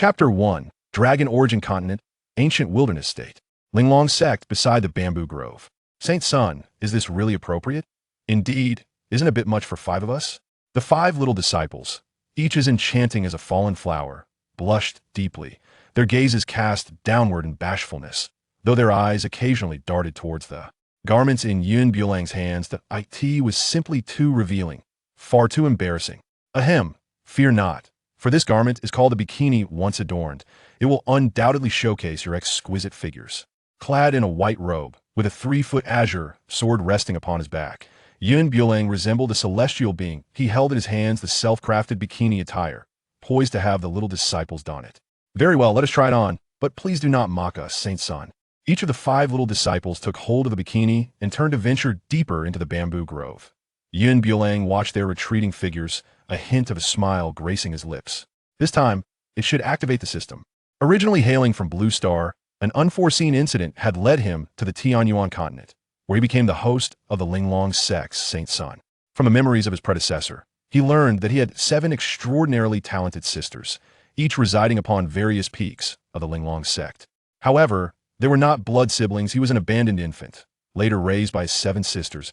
Chapter 1. Dragon Origin Continent, Ancient Wilderness State. Linglong Sect beside the bamboo grove. Saint Sun, is this really appropriate? Indeed, isn't a bit much for 5 of us? The 5 little disciples, each as enchanting as a fallen flower, blushed deeply, their gazes cast downward in bashfulness, though their eyes occasionally darted towards the garments in Bulang's hands. The it was simply too revealing, far too embarrassing. Ahem, fear not, for this garment is called a bikini. Once adorned, it will undoubtedly showcase your exquisite figures. Clad in a white robe, with a 3-foot azure sword resting upon his back, Bulang resembled a celestial being. He held in his hands the self-crafted bikini attire, poised to have the little disciples don it. Very well, let us try it on, but please do not mock us, Saint Sun. Each of the 5 little disciples took hold of the bikini and turned to venture deeper into the bamboo grove. Bulang watched their retreating figures, a hint of a smile gracing his lips. This time, it should activate the system. Originally hailing from Blue Star, an unforeseen incident had led him to the Tianyuan continent, where he became the host of the Linglong Sect's Saint Sun. From the memories of his predecessor, he learned that he had 7 extraordinarily talented sisters, each residing upon various peaks of the Linglong Sect. However, they were not blood siblings. He was an abandoned infant, later raised by his 7 sisters.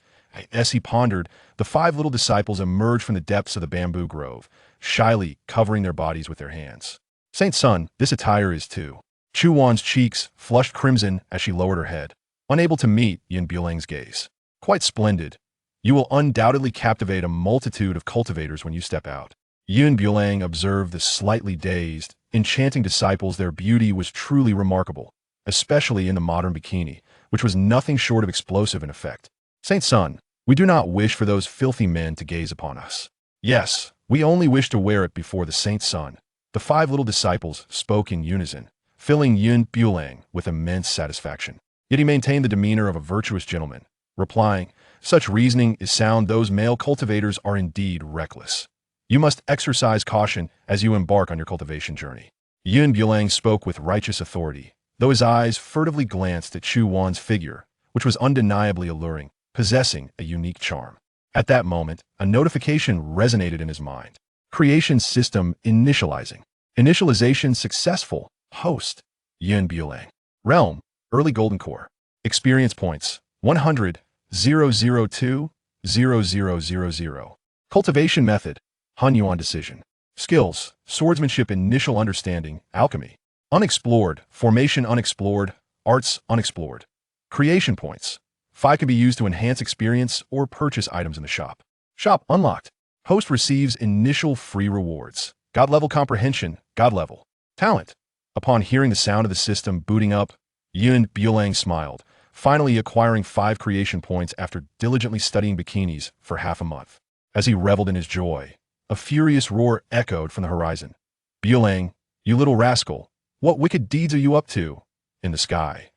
As he pondered, the 5 little disciples emerged from the depths of the bamboo grove, shyly covering their bodies with their hands. Saint Sun, this attire is too. Chu Wan's cheeks flushed crimson as she lowered her head, unable to meet Bulang's gaze. Quite splendid. You will undoubtedly captivate a multitude of cultivators when you step out. Bulang observed the slightly dazed, enchanting disciples. Their beauty was truly remarkable, especially in the modern bikini, which was nothing short of explosive in effect. Saint Sun, we do not wish for those filthy men to gaze upon us. Yes, we only wish to wear it before the Saint Sun. The 5 little disciples spoke in unison, filling Bulang with immense satisfaction. Yet he maintained the demeanor of a virtuous gentleman, replying, "Such reasoning is sound. Those male cultivators are indeed reckless. You must exercise caution as you embark on your cultivation journey." Bulang spoke with righteous authority, though his eyes furtively glanced at Chu Wan's figure, which was undeniably alluring, possessing a unique charm. At that moment, a notification resonated in his mind. Creation system initializing. Initialization successful. Host, Bulang. Realm, early golden core. Experience points, 100, 002, 0000. Cultivation method, Hunyuan decision. Skills, swordsmanship, initial understanding, alchemy. Unexplored, formation unexplored, arts unexplored. Creation points, 5 can be used to enhance experience or purchase items in the shop. Shop unlocked. Host receives initial free rewards. God level comprehension, God level. Talent. Upon hearing the sound of the system booting up, Bulang smiled, finally acquiring 5 creation points after diligently studying bikinis for half a month. As he reveled in his joy, a furious roar echoed from the horizon. "Bulang, you little rascal, what wicked deeds are you up to?" In the sky,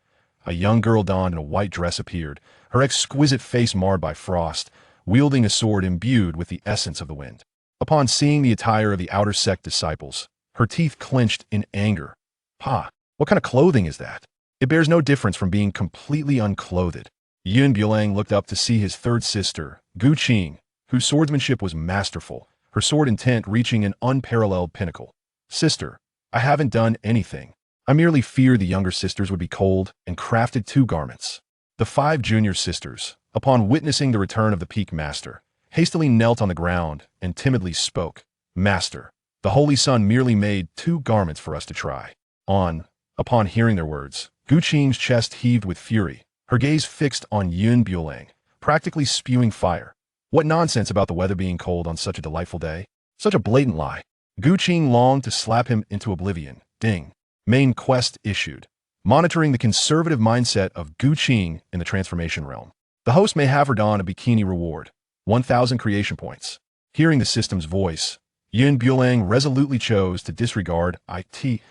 a young girl donned in a white dress appeared, her exquisite face marred by frost, wielding a sword imbued with the essence of the wind. Upon seeing the attire of the outer sect disciples, her teeth clenched in anger. "Ha! What kind of clothing is that? It bears no difference from being completely unclothed." Bulang looked up to see his 3rd sister, Qing, whose swordsmanship was masterful, her sword intent reaching an unparalleled pinnacle. "Sister, I haven't done anything. I merely feared the younger sisters would be cold and crafted 2 garments." The 5 junior sisters, upon witnessing the return of the peak master, hastily knelt on the ground and timidly spoke. "Master, the Holy Sun merely made 2 garments for us to try on." Upon hearing their words, Qing's chest heaved with fury, her gaze fixed on Bulang, practically spewing fire. What nonsense about the weather being cold on such a delightful day? Such a blatant lie. Qing longed to slap him into oblivion. Ding. Main quest issued. Monitoring the conservative mindset of Qing in the transformation realm. The host may have her don a bikini reward, 1,000 creation points. Hearing the system's voice, Bulang resolutely chose to disregard it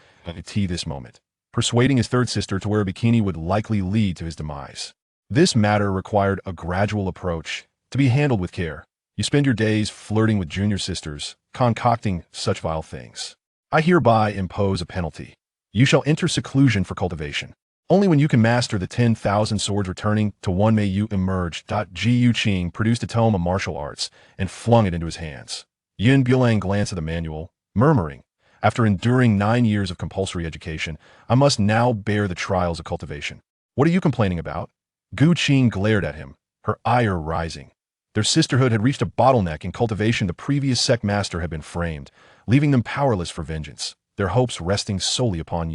this moment, persuading his 3rd sister to wear a bikini would likely lead to his demise. This matter required a gradual approach, to be handled with care. You spend your days flirting with junior sisters, concocting such vile things. I hereby impose a penalty. You shall enter seclusion for cultivation. Only when you can master the 10,000 swords returning to one may you emerge. Qing produced a tome of martial arts and flung it into his hands. Bulang glanced at the manual, murmuring, After enduring 9 years of compulsory education, I must now bear the trials of cultivation. What are you complaining about? Qing glared at him, her ire rising. Their sisterhood had reached a bottleneck in cultivation. The previous sect master had been framed, leaving them powerless for vengeance, their hopes resting solely upon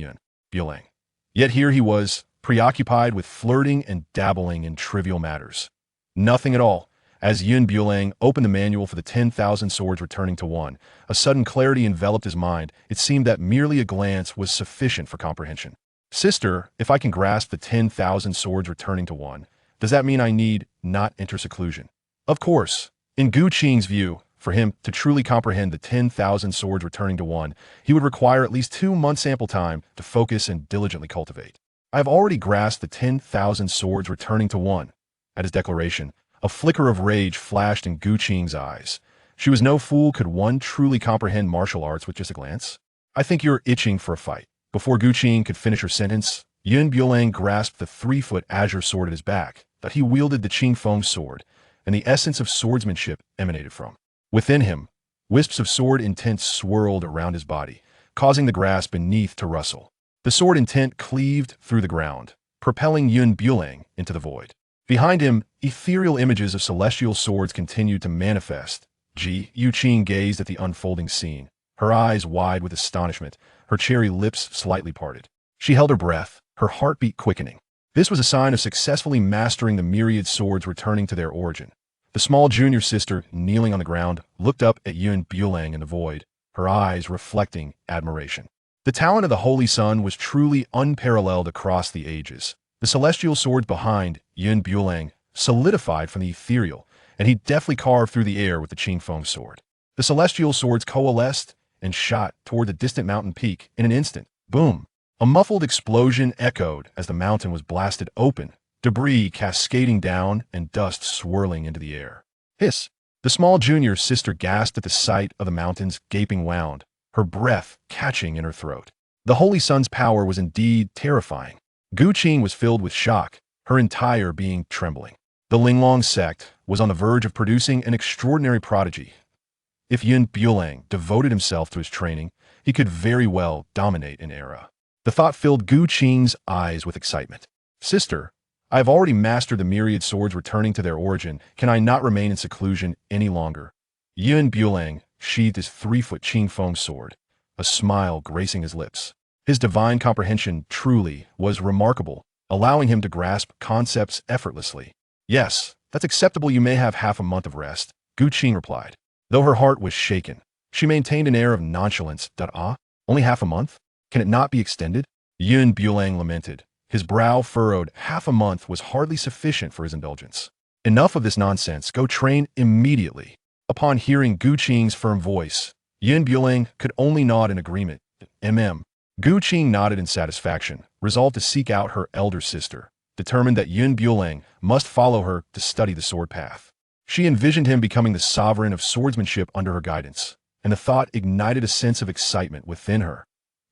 Bulang. Yet here he was, preoccupied with flirting and dabbling in trivial matters. Nothing at all. As Bulang opened the manual for the 10,000 swords returning to one, a sudden clarity enveloped his mind. It seemed that merely a glance was sufficient for comprehension. Sister, if I can grasp the 10,000 swords returning to one, does that mean I need not enter seclusion? Of course. In Qing's view, for him to truly comprehend the 10,000 swords returning to one, he would require at least 2 months ample time to focus and diligently cultivate. I have already grasped the 10,000 swords returning to one. At his declaration, a flicker of rage flashed in Qing's eyes. She was no fool. Could one truly comprehend martial arts with just a glance? I think you're itching for a fight. Before Qing could finish her sentence, Bulang grasped the 3-foot azure sword at his back that he wielded, the Qing Feng sword, and the essence of swordsmanship emanated from. Within him, wisps of sword intent swirled around his body, causing the grass beneath to rustle. The sword intent cleaved through the ground, propelling Bulang into the void. Behind him, ethereal images of celestial swords continued to manifest. Qing gazed at the unfolding scene, her eyes wide with astonishment, her cherry lips slightly parted. She held her breath, her heartbeat quickening. This was a sign of successfully mastering the myriad swords returning to their origin. The small junior sister, kneeling on the ground, looked up at Bulang in the void, her eyes reflecting admiration. The talent of the Holy Sun was truly unparalleled across the ages. The celestial swords behind Bulang solidified from the ethereal, and he deftly carved through the air with the Qing Feng sword. The celestial swords coalesced and shot toward the distant mountain peak in an instant. Boom! A muffled explosion echoed as the mountain was blasted open, debris cascading down and dust swirling into the air. Hiss! The small junior sister gasped at the sight of the mountain's gaping wound, her breath catching in her throat. The Holy Sun's power was indeed terrifying. Qing was filled with shock, her entire being trembling. The Linglong Sect was on the verge of producing an extraordinary prodigy. If Bulang devoted himself to his training, he could very well dominate an era. The thought filled Qing's eyes with excitement. Sister, I have already mastered the myriad swords returning to their origin. Can I not remain in seclusion any longer? Bulang sheathed his 3-foot Qing Feng sword, a smile gracing his lips. His divine comprehension truly was remarkable, allowing him to grasp concepts effortlessly. Yes, that's acceptable. You may have half a month of rest, Qing replied. Though her heart was shaken, she maintained an air of nonchalance. Only half a month? Can it not be extended? Bulang lamented. His brow furrowed. Half a month was hardly sufficient for his indulgence. Enough of this nonsense. Go train immediately. Upon hearing Qing's firm voice, Bulang could only nod in agreement. Qing nodded in satisfaction, resolved to seek out her elder sister, determined that Bulang must follow her to study the sword path. She envisioned him becoming the sovereign of swordsmanship under her guidance, and the thought ignited a sense of excitement within her.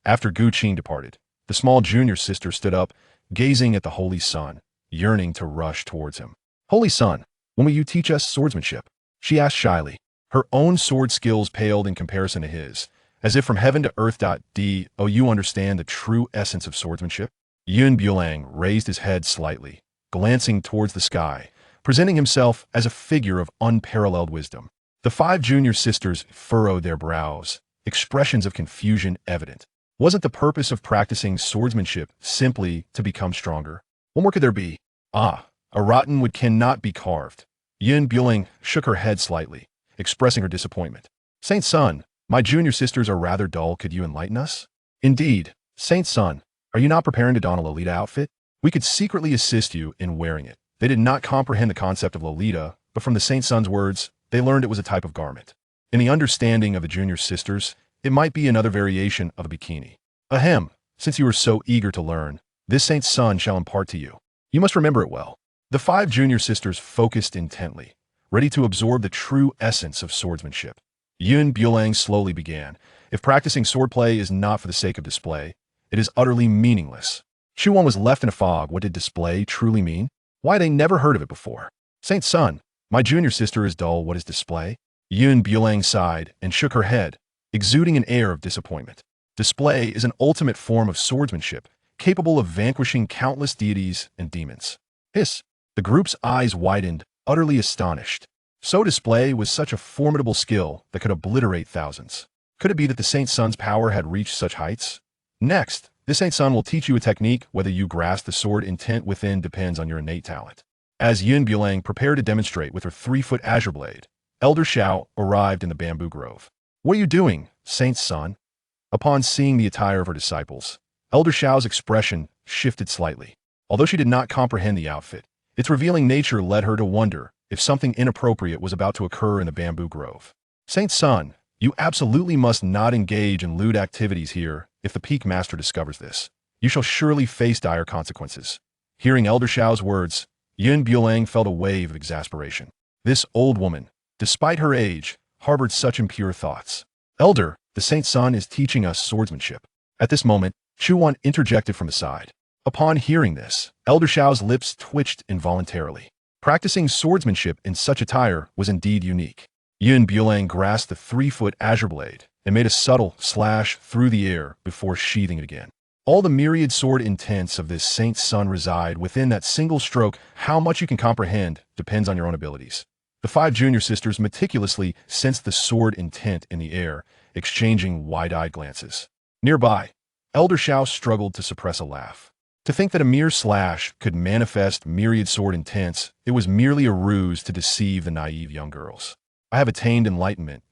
After Qing departed, the small junior sister stood up, gazing at the Holy Sun, yearning to rush towards him. Holy Sun, when will you teach us swordsmanship? She asked shyly. Her own sword skills paled in comparison to his, as if from heaven to earth. Oh, you understand the true essence of swordsmanship? Bulang raised his head slightly, glancing towards the sky, presenting himself as a figure of unparalleled wisdom. The 5 junior sisters furrowed their brows, expressions of confusion evident. Wasn't the purpose of practicing swordsmanship simply to become stronger? What more could there be? A rotten wood cannot be carved. Bulang shook her head slightly, expressing her disappointment. Saint Sun, my junior sisters are rather dull. Could you enlighten us? Indeed, Saint Sun, are you not preparing to don a Lolita outfit? We could secretly assist you in wearing it. They did not comprehend the concept of Lolita, but from the Saint Sun's words, they learned it was a type of garment. In the understanding of the junior sisters, it might be another variation of a bikini. Ahem, since you are so eager to learn, this Saint Sun shall impart to you. You must remember it well. The 5 junior sisters focused intently, ready to absorb the true essence of swordsmanship. Bulang slowly began. If practicing swordplay is not for the sake of display, it is utterly meaningless. Chuan was left in a fog. What did display truly mean? Why, they never heard of it before. Saint Sun, my junior sister is dull. What is display? Bulang sighed and shook her head, exuding an air of disappointment. Display is an ultimate form of swordsmanship, capable of vanquishing countless deities and demons. Hiss! The group's eyes widened, utterly astonished. So display was such a formidable skill that could obliterate thousands. Could it be that the Saint Sun's power had reached such heights? Next, this Saint Sun will teach you a technique. Whether you grasp the sword intent within depends on your innate talent. As Yin Bulang prepared to demonstrate with her 3-foot azure blade, Elder Xiao arrived in the bamboo grove. "What are you doing, Saint Sun?" Upon seeing the attire of her disciples, Elder Xiao's expression shifted slightly. Although she did not comprehend the outfit, its revealing nature led her to wonder if something inappropriate was about to occur in the bamboo grove. "Saint Sun, you absolutely must not engage in lewd activities here. If the peak master discovers this, you shall surely face dire consequences." Hearing Elder Xiao's words, Yin Bulang felt a wave of exasperation. This old woman, despite her age, harbored such impure thoughts. "Elder, the Saint Sun is teaching us swordsmanship." At this moment, Chu Wan interjected from the side. Upon hearing this, Elder Xiao's lips twitched involuntarily. Practicing swordsmanship in such attire was indeed unique. Yin Bulang grasped the 3-foot azure blade and made a subtle slash through the air before sheathing it again. All the myriad sword intents of this Saint Sun reside within that single stroke. How much you can comprehend depends on your own abilities. The 5 junior sisters meticulously sensed the sword intent in the air, exchanging wide-eyed glances. Nearby, Elder Xiao struggled to suppress a laugh. To think that a mere slash could manifest myriad sword intents, it was merely a ruse to deceive the naive young girls. "I have attained enlightenment."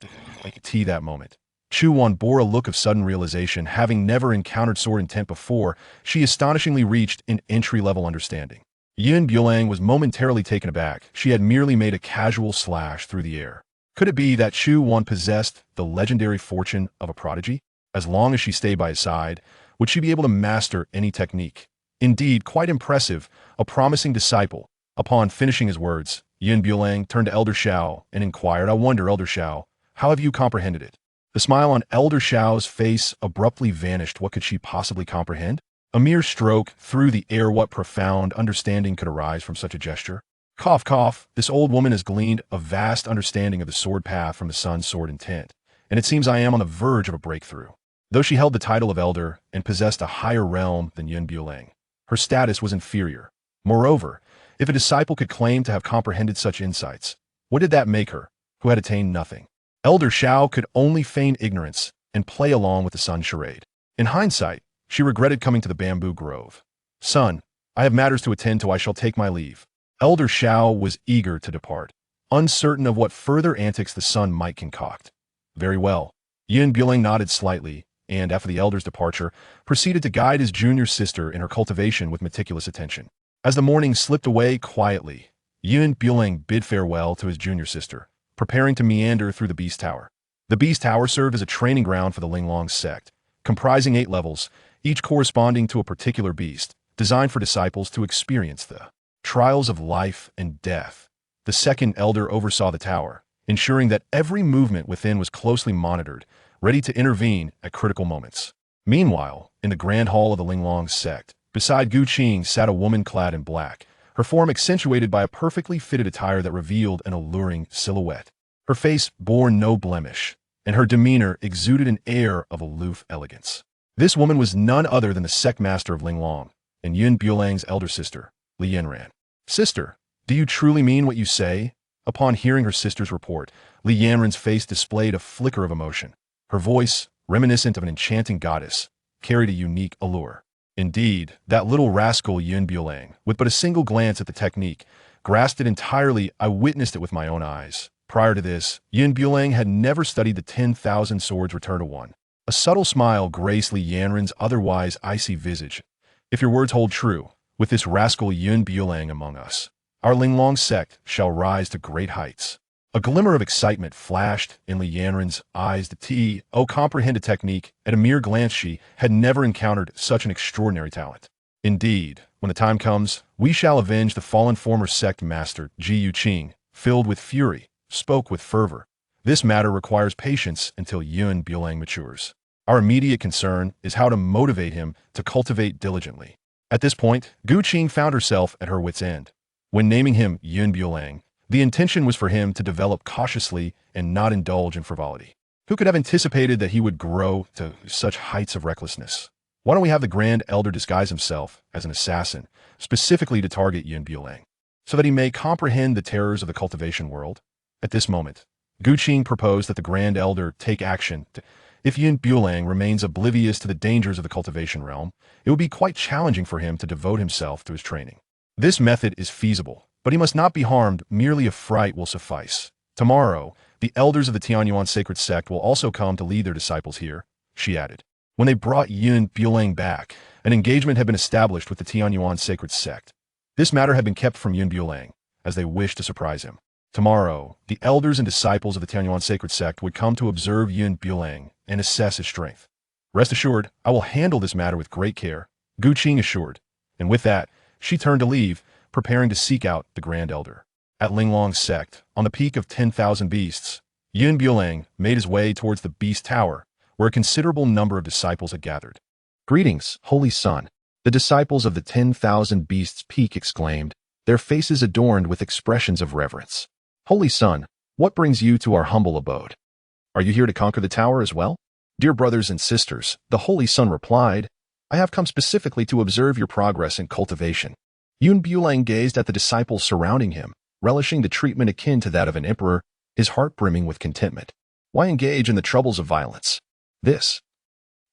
T that moment, Chu Wan bore a look of sudden realization. Having never encountered sword intent before, she astonishingly reached an entry-level understanding. Yin Bulang was momentarily taken aback. She had merely made a casual slash through the air. Could it be that Chu Wan possessed the legendary fortune of a prodigy? As long as she stayed by his side, would she be able to master any technique? Indeed, quite impressive, a promising disciple. Upon finishing his words, Yin Bulang turned to Elder Xiao and inquired, "I wonder, Elder Xiao, how have you comprehended it?" The smile on Elder Xiao's face abruptly vanished. What could she possibly comprehend? A mere stroke through the air. What profound understanding could arise from such a gesture? Cough, cough. This old woman has gleaned a vast understanding of the sword path from the sun's sword intent, and it seems I am on the verge of a breakthrough. Though she held the title of elder and possessed a higher realm than Yin Bulang, her status was inferior. Moreover, if a disciple could claim to have comprehended such insights, what did that make her, who had attained nothing? Elder Xiao could only feign ignorance and play along with the sun charade. In hindsight, she regretted coming to the bamboo grove. "Son, I have matters to attend to. I shall take my leave." Elder Xiao was eager to depart, uncertain of what further antics the sun might concoct. Very well. Yin Bulang nodded slightly, and after the elder's departure, proceeded to guide his junior sister in her cultivation with meticulous attention. As the morning slipped away quietly, Yin Bulang bid farewell to his junior sister, preparing to meander through the Beast Tower. The Beast Tower served as a training ground for the Linglong Sect, comprising 8 levels, each corresponding to a particular beast, designed for disciples to experience the trials of life and death. The second elder oversaw the tower, ensuring that every movement within was closely monitored, ready to intervene at critical moments. Meanwhile, in the grand hall of the Linglong Sect, beside Qing sat a woman clad in black, her form accentuated by a perfectly fitted attire that revealed an alluring silhouette. Her face bore no blemish, and her demeanor exuded an air of aloof elegance. This woman was none other than the sect master of Linglong, and Yin Bulang's elder sister, Li Yanran. "Sister, do you truly mean what you say?" Upon hearing her sister's report, Li Yanran's face displayed a flicker of emotion. Her voice, reminiscent of an enchanting goddess, carried a unique allure. Indeed, that little rascal Yin Bulang, with but a single glance at the technique, grasped it entirely. "I witnessed it with my own eyes." Prior to this, Yin Bulang had never studied the 10,000 swords return to one. A subtle smile graced Li Yanran's otherwise icy visage. "If your words hold true, with this rascal Yin Bulang among us, our Linglong Sect shall rise to great heights." A glimmer of excitement flashed in Li Yanran's eyes. The T.O. comprehended technique. At a mere glance she had never encountered such an extraordinary talent. "Indeed, when the time comes, we shall avenge the fallen former sect master." Gu Qing, filled with fury, spoke with fervor. "This matter requires patience until Yin Bulang matures. Our immediate concern is how to motivate him to cultivate diligently." At this point, Gu Qing found herself at her wit's end. When naming him Yin Bulang, the intention was for him to develop cautiously and not indulge in frivolity. Who could have anticipated that he would grow to such heights of recklessness? Why don't we have the Grand Elder disguise himself as an assassin, specifically to target Bulang, so that he may comprehend the terrors of the cultivation world? At this moment, Qing proposed that the Grand Elder take action. If Bulang remains oblivious to the dangers of the cultivation realm, it would be quite challenging for him to devote himself to his training. This method is feasible, but he must not be harmed. Merely a fright will suffice. Tomorrow, the elders of the Tianyuan sacred sect will also come to lead their disciples here, she added. When they brought Bulang back, an engagement had been established with the Tianyuan sacred sect. This matter had been kept from Bulang, as they wished to surprise him. Tomorrow, the elders and disciples of the Tianyuan sacred sect would come to observe Bulang and assess his strength. Rest assured, I will handle this matter with great care, Qing assured. And with that, she turned to leave, preparing to seek out the Grand Elder. At Linglong Sect, on the peak of 10,000 beasts, Bulang made his way towards the Beast Tower, where a considerable number of disciples had gathered. "Greetings, Holy Son," the disciples of the 10,000 Beasts Peak exclaimed, their faces adorned with expressions of reverence. "Holy Son, what brings you to our humble abode? Are you here to conquer the tower as well?" "Dear brothers and sisters," the Holy Son replied, "I have come specifically to observe your progress in cultivation." Bulang gazed at the disciples surrounding him, relishing the treatment akin to that of an emperor, his heart brimming with contentment. Why engage in the troubles of violence? This,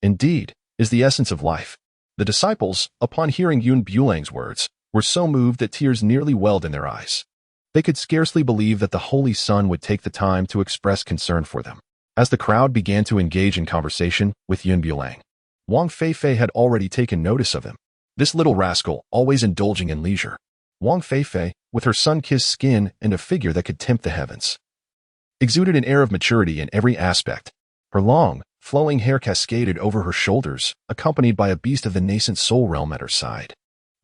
indeed, is the essence of life. The disciples, upon hearing Bulang's words, were so moved that tears nearly welled in their eyes. They could scarcely believe that the Holy Son would take the time to express concern for them. As the crowd began to engage in conversation with Bulang, Wang Feifei had already taken notice of him. This little rascal, always indulging in leisure. Wang Feifei, with her sun-kissed skin and a figure that could tempt the heavens, exuded an air of maturity in every aspect. Her long, flowing hair cascaded over her shoulders, accompanied by a beast of the nascent soul realm at her side.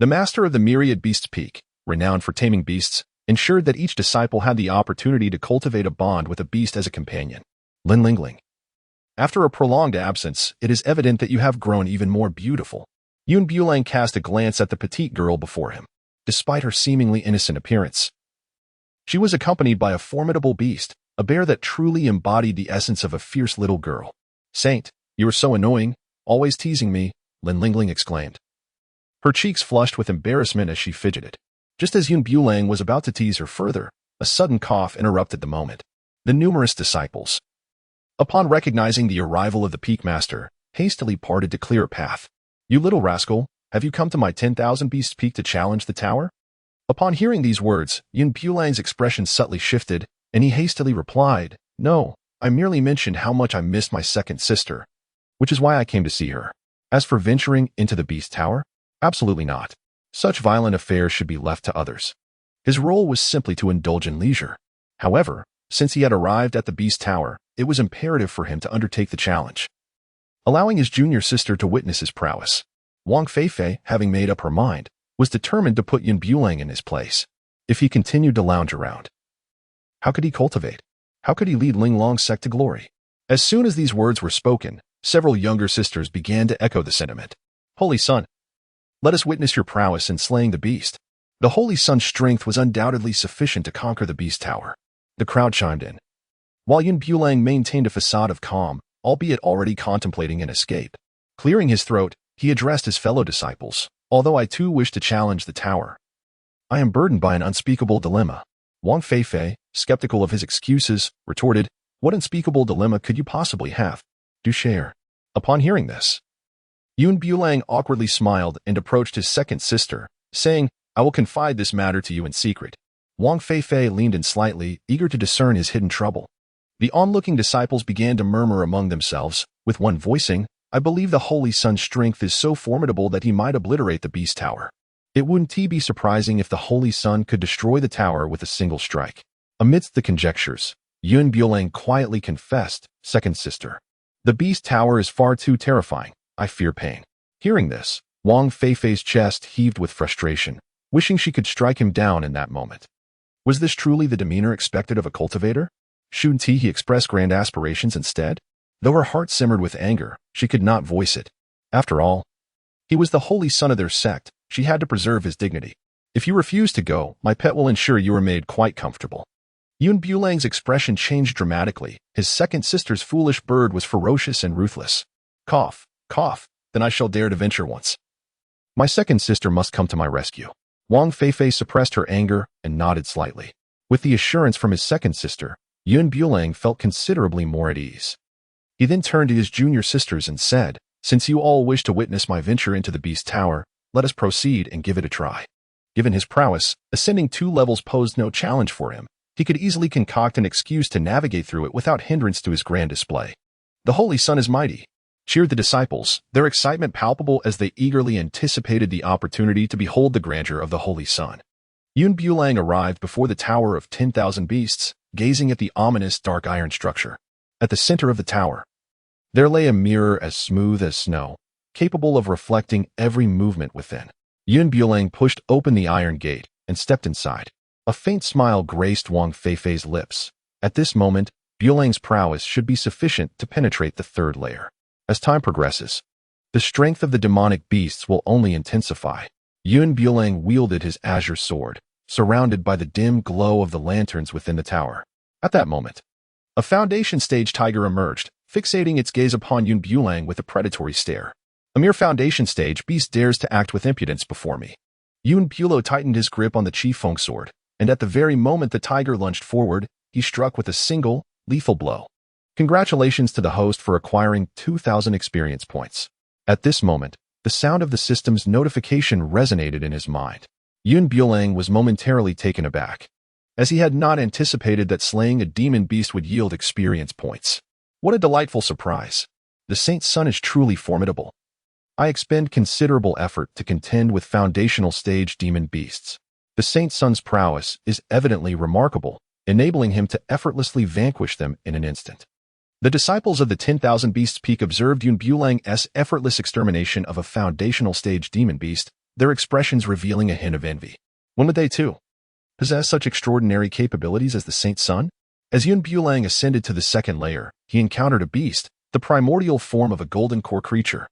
The master of the myriad beasts peak, renowned for taming beasts, ensured that each disciple had the opportunity to cultivate a bond with a beast as a companion. Linglong. After a prolonged absence, it is evident that you have grown even more beautiful. Bulang cast a glance at the petite girl before him. Despite her seemingly innocent appearance, she was accompanied by a formidable beast, a bear that truly embodied the essence of a fierce little girl. "Saint, you are so annoying, always teasing me," Linglong exclaimed. Her cheeks flushed with embarrassment as she fidgeted. Just as Bulang was about to tease her further, a sudden cough interrupted the moment. The numerous disciples, upon recognizing the arrival of the peak master, hastily parted to clear a path. "You little rascal, have you come to my 10,000 beasts peak to challenge the tower?" Upon hearing these words, Bulang's expression subtly shifted, and he hastily replied, "No, I merely mentioned how much I missed my second sister, which is why I came to see her. As for venturing into the Beast Tower, absolutely not. Such violent affairs should be left to others." His role was simply to indulge in leisure. However, since he had arrived at the Beast Tower, it was imperative for him to undertake the challenge. Allowing his junior sister to witness his prowess, Wang Feifei, having made up her mind, was determined to put Bulang in his place. If he continued to lounge around, how could he cultivate? How could he lead Linglong Sect to glory? As soon as these words were spoken, several younger sisters began to echo the sentiment. "Holy Son, let us witness your prowess in slaying the beast." The Holy Son's strength was undoubtedly sufficient to conquer the Beast Tower. The crowd chimed in, while Bulang maintained a facade of calm, albeit already contemplating an escape. Clearing his throat, he addressed his fellow disciples. "Although I too wish to challenge the tower, I am burdened by an unspeakable dilemma." Wang Feifei, skeptical of his excuses, retorted, "What unspeakable dilemma could you possibly have? Do share." Upon hearing this, Bulang awkwardly smiled and approached his second sister, saying, "I will confide this matter to you in secret." Wang Feifei leaned in slightly, eager to discern his hidden trouble. The onlooking disciples began to murmur among themselves, with one voicing, "I believe the Holy Son's strength is so formidable that he might obliterate the Beast Tower. It wouldn't be surprising if the Holy Son could destroy the tower with a single strike." Amidst the conjectures, Bulang quietly confessed, "Second sister, the Beast Tower is far too terrifying. I fear pain." Hearing this, Wang Feifei's chest heaved with frustration, wishing she could strike him down in that moment. Was this truly the demeanor expected of a cultivator? Shouldn't he express grand aspirations instead? Though her heart simmered with anger, she could not voice it. After all, he was the Holy Son of their sect. She had to preserve his dignity. "If you refuse to go, my pet will ensure you are made quite comfortable." Yun Bulang's expression changed dramatically. His second sister's foolish bird was ferocious and ruthless. Cough, cough, then I shall dare to venture once. My second sister must come to my rescue. Wang Feifei suppressed her anger and nodded slightly. With the assurance from his second sister, Yun Bulang felt considerably more at ease. He then turned to his junior sisters and said, "Since you all wish to witness my venture into the Beast Tower, let us proceed and give it a try." Given his prowess, ascending 2 levels posed no challenge for him. He could easily concoct an excuse to navigate through it without hindrance to his grand display. "The Holy Sun is mighty," cheered the disciples, their excitement palpable as they eagerly anticipated the opportunity to behold the grandeur of the Holy Sun. Yun Bulang arrived before the Tower of 10,000 Beasts, gazing at the ominous dark iron structure. At the center of the tower, there lay a mirror as smooth as snow, capable of reflecting every movement within. Yun Bulang pushed open the iron gate and stepped inside. A faint smile graced Wang Feifei's lips. At this moment, Bulang's prowess should be sufficient to penetrate the 3rd layer. As time progresses, the strength of the demonic beasts will only intensify. Yun Bulang wielded his azure sword, surrounded by the dim glow of the lanterns within the tower. At that moment, a foundation stage tiger emerged, fixating its gaze upon Yun Bulang with a predatory stare. "A mere foundation stage beast dares to act with impudence before me." Yun Bulo tightened his grip on the Qifeng sword, and at the very moment the tiger lunged forward, he struck with a single, lethal blow. Congratulations to the host for acquiring 2,000 experience points. At this moment, the sound of the system's notification resonated in his mind. Yun Bulang was momentarily taken aback, as he had not anticipated that slaying a demon beast would yield experience points. What a delightful surprise! The Saint Sun is truly formidable. I expend considerable effort to contend with foundational stage demon beasts. The Saint Sun's prowess is evidently remarkable, enabling him to effortlessly vanquish them in an instant. The disciples of the 10,000 Beasts Peak observed Yun Bulang's effortless extermination of a foundational stage demon beast, their expressions revealing a hint of envy. When would they, too, possess such extraordinary capabilities as the Saint Sun? As Yun Bulang ascended to the 2nd layer, he encountered a beast, the primordial form of a golden core creature.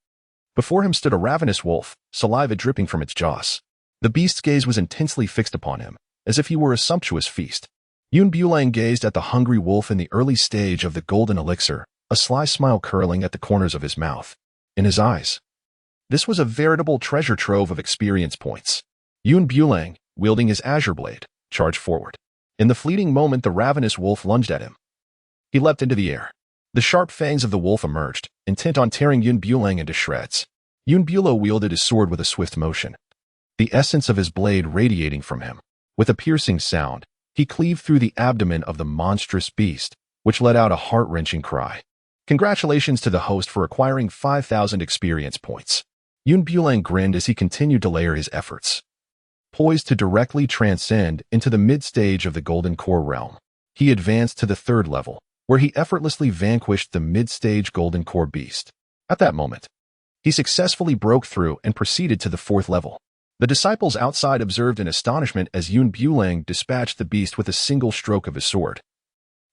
Before him stood a ravenous wolf, saliva dripping from its jaws. The beast's gaze was intensely fixed upon him, as if he were a sumptuous feast. Yun Bulang gazed at the hungry wolf in the early stage of the golden elixir, a sly smile curling at the corners of his mouth. In his eyes, this was a veritable treasure trove of experience points. Yun Bulang, wielding his azure blade, charged forward. In the fleeting moment the ravenous wolf lunged at him. He leapt into the air. The sharp fangs of the wolf emerged, intent on tearing Yun Bulang into shreds. Yun Bulo wielded his sword with a swift motion, the essence of his blade radiating from him. With a piercing sound, he cleaved through the abdomen of the monstrous beast, which let out a heart-wrenching cry. Congratulations to the host for acquiring 5,000 experience points. Yun Bulang grinned as he continued to layer his efforts. Poised to directly transcend into the mid-stage of the Golden Core realm, he advanced to the 3rd level, where he effortlessly vanquished the mid-stage Golden Core beast. At that moment, he successfully broke through and proceeded to the 4th level. The disciples outside observed in astonishment as Yun Bulang dispatched the beast with a single stroke of his sword,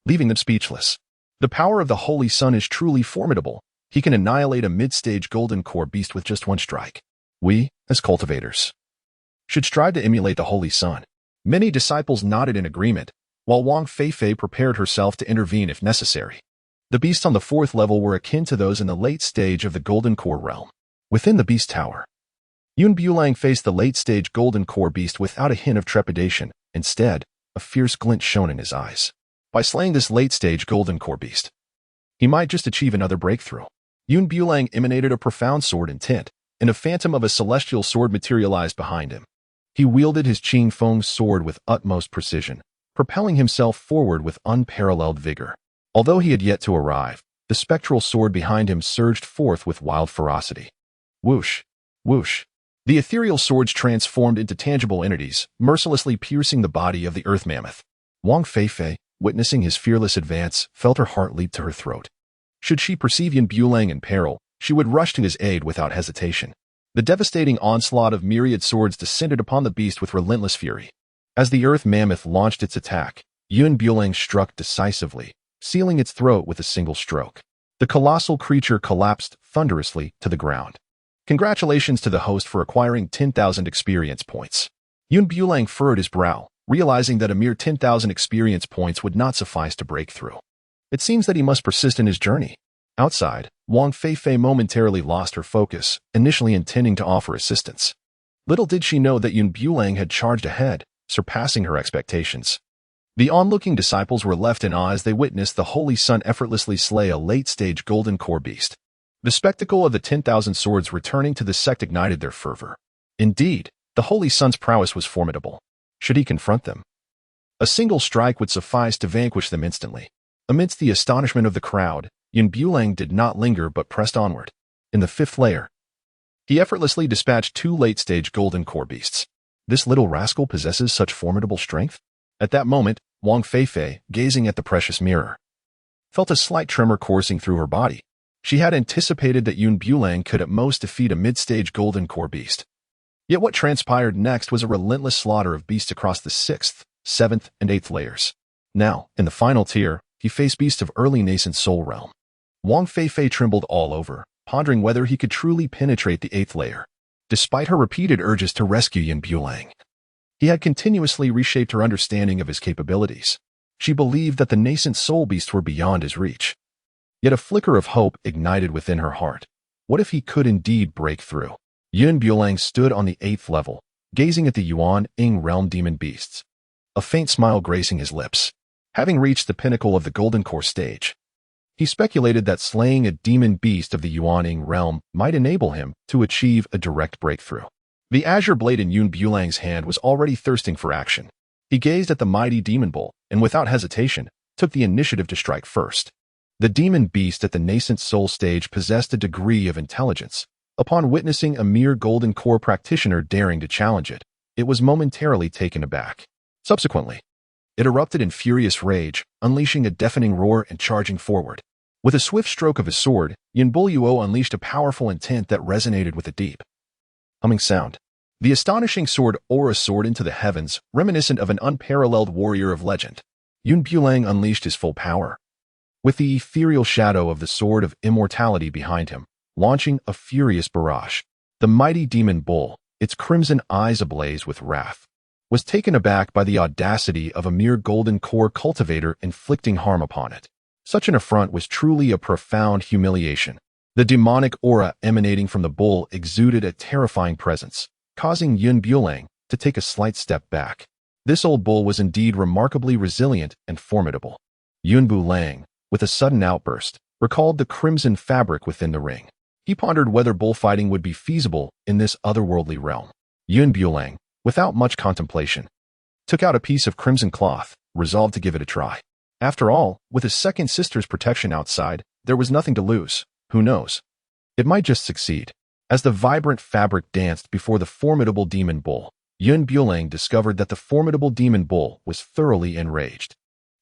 leaving them speechless. The power of the Holy Sun is truly formidable. He can annihilate a mid-stage Golden Core beast with just one strike. We, as cultivators, should strive to emulate the Holy Sun. Many disciples nodded in agreement, while Wang Feifei prepared herself to intervene if necessary. The beasts on the 4th level were akin to those in the late stage of the Golden Core realm. Within the Beast Tower, Yun Bulang faced the late-stage Golden Core beast without a hint of trepidation. Instead, a fierce glint shone in his eyes. By slaying this late-stage Golden Core beast, he might just achieve another breakthrough. Yun Bulang emanated a profound sword intent, and a phantom of a celestial sword materialized behind him. He wielded his Qing Feng sword with utmost precision, propelling himself forward with unparalleled vigor. Although he had yet to arrive, the spectral sword behind him surged forth with wild ferocity. Whoosh! Whoosh! The ethereal swords transformed into tangible entities, mercilessly piercing the body of the earth mammoth. Wang Feifei, witnessing his fearless advance, felt her heart leap to her throat. Should she perceive Yun Bulang in peril, she would rush to his aid without hesitation. The devastating onslaught of myriad swords descended upon the beast with relentless fury. As the earth mammoth launched its attack, Yun Bulang struck decisively, sealing its throat with a single stroke. The colossal creature collapsed thunderously to the ground. Congratulations to the host for acquiring 10,000 experience points. Yun Bulang furrowed his brow, realizing that a mere 10,000 experience points would not suffice to break through. It seems that he must persist in his journey. Outside, Wang Feifei momentarily lost her focus, initially intending to offer assistance. Little did she know that Bulang had charged ahead, surpassing her expectations. The onlooking disciples were left in awe as they witnessed the Holy Sun effortlessly slay a late-stage golden core beast. The spectacle of the 10,000 swords returning to the sect ignited their fervor. Indeed, the Holy Sun's prowess was formidable. Should he confront them? A single strike would suffice to vanquish them instantly. Amidst the astonishment of the crowd, Bulang did not linger but pressed onward. In the 5th layer, he effortlessly dispatched 2 late-stage golden core beasts. This little rascal possesses such formidable strength? At that moment, Wang Feifei, gazing at the precious mirror, felt a slight tremor coursing through her body. She had anticipated that Bulang could at most defeat a mid-stage golden core beast. Yet what transpired next was a relentless slaughter of beasts across the 6th, 7th, and 8th layers. Now, in the final tier, he faced beasts of early nascent soul realm. Wang Feifei trembled all over, pondering whether he could truly penetrate the 8th layer. Despite her repeated urges to rescue Bulang, he had continuously reshaped her understanding of his capabilities. She believed that the nascent soul beasts were beyond his reach. Yet a flicker of hope ignited within her heart. What if he could indeed break through? Bulang stood on the 8th level, gazing at the Yuan-Ing realm demon beasts, a faint smile gracing his lips. Having reached the pinnacle of the golden core stage, he speculated that slaying a demon beast of the Yuan-Ing realm might enable him to achieve a direct breakthrough. The azure blade in Bulang's hand was already thirsting for action. He gazed at the mighty demon bull, and without hesitation, took the initiative to strike first. The demon beast at the nascent soul stage possessed a degree of intelligence. Upon witnessing a mere golden core practitioner daring to challenge it, it was momentarily taken aback. Subsequently, it erupted in furious rage, unleashing a deafening roar and charging forward. With a swift stroke of his sword, Yuo unleashed a powerful intent that resonated with a deep, humming sound. The astonishing sword soared into the heavens, reminiscent of an unparalleled warrior of legend. Bulang unleashed his full power, with the ethereal shadow of the sword of immortality behind him, launching a furious barrage. The mighty demon bull, its crimson eyes ablaze with wrath, was taken aback by the audacity of a mere golden core cultivator inflicting harm upon it. Such an affront was truly a profound humiliation. The demonic aura emanating from the bull exuded a terrifying presence, causing Bulang to take a slight step back. This old bull was indeed remarkably resilient and formidable. Bulang, with a sudden outburst, recalled the crimson fabric within the ring. He pondered whether bullfighting would be feasible in this otherworldly realm. Bulang, without much contemplation, took out a piece of crimson cloth, resolved to give it a try. After all, with his second sister's protection outside, there was nothing to lose. Who knows? It might just succeed. As the vibrant fabric danced before the formidable demon bull, Bulang discovered that the formidable demon bull was thoroughly enraged,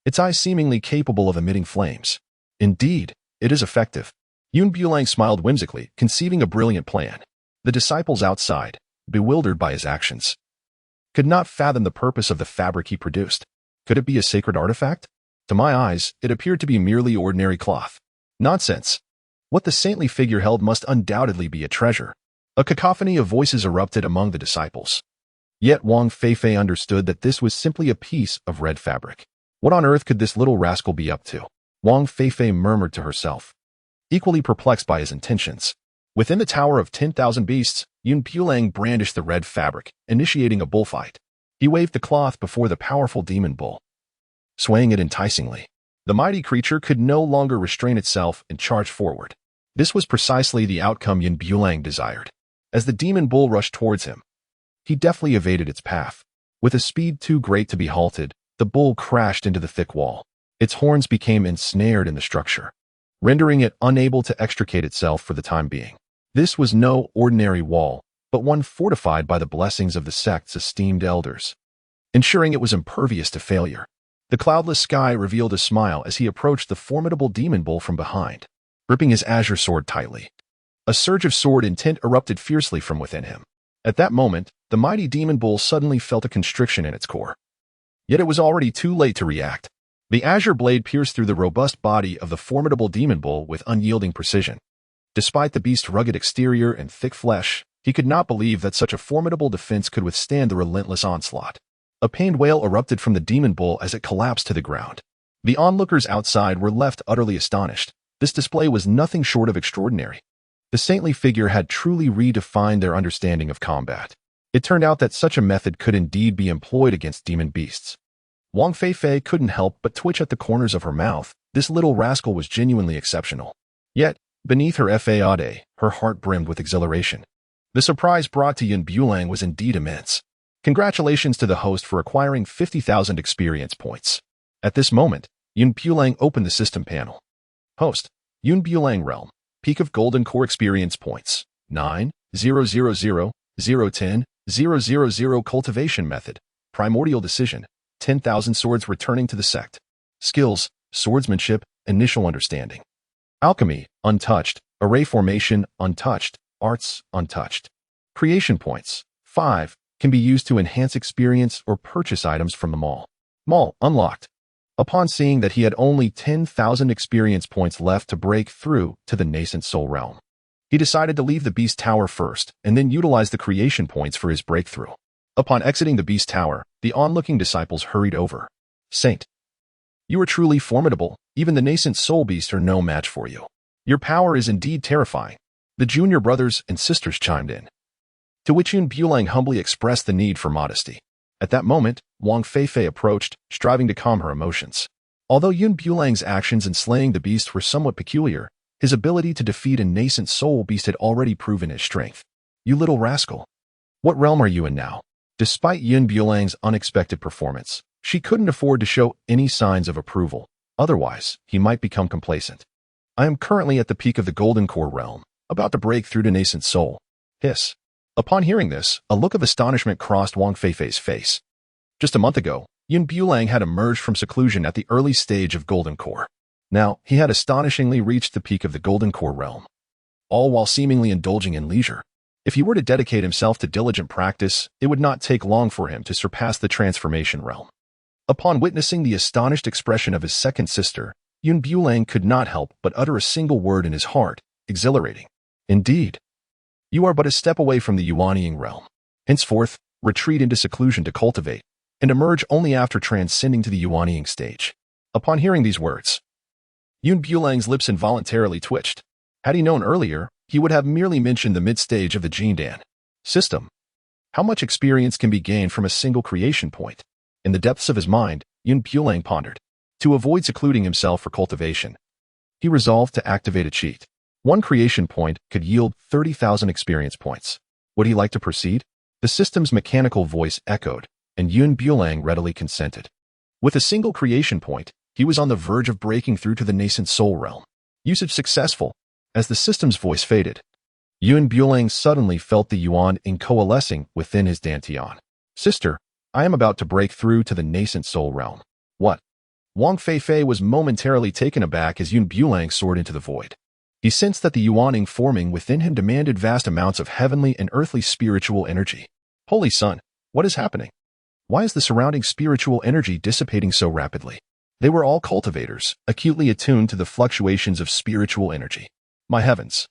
its eyes seemingly capable of emitting flames. Indeed, it is effective. Bulang smiled whimsically, conceiving a brilliant plan. The disciples outside, bewildered by his actions, could not fathom the purpose of the fabric he produced. Could it be a sacred artifact? To my eyes, it appeared to be merely ordinary cloth. Nonsense. What the saintly figure held must undoubtedly be a treasure. A cacophony of voices erupted among the disciples. Yet Wang Feifei understood that this was simply a piece of red fabric. What on earth could this little rascal be up to? Wang Feifei murmured to herself, equally perplexed by his intentions. Within the Tower of 10,000 Beasts, Bulang brandished the red fabric, initiating a bullfight. He waved the cloth before the powerful demon bull, swaying it enticingly. The mighty creature could no longer restrain itself and charged forward. This was precisely the outcome Bulang desired. As the demon bull rushed towards him, he deftly evaded its path. With a speed too great to be halted, the bull crashed into the thick wall. Its horns became ensnared in the structure, rendering it unable to extricate itself for the time being. This was no ordinary wall, but one fortified by the blessings of the sect's esteemed elders, ensuring it was impervious to failure. The cloudless sky revealed a smile as he approached the formidable demon bull from behind, gripping his azure sword tightly. A surge of sword intent erupted fiercely from within him. At that moment, the mighty demon bull suddenly felt a constriction in its core. Yet it was already too late to react. The azure blade pierced through the robust body of the formidable demon bull with unyielding precision. Despite the beast's rugged exterior and thick flesh, he could not believe that such a formidable defense could withstand the relentless onslaught. A pained wail erupted from the demon bull as it collapsed to the ground. The onlookers outside were left utterly astonished. This display was nothing short of extraordinary. The saintly figure had truly redefined their understanding of combat. It turned out that such a method could indeed be employed against demon beasts. Wang Feifei couldn't help but twitch at the corners of her mouth. This little rascal was genuinely exceptional. Yet, beneath her facade, her heart brimmed with exhilaration. The surprise brought to Yun Bulang was indeed immense. Congratulations to the host for acquiring 50,000 experience points. At this moment, Yun Bulang opened the system panel. Host, Yun Bulang Realm, Peak of Golden Core Experience Points, 9,000, 010, 000 Cultivation Method, Primordial Decision, 10,000 Swords returning to the sect. Skills, Swordsmanship, Initial Understanding. Alchemy, Untouched, Array Formation, Untouched, Arts, Untouched. Creation Points, 5, can be used to enhance experience or purchase items from the mall. Mall, Unlocked. Upon seeing that he had only 10,000 experience points left to break through to the nascent soul realm, he decided to leave the Beast Tower first and then utilize the creation points for his breakthrough. Upon exiting the Beast Tower, the onlooking disciples hurried over. Saint, you are truly formidable. Even the nascent soul beasts are no match for you. Your power is indeed terrifying. The junior brothers and sisters chimed in. To which Yun Bulang humbly expressed the need for modesty. At that moment, Wang Feifei approached, striving to calm her emotions. Although Yun Bulang's actions in slaying the beast were somewhat peculiar, his ability to defeat a nascent soul beast had already proven his strength. You little rascal. What realm are you in now? Despite Yun Bulang's unexpected performance, she couldn't afford to show any signs of approval. Otherwise, he might become complacent. I am currently at the peak of the Golden Core realm, about to break through to nascent soul. Hiss. Upon hearing this, a look of astonishment crossed Wang Feifei's face. Just a month ago, Yun Bulang had emerged from seclusion at the early stage of Golden Core. Now, he had astonishingly reached the peak of the Golden Core realm, all while seemingly indulging in leisure. If he were to dedicate himself to diligent practice, it would not take long for him to surpass the transformation realm. Upon witnessing the astonished expression of his second sister, Yun Bulang could not help but utter a single word in his heart, exhilarating. Indeed. You are but a step away from the Yuanying realm. Henceforth, retreat into seclusion to cultivate, and emerge only after transcending to the Yuanying stage. Upon hearing these words, Yun Bulang's lips involuntarily twitched. Had he known earlier, he would have merely mentioned the mid-stage of the Jindan system. How much experience can be gained from a single creation point? In the depths of his mind, Yun Bulang pondered. To avoid secluding himself for cultivation, he resolved to activate a cheat. One creation point could yield 30,000 experience points. Would he like to proceed? The system's mechanical voice echoed, and Yun Bulang readily consented. With a single creation point, he was on the verge of breaking through to the nascent soul realm. Usage successful. As the system's voice faded, Yun Bulang suddenly felt the yuan coalescing within his dantian. Sister, I am about to break through to the nascent soul realm. What? Wang Feifei was momentarily taken aback as Yun Bulang soared into the void. He sensed that the yuaning forming within him demanded vast amounts of heavenly and earthly spiritual energy. Holy Sun, what is happening? Why is the surrounding spiritual energy dissipating so rapidly? They were all cultivators, acutely attuned to the fluctuations of spiritual energy. My heavens!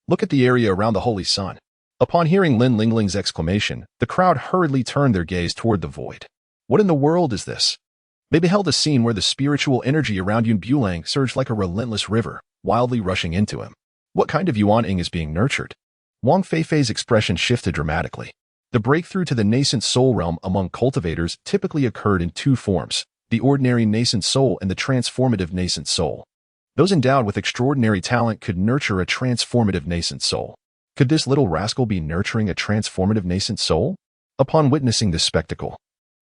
Look at the area around the Holy Sun. Upon hearing Lin Lingling's exclamation, the crowd hurriedly turned their gaze toward the void. What in the world is this? They beheld a scene where the spiritual energy around Yun Bulang surged like a relentless river, wildly rushing into him. What kind of yuaning is being nurtured? Wang Feifei's expression shifted dramatically. The breakthrough to the nascent soul realm among cultivators typically occurred in two forms, the ordinary nascent soul and the transformative nascent soul. Those endowed with extraordinary talent could nurture a transformative nascent soul. Could this little rascal be nurturing a transformative nascent soul? Upon witnessing this spectacle,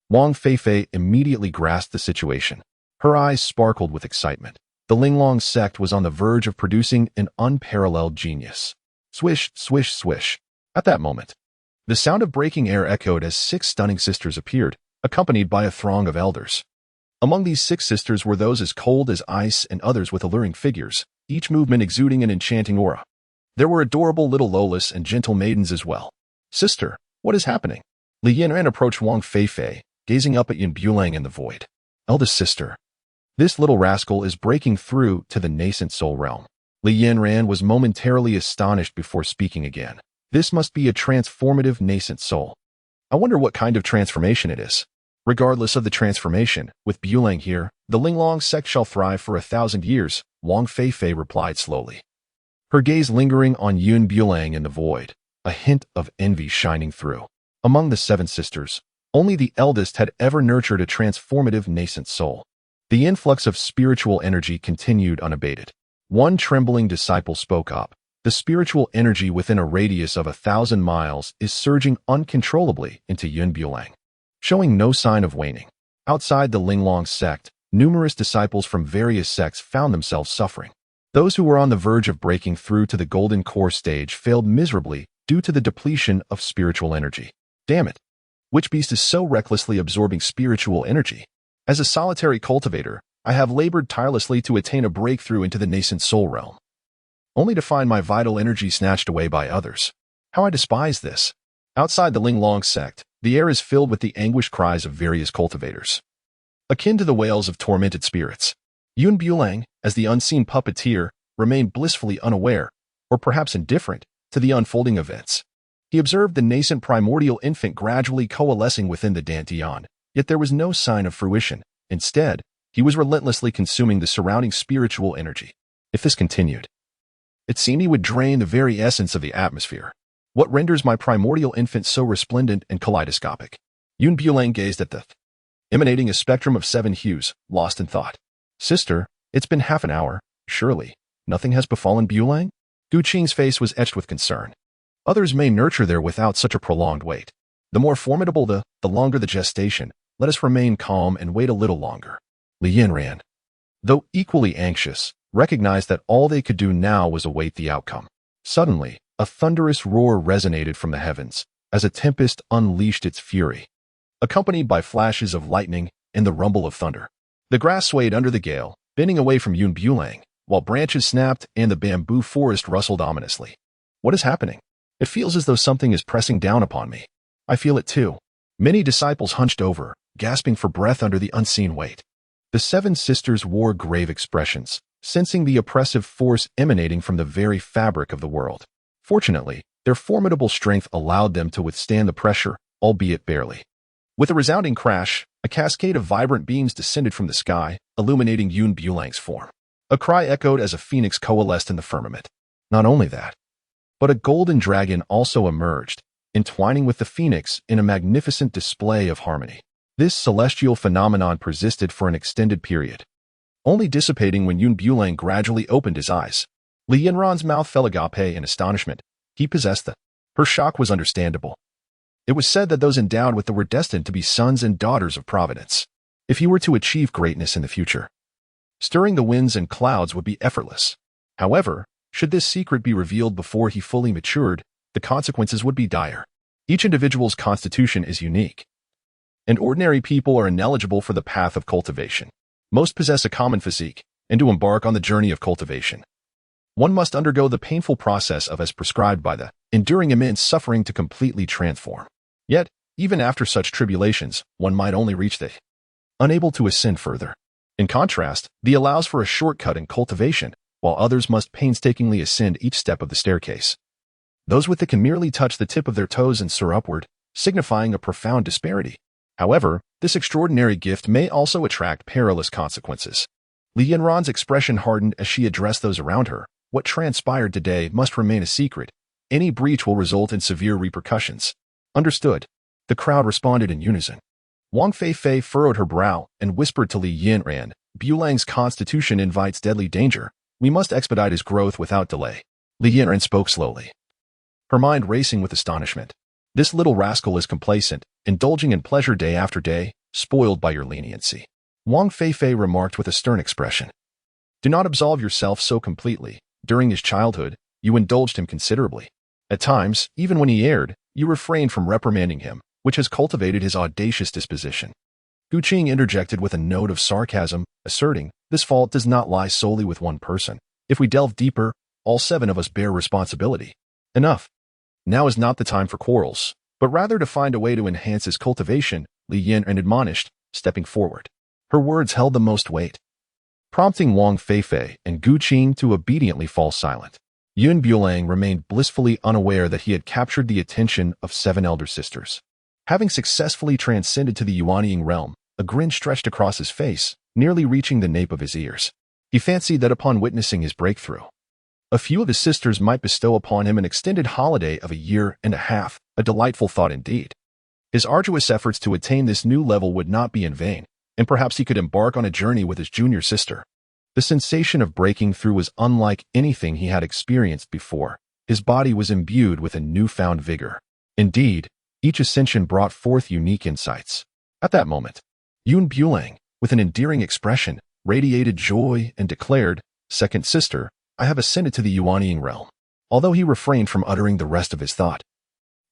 Wang Feifei immediately grasped the situation. Her eyes sparkled with excitement. The Linglong Sect was on the verge of producing an unparalleled genius. Swish, swish, swish. At that moment, the sound of breaking air echoed as 6 stunning sisters appeared, accompanied by a throng of elders. Among these 6 sisters were those as cold as ice and others with alluring figures, each movement exuding an enchanting aura. There were adorable little Lolas and gentle maidens as well. Sister, what is happening? Li Yanran approached Wang Feifei, gazing up at Yun Bulang in the void. Eldest sister. This little rascal is breaking through to the nascent soul realm. Li Yanran was momentarily astonished before speaking again. This must be a transformative nascent soul. I wonder what kind of transformation it is. Regardless of the transformation, with Bulang here, the Linglong Sect shall thrive for 1,000 years, Wang Feifei replied slowly. Her gaze lingering on Yun Bulang in the void, a hint of envy shining through. Among the 7 sisters, only the eldest had ever nurtured a transformative nascent soul. The influx of spiritual energy continued unabated. One trembling disciple spoke up. The spiritual energy within a radius of 1,000 miles is surging uncontrollably into Yun Bulang, showing no sign of waning. Outside the Linglong Sect, numerous disciples from various sects found themselves suffering. Those who were on the verge of breaking through to the golden core stage failed miserably due to the depletion of spiritual energy. Damn it! Which beast is so recklessly absorbing spiritual energy? As a solitary cultivator, I have labored tirelessly to attain a breakthrough into the nascent soul realm, only to find my vital energy snatched away by others. How I despise this! Outside the Linglong Sect, the air is filled with the anguished cries of various cultivators, akin to the wails of tormented spirits. Yun Bulang, as the unseen puppeteer, remained blissfully unaware, or perhaps indifferent, to the unfolding events. He observed the nascent primordial infant gradually coalescing within the dantian, yet there was no sign of fruition. Instead, he was relentlessly consuming the surrounding spiritual energy. If this continued, it seemed he would drain the very essence of the atmosphere. What renders my primordial infant so resplendent and kaleidoscopic? Yun Bulang gazed at the emanating a spectrum of 7 hues, lost in thought. Sister, it's been half an hour. Surely, nothing has befallen Bulang? Qing's face was etched with concern. Others may nurture there without such a prolonged wait. The more formidable the longer the gestation, let us remain calm and wait a little longer. Yanran, though equally anxious, recognized that all they could do now was await the outcome. Suddenly, a thunderous roar resonated from the heavens, as a tempest unleashed its fury, accompanied by flashes of lightning and the rumble of thunder. The grass swayed under the gale, bending away from Yun Bulang, while branches snapped and the bamboo forest rustled ominously. What is happening? It feels as though something is pressing down upon me. I feel it too. Many disciples hunched over, gasping for breath under the unseen weight. The 7 sisters wore grave expressions, sensing the oppressive force emanating from the very fabric of the world. Fortunately, their formidable strength allowed them to withstand the pressure, albeit barely. With a resounding crash, a cascade of vibrant beams descended from the sky, illuminating Yun Bulang's form. A cry echoed as a phoenix coalesced in the firmament. Not only that, but a golden dragon also emerged, entwining with the phoenix in a magnificent display of harmony. This celestial phenomenon persisted for an extended period, only dissipating when Yun Bulang gradually opened his eyes. Yanran's mouth fell agape in astonishment. He possessed the. Her shock was understandable. It was said that those endowed with the were destined to be sons and daughters of Providence. If he were to achieve greatness in the future, stirring the winds and clouds would be effortless. However, should this secret be revealed before he fully matured, the consequences would be dire. Each individual's constitution is unique, and ordinary people are ineligible for the path of cultivation. Most possess a common physique, and to embark on the journey of cultivation, one must undergo the painful process of as prescribed by the, enduring immense suffering to completely transform. Yet, even after such tribulations, one might only reach the unable to ascend further. In contrast, the allows for a shortcut in cultivation, while others must painstakingly ascend each step of the staircase. Those with it can merely touch the tip of their toes and soar upward, signifying a profound disparity. However, this extraordinary gift may also attract perilous consequences. Yanran's expression hardened as she addressed those around her. What transpired today must remain a secret. Any breach will result in severe repercussions. Understood. The crowd responded in unison. Wang Feifei furrowed her brow and whispered to Yanran, Bulang's constitution invites deadly danger. We must expedite his growth without delay. Yanran spoke slowly, her mind racing with astonishment. This little rascal is complacent, indulging in pleasure day after day, spoiled by your leniency. Wang Feifei remarked with a stern expression. Do not absolve yourself so completely. During his childhood, you indulged him considerably. At times, even when he erred, you refrained from reprimanding him, which has cultivated his audacious disposition. Qing interjected with a note of sarcasm, asserting, this fault does not lie solely with one person. If we delve deeper, all 7 of us bear responsibility. Enough. Now is not the time for quarrels, but rather to find a way to enhance his cultivation, Yanran admonished, stepping forward. Her words held the most weight, prompting Wang Feifei and Qing to obediently fall silent. Yun Bulang remained blissfully unaware that he had captured the attention of 7 elder sisters. Having successfully transcended to the Yuanying realm, a grin stretched across his face, nearly reaching the nape of his ears. He fancied that upon witnessing his breakthrough, a few of his sisters might bestow upon him an extended holiday of 1.5 years, a delightful thought indeed. His arduous efforts to attain this new level would not be in vain, and perhaps he could embark on a journey with his junior sister. The sensation of breaking through was unlike anything he had experienced before. His body was imbued with a newfound vigor. Indeed, each ascension brought forth unique insights. At that moment, Bulang, with an endearing expression, radiated joy and declared, "Second sister, I have ascended to the Yuanying realm." Although he refrained from uttering the rest of his thought,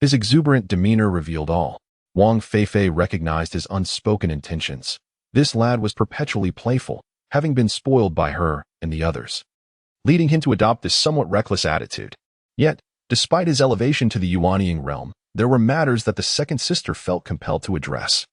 his exuberant demeanor revealed all. Wang Feifei recognized his unspoken intentions. This lad was perpetually playful, having been spoiled by her and the others, leading him to adopt this somewhat reckless attitude. Yet, despite his elevation to the Yuanying realm, there were matters that the second sister felt compelled to address.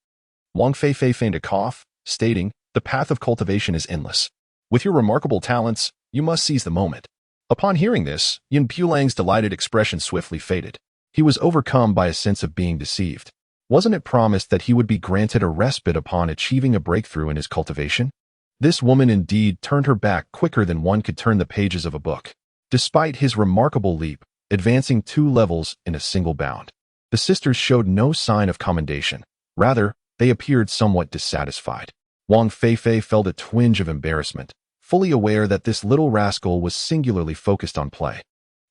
Wang Feifei feigned a cough, stating, "The path of cultivation is endless. With your remarkable talents, you must seize the moment." Upon hearing this, Bulang's delighted expression swiftly faded. He was overcome by a sense of being deceived. Wasn't it promised that he would be granted a respite upon achieving a breakthrough in his cultivation? This woman indeed turned her back quicker than one could turn the pages of a book. Despite his remarkable leap, advancing 2 levels in a single bound, the sisters showed no sign of commendation. Rather, they appeared somewhat dissatisfied. Wang Feifei felt a twinge of embarrassment, fully aware that this little rascal was singularly focused on play.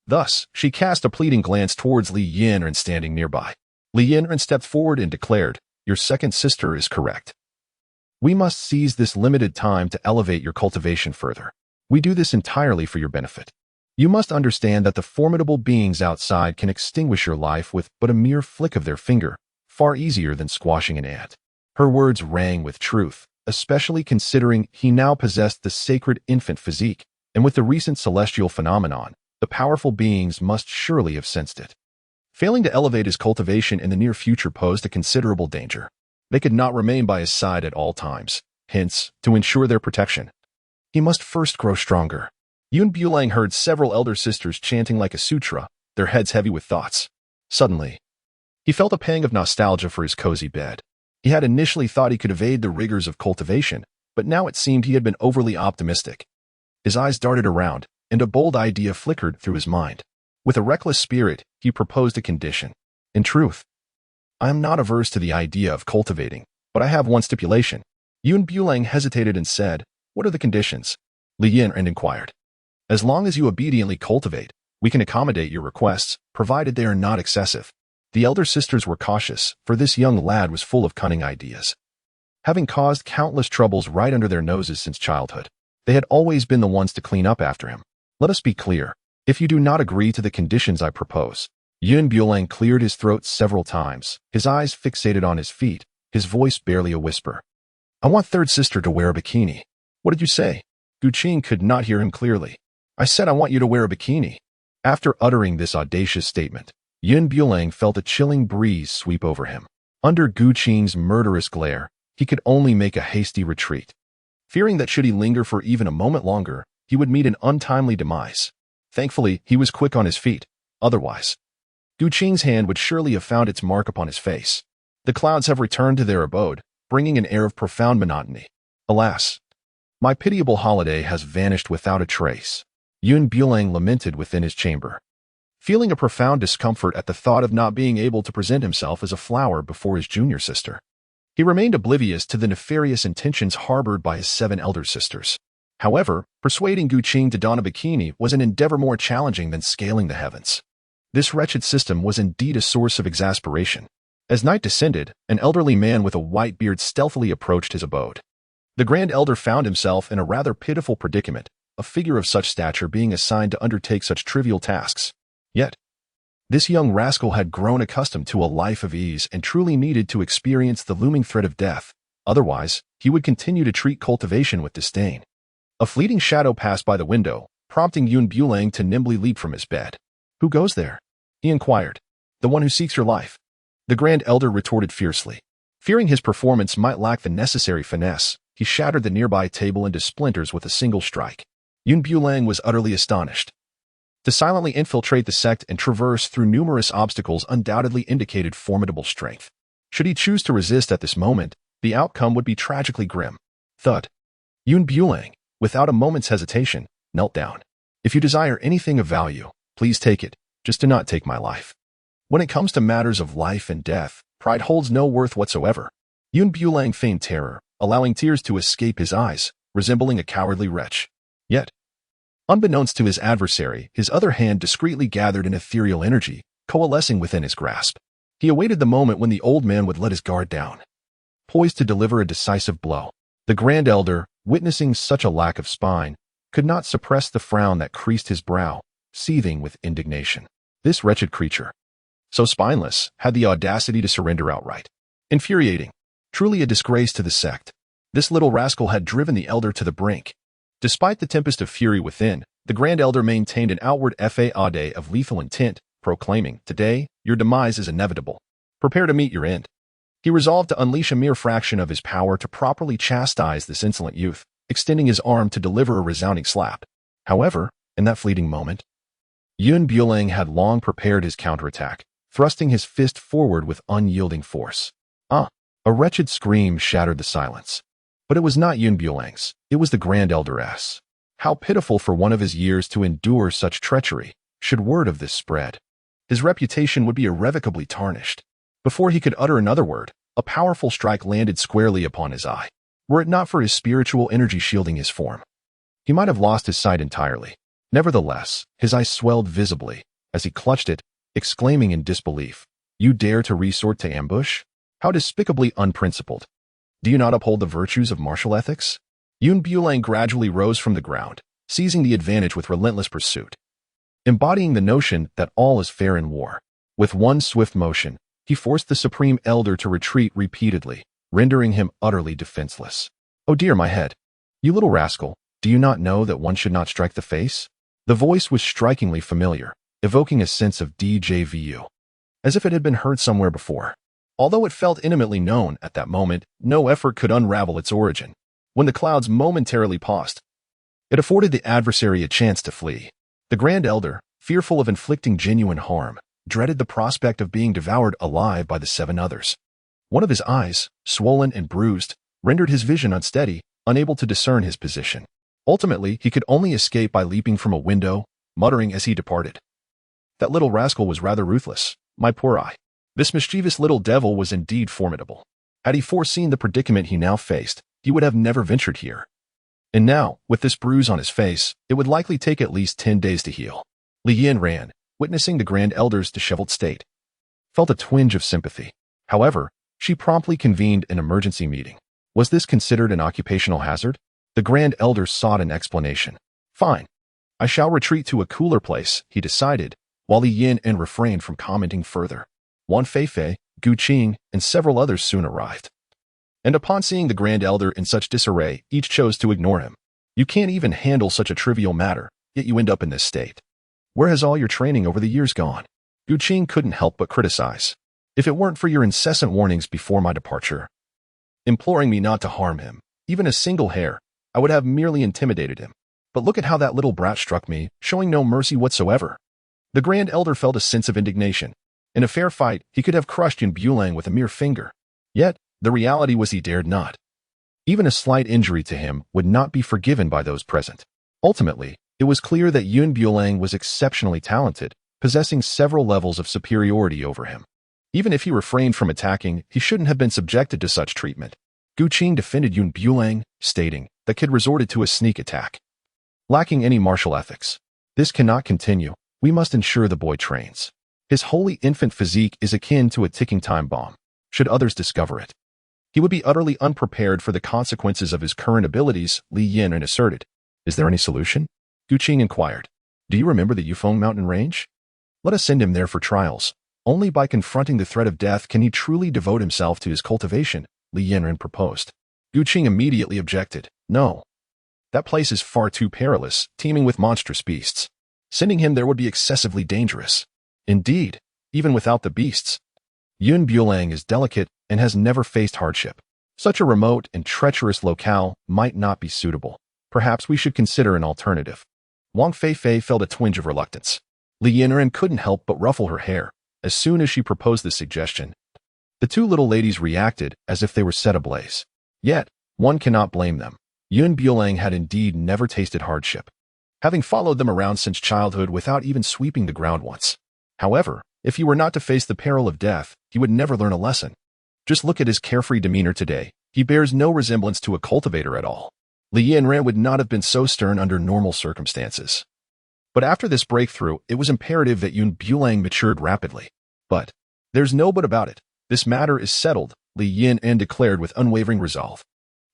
Thus, she cast a pleading glance towards Li Yanran standing nearby. Li Yanran stepped forward and declared, "Your second sister is correct. We must seize this limited time to elevate your cultivation further. We do this entirely for your benefit. You must understand that the formidable beings outside can extinguish your life with but a mere flick of their finger, far easier than squashing an ant." Her words rang with truth, especially considering he now possessed the sacred infant physique, and with the recent celestial phenomenon, the powerful beings must surely have sensed it. Failing to elevate his cultivation in the near future posed a considerable danger. They could not remain by his side at all times. Hence, to ensure their protection, he must first grow stronger. Bulang heard several elder sisters chanting like a sutra, their heads heavy with thoughts. Suddenly, he felt a pang of nostalgia for his cozy bed. He had initially thought he could evade the rigors of cultivation, but now it seemed he had been overly optimistic. His eyes darted around, and a bold idea flickered through his mind. With a reckless spirit, he proposed a condition. "In truth, I am not averse to the idea of cultivating, but I have one stipulation." Bulang hesitated and said, "What are the conditions?" Li Yanran inquired. "As long as you obediently cultivate, we can accommodate your requests, provided they are not excessive." The elder sisters were cautious, for this young lad was full of cunning ideas. Having caused countless troubles right under their noses since childhood, they had always been the ones to clean up after him. "Let us be clear. If you do not agree to the conditions I propose..." Bulang cleared his throat several times, his eyes fixated on his feet, his voice barely a whisper. "I want third sister to wear a bikini." "What did you say?" Qing could not hear him clearly. "I said I want you to wear a bikini." After uttering this audacious statement, Bulang felt a chilling breeze sweep over him. Under Qing's murderous glare, he could only make a hasty retreat, fearing that should he linger for even a moment longer, he would meet an untimely demise. Thankfully, he was quick on his feet. Otherwise, Qing's hand would surely have found its mark upon his face. "The clouds have returned to their abode, bringing an air of profound monotony. Alas, my pitiable holiday has vanished without a trace." Bulang lamented within his chamber, feeling a profound discomfort at the thought of not being able to present himself as a flower before his junior sister. He remained oblivious to the nefarious intentions harbored by his 7 elder sisters. However, persuading Qing to don a bikini was an endeavor more challenging than scaling the heavens. This wretched system was indeed a source of exasperation. As night descended, an elderly man with a white beard stealthily approached his abode. The grand elder found himself in a rather pitiful predicament, a figure of such stature being assigned to undertake such trivial tasks. Yet, this young rascal had grown accustomed to a life of ease and truly needed to experience the looming threat of death. Otherwise, he would continue to treat cultivation with disdain. A fleeting shadow passed by the window, prompting Bulang to nimbly leap from his bed. "Who goes there?" he inquired. "The one who seeks your life," the grand elder retorted fiercely. Fearing his performance might lack the necessary finesse, he shattered the nearby table into splinters with a single strike. Bulang was utterly astonished. To silently infiltrate the sect and traverse through numerous obstacles undoubtedly indicated formidable strength. Should he choose to resist at this moment, the outcome would be tragically grim. Thud. Yun Bulang, without a moment's hesitation, knelt down. If you desire anything of value, please take it, just do not take my life. When it comes to matters of life and death, pride holds no worth whatsoever. Yun Bulang feigned terror, allowing tears to escape his eyes, resembling a cowardly wretch. Yet, unbeknownst to his adversary, his other hand discreetly gathered an ethereal energy, coalescing within his grasp. He awaited the moment when the old man would let his guard down. Poised to deliver a decisive blow, the Grand Elder, witnessing such a lack of spine, could not suppress the frown that creased his brow, seething with indignation. This wretched creature, so spineless, had the audacity to surrender outright. Infuriating. Truly a disgrace to the sect. This little rascal had driven the elder to the brink. Despite the tempest of fury within, the Grand Elder maintained an outward facade of lethal intent, proclaiming, "Today, your demise is inevitable. Prepare to meet your end." He resolved to unleash a mere fraction of his power to properly chastise this insolent youth, extending his arm to deliver a resounding slap. However, in that fleeting moment, Yun Bulang had long prepared his counterattack, thrusting his fist forward with unyielding force. A wretched scream shattered the silence. But it was not Yun Bulang's, it was the Grand Elder's. How pitiful for one of his years to endure such treachery, should word of this spread. His reputation would be irrevocably tarnished. Before he could utter another word, a powerful strike landed squarely upon his eye. Were it not for his spiritual energy shielding his form, he might have lost his sight entirely. Nevertheless, his eyes swelled visibly as he clutched it, exclaiming in disbelief, "You dare to resort to ambush? How despicably unprincipled! Do you not uphold the virtues of martial ethics?" Yun Bulang gradually rose from the ground, seizing the advantage with relentless pursuit. Embodying the notion that all is fair in war, with one swift motion, he forced the Supreme Elder to retreat repeatedly, rendering him utterly defenseless. "Oh dear, my head! You little rascal, do you not know that one should not strike the face?" The voice was strikingly familiar, evoking a sense of déjà vu, as if it had been heard somewhere before. Although it felt intimately known at that moment, no effort could unravel its origin. When the clouds momentarily paused, it afforded the adversary a chance to flee. The Grand Elder, fearful of inflicting genuine harm, dreaded the prospect of being devoured alive by the 7 others. One of his eyes, swollen and bruised, rendered his vision unsteady, unable to discern his position. Ultimately, he could only escape by leaping from a window, muttering as he departed, "That little rascal was rather ruthless, my poor eye." This mischievous little devil was indeed formidable. Had he foreseen the predicament he now faced, he would have never ventured here. And now, with this bruise on his face, it would likely take at least 10 days to heal. Yanran, witnessing the Grand Elder's disheveled state, felt a twinge of sympathy. However, she promptly convened an emergency meeting. Was this considered an occupational hazard? The Grand Elder sought an explanation. "Fine. I shall retreat to a cooler place," he decided, while Yanran refrained from commenting further. Wang Feifei, Qing, and several others soon arrived. And upon seeing the Grand Elder in such disarray, each chose to ignore him. "You can't even handle such a trivial matter, yet you end up in this state. Where has all your training over the years gone?" Qing couldn't help but criticize. "If it weren't for your incessant warnings before my departure, imploring me not to harm him, even a single hair, I would have merely intimidated him. But look at how that little brat struck me, showing no mercy whatsoever." The Grand Elder felt a sense of indignation. In a fair fight, he could have crushed Yun Bulang with a mere finger. Yet, the reality was he dared not. Even a slight injury to him would not be forgiven by those present. Ultimately, it was clear that Yun Bulang was exceptionally talented, possessing several levels of superiority over him. Even if he refrained from attacking, he shouldn't have been subjected to such treatment. Qing defended Yun Bulang, stating, "The kid resorted to a sneak attack, lacking any martial ethics. This cannot continue. We must ensure the boy trains. His holy infant physique is akin to a ticking time bomb. Should others discover it, he would be utterly unprepared for the consequences of his current abilities," Yanran asserted. "Is there any solution?" Qing inquired. "Do you remember the Yufeng mountain range? Let us send him there for trials. Only by confronting the threat of death can he truly devote himself to his cultivation," Yanran proposed. Qing immediately objected. "No. That place is far too perilous, teeming with monstrous beasts. Sending him there would be excessively dangerous. Indeed, even without the beasts, Yun Bulang is delicate and has never faced hardship. Such a remote and treacherous locale might not be suitable. Perhaps we should consider an alternative." Wang Feifei felt a twinge of reluctance. Yanran couldn't help but ruffle her hair as soon as she proposed this suggestion. The two little ladies reacted as if they were set ablaze. Yet, one cannot blame them. Bulang had indeed never tasted hardship, having followed them around since childhood without even sweeping the ground once. However, if he were not to face the peril of death, he would never learn a lesson. Just look at his carefree demeanor today. He bears no resemblance to a cultivator at all. Yanran would not have been so stern under normal circumstances. But after this breakthrough, it was imperative that Bulang matured rapidly. But there's no but about it. This matter is settled, Yanran declared with unwavering resolve.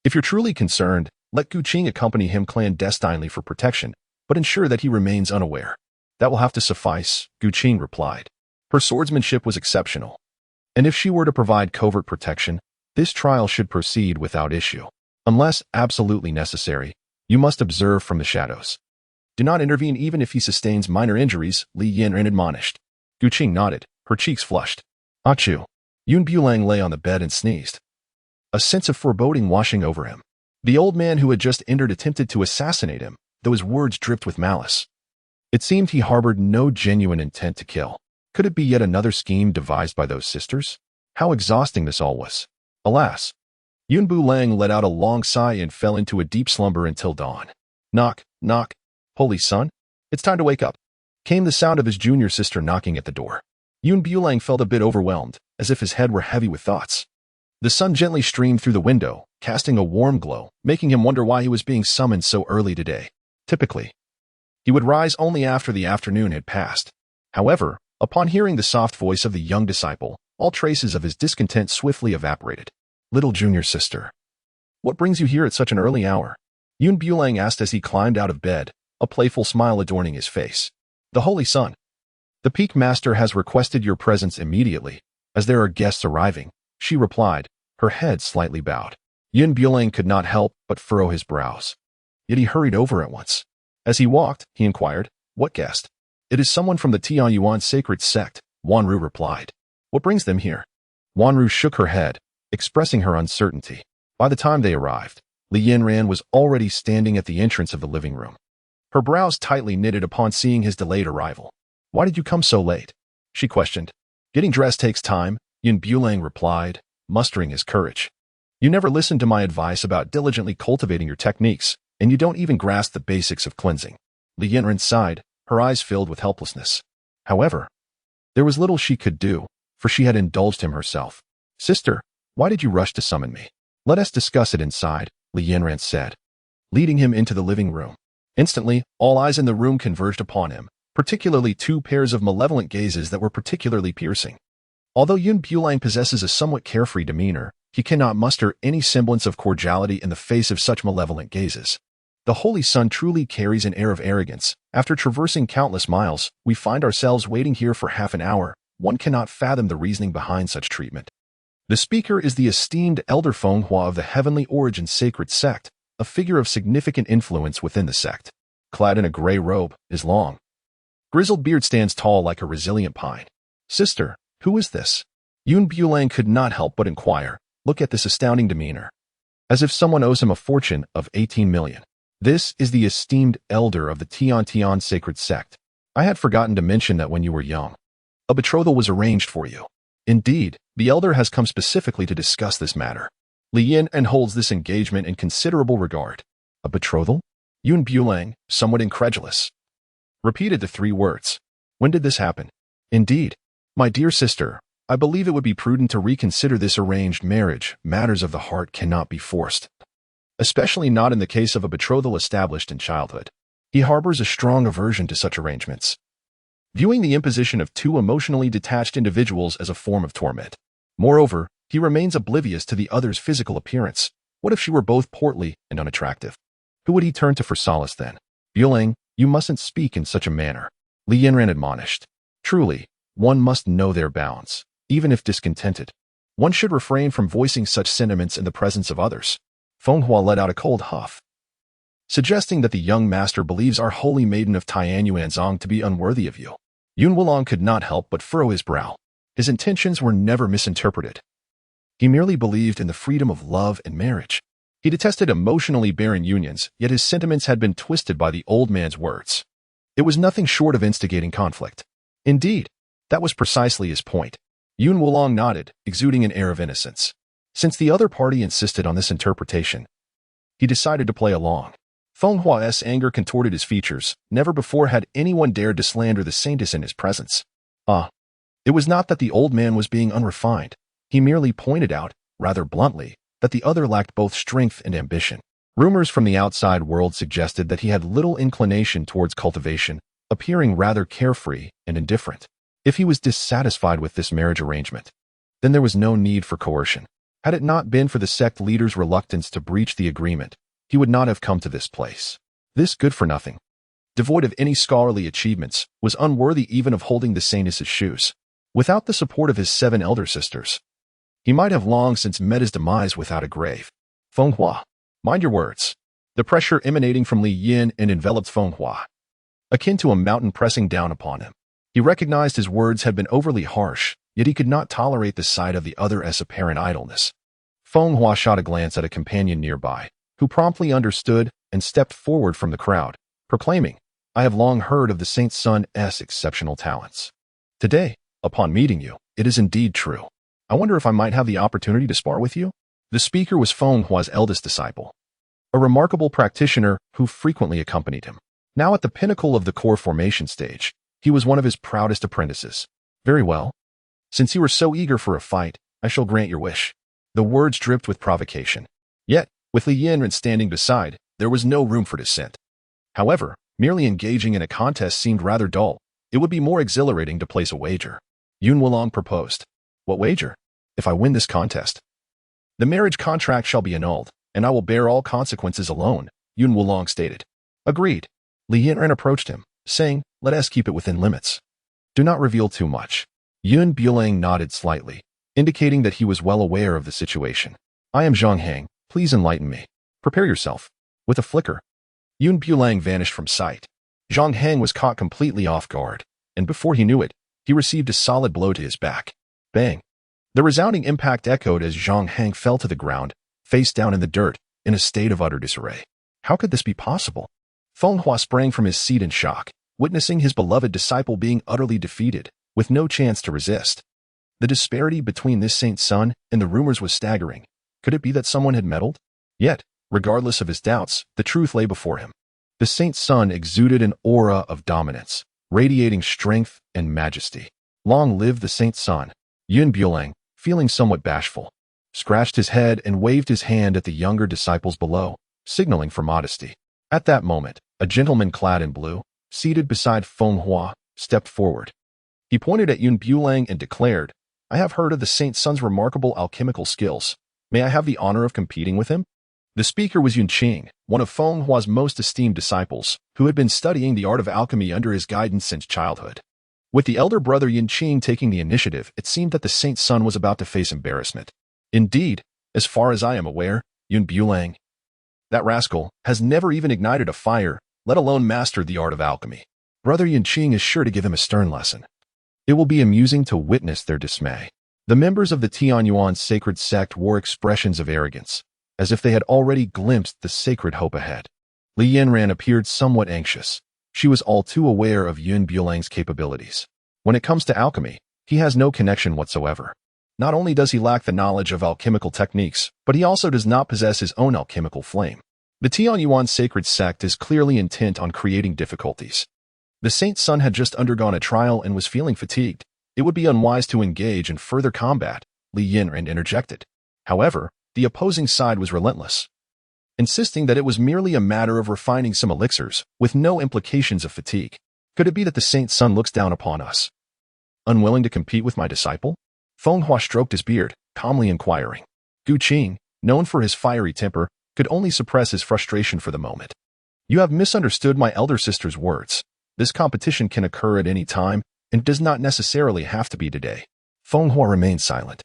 If you're truly concerned, let Qing accompany him clandestinely for protection, but ensure that he remains unaware. That will have to suffice, Qing replied. Her swordsmanship was exceptional, and if she were to provide covert protection, this trial should proceed without issue. Unless absolutely necessary, you must observe from the shadows. Do not intervene even if he sustains minor injuries, Yanran admonished. Qing nodded, her cheeks flushed. Achoo. Bulang lay on the bed and sneezed. A sense of foreboding washing over him. The old man who had just entered attempted to assassinate him, though his words dripped with malice. It seemed he harbored no genuine intent to kill. Could it be yet another scheme devised by those sisters? How exhausting this all was. Alas. Bulang let out a long sigh and fell into a deep slumber until dawn. Knock, knock. Holy son? It's time to wake up. Came the sound of his junior sister knocking at the door. Bulang felt a bit overwhelmed, as if his head were heavy with thoughts. The sun gently streamed through the window, casting a warm glow, making him wonder why he was being summoned so early today. Typically, he would rise only after the afternoon had passed. However, upon hearing the soft voice of the young disciple, all traces of his discontent swiftly evaporated. Little junior sister. What brings you here at such an early hour? Bulang asked as he climbed out of bed, a playful smile adorning his face. The Holy Sun. The Peak Master has requested your presence immediately, as there are guests arriving, she replied, her head slightly bowed. Bulang could not help but furrow his brows. Yet he hurried over at once. As he walked, he inquired, what guest? It is someone from the Tianyuan sacred sect, Wanru replied. What brings them here? Wanru shook her head, expressing her uncertainty. By the time they arrived, Yanran was already standing at the entrance of the living room. Her brows tightly knitted upon seeing his delayed arrival. Why did you come so late? She questioned. Getting dressed takes time, Bulang replied, mustering his courage. You never listened to my advice about diligently cultivating your techniques, and you don't even grasp the basics of cleansing. Yanran sighed, her eyes filled with helplessness. However, there was little she could do, for she had indulged him herself. Sister, why did you rush to summon me? Let us discuss it inside, Yanran said, leading him into the living room. Instantly, all eyes in the room converged upon him, particularly two pairs of malevolent gazes that were particularly piercing. Although Bulang possesses a somewhat carefree demeanor, he cannot muster any semblance of cordiality in the face of such malevolent gazes. The Holy Sun truly carries an air of arrogance. After traversing countless miles, we find ourselves waiting here for half an hour. One cannot fathom the reasoning behind such treatment. The speaker is the esteemed Elder Fenghua of the Heavenly Origin Sacred Sect, a figure of significant influence within the sect. Clad in a gray robe, his long, grizzled beard stands tall like a resilient pine. Sister, who is this? Bulang could not help but inquire. Look at this astounding demeanor. As if someone owes him a fortune of 18 million. This is the esteemed elder of the Tianyuan Sacred Sect. I had forgotten to mention that when you were young, a betrothal was arranged for you. Indeed, the elder has come specifically to discuss this matter. Yanran holds this engagement in considerable regard. A betrothal? Bulang, somewhat incredulous, repeated the three words. When did this happen? Indeed, my dear sister, I believe it would be prudent to reconsider this arranged marriage. Matters of the heart cannot be forced, especially not in the case of a betrothal established in childhood. He harbors a strong aversion to such arrangements, viewing the imposition of two emotionally detached individuals as a form of torment. Moreover, he remains oblivious to the other's physical appearance. What if she were both portly and unattractive? Who would he turn to for solace then? Bulang, you mustn't speak in such a manner, Yanran admonished. Truly, one must know their bounds. Even if discontented, one should refrain from voicing such sentiments in the presence of others. Fenghua let out a cold huff, suggesting that the young master believes our holy maiden of Tianyuanzong to be unworthy of you. Wulong could not help but furrow his brow. His intentions were never misinterpreted. He merely believed in the freedom of love and marriage. He detested emotionally barren unions, yet his sentiments had been twisted by the old man's words. It was nothing short of instigating conflict. Indeed, that was precisely his point. Yun Wulong nodded, exuding an air of innocence. Since the other party insisted on this interpretation, he decided to play along. Feng Hua's anger contorted his features. Never before had anyone dared to slander the saintess in his presence. It was not that the old man was being unrefined. He merely pointed out, rather bluntly, that the other lacked both strength and ambition. Rumors from the outside world suggested that he had little inclination towards cultivation, appearing rather carefree and indifferent. If he was dissatisfied with this marriage arrangement, then there was no need for coercion. Had it not been for the sect leader's reluctance to breach the agreement, he would not have come to this place. This good-for-nothing, devoid of any scholarly achievements, was unworthy even of holding the saintess's shoes. Without the support of his 7 elder sisters, he might have long since met his demise without a grave. Feng Hua, mind your words. The pressure emanating from Li Yin enveloped Feng Hua, akin to a mountain pressing down upon him. He recognized his words had been overly harsh, yet he could not tolerate the sight of the other as apparent idleness. Feng Hua shot a glance at a companion nearby, who promptly understood and stepped forward from the crowd, proclaiming, "I have long heard of the Saint's son's exceptional talents. Today, upon meeting you, it is indeed true. I wonder if I might have the opportunity to spar with you?" The speaker was Feng Hua's eldest disciple, a remarkable practitioner who frequently accompanied him. Now at the pinnacle of the core formation stage, he was one of his proudest apprentices. "Very well. Since you are so eager for a fight, I shall grant your wish." The words dripped with provocation. Yet, with Li Yanran standing beside, there was no room for dissent. However, merely engaging in a contest seemed rather dull. It would be more exhilarating to place a wager. Yun Wulong proposed. "What wager? If I win this contest, the marriage contract shall be annulled, and I will bear all consequences alone," Yun Wulong stated. "Agreed." Li Yanran approached him, saying, "Let us keep it within limits. Do not reveal too much." Yun Bulang nodded slightly, indicating that he was well aware of the situation. "I am Zhang Hang. Please enlighten me. Prepare yourself." With a flicker, Yun Bulang vanished from sight. Zhang Hang was caught completely off guard, and before he knew it, he received a solid blow to his back. Bang! The resounding impact echoed as Zhang Hang fell to the ground, face down in the dirt, in a state of utter disarray. How could this be possible? Feng Hua sprang from his seat in shock, witnessing his beloved disciple being utterly defeated, with no chance to resist. The disparity between this saint's son and the rumors was staggering. Could it be that someone had meddled? Yet, regardless of his doubts, the truth lay before him. The saint's son exuded an aura of dominance, radiating strength and majesty. Long live the saint's son. Yun Bulang, feeling somewhat bashful, scratched his head and waved his hand at the younger disciples below, signaling for modesty. At that moment, a gentleman clad in blue, seated beside Feng Hua, stepped forward. He pointed at Yun Bulang and declared, "I have heard of the saint's son's remarkable alchemical skills. May I have the honor of competing with him?" The speaker was Yun Qing, one of Feng Hua's most esteemed disciples, who had been studying the art of alchemy under his guidance since childhood. With the elder brother Yun Qing taking the initiative, it seemed that the saint's son was about to face embarrassment. Indeed, as far as I am aware, Yun Bulang, that rascal, has never even ignited a fire, let alone mastered the art of alchemy. Brother Yun Qing is sure to give him a stern lesson. It will be amusing to witness their dismay. The members of the Tianyuan sacred sect wore expressions of arrogance, as if they had already glimpsed the sacred hope ahead. Li Yanran appeared somewhat anxious. She was all too aware of Yun Bulang's capabilities. When it comes to alchemy, he has no connection whatsoever. Not only does he lack the knowledge of alchemical techniques, but he also does not possess his own alchemical flame. The Tianyuan sacred sect is clearly intent on creating difficulties. The saint's son had just undergone a trial and was feeling fatigued. It would be unwise to engage in further combat, Li Yanran interjected. However, the opposing side was relentless, insisting that it was merely a matter of refining some elixirs, with no implications of fatigue. Could it be that the saint's son looks down upon us, unwilling to compete with my disciple? Feng Hua stroked his beard, calmly inquiring. Gu Qing, known for his fiery temper, could only suppress his frustration for the moment. "You have misunderstood my elder sister's words. This competition can occur at any time, and does not necessarily have to be today." Feng Hua remained silent,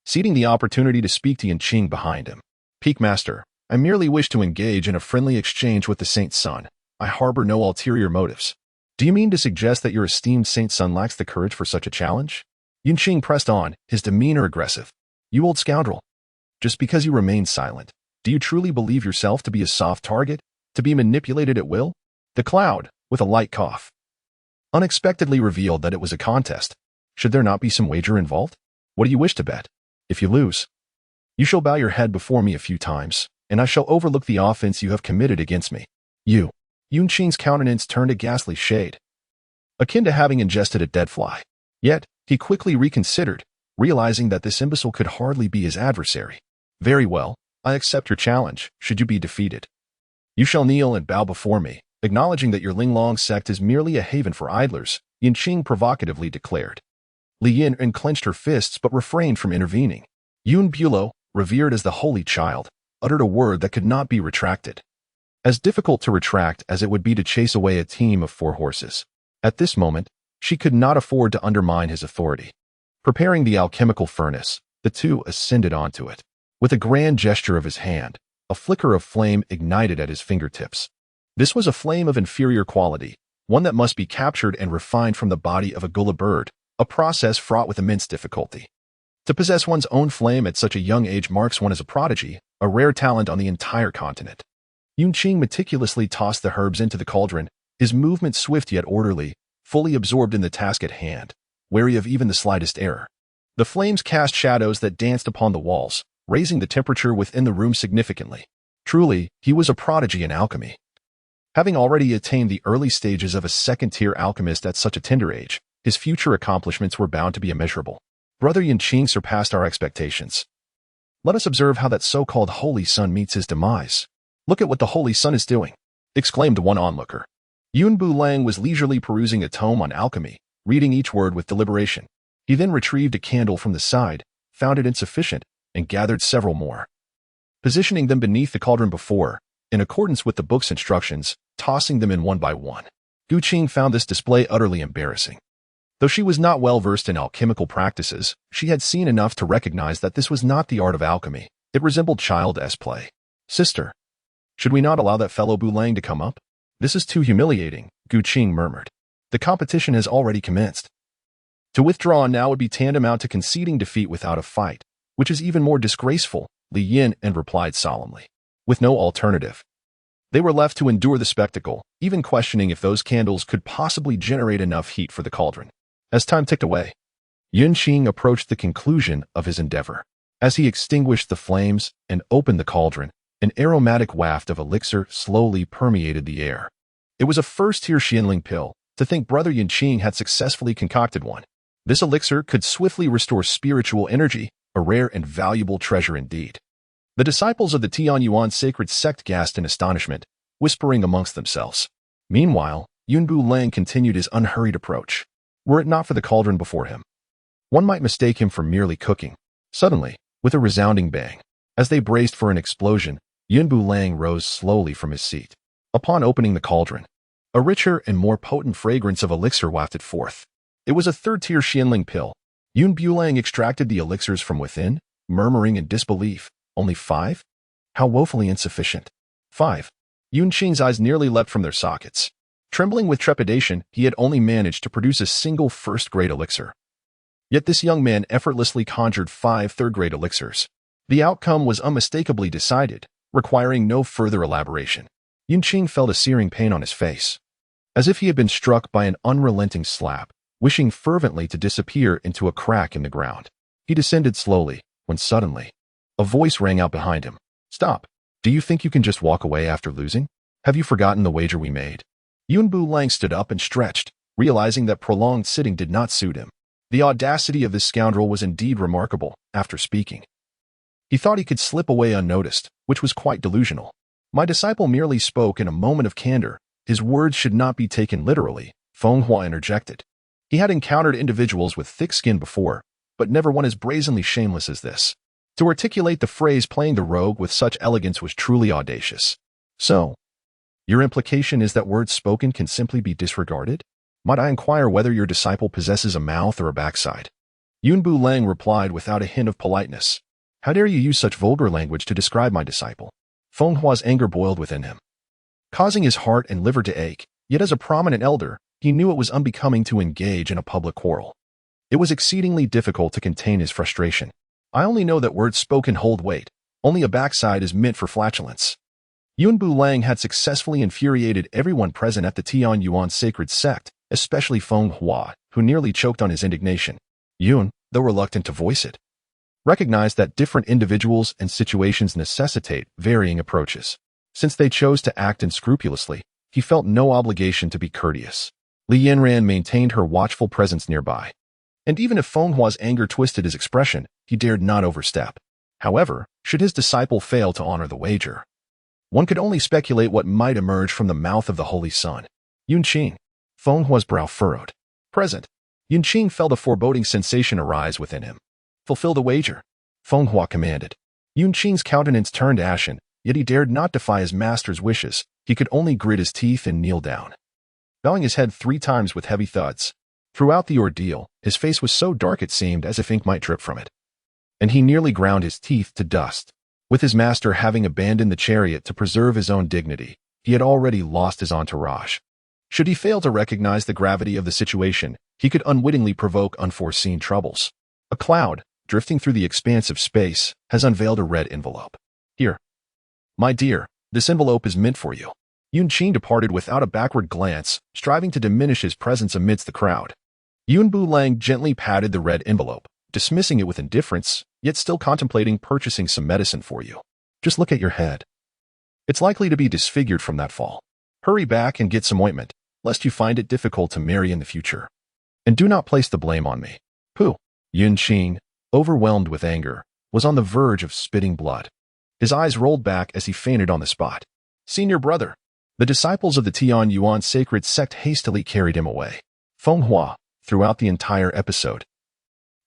ceding the opportunity to speak to Yun Qing behind him. "Peak Master, I merely wish to engage in a friendly exchange with the saint's son. I harbor no ulterior motives." "Do you mean to suggest that your esteemed saint's son lacks the courage for such a challenge?" Yun Qing pressed on, his demeanor aggressive. "You old scoundrel. Just because you remain silent, do you truly believe yourself to be a soft target, to be manipulated at will?" The cloud, with a light cough, unexpectedly revealed that it was a contest. Should there not be some wager involved? What do you wish to bet? If you lose, you shall bow your head before me a few times, and I shall overlook the offense you have committed against me. You. Yun Qing's countenance turned a ghastly shade, akin to having ingested a dead fly. Yet, he quickly reconsidered, realizing that this imbecile could hardly be his adversary. Very well, I accept your challenge, should you be defeated. You shall kneel and bow before me, acknowledging that your Linglong Sect is merely a haven for idlers, Yun Qing provocatively declared. Li Yin unclenched her fists but refrained from intervening. Yun Bulo, revered as the holy child, uttered a word that could not be retracted. As difficult to retract as it would be to chase away a team of 4 horses. At this moment, she could not afford to undermine his authority. Preparing the alchemical furnace, the two ascended onto it. With a grand gesture of his hand, a flicker of flame ignited at his fingertips. This was a flame of inferior quality, one that must be captured and refined from the body of a gullah bird, a process fraught with immense difficulty. To possess one's own flame at such a young age marks one as a prodigy, a rare talent on the entire continent. Yun Qing meticulously tossed the herbs into the cauldron, his movements swift yet orderly, fully absorbed in the task at hand, wary of even the slightest error. The flames cast shadows that danced upon the walls, raising the temperature within the room significantly. Truly, he was a prodigy in alchemy. Having already attained the early stages of a second-tier alchemist at such a tender age, his future accomplishments were bound to be immeasurable. Brother Yun Qing surpassed our expectations. Let us observe how that so-called Holy Son meets his demise. Look at what the Holy Son is doing, exclaimed one onlooker. Yun Bulang was leisurely perusing a tome on alchemy, reading each word with deliberation. He then retrieved a candle from the side, found it insufficient, and gathered several more. Positioning them beneath the cauldron before, in accordance with the book's instructions, tossing them in one by one. Gu Qing found this display utterly embarrassing. Though she was not well versed in alchemical practices, she had seen enough to recognize that this was not the art of alchemy. It resembled child's play. Sister, should we not allow that fellow Bulang to come up? This is too humiliating, Gu Qing murmured. The competition has already commenced. To withdraw now would be tantamount to conceding defeat without a fight, which is even more disgraceful, Li Yin replied solemnly. With no alternative, they were left to endure the spectacle, even questioning if those candles could possibly generate enough heat for the cauldron. As time ticked away, Yun Qing approached the conclusion of his endeavor. As he extinguished the flames and opened the cauldron, an aromatic waft of elixir slowly permeated the air. It was a first-tier Xianling pill. To think Brother Yun Qing had successfully concocted one. This elixir could swiftly restore spiritual energy, a rare and valuable treasure indeed. The disciples of the Tianyuan sacred sect gasped in astonishment, whispering amongst themselves. Meanwhile, Yun Bulang continued his unhurried approach. Were it not for the cauldron before him, one might mistake him for merely cooking. Suddenly, with a resounding bang, as they braced for an explosion, Yun Bulang rose slowly from his seat. Upon opening the cauldron, a richer and more potent fragrance of elixir wafted forth. It was a third-tier Xianling pill. Yun Bulang extracted the elixirs from within, murmuring in disbelief. Only 5? How woefully insufficient. 5. Yun Qing's eyes nearly leapt from their sockets. Trembling with trepidation, he had only managed to produce a single first-grade elixir. Yet this young man effortlessly conjured 5 third-grade elixirs. The outcome was unmistakably decided, requiring no further elaboration. Yun Qing felt a searing pain on his face, as if he had been struck by an unrelenting slap, wishing fervently to disappear into a crack in the ground. He descended slowly, when suddenly, a voice rang out behind him. Stop! Do you think you can just walk away after losing? Have you forgotten the wager we made? Yun Bulang stood up and stretched, realizing that prolonged sitting did not suit him. The audacity of this scoundrel was indeed remarkable. After speaking, he thought he could slip away unnoticed, which was quite delusional. My disciple merely spoke in a moment of candor. His words should not be taken literally, Feng Hua interjected. He had encountered individuals with thick skin before, but never one as brazenly shameless as this. To articulate the phrase playing the rogue with such elegance was truly audacious. So, your implication is that words spoken can simply be disregarded? Might I inquire whether your disciple possesses a mouth or a backside? Yun Bulang replied without a hint of politeness. How dare you use such vulgar language to describe my disciple? Feng Hua's anger boiled within him, causing his heart and liver to ache, yet as a prominent elder, he knew it was unbecoming to engage in a public quarrel. It was exceedingly difficult to contain his frustration. I only know that words spoken hold weight. Only a backside is meant for flatulence. Yun Bulang had successfully infuriated everyone present at the Tianyuan sacred sect, especially Feng Hua, who nearly choked on his indignation. Yun, though reluctant to voice it, recognized that different individuals and situations necessitate varying approaches. Since they chose to act unscrupulously, he felt no obligation to be courteous. Li Yanran maintained her watchful presence nearby. And even if Feng Hua's anger twisted his expression, he dared not overstep. However, should his disciple fail to honor the wager, one could only speculate what might emerge from the mouth of the Holy Sun. Yun Qing. Feng Hua's brow furrowed. Present. Yun Qing felt a foreboding sensation arise within him. Fulfill the wager, Feng Hua commanded. Yun Qing's countenance turned ashen, yet he dared not defy his master's wishes. He could only grit his teeth and kneel down, bowing his head 3 times with heavy thuds. Throughout the ordeal, his face was so dark it seemed as if ink might drip from it. And he nearly ground his teeth to dust. With his master having abandoned the chariot to preserve his own dignity, he had already lost his entourage. Should he fail to recognize the gravity of the situation, he could unwittingly provoke unforeseen troubles. A cloud, drifting through the expanse of space, has unveiled a red envelope. Here. My dear, this envelope is meant for you. Yun Qing departed without a backward glance, striving to diminish his presence amidst the crowd. Yun Bulang gently patted the red envelope, dismissing it with indifference, yet still contemplating purchasing some medicine for you. Just look at your head. It's likely to be disfigured from that fall. Hurry back and get some ointment, lest you find it difficult to marry in the future. And do not place the blame on me. Pooh. Yun Qing, overwhelmed with anger, was on the verge of spitting blood. His eyes rolled back as he fainted on the spot. Senior brother. The disciples of the Tianyuan sacred sect hastily carried him away. Feng Hua, throughout the entire episode,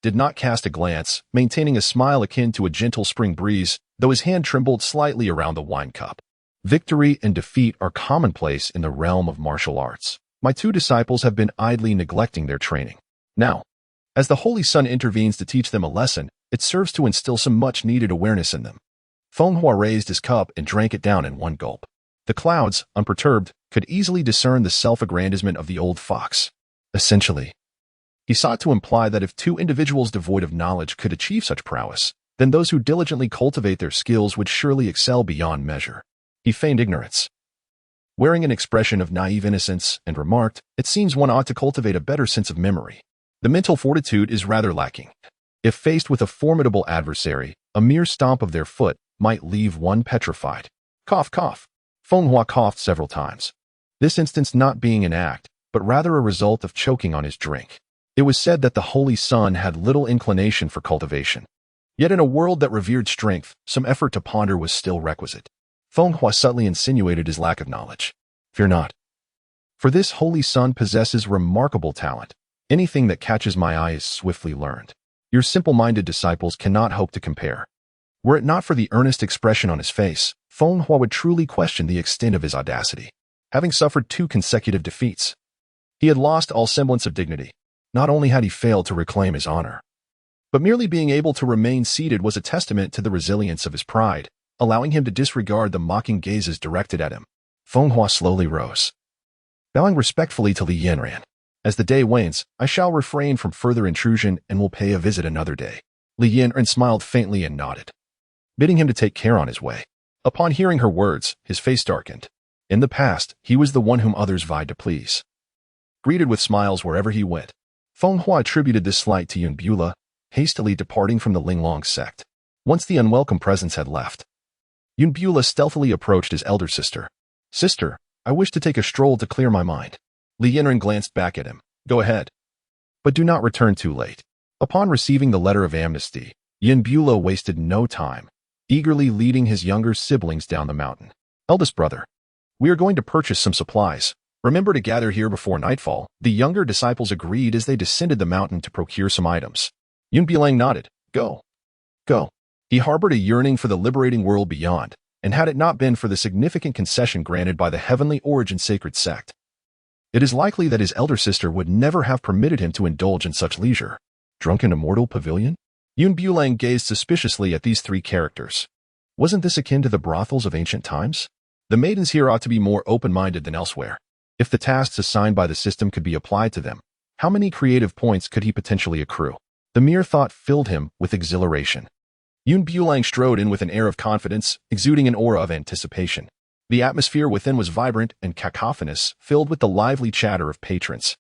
did not cast a glance, maintaining a smile akin to a gentle spring breeze, though his hand trembled slightly around the wine cup. Victory and defeat are commonplace in the realm of martial arts. My 2 disciples have been idly neglecting their training. Now, as the Holy Sun intervenes to teach them a lesson, it serves to instill some much-needed awareness in them. Feng Hua raised his cup and drank it down in one gulp. The clouds, unperturbed, could easily discern the self-aggrandizement of the old fox. Essentially, he sought to imply that if 2 individuals devoid of knowledge could achieve such prowess, then those who diligently cultivate their skills would surely excel beyond measure. He feigned ignorance, wearing an expression of naive innocence, and remarked, "It seems one ought to cultivate a better sense of memory. The mental fortitude is rather lacking. If faced with a formidable adversary, a mere stomp of their foot might leave one petrified." Cough, cough. Feng Hua coughed several times. This instance not being an act, but rather a result of choking on his drink. It was said that the Holy Sun had little inclination for cultivation. Yet in a world that revered strength, some effort to ponder was still requisite. Feng Hua subtly insinuated his lack of knowledge. Fear not. For this Holy Sun possesses remarkable talent. Anything that catches my eye is swiftly learned. Your simple-minded disciples cannot hope to compare. Were it not for the earnest expression on his face, Feng Hua would truly question the extent of his audacity. Having suffered 2 consecutive defeats, he had lost all semblance of dignity. Not only had he failed to reclaim his honor, but merely being able to remain seated was a testament to the resilience of his pride, allowing him to disregard the mocking gazes directed at him. Feng Hua slowly rose, bowing respectfully to Li Yanran. As the day wanes, I shall refrain from further intrusion and will pay a visit another day. Li Yanran smiled faintly and nodded, bidding him to take care on his way. Upon hearing her words, his face darkened. In the past, he was the one whom others vied to please, greeted with smiles wherever he went. Feng Hua attributed this slight to Yun Bula, hastily departing from the Linglong Sect. Once the unwelcome presence had left, Yun Bula stealthily approached his elder sister. Sister, I wish to take a stroll to clear my mind. Li Yanran glanced back at him. Go ahead. But do not return too late. Upon receiving the letter of amnesty, Yun Bula wasted no time, eagerly leading his younger siblings down the mountain. Eldest brother, we are going to purchase some supplies. Remember to gather here before nightfall. The younger disciples agreed as they descended the mountain to procure some items. Yun Bulang nodded. Go. Go. He harbored a yearning for the liberating world beyond, and had it not been for the significant concession granted by the heavenly origin sacred sect, it is likely that his elder sister would never have permitted him to indulge in such leisure. Drunken immortal pavilion? Yun Bulang gazed suspiciously at these 3 characters. Wasn't this akin to the brothels of ancient times? The maidens here ought to be more open-minded than elsewhere. If the tasks assigned by the system could be applied to them, how many creative points could he potentially accrue? The mere thought filled him with exhilaration. Yun Bulang strode in with an air of confidence, exuding an aura of anticipation. The atmosphere within was vibrant and cacophonous, filled with the lively chatter of patrons.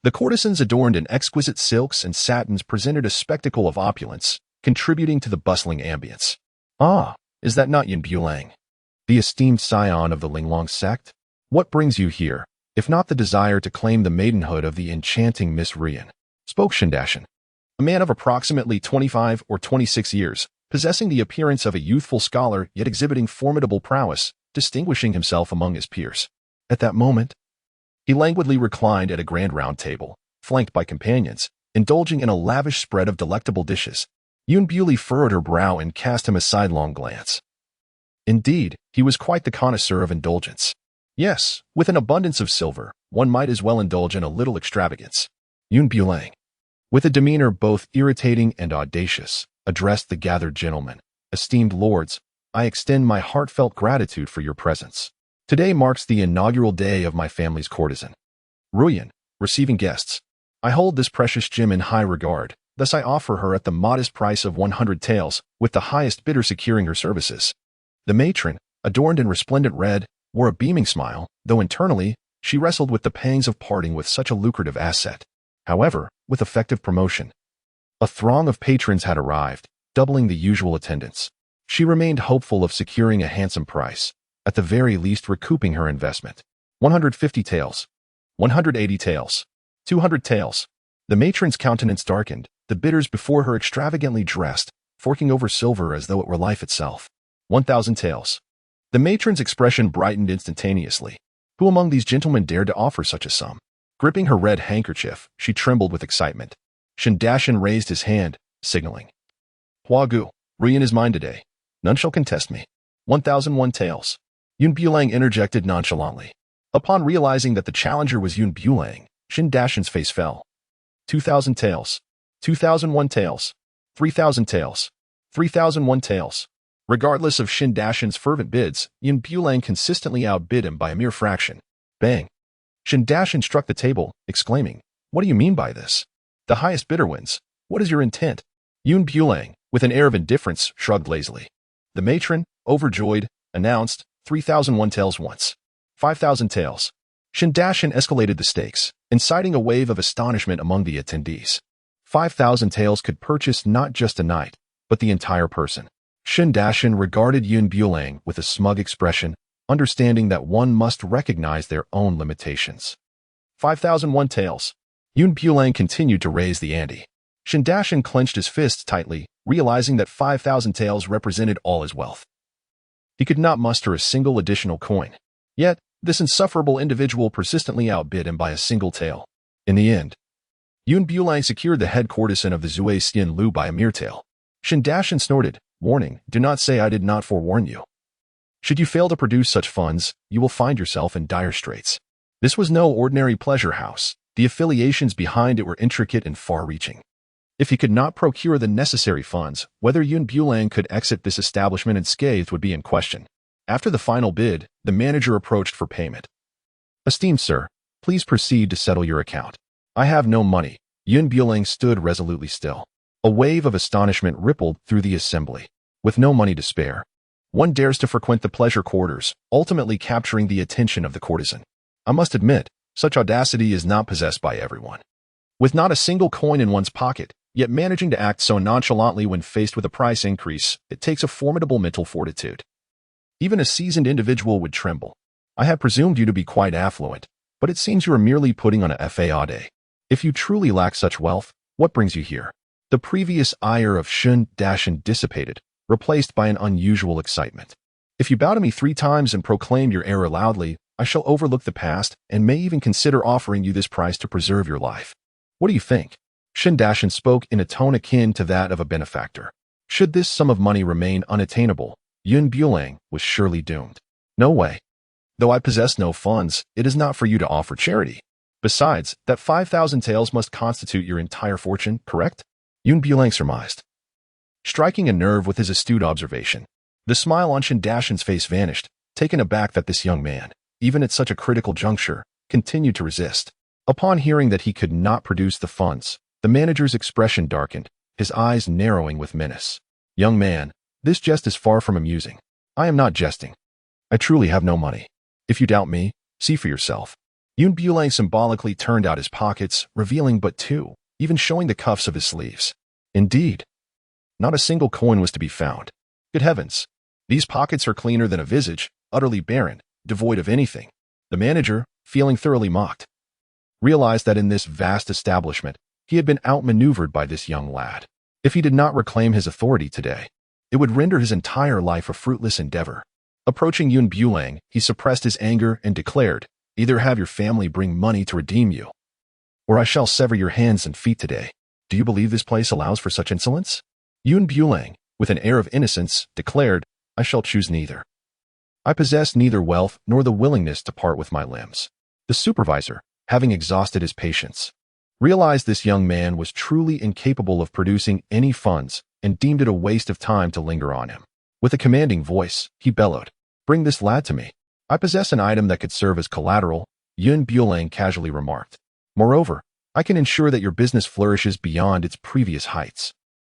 The courtesans adorned in exquisite silks and satins presented a spectacle of opulence, contributing to the bustling ambience. Ah, is that not Yin Bulang, the esteemed scion of the Linglong Sect? What brings you here, if not the desire to claim the maidenhood of the enchanting Miss Rian? Spoke Shindashan, a man of approximately 25 or 26 years, possessing the appearance of a youthful scholar yet exhibiting formidable prowess, distinguishing himself among his peers. At that moment, he languidly reclined at a grand round table, flanked by companions, indulging in a lavish spread of delectable dishes. Yun Buli furrowed her brow and cast him a sidelong glance. Indeed, he was quite the connoisseur of indulgence. Yes, with an abundance of silver, one might as well indulge in a little extravagance. Yun Bulang, with a demeanor both irritating and audacious, addressed the gathered gentlemen. Esteemed lords, I extend my heartfelt gratitude for your presence. Today marks the inaugural day of my family's courtesan, Ruyan, receiving guests. I hold this precious gem in high regard, thus I offer her at the modest price of 100 taels, with the highest bidder securing her services. The matron, adorned in resplendent red, wore a beaming smile, though internally, she wrestled with the pangs of parting with such a lucrative asset. However, with effective promotion, a throng of patrons had arrived, doubling the usual attendance. She remained hopeful of securing a handsome price, at the very least recouping her investment. 150 taels, 180 taels, 200 taels. The matron's countenance darkened, the bidders before her extravagantly dressed, forking over silver as though it were life itself. 1,000 taels. The matron's expression brightened instantaneously. Who among these gentlemen dared to offer such a sum? Gripping her red handkerchief, she trembled with excitement. Shindashan raised his hand, signaling. Huagu, Rian is mine today. None shall contest me. 1,001 taels. Yun Bulang interjected nonchalantly. Upon realizing that the challenger was Yun Bulang, Shindashan's face fell. 2,000 taels. 2,001 taels. 3,000 taels. 3,001 taels. Regardless of Shindashan's fervent bids, Yun Bulang consistently outbid him by a mere fraction. Bang! Shindashan struck the table, exclaiming, What do you mean by this? The highest bidder wins. What is your intent? Yun Bulang, with an air of indifference, shrugged lazily. The matron, overjoyed, announced, 3,001 taels once. 5,000 taels. Shindashan escalated the stakes, inciting a wave of astonishment among the attendees. 5,000 taels could purchase not just a knight, but the entire person. Shindashan regarded Yun Bulang with a smug expression, understanding that one must recognize their own limitations. 5,001 taels. Yun Bulang continued to raise the ante. Shindashan clenched his fists tightly, realizing that 5,000 taels represented all his wealth. He could not muster a single additional coin. Yet, this insufferable individual persistently outbid him by a single tael. In the end, Yun Bulang secured the head courtesan of the Zui Xian Lu by a mere tael. Shindashan snorted, Warning, do not say I did not forewarn you. Should you fail to produce such funds, you will find yourself in dire straits. This was no ordinary pleasure house. The affiliations behind it were intricate and far-reaching. If he could not procure the necessary funds, whether Yun Bulang could exit this establishment unscathed would be in question. After the final bid, the manager approached for payment. Esteemed sir, please proceed to settle your account. I have no money. Yun Bulang stood resolutely still. A wave of astonishment rippled through the assembly. With no money to spare, one dares to frequent the pleasure quarters, ultimately capturing the attention of the courtesan. I must admit, such audacity is not possessed by everyone. With not a single coin in one's pocket, yet managing to act so nonchalantly when faced with a price increase, it takes a formidable mental fortitude. Even a seasoned individual would tremble. I had presumed you to be quite affluent, but it seems you are merely putting on a fade. If you truly lack such wealth, what brings you here? The previous ire of Shindashan dissipated, replaced by an unusual excitement. If you bow to me 3 times and proclaim your error loudly, I shall overlook the past and may even consider offering you this price to preserve your life. What do you think? Shindashan spoke in a tone akin to that of a benefactor. Should this sum of money remain unattainable, Yun Bulang was surely doomed. No way. Though I possess no funds, it is not for you to offer charity. Besides, that 5,000 taels must constitute your entire fortune, correct? Yun Bulang surmised. Striking a nerve with his astute observation, the smile on Shindashan's face vanished, taken aback that this young man, even at such a critical juncture, continued to resist. Upon hearing that he could not produce the funds, the manager's expression darkened, his eyes narrowing with menace. Young man, this jest is far from amusing. I am not jesting. I truly have no money. If you doubt me, see for yourself. Yun Bulang symbolically turned out his pockets, revealing but two, even showing the cuffs of his sleeves. Indeed, not a single coin was to be found. Good heavens! These pockets are cleaner than a visage, utterly barren, devoid of anything. The manager, feeling thoroughly mocked, realized that in this vast establishment, he had been outmaneuvered by this young lad. If he did not reclaim his authority today, it would render his entire life a fruitless endeavor. Approaching Yun Bulang, he suppressed his anger and declared, "Either have your family bring money to redeem you, or I shall sever your hands and feet today. Do you believe this place allows for such insolence?" Yun Bulang, with an air of innocence, declared, "I shall choose neither. I possess neither wealth nor the willingness to part with my limbs." The supervisor, having exhausted his patience, realized this young man was truly incapable of producing any funds and deemed it a waste of time to linger on him. With a commanding voice, he bellowed, "Bring this lad to me. I possess an item that could serve as collateral," Yun Bulang casually remarked. "Moreover, I can ensure that your business flourishes beyond its previous heights."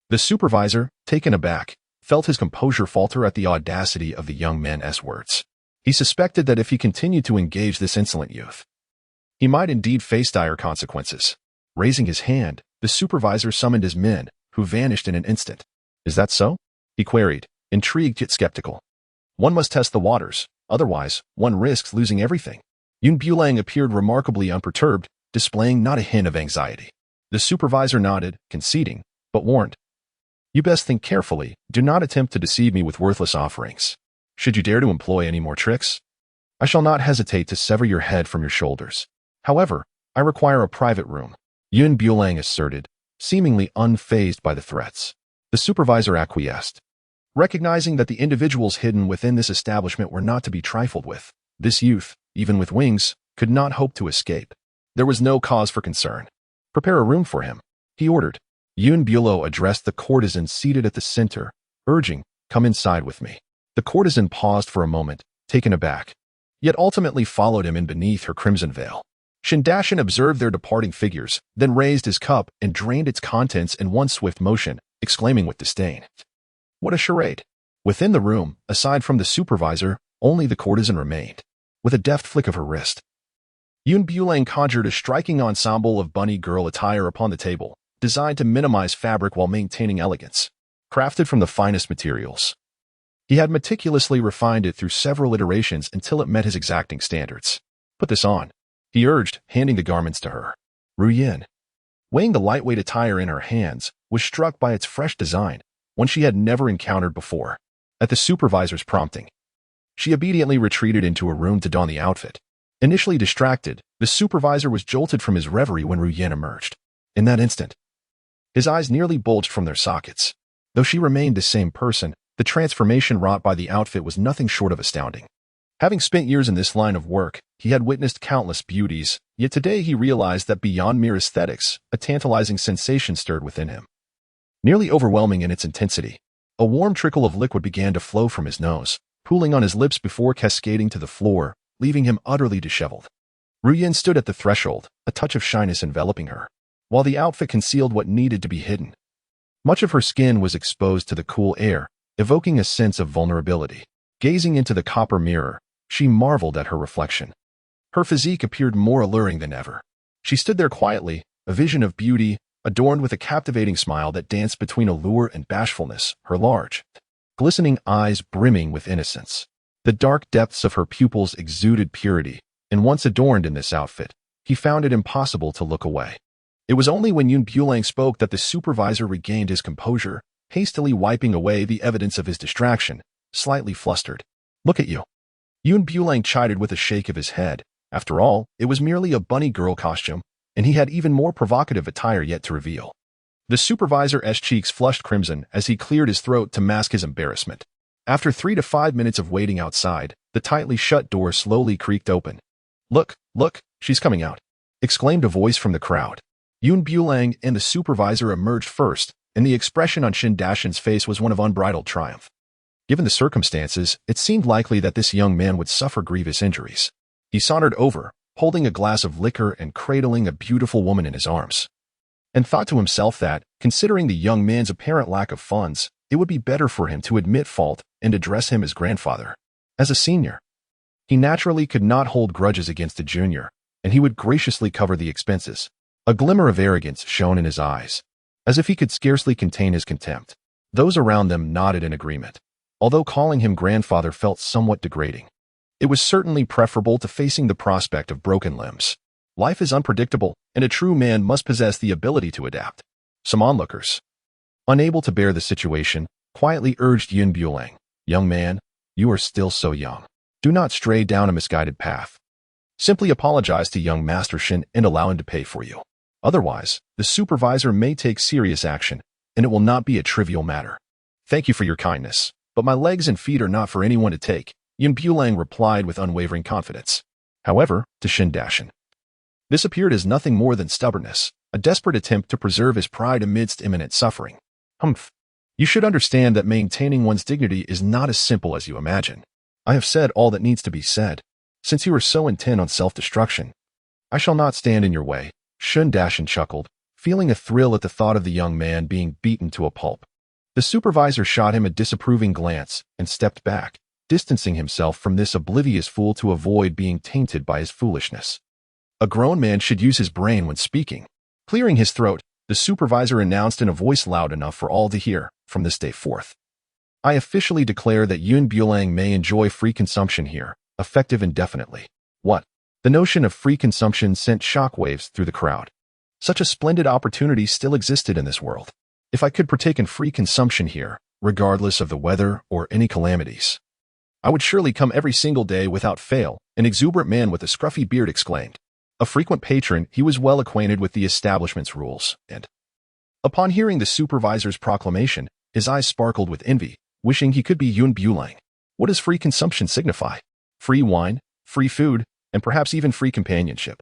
The supervisor, taken aback, felt his composure falter at the audacity of the young man's words. He suspected that if he continued to engage this insolent youth, he might indeed face dire consequences. Raising his hand, the supervisor summoned his men, who vanished in an instant. "Is that so?" he queried, intrigued yet skeptical. "One must test the waters, otherwise one risks losing everything." Yun Bulang appeared remarkably unperturbed, displaying not a hint of anxiety. The supervisor nodded, conceding, but warned, "You best think carefully. Do not attempt to deceive me with worthless offerings. Should you dare to employ any more tricks, I shall not hesitate to sever your head from your shoulders. However, I require a private room," Yun Bulang asserted, seemingly unfazed by the threats. The supervisor acquiesced, recognizing that the individuals hidden within this establishment were not to be trifled with. This youth, even with wings, could not hope to escape. There was no cause for concern. "Prepare a room for him," he ordered. Yun Bulang addressed the courtesan seated at the center, urging, "Come inside with me." The courtesan paused for a moment, taken aback, yet ultimately followed him in beneath her crimson veil. Shindashan observed their departing figures, then raised his cup and drained its contents in one swift motion, exclaiming with disdain, "What a charade!" Within the room, aside from the supervisor, only the courtesan remained. With a deft flick of her wrist, Yun Bulang conjured a striking ensemble of bunny girl attire upon the table, designed to minimize fabric while maintaining elegance. Crafted from the finest materials, he had meticulously refined it through several iterations until it met his exacting standards. "Put this on," he urged, handing the garments to her. Ru Yin, weighing the lightweight attire in her hands, was struck by its fresh design, one she had never encountered before. At the supervisor's prompting, she obediently retreated into a room to don the outfit. Initially distracted, the supervisor was jolted from his reverie when Ru Yin emerged. In that instant, his eyes nearly bulged from their sockets. Though she remained the same person, the transformation wrought by the outfit was nothing short of astounding. Having spent years in this line of work, he had witnessed countless beauties, yet today he realized that beyond mere aesthetics, a tantalizing sensation stirred within him. Nearly overwhelming in its intensity, a warm trickle of liquid began to flow from his nose, pooling on his lips before cascading to the floor, leaving him utterly disheveled. Ru Yin stood at the threshold, a touch of shyness enveloping her, while the outfit concealed what needed to be hidden. Much of her skin was exposed to the cool air, evoking a sense of vulnerability. Gazing into the copper mirror, she marveled at her reflection. Her physique appeared more alluring than ever. She stood there quietly, a vision of beauty, adorned with a captivating smile that danced between allure and bashfulness, her large, glistening eyes brimming with innocence. The dark depths of her pupils exuded purity, and once adorned in this outfit, he found it impossible to look away. It was only when Yun Bulang spoke that the supervisor regained his composure, hastily wiping away the evidence of his distraction, slightly flustered. "Look at you," Yun Bulang chided with a shake of his head. After all, it was merely a bunny girl costume, and he had even more provocative attire yet to reveal. The supervisor's cheeks flushed crimson as he cleared his throat to mask his embarrassment. After 3 to 5 minutes of waiting outside, the tightly shut door slowly creaked open. Look, she's coming out," exclaimed a voice from the crowd. Yun Bulang and the supervisor emerged first, and the expression on Shindashan's face was one of unbridled triumph. Given the circumstances, it seemed likely that this young man would suffer grievous injuries. He sauntered over, holding a glass of liquor and cradling a beautiful woman in his arms, and thought to himself that, considering the young man's apparent lack of funds, it would be better for him to admit fault and address him as grandfather. As a senior, he naturally could not hold grudges against a junior, and he would graciously cover the expenses. A glimmer of arrogance shone in his eyes, as if he could scarcely contain his contempt. Those around them nodded in agreement, although calling him grandfather felt somewhat degrading. It was certainly preferable to facing the prospect of broken limbs. Life is unpredictable, and a true man must possess the ability to adapt. Some onlookers, unable to bear the situation, quietly urged Yun Bulang, "Young man, you are still so young. Do not stray down a misguided path. Simply apologize to young Master Shin and allow him to pay for you. Otherwise, the supervisor may take serious action, and it will not be a trivial matter." "Thank you for your kindness, but my legs and feet are not for anyone to take," Yun Bulang replied with unwavering confidence. However, to Shin Dashin, this appeared as nothing more than stubbornness, a desperate attempt to preserve his pride amidst imminent suffering. "Humph. You should understand that maintaining one's dignity is not as simple as you imagine. I have said all that needs to be said. Since you are so intent on self-destruction, I shall not stand in your way." Shin Dashin chuckled, feeling a thrill at the thought of the young man being beaten to a pulp. The supervisor shot him a disapproving glance and stepped back, distancing himself from this oblivious fool to avoid being tainted by his foolishness. A grown man should use his brain when speaking. Clearing his throat, the supervisor announced in a voice loud enough for all to hear, "From this day forth, I officially declare that Yun Bulang may enjoy free consumption here, effective indefinitely." What? The notion of free consumption sent shockwaves through the crowd. Such a splendid opportunity still existed in this world. If I could partake in free consumption here, regardless of the weather or any calamities, I would surely come every single day without fail, an exuberant man with a scruffy beard exclaimed. A frequent patron, he was well acquainted with the establishment's rules, and upon hearing the supervisor's proclamation, his eyes sparkled with envy, wishing he could be Yun Bulang. What does free consumption signify? Free wine, free food, and perhaps even free companionship.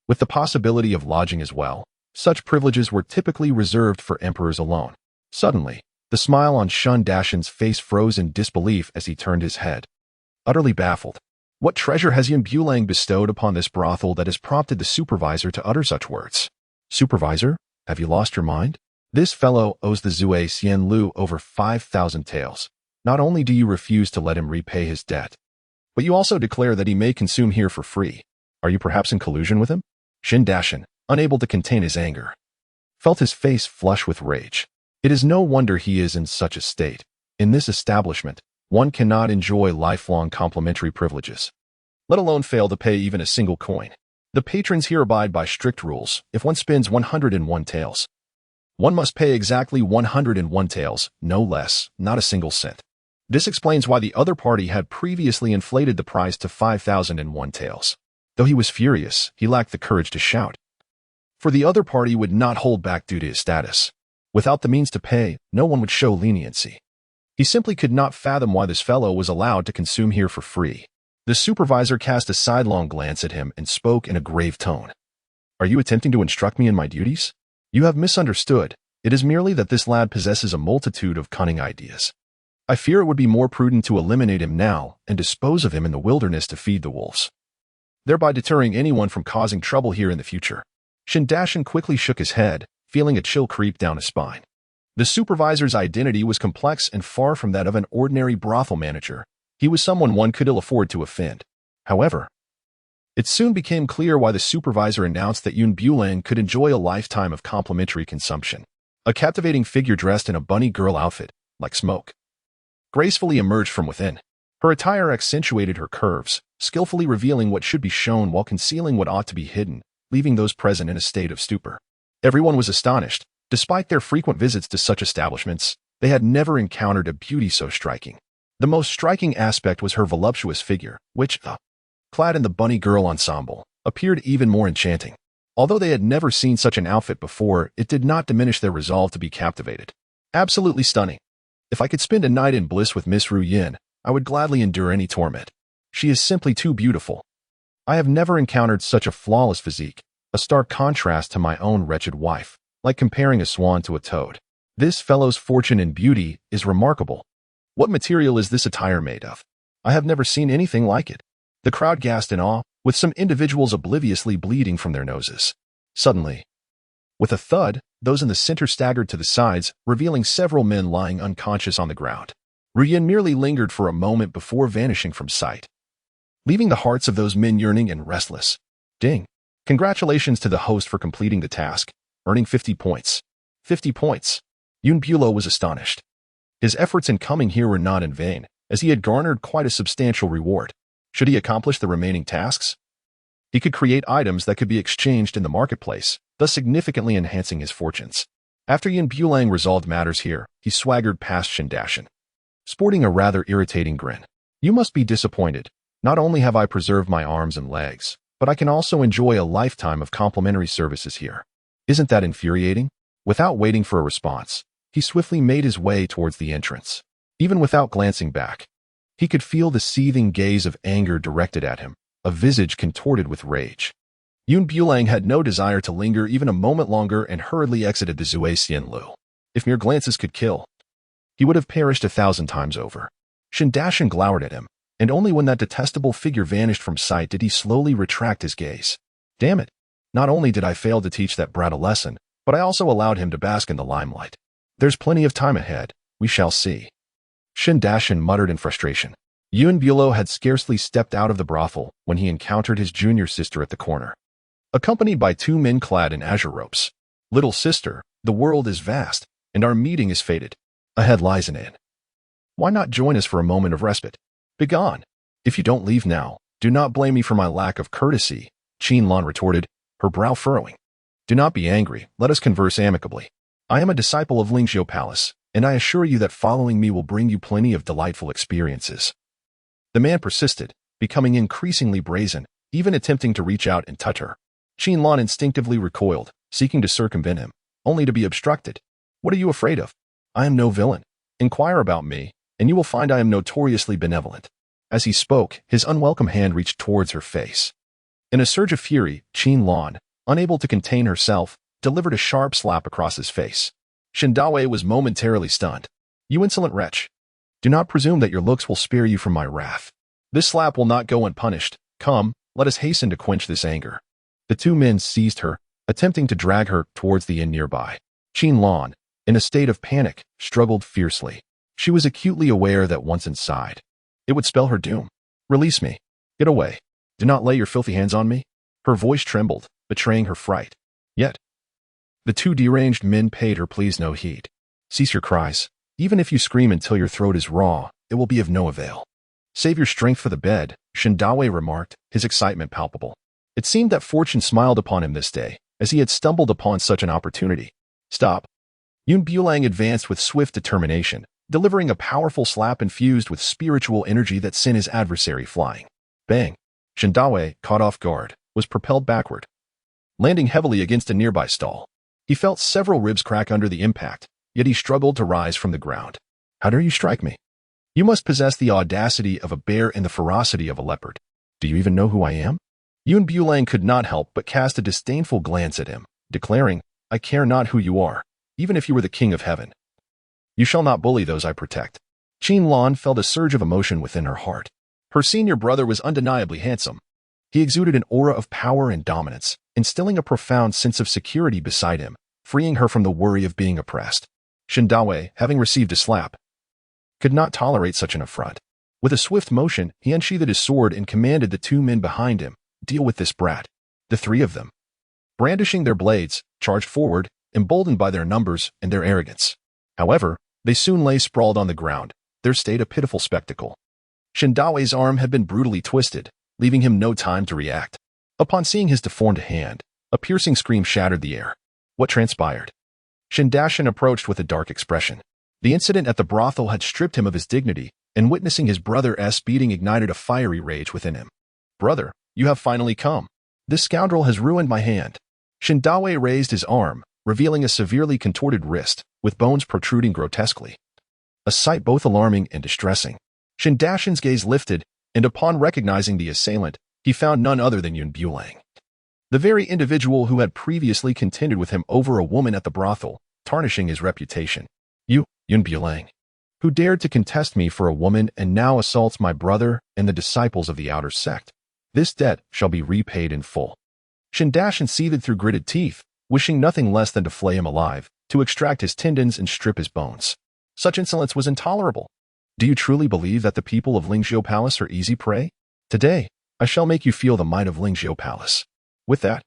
With the possibility of lodging as well, such privileges were typically reserved for emperors alone. Suddenly, the smile on Shin Dashin's face froze in disbelief as he turned his head. Utterly baffled, what treasure has Yun Bulang bestowed upon this brothel that has prompted the supervisor to utter such words? "Supervisor, have you lost your mind? This fellow owes the Zue Xian Lu over 5,000 taels. Not only do you refuse to let him repay his debt, but you also declare that he may consume here for free. Are you perhaps in collusion with him?" Shin Dashin, unable to contain his anger, felt his face flush with rage. It is no wonder he is in such a state. In this establishment, one cannot enjoy lifelong complimentary privileges, let alone fail to pay even a single coin. The patrons here abide by strict rules. If one spends 101 taels, one must pay exactly 101 taels, no less, not a single cent. This explains why the other party had previously inflated the price to 5,001 taels. Though he was furious, he lacked the courage to shout, for the other party would not hold back due to his status. Without the means to pay, no one would show leniency. He simply could not fathom why this fellow was allowed to consume here for free. The supervisor cast a sidelong glance at him and spoke in a grave tone. "Are you attempting to instruct me in my duties? You have misunderstood. It is merely that this lad possesses a multitude of cunning ideas. I fear it would be more prudent to eliminate him now and dispose of him in the wilderness to feed the wolves, thereby deterring anyone from causing trouble here in the future." Shin Dashin quickly shook his head, feeling a chill creep down his spine. The supervisor's identity was complex and far from that of an ordinary brothel manager. He was someone one could ill afford to offend. However, it soon became clear why the supervisor announced that Yun Bulang could enjoy a lifetime of complimentary consumption. A captivating figure dressed in a bunny girl outfit, like smoke, gracefully emerged from within. Her attire accentuated her curves, skillfully revealing what should be shown while concealing what ought to be hidden, leaving those present in a state of stupor. Everyone was astonished. Despite their frequent visits to such establishments, they had never encountered a beauty so striking. The most striking aspect was her voluptuous figure, which, clad in the bunny girl ensemble, appeared even more enchanting. Although they had never seen such an outfit before, it did not diminish their resolve to be captivated. Absolutely stunning. If I could spend a night in bliss with Miss Ru Yin, I would gladly endure any torment. She is simply too beautiful. I have never encountered such a flawless physique, a stark contrast to my own wretched wife, like comparing a swan to a toad. This fellow's fortune and beauty is remarkable. What material is this attire made of? I have never seen anything like it. The crowd gasped in awe, with some individuals obliviously bleeding from their noses. Suddenly, with a thud, those in the center staggered to the sides, revealing several men lying unconscious on the ground. Ru Yin merely lingered for a moment before vanishing from sight, leaving the hearts of those men yearning and restless. Ding. Congratulations to the host for completing the task, earning 50 points. 50 points. Yun Bulo was astonished. His efforts in coming here were not in vain, as he had garnered quite a substantial reward. Should he accomplish the remaining tasks? He could create items that could be exchanged in the marketplace, thus significantly enhancing his fortunes. After Yun Bulang resolved matters here, he swaggered past Shindashan, sporting a rather irritating grin. You must be disappointed. Not only have I preserved my arms and legs, but I can also enjoy a lifetime of complimentary services here. Isn't that infuriating? Without waiting for a response, he swiftly made his way towards the entrance. Even without glancing back, he could feel the seething gaze of anger directed at him, a visage contorted with rage. Yun Bulang had no desire to linger even a moment longer and hurriedly exited the Zui Xianlu. If mere glances could kill, he would have perished 1,000 times over. Shindashan glowered at him, and only when that detestable figure vanished from sight did he slowly retract his gaze. Damn it! Not only did I fail to teach that brat a lesson, but I also allowed him to bask in the limelight. There's plenty of time ahead. We shall see. Shindashan muttered in frustration. Yun Bulo had scarcely stepped out of the brothel when he encountered his junior sister at the corner, accompanied by 2 men clad in azure robes. Little sister, the world is vast, and our meeting is fated. Ahead lies an inn. Why not join us for a moment of respite? Begone. If you don't leave now, do not blame me for my lack of courtesy, Qin retorted, her brow furrowing. Do not be angry, let us converse amicably. I am a disciple of Lingzhou Palace, and I assure you that following me will bring you plenty of delightful experiences. The man persisted, becoming increasingly brazen, even attempting to reach out and touch her. Qin instinctively recoiled, seeking to circumvent him, only to be obstructed. What are you afraid of? I am no villain. Inquire about me, and you will find I am notoriously benevolent. As he spoke, his unwelcome hand reached towards her face. In a surge of fury, Qin, unable to contain herself, delivered a sharp slap across his face. Shindawe was momentarily stunned. You insolent wretch. Do not presume that your looks will spare you from my wrath. This slap will not go unpunished. Come, let us hasten to quench this anger. The 2 men seized her, attempting to drag her towards the inn nearby. Qin, in a state of panic, struggled fiercely. She was acutely aware that once inside, it would spell her doom. Release me. Get away. Do not lay your filthy hands on me. Her voice trembled, betraying her fright. Yet, the 2 deranged men paid her pleas no heed. Cease your cries. Even if you scream until your throat is raw, it will be of no avail. Save your strength for the bed, Shindawe remarked, his excitement palpable. It seemed that fortune smiled upon him this day, as he had stumbled upon such an opportunity. Stop. Yun Bulang advanced with swift determination, delivering a powerful slap infused with spiritual energy that sent his adversary flying. Bang! Shindawe, caught off guard, was propelled backward, landing heavily against a nearby stall. He felt several ribs crack under the impact, yet he struggled to rise from the ground. How dare you strike me? You must possess the audacity of a bear and the ferocity of a leopard. Do you even know who I am? Yun Bulang could not help but cast a disdainful glance at him, declaring, I care not who you are, even if you were the king of heaven. You shall not bully those I protect. Qin felt a surge of emotion within her heart. Her senior brother was undeniably handsome. He exuded an aura of power and dominance, instilling a profound sense of security beside him, freeing her from the worry of being oppressed. Shindawe, having received a slap, could not tolerate such an affront. With a swift motion, he unsheathed his sword and commanded the 2 men behind him, deal with this brat. The 3 of them, brandishing their blades, charged forward, emboldened by their numbers and their arrogance. However, they soon lay sprawled on the ground, their state a pitiful spectacle. Shindawe's arm had been brutally twisted, leaving him no time to react. Upon seeing his deformed hand, a piercing scream shattered the air. What transpired? Shindashan approached with a dark expression. The incident at the brothel had stripped him of his dignity, and witnessing his brother's beating ignited a fiery rage within him. Brother, you have finally come. This scoundrel has ruined my hand. Shindawe raised his arm, revealing a severely contorted wrist, with bones protruding grotesquely. A sight both alarming and distressing. Shindashan's gaze lifted, and upon recognizing the assailant, he found none other than Yun Bulang, the very individual who had previously contended with him over a woman at the brothel, tarnishing his reputation. You, Yun Bulang, who dared to contest me for a woman and now assaults my brother and the disciples of the outer sect. This debt shall be repaid in full. Shindashan seethed through gritted teeth, wishing nothing less than to flay him alive, to extract his tendons and strip his bones. Such insolence was intolerable. Do you truly believe that the people of Lingzhou Palace are easy prey? Today, I shall make you feel the might of Lingzhou Palace. With that,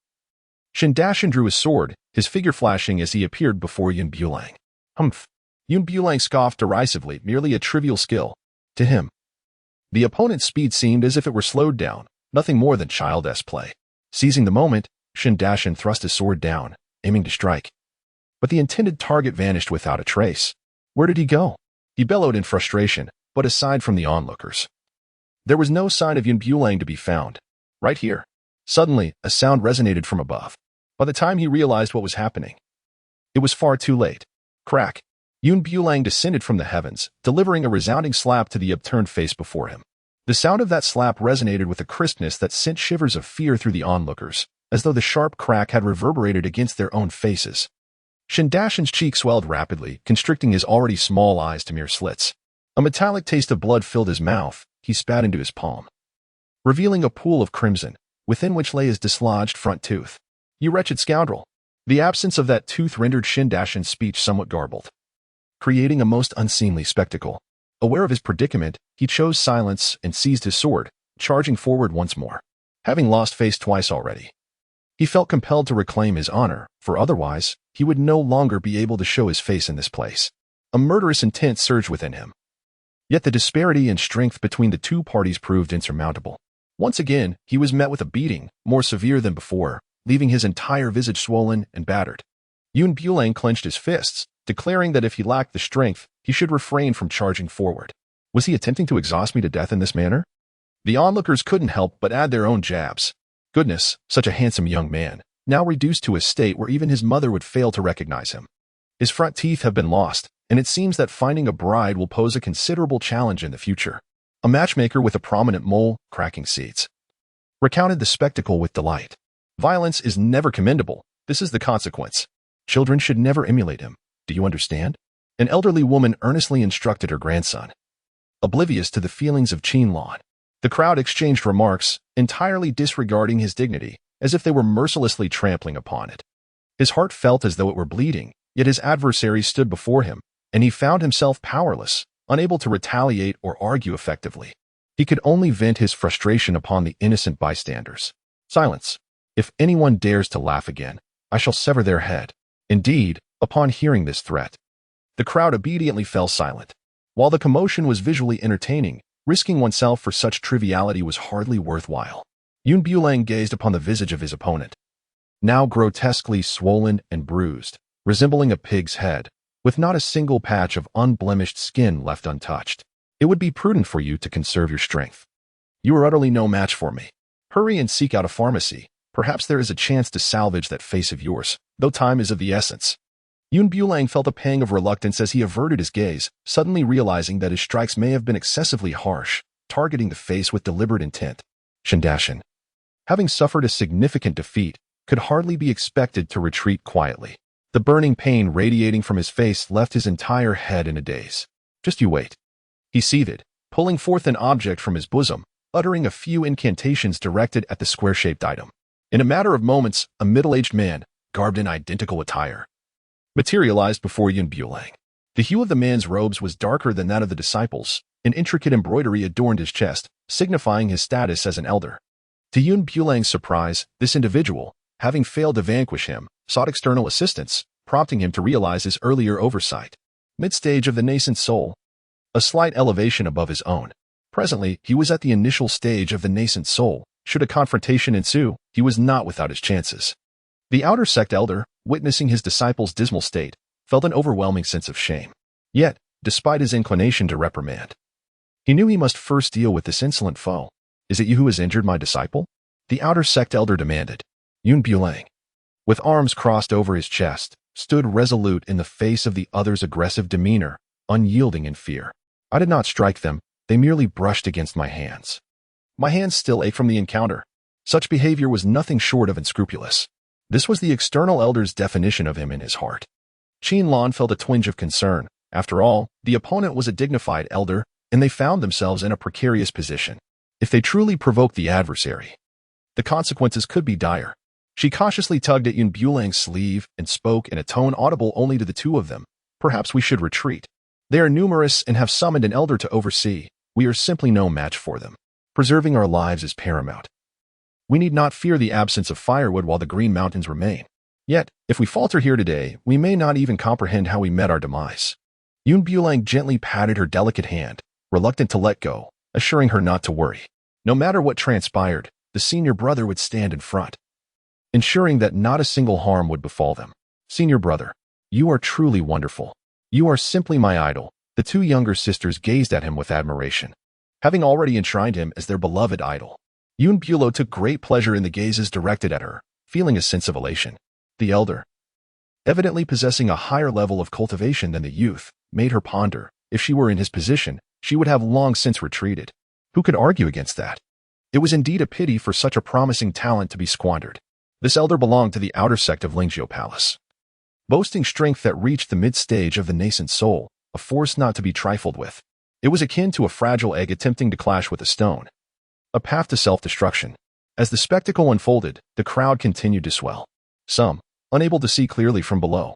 Shin Dashan drew his sword, his figure flashing as he appeared before Yun Bulang. Humph. Yun Bulang scoffed derisively, merely a trivial skill. To him, the opponent's speed seemed as if it were slowed down, nothing more than childish play. Seizing the moment, Shin Dashan thrust his sword down, aiming to strike. But the intended target vanished without a trace. Where did he go? He bellowed in frustration, but aside from the onlookers, there was no sign of Yun Bulang to be found. Right here. Suddenly, a sound resonated from above. By the time he realized what was happening, it was far too late. Crack. Yun Bulang descended from the heavens, delivering a resounding slap to the upturned face before him. The sound of that slap resonated with a crispness that sent shivers of fear through the onlookers, as though the sharp crack had reverberated against their own faces. Shin Dashan's cheek swelled rapidly, constricting his already small eyes to mere slits. A metallic taste of blood filled his mouth. He spat into his palm, revealing a pool of crimson, within which lay his dislodged front tooth. You wretched scoundrel. The absence of that tooth rendered Shin Dashan's speech somewhat garbled, creating a most unseemly spectacle. Aware of his predicament, he chose silence and seized his sword, charging forward once more. Having lost face twice already, he felt compelled to reclaim his honor, for otherwise, he would no longer be able to show his face in this place. A murderous intent surged within him. Yet the disparity in strength between the two parties proved insurmountable. Once again, he was met with a beating, more severe than before, leaving his entire visage swollen and battered. Yun Bulang clenched his fists, declaring that if he lacked the strength, he should refrain from charging forward. Was he attempting to exhaust me to death in this manner? The onlookers couldn't help but add their own jabs. Goodness, such a handsome young man, now reduced to a state where even his mother would fail to recognize him. His front teeth have been lost, and it seems that finding a bride will pose a considerable challenge in the future. A matchmaker with a prominent mole, cracking seeds, recounted the spectacle with delight. Violence is never commendable. This is the consequence. Children should never emulate him. Do you understand? An elderly woman earnestly instructed her grandson, oblivious to the feelings of Qing. The crowd exchanged remarks, entirely disregarding his dignity, as if they were mercilessly trampling upon it. His heart felt as though it were bleeding, yet his adversary stood before him, and he found himself powerless, unable to retaliate or argue effectively. He could only vent his frustration upon the innocent bystanders. Silence. If anyone dares to laugh again, I shall sever their head. Indeed, upon hearing this threat, the crowd obediently fell silent. While the commotion was visually entertaining, risking oneself for such triviality was hardly worthwhile. Yun Bulang gazed upon the visage of his opponent, now grotesquely swollen and bruised, resembling a pig's head, with not a single patch of unblemished skin left untouched. It would be prudent for you to conserve your strength. You are utterly no match for me. Hurry and seek out a pharmacy. Perhaps there is a chance to salvage that face of yours, though time is of the essence. Yun Bulang felt a pang of reluctance as he averted his gaze, suddenly realizing that his strikes may have been excessively harsh, targeting the face with deliberate intent. Shin Dashan, having suffered a significant defeat, could hardly be expected to retreat quietly. The burning pain radiating from his face left his entire head in a daze. Just you wait. He seethed, pulling forth an object from his bosom, uttering a few incantations directed at the square-shaped item. In a matter of moments, a middle-aged man, garbed in identical attire, materialized before Yun Bulang. The hue of the man's robes was darker than that of the disciples. An intricate embroidery adorned his chest, signifying his status as an elder. To Yun Bulang's surprise, this individual, having failed to vanquish him, sought external assistance, prompting him to realize his earlier oversight. Mid-stage of the nascent soul, a slight elevation above his own. Presently, he was at the initial stage of the nascent soul. Should a confrontation ensue, he was not without his chances. The outer sect elder, witnessing his disciple's dismal state, felt an overwhelming sense of shame. Yet, despite his inclination to reprimand, he knew he must first deal with this insolent foe. Is it you who has injured my disciple? The outer sect elder demanded. Yun Bulang, with arms crossed over his chest, stood resolute in the face of the other's aggressive demeanor, unyielding in fear. I did not strike them, they merely brushed against my hands. My hands still ache from the encounter. Such behavior was nothing short of unscrupulous. This was the external elder's definition of him in his heart. Qin felt a twinge of concern. After all, the opponent was a dignified elder, and they found themselves in a precarious position. If they truly provoked the adversary, the consequences could be dire. She cautiously tugged at Yun Bulang's sleeve and spoke in a tone audible only to the two of them. Perhaps we should retreat. They are numerous and have summoned an elder to oversee. We are simply no match for them. Preserving our lives is paramount. We need not fear the absence of firewood while the green mountains remain. Yet, if we falter here today, we may not even comprehend how we met our demise. Bulang gently patted her delicate hand, reluctant to let go, assuring her not to worry. No matter what transpired, the senior brother would stand in front, ensuring that not a single harm would befall them. Senior brother, you are truly wonderful. You are simply my idol. The two younger sisters gazed at him with admiration, having already enshrined him as their beloved idol. Bulo took great pleasure in the gazes directed at her, feeling a sense of elation. The elder, evidently possessing a higher level of cultivation than the youth, made her ponder. If she were in his position, she would have long since retreated. Who could argue against that? It was indeed a pity for such a promising talent to be squandered. This elder belonged to the outer sect of Lingjio Palace, boasting strength that reached the mid-stage of the nascent soul, a force not to be trifled with. It was akin to a fragile egg attempting to clash with a stone, a path to self-destruction. As the spectacle unfolded, the crowd continued to swell. Some, unable to see clearly from below,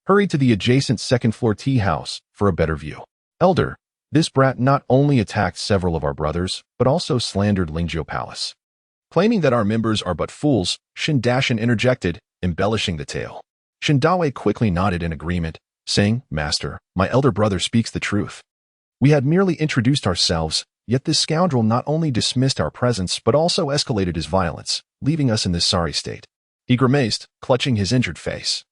hurried to the adjacent second-floor tea house for a better view. Elder, this brat not only attacked several of our brothers, but also slandered Lingjio Palace. Claiming that our members are but fools, Shindashan interjected, embellishing the tale. Shindawe quickly nodded in agreement, saying, Master, my elder brother speaks the truth. We had merely introduced ourselves, yet this scoundrel not only dismissed our presence but also escalated his violence, leaving us in this sorry state. He grimaced, clutching his injured face,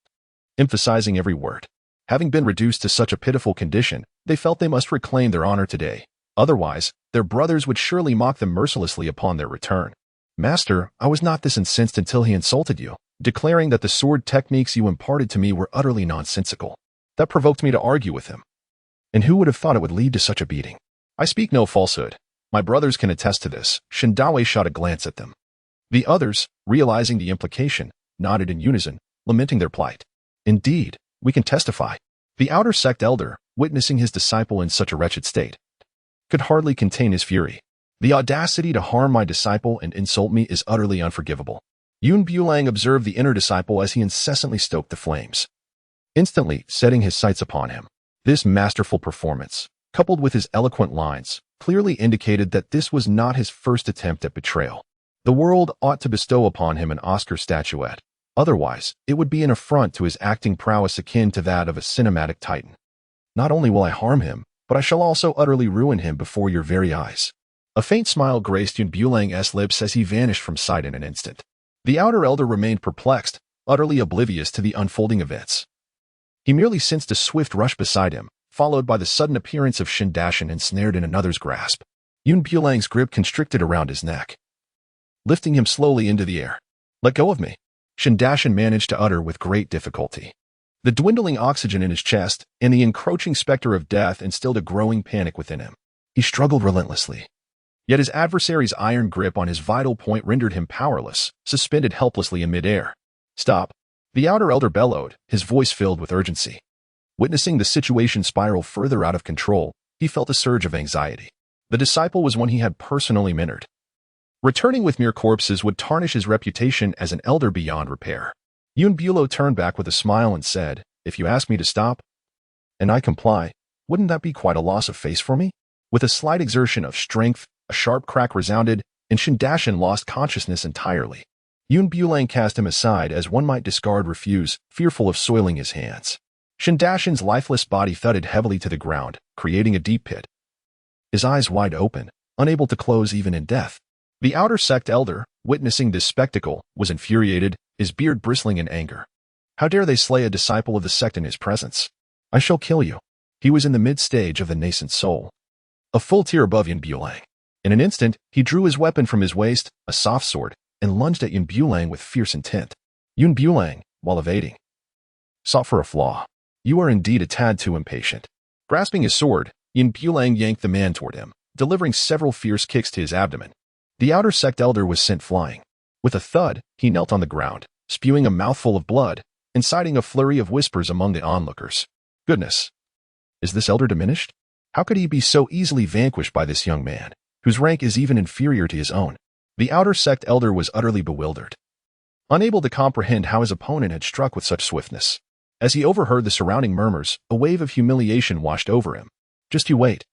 emphasizing every word. Having been reduced to such a pitiful condition, they felt they must reclaim their honor today. Otherwise, their brothers would surely mock them mercilessly upon their return. Master, I was not this incensed until he insulted you, declaring that the sword techniques you imparted to me were utterly nonsensical. That provoked me to argue with him. And who would have thought it would lead to such a beating? I speak no falsehood. My brothers can attest to this. Shindawe shot a glance at them. The others, realizing the implication, nodded in unison, lamenting their plight. Indeed, we can testify. The outer sect elder, witnessing his disciple in such a wretched state, could hardly contain his fury. The audacity to harm my disciple and insult me is utterly unforgivable. Bulang observed the inner disciple as he incessantly stoked the flames, instantly setting his sights upon him. This masterful performance, coupled with his eloquent lines, clearly indicated that this was not his first attempt at betrayal. The world ought to bestow upon him an Oscar statuette. Otherwise, it would be an affront to his acting prowess akin to that of a cinematic titan. Not only will I harm him, but I shall also utterly ruin him before your very eyes. A faint smile graced Bulang's lips as he vanished from sight in an instant. The outer elder remained perplexed, utterly oblivious to the unfolding events. He merely sensed a swift rush beside him, followed by the sudden appearance of Shindashan ensnared in another's grasp. Bulang's grip constricted around his neck, lifting him slowly into the air. Let go of me, Shindashan managed to utter with great difficulty. The dwindling oxygen in his chest and the encroaching specter of death instilled a growing panic within him. He struggled relentlessly. Yet his adversary's iron grip on his vital point rendered him powerless, suspended helplessly in midair. Stop, the outer elder bellowed, his voice filled with urgency. Witnessing the situation spiral further out of control, he felt a surge of anxiety. The disciple was one he had personally mentored. Returning with mere corpses would tarnish his reputation as an elder beyond repair. Bulo turned back with a smile and said, If you ask me to stop, and I comply, wouldn't that be quite a loss of face for me? With a slight exertion of strength, a sharp crack resounded, and Shindashan lost consciousness entirely. Bulang cast him aside as one might discard refuse, fearful of soiling his hands. Shindashan's lifeless body thudded heavily to the ground, creating a deep pit. His eyes wide open, unable to close even in death. The outer sect elder, witnessing this spectacle, was infuriated, his beard bristling in anger. How dare they slay a disciple of the sect in his presence? I shall kill you. He was in the mid-stage of the nascent soul, a full tier above Bulang. In an instant, he drew his weapon from his waist, a soft sword, and lunged at Bulang with fierce intent. Bulang, while evading, sought for a flaw. You are indeed a tad too impatient. Grasping his sword, Bulang yanked the man toward him, delivering several fierce kicks to his abdomen. The outer sect elder was sent flying. With a thud, he knelt on the ground, spewing a mouthful of blood, inciting a flurry of whispers among the onlookers. Goodness! Is this elder diminished? How could he be so easily vanquished by this young man, whose rank is even inferior to his own? The outer sect elder was utterly bewildered, unable to comprehend how his opponent had struck with such swiftness. As he overheard the surrounding murmurs, a wave of humiliation washed over him. Just you wait.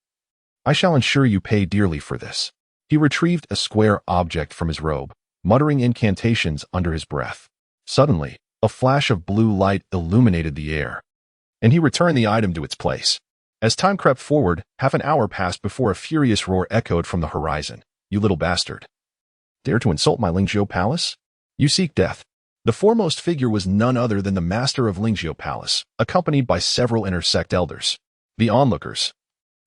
I shall ensure you pay dearly for this. He retrieved a square object from his robe, muttering incantations under his breath. Suddenly, a flash of blue light illuminated the air, and he returned the item to its place. As time crept forward, half an hour passed before a furious roar echoed from the horizon. "You little bastard! Dare to insult my Lingzhou palace? You seek death." The foremost figure was none other than the master of Lingzhou Palace, accompanied by several inter-sect elders. The onlookers,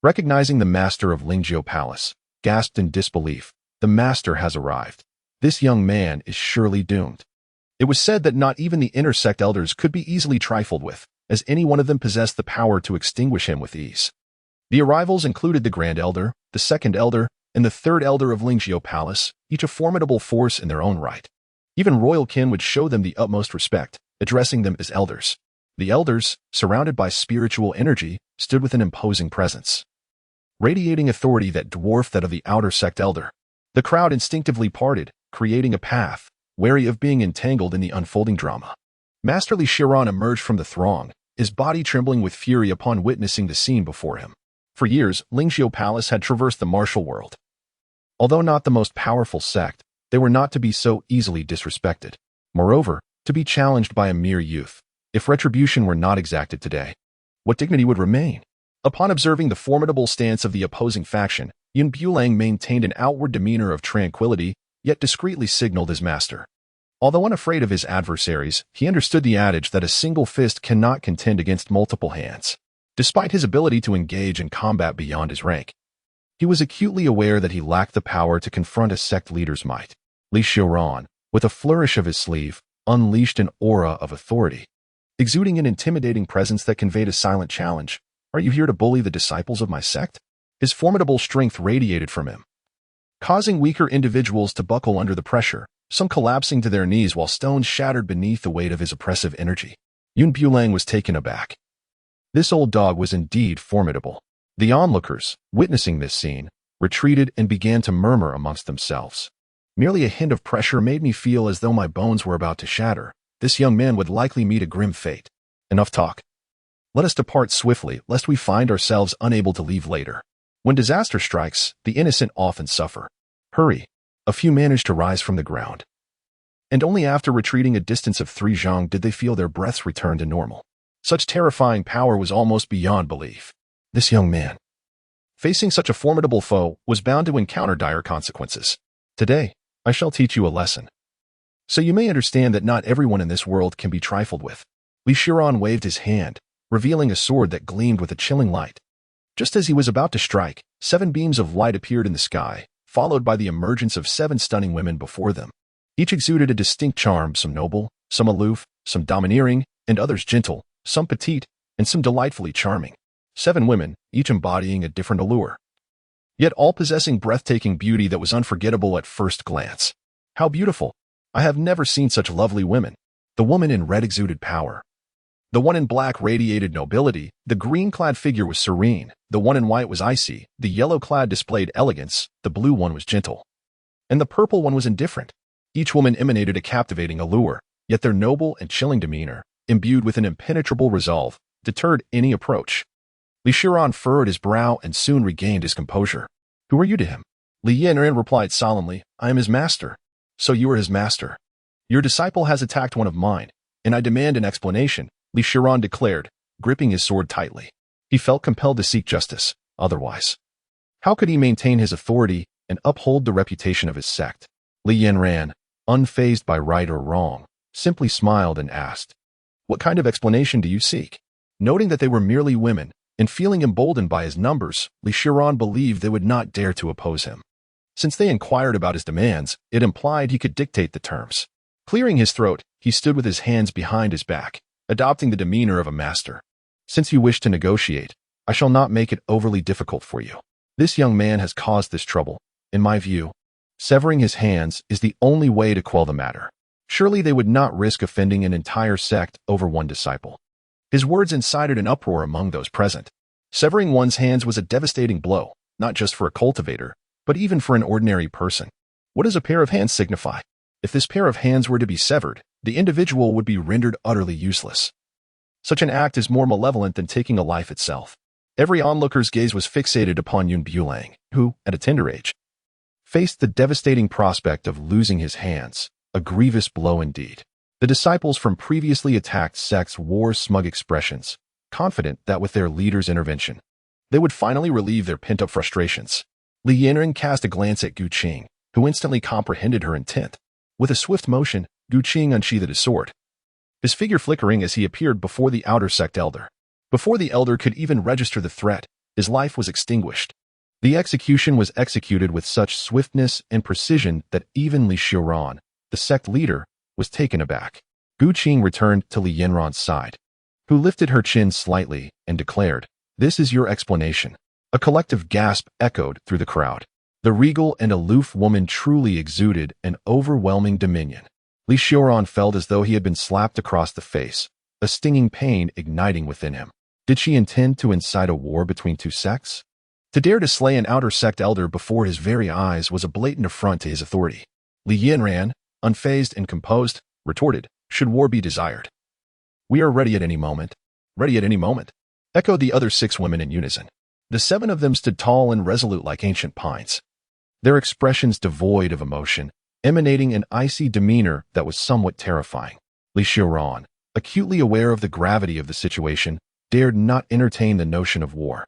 recognizing the master of Lingzhou Palace, gasped in disbelief. "The master has arrived. This young man is surely doomed." It was said that not even the inter-sect elders could be easily trifled with, as any one of them possessed the power to extinguish him with ease. The arrivals included the Grand Elder, the Second Elder, and the Third Elder of Lingzhou Palace, each a formidable force in their own right. Even royal kin would show them the utmost respect, addressing them as elders. The elders, surrounded by spiritual energy, stood with an imposing presence, radiating authority that dwarfed that of the outer sect elder. The crowd instinctively parted, creating a path, wary of being entangled in the unfolding drama. Master Li Shiran emerged from the throng, his body trembling with fury upon witnessing the scene before him. For years, Lingzhou Palace had traversed the martial world. Although not the most powerful sect, they were not to be so easily disrespected. Moreover, to be challenged by a mere youth. If retribution were not exacted today, what dignity would remain? Upon observing the formidable stance of the opposing faction, Bulang maintained an outward demeanor of tranquility, yet discreetly signaled his master. Although unafraid of his adversaries, he understood the adage that a single fist cannot contend against multiple hands. Despite his ability to engage in combat beyond his rank, he was acutely aware that he lacked the power to confront a sect leader's might. Li Shiran, with a flourish of his sleeve, unleashed an aura of authority, exuding an intimidating presence that conveyed a silent challenge. "Are you here to bully the disciples of my sect?" His formidable strength radiated from him, causing weaker individuals to buckle under the pressure, some collapsing to their knees while stones shattered beneath the weight of his oppressive energy. Bulang was taken aback. This old dog was indeed formidable. The onlookers, witnessing this scene, retreated and began to murmur amongst themselves. "Merely a hint of pressure made me feel as though my bones were about to shatter. This young man would likely meet a grim fate. Enough talk. Let us depart swiftly, lest we find ourselves unable to leave later. When disaster strikes, the innocent often suffer. Hurry." A few managed to rise from the ground, and only after retreating a distance of 3 zhang did they feel their breaths return to normal. Such terrifying power was almost beyond belief. This young man, facing such a formidable foe, was bound to encounter dire consequences. "Today, I shall teach you a lesson, so you may understand that not everyone in this world can be trifled with." Li Shiran waved his hand, revealing a sword that gleamed with a chilling light. Just as he was about to strike, 7 beams of light appeared in the sky, followed by the emergence of 7 stunning women before them. Each exuded a distinct charm, some noble, some aloof, some domineering, and others gentle, some petite, and some delightfully charming. 7 women, each embodying a different allure, yet all possessing breathtaking beauty that was unforgettable at first glance. "How beautiful! I have never seen such lovely women." The woman in red exuded power. The one in black radiated nobility, the green-clad figure was serene, the one in white was icy, the yellow-clad displayed elegance, the blue one was gentle, and the purple one was indifferent. Each woman emanated a captivating allure, yet their noble and chilling demeanor, imbued with an impenetrable resolve, deterred any approach. Li Shiran furrowed his brow and soon regained his composure. "Who are you to him?" Li Yanran replied solemnly, "I am his master." "So you are his master. Your disciple has attacked one of mine, and I demand an explanation," Li Shiran declared, gripping his sword tightly. He felt compelled to seek justice. Otherwise, how could he maintain his authority and uphold the reputation of his sect? Li Yanran, unfazed by right or wrong, simply smiled and asked, "What kind of explanation do you seek?" Noting that they were merely women, and feeling emboldened by his numbers, Li Shiran believed they would not dare to oppose him. Since they inquired about his demands, it implied he could dictate the terms. Clearing his throat, he stood with his hands behind his back, adopting the demeanor of a master. "Since you wish to negotiate, I shall not make it overly difficult for you. This young man has caused this trouble. In my view, severing his hands is the only way to quell the matter. Surely they would not risk offending an entire sect over one disciple." His words incited an uproar among those present. Severing one's hands was a devastating blow, not just for a cultivator, but even for an ordinary person. What does a pair of hands signify? If this pair of hands were to be severed, the individual would be rendered utterly useless. Such an act is more malevolent than taking a life itself. Every onlooker's gaze was fixated upon Bulang, who, at a tender age, faced the devastating prospect of losing his hands, a grievous blow indeed. The disciples from previously attacked sects wore smug expressions, confident that with their leader's intervention, they would finally relieve their pent-up frustrations. Yanran cast a glance at Qing, who instantly comprehended her intent. With a swift motion, Qing unsheathed his sword, his figure flickering as he appeared before the outer sect elder. Before the elder could even register the threat, his life was extinguished. The execution was executed with such swiftness and precision that even Li Xiaoran, the sect leader, was taken aback. Qing returned to Li Yanran's side, who lifted her chin slightly and declared, "This is your explanation." A collective gasp echoed through the crowd. The regal and aloof woman truly exuded an overwhelming dominion. Li Xiaoran felt as though he had been slapped across the face, a stinging pain igniting within him. Did she intend to incite a war between two sects? To dare to slay an outer sect elder before his very eyes was a blatant affront to his authority. Li Yanran, unfazed and composed, retorted, "Should war be desired? We are ready at any moment." "Ready at any moment," echoed the other 6 women in unison. The 7 of them stood tall and resolute like ancient pines, their expressions devoid of emotion, emanating an icy demeanor that was somewhat terrifying. Li Xiaoran, acutely aware of the gravity of the situation, dared not entertain the notion of war.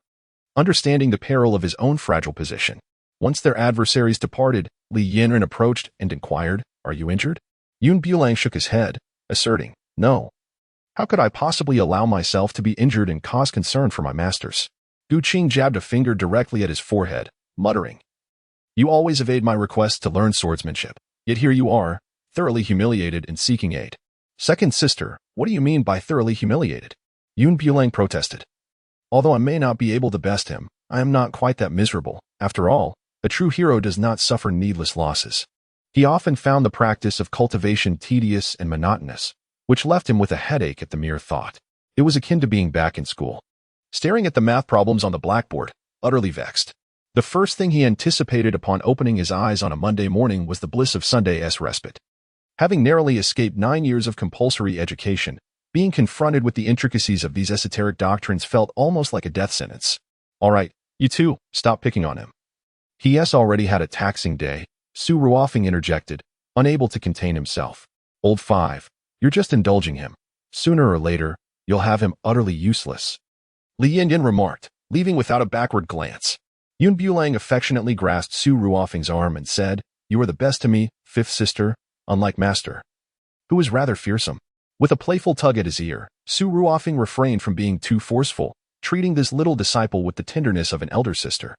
Understanding the peril of his own fragile position, once their adversaries departed, Li Yanran approached and inquired, "Are you injured?" Bulang shook his head, asserting, "No. How could I possibly allow myself to be injured and cause concern for my masters?" Qing jabbed a finger directly at his forehead, muttering, "You always evade my request to learn swordsmanship, yet here you are, thoroughly humiliated and seeking aid." "Second sister, what do you mean by thoroughly humiliated?" Bulang protested. "Although I may not be able to best him, I am not quite that miserable. After all, a true hero does not suffer needless losses." He often found the practice of cultivation tedious and monotonous, which left him with a headache at the mere thought. It was akin to being back in school, staring at the math problems on the blackboard, utterly vexed. The first thing he anticipated upon opening his eyes on a Monday morning was the bliss of Sunday's respite. Having narrowly escaped 9 years of compulsory education, being confronted with the intricacies of these esoteric doctrines felt almost like a death sentence. "All right, you two, stop picking on him. He has already had a taxing day," Su Ruofing interjected, unable to contain himself. "Old 5, you're just indulging him. Sooner or later, you'll have him utterly useless," Li Yanran remarked, leaving without a backward glance. Bulang affectionately grasped Su Ruofing's arm and said, "You are the best to me, 5th sister, unlike master, who is rather fearsome." With a playful tug at his ear, Su Ruofing refrained from being too forceful, treating this little disciple with the tenderness of an elder sister.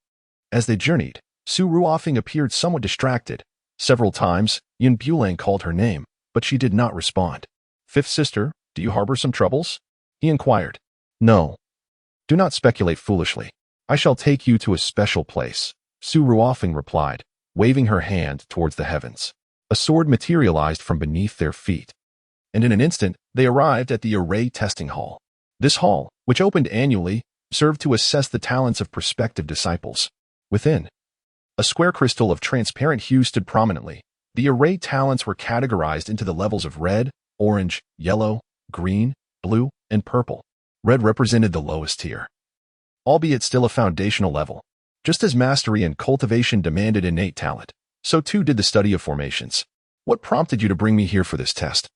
As they journeyed, Su Ruofing appeared somewhat distracted. Several times, Bulang called her name, but she did not respond. "5th sister, do you harbor some troubles?" he inquired. "No. Do not speculate foolishly. I shall take you to a special place," Su Ruofing replied, waving her hand towards the heavens. A sword materialized from beneath their feet, and in an instant, they arrived at the array testing hall. This hall, which opened annually, served to assess the talents of prospective disciples. Within, a square crystal of transparent hue stood prominently. The array talents were categorized into the levels of red, orange, yellow, green, blue, and purple. Red represented the lowest tier, albeit still a foundational level. Just as mastery and cultivation demanded innate talent, so too did the study of formations. "What prompted you to bring me here for this test?"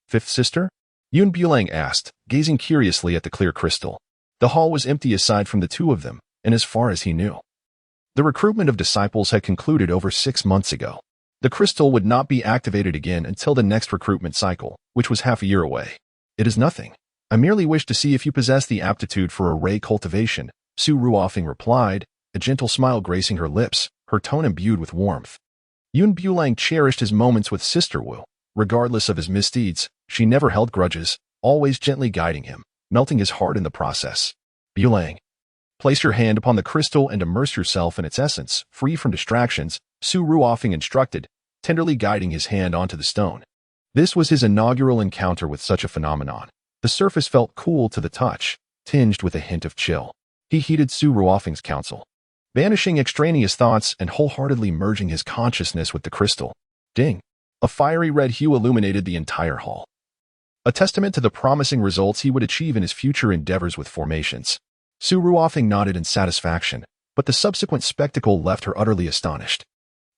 "5th sister?" Bulang asked, gazing curiously at the clear crystal. The hall was empty aside from the 2 of them, and as far as he knew, the recruitment of disciples had concluded over 6 months ago. The crystal would not be activated again until the next recruitment cycle, which was half a year away. "It is nothing. I merely wish to see if you possess the aptitude for array cultivation," Su Ruofing replied, a gentle smile gracing her lips, her tone imbued with warmth. Bulang cherished his moments with Sister Wu. Regardless of his misdeeds, she never held grudges, always gently guiding him, melting his heart in the process. "Bulang, place your hand upon the crystal and immerse yourself in its essence, free from distractions," Su Ruofing instructed, tenderly guiding his hand onto the stone. This was his inaugural encounter with such a phenomenon. The surface felt cool to the touch, tinged with a hint of chill. He heeded Su Ruofing's counsel, banishing extraneous thoughts and wholeheartedly merging his consciousness with the crystal. Ding! A fiery red hue illuminated the entire hall, a testament to the promising results he would achieve in his future endeavors with formations. Su Ruofing nodded in satisfaction, but the subsequent spectacle left her utterly astonished.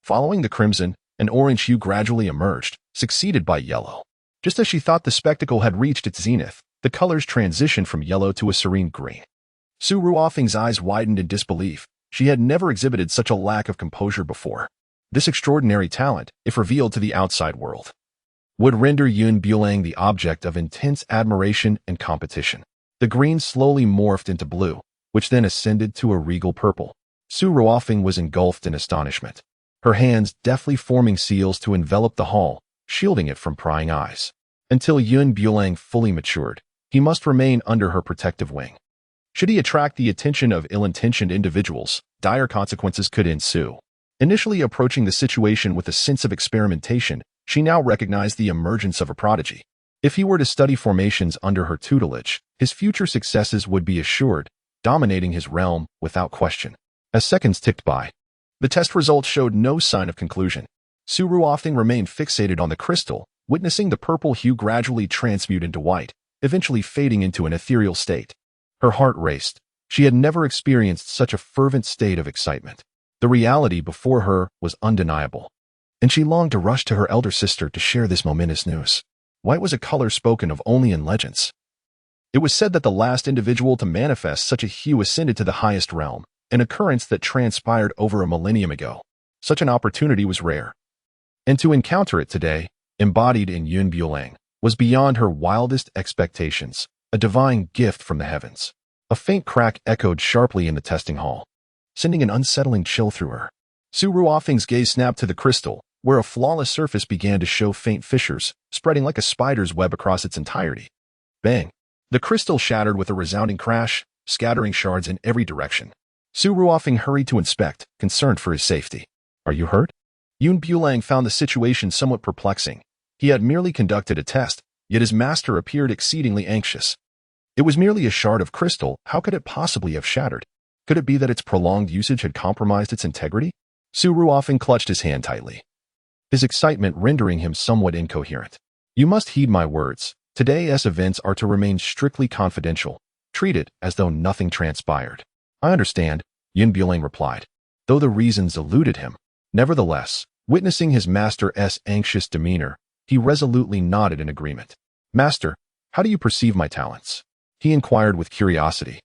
Following the crimson, an orange hue gradually emerged, succeeded by yellow. Just as she thought the spectacle had reached its zenith, the colors transitioned from yellow to a serene green. Su Ruofeng's eyes widened in disbelief. She had never exhibited such a lack of composure before. This extraordinary talent, if revealed to the outside world, would render Yun Bulang the object of intense admiration and competition. The green slowly morphed into blue, which then ascended to a regal purple. Su Ruofeng was engulfed in astonishment, her hands deftly forming seals to envelop the hall, shielding it from prying eyes. Until Yun Bulang fully matured, he must remain under her protective wing. Should he attract the attention of ill-intentioned individuals, dire consequences could ensue. Initially approaching the situation with a sense of experimentation, she now recognized the emergence of a prodigy. If he were to study formations under her tutelage, his future successes would be assured, dominating his realm without question. As seconds ticked by, the test results showed no sign of conclusion. Su Ruofeng remained fixated on the crystal, witnessing the purple hue gradually transmute into white, eventually fading into an ethereal state. Her heart raced. She had never experienced such a fervent state of excitement. The reality before her was undeniable, and she longed to rush to her elder sister to share this momentous news. White was a color spoken of only in legends. It was said that the last individual to manifest such a hue ascended to the highest realm, an occurrence that transpired over a millennium ago. Such an opportunity was rare, and to encounter it today, embodied in Yun Bulang, was beyond her wildest expectations, a divine gift from the heavens. A faint crack echoed sharply in the testing hall, sending an unsettling chill through her. Su Ruofeng's gaze snapped to the crystal, where a flawless surface began to show faint fissures, spreading like a spider's web across its entirety. Bang! The crystal shattered with a resounding crash, scattering shards in every direction. Su Ruofeng hurried to inspect, concerned for his safety. "Are you hurt?" Yun Bulang found the situation somewhat perplexing. He had merely conducted a test, yet his master appeared exceedingly anxious. It was merely a shard of crystal. How could it possibly have shattered? Could it be that its prolonged usage had compromised its integrity? Su Ruofeng clutched his hand tightly, his excitement rendering him somewhat incoherent. "You must heed my words. Today's events are to remain strictly confidential. Treat it as though nothing transpired." "I understand," Yun Bulang replied, though the reasons eluded him. Nevertheless, witnessing his master's anxious demeanor, he resolutely nodded in agreement. "Master, how do you perceive my talents?" he inquired with curiosity.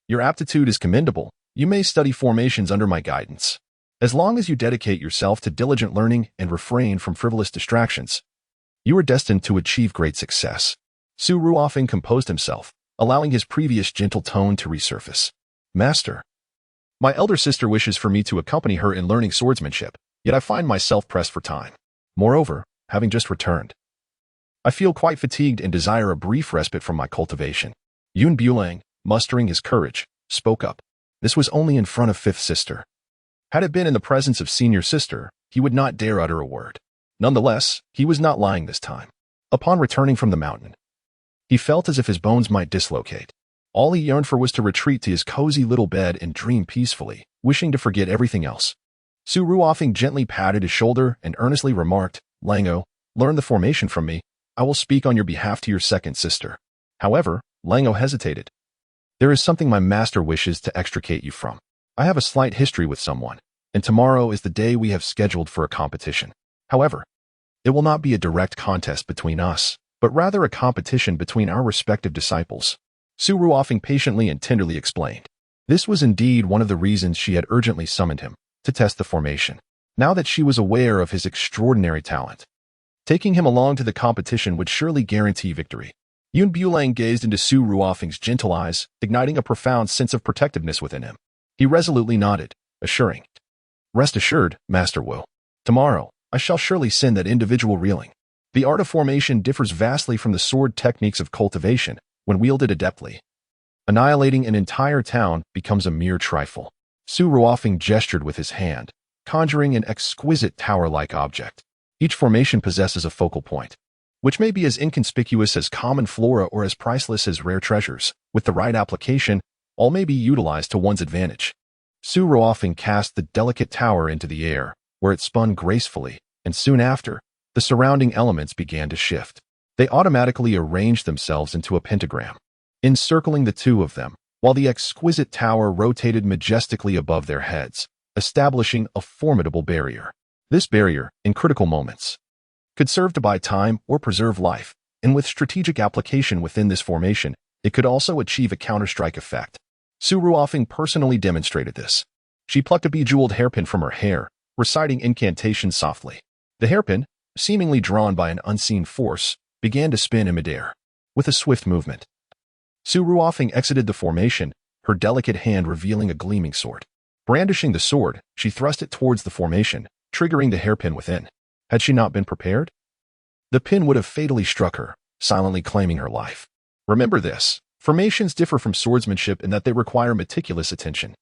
"Your aptitude is commendable. You may study formations under my guidance. As long as you dedicate yourself to diligent learning and refrain from frivolous distractions, you are destined to achieve great success." Su Ruofeng composed himself, allowing his previous gentle tone to resurface. "Master, my elder sister wishes for me to accompany her in learning swordsmanship, yet I find myself pressed for time. Moreover, having just returned, I feel quite fatigued and desire a brief respite from my cultivation." Yun Bulang, mustering his courage, spoke up. This was only in front of fifth sister. Had it been in the presence of senior sister, he would not dare utter a word. Nonetheless, he was not lying this time. Upon returning from the mountain, he felt as if his bones might dislocate. All he yearned for was to retreat to his cozy little bed and dream peacefully, wishing to forget everything else. Su Ruofeng gently patted his shoulder and earnestly remarked, "Lango, learn the formation from me. I will speak on your behalf to your second sister." However, Lango hesitated. "There is something my master wishes to extricate you from. I have a slight history with someone, and tomorrow is the day we have scheduled for a competition. However, it will not be a direct contest between us, but rather a competition between our respective disciples." Su Ruofeng patiently and tenderly explained. This was indeed one of the reasons she had urgently summoned him, to test the formation. Now that she was aware of his extraordinary talent, taking him along to the competition would surely guarantee victory. Yun Bulang gazed into Su Ruofeng's gentle eyes, igniting a profound sense of protectiveness within him. He resolutely nodded, assuring, "Rest assured, Master Wu. Tomorrow, I shall surely send that individual reeling." The art of formation differs vastly from the sword techniques of cultivation when wielded adeptly. Annihilating an entire town becomes a mere trifle. Su Ruofeng gestured with his hand, conjuring an exquisite tower-like object. Each formation possesses a focal point, which may be as inconspicuous as common flora or as priceless as rare treasures. With the right application, all may be utilized to one's advantage. Su Ruofeng cast the delicate tower into the air, where it spun gracefully, and soon after, the surrounding elements began to shift. They automatically arranged themselves into a pentagram, encircling the two of them, while the exquisite tower rotated majestically above their heads, establishing a formidable barrier. This barrier, in critical moments, could serve to buy time or preserve life, and with strategic application within this formation, it could also achieve a counterstrike effect. Su Ruofing personally demonstrated this. She plucked a bejeweled hairpin from her hair, reciting incantations softly. The hairpin, seemingly drawn by an unseen force, began to spin in midair. With a swift movement, Su Ruofing exited the formation, her delicate hand revealing a gleaming sword. Brandishing the sword, she thrust it towards the formation, triggering the hairpin within. Had she not been prepared, the pin would have fatally struck her, silently claiming her life. Remember this: formations differ from swordsmanship in that they require meticulous attention.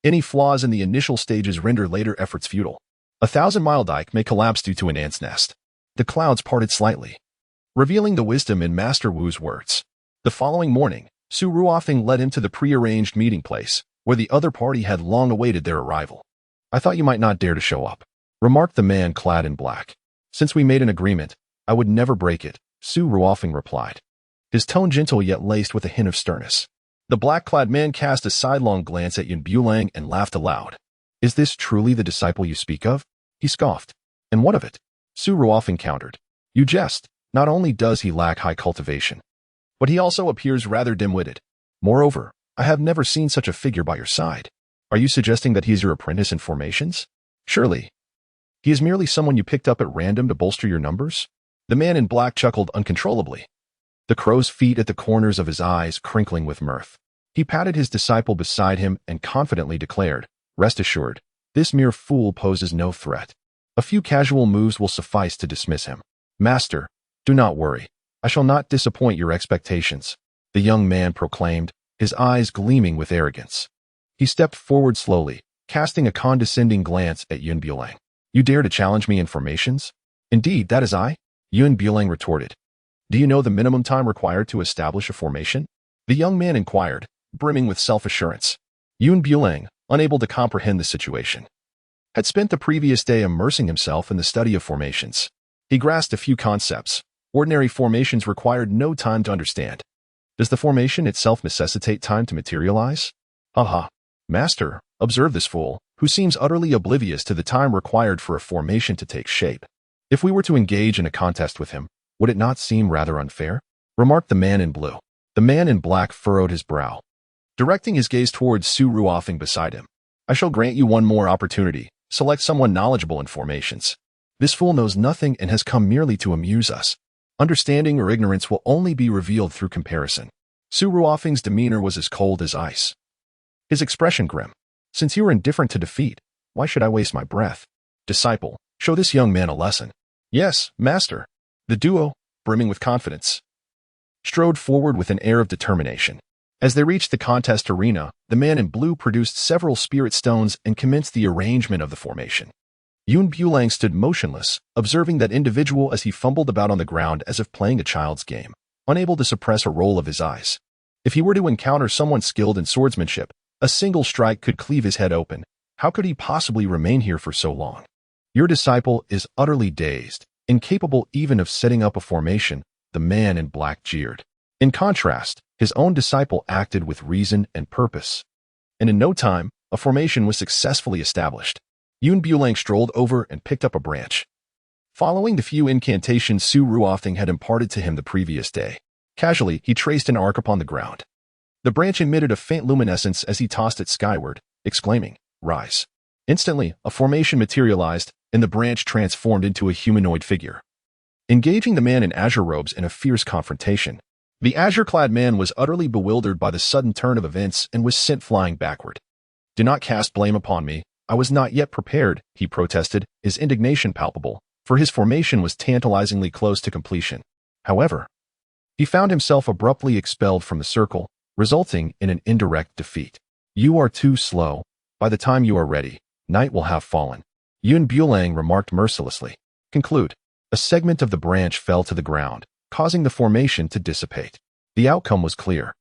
Any flaws in the initial stages render later efforts futile. 1,000-mile dike may collapse due to an ant's nest. The clouds parted slightly, revealing the wisdom in Master Wu's words. The following morning, Su Ruofing led him to the prearranged meeting place, where the other party had long awaited their arrival. "I thought you might not dare to show up," remarked the man clad in black. "Since we made an agreement, I would never break it," Su Ruofing replied, his tone gentle yet laced with a hint of sternness. The black-clad man cast a sidelong glance at Bulang and laughed aloud. "Is this truly the disciple you speak of?" he scoffed. "And what of it?" Su Ruofing countered. "You jest. Not only does he lack high cultivation, but he also appears rather dim-witted. Moreover, I have never seen such a figure by your side. Are you suggesting that he is your apprentice in formations? Surely, he is merely someone you picked up at random to bolster your numbers?" The man in black chuckled uncontrollably, the crow's feet at the corners of his eyes crinkling with mirth. He patted his disciple beside him and confidently declared, "Rest assured, this mere fool poses no threat. A few casual moves will suffice to dismiss him. Master, do not worry. I shall not disappoint your expectations," the young man proclaimed, his eyes gleaming with arrogance. He stepped forward slowly, casting a condescending glance at Bulang. "You dare to challenge me in formations?" "Indeed, that is I," Bulang retorted. "Do you know the minimum time required to establish a formation?" the young man inquired, brimming with self-assurance. Bulang, unable to comprehend the situation, had spent the previous day immersing himself in the study of formations. He grasped a few concepts. Ordinary formations required no time to understand. Does the formation itself necessitate time to materialize? Haha. Master, observe this fool, who seems utterly oblivious to the time required for a formation to take shape. If we were to engage in a contest with him, would it not seem rather unfair? Remarked the man in blue. The man in black furrowed his brow, directing his gaze towards Su Ruofing beside him. "I shall grant you one more opportunity. Select someone knowledgeable in formations. This fool knows nothing and has come merely to amuse us. Understanding or ignorance will only be revealed through comparison." Su Ruofing's demeanor was as cold as ice, his expression grim. "Since you are indifferent to defeat, why should I waste my breath? Disciple, show this young man a lesson." "Yes, master." The duo, brimming with confidence, strode forward with an air of determination. As they reached the contest arena, the man in blue produced several spirit stones and commenced the arrangement of the formation. Bulang stood motionless, observing that individual as he fumbled about on the ground as if playing a child's game, unable to suppress a roll of his eyes. If he were to encounter someone skilled in swordsmanship, a single strike could cleave his head open. How could he possibly remain here for so long? "Your disciple is utterly dazed, incapable even of setting up a formation," the man in black jeered. In contrast, his own disciple acted with reason and purpose, and in no time, a formation was successfully established. Bulang strolled over and picked up a branch, following the few incantations Su Ruofing had imparted to him the previous day. Casually, he traced an arc upon the ground. The branch emitted a faint luminescence as he tossed it skyward, exclaiming, "Rise." Instantly, a formation materialized, and the branch transformed into a humanoid figure. Engaging the man in azure robes in a fierce confrontation, the azure-clad man was utterly bewildered by the sudden turn of events and was sent flying backward. "Do not cast blame upon me. I was not yet prepared," he protested, his indignation palpable, for his formation was tantalizingly close to completion. However, he found himself abruptly expelled from the circle, resulting in an indirect defeat. "You are too slow. By the time you are ready, night will have fallen," Bulang remarked mercilessly. Conclude. A segment of the branch fell to the ground, causing the formation to dissipate. The outcome was clear.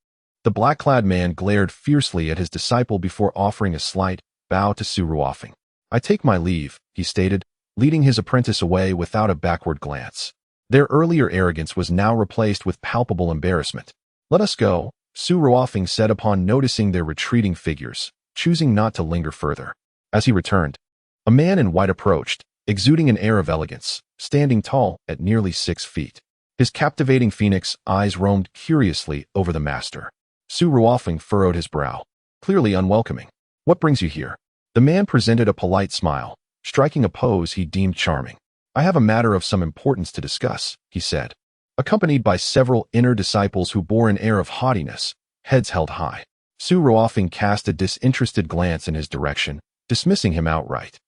The black-clad man glared fiercely at his disciple before offering a slight bow to Su Ruofing. "I take my leave," he stated, leading his apprentice away without a backward glance. Their earlier arrogance was now replaced with palpable embarrassment. "Let us go," Su Ruofing said upon noticing their retreating figures, choosing not to linger further. As he returned, a man in white approached, exuding an air of elegance, standing tall at nearly 6 feet. His captivating phoenix eyes roamed curiously over the master. Su Ruofeng furrowed his brow, clearly unwelcoming. "What brings you here?" The man presented a polite smile, striking a pose he deemed charming. "I have a matter of some importance to discuss," he said, accompanied by several inner disciples who bore an air of haughtiness, heads held high. Su Ruofeng cast a disinterested glance in his direction, dismissing him outright.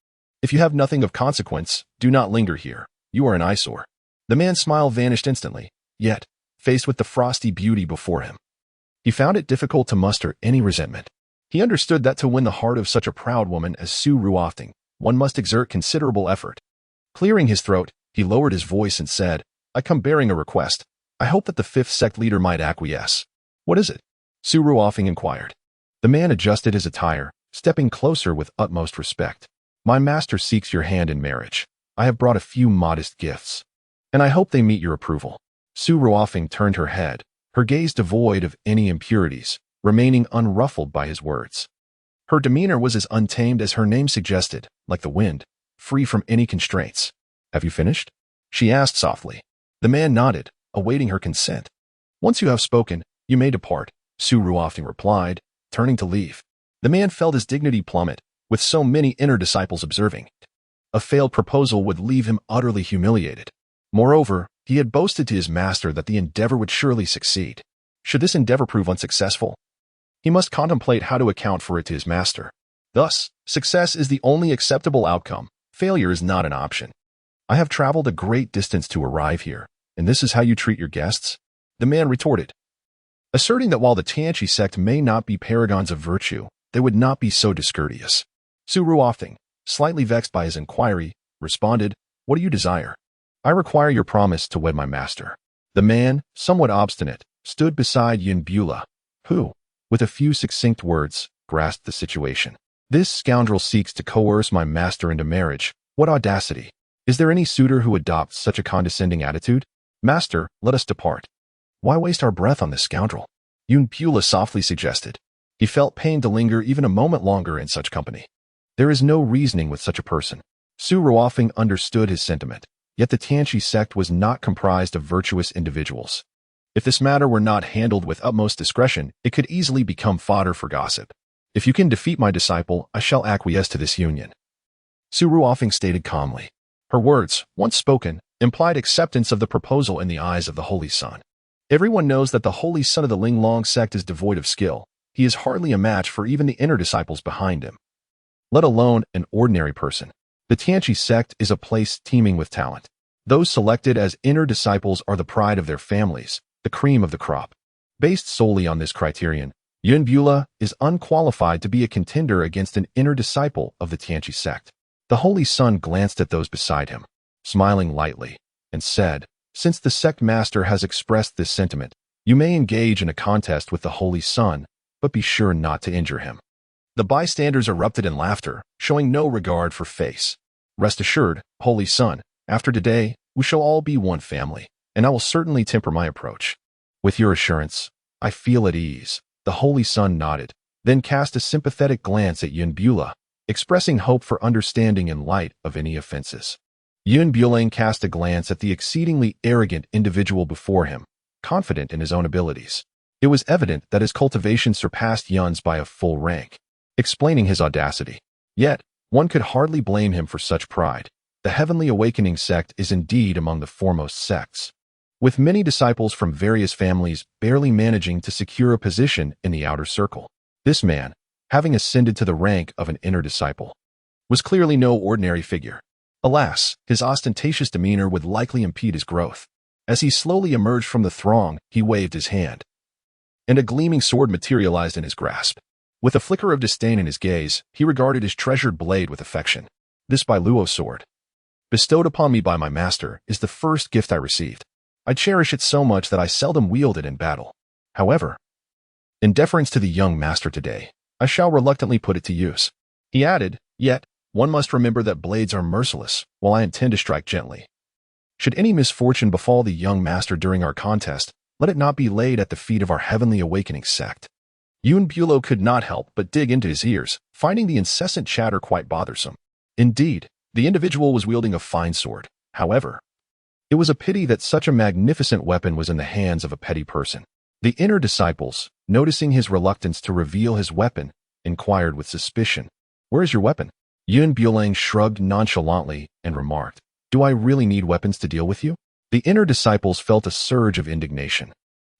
"If you have nothing of consequence, do not linger here. You are an eyesore." The man's smile vanished instantly, yet, faced with the frosty beauty before him, he found it difficult to muster any resentment. He understood that to win the heart of such a proud woman as Su Ruofeng, one must exert considerable effort. Clearing his throat, he lowered his voice and said, "I come bearing a request. I hope that the 5th sect leader might acquiesce." "What is it?" Su Ruofeng inquired. The man adjusted his attire, stepping closer with utmost respect. "My master seeks your hand in marriage. I have brought a few modest gifts, and I hope they meet your approval." Su Ruofeng turned her head, her gaze devoid of any impurities, remaining unruffled by his words. Her demeanor was as untamed as her name suggested, like the wind, free from any constraints. "Have you finished?" she asked softly. The man nodded, awaiting her consent. "Once you have spoken, you may depart," Su Ruofeng replied, turning to leave. The man felt his dignity plummet, with so many inner disciples observing. A failed proposal would leave him utterly humiliated. Moreover, he had boasted to his master that the endeavor would surely succeed. Should this endeavor prove unsuccessful, he must contemplate how to account for it to his master. Thus, success is the only acceptable outcome. Failure is not an option. "I have traveled a great distance to arrive here, and this is how you treat your guests?" The man retorted, asserting that while the Tianqi sect may not be paragons of virtue, they would not be so discourteous. Su Ruofeng, slightly vexed by his inquiry, responded, "What do you desire?" "I require your promise to wed my master." The man, somewhat obstinate, stood beside Yin Bula, who, with a few succinct words, grasped the situation. "This scoundrel seeks to coerce my master into marriage. What audacity! Is there any suitor who adopts such a condescending attitude? Master, let us depart." "Why waste our breath on this scoundrel?" Yin Bula softly suggested. He felt pain to linger even a moment longer in such company. There is no reasoning with such a person. Su Ruofeng understood his sentiment, yet the Tianqi sect was not comprised of virtuous individuals. If this matter were not handled with utmost discretion, it could easily become fodder for gossip. "If you can defeat my disciple, I shall acquiesce to this union," Su Ruofeng stated calmly. Her words, once spoken, implied acceptance of the proposal in the eyes of the Holy Son. Everyone knows that the Holy Son of the Linglong Sect is devoid of skill. He is hardly a match for even the inner disciples behind him, let alone an ordinary person. The Tianqi sect is a place teeming with talent. Those selected as inner disciples are the pride of their families, the cream of the crop. Based solely on this criterion, Yin Bula is unqualified to be a contender against an inner disciple of the Tianqi sect. The Holy Son glanced at those beside him, smiling lightly, and said, "Since the sect master has expressed this sentiment, you may engage in a contest with the Holy Son, but be sure not to injure him." The bystanders erupted in laughter, showing no regard for face. "Rest assured, Holy Son, after today, we shall all be one family, and I will certainly temper my approach." "With your assurance, I feel at ease." The Holy Son nodded, then cast a sympathetic glance at Yin Bula, expressing hope for understanding in light of any offenses. Yin Bulang cast a glance at the exceedingly arrogant individual before him, confident in his own abilities. It was evident that his cultivation surpassed Yun's by a full rank, explaining his audacity. Yet, one could hardly blame him for such pride. The Heavenly Awakening sect is indeed among the foremost sects, with many disciples from various families barely managing to secure a position in the outer circle. This man, having ascended to the rank of an inner disciple, was clearly no ordinary figure. Alas, his ostentatious demeanor would likely impede his growth. As he slowly emerged from the throng, he waved his hand, and a gleaming sword materialized in his grasp. With a flicker of disdain in his gaze, he regarded his treasured blade with affection. "This Bailuo sword, bestowed upon me by my master, is the first gift I received. I cherish it so much that I seldom wield it in battle. However, in deference to the young master today, I shall reluctantly put it to use." He added, "Yet, one must remember that blades are merciless, while I intend to strike gently. Should any misfortune befall the young master during our contest, let it not be laid at the feet of our Heavenly Awakening sect." Yin Bulo could not help but dig into his ears, finding the incessant chatter quite bothersome. Indeed, The individual was wielding a fine sword. However, it was a pity that such a magnificent weapon was in the hands of a petty person. The inner disciples, noticing his reluctance to reveal his weapon, inquired with suspicion, "Where is your weapon?" Bulang shrugged nonchalantly and remarked, "Do I really need weapons to deal with you?" The inner disciples felt a surge of indignation,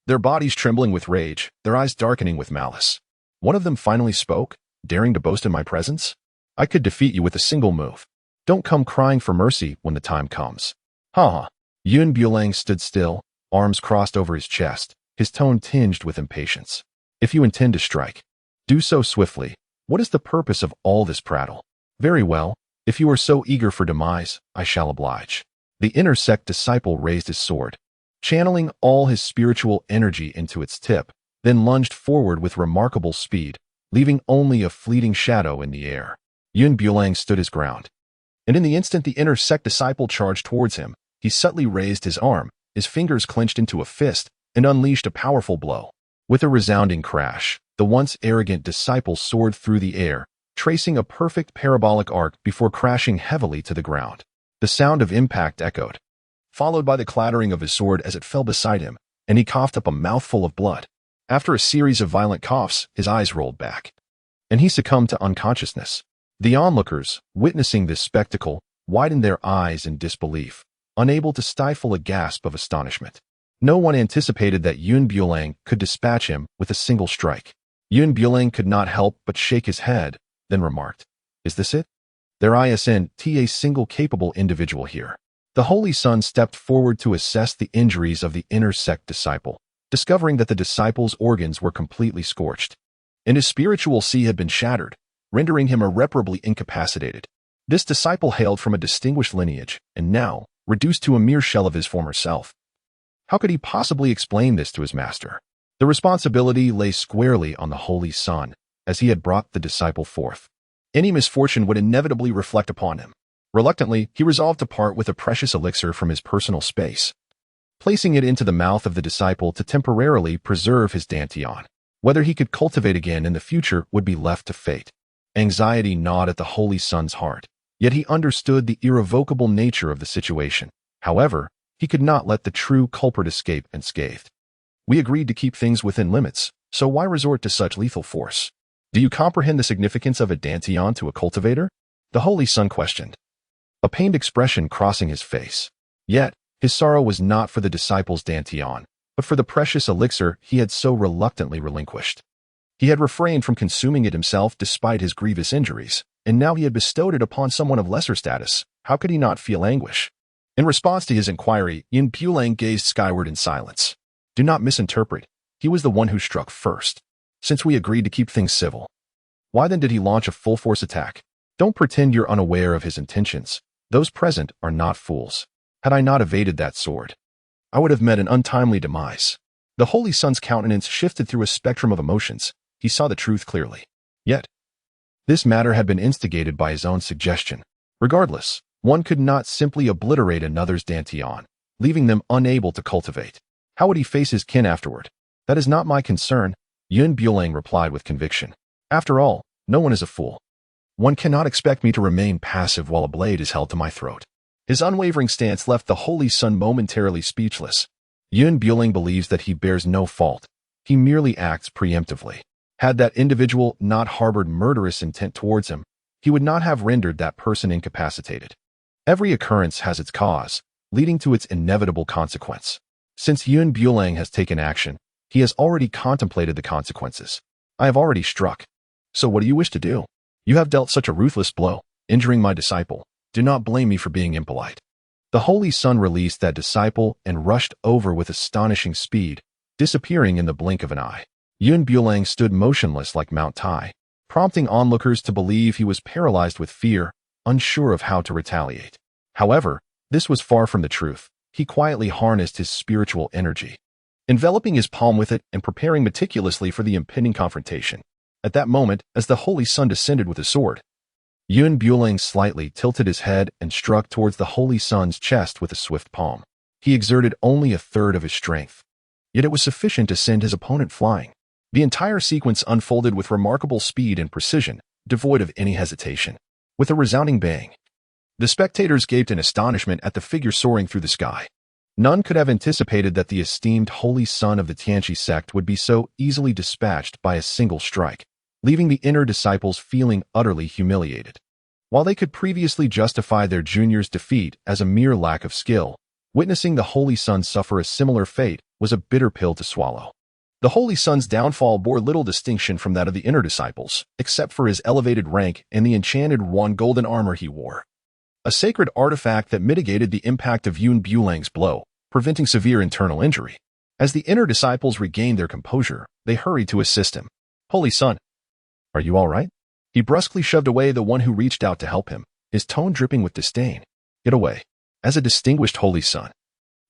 their bodies trembling with rage, their eyes darkening with malice. One of them finally spoke, daring to boast in my presence, "I could defeat you with a single move. Don't come crying for mercy when the time comes." Ha ha. Bulang stood still, arms crossed over his chest, his tone tinged with impatience. "If you intend to strike, do so swiftly. What is the purpose of all this prattle?" "Very well. If you are so eager for demise, I shall oblige." The inner sect disciple raised his sword, channeling all his spiritual energy into its tip, then lunged forward with remarkable speed, leaving only a fleeting shadow in the air. Bulang stood his ground, and in the instant the inner sect disciple charged towards him, he subtly raised his arm, his fingers clenched into a fist, and unleashed a powerful blow. With a resounding crash, the once arrogant disciple soared through the air, tracing a perfect parabolic arc before crashing heavily to the ground. The sound of impact echoed, followed by the clattering of his sword as it fell beside him, and he coughed up a mouthful of blood. After a series of violent coughs, his eyes rolled back, and he succumbed to unconsciousness. The onlookers, witnessing this spectacle, widened their eyes in disbelief, unable to stifle a gasp of astonishment. No one anticipated that Bulang could dispatch him with a single strike. Bulang could not help but shake his head, then remarked, "Is this it? There isn't a single capable individual here." The Holy Son stepped forward to assess the injuries of the inner sect disciple, discovering that the disciple's organs were completely scorched, and his spiritual sea had been shattered, rendering him irreparably incapacitated. This disciple hailed from a distinguished lineage, and now, reduced to a mere shell of his former self. How could he possibly explain this to his master? The responsibility lay squarely on the Holy Son, as he had brought the disciple forth. Any misfortune would inevitably reflect upon him. Reluctantly, he resolved to part with a precious elixir from his personal space, placing it into the mouth of the disciple to temporarily preserve his dantian. Whether he could cultivate again in the future would be left to fate. Anxiety gnawed at the Holy Son's heart, yet he understood the irrevocable nature of the situation. However, he could not let the true culprit escape unscathed. "We agreed to keep things within limits, so why resort to such lethal force? Do you comprehend the significance of a dantian to a cultivator?" The Holy Son questioned, a pained expression crossing his face. Yet, his sorrow was not for the disciple's dantian, but for the precious elixir he had so reluctantly relinquished. He had refrained from consuming it himself despite his grievous injuries, and now he had bestowed it upon someone of lesser status. How could he not feel anguish? In response to his inquiry, Bulang gazed skyward in silence. "Do not misinterpret. He was the one who struck first. Since we agreed to keep things civil, why then did he launch a full-force attack? Don't pretend you're unaware of his intentions. Those present are not fools. Had I not evaded that sword, I would have met an untimely demise." The Holy Son's countenance shifted through a spectrum of emotions. He saw the truth clearly. Yet, this matter had been instigated by his own suggestion. Regardless, one could not simply obliterate another's dantian, leaving them unable to cultivate. How would he face his kin afterward? "That is not my concern," Bulang replied with conviction. "After all, no one is a fool. One cannot expect me to remain passive while a blade is held to my throat." His unwavering stance left the Holy Son momentarily speechless. Bulang believes that he bears no fault. He merely acts preemptively. Had that individual not harbored murderous intent towards him, he would not have rendered that person incapacitated. Every occurrence has its cause, leading to its inevitable consequence. Since Bulang has taken action, he has already contemplated the consequences. "I have already struck. So what do you wish to do? You have dealt such a ruthless blow, injuring my disciple. Do not blame me for being impolite." The Holy Son released that disciple and rushed over with astonishing speed, disappearing in the blink of an eye. Bulang stood motionless like Mount Tai, prompting onlookers to believe he was paralyzed with fear, unsure of how to retaliate. However, this was far from the truth. He quietly harnessed his spiritual energy, enveloping his palm with it and preparing meticulously for the impending confrontation. At that moment, as the Holy Son descended with his sword, Bulang slightly tilted his head and struck towards the Holy Son's chest with a swift palm. He exerted only a third of his strength, yet it was sufficient to send his opponent flying. The entire sequence unfolded with remarkable speed and precision, devoid of any hesitation. With a resounding bang, The spectators gaped in astonishment at the figure soaring through the sky. None could have anticipated that the esteemed holy son of the Tianqi sect would be so easily dispatched by a single strike, leaving the inner disciples feeling utterly humiliated. While they could previously justify their junior's defeat as a mere lack of skill, witnessing the holy son suffer a similar fate was a bitter pill to swallow. The holy son's downfall bore little distinction from that of the inner disciples, except for his elevated rank and the enchanted golden armor he wore. A sacred artifact that mitigated the impact of Yun Bulang's blow, preventing severe internal injury. As the inner disciples regained their composure, they hurried to assist him. "Holy son, are you all right?" He brusquely shoved away the one who reached out to help him, his tone dripping with disdain. "Get away." As a distinguished holy son,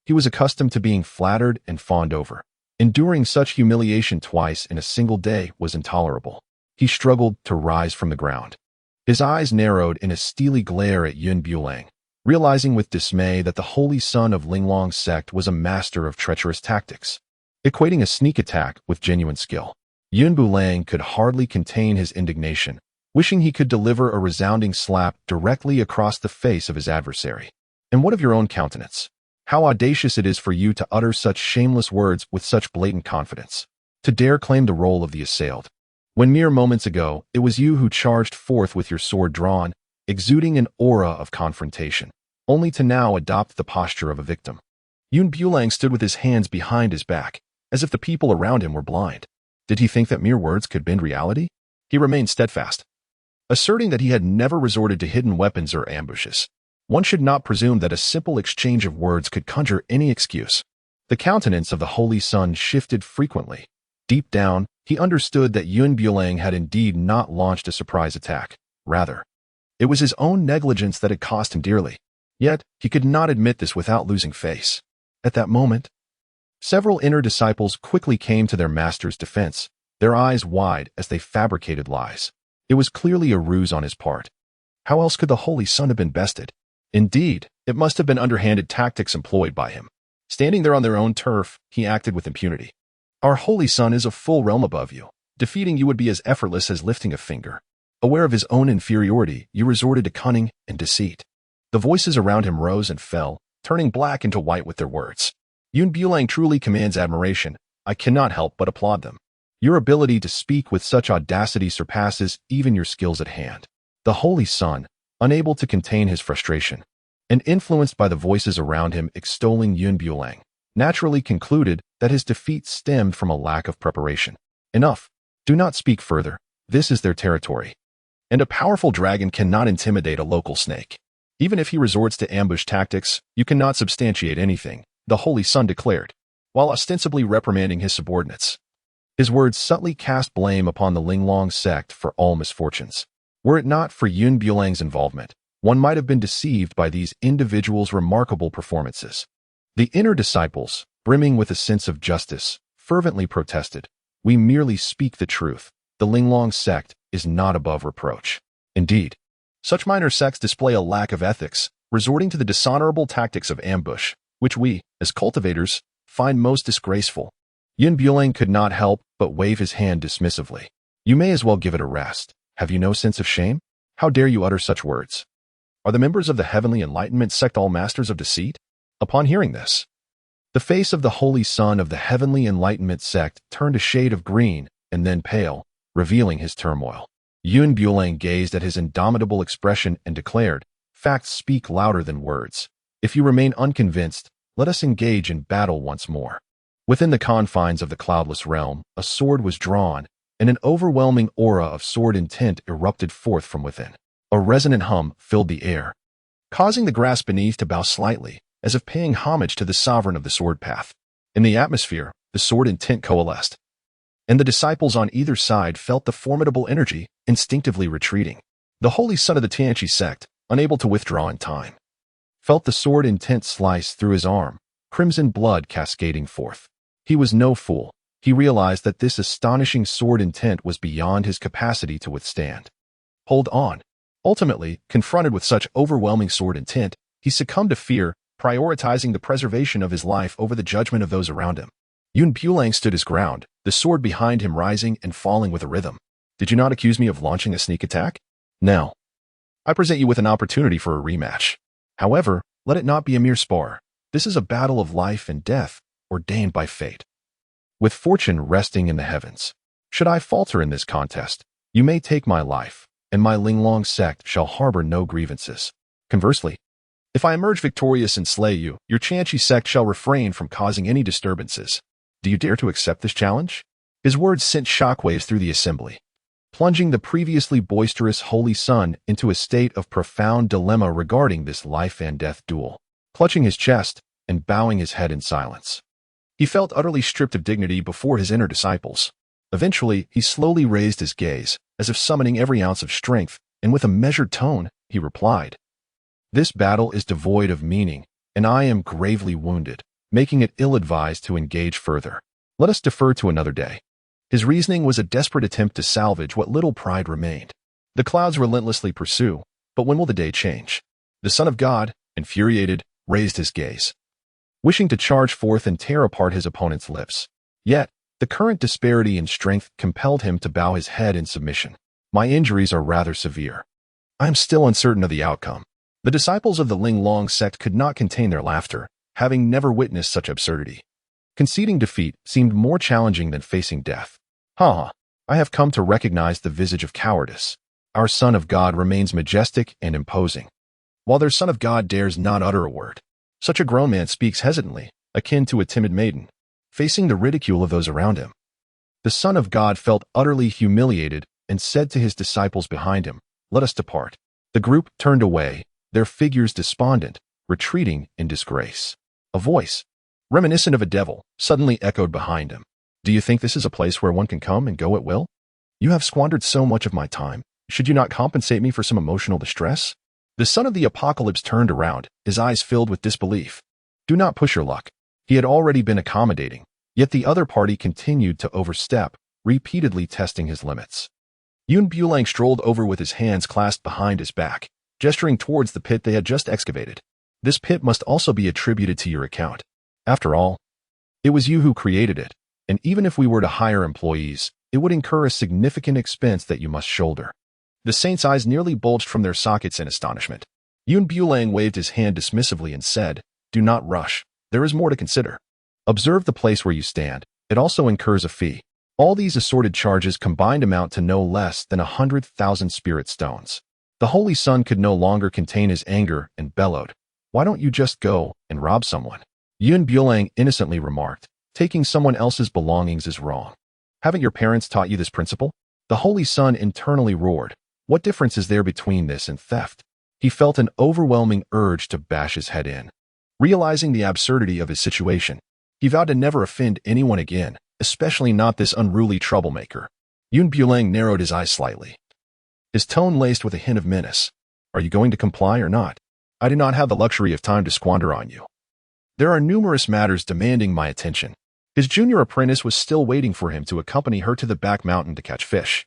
he was accustomed to being flattered and fawned over. Enduring such humiliation twice in a single day was intolerable. He struggled to rise from the ground. His eyes narrowed in a steely glare at Yun Bulang, realizing with dismay that the holy son of Linglong Sect was a master of treacherous tactics, equating a sneak attack with genuine skill. Yun Bulang could hardly contain his indignation, wishing he could deliver a resounding slap directly across the face of his adversary. "And what of your own countenance? How audacious it is for you to utter such shameless words with such blatant confidence, to dare claim the role of the assailed, when mere moments ago it was you who charged forth with your sword drawn, exuding an aura of confrontation, only to now adopt the posture of a victim." Yun Bulang stood with his hands behind his back, as if the people around him were blind. Did he think that mere words could bend reality? He remained steadfast, asserting that he had never resorted to hidden weapons or ambushes. One should not presume that a simple exchange of words could conjure any excuse. The countenance of the holy son shifted frequently. Deep down, he understood that Yun Bulang had indeed not launched a surprise attack. Rather, it was his own negligence that had cost him dearly. Yet, he could not admit this without losing face. At that moment, several inner disciples quickly came to their master's defense, their eyes wide as they fabricated lies. It was clearly a ruse on his part. How else could the holy son have been bested? Indeed, it must have been underhanded tactics employed by him. Standing there on their own turf, he acted with impunity. "Our holy son is a full realm above you. Defeating you would be as effortless as lifting a finger." Aware of his own inferiority, you resorted to cunning and deceit. The voices around him rose and fell, turning black into white with their words. "Yun Bulang truly commands admiration. I cannot help but applaud them. Your ability to speak with such audacity surpasses even your skills at hand." The holy son, unable to contain his frustration, and influenced by the voices around him extolling Yun Bulang, naturally concluded that his defeat stemmed from a lack of preparation. "Enough. Do not speak further. This is their territory. And a powerful dragon cannot intimidate a local snake. Even if he resorts to ambush tactics, you cannot substantiate anything," the holy son declared, while ostensibly reprimanding his subordinates. His words subtly cast blame upon the Linglong Sect for all misfortunes. Were it not for Yun Bulang's involvement, one might have been deceived by these individuals' remarkable performances. The inner disciples, brimming with a sense of justice, fervently protested, "We merely speak the truth. The Linglong Sect is not above reproach." Indeed, such minor sects display a lack of ethics, resorting to the dishonorable tactics of ambush, which we, as cultivators, find most disgraceful. Yun Bulang could not help but wave his hand dismissively. "You may as well give it a rest. Have you no sense of shame? How dare you utter such words? Are the members of the Heavenly Enlightenment Sect all masters of deceit?" Upon hearing this, the face of the holy son of the Heavenly Enlightenment Sect turned a shade of green and then pale, revealing his turmoil. Yun Bulang gazed at his indomitable expression and declared, "Facts speak louder than words. If you remain unconvinced, let us engage in battle once more." Within the confines of the cloudless realm, a sword was drawn, and an overwhelming aura of sword intent erupted forth from within. A resonant hum filled the air, causing the grass beneath to bow slightly, as if paying homage to the sovereign of the sword path. In the atmosphere, the sword intent coalesced, and the disciples on either side felt the formidable energy instinctively retreating. The holy son of the Tianqi sect, unable to withdraw in time, felt the sword intent slice through his arm, crimson blood cascading forth. He was no fool. He realized that this astonishing sword intent was beyond his capacity to withstand. Hold on. Ultimately, confronted with such overwhelming sword intent, he succumbed to fear, prioritizing the preservation of his life over the judgment of those around him. Yun Bulang stood his ground, the sword behind him rising and falling with a rhythm. "Did you not accuse me of launching a sneak attack? Now, I present you with an opportunity for a rematch. However, let it not be a mere spar. This is a battle of life and death, ordained by fate, with fortune resting in the heavens. Should I falter in this contest, you may take my life, and my Linglong Sect shall harbor no grievances. Conversely, if I emerge victorious and slay you, your Chanchi sect shall refrain from causing any disturbances. Do you dare to accept this challenge? His words sent shockwaves through the assembly, plunging the previously boisterous Holy Son into a state of profound dilemma regarding this life and death duel. Clutching his chest and bowing his head in silence, he felt utterly stripped of dignity before his inner disciples. Eventually, he slowly raised his gaze, as if summoning every ounce of strength, and with a measured tone, he replied, "This battle is devoid of meaning, and I am gravely wounded, making it ill-advised to engage further. Let us defer to another day." His reasoning was a desperate attempt to salvage what little pride remained. The clouds relentlessly pursue, but when will the day change? The Son of God, infuriated, raised his gaze, wishing to charge forth and tear apart his opponent's lips. Yet, the current disparity in strength compelled him to bow his head in submission. "My injuries are rather severe. I am still uncertain of the outcome." The disciples of the Linglong Sect could not contain their laughter, having never witnessed such absurdity. Conceding defeat seemed more challenging than facing death. "Ha! I have come to recognize the visage of cowardice. Our Son of God remains majestic and imposing, while their Son of God dares not utter a word. Such a grown man speaks hesitantly, akin to a timid maiden, facing the ridicule of those around him." The Son of God felt utterly humiliated and said to his disciples behind him, "Let us depart." The group turned away, their figures despondent, retreating in disgrace. A voice, reminiscent of a devil, suddenly echoed behind him. "Do you think this is a place where one can come and go at will? You have squandered so much of my time. Should you not compensate me for some emotional distress?" The Son of the Apocalypse turned around, his eyes filled with disbelief. "Do not push your luck." He had already been accommodating, yet the other party continued to overstep, repeatedly testing his limits. Bulang strolled over with his hands clasped behind his back, gesturing towards the pit they had just excavated. "This pit must also be attributed to your account. After all, it was you who created it, and even if we were to hire employees, it would incur a significant expense that you must shoulder." The saint's eyes nearly bulged from their sockets in astonishment. Bulang waved his hand dismissively and said, "Do not rush. There is more to consider. Observe the place where you stand. It also incurs a fee. All these assorted charges combined amount to no less than 100,000 spirit stones." The Holy Son could no longer contain his anger and bellowed, "Why don't you just go and rob someone?" Bulang innocently remarked, "Taking someone else's belongings is wrong. Haven't your parents taught you this principle?" The Holy Son internally roared, "What difference is there between this and theft?" He felt an overwhelming urge to bash his head in. Realizing the absurdity of his situation, he vowed to never offend anyone again, especially not this unruly troublemaker. Bulang narrowed his eyes slightly, his tone laced with a hint of menace. "Are you going to comply or not? I do not have the luxury of time to squander on you. There are numerous matters demanding my attention." His junior apprentice was still waiting for him to accompany her to the back mountain to catch fish,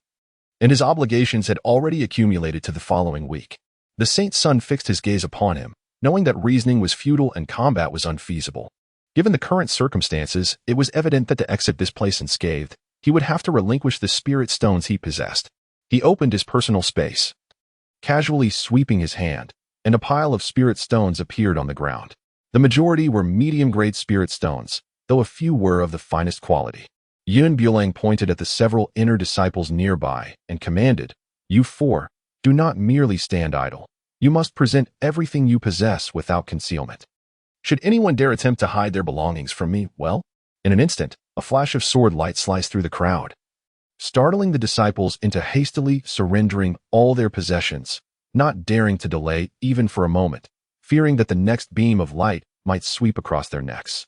and his obligations had already accumulated to the following week. The saint's son fixed his gaze upon him, knowing that reasoning was futile and combat was unfeasible. Given the current circumstances, it was evident that to exit this place unscathed, he would have to relinquish the spirit stones he possessed. He opened his personal space, casually sweeping his hand, and a pile of spirit stones appeared on the ground. The majority were medium-grade spirit stones, though a few were of the finest quality. Bulang pointed at the several inner disciples nearby and commanded, "You four, do not merely stand idle. You must present everything you possess without concealment. Should anyone dare attempt to hide their belongings from me, well..." In an instant, a flash of sword light sliced through the crowd, startling the disciples into hastily surrendering all their possessions, not daring to delay even for a moment, fearing that the next beam of light might sweep across their necks.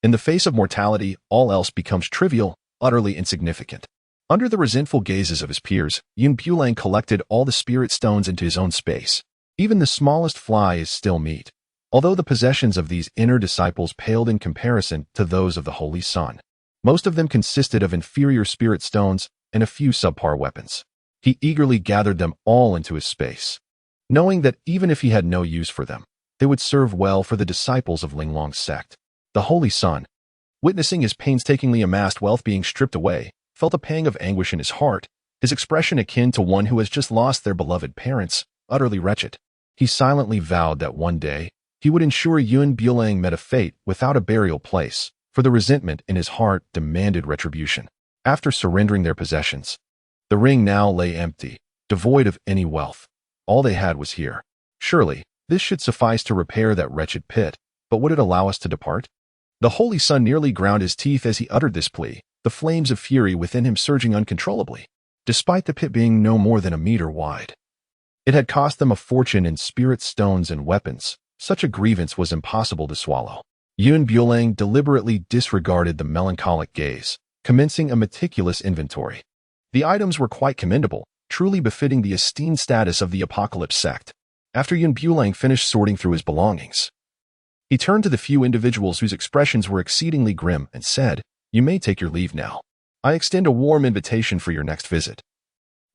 In the face of mortality, all else becomes trivial, utterly insignificant. Under the resentful gazes of his peers, Bulang collected all the spirit stones into his own space. Even the smallest fly is still meat, although the possessions of these inner disciples paled in comparison to those of the Holy Son. Most of them consisted of inferior spirit stones and a few subpar weapons. He eagerly gathered them all into his space, knowing that even if he had no use for them, they would serve well for the disciples of Linglong Sect. The Holy Son, witnessing his painstakingly amassed wealth being stripped away, felt a pang of anguish in his heart, his expression akin to one who has just lost their beloved parents, utterly wretched. He silently vowed that one day he would ensure Bulang met a fate without a burial place, for the resentment in his heart demanded retribution. After surrendering their possessions, the ring now lay empty, devoid of any wealth. All they had was here. Surely, this should suffice to repair that wretched pit, but would it allow us to depart? The Holy Son nearly ground his teeth as he uttered this plea, the flames of fury within him surging uncontrollably, despite the pit being no more than a meter wide. It had cost them a fortune in spirit stones and weapons. Such a grievance was impossible to swallow. Bulang deliberately disregarded the melancholic gaze, commencing a meticulous inventory. The items were quite commendable, truly befitting the esteemed status of the Apocalypse sect. After Bulang finished sorting through his belongings, he turned to the few individuals whose expressions were exceedingly grim and said, "You may take your leave now. I extend a warm invitation for your next visit,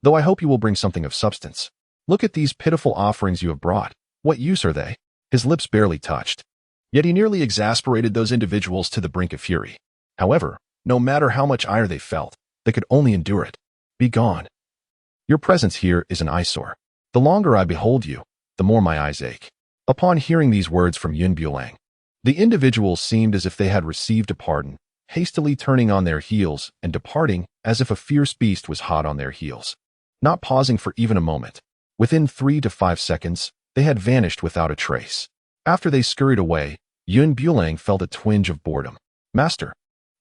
though I hope you will bring something of substance. Look at these pitiful offerings you have brought. What use are they?" His lips barely touched. Yet he nearly exasperated those individuals to the brink of fury. However, no matter how much ire they felt, they could only endure it. "Be gone. Your presence here is an eyesore. The longer I behold you, the more my eyes ache." Upon hearing these words from Bulang, the individuals seemed as if they had received a pardon, hastily turning on their heels and departing as if a fierce beast was hot on their heels. Not pausing for even a moment, within 3 to 5 seconds, they had vanished without a trace. After they scurried away, Bulang felt a twinge of boredom. "Master,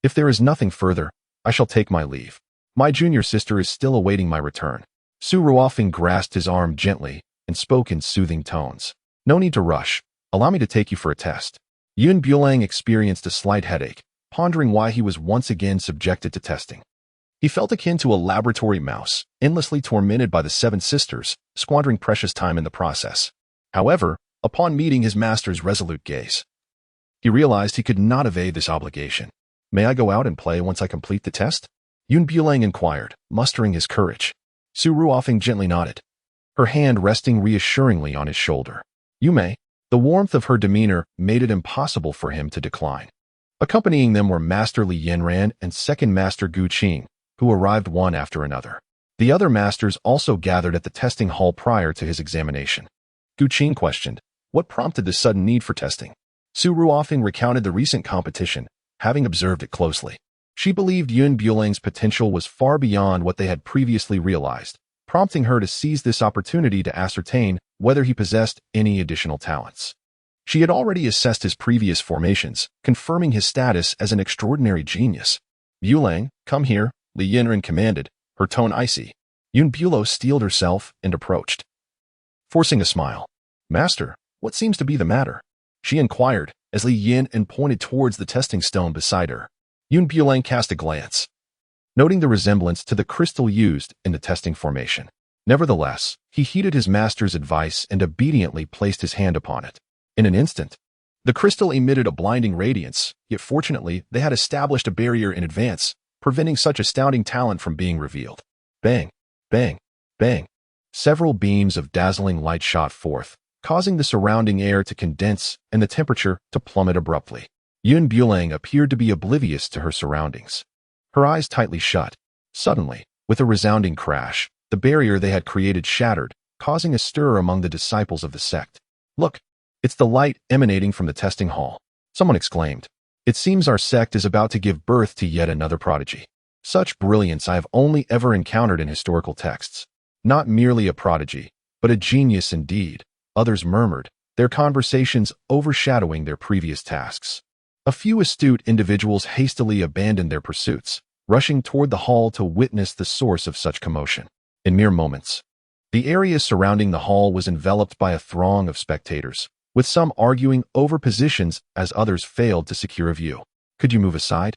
if there is nothing further, I shall take my leave. My junior sister is still awaiting my return." Su Ruofeng grasped his arm gently and spoke in soothing tones. "No need to rush. Allow me to take you for a test." Bulang experienced a slight headache, pondering why he was once again subjected to testing. He felt akin to a laboratory mouse, endlessly tormented by the 7 sisters, squandering precious time in the process. However, upon meeting his master's resolute gaze, he realized he could not evade this obligation. "May I go out and play once I complete the test?" Bulang inquired, mustering his courage. Su Ruofeng gently nodded, her hand resting reassuringly on his shoulder. "You may." The warmth of her demeanor made it impossible for him to decline. Accompanying them were Master Li Yanran and Second Master Qing, who arrived one after another. The other masters also gathered at the testing hall prior to his examination. Qing questioned, "What prompted this sudden need for testing?" Su Ruofeng recounted the recent competition, having observed it closely. She believed Bulang's potential was far beyond what they had previously realized, prompting her to seize this opportunity to ascertain whether he possessed any additional talents. She had already assessed his previous formations, confirming his status as an extraordinary genius. "Bulang, come here," Li Yanran commanded, her tone icy. Bulo steeled herself and approached, forcing a smile. "Master, what seems to be the matter?" she inquired, as Li Yanran pointed towards the testing stone beside her. Bulang cast a glance, noting the resemblance to the crystal used in the testing formation. Nevertheless, he heeded his master's advice and obediently placed his hand upon it. In an instant, the crystal emitted a blinding radiance, yet fortunately they had established a barrier in advance, preventing such astounding talent from being revealed. Bang, bang, bang. Several beams of dazzling light shot forth, causing the surrounding air to condense and the temperature to plummet abruptly. Bulang appeared to be oblivious to her surroundings, her eyes tightly shut. Suddenly, with a resounding crash, the barrier they had created shattered, causing a stir among the disciples of the sect. "Look, it's the light emanating from the testing hall," someone exclaimed. "It seems our sect is about to give birth to yet another prodigy. Such brilliance I have only ever encountered in historical texts. Not merely a prodigy, but a genius indeed," others murmured, their conversations overshadowing their previous tasks. A few astute individuals hastily abandoned their pursuits, rushing toward the hall to witness the source of such commotion. In mere moments, the area surrounding the hall was enveloped by a throng of spectators, with some arguing over positions as others failed to secure a view. "Could you move aside?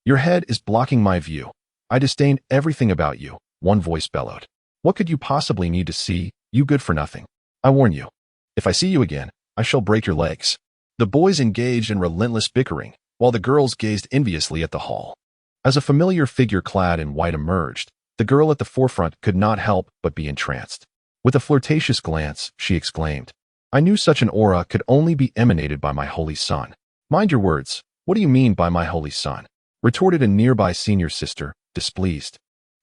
Your head is blocking my view. I disdain everything about you," one voice bellowed. "What could you possibly need to see, you good for nothing? I warn you, if I see you again, I shall break your legs." The boys engaged in relentless bickering, while the girls gazed enviously at the hall. As a familiar figure clad in white emerged, the girl at the forefront could not help but be entranced. With a flirtatious glance, she exclaimed, "I knew such an aura could only be emanated by my holy son." "Mind your words, what do you mean by my holy son?" retorted a nearby senior sister, displeased,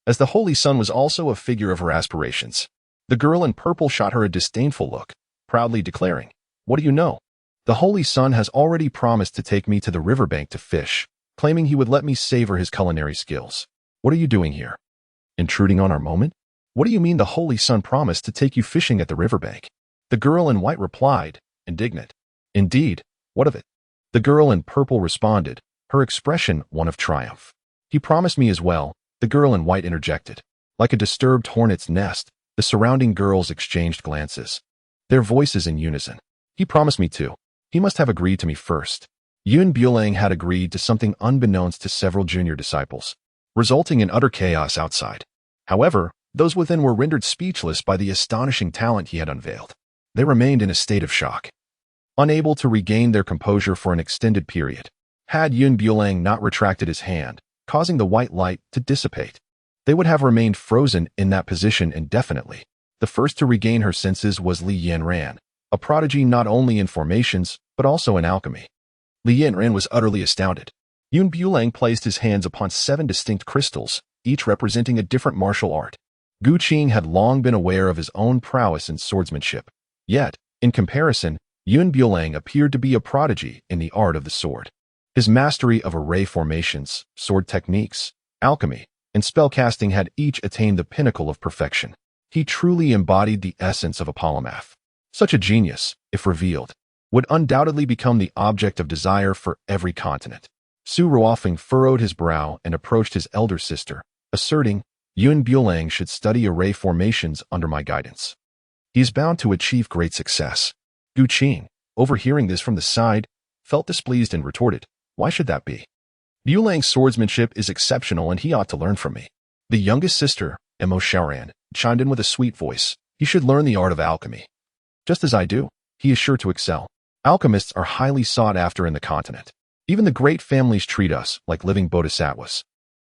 as the holy son was also a figure of her aspirations. The girl in purple shot her a disdainful look, proudly declaring, "What do you know? The Holy Sun has already promised to take me to the riverbank to fish, claiming he would let me savor his culinary skills. What are you doing here? Intruding on our moment? What do you mean the Holy Sun promised to take you fishing at the riverbank?" The girl in white replied, indignant. "Indeed, what of it?" The girl in purple responded, her expression one of triumph. "He promised me as well," the girl in white interjected. Like a disturbed hornet's nest, the surrounding girls exchanged glances, their voices in unison. "He promised me too. He must have agreed to me first." Bulang had agreed to something unbeknownst to several junior disciples, resulting in utter chaos outside. However, those within were rendered speechless by the astonishing talent he had unveiled. They remained in a state of shock, unable to regain their composure for an extended period. Had Bulang not retracted his hand, causing the white light to dissipate, they would have remained frozen in that position indefinitely. The first to regain her senses was Yanran, a prodigy not only in formations, but also in alchemy. Yanran was utterly astounded. Bulang placed his hands upon 7 distinct crystals, each representing a different martial art. Qing had long been aware of his own prowess in swordsmanship. Yet, in comparison, Bulang appeared to be a prodigy in the art of the sword. His mastery of array formations, sword techniques, alchemy, and spellcasting had each attained the pinnacle of perfection. He truly embodied the essence of a polymath. Such a genius, if revealed, would undoubtedly become the object of desire for every continent. Su Ruofeng furrowed his brow and approached his elder sister, asserting, "Bulang should study array formations under my guidance. He is bound to achieve great success." Qing, overhearing this from the side, felt displeased and retorted, "Why should that be? Bulang's swordsmanship is exceptional and he ought to learn from me." The youngest sister, Miao Xiaomeng, chimed in with a sweet voice, "He should learn the art of alchemy. Just as I do, he is sure to excel. Alchemists are highly sought after in the continent. Even the great families treat us like living bodhisattvas."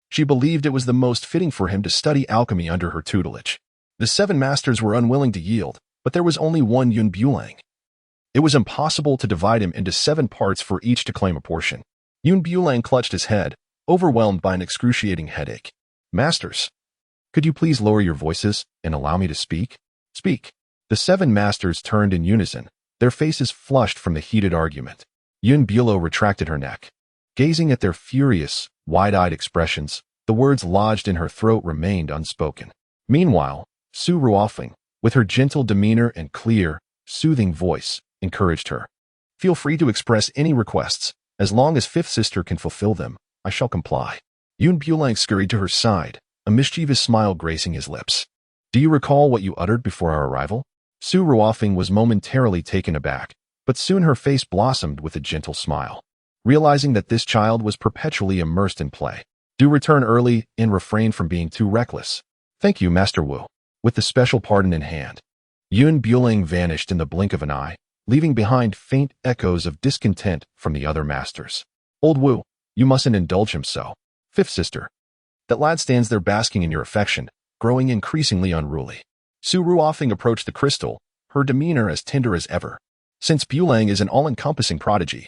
She believed it was the most fitting for him to study alchemy under her tutelage. The 7 masters were unwilling to yield, but there was only one Bulang. It was impossible to divide him into 7 parts for each to claim a portion. Bulang clutched his head, overwhelmed by an excruciating headache. "Masters, could you please lower your voices and allow me to speak?" "Speak." The 7 masters turned in unison, their faces flushed from the heated argument. Bulang retracted her neck. Gazing at their furious, wide-eyed expressions, the words lodged in her throat remained unspoken. Meanwhile, Su Ruofeng, with her gentle demeanor and clear, soothing voice, encouraged her. "Feel free to express any requests. As long as Fifth Sister can fulfill them, I shall comply." Bulang scurried to her side, a mischievous smile gracing his lips. "Do you recall what you uttered before our arrival?" Su Ruofeng was momentarily taken aback, but soon her face blossomed with a gentle smile. Realizing that this child was perpetually immersed in play, "Do return early and refrain from being too reckless." "Thank you, Master Wu." With the special pardon in hand, Bulang vanished in the blink of an eye, leaving behind faint echoes of discontent from the other masters. "Old Wu, you mustn't indulge him so. Fifth Sister, that lad stands there basking in your affection, growing increasingly unruly." Su Ruofeng approached the crystal, her demeanor as tender as ever. "Since Bulang is an all-encompassing prodigy,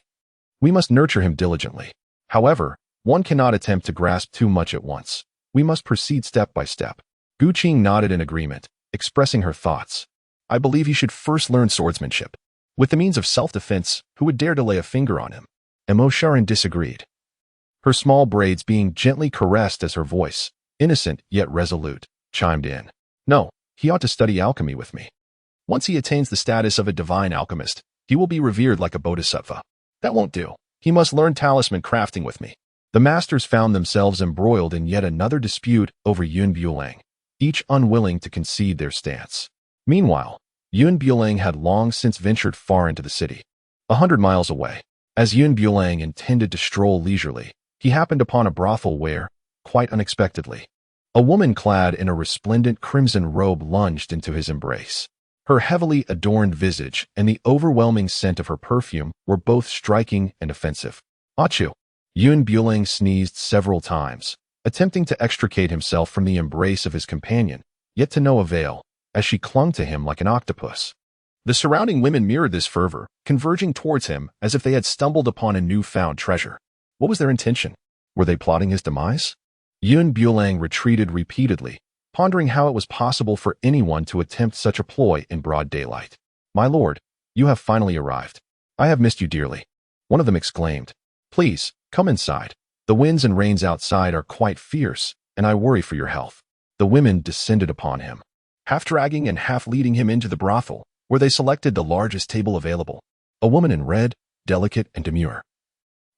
we must nurture him diligently. However, one cannot attempt to grasp too much at once. We must proceed step by step." Qing nodded in agreement, expressing her thoughts. "I believe he should first learn swordsmanship. With the means of self-defense, who would dare to lay a finger on him?" Miao Xiaomeng disagreed, her small braids being gently caressed as her voice, innocent yet resolute, chimed in. "No, he ought to study alchemy with me. Once he attains the status of a divine alchemist, he will be revered like a bodhisattva. That won't do. He must learn talisman crafting with me." The masters found themselves embroiled in yet another dispute over Bulang, each unwilling to concede their stance. Meanwhile, Bulang had long since ventured far into the city. 100 miles away, as Bulang intended to stroll leisurely, he happened upon a brothel where, quite unexpectedly, a woman clad in a resplendent crimson robe lunged into his embrace. Her heavily adorned visage and the overwhelming scent of her perfume were both striking and offensive. "Achoo!" Bulang sneezed several times, attempting to extricate himself from the embrace of his companion, yet to no avail, as she clung to him like an octopus. The surrounding women mirrored this fervor, converging towards him as if they had stumbled upon a newfound treasure. What was their intention? Were they plotting his demise? Bulang retreated repeatedly, pondering how it was possible for anyone to attempt such a ploy in broad daylight. "My lord, you have finally arrived. I have missed you dearly," one of them exclaimed. "Please, come inside. The winds and rains outside are quite fierce, and I worry for your health." The women descended upon him, half dragging and half leading him into the brothel, where they selected the largest table available. A woman in red, delicate and demure,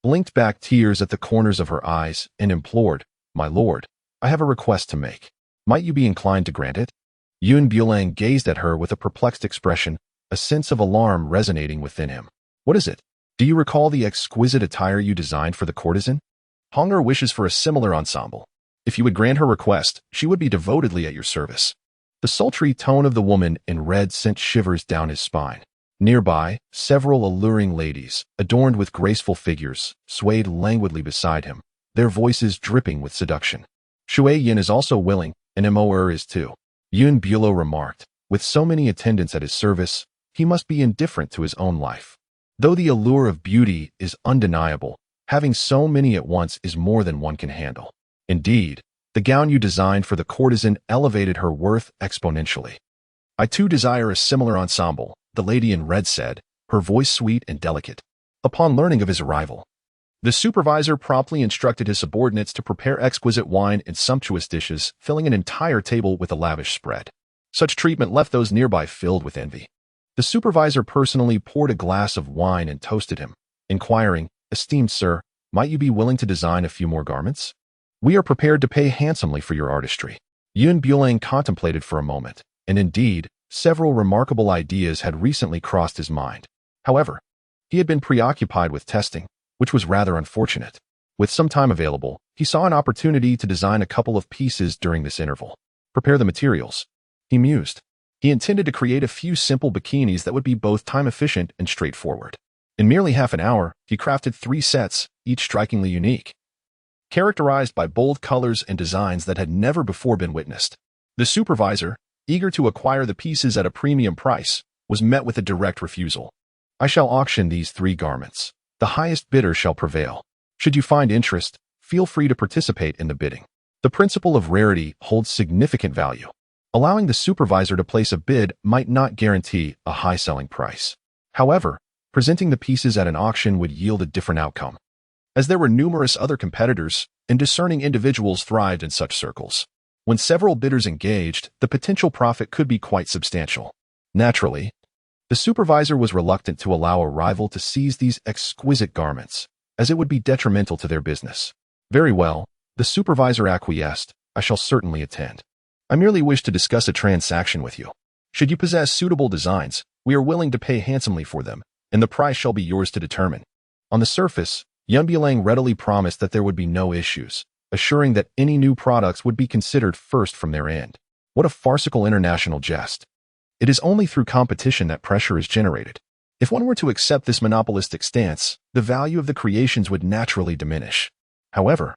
blinked back tears at the corners of her eyes and implored, "My lord, I have a request to make. Might you be inclined to grant it?" Bulang gazed at her with a perplexed expression, a sense of alarm resonating within him. "What is it? Do you recall the exquisite attire you designed for the courtesan? Hunger wishes for a similar ensemble. If you would grant her request, she would be devotedly at your service." The sultry tone of the woman in red sent shivers down his spine. Nearby, several alluring ladies, adorned with graceful figures, swayed languidly beside him, their voices dripping with seduction. "Shui Yin is also willing, and Mo is too," Yun Bulo remarked. "With so many attendants at his service, he must be indifferent to his own life. Though the allure of beauty is undeniable, having so many at once is more than one can handle. Indeed, the gown you designed for the courtesan elevated her worth exponentially." "I too desire a similar ensemble," the lady in red said, her voice sweet and delicate. Upon learning of his arrival, the supervisor promptly instructed his subordinates to prepare exquisite wine and sumptuous dishes, filling an entire table with a lavish spread. Such treatment left those nearby filled with envy. The supervisor personally poured a glass of wine and toasted him, inquiring, "Esteemed sir, might you be willing to design a few more garments? We are prepared to pay handsomely for your artistry." Yun Bulang contemplated for a moment, and indeed, several remarkable ideas had recently crossed his mind. However, he had been preoccupied with testing, which was rather unfortunate. With some time available, he saw an opportunity to design a couple of pieces during this interval. Prepare the materials, he mused. He intended to create a few simple bikinis that would be both time-efficient and straightforward. In merely half an hour, he crafted 3 sets, each strikingly unique, characterized by bold colors and designs that had never before been witnessed. The supervisor, eager to acquire the pieces at a premium price, was met with a direct refusal. "I shall auction these 3 garments. The highest bidder shall prevail. Should you find interest, feel free to participate in the bidding." The principle of rarity holds significant value. Allowing the supervisor to place a bid might not guarantee a high selling price. However, presenting the pieces at an auction would yield a different outcome, as there were numerous other competitors, and discerning individuals thrived in such circles. When several bidders engaged, the potential profit could be quite substantial. Naturally, the supervisor was reluctant to allow a rival to seize these exquisite garments, as it would be detrimental to their business. "Very well," the supervisor acquiesced, "I shall certainly attend. I merely wish to discuss a transaction with you. Should you possess suitable designs, we are willing to pay handsomely for them, and the price shall be yours to determine." On the surface, Yun Bulang readily promised that there would be no issues, assuring that any new products would be considered first from their end. What a farcical international jest. It is only through competition that pressure is generated. If one were to accept this monopolistic stance, the value of the creations would naturally diminish. However,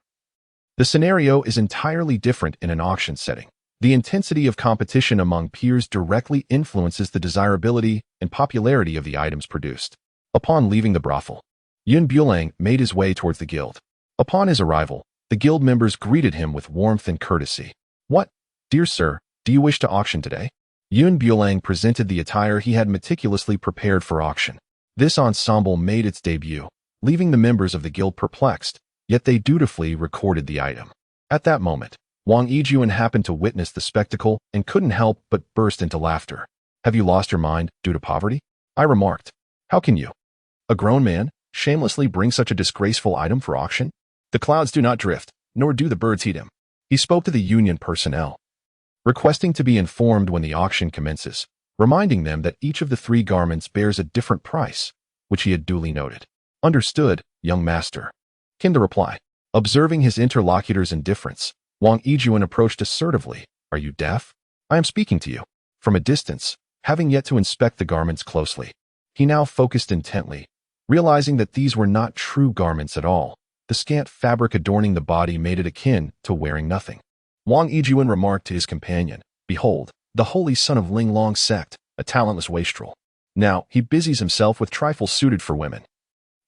the scenario is entirely different in an auction setting. The intensity of competition among peers directly influences the desirability and popularity of the items produced. Upon leaving the brothel, Yun Bulang made his way towards the guild. Upon his arrival, the guild members greeted him with warmth and courtesy. "What, dear sir, do you wish to auction today?" Yun Bulang presented the attire he had meticulously prepared for auction. This ensemble made its debut, leaving the members of the guild perplexed, yet they dutifully recorded the item. At that moment, Wang Yijuan happened to witness the spectacle and couldn't help but burst into laughter. "Have you lost your mind due to poverty?" I remarked. "How can you, a grown man, shamelessly bring such a disgraceful item for auction? The clouds do not drift, nor do the birds heed him." He spoke to the union personnel, requesting to be informed when the auction commences, reminding them that each of the 3 garments bears a different price, which he had duly noted. "Understood, young master," came the reply. Observing his interlocutor's indifference, Wang Yijuan approached assertively. "Are you deaf? I am speaking to you." From a distance, having yet to inspect the garments closely, he now focused intently, realizing that these were not true garments at all. The scant fabric adorning the body made it akin to wearing nothing. Wang Yijuan remarked to his companion, "Behold, the holy son of Linglong Sect, a talentless wastrel. Now he busies himself with trifles suited for women.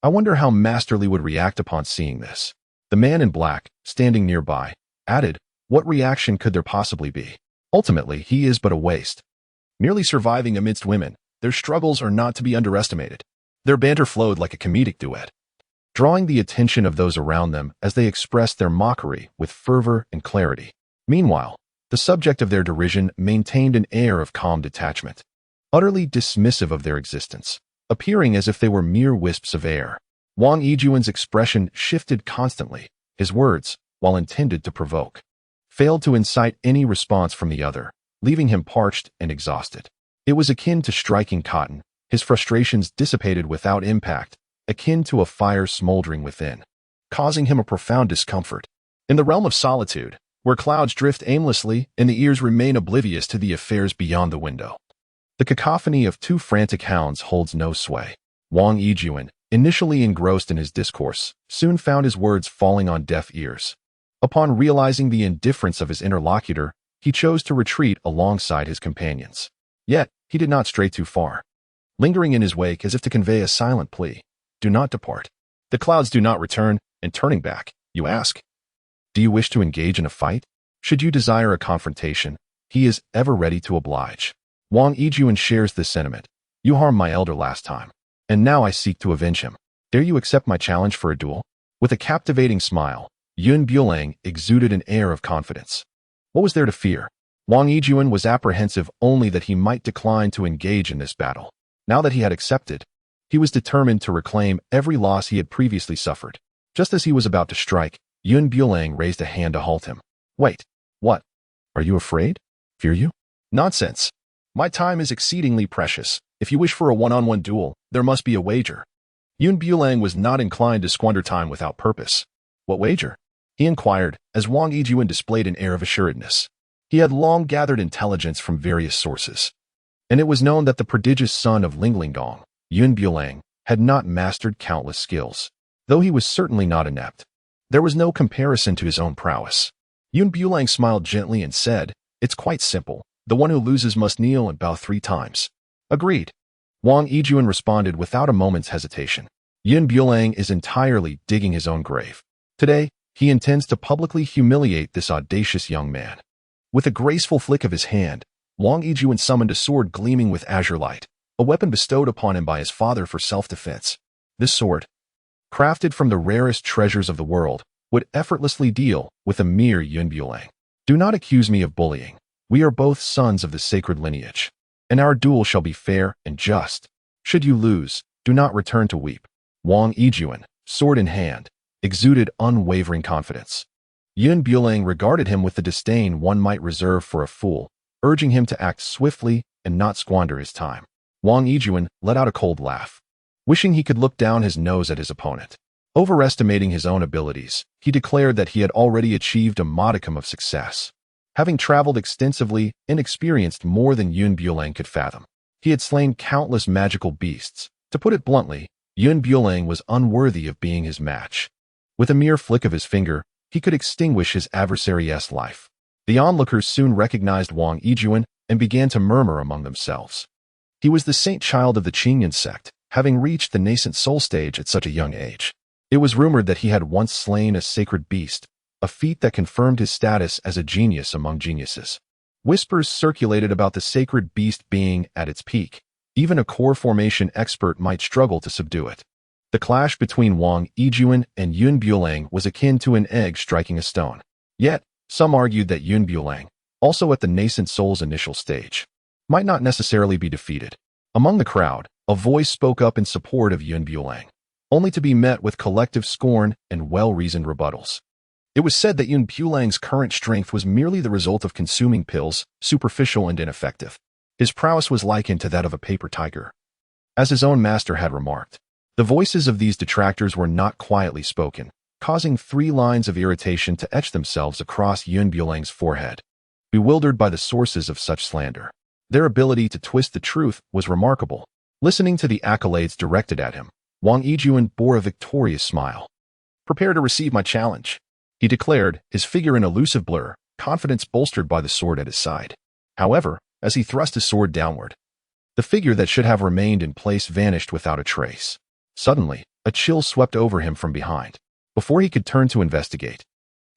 I wonder how Master Li would react upon seeing this." The man in black, standing nearby, added, What reaction could there possibly be? Ultimately, he is but a waste. Merely surviving amidst women, their struggles are not to be underestimated. Their banter flowed like a comedic duet, drawing the attention of those around them as they expressed their mockery with fervor and clarity. Meanwhile, the subject of their derision maintained an air of calm detachment, utterly dismissive of their existence, appearing as if they were mere wisps of air. Wang Yijuan's expression shifted constantly. His words, while intended to provoke, failed to incite any response from the other, leaving him parched and exhausted. It was akin to striking cotton, his frustrations dissipated without impact, akin to a fire smoldering within, causing him a profound discomfort. In the realm of solitude, where clouds drift aimlessly and the ears remain oblivious to the affairs beyond the window, the cacophony of two frantic hounds holds no sway. Wang Yijuan, initially engrossed in his discourse, soon found his words falling on deaf ears. Upon realizing the indifference of his interlocutor, he chose to retreat alongside his companions. Yet, he did not stray too far, lingering in his wake as if to convey a silent plea. Do not depart. The clouds do not return, and turning back, you ask, do you wish to engage in a fight? Should you desire a confrontation, he is ever ready to oblige. Wang Yijuan shares this sentiment. You harmed my elder last time, and now I seek to avenge him. Dare you accept my challenge for a duel? With a captivating smile, Bulang exuded an air of confidence. What was there to fear? Wang Yijuan was apprehensive only that he might decline to engage in this battle. Now that he had accepted, he was determined to reclaim every loss he had previously suffered. Just as he was about to strike, Bulang raised a hand to halt him. Wait, what? Are you afraid? Fear you? Nonsense. My time is exceedingly precious. If you wish for a one-on-one duel, there must be a wager. Bulang was not inclined to squander time without purpose. What wager? He inquired, as Wang Yijuan displayed an air of assuredness. He had long gathered intelligence from various sources, and it was known that the prodigious son of Linglong, Bulang, had not mastered countless skills. Though he was certainly not inept, there was no comparison to his own prowess. Bulang smiled gently and said, It's quite simple. The one who loses must kneel and bow 3 times. Agreed. Wang Yijuan responded without a moment's hesitation. Bulang is entirely digging his own grave. Today, he intends to publicly humiliate this audacious young man. With a graceful flick of his hand, Wang Yijuan summoned a sword gleaming with azure light, a weapon bestowed upon him by his father for self-defense. This sword, crafted from the rarest treasures of the world, would effortlessly deal with a mere Bulang. Do not accuse me of bullying. We are both sons of the sacred lineage, and our duel shall be fair and just. Should you lose, do not return to weep. Wang Yijuan, sword in hand, exuded unwavering confidence. Bulang regarded him with the disdain one might reserve for a fool, urging him to act swiftly and not squander his time. Wang Yijuan let out a cold laugh, wishing he could look down his nose at his opponent. Overestimating his own abilities, he declared that he had already achieved a modicum of success. Having traveled extensively and experienced more than Bulang could fathom, he had slain countless magical beasts. To put it bluntly, Bulang was unworthy of being his match. With a mere flick of his finger, he could extinguish his adversary's life. The onlookers soon recognized Wang Yijuan and began to murmur among themselves. He was the saint child of the Qing sect, having reached the nascent soul stage at such a young age. It was rumored that he had once slain a sacred beast, a feat that confirmed his status as a genius among geniuses. Whispers circulated about the sacred beast being at its peak. Even a core formation expert might struggle to subdue it. The clash between Wang Yijuan and Bulang was akin to an egg striking a stone. Yet, some argued that Bulang, also at the nascent soul's initial stage, might not necessarily be defeated. Among the crowd, a voice spoke up in support of Bulang, only to be met with collective scorn and well-reasoned rebuttals. It was said that Bulang's current strength was merely the result of consuming pills, superficial and ineffective. His prowess was likened to that of a paper tiger. As his own master had remarked, the voices of these detractors were not quietly spoken, causing 3 lines of irritation to etch themselves across Bulang's forehead. Bewildered by the sources of such slander, their ability to twist the truth was remarkable. Listening to the accolades directed at him, Wang Yijuan bore a victorious smile. Prepare to receive my challenge, he declared, his figure an elusive blur, confidence bolstered by the sword at his side. However, as he thrust his sword downward, the figure that should have remained in place vanished without a trace. Suddenly, a chill swept over him from behind. Before he could turn to investigate,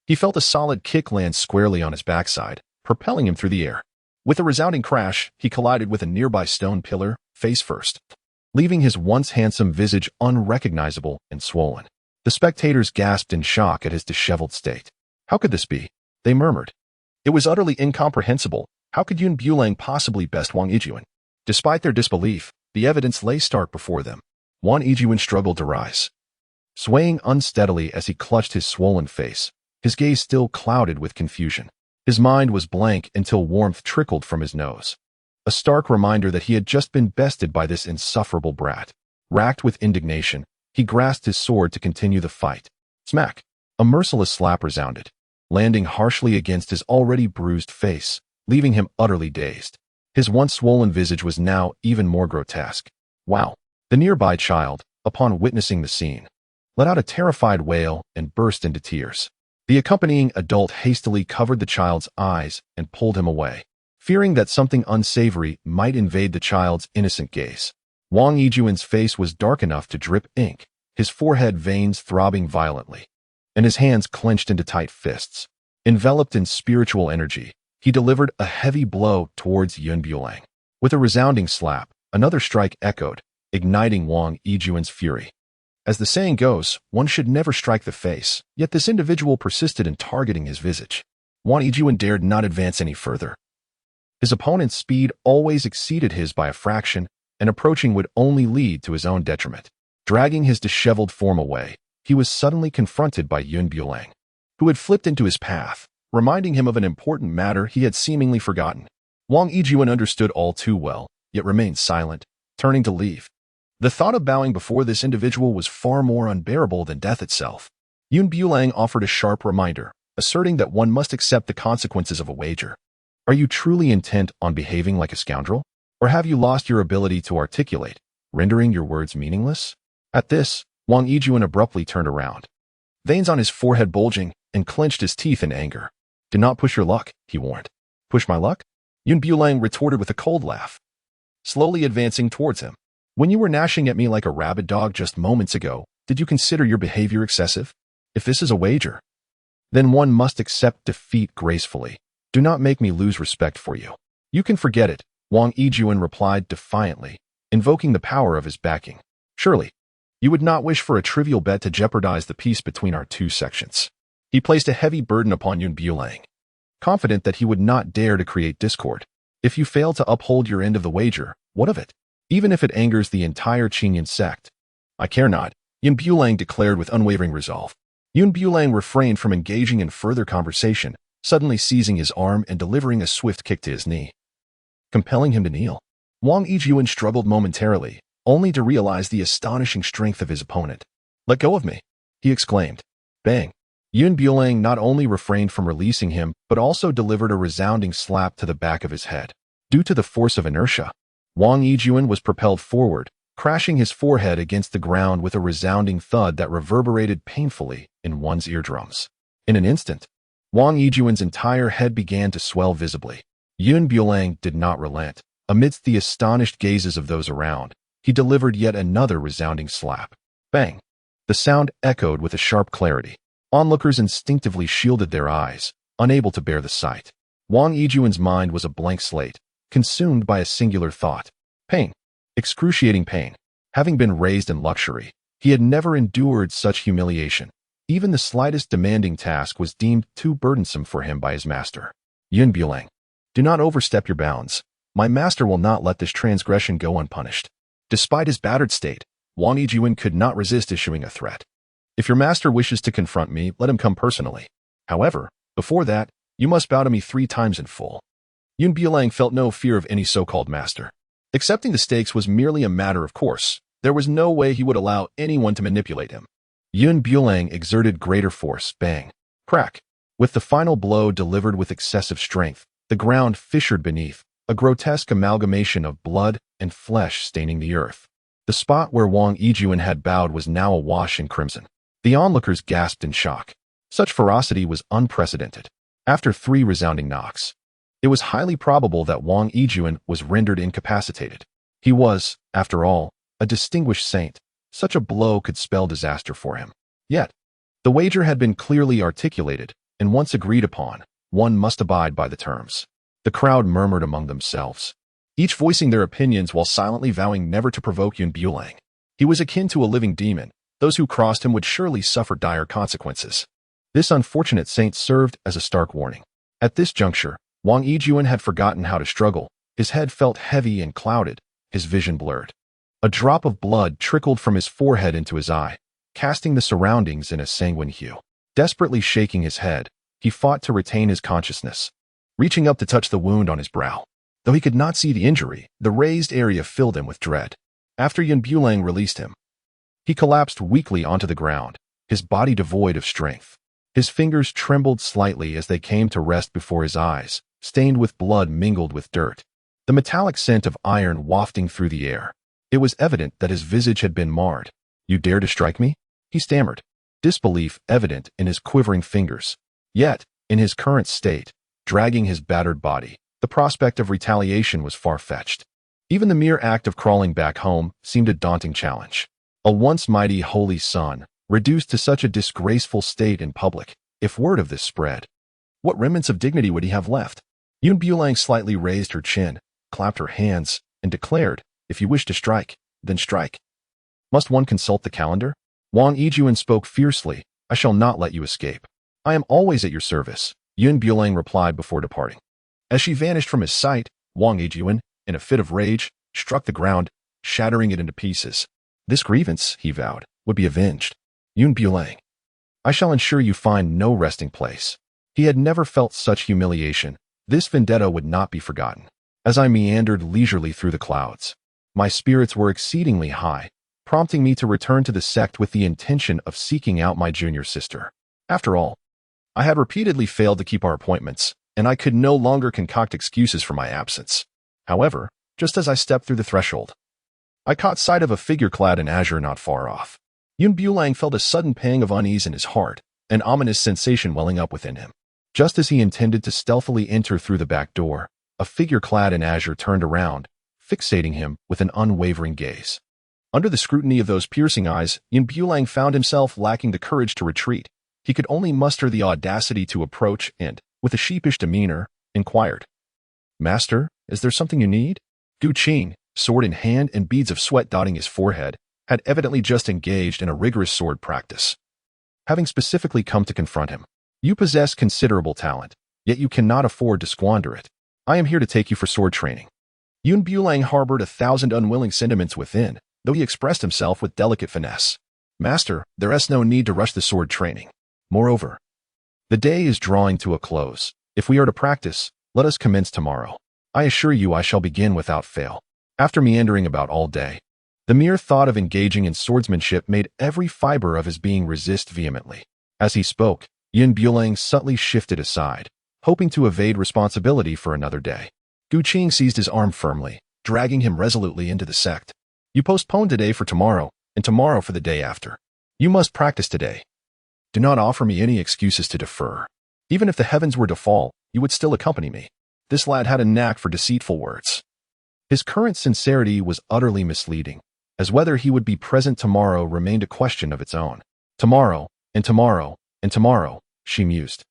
He felt a solid kick land squarely on his backside, propelling him through the air. With a resounding crash, he collided with a nearby stone pillar, face first, leaving his once handsome visage unrecognizable and swollen. The spectators gasped in shock at his disheveled state. How could this be? They murmured. It was utterly incomprehensible. How could Yun Bulang possibly best Wang Yijuan? Despite their disbelief, the evidence lay stark before them. Wang Yijuan struggled to rise, swaying unsteadily as he clutched his swollen face, his gaze still clouded with confusion. His mind was blank until warmth trickled from his nose. A stark reminder that he had just been bested by this insufferable brat. Racked with indignation, he grasped his sword to continue the fight. Smack! A merciless slap resounded, landing harshly against his already bruised face, leaving him utterly dazed. His once swollen visage was now even more grotesque. Wow! The nearby child, upon witnessing the scene, let out a terrified wail and burst into tears. The accompanying adult hastily covered the child's eyes and pulled him away, fearing that something unsavory might invade the child's innocent gaze. Wang Yijuan's face was dark enough to drip ink, his forehead veins throbbing violently, and his hands clenched into tight fists. Enveloped in spiritual energy, he delivered a heavy blow towards Yun Bulang. With a resounding slap, another strike echoed, igniting Wang Yijuan's fury. As the saying goes, one should never strike the face, yet this individual persisted in targeting his visage. Wang Yijuan dared not advance any further. His opponent's speed always exceeded his by a fraction, and approaching would only lead to his own detriment. Dragging his disheveled form away, he was suddenly confronted by Yun Bulang, who had flipped into his path, reminding him of an important matter he had seemingly forgotten. Wang Yijuan understood all too well, yet remained silent, turning to leave. The thought of bowing before this individual was far more unbearable than death itself. Yun Bulang offered a sharp reminder, asserting that one must accept the consequences of a wager. Are you truly intent on behaving like a scoundrel? Or have you lost your ability to articulate, rendering your words meaningless? At this, Wang Yijuan abruptly turned around, veins on his forehead bulging, and clenched his teeth in anger. Do not push your luck, he warned. Push my luck? Yun Bulang retorted with a cold laugh, slowly advancing towards him. When you were gnashing at me like a rabid dog just moments ago, did you consider your behavior excessive? If this is a wager, then one must accept defeat gracefully. Do not make me lose respect for you. You can forget it, Wang Yijuan replied defiantly, invoking the power of his backing. Surely, you would not wish for a trivial bet to jeopardize the peace between our two sections. He placed a heavy burden upon Yun Bulang, confident that he would not dare to create discord. If you fail to uphold your end of the wager, what of it? Even if it angers the entire Qing sect. I care not, Yun Bulang declared with unwavering resolve. Yun Bulang refrained from engaging in further conversation, suddenly seizing his arm and delivering a swift kick to his knee, compelling him to kneel. Wang Yijuan struggled momentarily, only to realize the astonishing strength of his opponent. Let go of me, he exclaimed. Bang! Yun Bulang not only refrained from releasing him, but also delivered a resounding slap to the back of his head. Due to the force of inertia, Wang Yijuan was propelled forward, crashing his forehead against the ground with a resounding thud that reverberated painfully in one's eardrums. In an instant, Wang Yijuan's entire head began to swell visibly. Yun Bulang did not relent. Amidst the astonished gazes of those around, he delivered yet another resounding slap. Bang! The sound echoed with a sharp clarity. Onlookers instinctively shielded their eyes, unable to bear the sight. Wang Yijuan's mind was a blank slate, consumed by a singular thought. Pain. Excruciating pain. Having been raised in luxury, he had never endured such humiliation. Even the slightest demanding task was deemed too burdensome for him by his master. Yun Bulang, do not overstep your bounds. My master will not let this transgression go unpunished. Despite his battered state, Wang Yijuan could not resist issuing a threat. If your master wishes to confront me, let him come personally. However, before that, you must bow to me 3 times in full. Yun Bulang felt no fear of any so-called master. Accepting the stakes was merely a matter of course. There was no way he would allow anyone to manipulate him. Yun Bulang exerted greater force. Bang! Crack! With the final blow delivered with excessive strength, the ground fissured beneath, a grotesque amalgamation of blood and flesh staining the earth. The spot where Wang Yijuan had bowed was now awash in crimson. The onlookers gasped in shock. Such ferocity was unprecedented. After 3 resounding knocks, it was highly probable that Wang Yijuan was rendered incapacitated. He was, after all, a distinguished saint. Such a blow could spell disaster for him. Yet, the wager had been clearly articulated, and once agreed upon, one must abide by the terms. The crowd murmured among themselves, each voicing their opinions while silently vowing never to provoke Yun Bulang. He was akin to a living demon. Those who crossed him would surely suffer dire consequences. This unfortunate saint served as a stark warning. At this juncture, Wang Yijuan had forgotten how to struggle. His head felt heavy and clouded, his vision blurred. A drop of blood trickled from his forehead into his eye, casting the surroundings in a sanguine hue. Desperately shaking his head, he fought to retain his consciousness, reaching up to touch the wound on his brow. Though he could not see the injury, the raised area filled him with dread. After Yun Bulang released him, he collapsed weakly onto the ground, his body devoid of strength. His fingers trembled slightly as they came to rest before his eyes, stained with blood mingled with dirt. The metallic scent of iron wafting through the air. It was evident that his visage had been marred. "You dare to strike me?" he stammered, disbelief evident in his quivering fingers. Yet, in his current state, dragging his battered body, the prospect of retaliation was far-fetched. Even the mere act of crawling back home seemed a daunting challenge. A once mighty holy son, reduced to such a disgraceful state in public, if word of this spread, what remnants of dignity would he have left? Yun Bulang slightly raised her chin, clapped her hands, and declared, "If you wish to strike, then strike. Must one consult the calendar?" Wang Yijuan spoke fiercely, "I shall not let you escape. I am always at your service," Yun Bulang replied before departing. As she vanished from his sight, Wang Yijuan, in a fit of rage, struck the ground, shattering it into pieces. This grievance, he vowed, would be avenged. "Yun Bulang, I shall ensure you find no resting place." He had never felt such humiliation. This vendetta would not be forgotten. As I meandered leisurely through the clouds, my spirits were exceedingly high, prompting me to return to the sect with the intention of seeking out my junior sister. After all, I had repeatedly failed to keep our appointments, and I could no longer concoct excuses for my absence. However, just as I stepped through the threshold, I caught sight of a figure clad in azure not far off. Yun Bulang felt a sudden pang of unease in his heart, an ominous sensation welling up within him. Just as he intended to stealthily enter through the back door, a figure clad in azure turned around, fixating him with an unwavering gaze. Under the scrutiny of those piercing eyes, Yun Bulang found himself lacking the courage to retreat. He could only muster the audacity to approach and, with a sheepish demeanor, inquired, "Master, is there something you need?" Qing, sword in hand and beads of sweat dotting his forehead, had evidently just engaged in a rigorous sword practice. Having specifically come to confront him, "You possess considerable talent, yet you cannot afford to squander it. I am here to take you for sword training." Yun Bulang harbored 1,000 unwilling sentiments within, though he expressed himself with delicate finesse. "Master, there is no need to rush the sword training. Moreover, the day is drawing to a close. If we are to practice, let us commence tomorrow. I assure you I shall begin without fail." After meandering about all day, the mere thought of engaging in swordsmanship made every fiber of his being resist vehemently. As he spoke, Yun Bulang subtly shifted aside, hoping to evade responsibility for another day. Qing seized his arm firmly, dragging him resolutely into the sect. "You postpone today for tomorrow, and tomorrow for the day after. You must practice today. Do not offer me any excuses to defer. Even if the heavens were to fall, you would still accompany me." This lad had a knack for deceitful words. His current sincerity was utterly misleading, as whether he would be present tomorrow remained a question of its own. Tomorrow, and tomorrow, and tomorrow, she mused,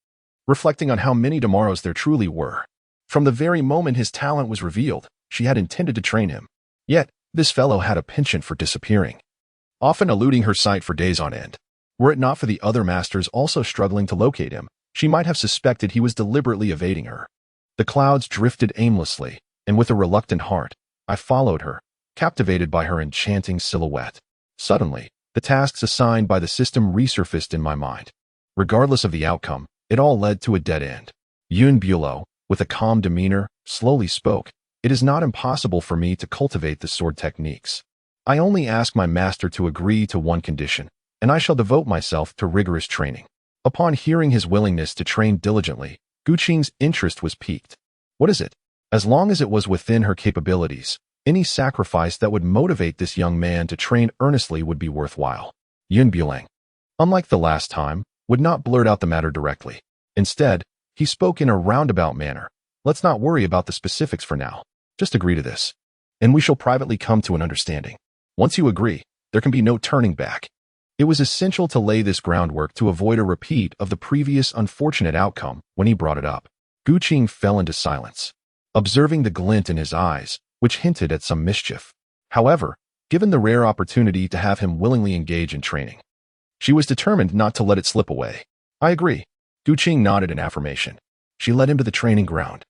reflecting on how many tomorrows there truly were. From the very moment his talent was revealed, she had intended to train him. Yet, this fellow had a penchant for disappearing, often eluding her sight for days on end. Were it not for the other masters also struggling to locate him, she might have suspected he was deliberately evading her. The clouds drifted aimlessly, and with a reluctant heart, I followed her, captivated by her enchanting silhouette. Suddenly, the tasks assigned by the system resurfaced in my mind. Regardless of the outcome, it all led to a dead end. Yun Bulang, with a calm demeanor, slowly spoke, "It is not impossible for me to cultivate the sword techniques. I only ask my master to agree to one condition, and I shall devote myself to rigorous training." Upon hearing his willingness to train diligently, Qing's interest was piqued. "What is it?" As long as it was within her capabilities, any sacrifice that would motivate this young man to train earnestly would be worthwhile. Yun Bulang, unlike the last time, would not blurt out the matter directly. Instead, he spoke in a roundabout manner. "Let's not worry about the specifics for now. Just agree to this, and we shall privately come to an understanding. Once you agree, there can be no turning back. It was essential to lay this groundwork to avoid a repeat of the previous unfortunate outcome when he brought it up. Qing fell into silence, observing the glint in his eyes, which hinted at some mischief. However, given the rare opportunity to have him willingly engage in training, she was determined not to let it slip away. I agree. Qing nodded in affirmation. She led him to the training ground,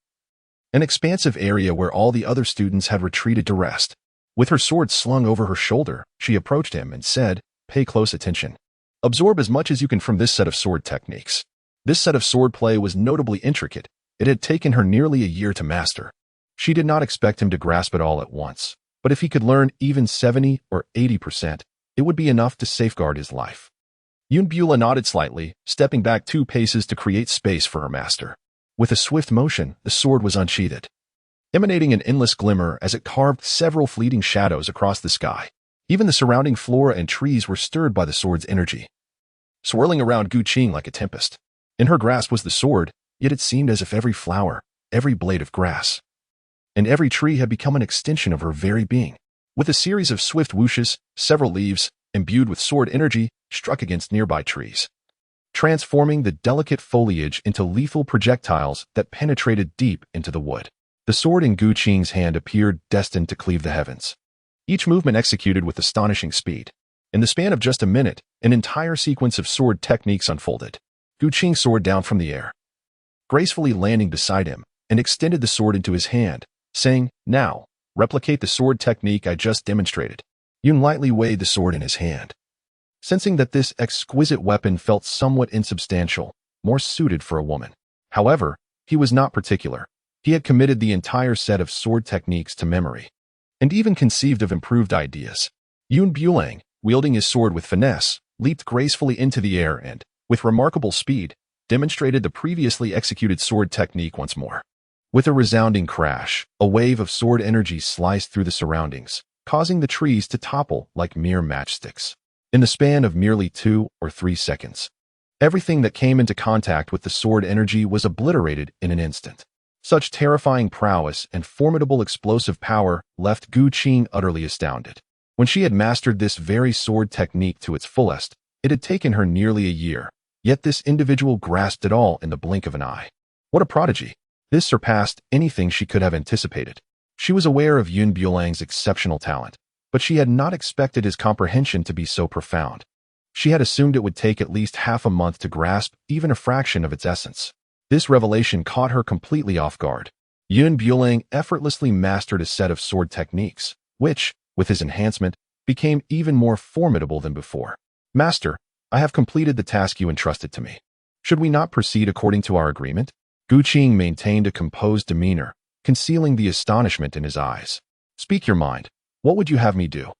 an expansive area where all the other students had retreated to rest. With her sword slung over her shoulder, she approached him and said, "Pay close attention. Absorb as much as you can from this set of sword techniques." This set of swordplay was notably intricate. It had taken her nearly a year to master. She did not expect him to grasp it all at once, but if he could learn even 70 or 80%, it would be enough to safeguard his life. Yunbula nodded slightly, stepping back 2 paces to create space for her master. With a swift motion, the sword was unsheathed, emanating an endless glimmer as it carved several fleeting shadows across the sky. Even the surrounding flora and trees were stirred by the sword's energy, swirling around Qing like a tempest. In her grasp was the sword, yet it seemed as if every flower, every blade of grass, and every tree had become an extension of her very being. With a series of swift whooshes, several leaves, imbued with sword energy, struck against nearby trees, transforming the delicate foliage into lethal projectiles that penetrated deep into the wood. The sword in Qing's hand appeared destined to cleave the heavens, each movement executed with astonishing speed. In the span of just a minute, an entire sequence of sword techniques unfolded. Qing soared down from the air, gracefully landing beside him, and extended the sword into his hand, saying, "Now, replicate the sword technique I just demonstrated." Yun lightly weighed the sword in his hand, sensing that this exquisite weapon felt somewhat insubstantial, more suited for a woman. However, he was not particular. He had committed the entire set of sword techniques to memory, and even conceived of improved ideas. Yun Bulang, wielding his sword with finesse, leaped gracefully into the air and, with remarkable speed, demonstrated the previously executed sword technique once more. With a resounding crash, a wave of sword energy sliced through the surroundings, causing the trees to topple like mere matchsticks. In the span of merely 2 or 3 seconds, everything that came into contact with the sword energy was obliterated in an instant. Such terrifying prowess and formidable explosive power left Qing utterly astounded. When she had mastered this very sword technique to its fullest, it had taken her nearly a year, yet this individual grasped it all in the blink of an eye. What a prodigy! This surpassed anything she could have anticipated. She was aware of Yun Bulang's exceptional talent, but she had not expected his comprehension to be so profound. She had assumed it would take at least half a month to grasp even a fraction of its essence. This revelation caught her completely off guard. Yun Bulang effortlessly mastered a set of sword techniques, which, with his enhancement, became even more formidable than before. "Master, I have completed the task you entrusted to me. Should we not proceed according to our agreement?" Qing maintained a composed demeanor, concealing the astonishment in his eyes. "Speak your mind. What would you have me do?"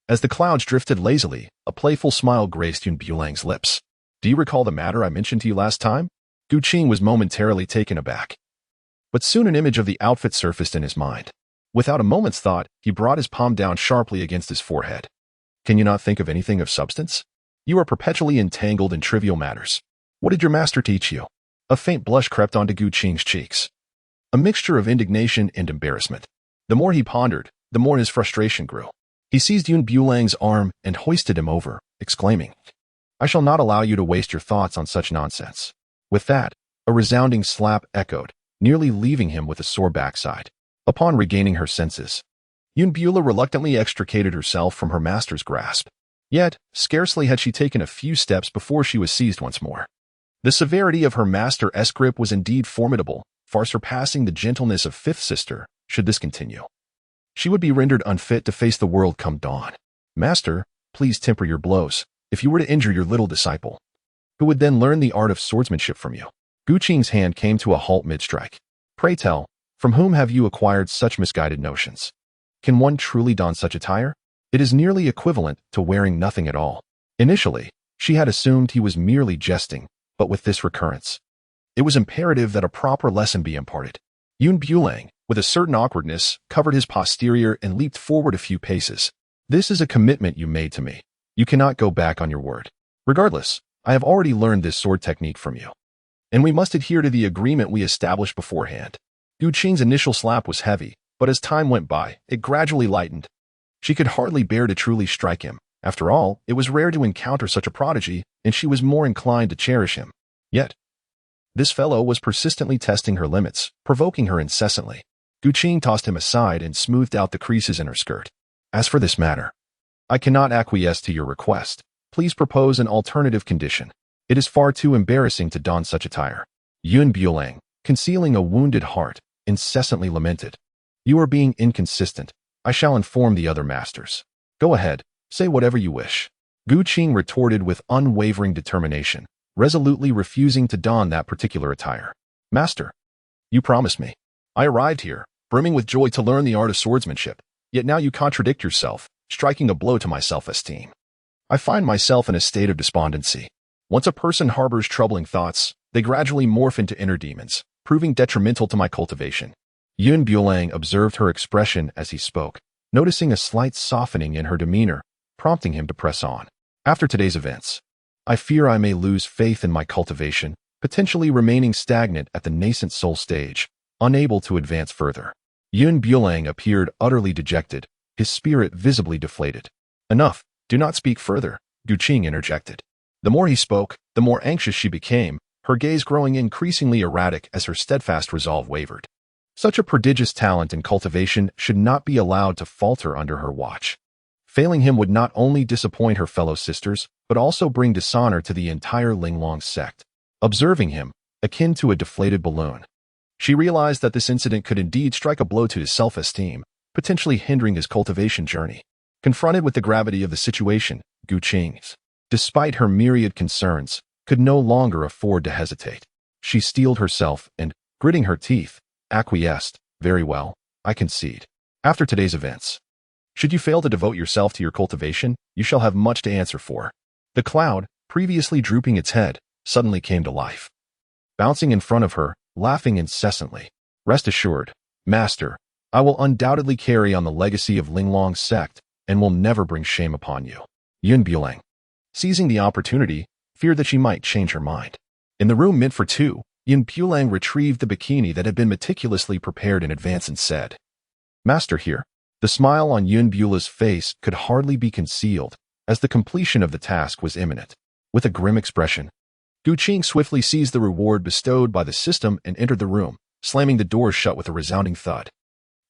As the clouds drifted lazily, a playful smile graced Yun Bulang's lips. "Do you recall the matter I mentioned to you last time?" Qing was momentarily taken aback, but soon an image of the outfit surfaced in his mind. Without a moment's thought, he brought his palm down sharply against his forehead. "Can you not think of anything of substance? You are perpetually entangled in trivial matters. What did your master teach you?" A faint blush crept onto Qing's cheeks, a mixture of indignation and embarrassment. The more he pondered, the more his frustration grew. He seized Yun Bulang's arm and hoisted him over, exclaiming, "I shall not allow you to waste your thoughts on such nonsense." With that, a resounding slap echoed, nearly leaving him with a sore backside. Upon regaining her senses, Yun Bula reluctantly extricated herself from her master's grasp. Yet, scarcely had she taken a few steps before she was seized once more. The severity of her master's grip was indeed formidable, far surpassing the gentleness of fifth sister, should this continue. She would be rendered unfit to face the world come dawn. "Master, please temper your blows, if you were to injure your little disciple, who would then learn the art of swordsmanship from you." Qing's hand came to a halt mid-strike. "Pray tell, from whom have you acquired such misguided notions? Can one truly don such attire? It is nearly equivalent to wearing nothing at all." Initially, she had assumed he was merely jesting, but with this recurrence, it was imperative that a proper lesson be imparted. Yun Bulang, with a certain awkwardness, covered his posterior and leaped forward a few paces. "This is a commitment you made to me. You cannot go back on your word. Regardless, I have already learned this sword technique from you, and we must adhere to the agreement we established beforehand." Qing's initial slap was heavy, but as time went by, it gradually lightened. She could hardly bear to truly strike him. After all, it was rare to encounter such a prodigy, and she was more inclined to cherish him. Yet, this fellow was persistently testing her limits, provoking her incessantly. Qing tossed him aside and smoothed out the creases in her skirt. As for this matter, I cannot acquiesce to your request. Please propose an alternative condition. It is far too embarrassing to don such attire. Bulang, concealing a wounded heart, incessantly lamented. You are being inconsistent. I shall inform the other masters. Go ahead, say whatever you wish. Qing retorted with unwavering determination, resolutely refusing to don that particular attire. Master, you promised me. I arrived here, brimming with joy to learn the art of swordsmanship, yet now you contradict yourself, striking a blow to my self-esteem. I find myself in a state of despondency. Once a person harbors troubling thoughts, they gradually morph into inner demons, proving detrimental to my cultivation. Bulang observed her expression as he spoke, noticing a slight softening in her demeanor, prompting him to press on. After today's events, I fear I may lose faith in my cultivation, potentially remaining stagnant at the nascent soul stage, unable to advance further. Bulang appeared utterly dejected, his spirit visibly deflated. Enough, do not speak further, Qing interjected. The more he spoke, the more anxious she became, her gaze growing increasingly erratic as her steadfast resolve wavered. Such a prodigious talent and cultivation should not be allowed to falter under her watch. Failing him would not only disappoint her fellow sisters, but also bring dishonor to the entire Linglong Sect. Observing him, akin to a deflated balloon, she realized that this incident could indeed strike a blow to his self-esteem, potentially hindering his cultivation journey. Confronted with the gravity of the situation, Qing, despite her myriad concerns, could no longer afford to hesitate. She steeled herself and, gritting her teeth, acquiesced. Very well, I concede. After today's events, should you fail to devote yourself to your cultivation, you shall have much to answer for. The cloud, previously drooping its head, suddenly came to life, bouncing in front of her, laughing incessantly. Rest assured, Master, I will undoubtedly carry on the legacy of Linglong Sect and will never bring shame upon you. Bulang, seizing the opportunity, feared that she might change her mind. In the room meant for two, Bulang retrieved the bikini that had been meticulously prepared in advance and said, Master here. The smile on Bula's face could hardly be concealed, as the completion of the task was imminent. With a grim expression, Qing swiftly seized the reward bestowed by the system and entered the room, slamming the door shut with a resounding thud.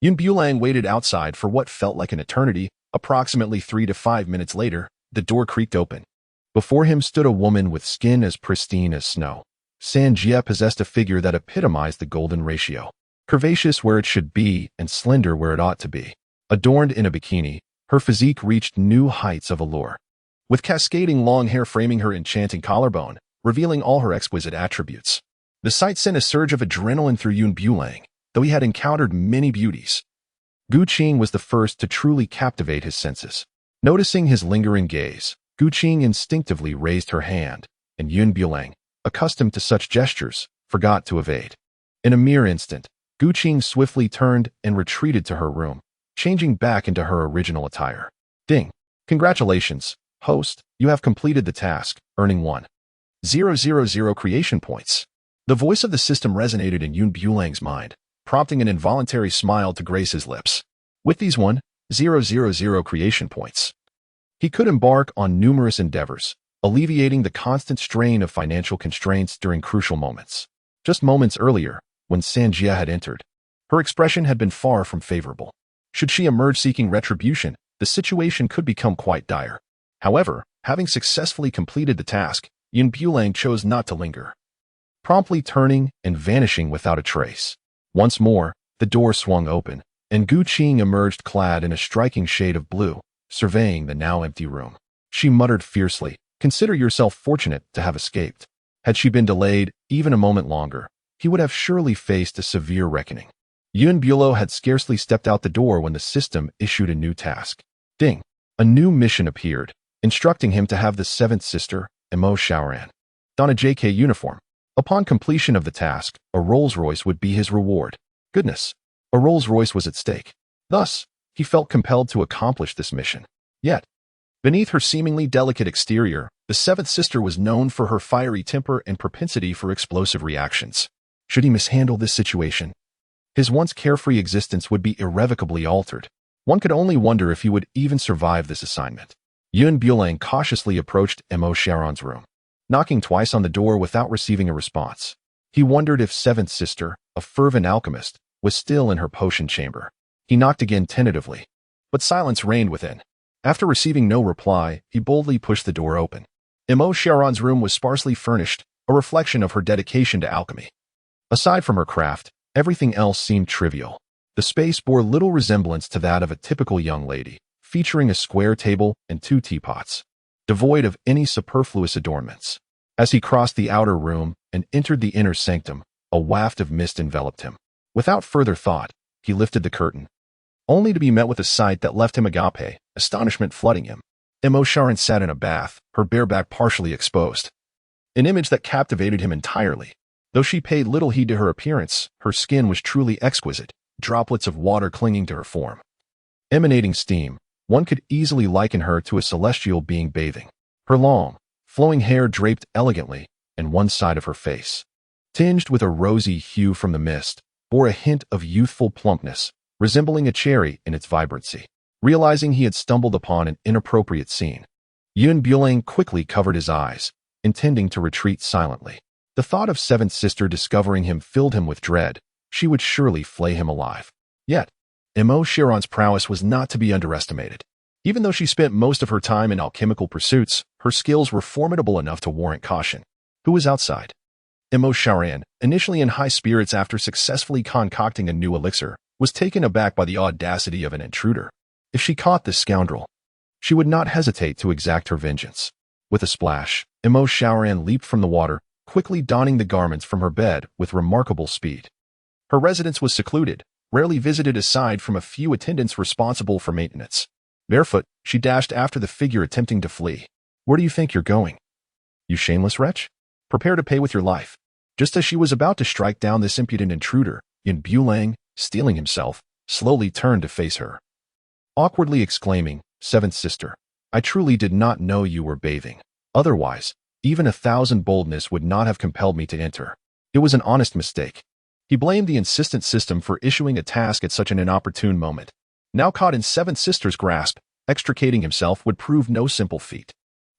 Bulang waited outside for what felt like an eternity. Approximately 3 to 5 minutes later, the door creaked open. Before him stood a woman with skin as pristine as snow. Sanjia possessed a figure that epitomized the golden ratio, curvaceous where it should be and slender where it ought to be. Adorned in a bikini, her physique reached new heights of allure, with cascading long hair framing her enchanting collarbone, revealing all her exquisite attributes. The sight sent a surge of adrenaline through Bulang, though he had encountered many beauties. Qing was the first to truly captivate his senses. Noticing his lingering gaze, Qing instinctively raised her hand, and Bulang, accustomed to such gestures, forgot to evade. In a mere instant, Qing swiftly turned and retreated to her room, changing back into her original attire. Ding! Congratulations, host, you have completed the task, earning 1,000 creation points. The voice of the system resonated in Bulang's mind, prompting an involuntary smile to grace his lips. With these 1,000 creation points, he could embark on numerous endeavors, alleviating the constant strain of financial constraints during crucial moments. Just moments earlier, when Sanjia had entered, her expression had been far from favorable. Should she emerge seeking retribution, the situation could become quite dire. However, having successfully completed the task, Bulang chose not to linger, promptly turning and vanishing without a trace. Once more, the door swung open, and Qing emerged clad in a striking shade of blue, surveying the now empty room. She muttered fiercely, "Consider yourself fortunate to have escaped. Had she been delayed even a moment longer, he would have surely faced a severe reckoning." Bulo had scarcely stepped out the door when the system issued a new task. Ding! A new mission appeared, instructing him to have the seventh sister, Miao Xiaomeng, don a JK uniform. Upon completion of the task, a Rolls-Royce would be his reward. Goodness, a Rolls-Royce was at stake. Thus, he felt compelled to accomplish this mission. Yet, beneath her seemingly delicate exterior, the seventh sister was known for her fiery temper and propensity for explosive reactions. Should he mishandle this situation, his once carefree existence would be irrevocably altered. One could only wonder if he would even survive this assignment. Yun Bulang cautiously approached Miao Xiaomeng's room, knocking twice on the door without receiving a response. He wondered if seventh sister, a fervent alchemist, was still in her potion chamber. He knocked again tentatively, but silence reigned within. After receiving no reply, he boldly pushed the door open. Miao Xiaomeng's room was sparsely furnished, a reflection of her dedication to alchemy. Aside from her craft, everything else seemed trivial. The space bore little resemblance to that of a typical young lady, featuring a square table and 2 teapots, devoid of any superfluous adornments. As he crossed the outer room and entered the inner sanctum, a waft of mist enveloped him. Without further thought, he lifted the curtain, only to be met with a sight that left him agape, astonishment flooding him. Miao Xiaomeng sat in a bath, her bare back partially exposed. An image that captivated him entirely. Though she paid little heed to her appearance, her skin was truly exquisite, droplets of water clinging to her form. Emanating steam, one could easily liken her to a celestial being bathing. Her long, flowing hair draped elegantly, and one side of her face, tinged with a rosy hue from the mist, bore a hint of youthful plumpness, resembling a cherry in its vibrancy. Realizing he had stumbled upon an inappropriate scene, Yun Bulang quickly covered his eyes, intending to retreat silently. The thought of seventh sister discovering him filled him with dread. She would surely flay him alive. Yet, Miao Xiaomeng's prowess was not to be underestimated. Even though she spent most of her time in alchemical pursuits, her skills were formidable enough to warrant caution. Who was outside? Miao Xiaomeng, initially in high spirits after successfully concocting a new elixir, was taken aback by the audacity of an intruder. If she caught this scoundrel, she would not hesitate to exact her vengeance. With a splash, Miao Xiaomeng leaped from the water, quickly donning the garments from her bed with remarkable speed. Her residence was secluded, rarely visited aside from a few attendants responsible for maintenance. Barefoot, she dashed after the figure attempting to flee. Where do you think you're going? You shameless wretch? Prepare to pay with your life. Just as she was about to strike down this impudent intruder, Yun Bulang, steeling himself, slowly turned to face her, awkwardly exclaiming, "Seventh sister, I truly did not know you were bathing. Otherwise, even 1,000 boldness would not have compelled me to enter. It was an honest mistake." He blamed the insistent system for issuing a task at such an inopportune moment. Now caught in seventh sister's grasp, extricating himself would prove no simple feat.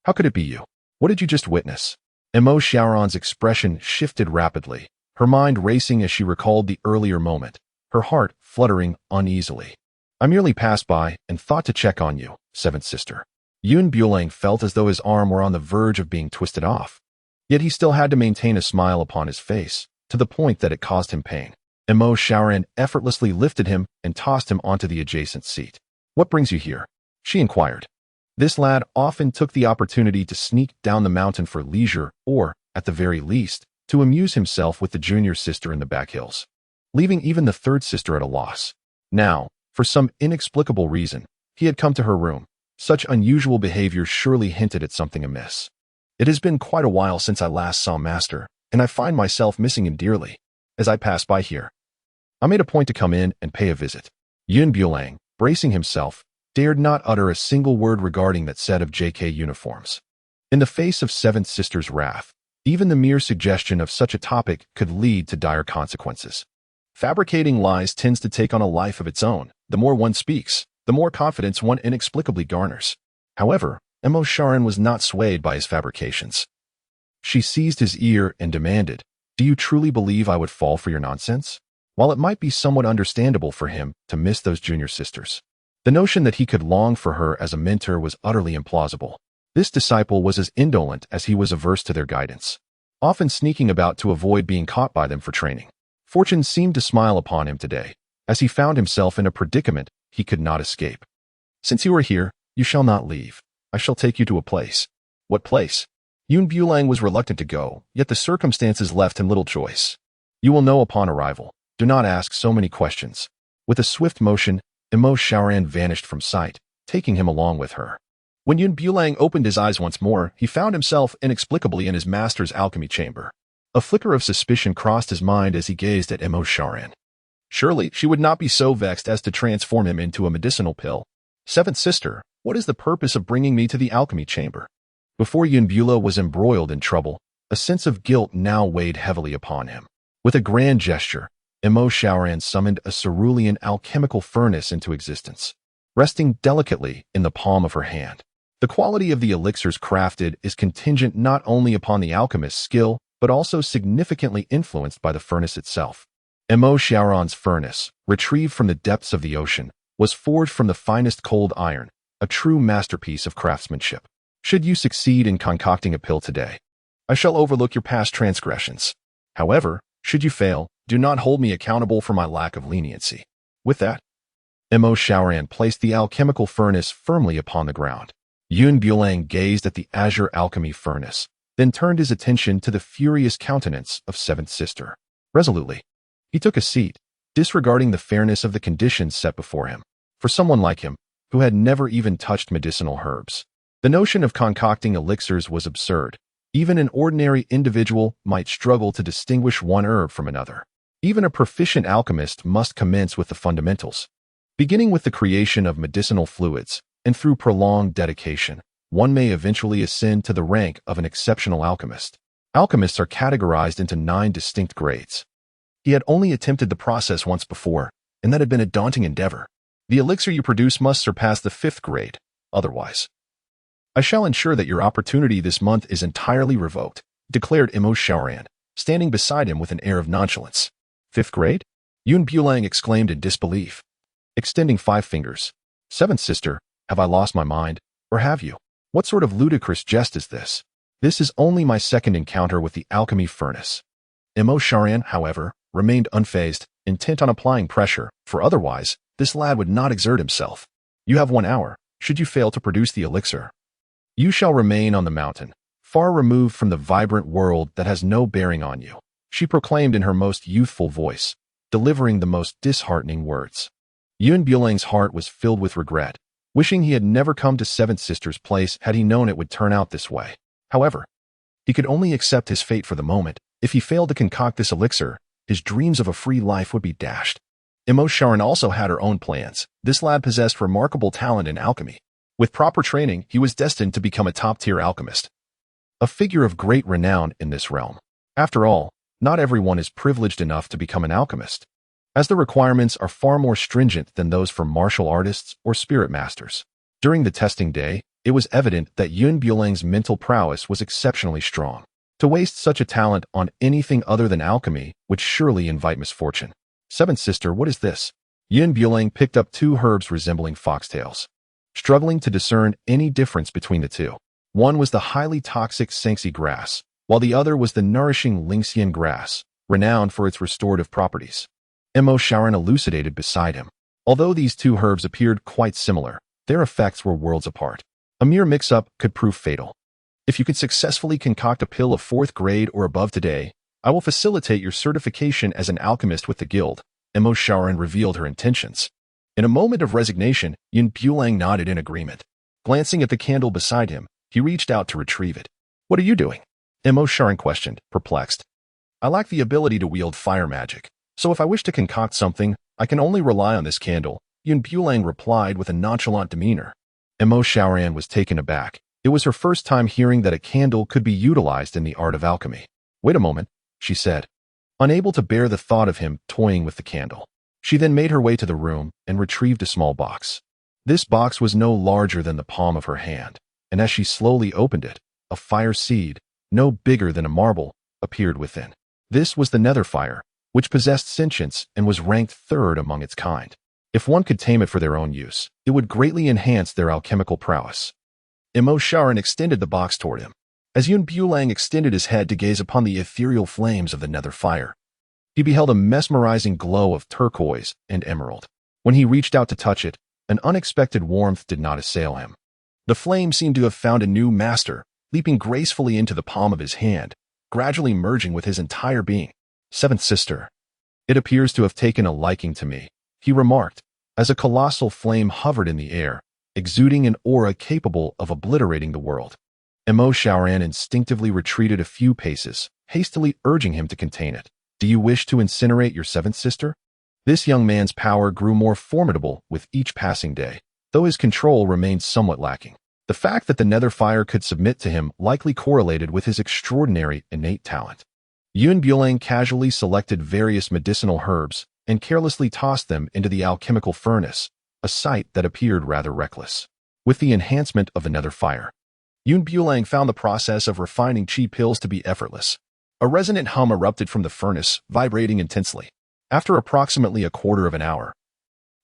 How could it be you? What did you just witness? Miao Xiaomeng's expression shifted rapidly, her mind racing as she recalled the earlier moment, her heart fluttering uneasily. I merely passed by and thought to check on you, seventh sister. Yun Bulang felt as though his arm were on the verge of being twisted off. Yet he still had to maintain a smile upon his face, to the point that it caused him pain. Miao Xiaomeng effortlessly lifted him and tossed him onto the adjacent seat. What brings you here? She inquired. This lad often took the opportunity to sneak down the mountain for leisure or, at the very least, to amuse himself with the junior sister in the back hills, leaving even the third sister at a loss. Now, for some inexplicable reason, he had come to her room. Such unusual behavior surely hinted at something amiss. It has been quite a while since I last saw Master, and I find myself missing him dearly. As I pass by here, I made a point to come in and pay a visit. Yun Bulang, bracing himself, dared not utter a single word regarding that set of JK uniforms. In the face of seventh sister's wrath, even the mere suggestion of such a topic could lead to dire consequences. Fabricating lies tends to take on a life of its own. The more one speaks, the more confidence one inexplicably garners. However, Miao Xiaomeng was not swayed by his fabrications. She seized his ear and demanded, "Do you truly believe I would fall for your nonsense?" While it might be somewhat understandable for him to miss those junior sisters, the notion that he could long for her as a mentor was utterly implausible. This disciple was as indolent as he was averse to their guidance, often sneaking about to avoid being caught by them for training. Fortune seemed to smile upon him today, as he found himself in a predicament he could not escape. "Since you are here, you shall not leave. I shall take you to a place." What place? Yun Bulang was reluctant to go, yet the circumstances left him little choice. "You will know upon arrival. Do not ask so many questions." With a swift motion, Miao Xiaomeng vanished from sight, taking him along with her. When Yun Bulang opened his eyes once more, he found himself inexplicably in his master's alchemy chamber. A flicker of suspicion crossed his mind as he gazed at Miao Xiaomeng. Surely she would not be so vexed as to transform him into a medicinal pill. "Seventh sister, what is the purpose of bringing me to the alchemy chamber?" Before Yun Bulang was embroiled in trouble, a sense of guilt now weighed heavily upon him. With a grand gesture, Miao Xiaomeng summoned a cerulean alchemical furnace into existence, resting delicately in the palm of her hand. The quality of the elixirs crafted is contingent not only upon the alchemist's skill, but also significantly influenced by the furnace itself. Miao Xiaomen's furnace, retrieved from the depths of the ocean, was forged from the finest cold iron, a true masterpiece of craftsmanship. Should you succeed in concocting a pill today, I shall overlook your past transgressions. However, should you fail, do not hold me accountable for my lack of leniency. With that, Miao Xiaomen placed the alchemical furnace firmly upon the ground. Bulang gazed at the azure alchemy furnace, then turned his attention to the furious countenance of seventh sister. Resolutely, he took a seat, disregarding the fairness of the conditions set before him. For someone like him, who had never even touched medicinal herbs, the notion of concocting elixirs was absurd. Even an ordinary individual might struggle to distinguish one herb from another. Even a proficient alchemist must commence with the fundamentals. Beginning with the creation of medicinal fluids, and through prolonged dedication, one may eventually ascend to the rank of an exceptional alchemist. Alchemists are categorized into 9 distinct grades. He had only attempted the process once before, and that had been a daunting endeavor. The elixir you produce must surpass the 5th grade, otherwise I shall ensure that your opportunity this month is entirely revoked, declared Miao Xiaomen, standing beside him with an air of nonchalance. 5th grade? Bulang exclaimed in disbelief, extending 5 fingers. Seventh sister, have I lost my mind, or have you? What sort of ludicrous jest is this? This is only my 2nd encounter with the alchemy furnace. Miao Xiaomen, however, remained unfazed, intent on applying pressure, for otherwise, this lad would not exert himself. You have 1 hour, should you fail to produce the elixir. You shall remain on the mountain, far removed from the vibrant world that has no bearing on you, she proclaimed in her most youthful voice, delivering the most disheartening words. Bulang's heart was filled with regret, wishing he had never come to seventh sister's place had he known it would turn out this way. However, he could only accept his fate for the moment. If he failed to concoct this elixir, his dreams of a free life would be dashed. Miao Xiaomen also had her own plans. This lad possessed remarkable talent in alchemy. With proper training, he was destined to become a top-tier alchemist, a figure of great renown in this realm. After all, not everyone is privileged enough to become an alchemist, as the requirements are far more stringent than those for martial artists or spirit masters. During the testing day, it was evident that Bulang's mental prowess was exceptionally strong. To waste such a talent on anything other than alchemy would surely invite misfortune. Seventh sister, what is this? Bulang picked up 2 herbs resembling foxtails, struggling to discern any difference between the two. One was the highly toxic Sangxi grass, while the other was the nourishing Lingxian grass, renowned for its restorative properties. Miao Xiaomen elucidated beside him. Although these 2 herbs appeared quite similar, their effects were worlds apart. A mere mix-up could prove fatal. If you could successfully concoct a pill of 4th grade or above today, I will facilitate your certification as an alchemist with the guild. Miao Xiaomen revealed her intentions. In a moment of resignation, Bulang nodded in agreement. Glancing at the candle beside him, he reached out to retrieve it. What are you doing? Miao Xiaomen questioned, perplexed. I lack the ability to wield fire magic, so if I wish to concoct something, I can only rely on this candle, Bulang replied with a nonchalant demeanor. Miao Xiaomen was taken aback. It was her first time hearing that a candle could be utilized in the art of alchemy. Wait a moment, she said, unable to bear the thought of him toying with the candle. She then made her way to the room and retrieved a small box. This box was no larger than the palm of her hand, and as she slowly opened it, a fire seed, no bigger than a marble, appeared within. This was the nether fire, which possessed sentience and was ranked 3rd among its kind. If one could tame it for their own use, it would greatly enhance their alchemical prowess. Miao Xiaomen extended the box toward him. As Bulang extended his head to gaze upon the ethereal flames of the nether fire, he beheld a mesmerizing glow of turquoise and emerald. When he reached out to touch it, an unexpected warmth did not assail him. The flame seemed to have found a new master, leaping gracefully into the palm of his hand, gradually merging with his entire being. Seventh sister, it appears to have taken a liking to me, he remarked, as a colossal flame hovered in the air, exuding an aura capable of obliterating the world. Miao Xiaomen instinctively retreated a few paces, hastily urging him to contain it. Do you wish to incinerate your seventh sister? This young man's power grew more formidable with each passing day, though his control remained somewhat lacking. The fact that the nether fire could submit to him likely correlated with his extraordinary innate talent. Bulang casually selected various medicinal herbs and carelessly tossed them into the alchemical furnace, a sight that appeared rather reckless. with the enhancement of another fire. Bulang found the process of refining qi pills to be effortless. A resonant hum erupted from the furnace, vibrating intensely. After approximately a quarter of an hour,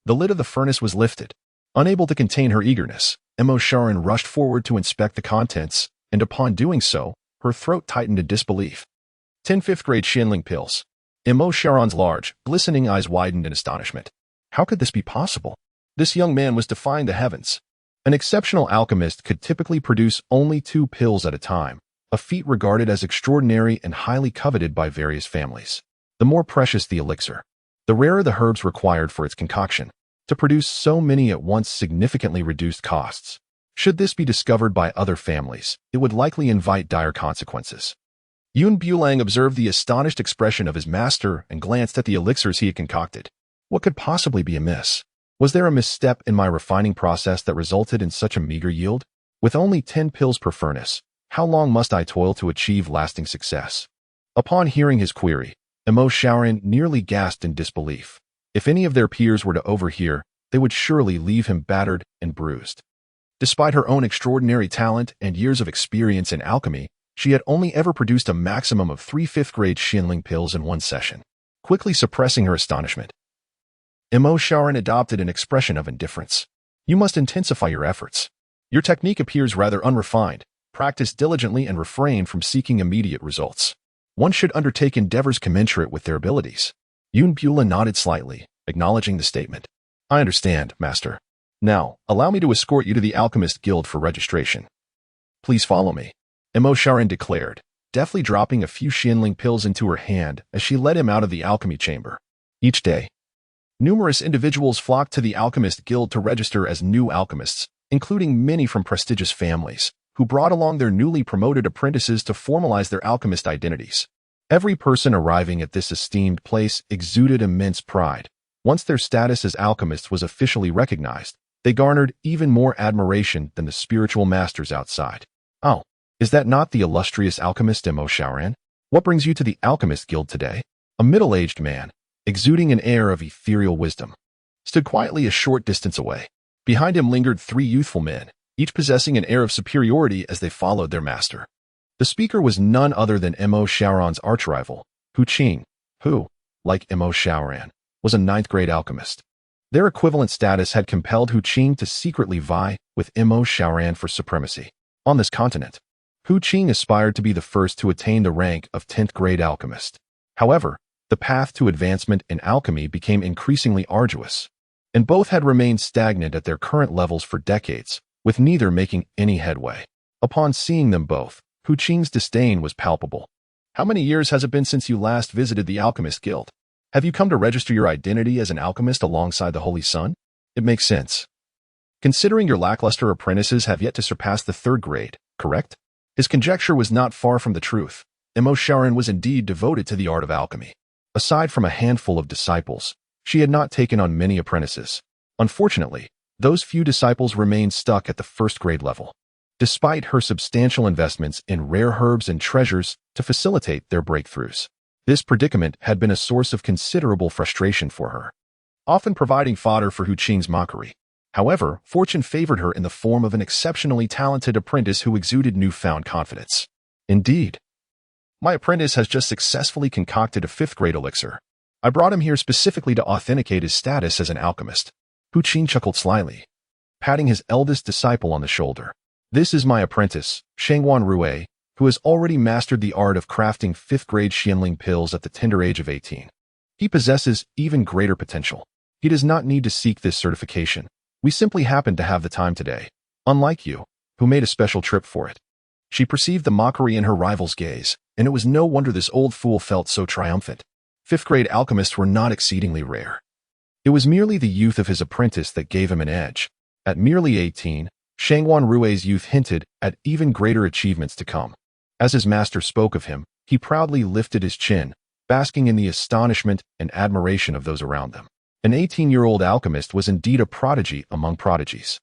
the lid of the furnace was lifted. Unable to contain her eagerness, Miao Xiaomeng rushed forward to inspect the contents, and upon doing so, her throat tightened in disbelief. 10 fifth-grade Xianling pills. Miao Xiaomen's large, glistening eyes widened in astonishment. How could this be possible? This young man was defying the heavens. An exceptional alchemist could typically produce only 2 pills at a time, a feat regarded as extraordinary and highly coveted by various families. The more precious the elixir, the rarer the herbs required for its concoction. To produce so many at once significantly reduced costs. Should this be discovered by other families, it would likely invite dire consequences. Bulang observed the astonished expression of his master and glanced at the elixirs he had concocted. What could possibly be amiss? Was there a misstep in my refining process that resulted in such a meager yield? With only 10 pills per furnace, how long must I toil to achieve lasting success? Upon hearing his query, Miao Xiaomeng nearly gasped in disbelief. If any of their peers were to overhear, they would surely leave him battered and bruised. Despite her own extraordinary talent and years of experience in alchemy, she had only ever produced a maximum of 3 fifth-grade Xianling pills in one session. Quickly suppressing her astonishment, Miao Xiaomeng adopted an expression of indifference. You must intensify your efforts. Your technique appears rather unrefined. Practice diligently and refrain from seeking immediate results. One should undertake endeavors commensurate with their abilities. Bulang nodded slightly, acknowledging the statement. I understand, Master. Now, allow me to escort you to the Alchemist Guild for registration. Please follow me, Miao Xiaomeng declared, deftly dropping a few Xianling pills into her hand as she led him out of the alchemy chamber. Each day, numerous individuals flocked to the Alchemist Guild to register as new alchemists, including many from prestigious families, who brought along their newly promoted apprentices to formalize their alchemist identities. Every person arriving at this esteemed place exuded immense pride. Once their status as alchemists was officially recognized, they garnered even more admiration than the spiritual masters outside. Oh, is that not the illustrious alchemist Miao Xiaomeng? What brings you to the Alchemist Guild today? A middle-aged man, exuding an air of ethereal wisdom, stood quietly a short distance away. Behind him lingered 3 youthful men, each possessing an air of superiority as they followed their master. The speaker was none other than Miao Xiaomen's arch-rival, Qing, who, like Miao Xiaomeng, was a 9th-grade alchemist. Their equivalent status had compelled Qing to secretly vie with Miao Xiaomeng for supremacy. On this continent, Qing aspired to be the first to attain the rank of 10th-grade alchemist. However, the path to advancement in alchemy became increasingly arduous, and both had remained stagnant at their current levels for decades, with neither making any headway. Upon seeing them both, Qing's disdain was palpable. How many years has it been since you last visited the Alchemist Guild? Have you come to register your identity as an alchemist alongside the Holy Sun? It makes sense, considering your lackluster apprentices have yet to surpass the 3rd grade, correct? His conjecture was not far from the truth. Miao Xiaomeng was indeed devoted to the art of alchemy. Aside from a handful of disciples, she had not taken on many apprentices. Unfortunately, those few disciples remained stuck at the 1st grade level, despite her substantial investments in rare herbs and treasures to facilitate their breakthroughs. This predicament had been a source of considerable frustration for her, often providing fodder for Qing's mockery. However, fortune favored her in the form of an exceptionally talented apprentice who exuded newfound confidence. Indeed, my apprentice has just successfully concocted a 5th-grade elixir. I brought him here specifically to authenticate his status as an alchemist. Qing chuckled slyly, patting his eldest disciple on the shoulder. This is my apprentice, Shangwan Rui, who has already mastered the art of crafting 5th-grade Xianling pills at the tender age of 18. He possesses even greater potential. He does not need to seek this certification. We simply happen to have the time today, unlike you, who made a special trip for it. She perceived the mockery in her rival's gaze, and it was no wonder this old fool felt so triumphant. 5th-grade alchemists were not exceedingly rare. It was merely the youth of his apprentice that gave him an edge. At merely 18, Shangwan Rui's youth hinted at even greater achievements to come. As his master spoke of him, he proudly lifted his chin, basking in the astonishment and admiration of those around them. An 18-year-old alchemist was indeed a prodigy among prodigies.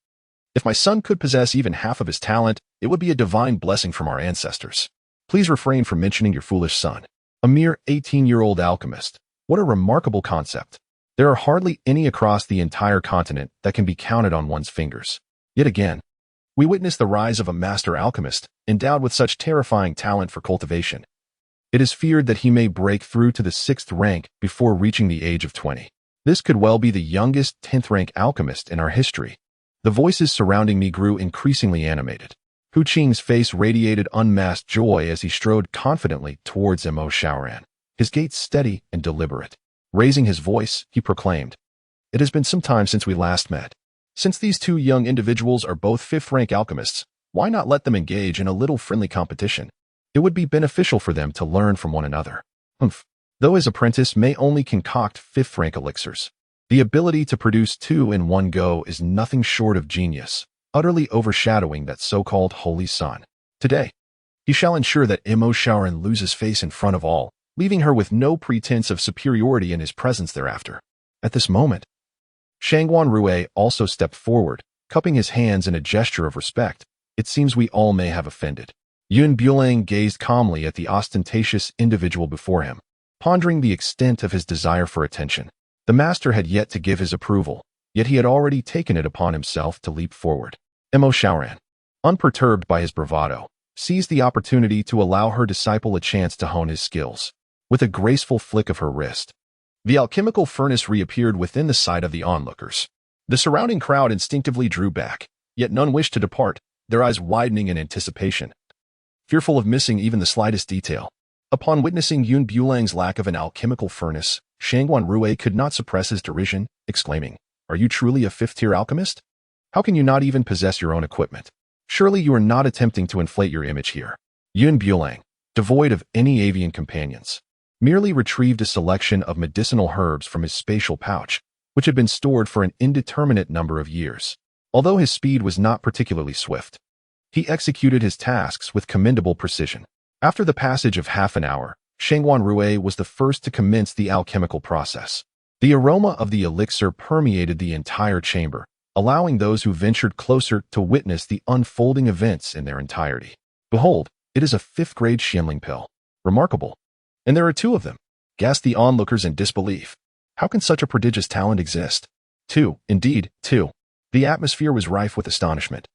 If my son could possess even half of his talent, it would be a divine blessing from our ancestors. Please refrain from mentioning your foolish son. A mere 18-year-old alchemist. What a remarkable concept. There are hardly any across the entire continent that can be counted on one's fingers. Yet again, we witness the rise of a master alchemist, endowed with such terrifying talent for cultivation. It is feared that he may break through to the 6th rank before reaching the age of 20. This could well be the youngest 10th rank alchemist in our history. The voices surrounding me grew increasingly animated. Qing's face radiated unmasked joy as he strode confidently towards Miao Xiaomeng, his gait steady and deliberate. Raising his voice, he proclaimed, "It has been some time since we last met. Since these two young individuals are both 5th rank alchemists, why not let them engage in a little friendly competition? It would be beneficial for them to learn from one another." Though his apprentice may only concoct 5th rank elixirs, the ability to produce 2 in one go is nothing short of genius, utterly overshadowing that so-called holy sun. Today, he shall ensure that Miao Xiaomeng loses face in front of all, leaving her with no pretense of superiority in his presence thereafter. At this moment, Shangguan Rue also stepped forward, cupping his hands in a gesture of respect. "It seems we all may have offended." Bulang gazed calmly at the ostentatious individual before him, pondering the extent of his desire for attention. The master had yet to give his approval, yet he had already taken it upon himself to leap forward. Miao Xiaomeng, unperturbed by his bravado, seized the opportunity to allow her disciple a chance to hone his skills. With a graceful flick of her wrist, the alchemical furnace reappeared within the sight of the onlookers. The surrounding crowd instinctively drew back, yet none wished to depart, their eyes widening in anticipation, fearful of missing even the slightest detail. Upon witnessing Bulang's lack of an alchemical furnace, Shangguan Rue could not suppress his derision, exclaiming, "Are you truly a 5th-tier alchemist? How can you not even possess your own equipment? Surely you are not attempting to inflate your image here." Bulang, devoid of any avian companions, merely retrieved a selection of medicinal herbs from his spatial pouch, which had been stored for an indeterminate number of years. Although his speed was not particularly swift, he executed his tasks with commendable precision. After the passage of half an hour, Shangguan Rue was the first to commence the alchemical process. The aroma of the elixir permeated the entire chamber, allowing those who ventured closer to witness the unfolding events in their entirety. "Behold, it is a 5th-grade Xianling pill. Remarkable. And there are 2 of them," gasped the onlookers in disbelief. "How can such a prodigious talent exist?" 2, indeed, 2. The atmosphere was rife with astonishment,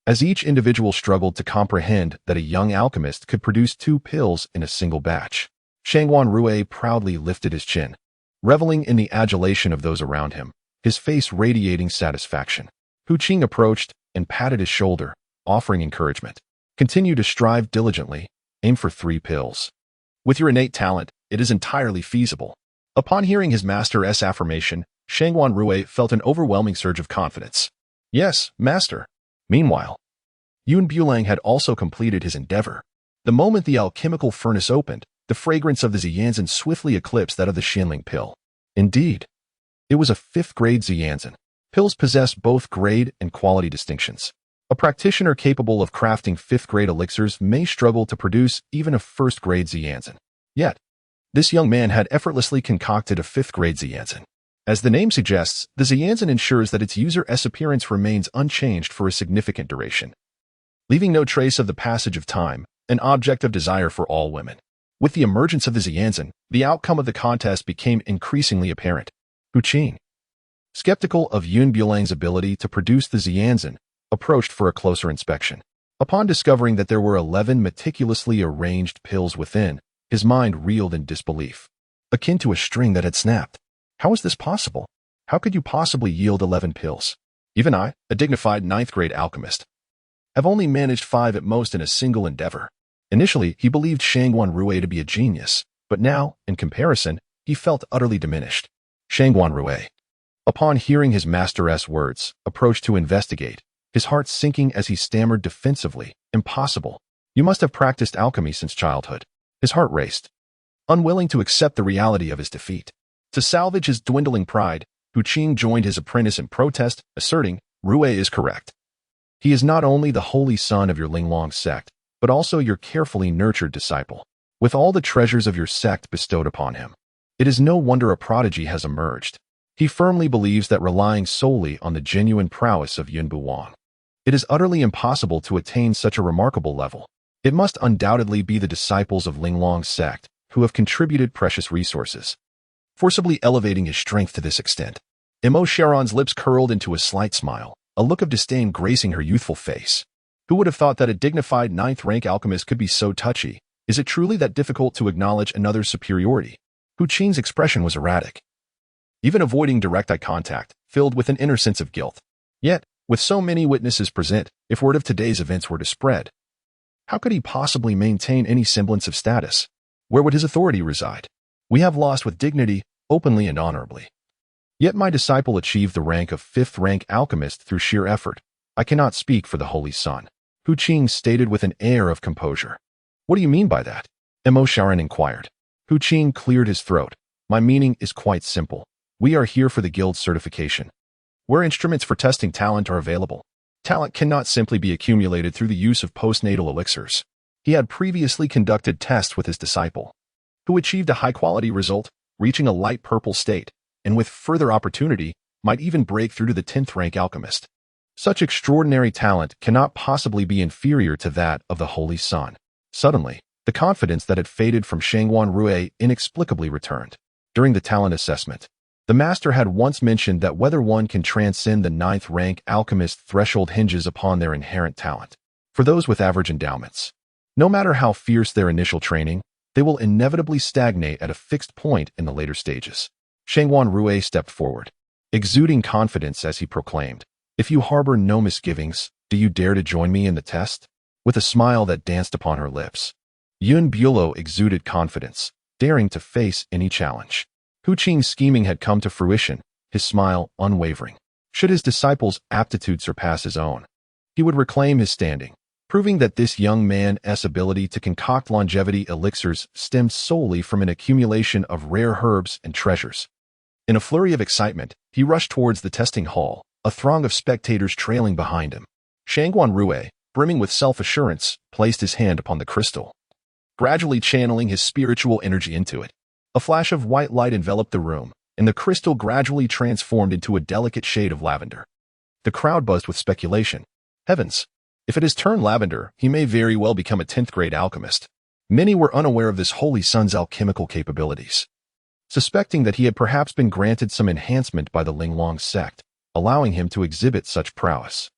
as each individual struggled to comprehend that a young alchemist could produce 2 pills in a single batch. Shangguan Rue proudly lifted his chin, reveling in the adulation of those around him, his face radiating satisfaction. Qing approached and patted his shoulder, offering encouragement. "Continue to strive diligently, aim for 3 pills. With your innate talent, it is entirely feasible." Upon hearing his master's affirmation, Shangguan Rue felt an overwhelming surge of confidence. "Yes, master." Meanwhile, Bulang had also completed his endeavor. The moment the alchemical furnace opened, the fragrance of the Ziyanzan swiftly eclipsed that of the Xianling pill. Indeed, it was a 5th-grade Ziyanzan. Pills possess both grade and quality distinctions. A practitioner capable of crafting 5th-grade elixirs may struggle to produce even a 1st-grade Ziyanzan. Yet, this young man had effortlessly concocted a 5th-grade Ziyanzan. As the name suggests, the Ziyanzan ensures that its user's appearance remains unchanged for a significant duration, leaving no trace of the passage of time, an object of desire for all women. With the emergence of the Ziyanzan, the outcome of the contest became increasingly apparent. Qing, skeptical of Bulang's ability to produce the Ziyanzan, approached for a closer inspection. Upon discovering that there were 11 meticulously arranged pills within, his mind reeled in disbelief, akin to a string that had snapped. How is this possible? How could you possibly yield 11 pills? Even I, a dignified 9th-grade alchemist, have only managed 5 at most in a single endeavor. Initially, he believed Shangguan Rue to be a genius, but now, in comparison, he felt utterly diminished. Shangguan Rue, upon hearing his master's words, approached to investigate, his heart sinking as he stammered defensively, "Impossible. You must have practiced alchemy since childhood." His heart raced, unwilling to accept the reality of his defeat. To salvage his dwindling pride, Qing joined his apprentice in protest, asserting, "Rue is correct. He is not only the holy son of your Linglong Sect, but also your carefully nurtured disciple. With all the treasures of your sect bestowed upon him, it is no wonder a prodigy has emerged." He firmly believes that relying solely on the genuine prowess of Bulang, it is utterly impossible to attain such a remarkable level. It must undoubtedly be the disciples of Linglong Sect who have contributed precious resources, forcibly elevating his strength to this extent. Miao Xiaomeng's lips curled into a slight smile, a look of disdain gracing her youthful face. Who would have thought that a dignified ninth-rank alchemist could be so touchy? Is it truly that difficult to acknowledge another's superiority? Qing's expression was erratic, even avoiding direct eye contact, filled with an inner sense of guilt. Yet, with so many witnesses present, if word of today's events were to spread, how could he possibly maintain any semblance of status? Where would his authority reside? We have lost with dignity, openly and honorably. Yet my disciple achieved the rank of fifth-rank alchemist through sheer effort. I cannot speak for the Holy Sun, Qing stated with an air of composure. What do you mean by that? Miao Xiaomeng inquired. Qing cleared his throat. My meaning is quite simple. We are here for the guild's certification, where instruments for testing talent are available. Talent cannot simply be accumulated through the use of postnatal elixirs. He had previously conducted tests with his disciple, who achieved a high-quality result, reaching a light purple state, and with further opportunity, might even break through to the 10th-rank alchemist. Such extraordinary talent cannot possibly be inferior to that of the Holy Sun. Suddenly, the confidence that had faded from Shangwan Rui inexplicably returned. During the talent assessment, the master had once mentioned that whether one can transcend the 9th-rank alchemist threshold hinges upon their inherent talent. For those with average endowments, no matter how fierce their initial training, they will inevitably stagnate at a fixed point in the later stages. Shangwan Rui stepped forward, exuding confidence as he proclaimed, "If you harbor no misgivings, do you dare to join me in the test?" With a smile that danced upon her lips, Yun Bulo exuded confidence, daring to face any challenge. Qing's scheming had come to fruition, his smile unwavering. Should his disciple's aptitude surpass his own, he would reclaim his standing, proving that this young man's ability to concoct longevity elixirs stemmed solely from an accumulation of rare herbs and treasures. In a flurry of excitement, he rushed towards the testing hall, a throng of spectators trailing behind him. Shangwan Rui, brimming with self-assurance, placed his hand upon the crystal, gradually channeling his spiritual energy into it. A flash of white light enveloped the room, and the crystal gradually transformed into a delicate shade of lavender. The crowd buzzed with speculation. Heavens! If it has turned lavender, he may very well become a 10th-grade alchemist. Many were unaware of this Holy Sun's alchemical capabilities, suspecting that he had perhaps been granted some enhancement by the Linglong Sect, allowing him to exhibit such prowess.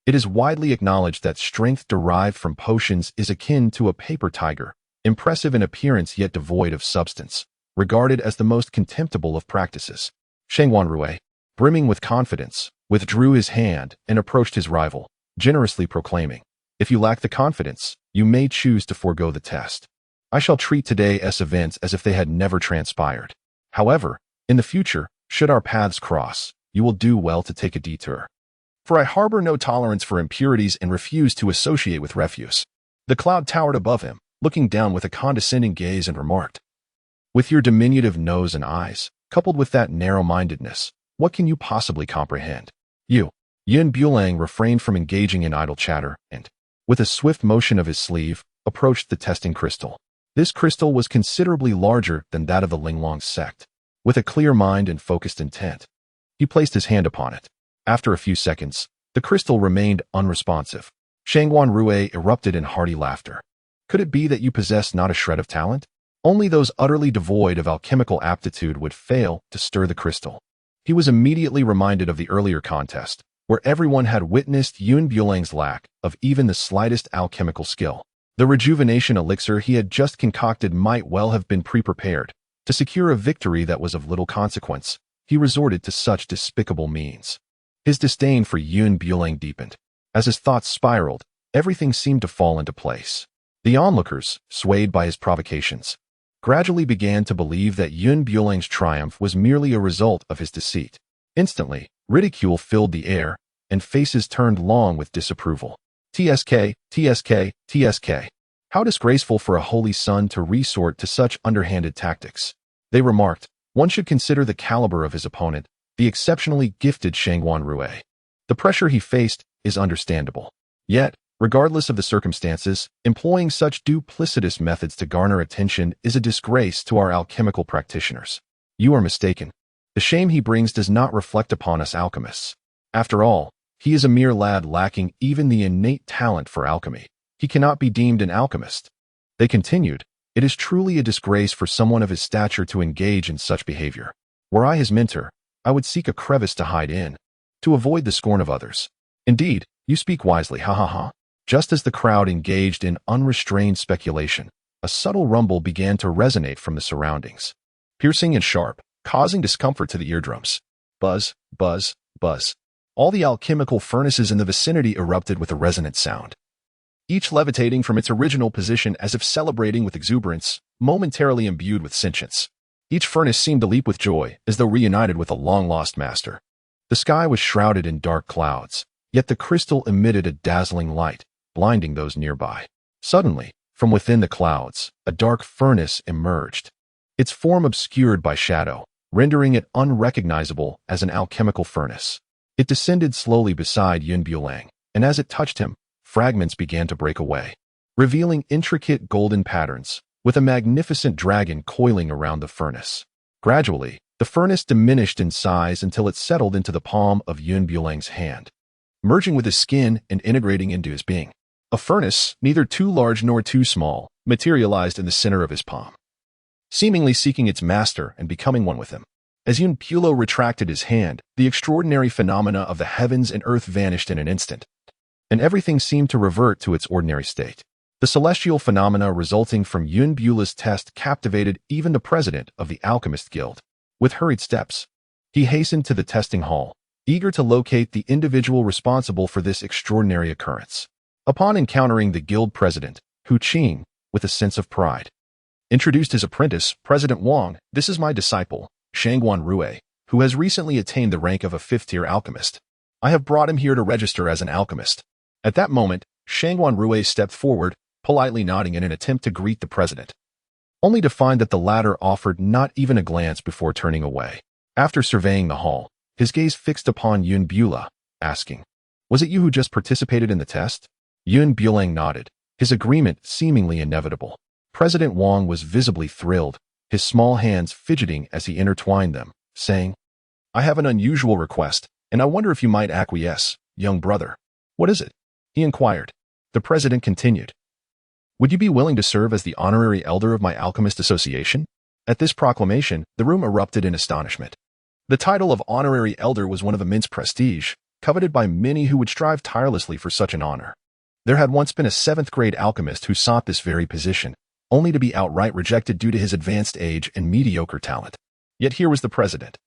It is widely acknowledged that strength derived from potions is akin to a paper tiger, impressive in appearance yet devoid of substance, regarded as the most contemptible of practices. Shangwan Rui, brimming with confidence, withdrew his hand and approached his rival, generously proclaiming, "If you lack the confidence, you may choose to forego the test. I shall treat today's events as if they had never transpired. However, in the future, should our paths cross, you will do well to take a detour. For I harbor no tolerance for impurities and refuse to associate with refuse." The cloud towered above him, looking down with a condescending gaze, and remarked, "With your diminutive nose and eyes, coupled with that narrow-mindedness, what can you possibly comprehend?" Yun Bulang refrained from engaging in idle chatter and, with a swift motion of his sleeve, approached the testing crystal. This crystal was considerably larger than that of the Linglong Sect. With a clear mind and focused intent, he placed his hand upon it. After a few seconds, the crystal remained unresponsive. Shangwan Rui erupted in hearty laughter. "Could it be that you possess not a shred of talent? Only those utterly devoid of alchemical aptitude would fail to stir the crystal." He was immediately reminded of the earlier contest, where everyone had witnessed Yun Bulang's lack of even the slightest alchemical skill. The rejuvenation elixir he had just concocted might well have been pre-prepared. To secure a victory that was of little consequence, he resorted to such despicable means. His disdain for Yun Bulang deepened. As his thoughts spiraled, everything seemed to fall into place. The onlookers, swayed by his provocations, gradually began to believe that Yun Bulang's triumph was merely a result of his deceit. Instantly, ridicule filled the air, and faces turned long with disapproval. "TSK, TSK, TSK. How disgraceful for a Holy Sun to resort to such underhanded tactics," they remarked. One should consider the caliber of his opponent, the exceptionally gifted Shangwan Rui. The pressure he faced is understandable. Yet, regardless of the circumstances, employing such duplicitous methods to garner attention is a disgrace to our alchemical practitioners. You are mistaken. The shame he brings does not reflect upon us alchemists. After all, he is a mere lad lacking even the innate talent for alchemy. He cannot be deemed an alchemist. They continued, "It is truly a disgrace for someone of his stature to engage in such behavior. Were I his mentor, I would seek a crevice to hide in, to avoid the scorn of others." Indeed, you speak wisely, ha ha ha. Just as the crowd engaged in unrestrained speculation, a subtle rumble began to resonate from the surroundings, piercing and sharp, causing discomfort to the eardrums. Buzz, buzz, buzz. All the alchemical furnaces in the vicinity erupted with a resonant sound, each levitating from its original position as if celebrating with exuberance, momentarily imbued with sentience. Each furnace seemed to leap with joy, as though reunited with a long-lost master. The sky was shrouded in dark clouds, yet the crystal emitted a dazzling light, blinding those nearby. Suddenly, from within the clouds, a dark furnace emerged, its form obscured by shadow, rendering it unrecognizable as an alchemical furnace. It descended slowly beside Bulang, and as it touched him, fragments began to break away, revealing intricate golden patterns, with a magnificent dragon coiling around the furnace. Gradually, the furnace diminished in size until it settled into the palm of Bulang's hand, merging with his skin and integrating into his being. A furnace, neither too large nor too small, materialized in the center of his palm, seemingly seeking its master and becoming one with him. As Bulo retracted his hand, the extraordinary phenomena of the heavens and earth vanished in an instant, and everything seemed to revert to its ordinary state. The celestial phenomena resulting from Bula's test captivated even the president of the Alchemist Guild. With hurried steps, he hastened to the testing hall, eager to locate the individual responsible for this extraordinary occurrence. Upon encountering the guild president, Qing, with a sense of pride, introduced his apprentice, President Wang. "This is my disciple, Shangguan Rue, who has recently attained the rank of a fifth-tier alchemist. I have brought him here to register as an alchemist." At that moment, Shangguan Rue stepped forward, politely nodding in an attempt to greet the president, only to find that the latter offered not even a glance before turning away. After surveying the hall, his gaze fixed upon Bula, asking, "Was it you who just participated in the test?" Bulang nodded, his agreement seemingly inevitable. President Wang was visibly thrilled, his small hands fidgeting as he intertwined them, saying, "I have an unusual request, and I wonder if you might acquiesce, young brother." "What is it?" he inquired. The president continued, "Would you be willing to serve as the honorary elder of my alchemist association?" At this proclamation, the room erupted in astonishment. The title of honorary elder was one of immense prestige, coveted by many who would strive tirelessly for such an honor. There had once been a seventh-grade alchemist who sought this very position, only to be outright rejected due to his advanced age and mediocre talent. Yet here was the president,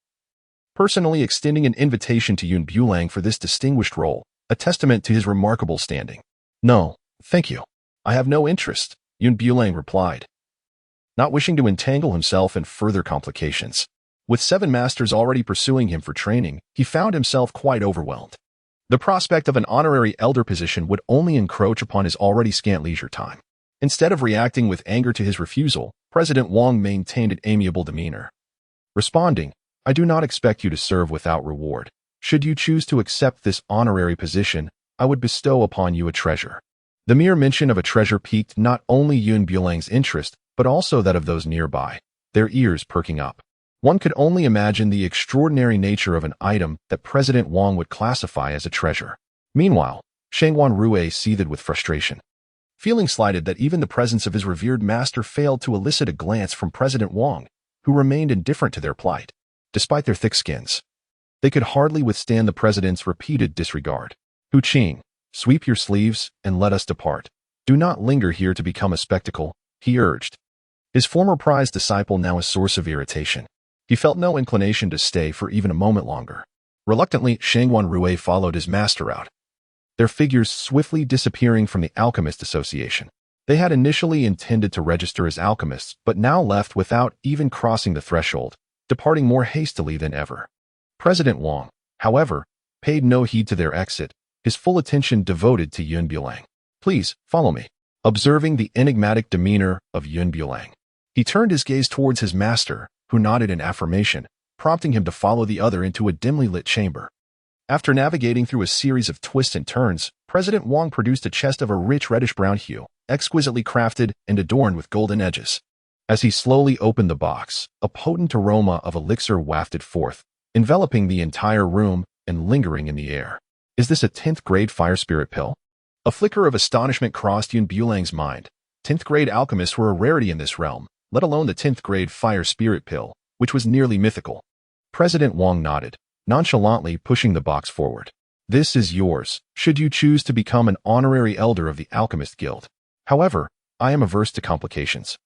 personally extending an invitation to Bulang for this distinguished role, a testament to his remarkable standing. "No, thank you. I have no interest," Bulang replied, not wishing to entangle himself in further complications. With 7 masters already pursuing him for training, he found himself quite overwhelmed. The prospect of an honorary elder position would only encroach upon his already scant leisure time. Instead of reacting with anger to his refusal, President Wang maintained an amiable demeanor, responding, "I do not expect you to serve without reward. Should you choose to accept this honorary position, I would bestow upon you a treasure." The mere mention of a treasure piqued not only Bulang's interest, but also that of those nearby, their ears perking up. One could only imagine the extraordinary nature of an item that President Wang would classify as a treasure. Meanwhile, Shangguan Rue seethed with frustration, feeling slighted that even the presence of his revered master failed to elicit a glance from President Wang, who remained indifferent to their plight. Despite their thick skins, they could hardly withstand the president's repeated disregard. "Qing, sweep your sleeves and let us depart. Do not linger here to become a spectacle," he urged, his former prized disciple now a source of irritation. He felt no inclination to stay for even a moment longer. Reluctantly, Shangguan Rue followed his master out, their figures swiftly disappearing from the Alchemist Association. They had initially intended to register as alchemists, but now left without even crossing the threshold, departing more hastily than ever. President Wang, however, paid no heed to their exit, his full attention devoted to Bulang. "Please, follow me." Observing the enigmatic demeanor of Bulang, he turned his gaze towards his master, who nodded in affirmation, prompting him to follow the other into a dimly lit chamber. After navigating through a series of twists and turns, President Wang produced a chest of a rich reddish-brown hue, exquisitely crafted and adorned with golden edges. As he slowly opened the box, a potent aroma of elixir wafted forth, enveloping the entire room and lingering in the air. "Is this a 10th-grade fire spirit pill?" A flicker of astonishment crossed Bulang's mind. 10th-grade alchemists were a rarity in this realm, let alone the 10th-grade fire spirit pill, which was nearly mythical. President Wang nodded, nonchalantly pushing the box forward. This is yours, should you choose to become an honorary elder of the Alchemist Guild. However, I am averse to complications.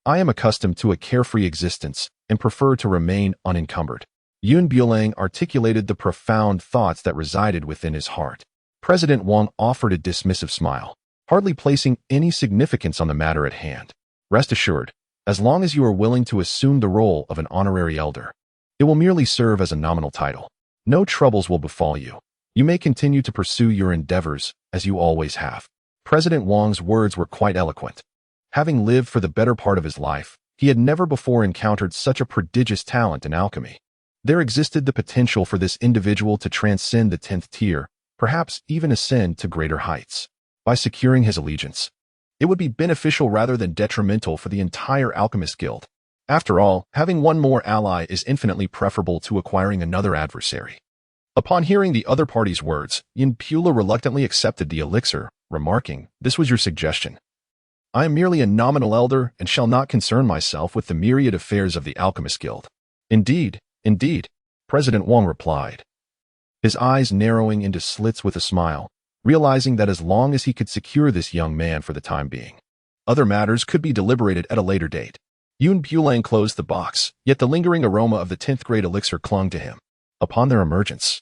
I am accustomed to a carefree existence and prefer to remain unencumbered. Bulang articulated the profound thoughts that resided within his heart. President Wang offered a dismissive smile, hardly placing any significance on the matter at hand. Rest assured, as long as you are willing to assume the role of an honorary elder, it will merely serve as a nominal title. No troubles will befall you. You may continue to pursue your endeavors as you always have. President Wang's words were quite eloquent. Having lived for the better part of his life, he had never before encountered such a prodigious talent in alchemy. There existed the potential for this individual to transcend the 10th tier, perhaps even ascend to greater heights. By securing his allegiance, it would be beneficial rather than detrimental for the entire Alchemist Guild. After all, having one more ally is infinitely preferable to acquiring another adversary. Upon hearing the other party's words, Bulang reluctantly accepted the elixir, remarking, "This was your suggestion. I am merely a nominal elder and shall not concern myself with the myriad affairs of the Alchemist Guild." Indeed, President Wang replied, his eyes narrowing into slits with a smile, realizing that as long as he could secure this young man for the time being, other matters could be deliberated at a later date. Bulang closed the box, yet the lingering aroma of the 10th grade elixir clung to him. Upon their emergence,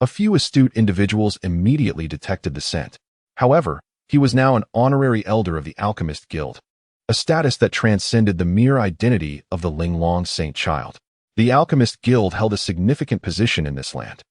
a few astute individuals immediately detected the scent. However, he was now an honorary elder of the Alchemist Guild, a status that transcended the mere identity of the Linglong Sect child. The Alchemist Guild held a significant position in this land,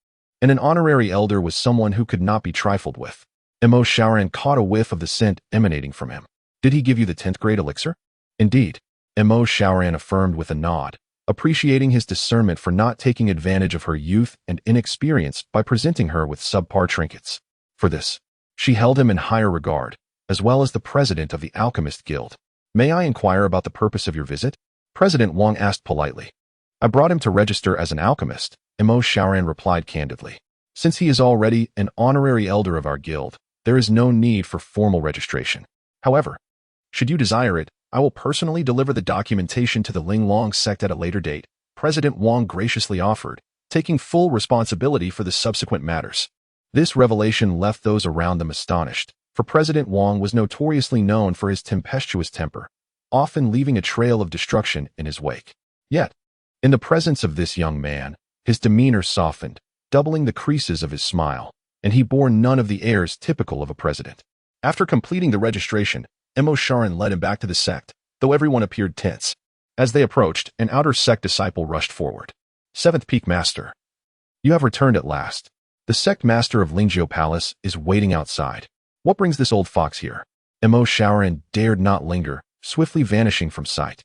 and an honorary elder was someone who could not be trifled with. Miao Xiaomeng caught a whiff of the scent emanating from him. "Did he give you the 10th grade elixir?" "Indeed," Miao Xiaomeng affirmed with a nod, appreciating his discernment for not taking advantage of her youth and inexperience by presenting her with subpar trinkets. For this, she held him in higher regard, as well as the president of the Alchemist Guild. "May I inquire about the purpose of your visit?" President Wang asked politely. "I brought him to register as an alchemist," Miao Xiaomeng replied candidly. "Since he is already an honorary elder of our guild, there is no need for formal registration. However, should you desire it, I will personally deliver the documentation to the Linglong Sect at a later date," President Wang graciously offered, taking full responsibility for the subsequent matters. This revelation left those around them astonished, for President Wang was notoriously known for his tempestuous temper, often leaving a trail of destruction in his wake. Yet, in the presence of this young man, his demeanor softened, doubling the creases of his smile, and he bore none of the airs typical of a president. After completing the registration, Miao Xiaomeng led him back to the sect, though everyone appeared tense. As they approached, an outer sect disciple rushed forward. "7th Peak Master, you have returned at last. The sect master of Lingjio Palace is waiting outside. What brings this old fox here?" Miao Xiaomeng dared not linger, swiftly vanishing from sight.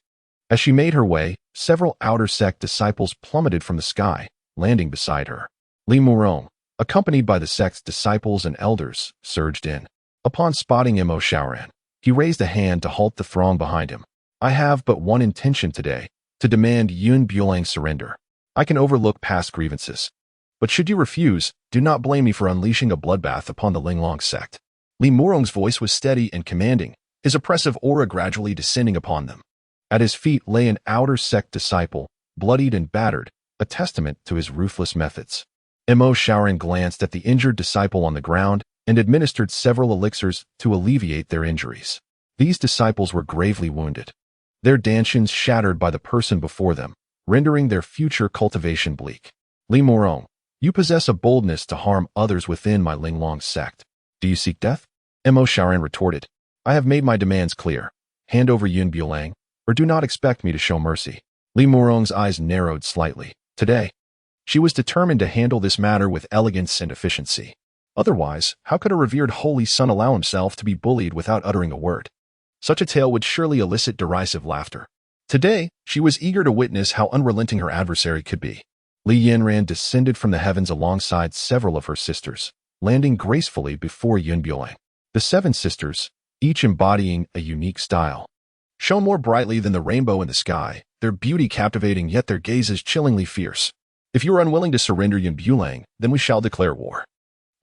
As she made her way, several outer sect disciples plummeted from the sky, landing beside her. Linglong, accompanied by the sect's disciples and elders, surged in. Upon spotting Miao Xiaomeng, he raised a hand to halt the throng behind him. "I have but one intention today, to demand Bulang's surrender. I can overlook past grievances. But should you refuse, do not blame me for unleashing a bloodbath upon the Linglong Sect." Linglong's voice was steady and commanding, his oppressive aura gradually descending upon them. At his feet lay an outer sect disciple, bloodied and battered, a testament to his ruthless methods. Miao Xiaomeng glanced at the injured disciple on the ground and administered several elixirs to alleviate their injuries. These disciples were gravely wounded, their dantians shattered by the person before them, rendering their future cultivation bleak. "Linglong, you possess a boldness to harm others within my Linglong Sect. Do you seek death?" Miao Xiaomeng retorted. "I have made my demands clear. Hand over Bulang, or do not expect me to show mercy." Linglong's eyes narrowed slightly. Today, she was determined to handle this matter with elegance and efficiency. Otherwise, how could a revered holy son allow himself to be bullied without uttering a word? Such a tale would surely elicit derisive laughter. Today, she was eager to witness how unrelenting her adversary could be. Yanran descended from the heavens alongside several of her sisters, landing gracefully before Bulang. The 7 sisters, each embodying a unique style, shone more brightly than the rainbow in the sky, their beauty captivating yet their gazes chillingly fierce. "If you are unwilling to surrender Bulang, then we shall declare war.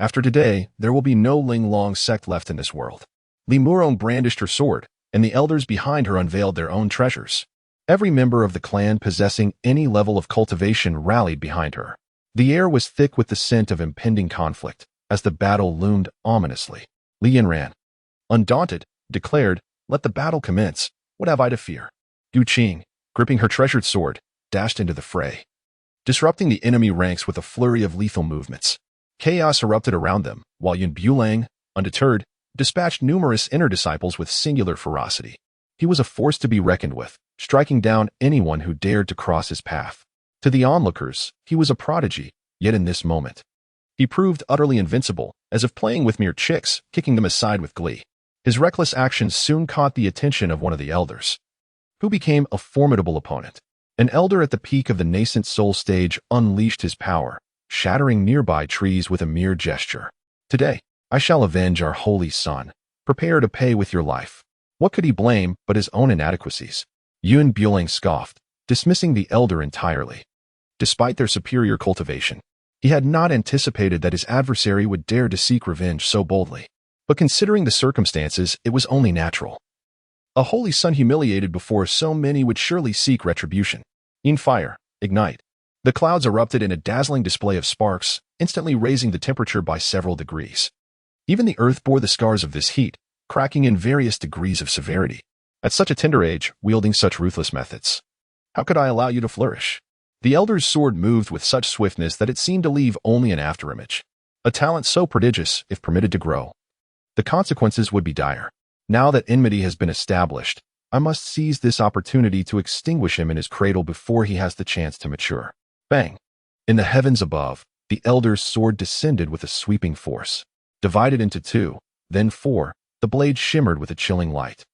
After today, there will be no Linglong Sect left in this world." Linglong brandished her sword, and the elders behind her unveiled their own treasures. Every member of the clan possessing any level of cultivation rallied behind her. The air was thick with the scent of impending conflict, as the battle loomed ominously. Yanran, undaunted, declared, "Let the battle commence. What have I to fear?" Qing, gripping her treasured sword, dashed into the fray, disrupting the enemy ranks with a flurry of lethal movements. Chaos erupted around them, while Bulang, undeterred, dispatched numerous inner disciples with singular ferocity. He was a force to be reckoned with, striking down anyone who dared to cross his path. To the onlookers, he was a prodigy, yet in this moment, he proved utterly invincible, as if playing with mere chicks, kicking them aside with glee. His reckless actions soon caught the attention of one of the elders, who became a formidable opponent. An elder at the peak of the nascent soul stage unleashed his power, shattering nearby trees with a mere gesture. "Today, I shall avenge our holy son. Prepare to pay with your life." What could he blame but his own inadequacies? Bulang scoffed, dismissing the elder entirely. Despite their superior cultivation, he had not anticipated that his adversary would dare to seek revenge so boldly. But considering the circumstances, it was only natural. A holy son humiliated before so many would surely seek retribution. In fire, ignite. The clouds erupted in a dazzling display of sparks, instantly raising the temperature by several degrees. Even the earth bore the scars of this heat, cracking in various degrees of severity. At such a tender age, wielding such ruthless methods. How could I allow you to flourish? The elder's sword moved with such swiftness that it seemed to leave only an afterimage. A talent so prodigious, if permitted to grow, the consequences would be dire. Now that enmity has been established, I must seize this opportunity to extinguish him in his cradle before he has the chance to mature. Bang! In the heavens above, the elder's sword descended with a sweeping force. Divided into two, then four, the blade shimmered with a chilling light,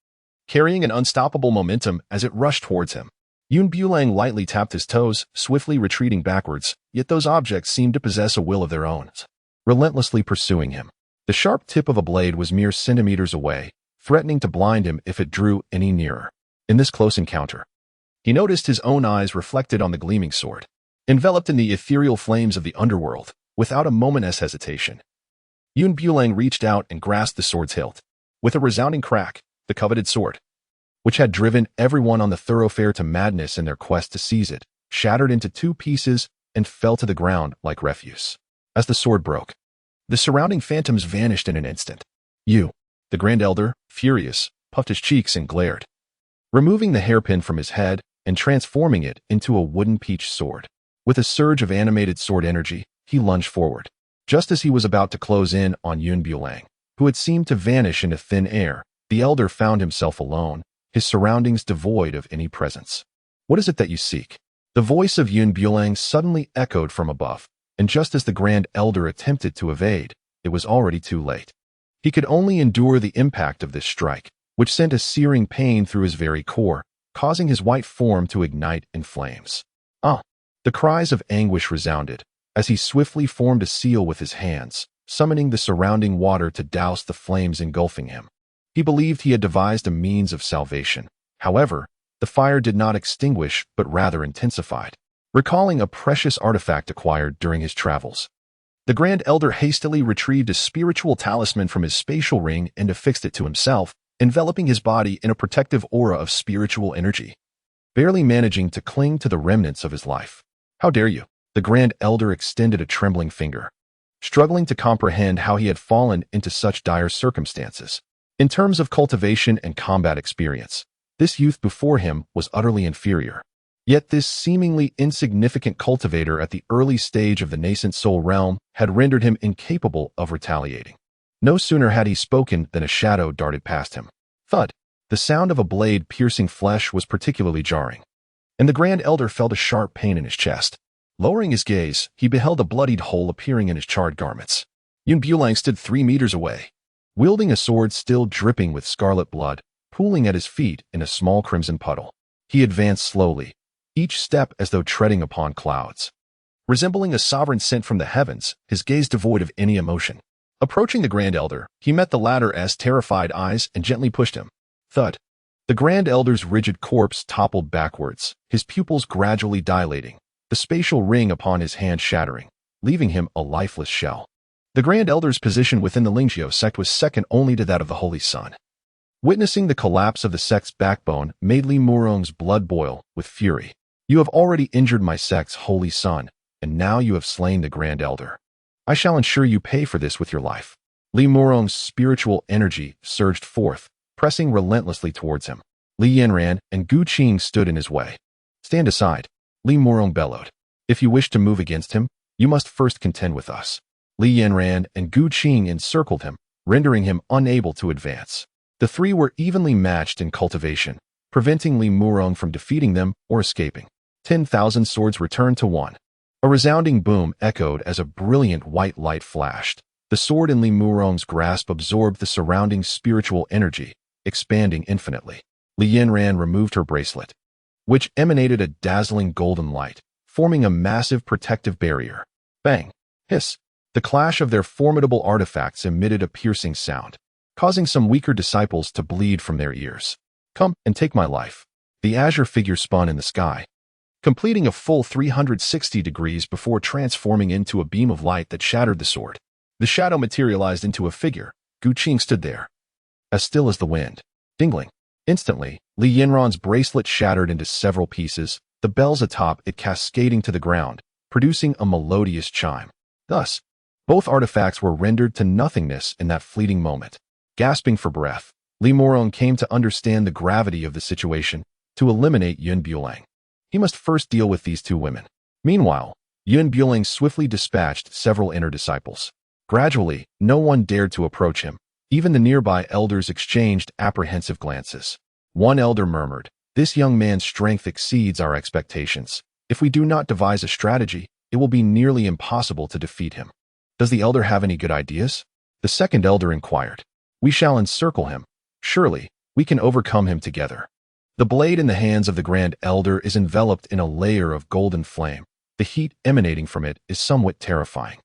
carrying an unstoppable momentum as it rushed towards him. Bulang lightly tapped his toes, swiftly retreating backwards, yet those objects seemed to possess a will of their own, relentlessly pursuing him. The sharp tip of a blade was mere centimeters away, threatening to blind him if it drew any nearer. In this close encounter, he noticed his own eyes reflected on the gleaming sword. Enveloped in the ethereal flames of the underworld, without a moment's hesitation, Bulang reached out and grasped the sword's hilt. With a resounding crack, the coveted sword, which had driven everyone on the thoroughfare to madness in their quest to seize it, shattered into two pieces and fell to the ground like refuse. As the sword broke, the surrounding phantoms vanished in an instant. The Grand Elder, furious, puffed his cheeks and glared, removing the hairpin from his head and transforming it into a wooden peach sword. With a surge of animated sword energy, he lunged forward. Just as he was about to close in on Bulang, who had seemed to vanish into thin air, the elder found himself alone, his surroundings devoid of any presence. "What is it that you seek?" The voice of Bulang suddenly echoed from above, and just as the Grand Elder attempted to evade, it was already too late. He could only endure the impact of this strike, which sent a searing pain through his very core, causing his white form to ignite in flames. "Ah!" The cries of anguish resounded, as he swiftly formed a seal with his hands, summoning the surrounding water to douse the flames engulfing him. He believed he had devised a means of salvation. However, the fire did not extinguish but rather intensified. Recalling a precious artifact acquired during his travels, the Grand Elder hastily retrieved a spiritual talisman from his spatial ring and affixed it to himself, enveloping his body in a protective aura of spiritual energy, barely managing to cling to the remnants of his life. "How dare you?" The Grand Elder extended a trembling finger, struggling to comprehend how he had fallen into such dire circumstances. In terms of cultivation and combat experience, this youth before him was utterly inferior. Yet this seemingly insignificant cultivator at the early stage of the nascent soul realm had rendered him incapable of retaliating. No sooner had he spoken than a shadow darted past him. Thud! The sound of a blade piercing flesh was particularly jarring, and the Grand Elder felt a sharp pain in his chest. Lowering his gaze, he beheld a bloodied hole appearing in his charred garments. Bulang stood 3 meters away, wielding a sword still dripping with scarlet blood, pooling at his feet in a small crimson puddle. He advanced slowly, each step as though treading upon clouds. Resembling a sovereign sent from the heavens, his gaze devoid of any emotion. Approaching the Grand Elder, he met the latter's terrified eyes and gently pushed him. Thud! The Grand Elder's rigid corpse toppled backwards, his pupils gradually dilating, the spatial ring upon his hand shattering, leaving him a lifeless shell. The Grand Elder's position within the Linglong Sect was second only to that of the Holy Son. Witnessing the collapse of the sect's backbone made Li Murong's blood boil with fury. "You have already injured my sect's Holy Son, and now you have slain the Grand Elder. I shall ensure you pay for this with your life. Li Murong's spiritual energy surged forth, pressing relentlessly towards him. Li Yanran and Gu Qing stood in his way. Stand aside, Li Murong bellowed. If you wish to move against him, you must first contend with us. Li Yanran and Gu Qing encircled him, rendering him unable to advance. The three were evenly matched in cultivation, preventing Li Murong from defeating them or escaping. 10,000 swords returned to one. A resounding boom echoed as a brilliant white light flashed. The sword in Li Murong's grasp absorbed the surrounding spiritual energy, expanding infinitely. Li Yanran removed her bracelet, which emanated a dazzling golden light, forming a massive protective barrier. Bang! Hiss! The clash of their formidable artifacts emitted a piercing sound, causing some weaker disciples to bleed from their ears. Come and take my life. The azure figure spun in the sky, completing a full 360 degrees before transforming into a beam of light that shattered the sword. The shadow materialized into a figure. Gu Qing stood there, as still as the wind. Dingling. Instantly, Li Yanran's bracelet shattered into several pieces, the bells atop it cascading to the ground, producing a melodious chime. Thus, both artifacts were rendered to nothingness in that fleeting moment. Gasping for breath, Li Murong came to understand the gravity of the situation. To eliminate Yun Bulang, he must first deal with these two women. Meanwhile, Yun Bulang swiftly dispatched several inner disciples. Gradually, no one dared to approach him. Even the nearby elders exchanged apprehensive glances. One elder murmured, "This young man's strength exceeds our expectations. If we do not devise a strategy, it will be nearly impossible to defeat him." "Does the elder have any good ideas?" The second elder inquired. "We shall encircle him. Surely, we can overcome him together." The blade in the hands of the Grand Elder is enveloped in a layer of golden flame. The heat emanating from it is somewhat terrifying.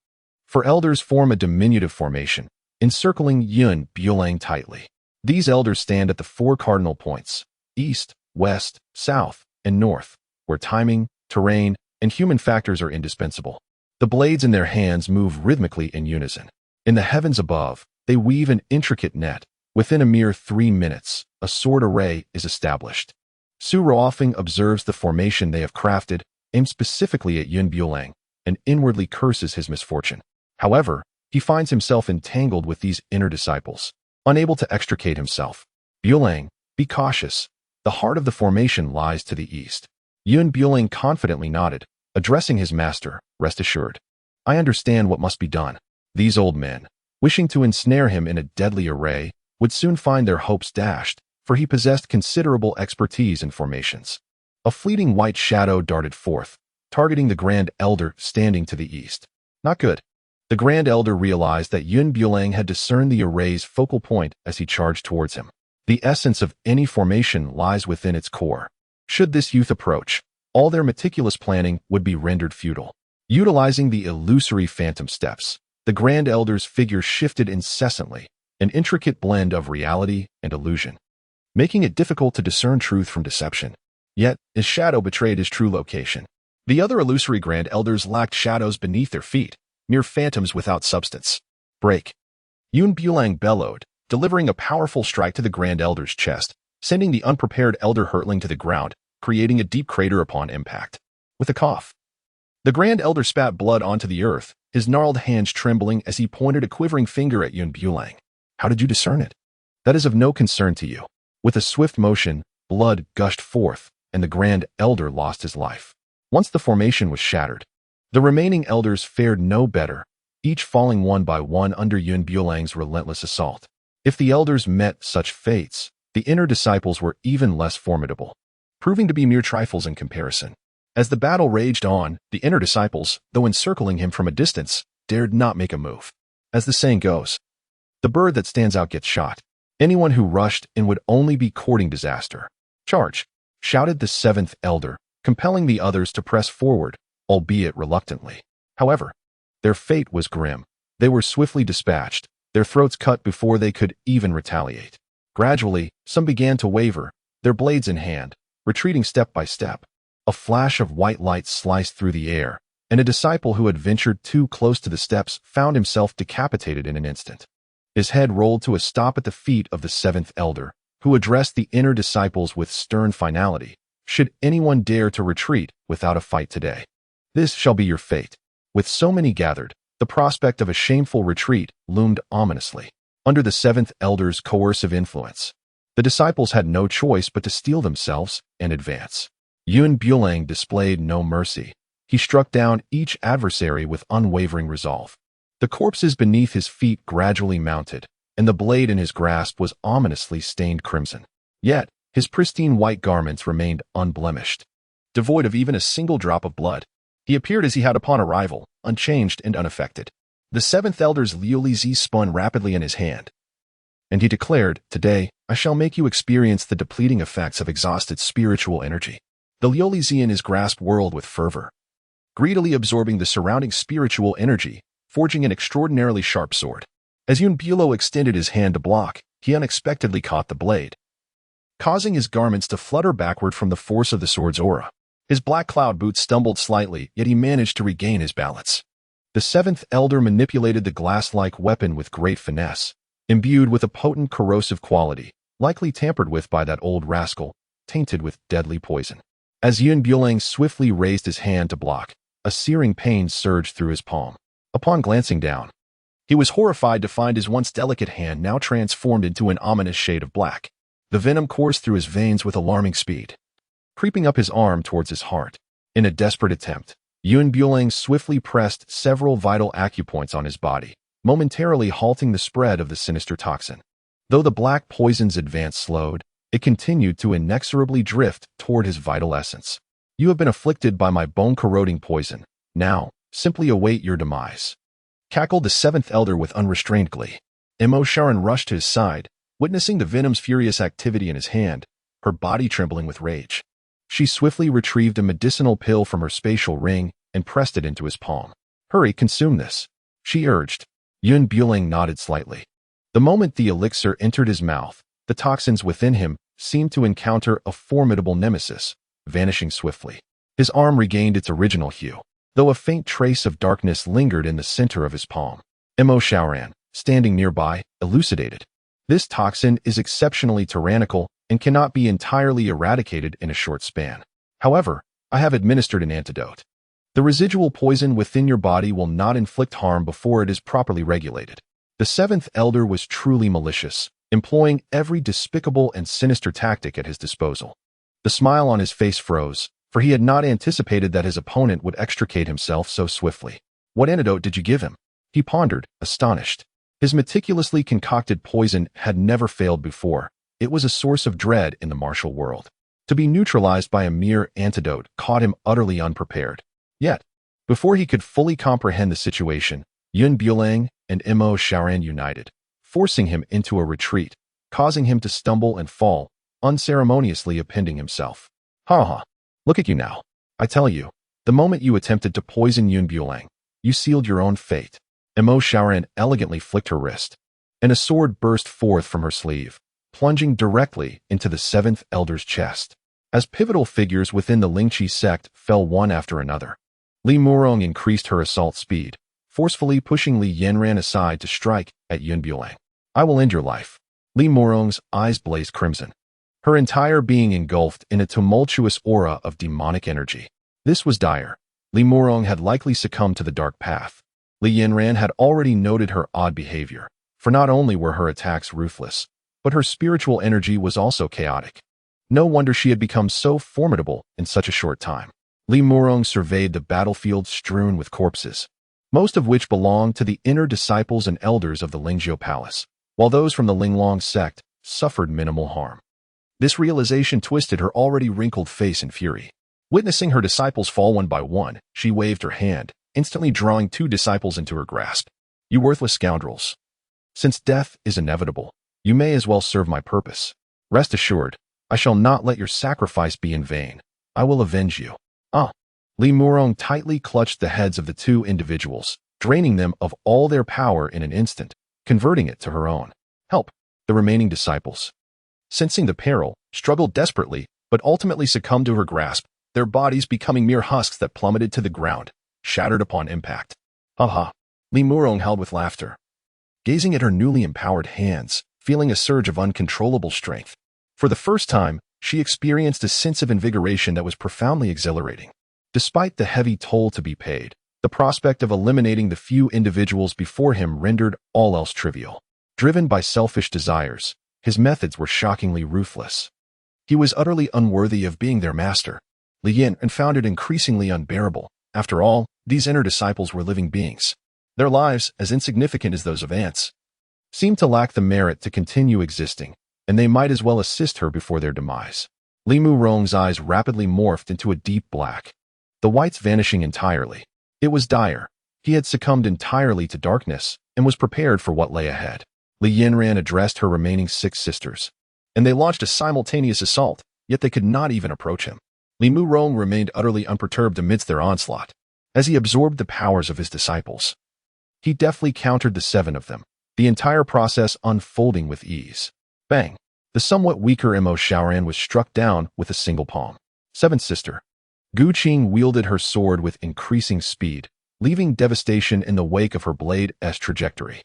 For elders form a diminutive formation, encircling Yun Bulang tightly. These elders stand at the four cardinal points, east, west, south, and north, where timing, terrain, and human factors are indispensable. The blades in their hands move rhythmically in unison. In the heavens above, they weave an intricate net. Within a mere 3 minutes, a sword array is established. Su Ruofeng observes the formation they have crafted, aimed specifically at Yun Bulang, and inwardly curses his misfortune. However, he finds himself entangled with these inner disciples, unable to extricate himself. "Bulang, be cautious. The heart of the formation lies to the east." Yun Bulang confidently nodded, addressing his master, "Rest assured. I understand what must be done." These old men, wishing to ensnare him in a deadly array, would soon find their hopes dashed, for he possessed considerable expertise in formations. A fleeting white shadow darted forth, targeting the Grand Elder standing to the east. Not good. The Grand Elder realized that Yun Bulang had discerned the array's focal point as he charged towards him. The essence of any formation lies within its core. Should this youth approach, all their meticulous planning would be rendered futile. Utilizing the illusory phantom steps, the Grand Elder's figure shifted incessantly, an intricate blend of reality and illusion, making it difficult to discern truth from deception. Yet, his shadow betrayed his true location. The other illusory Grand Elders lacked shadows beneath their feet, mere phantoms without substance. Break! Yun Bulang bellowed, delivering a powerful strike to the Grand Elder's chest, sending the unprepared elder hurtling to the ground, creating a deep crater upon impact. With a cough, the Grand Elder spat blood onto the earth, his gnarled hands trembling as he pointed a quivering finger at Yun Bulang. "How did you discern it?" "That is of no concern to you." With a swift motion, blood gushed forth, and the Grand Elder lost his life. Once the formation was shattered, the remaining elders fared no better, each falling one by one under Yun Bulang's relentless assault. If the elders met such fates, the inner disciples were even less formidable, proving to be mere trifles in comparison. As the battle raged on, the inner disciples, though encircling him from a distance, dared not make a move. As the saying goes, the bird that stands out gets shot. Anyone who rushed in would only be courting disaster. "Charge!" shouted the seventh elder, compelling the others to press forward, albeit reluctantly. However, their fate was grim. They were swiftly dispatched, their throats cut before they could even retaliate. Gradually, some began to waver, their blades in hand, retreating step by step. A flash of white light sliced through the air, and a disciple who had ventured too close to the steps found himself decapitated in an instant. His head rolled to a stop at the feet of the seventh elder, who addressed the inner disciples with stern finality. "Should anyone dare to retreat without a fight today, this shall be your fate." With so many gathered, The prospect of a shameful retreat loomed ominously. Under the seventh elder's coercive influence, the disciples had no choice but to steel themselves and advance. Bulang displayed no mercy. He struck down each adversary with unwavering resolve. The corpses beneath his feet gradually mounted, and the blade in his grasp was ominously stained crimson. Yet, his pristine white garments remained unblemished, devoid of even a single drop of blood. He appeared as he had upon arrival, unchanged and unaffected. The seventh elder's melodies spun rapidly in his hand, and he declared, "Today, I shall make you experience the depleting effects of exhausted spiritual energy." The melodies in his grasp whirled with fervor, greedily absorbing the surrounding spiritual energy, forging an extraordinarily sharp sword. As Bulang extended his hand to block, he unexpectedly caught the blade, causing his garments to flutter backward from the force of the sword's aura. His black cloud boots stumbled slightly, yet he managed to regain his balance. The seventh elder manipulated the glass-like weapon with great finesse, imbued with a potent corrosive quality, likely tampered with by that old rascal, tainted with deadly poison. As Bulang swiftly raised his hand to block, a searing pain surged through his palm. Upon glancing down, he was horrified to find his once delicate hand now transformed into an ominous shade of black. The venom coursed through his veins with alarming speed, creeping up his arm towards his heart. In a desperate attempt, Bulang swiftly pressed several vital acupoints on his body, momentarily halting the spread of the sinister toxin. Though the black poison's advance slowed, it continued to inexorably drift toward his vital essence. "You have been afflicted by my bone-corroding poison. Now, simply await your demise," cackled the seventh elder with unrestrained glee. Miao Xiaomeng rushed to his side, witnessing the venom's furious activity in his hand, her body trembling with rage. She swiftly retrieved a medicinal pill from her spatial ring and pressed it into his palm. "Hurry, consume this," she urged. Bulang nodded slightly. The moment the elixir entered his mouth, the toxins within him seemed to encounter a formidable nemesis, vanishing swiftly. His arm regained its original hue, though a faint trace of darkness lingered in the center of his palm. Miao Xiaomeng, standing nearby, elucidated. "This toxin is exceptionally tyrannical and cannot be entirely eradicated in a short span. However, I have administered an antidote. The residual poison within your body will not inflict harm before it is properly regulated." The seventh elder was truly malicious, employing every despicable and sinister tactic at his disposal. The smile on his face froze, for he had not anticipated that his opponent would extricate himself so swiftly. "What antidote did you give him?" he pondered, astonished. His meticulously concocted poison had never failed before. It was a source of dread in the martial world. To be neutralized by a mere antidote caught him utterly unprepared. Yet, before he could fully comprehend the situation, Bulang and Miao Xiaomeng united, forcing him into a retreat, causing him to stumble and fall, unceremoniously appending himself. "Ha ha, look at you now. I tell you, the moment you attempted to poison Bulang, you sealed your own fate." Miao Xiaomeng elegantly flicked her wrist, and a sword burst forth from her sleeve, plunging directly into the seventh elder's chest. As pivotal figures within the Linglong Sect fell one after another, Limurong increased her assault speed, forcefully pushing Li Yanran aside to strike at Bulang. "I will end your life." Limurong's eyes blazed crimson, her entire being engulfed in a tumultuous aura of demonic energy. This was dire. Limurong had likely succumbed to the dark path. Li Yanran had already noted her odd behavior, for not only were her attacks ruthless, but her spiritual energy was also chaotic. No wonder she had become so formidable in such a short time. Limurong surveyed the battlefield strewn with corpses, most of which belonged to the inner disciples and elders of the Lingjio Palace, while those from the Linglong Sect suffered minimal harm. This realization twisted her already wrinkled face in fury. Witnessing her disciples fall one by one, she waved her hand, instantly drawing two disciples into her grasp. "You worthless scoundrels. Since death is inevitable, you may as well serve my purpose. Rest assured, I shall not let your sacrifice be in vain. I will avenge you." Limurong tightly clutched the heads of the two individuals, draining them of all their power in an instant, converting it to her own. "Help!" The remaining disciples, sensing the peril, struggled desperately, but ultimately succumbed to her grasp, their bodies becoming mere husks that plummeted to the ground, shattered upon impact. "Ha ha!" Limurong howled with laughter, gazing at her newly empowered hands, feeling a surge of uncontrollable strength. For the first time, she experienced a sense of invigoration that was profoundly exhilarating. Despite the heavy toll to be paid, The prospect of eliminating the few individuals before him rendered all else trivial. Driven by selfish desires, his methods were shockingly ruthless. He was utterly unworthy of being their master. Li Yin found it increasingly unbearable. After all, these inner disciples were living beings. Their lives, as insignificant as those of ants, seemed to lack the merit to continue existing, and they might as well assist her before their demise. Li Murong's eyes rapidly morphed into a deep black, the whites vanishing entirely. It was dire. He had succumbed entirely to darkness and was prepared for what lay ahead. Li Yanran addressed her remaining 6 sisters, and they launched a simultaneous assault, yet they could not even approach him. Li Murong remained utterly unperturbed amidst their onslaught. As he absorbed the powers of his disciples, he deftly countered the 7 of them, the entire process unfolding with ease. Bang! The somewhat weaker Miao Xiaomeng was struck down with a single palm. 7th sister. Qing wielded her sword with increasing speed, leaving devastation in the wake of her blade's trajectory.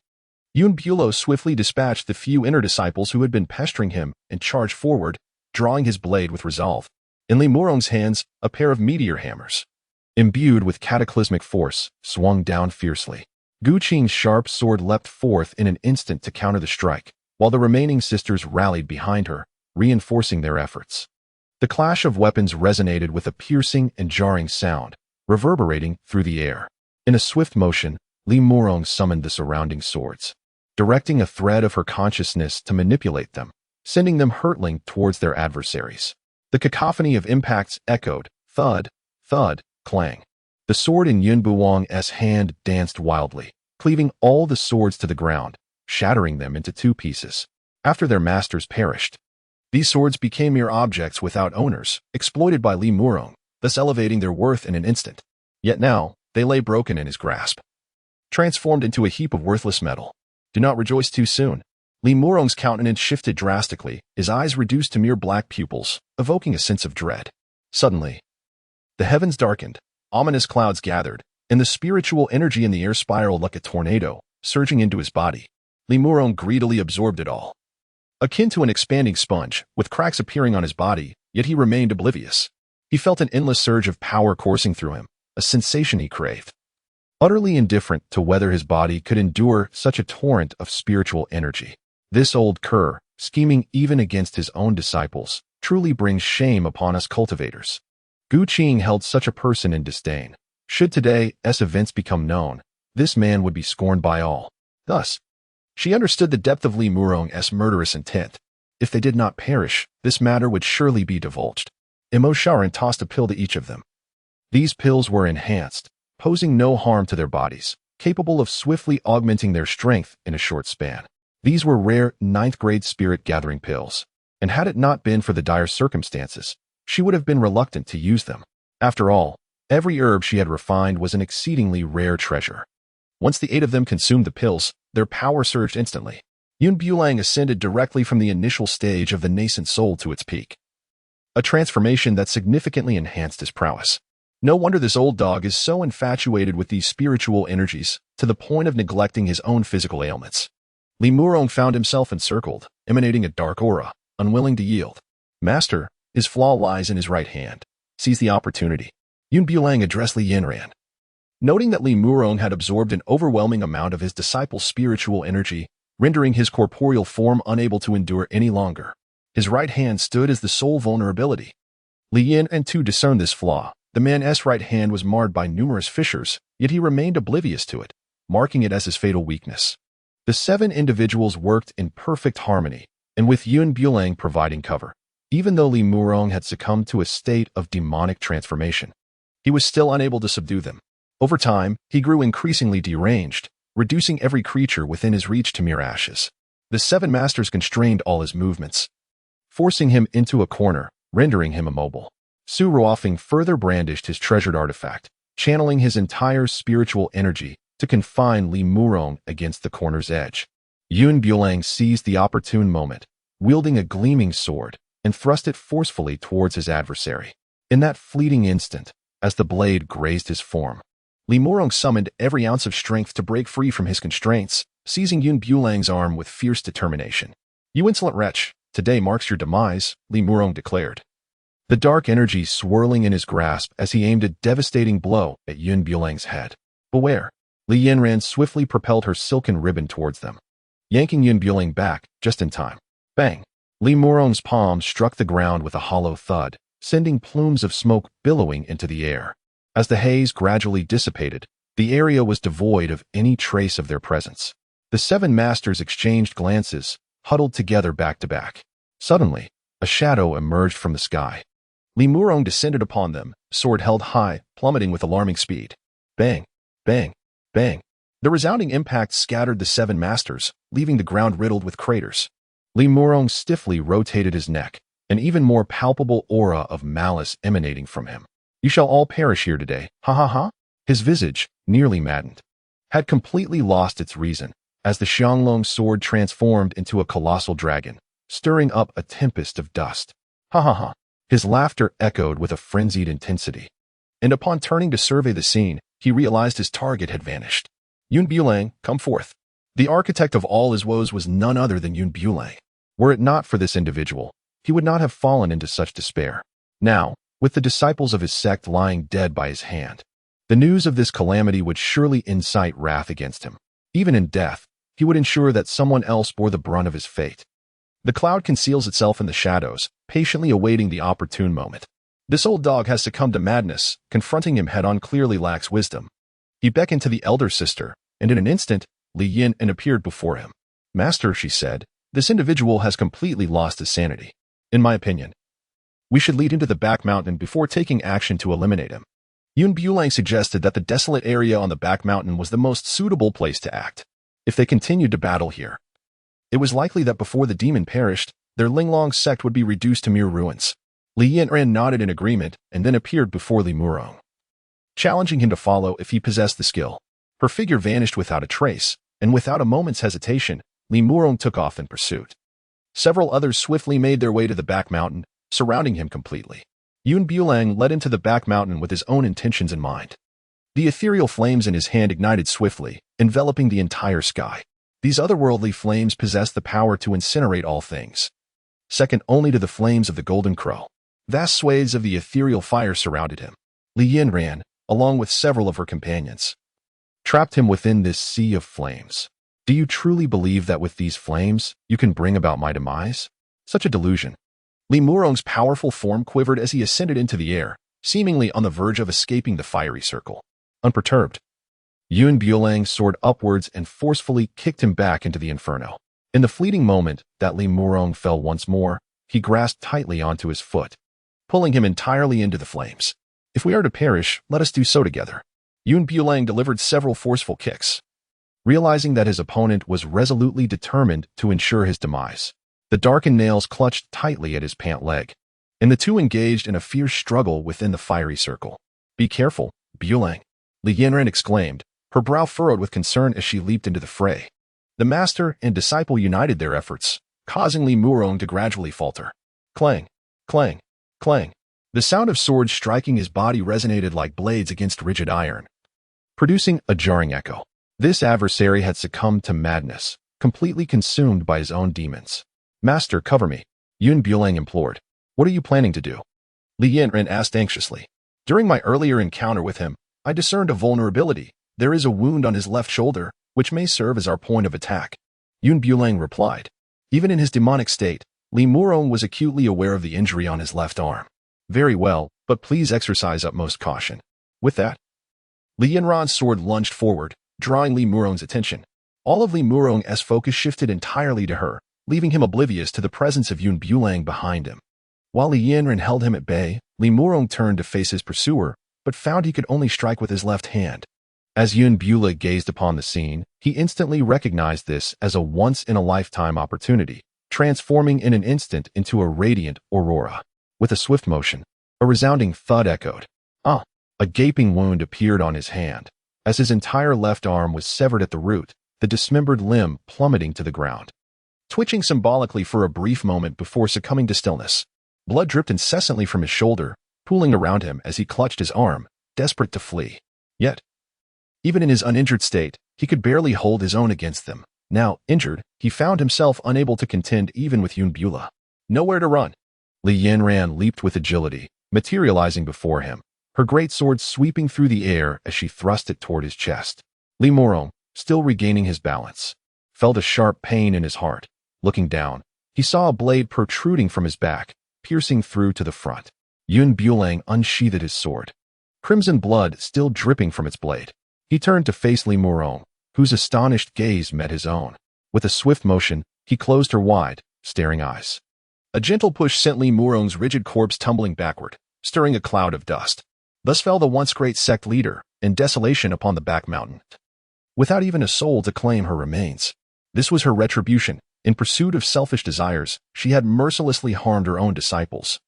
Bulo swiftly dispatched the few inner disciples who had been pestering him and charged forward, drawing his blade with resolve. In Li Murong's hands, a pair of meteor hammers, imbued with cataclysmic force, swung down fiercely. Qing's sharp sword leapt forth in an instant to counter the strike, while the remaining sisters rallied behind her, reinforcing their efforts. The clash of weapons resonated with a piercing and jarring sound, reverberating through the air. In a swift motion, Li Murong summoned the surrounding swords, directing a thread of her consciousness to manipulate them, sending them hurtling towards their adversaries. The cacophony of impacts echoed, thud, thud, clang. The sword in Yun Buang's hand danced wildly, cleaving all the swords to the ground, shattering them into 2 pieces. After their masters perished, these swords became mere objects without owners, exploited by Li Murong, thus elevating their worth in an instant. Yet now, they lay broken in his grasp, transformed into a heap of worthless metal. Do not rejoice too soon. Li Murong's countenance shifted drastically, his eyes reduced to mere black pupils, evoking a sense of dread. Suddenly, the heavens darkened, ominous clouds gathered, and the spiritual energy in the air spiraled like a tornado, surging into his body. Li Murong greedily absorbed it all. Akin to an expanding sponge, with cracks appearing on his body, yet he remained oblivious. He felt an endless surge of power coursing through him, a sensation he craved. Utterly indifferent to whether his body could endure such a torrent of spiritual energy. This old cur, scheming even against his own disciples, truly brings shame upon us cultivators. Qing held such a person in disdain. Should today's events become known, this man would be scorned by all. Thus, she understood the depth of Li Murong's murderous intent. If they did not perish, this matter would surely be divulged. Miao Xiaomeng tossed a pill to each of them. These pills were enhanced, posing no harm to their bodies, capable of swiftly augmenting their strength in a short span. These were rare 9th-grade spirit-gathering pills, and had it not been for the dire circumstances, she would have been reluctant to use them. After all, every herb she had refined was an exceedingly rare treasure. Once the 8 of them consumed the pills, their power surged instantly. Bulang ascended directly from the initial stage of the nascent soul to its peak, a transformation that significantly enhanced his prowess. No wonder this old dog is so infatuated with these spiritual energies, to the point of neglecting his own physical ailments. Li Murong found himself encircled, emanating a dark aura, unwilling to yield. Master, his flaw lies in his right hand. Seize the opportunity. Bulang addressed Li Yanran. Noting that Li Murong had absorbed an overwhelming amount of his disciple's spiritual energy, rendering his corporeal form unable to endure any longer, his right hand stood as the sole vulnerability. Li Yin too discerned this flaw. The man's right hand was marred by numerous fissures, yet he remained oblivious to it, marking it as his fatal weakness. The 7 individuals worked in perfect harmony, and with Bulang providing cover. Even though Li Murong had succumbed to a state of demonic transformation, he was still unable to subdue them. Over time, he grew increasingly deranged, reducing every creature within his reach to mere ashes. The 7 masters constrained all his movements, forcing him into a corner, rendering him immobile. Su Ruofeng further brandished his treasured artifact, channeling his entire spiritual energy to confine Li Murong against the corner's edge. Bulang seized the opportune moment, wielding a gleaming sword, and thrust it forcefully towards his adversary. In that fleeting instant, as the blade grazed his form, Li Murong summoned every ounce of strength to break free from his constraints, seizing Bulang's arm with fierce determination. "You insolent wretch, today marks your demise," Li Murong declared, the dark energy swirling in his grasp as he aimed a devastating blow at Bulang's head. Beware. Li Yanran swiftly propelled her silken ribbon towards them, yanking Yun Bulang back just in time. Bang! Li Murong's palm struck the ground with a hollow thud, sending plumes of smoke billowing into the air. As the haze gradually dissipated, the area was devoid of any trace of their presence. The 7 masters exchanged glances, huddled together back to back. Suddenly, a shadow emerged from the sky. Li Murong descended upon them, sword held high, plummeting with alarming speed. Bang! Bang! Bang! The resounding impact scattered the 7 masters, leaving the ground riddled with craters. Li Murong stiffly rotated his neck, an even more palpable aura of malice emanating from him. You shall all perish here today, ha ha ha? His visage, nearly maddened, had completely lost its reason, as the Xianglong sword transformed into a colossal dragon, stirring up a tempest of dust. Ha ha ha! His laughter echoed with a frenzied intensity. And upon turning to survey the scene, he realized his target had vanished. Yun Bulang, come forth. The architect of all his woes was none other than Yun Bulang. Were it not for this individual, he would not have fallen into such despair. Now, with the disciples of his sect lying dead by his hand, the news of this calamity would surely incite wrath against him. Even in death, he would ensure that someone else bore the brunt of his fate. The cloud conceals itself in the shadows, patiently awaiting the opportune moment. This old dog has succumbed to madness. Confronting him head-on clearly lacks wisdom. He beckoned to the elder sister, and in an instant, Li Yanran appeared before him. Master, she said, this individual has completely lost his sanity. In my opinion, we should lead him to the back mountain before taking action to eliminate him. Yun Bulang suggested that the desolate area on the back mountain was the most suitable place to act. If they continued to battle here, it was likely that before the demon perished, their Linglong Sect would be reduced to mere ruins. Li Yanran nodded in agreement and then appeared before Li Murong, challenging him to follow if he possessed the skill. Her figure vanished without a trace, and without a moment's hesitation, Li Murong took off in pursuit. Several others swiftly made their way to the back mountain, surrounding him completely. Yun Bulang led him to the back mountain with his own intentions in mind. The ethereal flames in his hand ignited swiftly, enveloping the entire sky. These otherworldly flames possessed the power to incinerate all things, second only to the flames of the Golden Crow. Vast swathes of the ethereal fire surrounded him. Li Yanran, along with several of her companions, trapped him within this sea of flames. Do you truly believe that with these flames, you can bring about my demise? Such a delusion. Li Murong's powerful form quivered as he ascended into the air, seemingly on the verge of escaping the fiery circle. Unperturbed, Yun Bulang soared upwards and forcefully kicked him back into the inferno. In the fleeting moment that Li Murong fell once more, he grasped tightly onto his foot, pulling him entirely into the flames. If we are to perish, let us do so together. Yun Bulang delivered several forceful kicks, realizing that his opponent was resolutely determined to ensure his demise. The darkened nails clutched tightly at his pant leg, and the two engaged in a fierce struggle within the fiery circle. Be careful, Bulang, Li Yanran exclaimed, her brow furrowed with concern as she leaped into the fray. The master and disciple united their efforts, causing Li Murong to gradually falter. Clang, clang, clang. The sound of swords striking his body resonated like blades against rigid iron, producing a jarring echo. This adversary had succumbed to madness, completely consumed by his own demons. Master, cover me, Yun Bulang implored. What are you planning to do? Li Yanran asked anxiously. During my earlier encounter with him, I discerned a vulnerability. There is a wound on his left shoulder, which may serve as our point of attack. Yun Bulang replied. Even in his demonic state, Li Murong was acutely aware of the injury on his left arm. Very well, but please exercise utmost caution. With that, Li Yanran's sword lunged forward, drawing Li Murong's attention. All of Li Murong's focus shifted entirely to her, leaving him oblivious to the presence of Yun Bulang behind him. While Li Yanran held him at bay, Li Murong turned to face his pursuer, but found he could only strike with his left hand. As Yun Bulang gazed upon the scene, he instantly recognized this as a once-in-a-lifetime opportunity, transforming in an instant into a radiant aurora. With a swift motion, a resounding thud echoed. Ah! A gaping wound appeared on his hand. As his entire left arm was severed at the root, the dismembered limb plummeting to the ground, twitching symbolically for a brief moment before succumbing to stillness. Blood dripped incessantly from his shoulder, pooling around him as he clutched his arm, desperate to flee. Yet, even in his uninjured state, he could barely hold his own against them. Now, injured, he found himself unable to contend even with Yun Bulang. Nowhere to run. Li Yanran leaped with agility, materializing before him, her great sword sweeping through the air as she thrust it toward his chest. Li Murong, still regaining his balance, felt a sharp pain in his heart. Looking down, he saw a blade protruding from his back, piercing through to the front. Yun Bulang unsheathed his sword, crimson blood still dripping from its blade. He turned to face Li Murong, whose astonished gaze met his own. With a swift motion, he closed her wide, staring eyes. A gentle push sent Li Murong's rigid corpse tumbling backward, stirring a cloud of dust. Thus fell the once great sect leader, in desolation upon the back mountain, without even a soul to claim her remains. This was her retribution. In pursuit of selfish desires, she had mercilessly harmed her own disciples.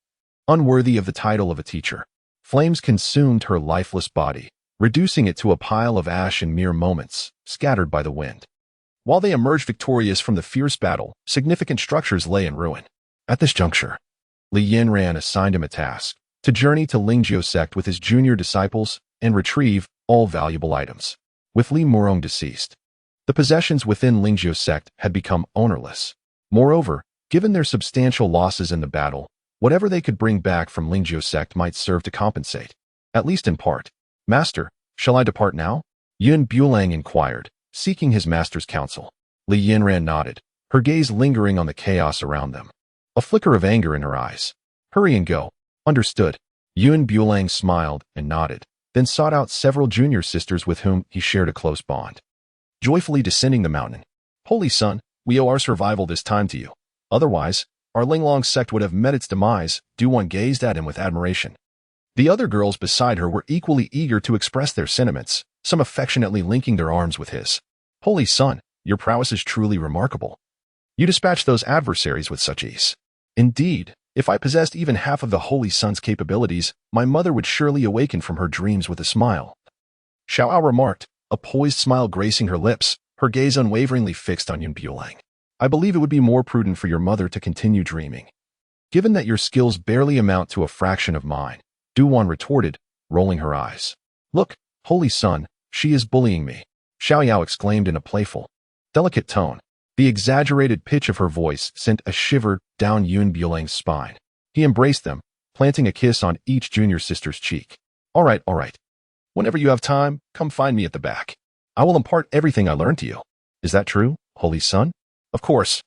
Unworthy of the title of a teacher, flames consumed her lifeless body, reducing it to a pile of ash in mere moments, scattered by the wind. While they emerged victorious from the fierce battle, significant structures lay in ruin. At this juncture, Li Yanran assigned him a task: to journey to Linglong Sect with his junior disciples and retrieve all valuable items. With Li Murong deceased, the possessions within Linglong Sect had become ownerless. Moreover, given their substantial losses in the battle, whatever they could bring back from Linglong Sect might serve to compensate, at least in part. Master, shall I depart now? Yun Bulang inquired, seeking his master's counsel. Li Yanran nodded, her gaze lingering on the chaos around them. A flicker of anger in her eyes. Hurry and go. Understood. Yun Bulang smiled and nodded, then sought out several junior sisters with whom he shared a close bond. Joyfully descending the mountain. Holy Son, we owe our survival this time to you. Otherwise, our Linglong Sect would have met its demise. Duwan gazed at him with admiration. The other girls beside her were equally eager to express their sentiments, some affectionately linking their arms with his. Holy Son, your prowess is truly remarkable. You dispatched those adversaries with such ease. Indeed, if I possessed even half of the Holy Son's capabilities, my mother would surely awaken from her dreams with a smile. Xiao remarked, a poised smile gracing her lips, her gaze unwaveringly fixed on Yun Bulang. I believe it would be more prudent for your mother to continue dreaming, given that your skills barely amount to a fraction of mine. Duwan retorted, rolling her eyes. Look, Holy Son, she is bullying me. Xiao exclaimed in a playful, delicate tone. The exaggerated pitch of her voice sent a shiver down Yun Bulang's spine. He embraced them, planting a kiss on each junior sister's cheek. All right. Whenever you have time, come find me at the back. I will impart everything I learned to you. Is that true, Holy Son? Of course.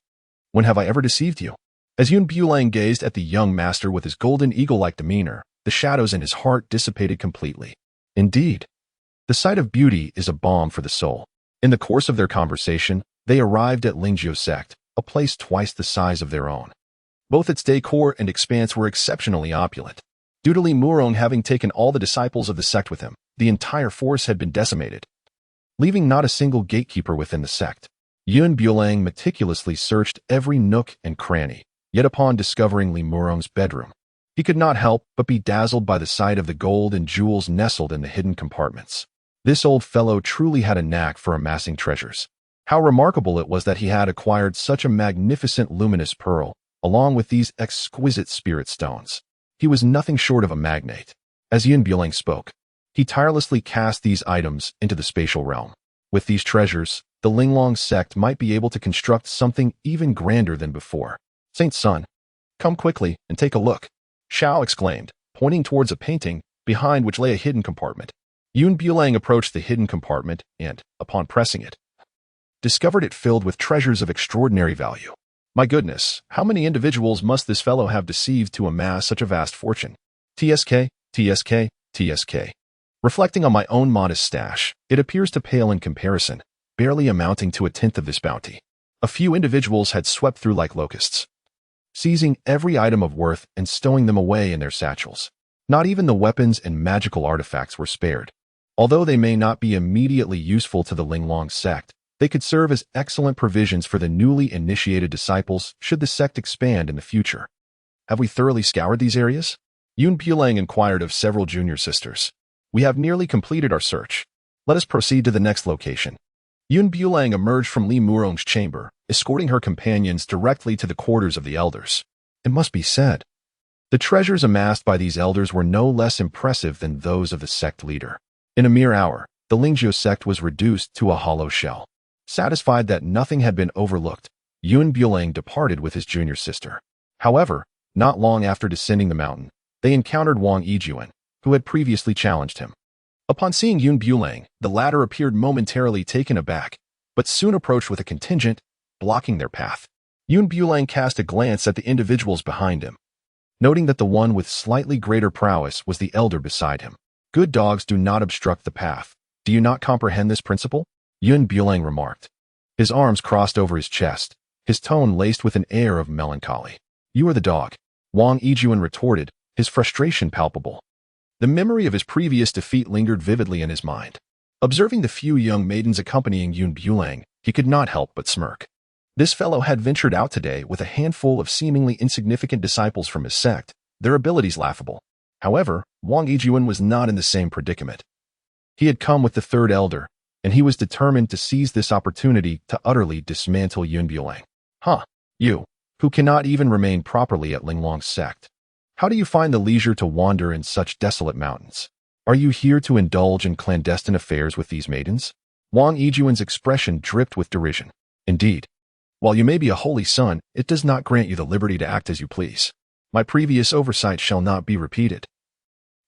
When have I ever deceived you? As Yun Bulang gazed at the young master with his golden eagle-like demeanor, the shadows in his heart dissipated completely. Indeed, the sight of beauty is a balm for the soul. In the course of their conversation, they arrived at Linglong Sect, a place twice the size of their own. Both its decor and expanse were exceptionally opulent. Due to Li Murong having taken all the disciples of the sect with him, the entire force had been decimated, leaving not a single gatekeeper within the sect. Yun Bulang meticulously searched every nook and cranny, yet upon discovering Li Murong's bedroom, he could not help but be dazzled by the sight of the gold and jewels nestled in the hidden compartments. This old fellow truly had a knack for amassing treasures. How remarkable it was that he had acquired such a magnificent luminous pearl, along with these exquisite spirit stones. He was nothing short of a magnate. As Yun Bulang spoke, he tirelessly cast these items into the spatial realm. With these treasures, the Linglong Sect might be able to construct something even grander than before. Saint Son, come quickly and take a look, Xiao exclaimed, pointing towards a painting, behind which lay a hidden compartment. Yun Bulang approached the hidden compartment and, upon pressing it, discovered it filled with treasures of extraordinary value. My goodness, how many individuals must this fellow have deceived to amass such a vast fortune? TSK. Reflecting on my own modest stash, it appears to pale in comparison, barely amounting to a tenth of this bounty. A few individuals had swept through like locusts, seizing every item of worth and stowing them away in their satchels. Not even the weapons and magical artifacts were spared. Although they may not be immediately useful to the Linglong Sect, they could serve as excellent provisions for the newly initiated disciples should the sect expand in the future. Have we thoroughly scoured these areas? Yun Bulang inquired of several junior sisters. We have nearly completed our search. Let us proceed to the next location. Yun Bulang emerged from Li Murong's chamber, escorting her companions directly to the quarters of the elders. It must be said, the treasures amassed by these elders were no less impressive than those of the sect leader. In a mere hour, the Linglong Sect was reduced to a hollow shell. Satisfied that nothing had been overlooked, Yun Bulang departed with his junior sister. However, not long after descending the mountain, they encountered Wang Yijuan, who had previously challenged him. Upon seeing Yun Bulang, the latter appeared momentarily taken aback, but soon approached with a contingent, blocking their path. Yun Bulang cast a glance at the individuals behind him, noting that the one with slightly greater prowess was the elder beside him. Good dogs do not obstruct the path. Do you not comprehend this principle? Yun Bulang remarked. His arms crossed over his chest, his tone laced with an air of melancholy. You are the dog, Wang Yijuan retorted, his frustration palpable. The memory of his previous defeat lingered vividly in his mind. Observing the few young maidens accompanying Yun Bulang, he could not help but smirk. This fellow had ventured out today with a handful of seemingly insignificant disciples from his sect, their abilities laughable. However, Wang Yijuan was not in the same predicament. He had come with the third elder, and he was determined to seize this opportunity to utterly dismantle Yun Bulang. Huh, you, who cannot even remain properly at Linglong Sect. How do you find the leisure to wander in such desolate mountains? Are you here to indulge in clandestine affairs with these maidens? Wang Yijuan's expression dripped with derision. Indeed, while you may be a holy son, it does not grant you the liberty to act as you please. My previous oversight shall not be repeated.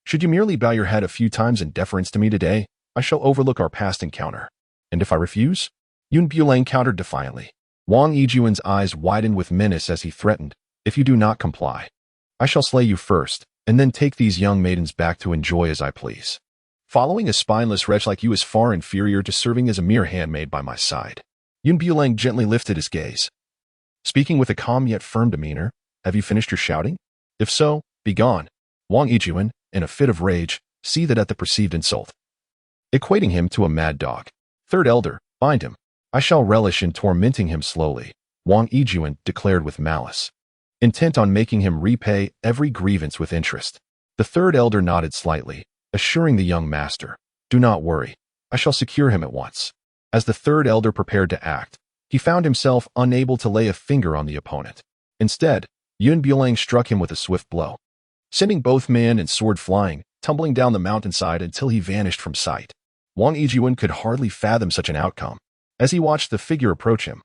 Should you merely bow your head a few times in deference to me today, I shall overlook our past encounter. And if I refuse? Yun Bulang countered defiantly. Wang Yijuan's eyes widened with menace as he threatened, if you do not comply, I shall slay you first, and then take these young maidens back to enjoy as I please. Following a spineless wretch like you is far inferior to serving as a mere handmaid by my side. Yun Bulang gently lifted his gaze. Speaking with a calm yet firm demeanor, have you finished your shouting? If so, begone. Wang Yijuan, in a fit of rage, seethed at the perceived insult, equating him to a mad dog. Third elder, bind him. I shall relish in tormenting him slowly, Wang Yijuan declared with malice, intent on making him repay every grievance with interest. The third elder nodded slightly, assuring the young master, do not worry, I shall secure him at once. As the third elder prepared to act, he found himself unable to lay a finger on the opponent. Instead, Yun Bulang struck him with a swift blow, sending both man and sword flying, tumbling down the mountainside until he vanished from sight. Wang Yijuan could hardly fathom such an outcome. As he watched the figure approach him,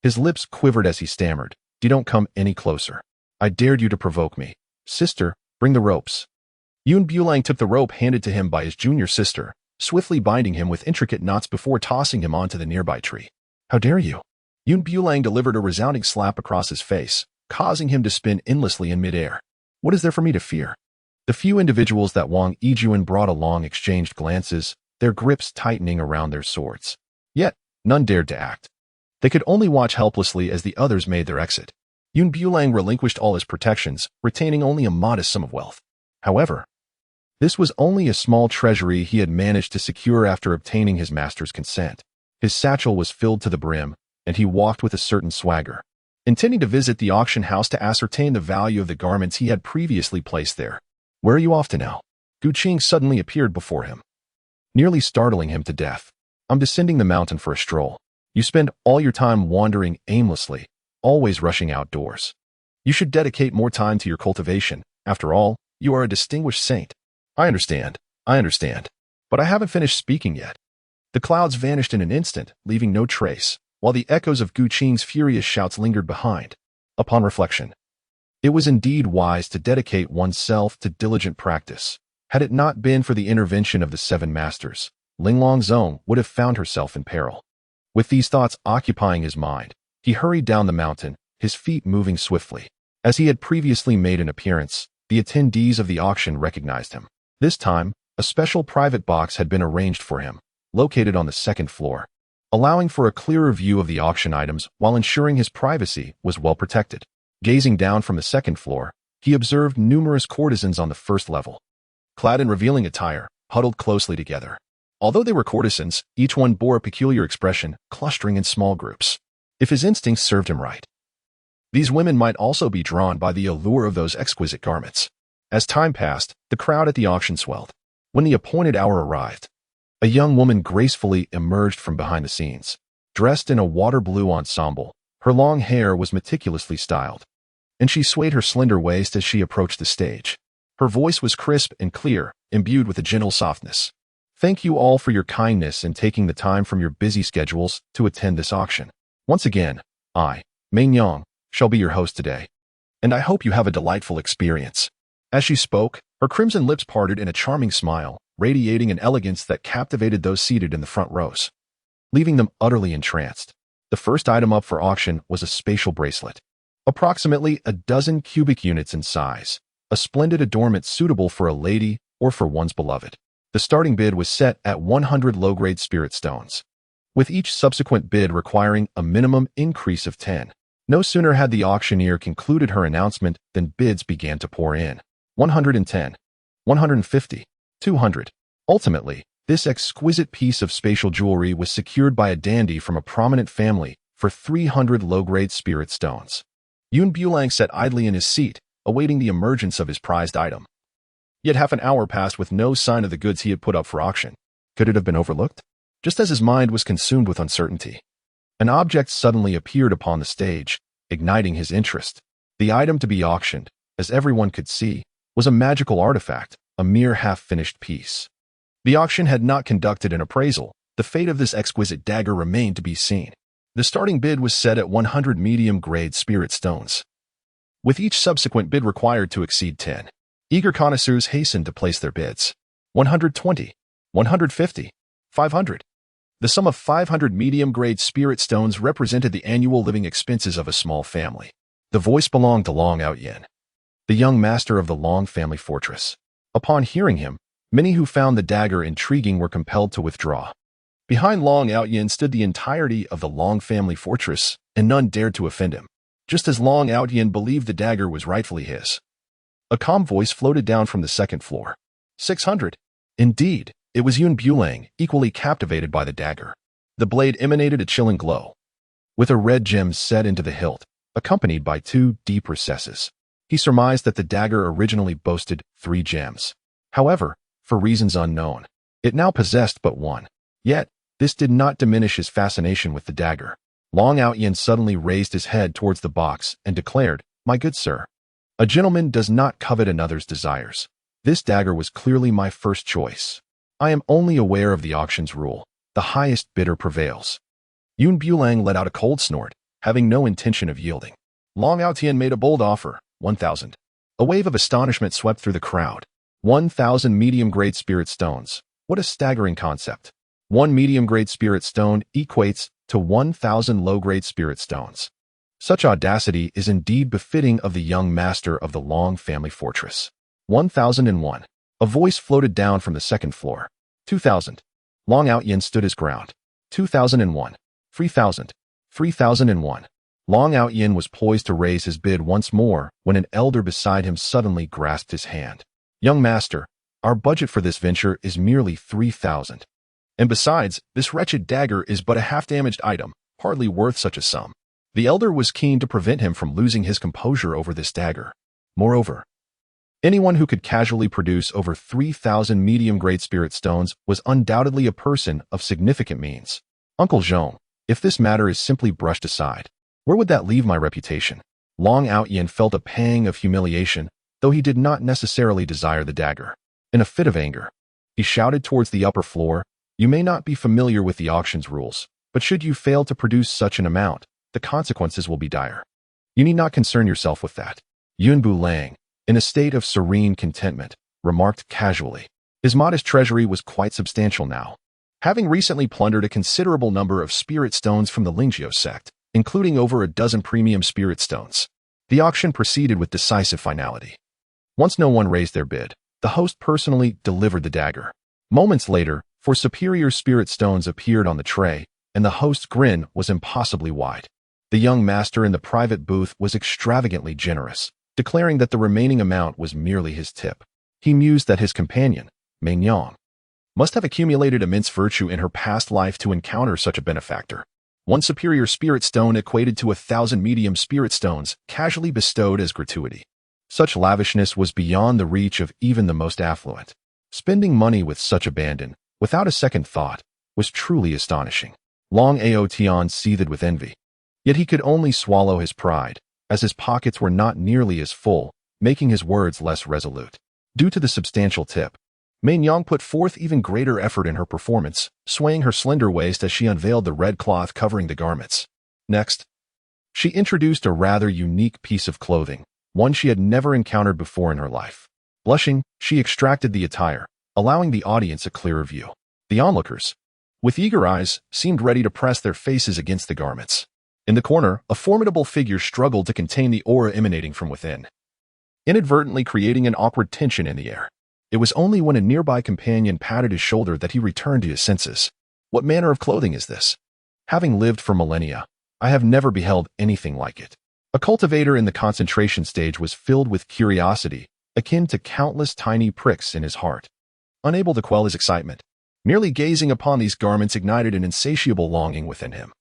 his lips quivered as he stammered, "You don't come any closer. I dared you to provoke me. Sister, bring the ropes." Yun Bulang took the rope handed to him by his junior sister, swiftly binding him with intricate knots before tossing him onto the nearby tree. How dare you? Yun Bulang delivered a resounding slap across his face, causing him to spin endlessly in midair. What is there for me to fear? The few individuals that Wang Yijuan brought along exchanged glances, their grips tightening around their swords. Yet, none dared to act. They could only watch helplessly as the others made their exit. Yun Bulang relinquished all his protections, retaining only a modest sum of wealth. However, this was only a small treasury he had managed to secure after obtaining his master's consent. His satchel was filled to the brim, and he walked with a certain swagger, intending to visit the auction house to ascertain the value of the garments he had previously placed there. Where are you off to now? Qing suddenly appeared before him, nearly startling him to death. I'm descending the mountain for a stroll. You spend all your time wandering aimlessly, always rushing outdoors. You should dedicate more time to your cultivation. After all, you are a distinguished saint. I understand, but I haven't finished speaking yet. The clouds vanished in an instant, leaving no trace, while the echoes of Qing's furious shouts lingered behind. Upon reflection, it was indeed wise to dedicate oneself to diligent practice. Had it not been for the intervention of the seven masters, Linglong Zone would have found herself in peril. With these thoughts occupying his mind, he hurried down the mountain, his feet moving swiftly. As he had previously made an appearance, the attendees of the auction recognized him. This time, a special private box had been arranged for him, located on the second floor, allowing for a clearer view of the auction items while ensuring his privacy was well protected. Gazing down from the second floor, he observed numerous courtesans on the first level, clad in revealing attire, huddled closely together. Although they were courtesans, each one bore a peculiar expression, clustering in small groups. If his instincts served him right, these women might also be drawn by the allure of those exquisite garments. As time passed, the crowd at the auction swelled. When the appointed hour arrived, a young woman gracefully emerged from behind the scenes. Dressed in a water blue ensemble, her long hair was meticulously styled, and she swayed her slender waist as she approached the stage. Her voice was crisp and clear, imbued with a gentle softness. Thank you all for your kindness in taking the time from your busy schedules to attend this auction. Once again, I, Meng Yang, shall be your host today, and I hope you have a delightful experience. As she spoke, Her crimson lips parted in a charming smile, radiating an elegance that captivated those seated in the front rows, leaving them utterly entranced. The first item up for auction was a spatial bracelet, approximately a dozen cubic units in size, a splendid adornment suitable for a lady or for one's beloved. The starting bid was set at 100 low-grade spirit stones, with each subsequent bid requiring a minimum increase of 10. No sooner had the auctioneer concluded her announcement than bids began to pour in. 110, 150, 200. Ultimately, this exquisite piece of spatial jewelry was secured by a dandy from a prominent family for 300 low-grade spirit stones. Bulang sat idly in his seat, awaiting the emergence of his prized item. Yet half an hour passed with no sign of the goods he had put up for auction. Could it have been overlooked? Just as his mind was consumed with uncertainty, an object suddenly appeared upon the stage, igniting his interest. The item to be auctioned, as everyone could see, was a magical artifact, a mere half-finished piece. The auction had not conducted an appraisal. The fate of this exquisite dagger remained to be seen. The starting bid was set at 100 medium-grade spirit stones, with each subsequent bid required to exceed 10. Eager connoisseurs hastened to place their bids. 120, 150, 500. The sum of 500 medium-grade spirit stones represented the annual living expenses of a small family. The voice belonged to Long Yin, the young master of the Long family fortress. Upon hearing him, many who found the dagger intriguing were compelled to withdraw. Behind Long Yin stood the entirety of the Long family fortress, and none dared to offend him, just as Long Yin believed the dagger was rightfully his. A calm voice floated down from the second floor. 600. Indeed, it was Bulang, equally captivated by the dagger. The blade emanated a chilling glow, with a red gem set into the hilt, accompanied by 2 deep recesses. He surmised that the dagger originally boasted 3 gems. However, for reasons unknown, it now possessed but 1. Yet, this did not diminish his fascination with the dagger. Long Yin suddenly raised his head towards the box and declared, "My good sir, a gentleman does not covet another's desires. This dagger was clearly my first choice. I am only aware of the auction's rule. The highest bidder prevails." Bulang let out a cold snort, having no intention of yielding. Long Yin made a bold offer, 1,000. A wave of astonishment swept through the crowd. 1,000 medium-grade spirit stones. What a staggering concept. 1 medium-grade spirit stone equates to 1,000 low-grade spirit stones. Such audacity is indeed befitting of the young master of the Long family fortress. 1,001. A voice floated down from the second floor. 2,000. Long Yin stood his ground. 2,001. 3,000. 3,001. Long Yin was poised to raise his bid once more when an elder beside him suddenly grasped his hand. "Young master, our budget for this venture is merely 3,000. And besides, this wretched dagger is but a half-damaged item, hardly worth such a sum." The elder was keen to prevent him from losing his composure over this dagger. Moreover, anyone who could casually produce over 3,000 medium-grade spirit stones was undoubtedly a person of significant means. "Uncle Zhong, if this matter is simply brushed aside, where would that leave my reputation?" Long Yin felt a pang of humiliation, though he did not necessarily desire the dagger. In a fit of anger, he shouted towards the upper floor, "You may not be familiar with the auction's rules, but should you fail to produce such an amount, the consequences will be dire. You need not concern yourself with that." Bulang, in a state of serene contentment, remarked casually. His modest treasury was quite substantial now, having recently plundered a considerable number of spirit stones from the Linglong Sect, including over a dozen premium spirit stones. The auction proceeded with decisive finality. Once no one raised their bid, the host personally delivered the dagger. Moments later, 4 superior spirit stones appeared on the tray, and the host's grin was impossibly wide. The young master in the private booth was extravagantly generous, declaring that the remaining amount was merely his tip. He mused that his companion, Mignon, must have accumulated immense virtue in her past life to encounter such a benefactor. 1 superior spirit stone equated to 1,000 medium spirit stones, casually bestowed as gratuity. Such lavishness was beyond the reach of even the most affluent. Spending money with such abandon, without a second thought, was truly astonishing. Long Aotian seethed with envy. Yet he could only swallow his pride, as his pockets were not nearly as full, making his words less resolute. Due to the substantial tip, Mignon put forth even greater effort in her performance, swaying her slender waist as she unveiled the red cloth covering the garments. Next, she introduced a rather unique piece of clothing, one she had never encountered before in her life. Blushing, she she extracted the attire, allowing the audience a clearer view. The onlookers, with eager eyes, seemed ready to press their faces against the garments. In the corner, a formidable figure struggled to contain the aura emanating from within, inadvertently creating an awkward tension in the air. It was only when a nearby companion patted his shoulder that he returned to his senses. What manner of clothing is this? Having lived for millennia, I have never beheld anything like it. A cultivator in the concentration stage was filled with curiosity, akin to countless tiny pricks in his heart. Unable to quell his excitement, merely gazing upon these garments ignited an insatiable longing within him.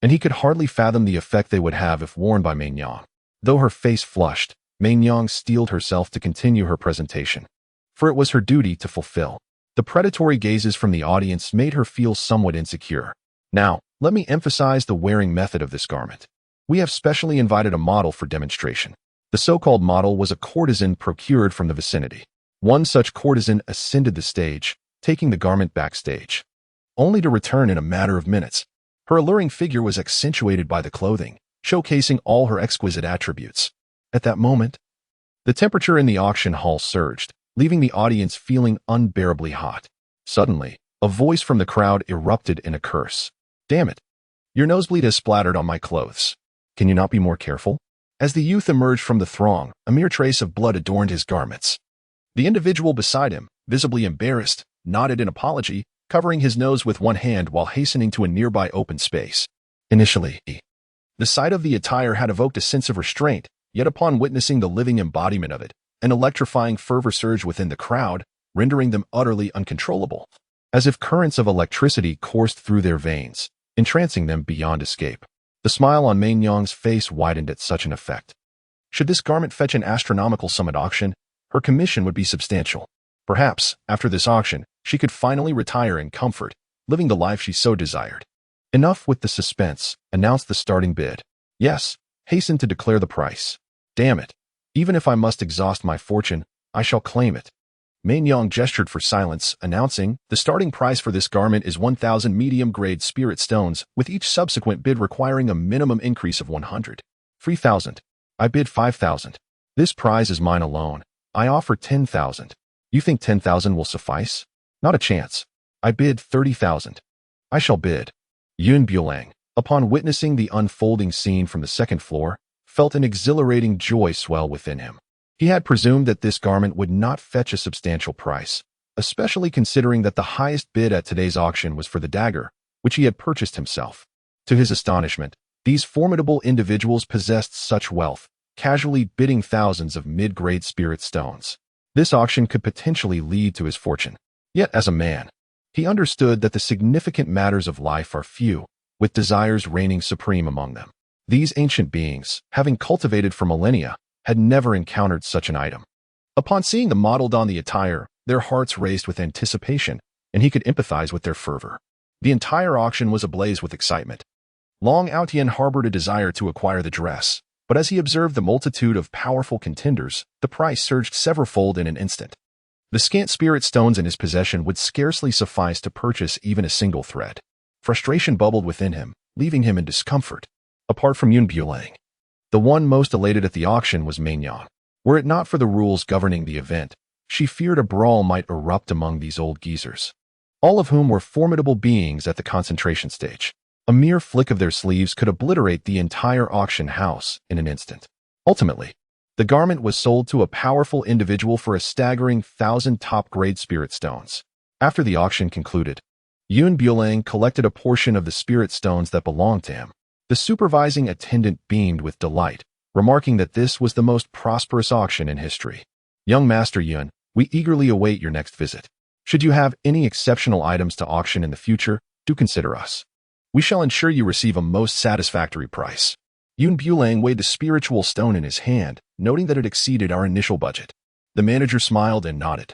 And he could hardly fathom the effect they would have if worn by Meinyang. Though her face flushed, Meinyang steeled herself to continue her presentation, for it was her duty to fulfill. The predatory gazes from the audience made her feel somewhat insecure. Now, let me emphasize the wearing method of this garment. We have specially invited a model for demonstration. The so-called model was a courtesan procured from the vicinity. One such courtesan ascended the stage, taking the garment backstage, only to return in a matter of minutes. Her alluring figure was accentuated by the clothing, showcasing all her exquisite attributes. At that moment, the temperature in the auction hall surged, leaving the audience feeling unbearably hot. Suddenly, a voice from the crowd erupted in a curse. "Damn it! Your nosebleed has splattered on my clothes. Can you not be more careful?" As the youth emerged from the throng, a mere trace of blood adorned his garments. The individual beside him, visibly embarrassed, nodded in apology, covering his nose with one hand while hastening to a nearby open space. Initially, the sight of the attire had evoked a sense of restraint, yet upon witnessing the living embodiment of it, an electrifying fervor surged within the crowd, rendering them utterly uncontrollable, as if currents of electricity coursed through their veins, entrancing them beyond escape. The smile on Meinyang's face widened at such an effect. Should this garment fetch an astronomical sum at auction, her commission would be substantial. Perhaps, after this auction, she could finally retire in comfort, living the life she so desired. Enough with the suspense, announced the starting bid. Yes, hasten to declare the price. Damn it. Even if I must exhaust my fortune, I shall claim it. Meinyang gestured for silence, announcing, the starting price for this garment is 1,000 medium-grade spirit stones, with each subsequent bid requiring a minimum increase of 100. 3,000. I bid 5,000. This prize is mine alone. I offer 10,000. You think 10,000 will suffice? Not a chance. I bid 30,000. I shall bid. Bulang, upon witnessing the unfolding scene from the second floor, felt an exhilarating joy swell within him. He had presumed that this garment would not fetch a substantial price, especially considering that the highest bid at today's auction was for the dagger, which he had purchased himself. To his astonishment, these formidable individuals possessed such wealth, casually bidding thousands of mid-grade spirit stones. This auction could potentially lead to his fortune. Yet as a man, he understood that the significant matters of life are few, with desires reigning supreme among them. These ancient beings, having cultivated for millennia, had never encountered such an item. Upon seeing the model don the attire, their hearts raced with anticipation, and he could empathize with their fervor. The entire auction was ablaze with excitement. Long Aotian harbored a desire to acquire the dress, but as he observed the multitude of powerful contenders, the price surged severalfold in an instant. The scant spirit stones in his possession would scarcely suffice to purchase even a single thread. Frustration bubbled within him, leaving him in discomfort. Apart from Bulang, the one most elated at the auction was Meinyang. Were it not for the rules governing the event, she feared a brawl might erupt among these old geezers, all of whom were formidable beings at the concentration stage. A mere flick of their sleeves could obliterate the entire auction house in an instant. Ultimately, the garment was sold to a powerful individual for a staggering 1,000 top-grade spirit stones. After the auction concluded, Bulang collected a portion of the spirit stones that belonged to him. The supervising attendant beamed with delight, remarking that this was the most prosperous auction in history. Young Master Yun, we eagerly await your next visit. Should you have any exceptional items to auction in the future, do consider us. We shall ensure you receive a most satisfactory price. Bulang weighed the spiritual stone in his hand, noting that it exceeded our initial budget. The manager smiled and nodded,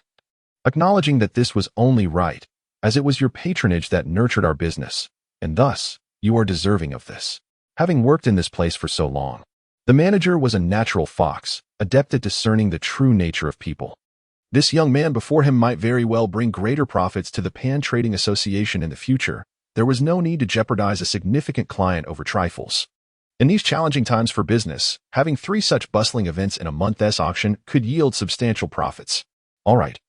acknowledging that this was only right, as it was your patronage that nurtured our business, and thus, you are deserving of this. Having worked in this place for so long, the manager was a natural fox, adept at discerning the true nature of people. This young man before him might very well bring greater profits to the Pan Trading Association in the future. There was no need to jeopardize a significant client over trifles. In these challenging times for business, having 3 such bustling events in a month's auction could yield substantial profits. All right.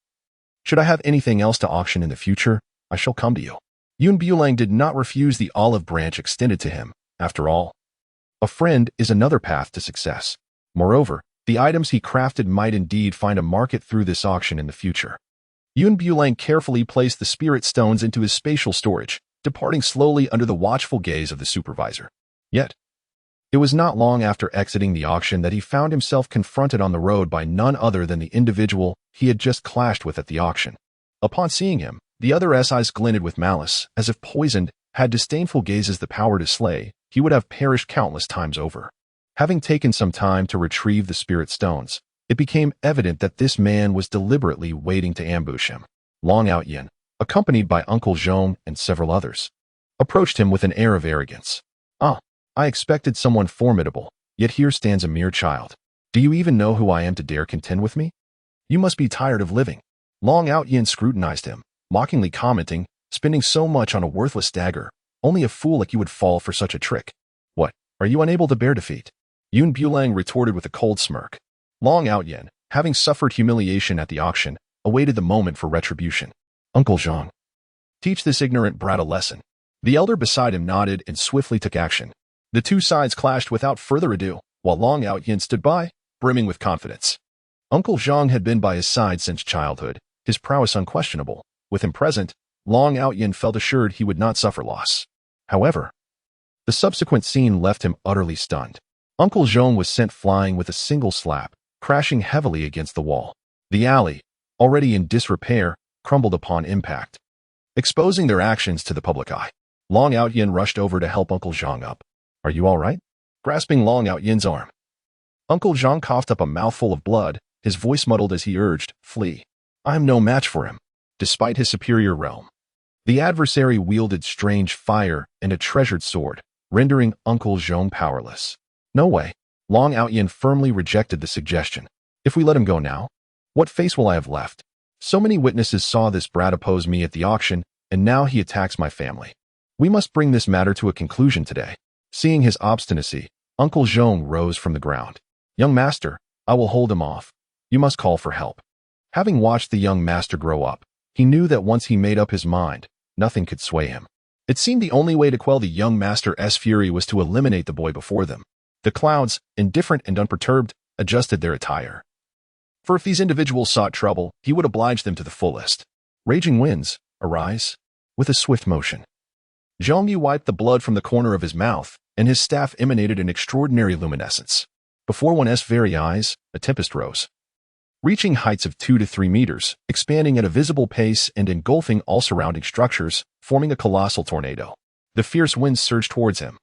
Should I have anything else to auction in the future, I shall come to you. Bulang did not refuse the olive branch extended to him. After all, a friend is another path to success. Moreover, the items he crafted might indeed find a market through this auction in the future. Bulang carefully placed the spirit stones into his spatial storage, departing slowly under the watchful gaze of the supervisor. Yet, it was not long after exiting the auction that he found himself confronted on the road by none other than the individual he had just clashed with at the auction. Upon seeing him, the other's eyes glinted with malice, as if poisoned. Had disdainful gazes the power to slay, he would have perished countless times over. Having taken some time to retrieve the spirit stones, it became evident that this man was deliberately waiting to ambush him. Long Yin, accompanied by Uncle Zhong and several others, approached him with an air of arrogance. "Ah, I expected someone formidable, yet here stands a mere child. Do you even know who I am to dare contend with me? You must be tired of living." Long Yin scrutinized him, mockingly commenting, "Spending so much on a worthless dagger, only a fool like you would fall for such a trick. What, are you unable to bear defeat?" Bulang retorted with a cold smirk. Long Yin, having suffered humiliation at the auction, awaited the moment for retribution. "Uncle Zhong, teach this ignorant brat a lesson." The elder beside him nodded and swiftly took action. The two sides clashed without further ado, while Long Yin stood by, brimming with confidence. Uncle Zhong had been by his side since childhood, his prowess unquestionable. With him present, Long Yin felt assured he would not suffer loss. However, the subsequent scene left him utterly stunned. Uncle Zhong was sent flying with a single slap, crashing heavily against the wall. The alley, already in disrepair, crumbled upon impact, exposing their actions to the public eye. Long Yin rushed over to help Uncle Zhong up. "Are you all right?" Grasping Long Yin's arm, Uncle Zhong coughed up a mouthful of blood, his voice muddled as he urged, "Flee. I am no match for him." Despite his superior realm, the adversary wielded strange fire and a treasured sword, rendering Uncle Zhong powerless. "No way." Long Yin firmly rejected the suggestion. "If we let him go now, what face will I have left? So many witnesses saw this brat oppose me at the auction, and now he attacks my family. We must bring this matter to a conclusion today." Seeing his obstinacy, Uncle Zhong rose from the ground. "Young master, I will hold him off. You must call for help." Having watched the young master grow up, he knew that once he made up his mind, nothing could sway him. It seemed the only way to quell the young master's fury was to eliminate the boy before them. The clouds, indifferent and unperturbed, adjusted their attire. For if these individuals sought trouble, he would oblige them to the fullest. Raging winds, arise. With a swift motion, Zhongyu wiped the blood from the corner of his mouth, and his staff emanated an extraordinary luminescence. Before one's very eyes, a tempest rose, reaching heights of 2 to 3 meters, expanding at a visible pace and engulfing all surrounding structures, forming a colossal tornado. The fierce winds surged towards him,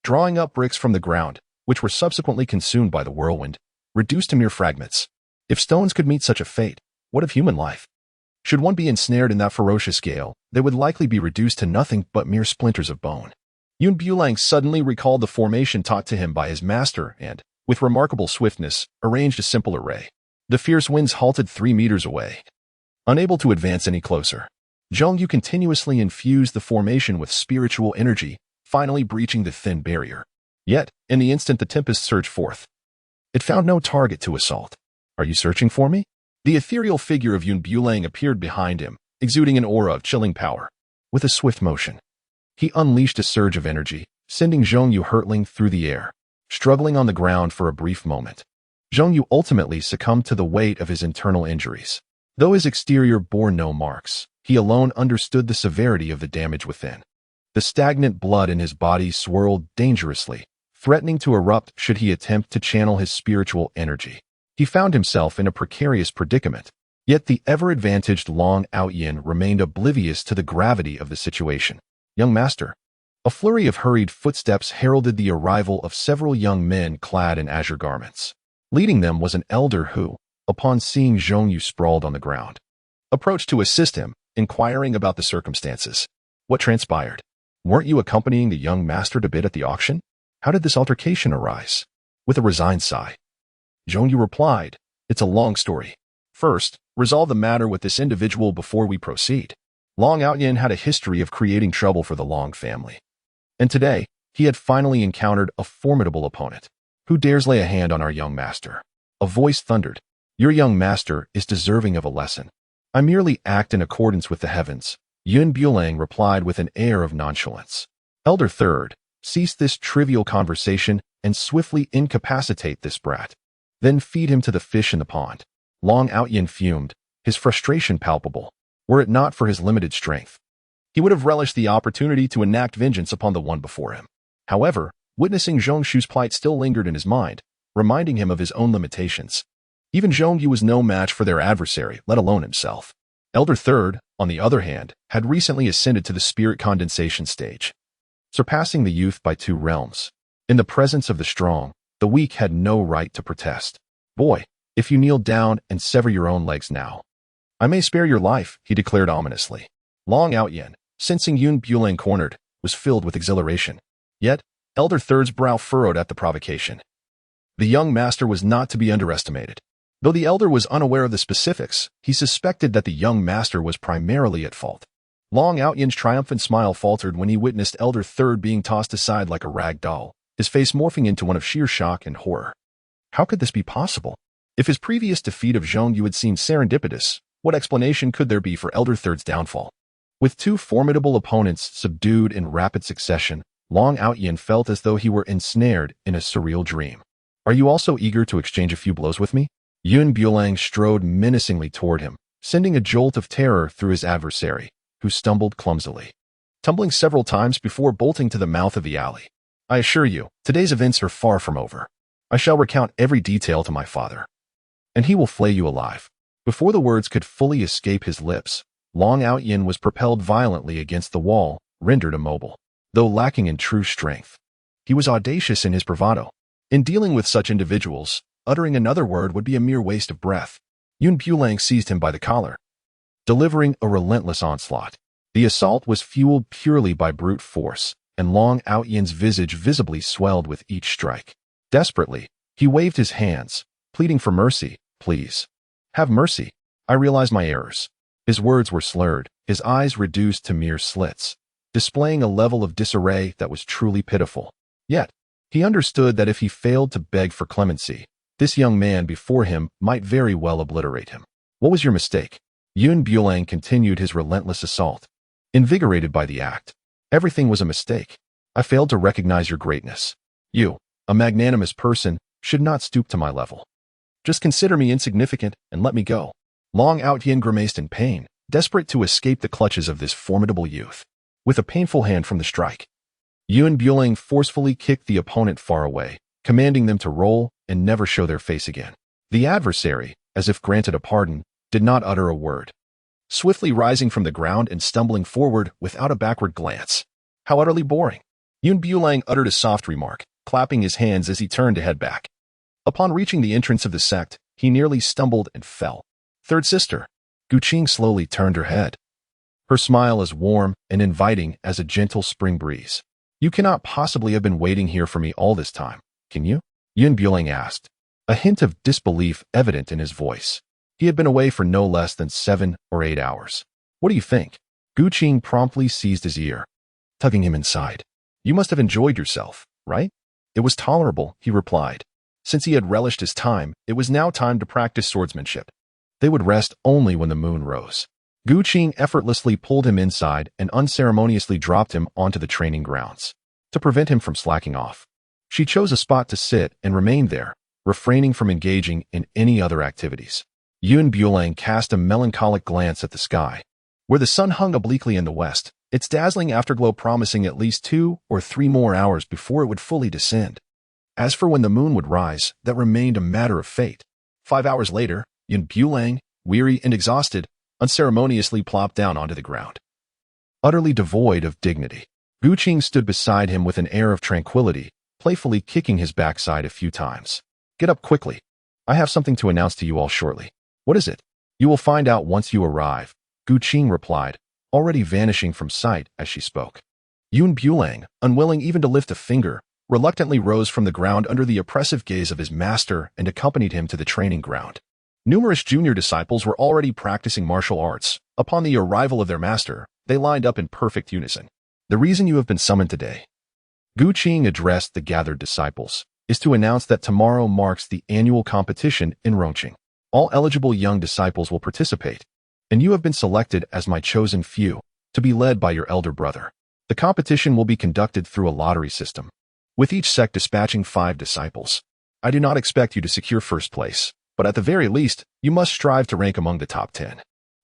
drawing up bricks from the ground, which were subsequently consumed by the whirlwind, reduced to mere fragments. If stones could meet such a fate, what of human life? Should one be ensnared in that ferocious gale, they would likely be reduced to nothing but mere splinters of bone. Bulang suddenly recalled the formation taught to him by his master and, with remarkable swiftness, arranged a simple array. The fierce winds halted 3 meters away, unable to advance any closer. Zhongyu continuously infused the formation with spiritual energy, finally breaching the thin barrier. Yet, in the instant the tempest surged forth, it found no target to assault. "Are you searching for me?" The ethereal figure of Bulang appeared behind him, exuding an aura of chilling power. With a swift motion, he unleashed a surge of energy, sending Zhongyu hurtling through the air. Struggling on the ground for a brief moment, Zhongyu ultimately succumbed to the weight of his internal injuries. Though his exterior bore no marks, he alone understood the severity of the damage within. The stagnant blood in his body swirled dangerously, threatening to erupt should he attempt to channel his spiritual energy. He found himself in a precarious predicament, yet the ever-advantaged Long Yin remained oblivious to the gravity of the situation. "Young master." A flurry of hurried footsteps heralded the arrival of several young men clad in azure garments. Leading them was an elder who, upon seeing Zhongyu sprawled on the ground, approached to assist him, inquiring about the circumstances. "What transpired? Weren't you accompanying the young master to bid at the auction? How did this altercation arise?" With a resigned sigh, Zhongyu replied, "It's a long story. First, resolve the matter with this individual before we proceed." Long Yin had a history of creating trouble for the Long family, and today, he had finally encountered a formidable opponent. "Who dares lay a hand on our young master?" A voice thundered. Your young master is deserving of a lesson. I merely act in accordance with the heavens, Yun Bulang replied with an air of nonchalance. Elder Third, cease this trivial conversation and swiftly incapacitate this brat. Then feed him to the fish in the pond. Long Outyin fumed, his frustration palpable. Were it not for his limited strength, he would have relished the opportunity to enact vengeance upon the one before him. However, witnessing Zhongshu's plight still lingered in his mind, reminding him of his own limitations. Even Zhongyu was no match for their adversary, let alone himself. Elder Third, on the other hand, had recently ascended to the spirit condensation stage, surpassing the youth by 2 realms. In the presence of the strong, the weak had no right to protest. Boy, if you kneel down and sever your own legs now, I may spare your life, he declared ominously. Long Outyin, sensing Yun Bulang cornered, was filled with exhilaration. Yet, Elder Third's brow furrowed at the provocation. The young master was not to be underestimated. Though the elder was unaware of the specifics, he suspected that the young master was primarily at fault. Long Outyin's triumphant smile faltered when he witnessed Elder Third being tossed aside like a rag doll, his face morphing into one of sheer shock and horror. How could this be possible? If his previous defeat of Zhongyu had seemed serendipitous, what explanation could there be for Elder Third's downfall? With 2 formidable opponents subdued in rapid succession, Long Outyin felt as though he were ensnared in a surreal dream. Are you also eager to exchange a few blows with me? Yun Bulang strode menacingly toward him, sending a jolt of terror through his adversary, who stumbled clumsily, tumbling several times before bolting to the mouth of the alley. I assure you, today's events are far from over. I shall recount every detail to my father, and he will flay you alive. Before the words could fully escape his lips, Long Outyin was propelled violently against the wall, rendered immobile. Though lacking in true strength, he was audacious in his bravado. In dealing with such individuals, uttering another word would be a mere waste of breath. Yun Bulang seized him by the collar, delivering a relentless onslaught. The assault was fueled purely by brute force, and Long Outyin's visage visibly swelled with each strike. Desperately, he waved his hands, pleading for mercy. Please, have mercy. I realize my errors. His words were slurred, his eyes reduced to mere slits, displaying a level of disarray that was truly pitiful. Yet, he understood that if he failed to beg for clemency, this young man before him might very well obliterate him. What was your mistake? Yun Bulang continued his relentless assault, invigorated by the act. Everything was a mistake. I failed to recognize your greatness. You, a magnanimous person, should not stoop to my level. Just consider me insignificant and let me go. Long Outyin grimaced in pain, desperate to escape the clutches of this formidable youth. With a painful hand from the strike, Yun Bulang forcefully kicked the opponent far away, commanding them to roll and never show their face again. The adversary, as if granted a pardon, did not utter a word, swiftly rising from the ground and stumbling forward without a backward glance. How utterly boring. Yun Bulang uttered a soft remark, clapping his hands as he turned to head back. Upon reaching the entrance of the sect, he nearly stumbled and fell. Third sister, Qing slowly turned her head, her smile as warm and inviting as a gentle spring breeze. You cannot possibly have been waiting here for me all this time, can you? Yun Bulang asked, a hint of disbelief evident in his voice. He had been away for no less than 7 or 8 hours. What do you think? Qing promptly seized his ear, tugging him inside. You must have enjoyed yourself, right? It was tolerable, he replied. Since he had relished his time, it was now time to practice swordsmanship. They would rest only when the moon rose. Qing effortlessly pulled him inside and unceremoniously dropped him onto the training grounds. To prevent him from slacking off, she chose a spot to sit and remained there, refraining from engaging in any other activities. Yun Bulang cast a melancholic glance at the sky, where the sun hung obliquely in the west, its dazzling afterglow promising at least 2 or 3 more hours before it would fully descend. As for when the moon would rise, that remained a matter of fate. 5 hours later, Yun Bulang, weary and exhausted, unceremoniously plopped down onto the ground. Utterly devoid of dignity, Qing stood beside him with an air of tranquility, playfully kicking his backside a few times. Get up quickly. I have something to announce to you all shortly. What is it? You will find out once you arrive, Qing replied, already vanishing from sight as she spoke. Yun Bulang, unwilling even to lift a finger, reluctantly rose from the ground under the oppressive gaze of his master and accompanied him to the training ground. Numerous junior disciples were already practicing martial arts. Upon the arrival of their master, they lined up in perfect unison. The reason you have been summoned today, Qing addressed the gathered disciples, is to announce that tomorrow marks the annual competition in Rongqing. All eligible young disciples will participate, and you have been selected as my chosen few to be led by your elder brother. The competition will be conducted through a lottery system, with each sect dispatching 5 disciples. I do not expect you to secure first place, but at the very least, you must strive to rank among the top 10.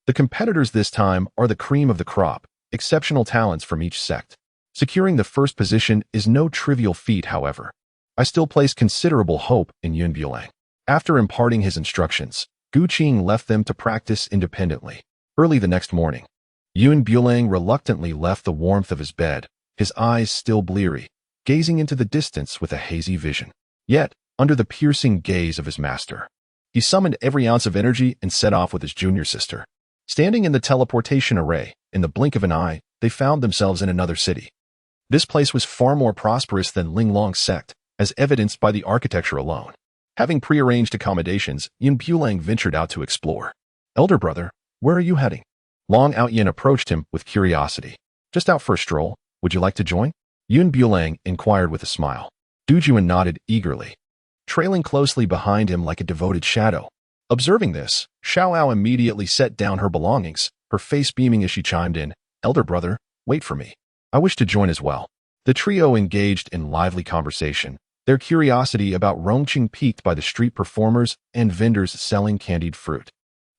The competitors this time are the cream of the crop, exceptional talents from each sect. Securing the first position is no trivial feat, however. I still place considerable hope in Yun Bulang. After imparting his instructions, Qing left them to practice independently. Early the next morning, Yun Bulang reluctantly left the warmth of his bed, his eyes still bleary, gazing into the distance with a hazy vision. Yet, under the piercing gaze of his master, he summoned every ounce of energy and set off with his junior sister. Standing in the teleportation array, in the blink of an eye, they found themselves in another city. This place was far more prosperous than Linglong Sect, as evidenced by the architecture alone. Having prearranged accommodations, Yun Bulang ventured out to explore. Elder brother, where are you heading? Long Outyin approached him with curiosity. Just out for a stroll. Would you like to join? Yun Bulang inquired with a smile. Dujuan nodded eagerly, trailing closely behind him like a devoted shadow. Observing this, Xiaoao immediately set down her belongings, her face beaming as she chimed in, Elder brother, wait for me. I wish to join as well. The trio engaged in lively conversation, their curiosity about Rongqing piqued by the street performers and vendors selling candied fruit,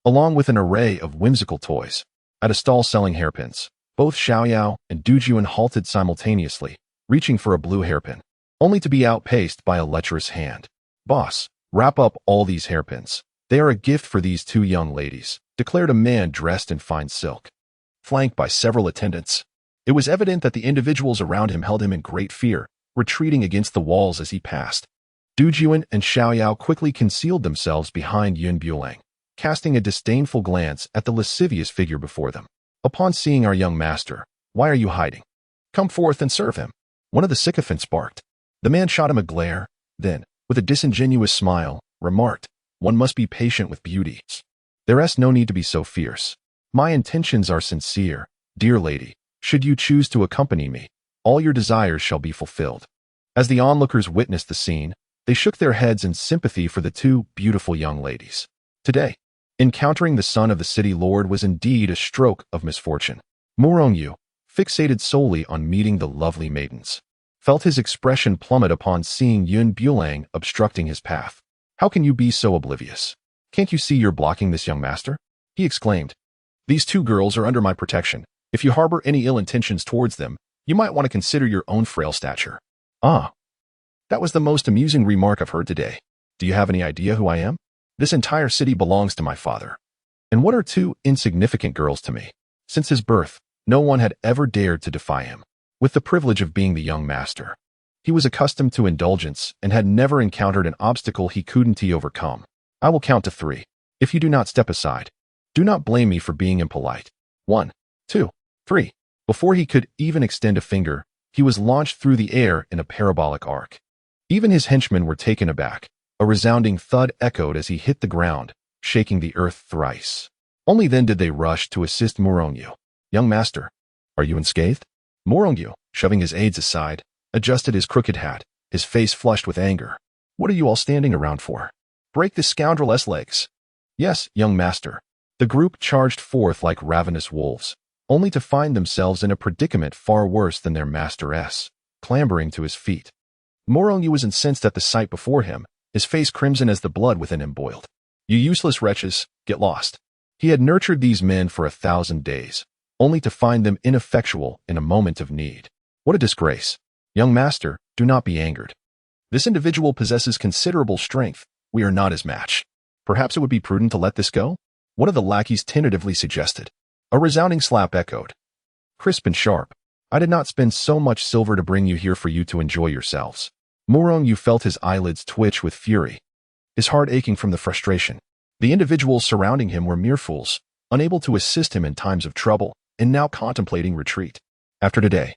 along with an array of whimsical toys. At a stall selling hairpins, both Xiaoyao and Dujuan halted simultaneously, reaching for a blue hairpin, only to be outpaced by a lecherous hand. Boss, wrap up all these hairpins. They are a gift for these 2 young ladies, declared a man dressed in fine silk, flanked by several attendants. It was evident that the individuals around him held him in great fear, retreating against the walls as he passed. Dujuan and Xiaoyao quickly concealed themselves behind Yun Bulang, casting a disdainful glance at the lascivious figure before them. Upon seeing our young master, why are you hiding? Come forth and serve him. One of the sycophants barked. The man shot him a glare, then, with a disingenuous smile, remarked, one must be patient with beauties. There's no need to be so fierce. My intentions are sincere, dear lady. Should you choose to accompany me, all your desires shall be fulfilled. As the onlookers witnessed the scene, they shook their heads in sympathy for the 2 beautiful young ladies. Today, encountering the son of the city lord was indeed a stroke of misfortune. Murongyu, fixated solely on meeting the lovely maidens, felt his expression plummet upon seeing Yun Bulang obstructing his path. How can you be so oblivious? Can't you see you're blocking this young master? He exclaimed. These 2 girls are under my protection. If you harbor any ill intentions towards them, you might want to consider your own frail stature. Ah, that was the most amusing remark I've heard today. Do you have any idea who I am? This entire city belongs to my father. And what are 2 insignificant girls to me? Since his birth, no one had ever dared to defy him. With the privilege of being the young master, he was accustomed to indulgence and had never encountered an obstacle he couldn't overcome. I will count to 3. If you do not step aside, do not blame me for being impolite. 1, 2, 3. Before he could even extend a finger, he was launched through the air in a parabolic arc. Even his henchmen were taken aback. A resounding thud echoed as he hit the ground, shaking the earth thrice. Only then did they rush to assist Murongyu. Young master, are you unscathed? Murongyu, shoving his aides aside, adjusted his crooked hat, his face flushed with anger. What are you all standing around for? Break this scoundrel's legs. Yes, young master. The group charged forth like ravenous wolves, only to find themselves in a predicament far worse than their masteress, clambering to his feet. Murongyu was incensed at the sight before him, his face crimson as the blood within him boiled. You useless wretches, get lost. He had nurtured these men for 1,000 days, only to find them ineffectual in a moment of need. What a disgrace. Young master, do not be angered. This individual possesses considerable strength. We are not his match. Perhaps it would be prudent to let this go? One of the lackeys tentatively suggested. A resounding slap echoed. Crisp and sharp. I did not spend so much silver to bring you here for you to enjoy yourselves. Murongyu felt his eyelids twitch with fury, his heart aching from the frustration. The individuals surrounding him were mere fools, unable to assist him in times of trouble, and now contemplating retreat. After today,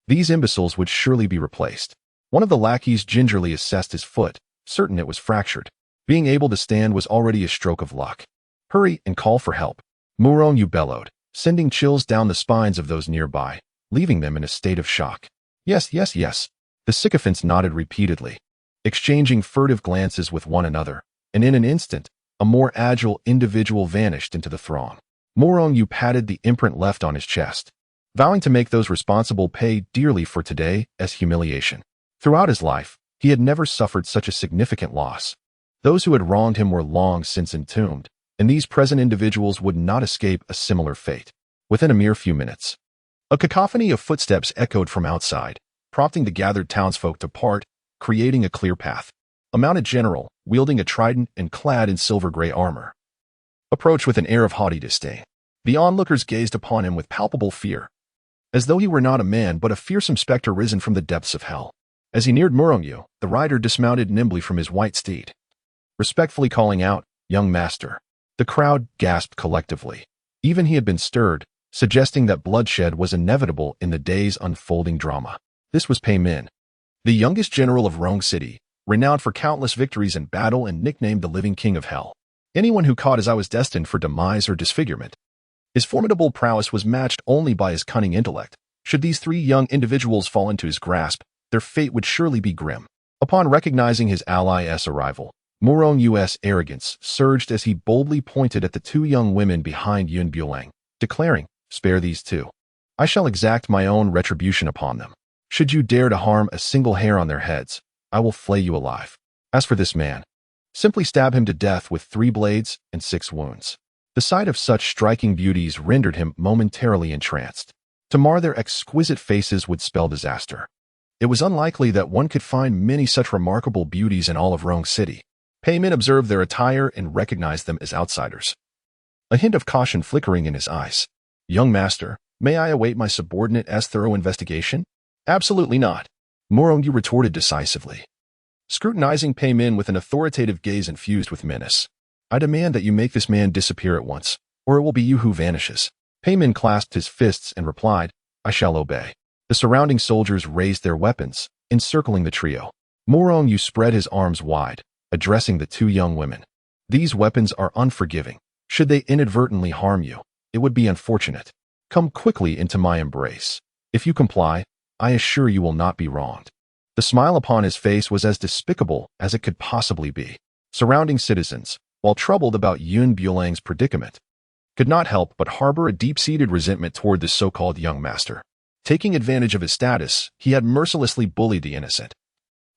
these imbeciles would surely be replaced. One of the lackeys gingerly assessed his foot, certain it was fractured. Being able to stand was already a stroke of luck. Hurry and call for help. Murongyu bellowed, sending chills down the spines of those nearby, leaving them in a state of shock. Yes, yes, yes. The sycophants nodded repeatedly, exchanging furtive glances with one another, and in an instant, a more agile individual vanished into the throng. Morong Yu patted the imprint left on his chest, vowing to make those responsible pay dearly for today as humiliation. Throughout his life, he had never suffered such a significant loss. Those who had wronged him were long since entombed, and these present individuals would not escape a similar fate. Within a mere few minutes, a cacophony of footsteps echoed from outside, prompting the gathered townsfolk to part, creating a clear path. A mounted general, wielding a trident and clad in silver-gray armor, approached with an air of haughty disdain. The onlookers gazed upon him with palpable fear, as though he were not a man but a fearsome specter risen from the depths of hell. As he neared Murongyu, the rider dismounted nimbly from his white steed, respectfully calling out, "Young master." The crowd gasped collectively. Even he had been stirred, suggesting that bloodshed was inevitable in the day's unfolding drama. This was Pei Min, the youngest general of Rong City, renowned for countless victories in battle and nicknamed the living king of hell. Anyone who caught his eye was destined for demise or disfigurement. His formidable prowess was matched only by his cunning intellect. Should these three young individuals fall into his grasp, their fate would surely be grim. Upon recognizing his ally's arrival, Morong Yu's arrogance surged as he boldly pointed at the two young women behind Yun Bulang, declaring, "Spare these two. I shall exact my own retribution upon them. Should you dare to harm a single hair on their heads, I will flay you alive. As for this man, simply stab him to death with 3 blades and 6 wounds." The sight of such striking beauties rendered him momentarily entranced. To mar their exquisite faces would spell disaster. It was unlikely that one could find many such remarkable beauties in all of Rong City. Pei Min observed their attire and recognized them as outsiders, a hint of caution flickering in his eyes. "Young master, may I await my subordinate's thorough investigation?" "Absolutely not," Morongyu retorted decisively, scrutinizing Pei Min with an authoritative gaze infused with menace. "I demand that you make this man disappear at once, or it will be you who vanishes." Pei Min clasped his fists and replied, "I shall obey." The surrounding soldiers raised their weapons, encircling the trio. Morongyu spread his arms wide, addressing the two young women. "These weapons are unforgiving. Should they inadvertently harm you, it would be unfortunate. Come quickly into my embrace. If you comply, I assure you will not be wronged." The smile upon his face was as despicable as it could possibly be. Surrounding citizens, while troubled about Yun Bulang's predicament, could not help but harbor a deep-seated resentment toward this so-called young master. Taking advantage of his status, he had mercilessly bullied the innocent,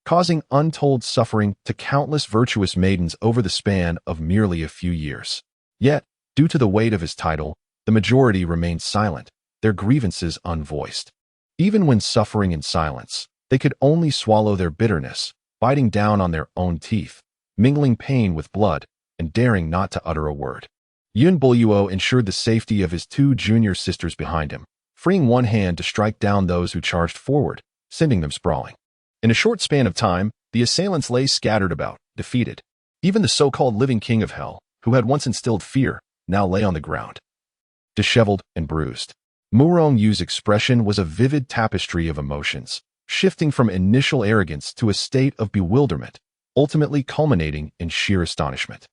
causing untold suffering to countless virtuous maidens over the span of merely a few years. Yet, due to the weight of his title, the majority remained silent, their grievances unvoiced. Even when suffering in silence, they could only swallow their bitterness, biting down on their own teeth, mingling pain with blood, and daring not to utter a word. Yun Buluo ensured the safety of his 2 junior sisters behind him, freeing one hand to strike down those who charged forward, sending them sprawling. In a short span of time, the assailants lay scattered about, defeated. Even the so-called living king of hell, who had once instilled fear, now lay on the ground, disheveled and bruised. Murong Yu's expression was a vivid tapestry of emotions, shifting from initial arrogance to a state of bewilderment, ultimately culminating in sheer astonishment.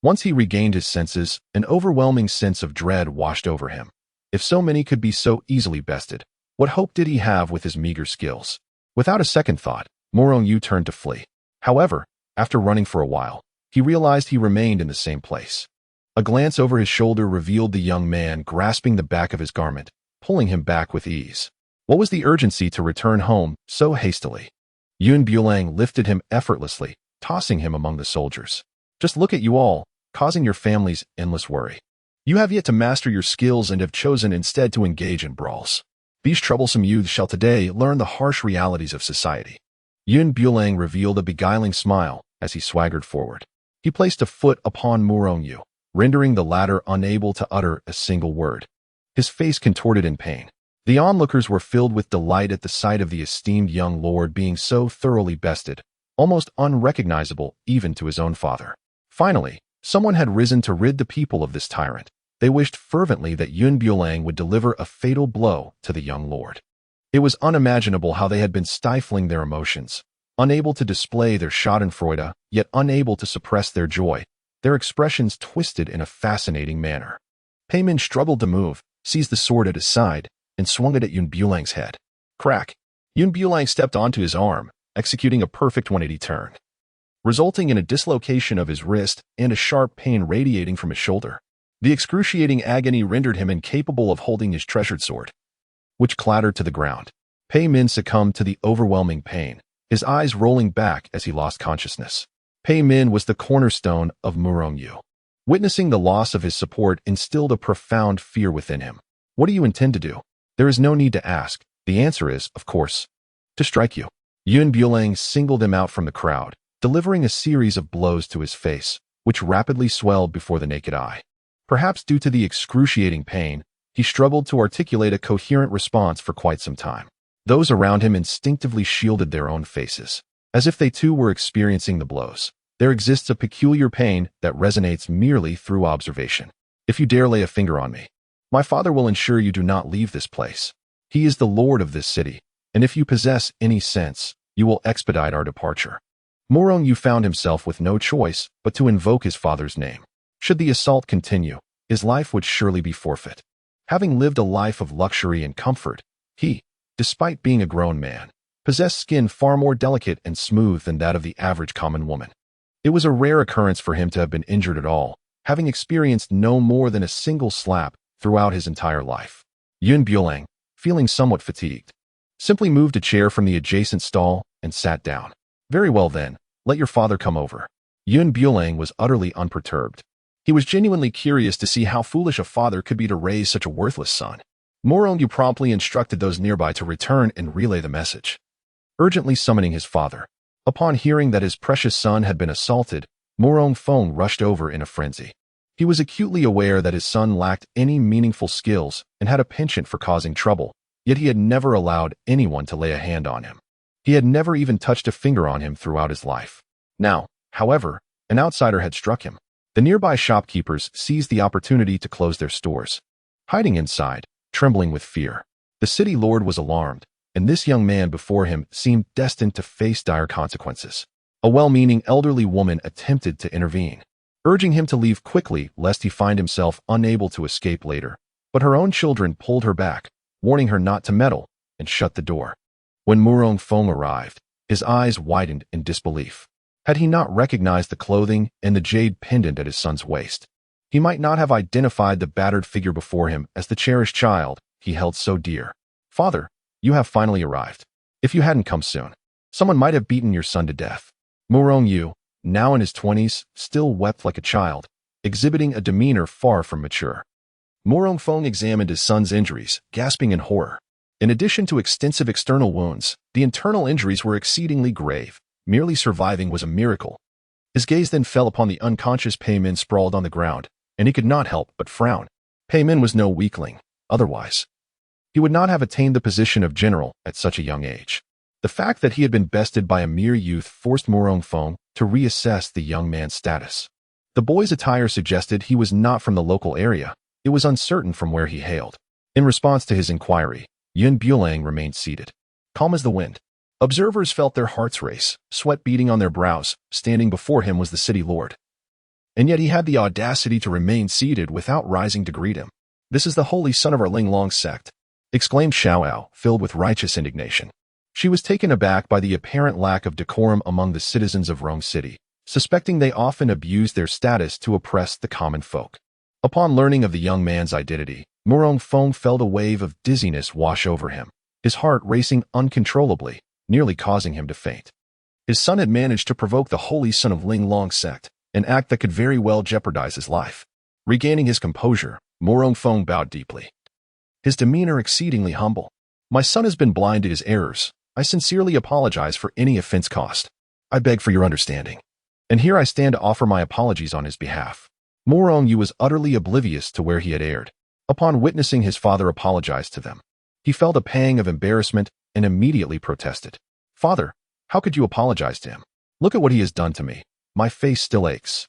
Once he regained his senses, an overwhelming sense of dread washed over him. If so many could be so easily bested, what hope did he have with his meager skills? Without a second thought, Morong Yu turned to flee. However, after running for a while, he realized he remained in the same place. A glance over his shoulder revealed the young man grasping the back of his garment, pulling him back with ease. What was the urgency to return home so hastily? Yun Bulang lifted him effortlessly, tossing him among the soldiers. "Just look at you all, causing your families endless worry. You have yet to master your skills and have chosen instead to engage in brawls. These troublesome youths shall today learn the harsh realities of society." Yun Bulang revealed a beguiling smile as he swaggered forward. He placed a foot upon Murong Yu, rendering the latter unable to utter a single word. His face contorted in pain. The onlookers were filled with delight at the sight of the esteemed young lord being so thoroughly bested, almost unrecognizable even to his own father. Finally, someone had risen to rid the people of this tyrant. They wished fervently that Yun Bulang would deliver a fatal blow to the young lord. It was unimaginable how they had been stifling their emotions, unable to display their schadenfreude, yet unable to suppress their joy, their expressions twisted in a fascinating manner. Pei Min struggled to move, seized the sword at his side, and swung it at Yun Bulang's head. Crack! Yun Bulang stepped onto his arm, executing a perfect 180 turn. resulting in a dislocation of his wrist and a sharp pain radiating from his shoulder. The excruciating agony rendered him incapable of holding his treasured sword, which clattered to the ground. Pei Min succumbed to the overwhelming pain, his eyes rolling back as he lost consciousness. Pei Min was the cornerstone of Murong. Witnessing the loss of his support instilled a profound fear within him. What do you intend to do? There is no need to ask. The answer is, of course, to strike you. Bulang singled him out from the crowd, delivering a series of blows to his face, which rapidly swelled before the naked eye. Perhaps due to the excruciating pain, he struggled to articulate a coherent response for quite some time. Those around him instinctively shielded their own faces, as if they too were experiencing the blows. There exists a peculiar pain that resonates merely through observation. If you dare lay a finger on me, my father will ensure you do not leave this place. He is the lord of this city, and if you possess any sense, you will expedite our departure. Murong found himself with no choice but to invoke his father's name. Should the assault continue, his life would surely be forfeit. Having lived a life of luxury and comfort, he, despite being a grown man, possessed skin far more delicate and smooth than that of the average common woman. It was a rare occurrence for him to have been injured at all, having experienced no more than a single slap throughout his entire life. Bulang, feeling somewhat fatigued, simply moved a chair from the adjacent stall and sat down. Very well then, let your father come over. Bulang was utterly unperturbed. He was genuinely curious to see how foolish a father could be to raise such a worthless son. Murong promptly instructed those nearby to return and relay the message, urgently summoning his father. Upon hearing that his precious son had been assaulted, Murong rushed over in a frenzy. He was acutely aware that his son lacked any meaningful skills and had a penchant for causing trouble, yet he had never allowed anyone to lay a hand on him. He had never even touched a finger on him throughout his life. Now, however, an outsider had struck him. The nearby shopkeepers seized the opportunity to close their stores. Hiding inside, trembling with fear, the city lord was alarmed, and this young man before him seemed destined to face dire consequences. A well-meaning elderly woman attempted to intervene, urging him to leave quickly lest he find himself unable to escape later. But her own children pulled her back, warning her not to meddle, and shut the door. When Murong arrived, his eyes widened in disbelief. Had he not recognized the clothing and the jade pendant at his son's waist, he might not have identified the battered figure before him as the cherished child he held so dear. Father, you have finally arrived. If you hadn't come soon, someone might have beaten your son to death. Murong, now in his 20s, still wept like a child, exhibiting a demeanor far from mature. Murong examined his son's injuries, gasping in horror. In addition to extensive external wounds, the internal injuries were exceedingly grave. Merely surviving was a miracle. His gaze then fell upon the unconscious Pei Min sprawled on the ground, and he could not help but frown. Pei Min was no weakling. Otherwise, he would not have attained the position of general at such a young age. The fact that he had been bested by a mere youth forced Murong to reassess the young man's status. The boy's attire suggested he was not from the local area. It was uncertain from where he hailed. In response to his inquiry, Bulang remained seated, calm as the wind. Observers felt their hearts race, sweat beading on their brows. Standing before him was the city lord. And yet he had the audacity to remain seated without rising to greet him. "This is the holy son of our Linglong Sect," exclaimed Xiao, filled with righteous indignation. She was taken aback by the apparent lack of decorum among the citizens of Rong City, suspecting they often abused their status to oppress the common folk. Upon learning of the young man's identity, Murong felt a wave of dizziness wash over him, his heart racing uncontrollably, nearly causing him to faint. His son had managed to provoke the holy son of Linglong Sect, an act that could very well jeopardize his life. Regaining his composure, Murong bowed deeply, his demeanor exceedingly humble. "My son has been blind to his errors. I sincerely apologize for any offense caused. I beg for your understanding. And here I stand to offer my apologies on his behalf." Murong was utterly oblivious to where he had erred. Upon witnessing his father apologize to them, he felt a pang of embarrassment and immediately protested. "Father, how could you apologize to him? Look at what he has done to me. My face still aches.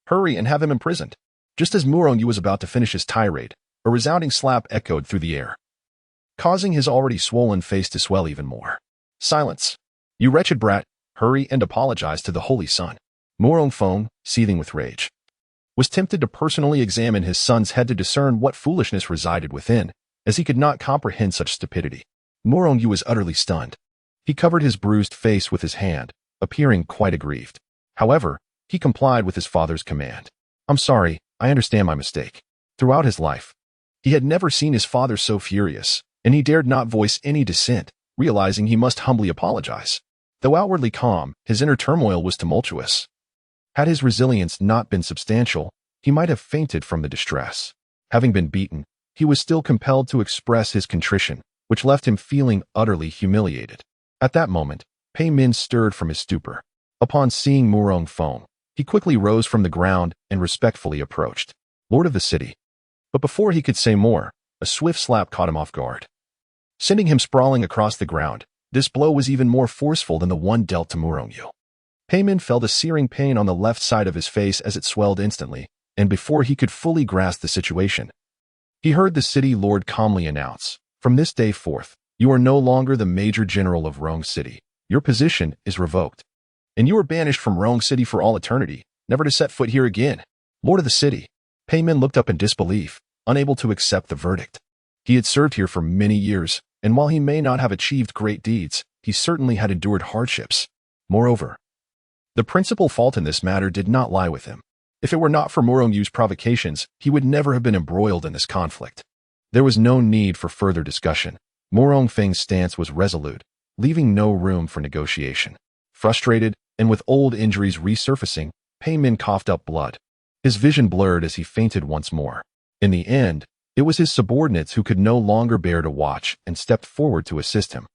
Hurry and have him imprisoned." Just as Murong was about to finish his tirade, a resounding slap echoed through the air, causing his already swollen face to swell even more. "Silence! You wretched brat, hurry and apologize to the holy son." Murong, seething with rage, was tempted to personally examine his son's head to discern what foolishness resided within, as he could not comprehend such stupidity. Murong was utterly stunned. He covered his bruised face with his hand, appearing quite aggrieved. However, he complied with his father's command. "I'm sorry, I understand my mistake." Throughout his life, he had never seen his father so furious, and he dared not voice any dissent, realizing he must humbly apologize. Though outwardly calm, his inner turmoil was tumultuous. Had his resilience not been substantial, he might have fainted from the distress. Having been beaten, he was still compelled to express his contrition, which left him feeling utterly humiliated. At that moment, Pei Min stirred from his stupor. Upon seeing Murong foam, he quickly rose from the ground and respectfully approached. "Lord of the city." But before he could say more, a swift slap caught him off guard, sending him sprawling across the ground. This blow was even more forceful than the one dealt to Murongyu. Pei Min felt a searing pain on the left side of his face as it swelled instantly, and before he could fully grasp the situation, he heard the city lord calmly announce, "From this day forth, you are no longer the major general of Rong City. Your position is revoked, and you are banished from Rong City for all eternity, never to set foot here again." Lord of the city. Pei Min looked up in disbelief, unable to accept the verdict. He had served here for many years, and while he may not have achieved great deeds, he certainly had endured hardships. Moreover, the principal fault in this matter did not lie with him. If it were not for Murongyu's provocations, he would never have been embroiled in this conflict. There was no need for further discussion. Murong Feng's stance was resolute, leaving no room for negotiation. Frustrated, and with old injuries resurfacing, Pei Min coughed up blood. His vision blurred as he fainted once more. In the end, it was his subordinates who could no longer bear to watch and stepped forward to assist him.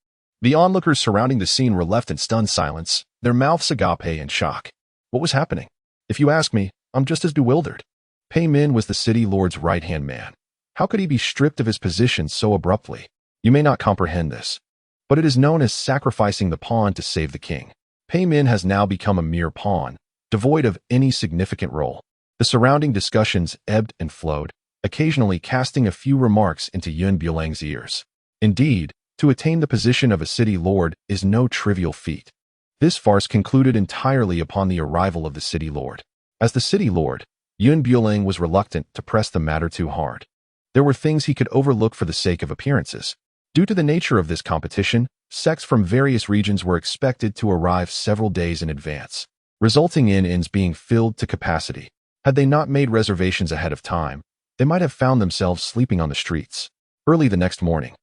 The onlookers surrounding the scene were left in stunned silence, their mouths agape in shock. What was happening? If you ask me, I'm just as bewildered. Pei Min was the city lord's right-hand man. How could he be stripped of his position so abruptly? You may not comprehend this, but it is known as sacrificing the pawn to save the king. Pei Min has now become a mere pawn, devoid of any significant role. The surrounding discussions ebbed and flowed, occasionally casting a few remarks into Yun Bulang's ears. Indeed, to attain the position of a city lord is no trivial feat. This farce concluded entirely upon the arrival of the city lord. As the city lord, Yun Bulang was reluctant to press the matter too hard. There were things he could overlook for the sake of appearances. Due to the nature of this competition, sects from various regions were expected to arrive several days in advance, resulting in inns being filled to capacity. Had they not made reservations ahead of time, they might have found themselves sleeping on the streets. Early the next morning,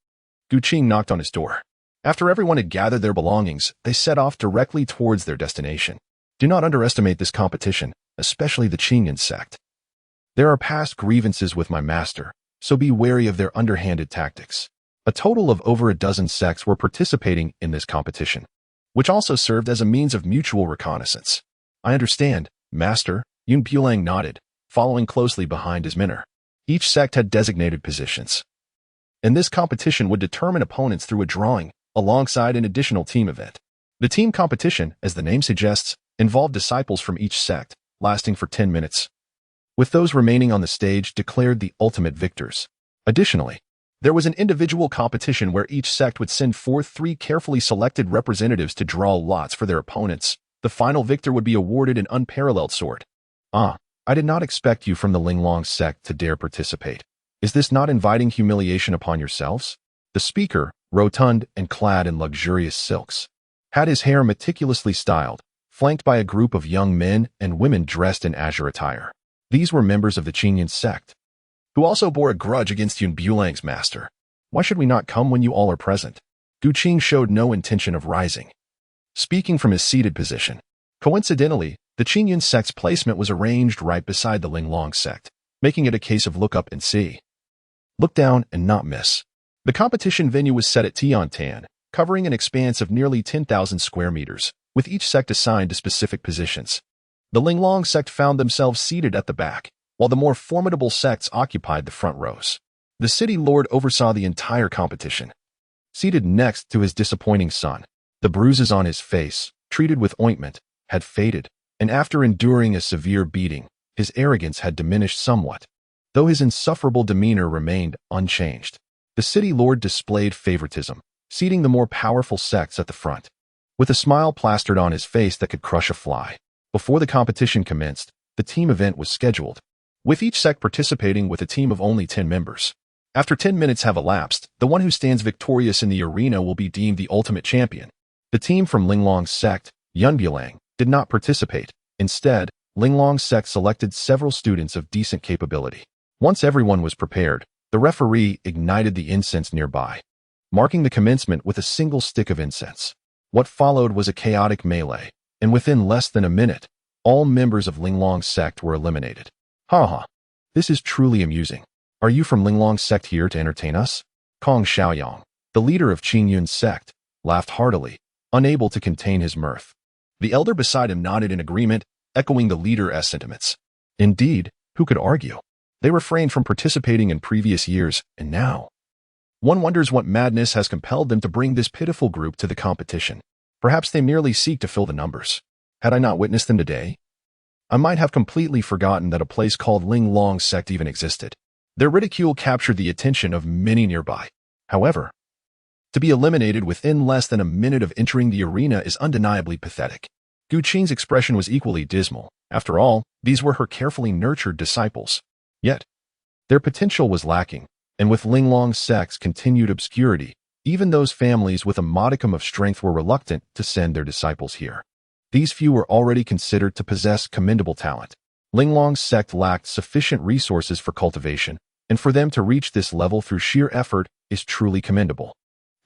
Qing knocked on his door. After everyone had gathered their belongings, they set off directly towards their destination. Do not underestimate this competition, especially the Qing sect. There are past grievances with my master, so be wary of their underhanded tactics. A total of over a dozen sects were participating in this competition, which also served as a means of mutual reconnaissance. I understand, master, Yun Bulang nodded, following closely behind his mentor. Each sect had designated positions, and this competition would determine opponents through a drawing, alongside an additional team event. The team competition, as the name suggests, involved disciples from each sect, lasting for 10 minutes, with those remaining on the stage declared the ultimate victors. Additionally, there was an individual competition where each sect would send forth 3 carefully selected representatives to draw lots for their opponents. The final victor would be awarded an unparalleled sword. I did not expect you from the Linglong Sect to dare participate. Is this not inviting humiliation upon yourselves? The speaker, rotund and clad in luxurious silks, had his hair meticulously styled, flanked by a group of young men and women dressed in azure attire. These were members of the Qing sect, who also bore a grudge against Yun Bulang's master. Why should we not come when you all are present? Qing showed no intention of rising, speaking from his seated position. Coincidentally, the Qing sect's placement was arranged right beside the Linglong Sect, making it a case of look up and see. Look down and not miss. The competition venue was set at Tiantan, covering an expanse of nearly 10,000 square meters, with each sect assigned to specific positions. The Linglong Sect found themselves seated at the back, while the more formidable sects occupied the front rows. The city lord oversaw the entire competition. Seated next to his disappointing son, the bruises on his face, treated with ointment, had faded, and after enduring a severe beating, his arrogance had diminished somewhat, though his insufferable demeanor remained unchanged. The city lord displayed favoritism, seating the more powerful sects at the front, with a smile plastered on his face that could crush a fly. Before the competition commenced, the team event was scheduled, with each sect participating with a team of only 10 members. After 10 minutes have elapsed, the one who stands victorious in the arena will be deemed the ultimate champion. The team from Linglong Sect, Yun Bulang, did not participate, Instead, Linglong Sect selected several students of decent capability. Once everyone was prepared, the referee ignited the incense nearby, marking the commencement with a single stick of incense. What followed was a chaotic melee, and within less than a minute, all members of Linglong Sect were eliminated. Haha, this is truly amusing. Are you from Linglong Sect here to entertain us? Kong Xiaoyang, the leader of Qingyun's sect, laughed heartily, unable to contain his mirth. The elder beside him nodded in agreement, echoing the leader's sentiments. Indeed, who could argue? They refrained from participating in previous years, and now one wonders what madness has compelled them to bring this pitiful group to the competition. Perhaps they merely seek to fill the numbers. Had I not witnessed them today, I might have completely forgotten that a place called Linglong Sect even existed. Their ridicule captured the attention of many nearby. However, to be eliminated within less than a minute of entering the arena is undeniably pathetic. Gu Qing's expression was equally dismal. After all, these were her carefully nurtured disciples. Yet, their potential was lacking, and with Linglong Sect's continued obscurity, even those families with a modicum of strength were reluctant to send their disciples here. These few were already considered to possess commendable talent. Linglong Sect lacked sufficient resources for cultivation, and for them to reach this level through sheer effort is truly commendable.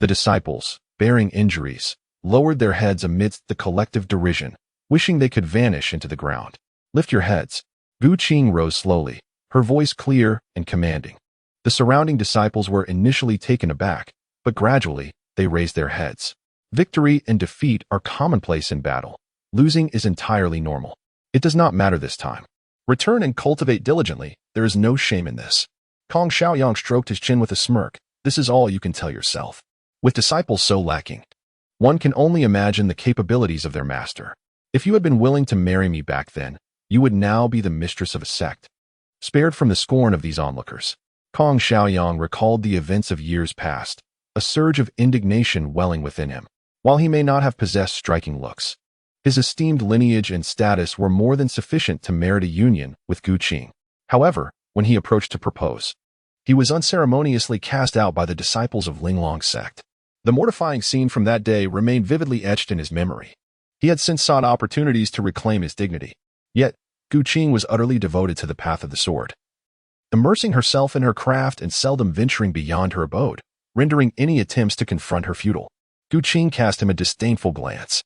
The disciples, bearing injuries, lowered their heads amidst the collective derision, wishing they could vanish into the ground. Lift your heads. Gu Qing rose slowly, her voice clear and commanding. The surrounding disciples were initially taken aback, but gradually they raised their heads. Victory and defeat are commonplace in battle. Losing is entirely normal. It does not matter this time. Return and cultivate diligently. There is no shame in this. Kong Xiaoyang stroked his chin with a smirk. This is all you can tell yourself. With disciples so lacking, one can only imagine the capabilities of their master. If you had been willing to marry me back then, you would now be the mistress of a sect. Spared from the scorn of these onlookers, Kong Xiaoyang recalled the events of years past, a surge of indignation welling within him. While he may not have possessed striking looks, his esteemed lineage and status were more than sufficient to merit a union with Gu Qing. However, when he approached to propose, he was unceremoniously cast out by the disciples of Linglong Sect. The mortifying scene from that day remained vividly etched in his memory. He had since sought opportunities to reclaim his dignity. Yet, Gu Qing was utterly devoted to the path of the sword, immersing herself in her craft and seldom venturing beyond her abode, rendering any attempts to confront her futile. Gu Qing cast him a disdainful glance.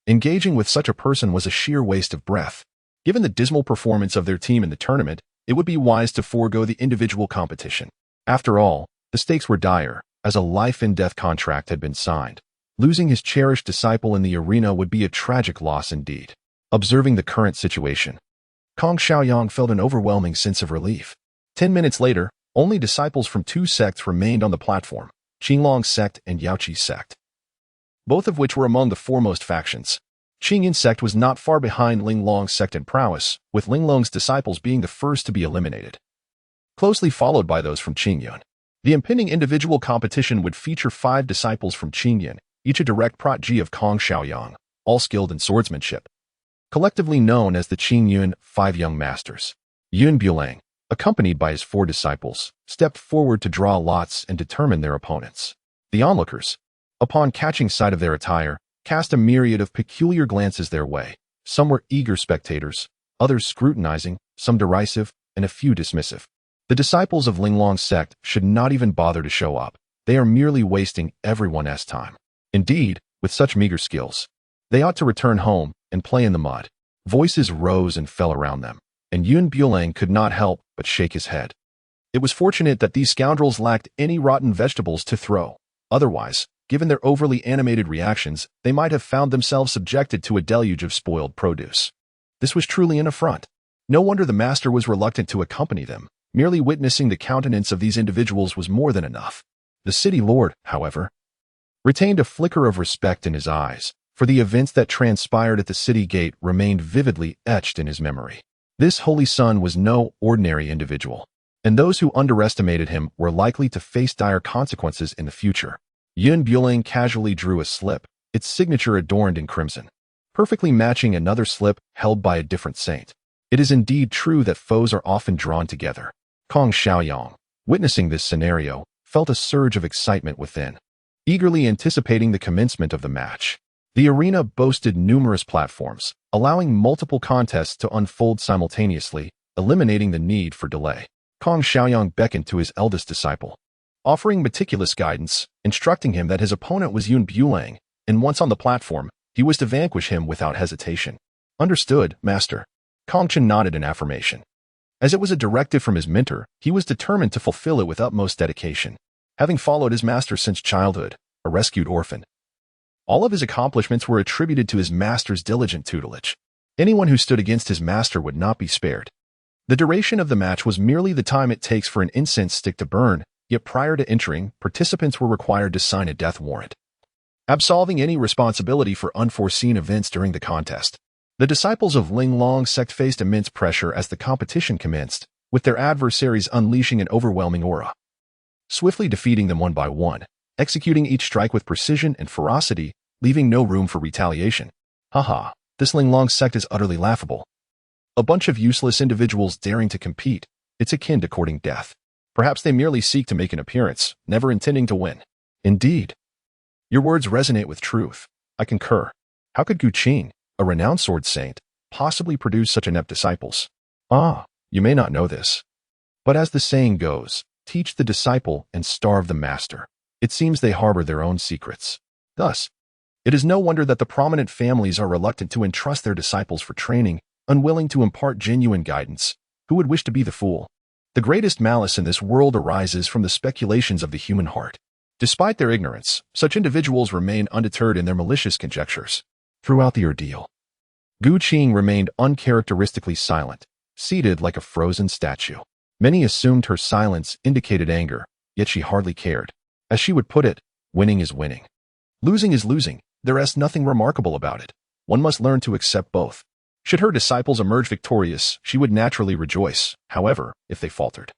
Engaging with such a person was a sheer waste of breath. Given the dismal performance of their team in the tournament, it would be wise to forego the individual competition. After all, the stakes were dire, as a life-and-death contract had been signed. Losing his cherished disciple in the arena would be a tragic loss indeed. Observing the current situation, Kong Xiaoyang felt an overwhelming sense of relief. 10 minutes later, only disciples from two sects remained on the platform, Linglong Sect and Yaoqi Sect, both of which were among the foremost factions. Qingyun Sect was not far behind Linglong Sect in prowess, with Linglong's disciples being the first to be eliminated, closely followed by those from Qingyun. The impending individual competition would feature 5 disciples from Qingyun, each a direct protege of Kong Xiaoyang, all skilled in swordsmanship, collectively known as the Qingyun 5 Young Masters. Bulang, accompanied by his 4 disciples, stepped forward to draw lots and determine their opponents. The onlookers, upon catching sight of their attire, cast a myriad of peculiar glances their way. Some were eager spectators, others scrutinizing, some derisive, and a few dismissive. The disciples of Linglong Sect should not even bother to show up. They are merely wasting everyone's time. Indeed, with such meager skills, they ought to return home and play in the mud. Voices rose and fell around them, and Bulang could not help but shake his head. It was fortunate that these scoundrels lacked any rotten vegetables to throw. Otherwise, given their overly animated reactions, they might have found themselves subjected to a deluge of spoiled produce. This was truly an affront. No wonder the master was reluctant to accompany them. Merely witnessing the countenance of these individuals was more than enough. The city lord, however, retained a flicker of respect in his eyes, for the events that transpired at the city gate remained vividly etched in his memory. This holy son was no ordinary individual, and those who underestimated him were likely to face dire consequences in the future. Bulang casually drew a slip, its signature adorned in crimson, perfectly matching another slip held by a different saint. It is indeed true that foes are often drawn together. Kong Xiaoyang, witnessing this scenario, felt a surge of excitement within, eagerly anticipating the commencement of the match. The arena boasted numerous platforms, allowing multiple contests to unfold simultaneously, eliminating the need for delay. Kong Xiaoyang beckoned to his eldest disciple, offering meticulous guidance, instructing him that his opponent was Yun Bulang, and once on the platform, he was to vanquish him without hesitation. Understood, master. Kong Chen nodded in affirmation. As it was a directive from his mentor, he was determined to fulfill it with utmost dedication. Having followed his master since childhood, a rescued orphan, all of his accomplishments were attributed to his master's diligent tutelage. Anyone who stood against his master would not be spared. The duration of the match was merely the time it takes for an incense stick to burn, yet prior to entering, participants were required to sign a death warrant, absolving any responsibility for unforeseen events during the contest. The disciples of Linglong Sect faced immense pressure as the competition commenced, with their adversaries unleashing an overwhelming aura, swiftly defeating them one by one, executing each strike with precision and ferocity, leaving no room for retaliation. Haha, this Linglong Sect is utterly laughable. A bunch of useless individuals daring to compete, it's akin to courting death. Perhaps they merely seek to make an appearance, never intending to win. Indeed. Your words resonate with truth. I concur. How could Qing, a renowned sword saint, possibly produce such inept disciples? Ah, you may not know this. But as the saying goes, teach the disciple and starve the master. It seems they harbor their own secrets. Thus, it is no wonder that the prominent families are reluctant to entrust their disciples for training, unwilling to impart genuine guidance. Who would wish to be the fool? The greatest malice in this world arises from the speculations of the human heart. Despite their ignorance, such individuals remain undeterred in their malicious conjectures. Throughout the ordeal, Qing remained uncharacteristically silent, seated like a frozen statue. Many assumed her silence indicated anger, yet she hardly cared. As she would put it, winning is winning. Losing is losing. There is nothing remarkable about it. One must learn to accept both. Should her disciples emerge victorious, she would naturally rejoice. However, if they faltered,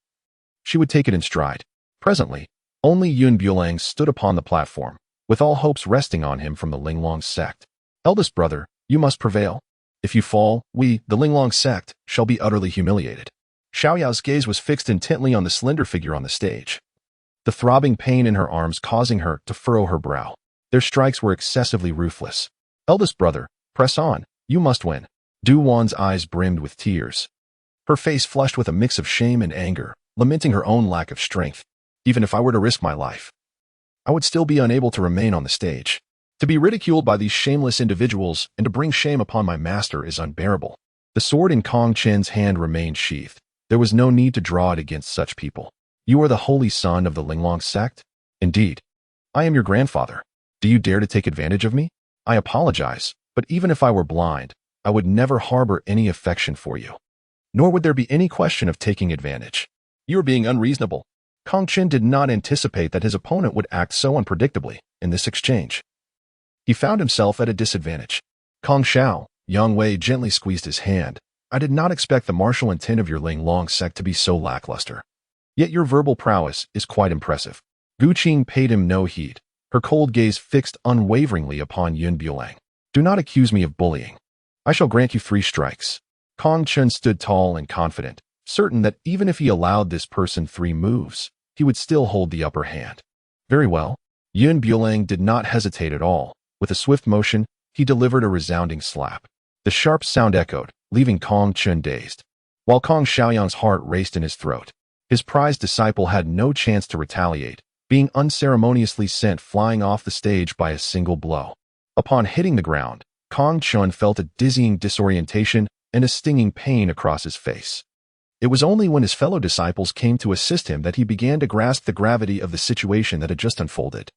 she would take it in stride. Presently, only Yun Bulang stood upon the platform, with all hopes resting on him from the Linglong Sect. Eldest brother, you must prevail. If you fall, we, the Linglong Sect, shall be utterly humiliated. Xiaoyao's gaze was fixed intently on the slender figure on the stage, the throbbing pain in her arms causing her to furrow her brow. Their strikes were excessively ruthless. Eldest brother, press on, you must win. Du Wan's eyes brimmed with tears, her face flushed with a mix of shame and anger, lamenting her own lack of strength. Even if I were to risk my life, I would still be unable to remain on the stage. To be ridiculed by these shameless individuals and to bring shame upon my master is unbearable. The sword in Kong Chen's hand remained sheathed. There was no need to draw it against such people. You are the holy son of the Linglong Sect? Indeed. I am your grandfather. Do you dare to take advantage of me? I apologize, but even if I were blind, I would never harbor any affection for you. Nor would there be any question of taking advantage. You are being unreasonable. Kong Chen did not anticipate that his opponent would act so unpredictably in this exchange. He found himself at a disadvantage. Kong Xiao, Yang Wei gently squeezed his hand. I did not expect the martial intent of your Linglong Sect to be so lackluster. Yet your verbal prowess is quite impressive. Qing paid him no heed, her cold gaze fixed unwaveringly upon Yun Bulang. Do not accuse me of bullying. I shall grant you 3 strikes. Kong Chen stood tall and confident, certain that even if he allowed this person 3 moves, he would still hold the upper hand. Very well. Yun Bulang did not hesitate at all. With a swift motion, he delivered a resounding slap. The sharp sound echoed, leaving Kong Chen dazed. While Kong Xiaoyang's heart raced in his throat, his prized disciple had no chance to retaliate, being unceremoniously sent flying off the stage by a single blow. Upon hitting the ground, Kong Chen felt a dizzying disorientation and a stinging pain across his face. It was only when his fellow disciples came to assist him that he began to grasp the gravity of the situation that had just unfolded.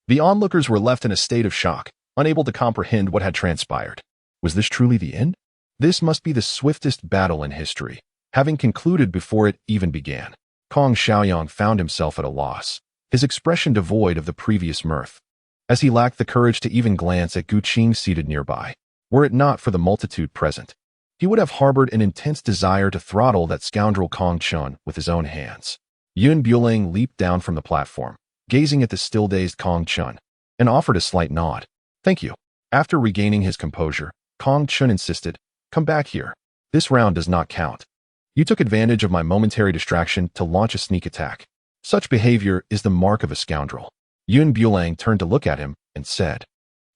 The onlookers were left in a state of shock, unable to comprehend what had transpired. Was this truly the end? This must be the swiftest battle in history, having concluded before it even began. Kong Xiaoyang found himself at a loss, his expression devoid of the previous mirth, as he lacked the courage to even glance at Qing seated nearby. Were it not for the multitude present, he would have harbored an intense desire to throttle that scoundrel Kong Chen with his own hands. Yun Bulang leaped down from the platform, gazing at the still-dazed Kong Chen, and offered a slight nod. Thank you. After regaining his composure, Kong Chen insisted, come back here. This round does not count. You took advantage of my momentary distraction to launch a sneak attack. Such behavior is the mark of a scoundrel. Yun Bulang turned to look at him and said,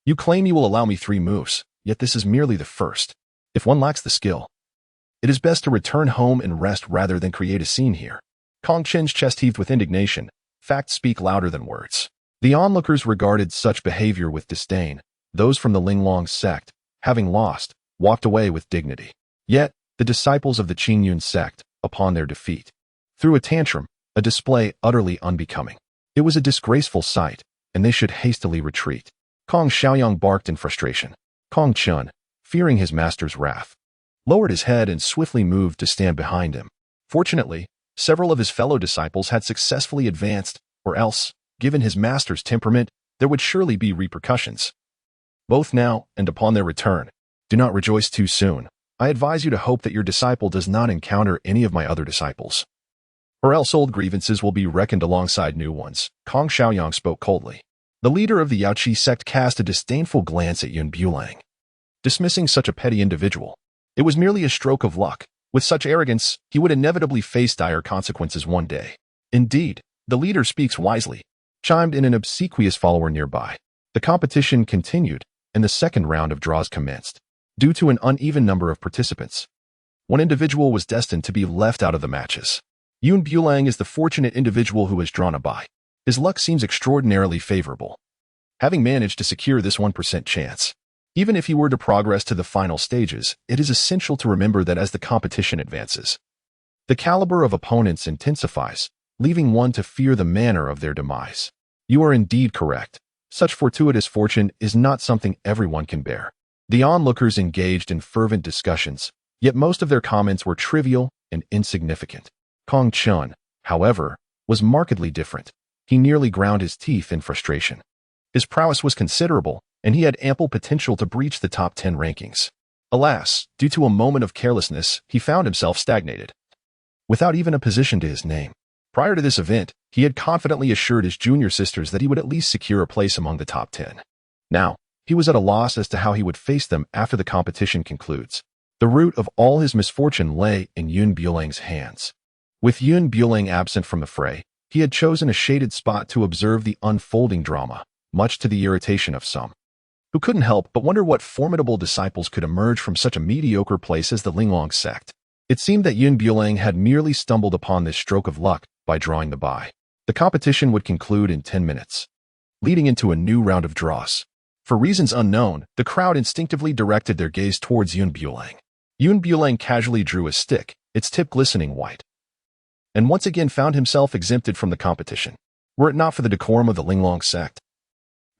You claim you will allow me 3 moves, yet this is merely the first. If one lacks the skill, it is best to return home and rest rather than create a scene here. Kong Chen's chest heaved with indignation. Facts speak louder than words. The onlookers regarded such behavior with disdain. Those from the Linglong Sect, having lost, walked away with dignity. Yet, the disciples of the Qing sect, upon their defeat, threw a tantrum, a display utterly unbecoming. It was a disgraceful sight, and they should hastily retreat. Kong Xiaoyang barked in frustration. Kong Chun, fearing his master's wrath, lowered his head and swiftly moved to stand behind him. Fortunately, several of his fellow disciples had successfully advanced, or else, given his master's temperament, there would surely be repercussions. Both now and upon their return, do not rejoice too soon. I advise you to hope that your disciple does not encounter any of my other disciples, or else old grievances will be reckoned alongside new ones. Kong Xiaoyang spoke coldly. The leader of the Yaoqi sect cast a disdainful glance at Bulang, dismissing such a petty individual. It was merely a stroke of luck. With such arrogance, he would inevitably face dire consequences one day. Indeed, the leader speaks wisely, chimed in an obsequious follower nearby. The competition continued, and the second round of draws commenced. Due to an uneven number of participants, one individual was destined to be left out of the matches. Bulang is the fortunate individual who has drawn a bye. His luck seems extraordinarily favorable, having managed to secure this 1% chance. Even if he were to progress to the final stages, it is essential to remember that as the competition advances, the caliber of opponents intensifies, leaving one to fear the manner of their demise. You are indeed correct. Such fortuitous fortune is not something everyone can bear. The onlookers engaged in fervent discussions, yet most of their comments were trivial and insignificant. Kong Chun, however, was markedly different. He nearly ground his teeth in frustration. His prowess was considerable, and he had ample potential to breach the top 10 rankings. Alas, due to a moment of carelessness, he found himself stagnated, without even a position to his name. Prior to this event, he had confidently assured his junior sisters that he would at least secure a place among the top 10. Now, he was at a loss as to how he would face them after the competition concludes. The root of all his misfortune lay in Bulang's hands. With Bulang absent from the fray, he had chosen a shaded spot to observe the unfolding drama, much to the irritation of some, who couldn't help but wonder what formidable disciples could emerge from such a mediocre place as the Linglong Sect. It seemed that Bulang had merely stumbled upon this stroke of luck by drawing the bye. The competition would conclude in 10 minutes, leading into a new round of draws. For reasons unknown, the crowd instinctively directed their gaze towards Bulang. Bulang casually drew a stick, its tip glistening white, and once again found himself exempted from the competition. Were it not for the decorum of the Linglong Sect,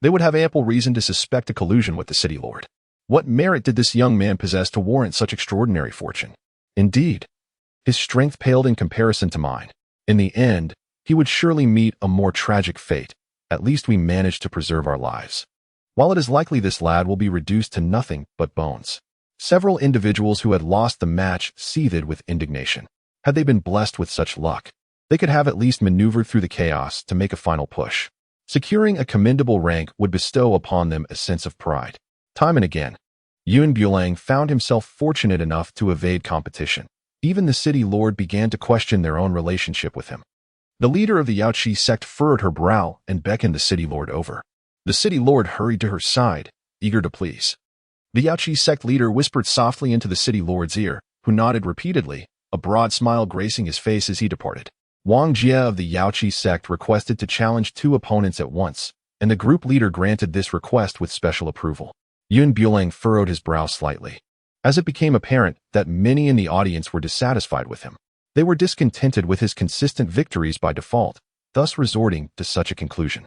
they would have ample reason to suspect a collusion with the city lord. What merit did this young man possess to warrant such extraordinary fortune? Indeed, his strength paled in comparison to mine. In the end, he would surely meet a more tragic fate. At least we managed to preserve our lives, while it is likely this lad will be reduced to nothing but bones. Several individuals who had lost the match seethed with indignation. Had they been blessed with such luck, they could have at least maneuvered through the chaos to make a final push. Securing a commendable rank would bestow upon them a sense of pride. Time and again, Bulang found himself fortunate enough to evade competition. Even the city lord began to question their own relationship with him. The leader of the Yaoqi sect furrowed her brow and beckoned the city lord over. The city lord hurried to her side, eager to please. The Yaoqi sect leader whispered softly into the city lord's ear, who nodded repeatedly, a broad smile gracing his face as he departed. Wang Jie of the Yaoqi sect requested to challenge 2 opponents at once, and the group leader granted this request with special approval. Bulang furrowed his brow slightly, as it became apparent that many in the audience were dissatisfied with him. They were discontented with his consistent victories by default, thus resorting to such a conclusion.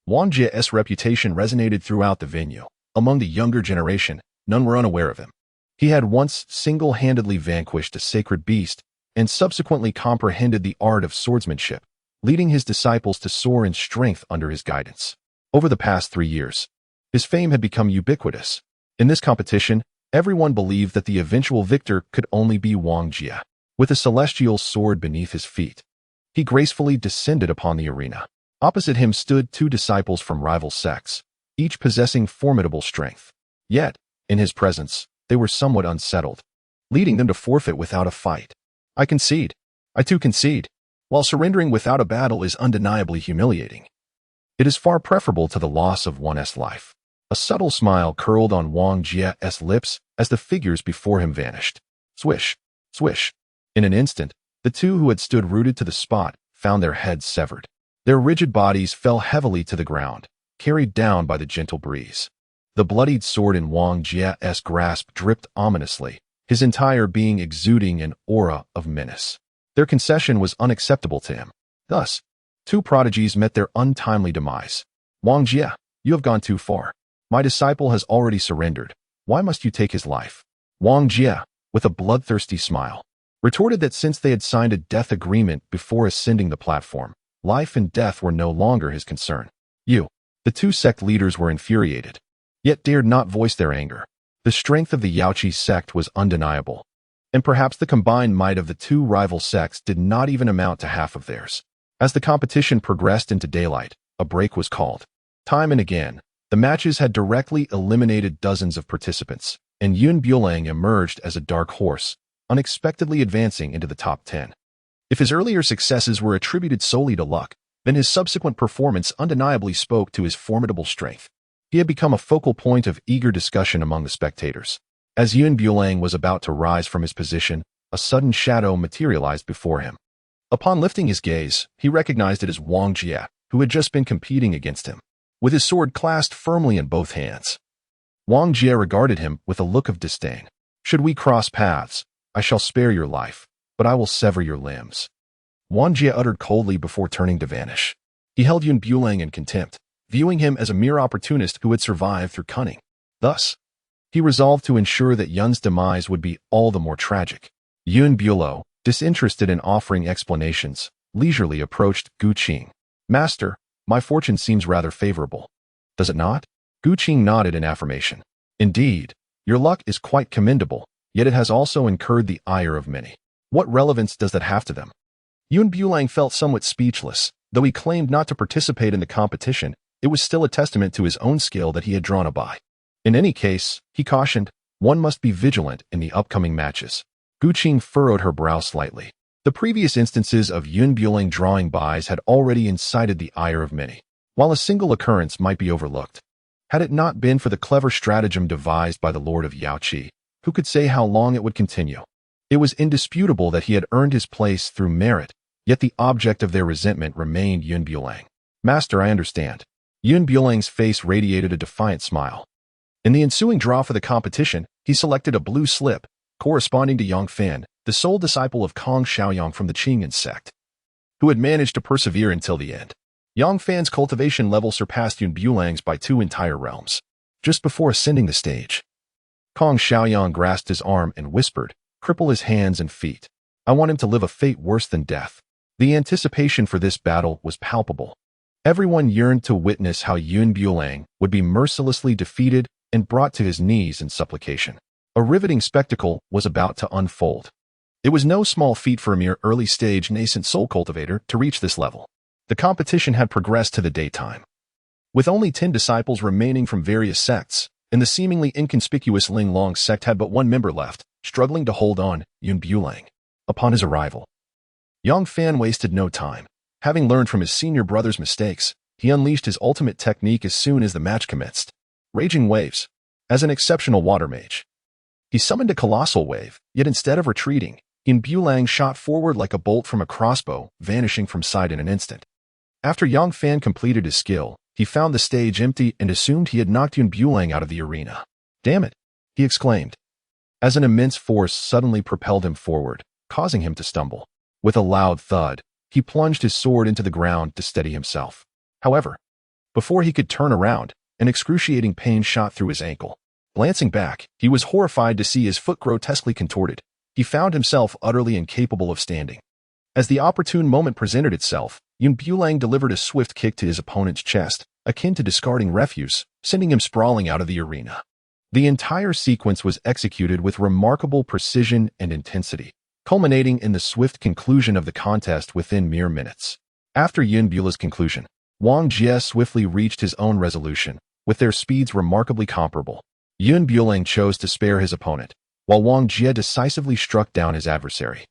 Wang Jie's reputation resonated throughout the venue. Among the younger generation, none were unaware of him. He had once single-handedly vanquished a sacred beast and subsequently comprehended the art of swordsmanship, leading his disciples to soar in strength under his guidance. Over the past 3 years, his fame had become ubiquitous. In this competition, everyone believed that the eventual victor could only be Wang Jie. With a celestial sword beneath his feet, he gracefully descended upon the arena. Opposite him stood 2 disciples from rival sects, each possessing formidable strength. Yet, in his presence, they were somewhat unsettled, leading them to forfeit without a fight. I concede. I too concede. While surrendering without a battle is undeniably humiliating, it is far preferable to the loss of one's life. A subtle smile curled on Wang Jie's lips as the figures before him vanished. Swish, swish. In an instant, the two who had stood rooted to the spot found their heads severed. Their rigid bodies fell heavily to the ground, carried down by the gentle breeze. The bloodied sword in Wang Jie's grasp dripped ominously, his entire being exuding an aura of menace. Their concession was unacceptable to him. Thus, two prodigies met their untimely demise. Wang Jie, you have gone too far. My disciple has already surrendered. Why must you take his life? Wang Jie, with a bloodthirsty smile, retorted that since they had signed a death agreement before ascending the platform, life and death were no longer his concern. The two sect leaders were infuriated, yet dared not voice their anger. The strength of the Yaoqi sect was undeniable, and perhaps the combined might of the two rival sects did not even amount to half of theirs. As the competition progressed into daylight, a break was called. Time and again, the matches had directly eliminated dozens of participants, and Bulang emerged as a dark horse, unexpectedly advancing into the top 10. If his earlier successes were attributed solely to luck, then his subsequent performance undeniably spoke to his formidable strength. He had become a focal point of eager discussion among the spectators. As Bulang was about to rise from his position, a sudden shadow materialized before him. Upon lifting his gaze, he recognized it as Wang Jie, who had just been competing against him, with his sword clasped firmly in both hands. Wang Jie regarded him with a look of disdain. Should we cross paths, I shall spare your life, but I will sever your limbs. Wang Jie uttered coldly before turning to vanish. He held Bulang in contempt, viewing him as a mere opportunist who had survived through cunning. Thus, he resolved to ensure that Yun's demise would be all the more tragic. Bulo, disinterested in offering explanations, leisurely approached Qing. Master, my fortune seems rather favorable. Does it not? Qing nodded in affirmation. Indeed, your luck is quite commendable, yet it has also incurred the ire of many. What relevance does that have to them? Bulang felt somewhat speechless. Though he claimed not to participate in the competition, it was still a testament to his own skill that he had drawn a bye. In any case, he cautioned, one must be vigilant in the upcoming matches. Qing furrowed her brow slightly. The previous instances of Bulang drawing buys had already incited the ire of many, while a single occurrence might be overlooked. Had it not been for the clever stratagem devised by the Lord of Yaoqi, who could say how long it would continue? It was indisputable that he had earned his place through merit, yet the object of their resentment remained Bulang. Master, I understand. Bulang's face radiated a defiant smile. In the ensuing draw for the competition, he selected a blue slip, corresponding to Yang Fan, the sole disciple of Kong Xiaoyang from the Qing sect, who had managed to persevere until the end. Yang Fan's cultivation level surpassed Bulang's by 2 entire realms. Just before ascending the stage, Kong Xiaoyang grasped his arm and whispered, "Cripple his hands and feet. I want him to live a fate worse than death." The anticipation for this battle was palpable. Everyone yearned to witness how Bulang would be mercilessly defeated and brought to his knees in supplication. A riveting spectacle was about to unfold. It was no small feat for a mere early-stage nascent soul cultivator to reach this level. The competition had progressed to the daytime. With only 10 disciples remaining from various sects, and the seemingly inconspicuous Linglong Sect had but one member left, struggling to hold on, Bulang. Upon his arrival, Yang Fan wasted no time. Having learned from his senior brother's mistakes, he unleashed his ultimate technique as soon as the match commenced. Raging waves. As an exceptional water mage, he summoned a colossal wave, yet instead of retreating, Bulang shot forward like a bolt from a crossbow, vanishing from sight in an instant. After Yang Fan completed his skill, he found the stage empty and assumed he had knocked Bulang out of the arena. "Damn it," he exclaimed, as an immense force suddenly propelled him forward, causing him to stumble. With a loud thud, he plunged his sword into the ground to steady himself. However, before he could turn around, an excruciating pain shot through his ankle. Glancing back, he was horrified to see his foot grotesquely contorted. He found himself utterly incapable of standing. As the opportune moment presented itself, Bulang delivered a swift kick to his opponent's chest, akin to discarding refuse, sending him sprawling out of the arena. The entire sequence was executed with remarkable precision and intensity, culminating in the swift conclusion of the contest within mere minutes. After Bulang's conclusion, Wang Jie swiftly reached his own resolution, with their speeds remarkably comparable. Bulang chose to spare his opponent, while Wang Jie decisively struck down his adversary,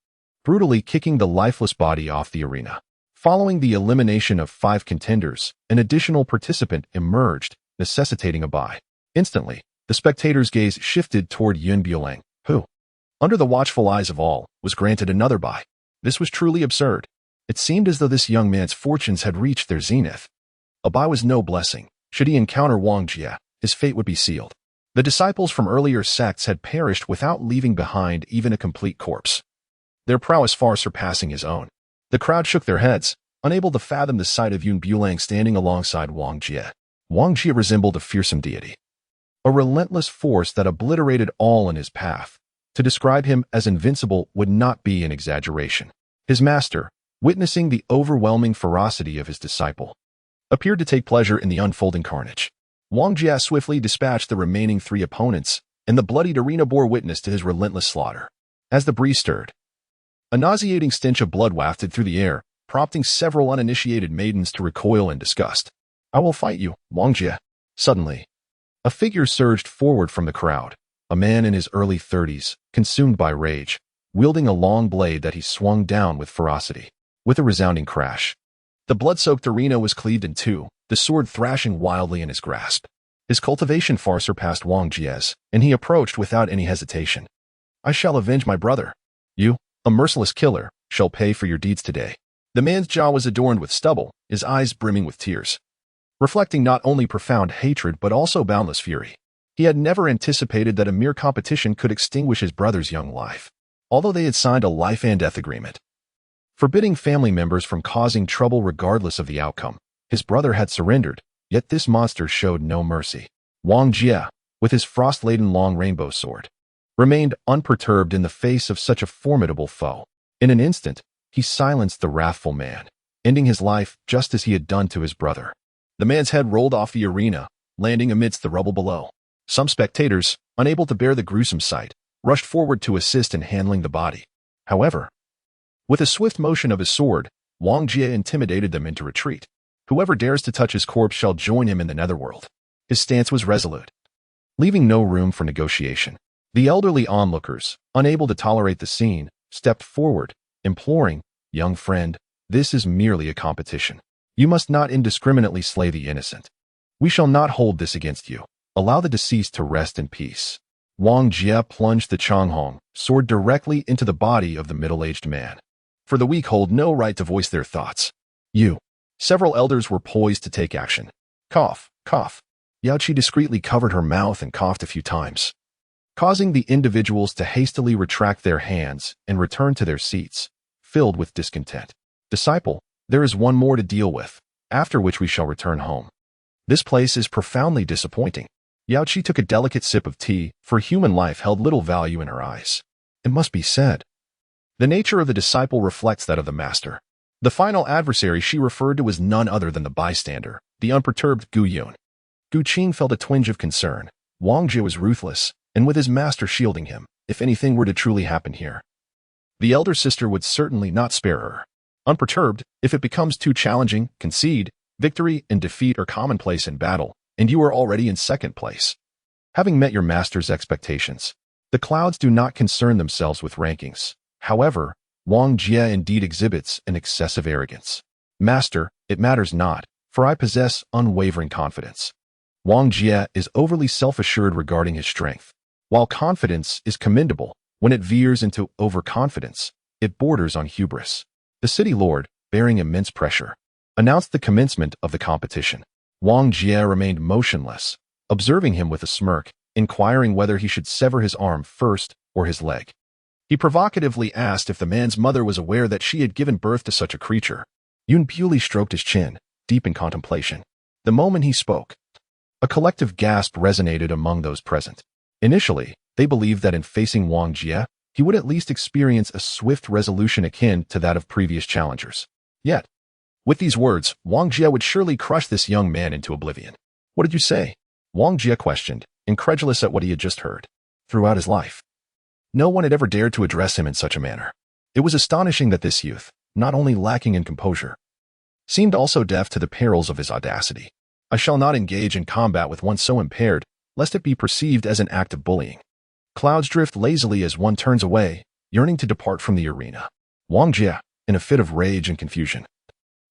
brutally kicking the lifeless body off the arena. Following the elimination of 5 contenders, an additional participant emerged, necessitating a bye. Instantly, the spectators' gaze shifted toward Bulang, who, under the watchful eyes of all, was granted another bye. This was truly absurd. It seemed as though this young man's fortunes had reached their zenith. A bye was no blessing. Should he encounter Wang Jie, his fate would be sealed. The disciples from earlier sects had perished without leaving behind even a complete corpse, their prowess far surpassing his own. The crowd shook their heads, unable to fathom the sight of Bulang standing alongside Wang Jie. Wang Jie resembled a fearsome deity, a relentless force that obliterated all in his path. To describe him as invincible would not be an exaggeration. His master, witnessing the overwhelming ferocity of his disciple, appeared to take pleasure in the unfolding carnage. Wang Jie swiftly dispatched the remaining 3 opponents, and the bloodied arena bore witness to his relentless slaughter. As the breeze stirred, a nauseating stench of blood wafted through the air, prompting several uninitiated maidens to recoil in disgust. "I will fight you, Wang Jie." Suddenly, a figure surged forward from the crowd, a man in his early 30s, consumed by rage, wielding a long blade that he swung down with ferocity. With a resounding crash, the blood-soaked arena was cleaved in two, the sword thrashing wildly in his grasp. His cultivation far surpassed Wang Jie's, and he approached without any hesitation. "I shall avenge my brother. You, a merciless killer, shall pay for your deeds today." The man's jaw was adorned with stubble, his eyes brimming with tears, reflecting not only profound hatred but also boundless fury. He had never anticipated that a mere competition could extinguish his brother's young life, although they had signed a life-and-death agreement, forbidding family members from causing trouble regardless of the outcome. His brother had surrendered, yet this monster showed no mercy. Wang Jie, with his frost-laden long rainbow sword, remained unperturbed in the face of such a formidable foe. In an instant, he silenced the wrathful man, ending his life just as he had done to his brother. The man's head rolled off the arena, landing amidst the rubble below. Some spectators, unable to bear the gruesome sight, rushed forward to assist in handling the body. However, with a swift motion of his sword, Wang Jie intimidated them into retreat. Whoever dares to touch his corpse shall join him in the netherworld. His stance was resolute, leaving no room for negotiation. The elderly onlookers, unable to tolerate the scene, stepped forward, imploring, "Young friend, this is merely a competition. You must not indiscriminately slay the innocent. We shall not hold this against you. Allow the deceased to rest in peace." Wang Jie plunged the Changhong sword directly into the body of the middle-aged man. For the weak hold no right to voice their thoughts. Several elders were poised to take action. Cough, cough. Yao Qi discreetly covered her mouth and coughed a few times, causing the individuals to hastily retract their hands and return to their seats, filled with discontent. "Disciple, there is one more to deal with, after which we shall return home. This place is profoundly disappointing." Yao Qi took a delicate sip of tea, for human life held little value in her eyes. It must be said, the nature of the disciple reflects that of the master. The final adversary she referred to was none other than the bystander, the unperturbed Gu Yun. Gu Qing felt a twinge of concern. Wang Jie was ruthless, and with his master shielding him, if anything were to truly happen here, the elder sister would certainly not spare her. Unperturbed, if it becomes too challenging, concede. Victory and defeat are commonplace in battle, and you are already in second place, having met your master's expectations. The clouds do not concern themselves with rankings. However, Wang Jie indeed exhibits an excessive arrogance. "Master, it matters not, for I possess unwavering confidence." Wang Jie is overly self-assured regarding his strength. While confidence is commendable, when it veers into overconfidence, it borders on hubris. The city lord, bearing immense pressure, announced the commencement of the competition. Wang Jie remained motionless, observing him with a smirk, inquiring whether he should sever his arm first or his leg. He provocatively asked if the man's mother was aware that she had given birth to such a creature. Yun Puli stroked his chin, deep in contemplation. The moment he spoke, a collective gasp resonated among those present. Initially, they believed that in facing Wang Jie, he would at least experience a swift resolution akin to that of previous challengers. Yet, with these words, Wang Jie would surely crush this young man into oblivion. "What did you say?" Wang Jie questioned, incredulous at what he had just heard. Throughout his life, no one had ever dared to address him in such a manner. It was astonishing that this youth, not only lacking in composure, seemed also deaf to the perils of his audacity. "I shall not engage in combat with one so impaired, lest it be perceived as an act of bullying." Clouds drift lazily as one turns away, yearning to depart from the arena. Wang Jie, in a fit of rage and confusion,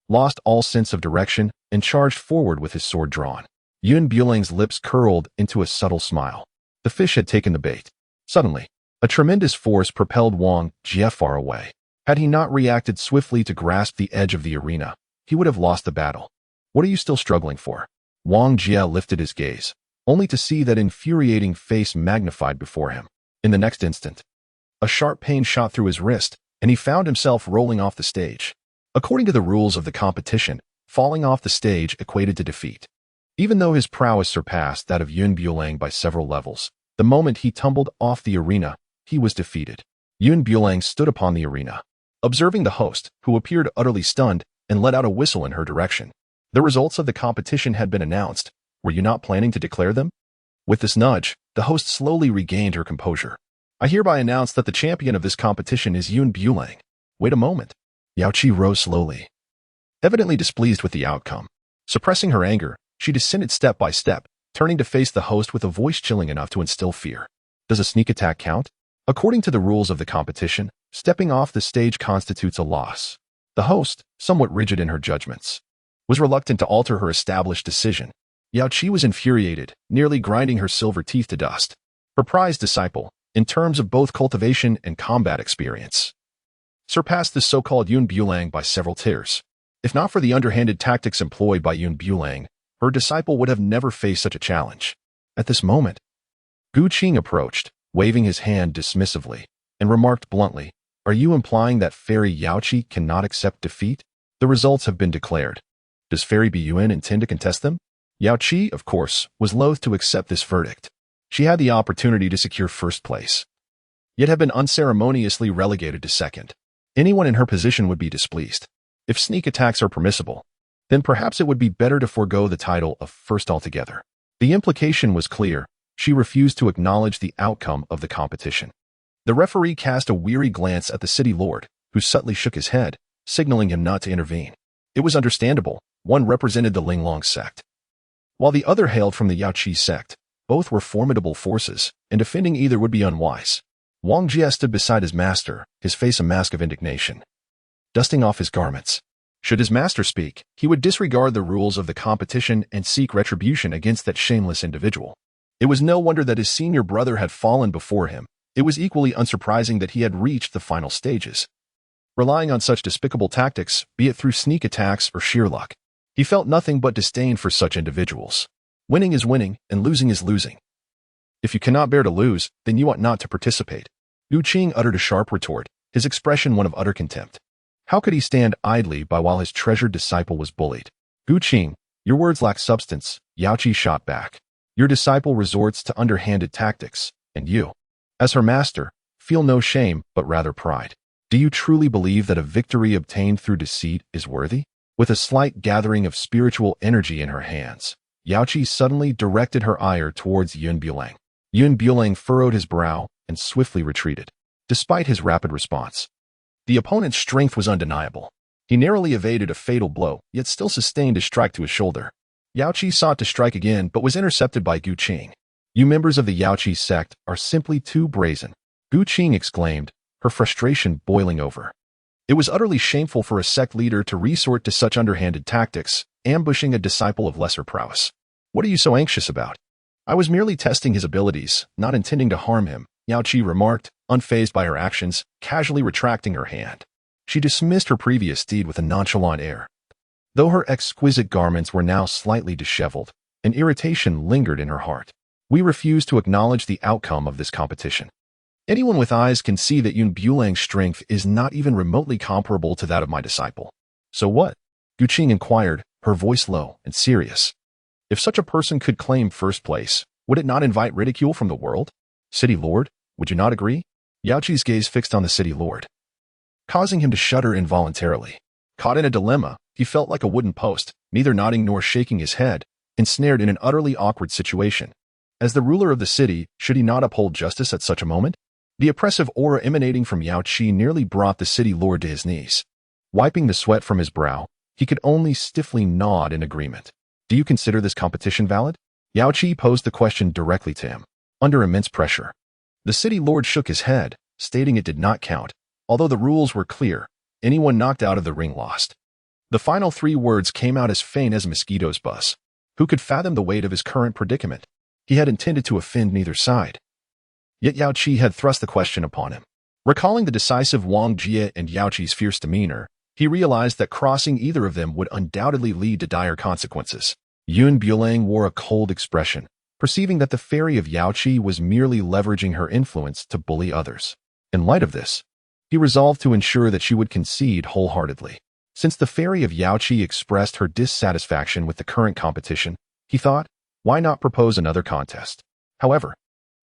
lost all sense of direction and charged forward with his sword drawn. Yun Bulang's lips curled into a subtle smile. The fish had taken the bait. Suddenly, a tremendous force propelled Wang Jie far away. Had he not reacted swiftly to grasp the edge of the arena, he would have lost the battle. What are you still struggling for? Wang Jie lifted his gaze, only to see that infuriating face magnified before him. In the next instant, a sharp pain shot through his wrist, and he found himself rolling off the stage. According to the rules of the competition, falling off the stage equated to defeat. Even though his prowess surpassed that of Yun Bulang by several levels, the moment he tumbled off the arena, he was defeated. Yun Bulang stood upon the arena, observing the host, who appeared utterly stunned, and let out a whistle in her direction. The results of the competition had been announced. Were you not planning to declare them? With this nudge, the host slowly regained her composure. I hereby announce that the champion of this competition is Yun Bulang. Wait a moment. Yao Qi rose slowly, evidently displeased with the outcome. Suppressing her anger, she descended step by step, turning to face the host with a voice chilling enough to instill fear. Does a sneak attack count? According to the rules of the competition, stepping off the stage constitutes a loss. The host, somewhat rigid in her judgments, was reluctant to alter her established decision. Yao Qi was infuriated, nearly grinding her silver teeth to dust. Her prized disciple, in terms of both cultivation and combat experience, surpassed the so-called Yun Bulang by several tiers. If not for the underhanded tactics employed by Yun Bulang, her disciple would have never faced such a challenge. At this moment, Qing approached, waving his hand dismissively, and remarked bluntly, "Are you implying that Fairy Yao Qi cannot accept defeat? The results have been declared. Does Fairy Biyuan intend to contest them?" Yao Qi, of course, was loath to accept this verdict. She had the opportunity to secure first place, yet had been unceremoniously relegated to second. Anyone in her position would be displeased. If sneak attacks are permissible, then perhaps it would be better to forego the title of first altogether. The implication was clear. She refused to acknowledge the outcome of the competition. The referee cast a weary glance at the city lord, who subtly shook his head, signaling him not to intervene. It was understandable. One represented the Linglong Sect, while the other hailed from the Yao Qi sect. Both were formidable forces, and defending either would be unwise. Wang Jie stood beside his master, his face a mask of indignation, dusting off his garments. Should his master speak, he would disregard the rules of the competition and seek retribution against that shameless individual. It was no wonder that his senior brother had fallen before him. It was equally unsurprising that he had reached the final stages, relying on such despicable tactics, be it through sneak attacks or sheer luck. He felt nothing but disdain for such individuals. Winning is winning, and losing is losing. If you cannot bear to lose, then you ought not to participate. Qing uttered a sharp retort, his expression one of utter contempt. How could he stand idly by while his treasured disciple was bullied? Qing, your words lack substance, Yao Qi shot back. Your disciple resorts to underhanded tactics, and you, as her master, feel no shame but rather pride. Do you truly believe that a victory obtained through deceit is worthy? With a slight gathering of spiritual energy in her hands, Yao Qi suddenly directed her ire towards Yun Bulang. Yun Bulang furrowed his brow and swiftly retreated. Despite his rapid response, the opponent's strength was undeniable. He narrowly evaded a fatal blow, yet still sustained a strike to his shoulder. Yao Qi sought to strike again but was intercepted by Qing. You members of the Yao Qi sect are simply too brazen, Qing exclaimed, her frustration boiling over. It was utterly shameful for a sect leader to resort to such underhanded tactics, ambushing a disciple of lesser prowess. What are you so anxious about? I was merely testing his abilities, not intending to harm him, Yao Qi remarked, unfazed by her actions, casually retracting her hand. She dismissed her previous deed with a nonchalant air. Though her exquisite garments were now slightly disheveled, an irritation lingered in her heart. We refuse to acknowledge the outcome of this competition. Anyone with eyes can see that Yun Bulang's strength is not even remotely comparable to that of my disciple. So what? Qing inquired, her voice low and serious. If such a person could claim first place, would it not invite ridicule from the world? City Lord, would you not agree? Yao Qi's gaze fixed on the City Lord, causing him to shudder involuntarily. Caught in a dilemma, he felt like a wooden post, neither nodding nor shaking his head, ensnared in an utterly awkward situation. As the ruler of the city, should he not uphold justice at such a moment? The oppressive aura emanating from Yao Qi nearly brought the City Lord to his knees. Wiping the sweat from his brow, he could only stiffly nod in agreement. Do you consider this competition valid? Yao Qi posed the question directly to him, under immense pressure. The City Lord shook his head, stating it did not count. Although the rules were clear, anyone knocked out of the ring lost. The final 3 words came out as faint as a mosquito's buzz. Who could fathom the weight of his current predicament? He had intended to offend neither side. Yet Yao Qi had thrust the question upon him. Recalling the decisive Wang Jie and Yao Qi's fierce demeanor, he realized that crossing either of them would undoubtedly lead to dire consequences. Yun Bulang wore a cold expression, perceiving that the fairy of Yao Qi was merely leveraging her influence to bully others. In light of this, he resolved to ensure that she would concede wholeheartedly. Since the fairy of Yao Qi expressed her dissatisfaction with the current competition, he thought, why not propose another contest? However,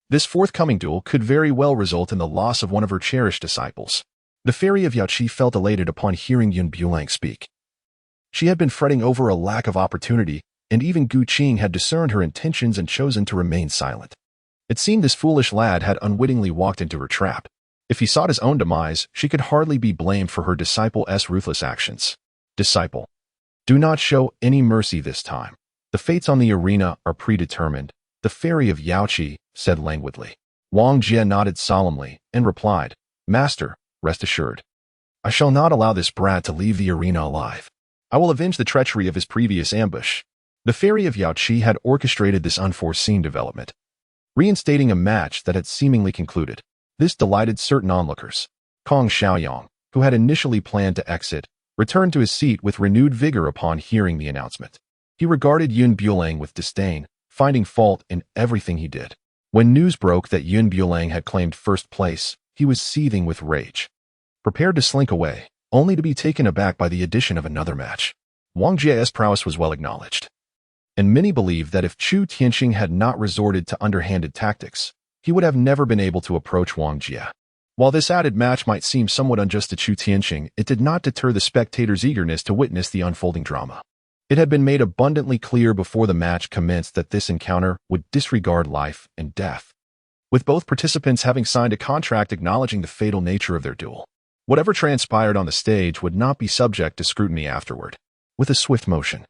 this forthcoming duel could very well result in the loss of one of her cherished disciples. The fairy of Yao Qi felt elated upon hearing Yun Bulang speak. She had been fretting over a lack of opportunity, and even Gu Qing had discerned her intentions and chosen to remain silent. It seemed this foolish lad had unwittingly walked into her trap. If he sought his own demise, she could hardly be blamed for her disciple's ruthless actions. Disciple, do not show any mercy this time. The fates on the arena are predetermined, the fairy of Yao Qi said languidly. Wang Jie nodded solemnly and replied, Master, rest assured. I shall not allow this brat to leave the arena alive. I will avenge the treachery of his previous ambush. The fairy of Yao Qi had orchestrated this unforeseen development, reinstating a match that had seemingly concluded. This delighted certain onlookers. Kong Xiaoyang, who had initially planned to exit, returned to his seat with renewed vigor upon hearing the announcement. He regarded Yun Bulang with disdain, finding fault in everything he did. When news broke that Yun Bulang had claimed first place, he was seething with rage, prepared to slink away, only to be taken aback by the addition of another match. Wang Jie's prowess was well acknowledged, and many believed that if Chu Tianxing had not resorted to underhanded tactics, he would have never been able to approach Wang Jie. While this added match might seem somewhat unjust to Chu Tianxing, it did not deter the spectators' eagerness to witness the unfolding drama. It had been made abundantly clear before the match commenced that this encounter would disregard life and death, with both participants having signed a contract acknowledging the fatal nature of their duel. Whatever transpired on the stage would not be subject to scrutiny afterward. With a swift motion,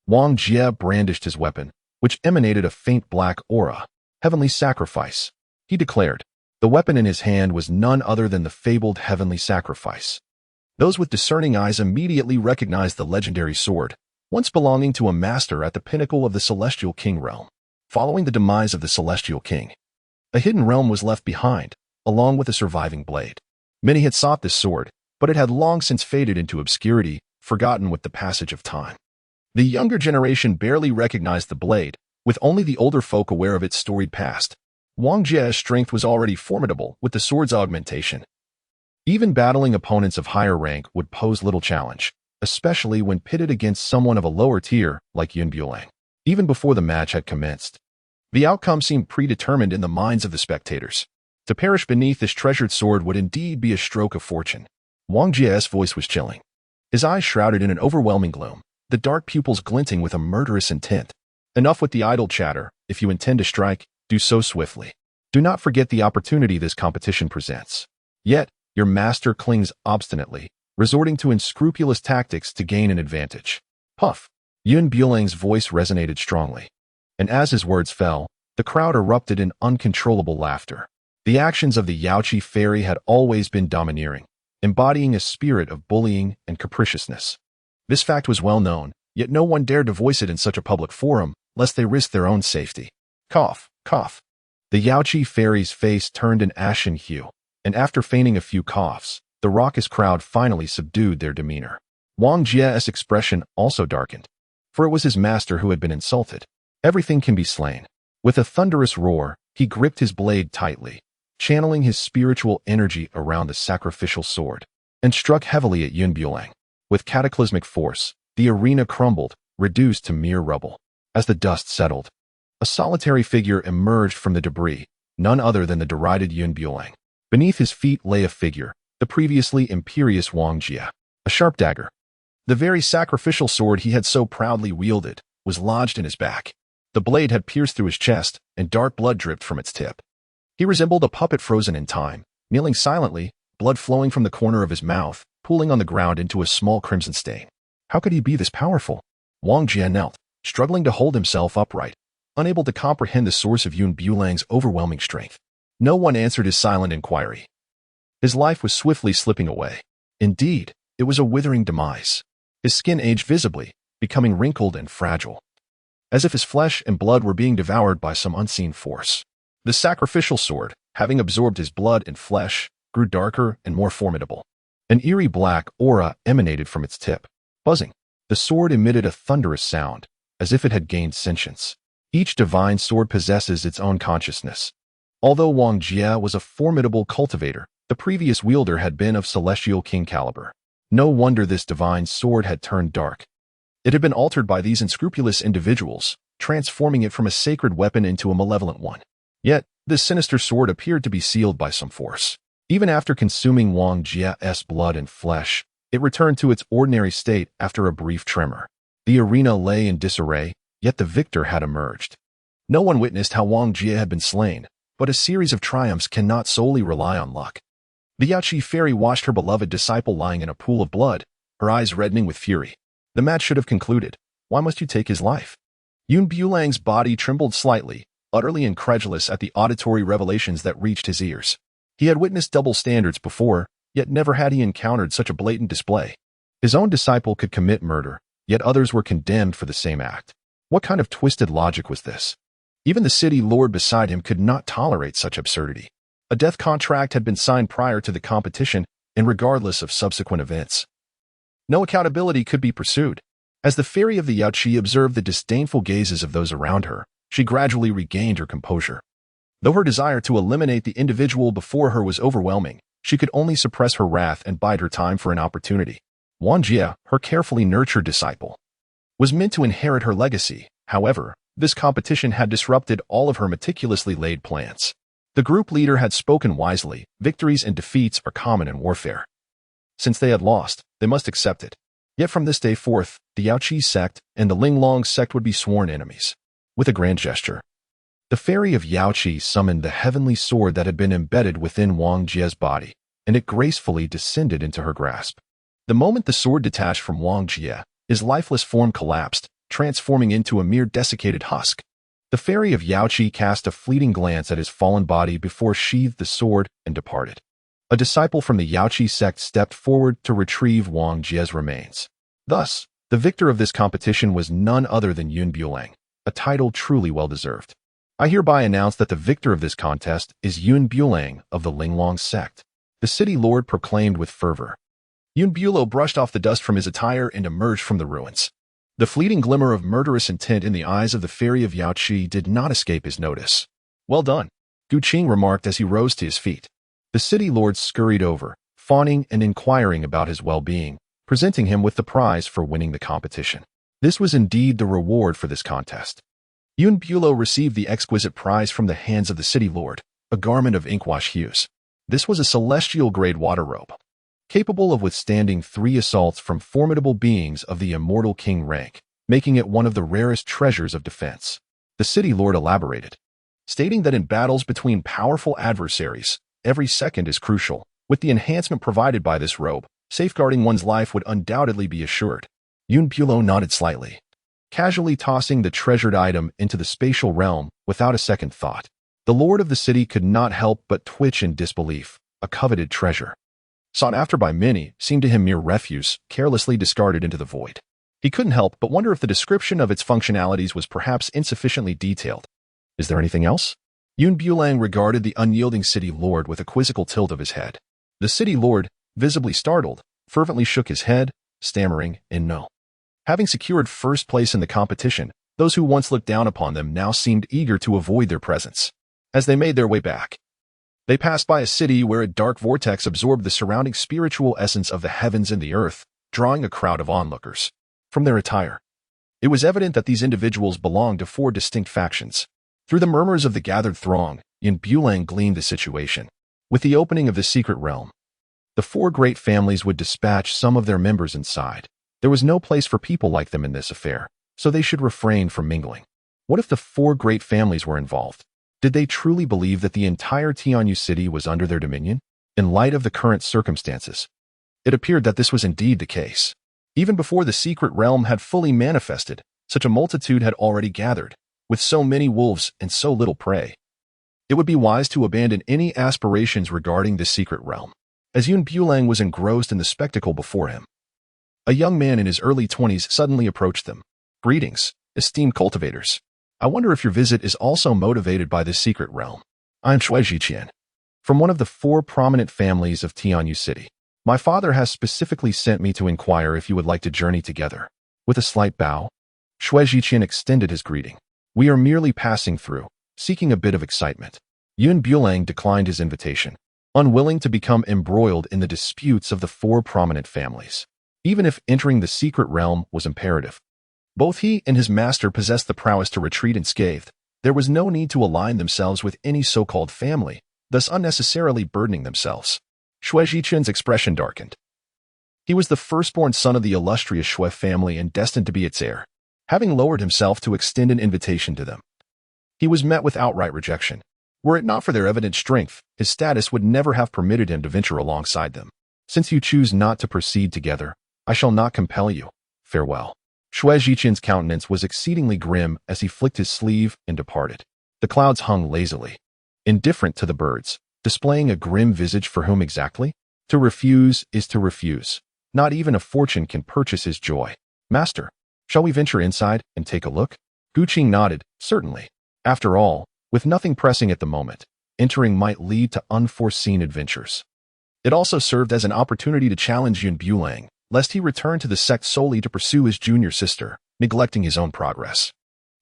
Wang Jie brandished his weapon, which emanated a faint black aura. Heavenly sacrifice, he declared. The weapon in his hand was none other than the fabled heavenly sacrifice. Those with discerning eyes immediately recognized the legendary sword, once belonging to a master at the pinnacle of the celestial king realm. Following the demise of the celestial king, a hidden realm was left behind, along with a surviving blade. Many had sought this sword, but it had long since faded into obscurity, forgotten with the passage of time. The younger generation barely recognized the blade, with only the older folk aware of its storied past. Wang Jie's strength was already formidable with the sword's augmentation. Even battling opponents of higher rank would pose little challenge, especially when pitted against someone of a lower tier like Yun Bulang. Even before the match had commenced, the outcome seemed predetermined in the minds of the spectators. To perish beneath this treasured sword would indeed be a stroke of fortune. Wang Jie's voice was chilling, his eyes shrouded in an overwhelming gloom, the dark pupils glinting with a murderous intent. Enough with the idle chatter. If you intend to strike, do so swiftly. Do not forget the opportunity this competition presents. Yet, your master clings obstinately, resorting to unscrupulous tactics to gain an advantage. Puff! Yun Bulang's voice resonated strongly, and as his words fell, the crowd erupted in uncontrollable laughter. The actions of the Yao Qi fairy had always been domineering, embodying a spirit of bullying and capriciousness. This fact was well known, yet no one dared to voice it in such a public forum, lest they risk their own safety. Cough, cough. The Yao Qi fairy's face turned an ashen hue, and after feigning a few coughs, the raucous crowd finally subdued their demeanor. Wang Jie's expression also darkened, for it was his master who had been insulted. Everything can be slain. With a thunderous roar, he gripped his blade tightly, channeling his spiritual energy around the sacrificial sword, and struck heavily at Yun Bulang. With cataclysmic force, the arena crumbled, reduced to mere rubble. As the dust settled, a solitary figure emerged from the debris, none other than the derided Yun Bulang. Beneath his feet lay a figure, the previously imperious Wang Jie. A sharp dagger, the very sacrificial sword he had so proudly wielded, was lodged in his back. The blade had pierced through his chest, and dark blood dripped from its tip. He resembled a puppet frozen in time, kneeling silently, blood flowing from the corner of his mouth, pooling on the ground into a small crimson stain. How could he be this powerful? Wang Jie knelt, struggling to hold himself upright, unable to comprehend the source of Yun Bulang's overwhelming strength. No one answered his silent inquiry. His life was swiftly slipping away. Indeed, it was a withering demise. His skin aged visibly, becoming wrinkled and fragile. as if his flesh and blood were being devoured by some unseen force. The sacrificial sword, having absorbed his blood and flesh, grew darker and more formidable. An eerie black aura emanated from its tip. Buzzing, the sword emitted a thunderous sound, as if it had gained sentience. Each divine sword possesses its own consciousness. Although Wang Jie was a formidable cultivator, the previous wielder had been of celestial king caliber. No wonder this divine sword had turned dark. It had been altered by these unscrupulous individuals, transforming it from a sacred weapon into a malevolent one. Yet, this sinister sword appeared to be sealed by some force. Even after consuming Wang Jie's blood and flesh, it returned to its ordinary state after a brief tremor. The arena lay in disarray, yet the victor had emerged. No one witnessed how Wang Jie had been slain, but a series of triumphs cannot solely rely on luck. The Yaoqi fairy watched her beloved disciple lying in a pool of blood, her eyes reddening with fury. The match should have concluded. Why must you take his life? Yun Bulang's body trembled slightly, utterly incredulous at the auditory revelations that reached his ears. He had witnessed double standards before, yet never had he encountered such a blatant display. His own disciple could commit murder, yet others were condemned for the same act. What kind of twisted logic was this? Even the city lord beside him could not tolerate such absurdity. A death contract had been signed prior to the competition, and regardless of subsequent events, no accountability could be pursued. As the fairy of the Yaoqi observed the disdainful gazes of those around her, she gradually regained her composure. Though her desire to eliminate the individual before her was overwhelming, she could only suppress her wrath and bide her time for an opportunity. Wang Jie, her carefully nurtured disciple, was meant to inherit her legacy. However, this competition had disrupted all of her meticulously laid plans. The group leader had spoken wisely. Victories and defeats are common in warfare. Since they had lost, they must accept it. Yet from this day forth, the Yaoqi sect and the Linglong Sect would be sworn enemies. With a grand gesture, the fairy of Yaoqi summoned the heavenly sword that had been embedded within Wang Jie's body, and it gracefully descended into her grasp. The moment the sword detached from Wang Jie, his lifeless form collapsed, transforming into a mere desiccated husk. The fairy of Yaoqi cast a fleeting glance at his fallen body before sheathed the sword and departed. A disciple from the Yaoqi sect stepped forward to retrieve Wang Jie's remains. Thus, the victor of this competition was none other than Yun Bulang, a title truly well-deserved. I hereby announce that the victor of this contest is Yun Bulang of the Linglong Sect, the city lord proclaimed with fervor. Yun Bulo brushed off the dust from his attire and emerged from the ruins. The fleeting glimmer of murderous intent in the eyes of the fairy of Yaoqi did not escape his notice. Well done, Qing remarked as he rose to his feet. The city lord scurried over, fawning and inquiring about his well-being, presenting him with the prize for winning the competition. This was indeed the reward for this contest. Yun Bulo received the exquisite prize from the hands of the city lord, a garment of inkwash hues. This was a celestial-grade water robe, capable of withstanding 3 assaults from formidable beings of the immortal king rank, making it one of the rarest treasures of defense. The city lord elaborated, stating that in battles between powerful adversaries, every second is crucial. With the enhancement provided by this robe, safeguarding one's life would undoubtedly be assured. Yun Bulo nodded slightly, casually tossing the treasured item into the spatial realm without a second thought. The lord of the city could not help but twitch in disbelief. A coveted treasure, sought after by many, seemed to him mere refuse, carelessly discarded into the void. He couldn't help but wonder if the description of its functionalities was perhaps insufficiently detailed. Is there anything else? Yun Bulang regarded the unyielding city lord with a quizzical tilt of his head. The city lord, visibly startled, fervently shook his head, stammering in no. Having secured first place in the competition, those who once looked down upon them now seemed eager to avoid their presence. As they made their way back, they passed by a city where a dark vortex absorbed the surrounding spiritual essence of the heavens and the earth, drawing a crowd of onlookers. From their attire, it was evident that these individuals belonged to 4 distinct factions. Through the murmurs of the gathered throng, Yun Bulang gleaned the situation. With the opening of the secret realm, the 4 great families would dispatch some of their members inside. There was no place for people like them in this affair, so they should refrain from mingling. What if the 4 great families were involved? Did they truly believe that the entire Tianyu city was under their dominion? In light of the current circumstances, it appeared that this was indeed the case. Even before the secret realm had fully manifested, such a multitude had already gathered, with so many wolves and so little prey. It would be wise to abandon any aspirations regarding this secret realm. As Yun Bulang was engrossed in the spectacle before him, a young man in his early 20s suddenly approached them. "Greetings," Esteemed cultivators, I wonder if your visit is also motivated by this secret realm. I am Shui Jiqian, from one of the 4 prominent families of Tianyu City. My father has specifically sent me to inquire if you would like to journey together. With a slight bow, Shui Jiqian extended his greeting. We are merely passing through, seeking a bit of excitement. Bulang declined his invitation, unwilling to become embroiled in the disputes of the 4 prominent families. Even if entering the secret realm was imperative, both he and his master possessed the prowess to retreat unscathed. There was no need to align themselves with any so-called family, thus unnecessarily burdening themselves. Shui Jiqian's expression darkened. He was the firstborn son of the illustrious Shui family and destined to be its heir. Having lowered himself to extend an invitation to them, he was met with outright rejection. Were it not for their evident strength, his status would never have permitted him to venture alongside them. Since you choose not to proceed together, I shall not compel you. Farewell. Shui Jiqian's countenance was exceedingly grim as he flicked his sleeve and departed. The clouds hung lazily, indifferent to the birds, displaying a grim visage for whom exactly? To refuse is to refuse. Not even a fortune can purchase his joy. Master, shall we venture inside and take a look? Qing nodded, certainly. After all, with nothing pressing at the moment, entering might lead to unforeseen adventures. It also served as an opportunity to challenge Bulang, lest he return to the sect solely to pursue his junior sister, neglecting his own progress.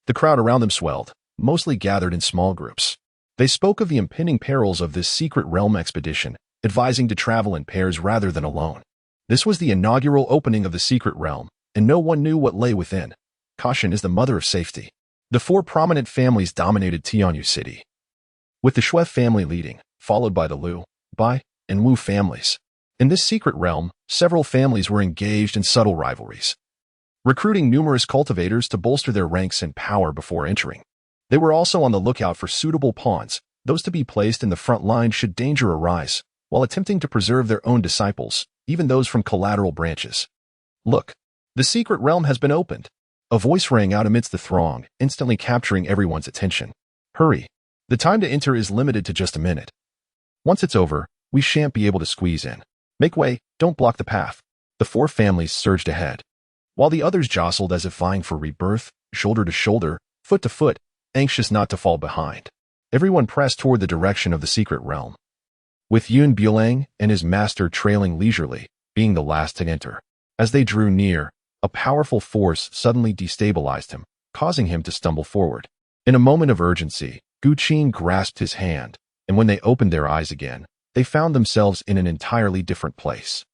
The crowd around them swelled, mostly gathered in small groups. They spoke of the impending perils of this secret realm expedition, advising to travel in pairs rather than alone. This was the inaugural opening of the secret realm, and no one knew what lay within. Caution is the mother of safety. The 4 prominent families dominated Tianyu City, with the Shui family leading, followed by the Liu, Bai, and Wu families. In this secret realm, several families were engaged in subtle rivalries, recruiting numerous cultivators to bolster their ranks and power before entering. They were also on the lookout for suitable pawns, those to be placed in the front line should danger arise, while attempting to preserve their own disciples, even those from collateral branches. Look, the secret realm has been opened. A voice rang out amidst the throng, instantly capturing everyone's attention. Hurry. The time to enter is limited to just a minute. Once it's over, we shan't be able to squeeze in. Make way, don't block the path. The 4 families surged ahead, while the others jostled as if vying for rebirth, shoulder to shoulder, foot to foot, anxious not to fall behind. Everyone pressed toward the direction of the secret realm, with Bulang and his master trailing leisurely, being the last to enter. As they drew near, a powerful force suddenly destabilized him, causing him to stumble forward. In a moment of urgency, Qing grasped his hand, and when they opened their eyes again, they found themselves in an entirely different place.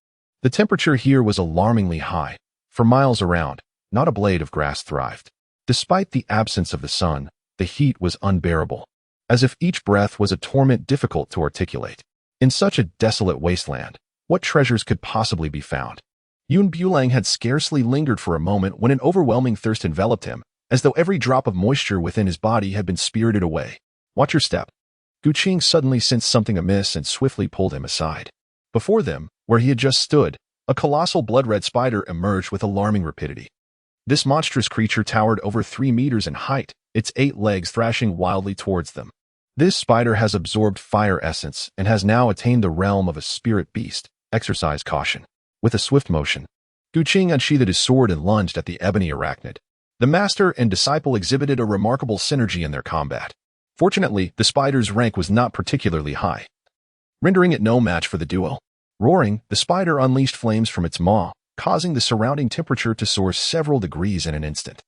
The temperature here was alarmingly high. For miles around, not a blade of grass thrived. Despite the absence of the sun, the heat was unbearable, as if each breath was a torment difficult to articulate. In such a desolate wasteland, what treasures could possibly be found? Bulang had scarcely lingered for a moment when an overwhelming thirst enveloped him, as though every drop of moisture within his body had been spirited away. Watch your step. Qing suddenly sensed something amiss and swiftly pulled him aside. Before them, where he had just stood, a colossal blood-red spider emerged with alarming rapidity. This monstrous creature towered over 3 meters in height, its 8 legs thrashing wildly towards them. This spider has absorbed fire essence and has now attained the realm of a spirit beast. Exercise caution. With a swift motion, Qing unsheathed his sword and lunged at the ebony arachnid. The master and disciple exhibited a remarkable synergy in their combat. Fortunately, the spider's rank was not particularly high, rendering it no match for the duo. Roaring, the spider unleashed flames from its maw, causing the surrounding temperature to soar several degrees in an instant.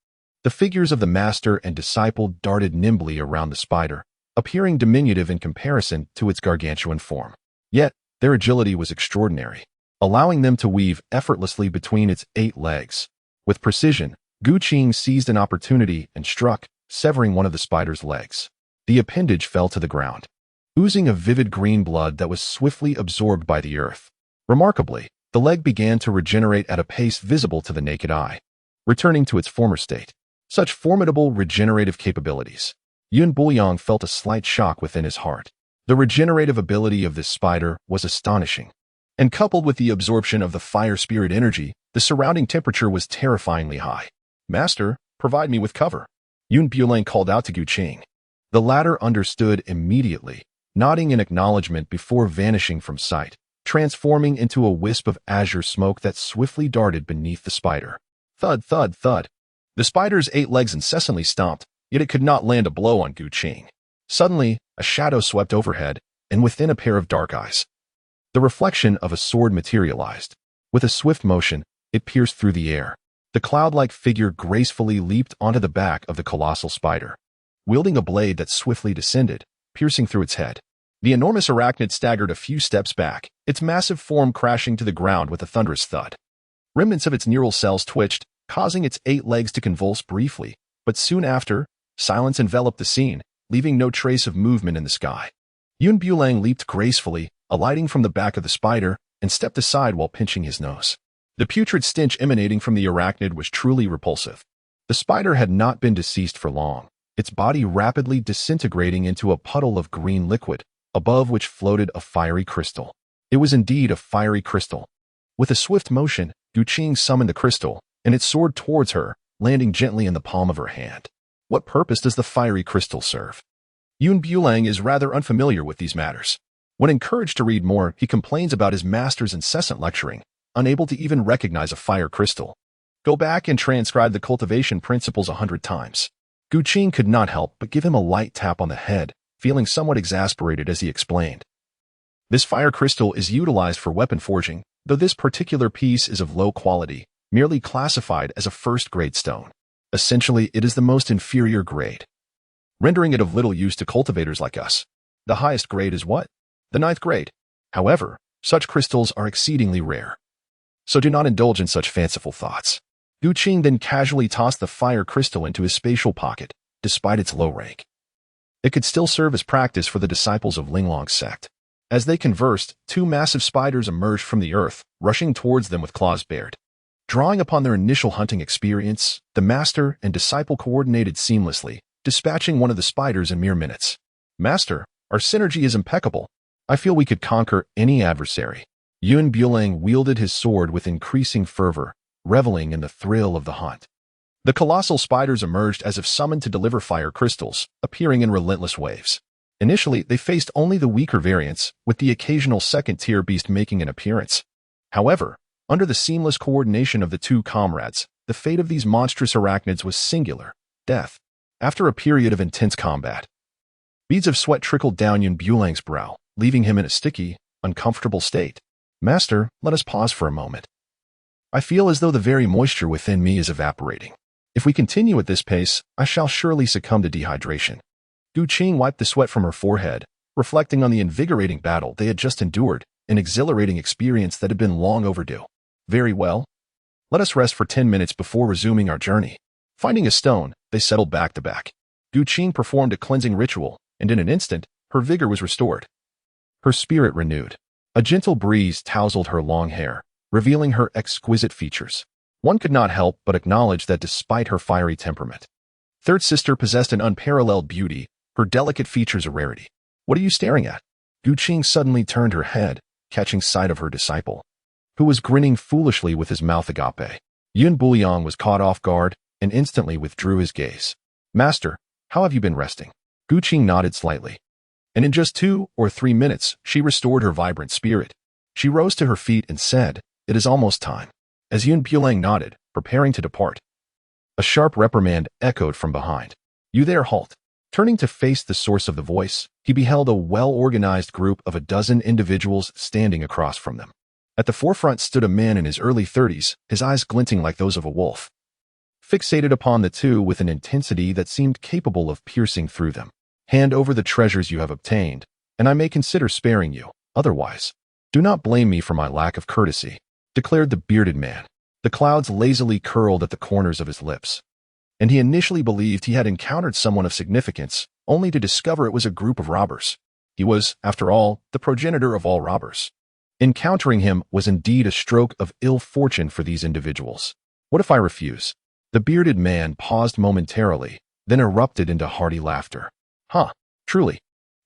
The figures of the master and disciple darted nimbly around the spider, appearing diminutive in comparison to its gargantuan form. Yet, their agility was extraordinary, allowing them to weave effortlessly between its 8 legs. With precision, Qing seized an opportunity and struck, severing one of the spider's legs. The appendage fell to the ground, oozing a vivid green blood that was swiftly absorbed by the earth. Remarkably, the leg began to regenerate at a pace visible to the naked eye, returning to its former state. Such formidable regenerative capabilities. Bulang felt a slight shock within his heart. The regenerative ability of this spider was astonishing, and coupled with the absorption of the fire spirit energy, the surrounding temperature was terrifyingly high. Master, provide me with cover. Bulang called out to Qing. The latter understood immediately, nodding in acknowledgement before vanishing from sight, transforming into a wisp of azure smoke that swiftly darted beneath the spider. Thud, thud, thud. The spider's 8 legs incessantly stomped, yet it could not land a blow on Qing. Suddenly, a shadow swept overhead, and within a pair of dark eyes, the reflection of a sword materialized. With a swift motion, it pierced through the air. The cloud-like figure gracefully leaped onto the back of the colossal spider, wielding a blade that swiftly descended, piercing through its head. The enormous arachnid staggered a few steps back, its massive form crashing to the ground with a thunderous thud. Remnants of its neural cells twitched, causing its 8 legs to convulse briefly, but soon after, silence enveloped the scene, leaving no trace of movement in the sky. Bulang leaped gracefully, alighting from the back of the spider, and stepped aside while pinching his nose. The putrid stench emanating from the arachnid was truly repulsive. The spider had not been deceased for long, its body rapidly disintegrating into a puddle of green liquid, above which floated a fiery crystal. It was indeed a fiery crystal. With a swift motion, Qing summoned the crystal, and it soared towards her, landing gently in the palm of her hand. What purpose does the fiery crystal serve? Bulang is rather unfamiliar with these matters. When encouraged to read more, he complains about his master's incessant lecturing, unable to even recognize a fire crystal. Go back and transcribe the cultivation principles 100 times. Qing could not help but give him a light tap on the head, feeling somewhat exasperated as he explained. This fire crystal is utilized for weapon forging, though this particular piece is of low quality, merely classified as a first-grade stone. Essentially, it is the most inferior grade, rendering it of little use to cultivators like us. The highest grade is what? The 9th grade. However, such crystals are exceedingly rare. So do not indulge in such fanciful thoughts. Qing then casually tossed the fire crystal into his spatial pocket, despite its low rank. It could still serve as practice for the disciples of Linglong Sect. As they conversed, 2 massive spiders emerged from the earth, rushing towards them with claws bared. Drawing upon their initial hunting experience, the master and disciple coordinated seamlessly, dispatching one of the spiders in mere minutes. Master, our synergy is impeccable. I feel we could conquer any adversary. Bulang wielded his sword with increasing fervor, reveling in the thrill of the hunt. The colossal spiders emerged as if summoned to deliver fire crystals, appearing in relentless waves. Initially, they faced only the weaker variants, with the occasional second-tier beast making an appearance. However, under the seamless coordination of the 2 comrades, the fate of these monstrous arachnids was singular: death. After a period of intense combat, beads of sweat trickled down Bulang's brow, leaving him in a sticky, uncomfortable state. Master, let us pause for a moment. I feel as though the very moisture within me is evaporating. If we continue at this pace, I shall surely succumb to dehydration. Qing wiped the sweat from her forehead, reflecting on the invigorating battle they had just endured, an exhilarating experience that had been long overdue. Very well. Let us rest for 10 minutes before resuming our journey. Finding a stone, they settled back to back. Qing performed a cleansing ritual, and in an instant, her vigor was restored. Her spirit renewed. A gentle breeze tousled her long hair, revealing her exquisite features. One could not help but acknowledge that despite her fiery temperament, third sister possessed an unparalleled beauty, her delicate features a rarity. What are you staring at? Qing suddenly turned her head, catching sight of her disciple, who was grinning foolishly with his mouth agape. Bulang was caught off guard and instantly withdrew his gaze. Master, how have you been resting? Qing nodded slightly, and in just 2 or 3 minutes, she restored her vibrant spirit. She rose to her feet and said, "It is almost time." As Bulang nodded, preparing to depart, a sharp reprimand echoed from behind. "You there, halt." Turning to face the source of the voice, he beheld a well-organized group of a dozen individuals standing across from them. At the forefront stood a man in his early 30s, his eyes glinting like those of a wolf, fixated upon the 2 with an intensity that seemed capable of piercing through them. "Hand over the treasures you have obtained, and I may consider sparing you. Otherwise, do not blame me for my lack of courtesy," declared the bearded man. The clouds lazily curled at the corners of his lips, and he initially believed he had encountered someone of significance, only to discover it was a group of robbers. He was, after all, the progenitor of all robbers. Encountering him was indeed a stroke of ill fortune for these individuals. "What if I refuse?" The bearded man paused momentarily, then erupted into hearty laughter. "Huh, truly.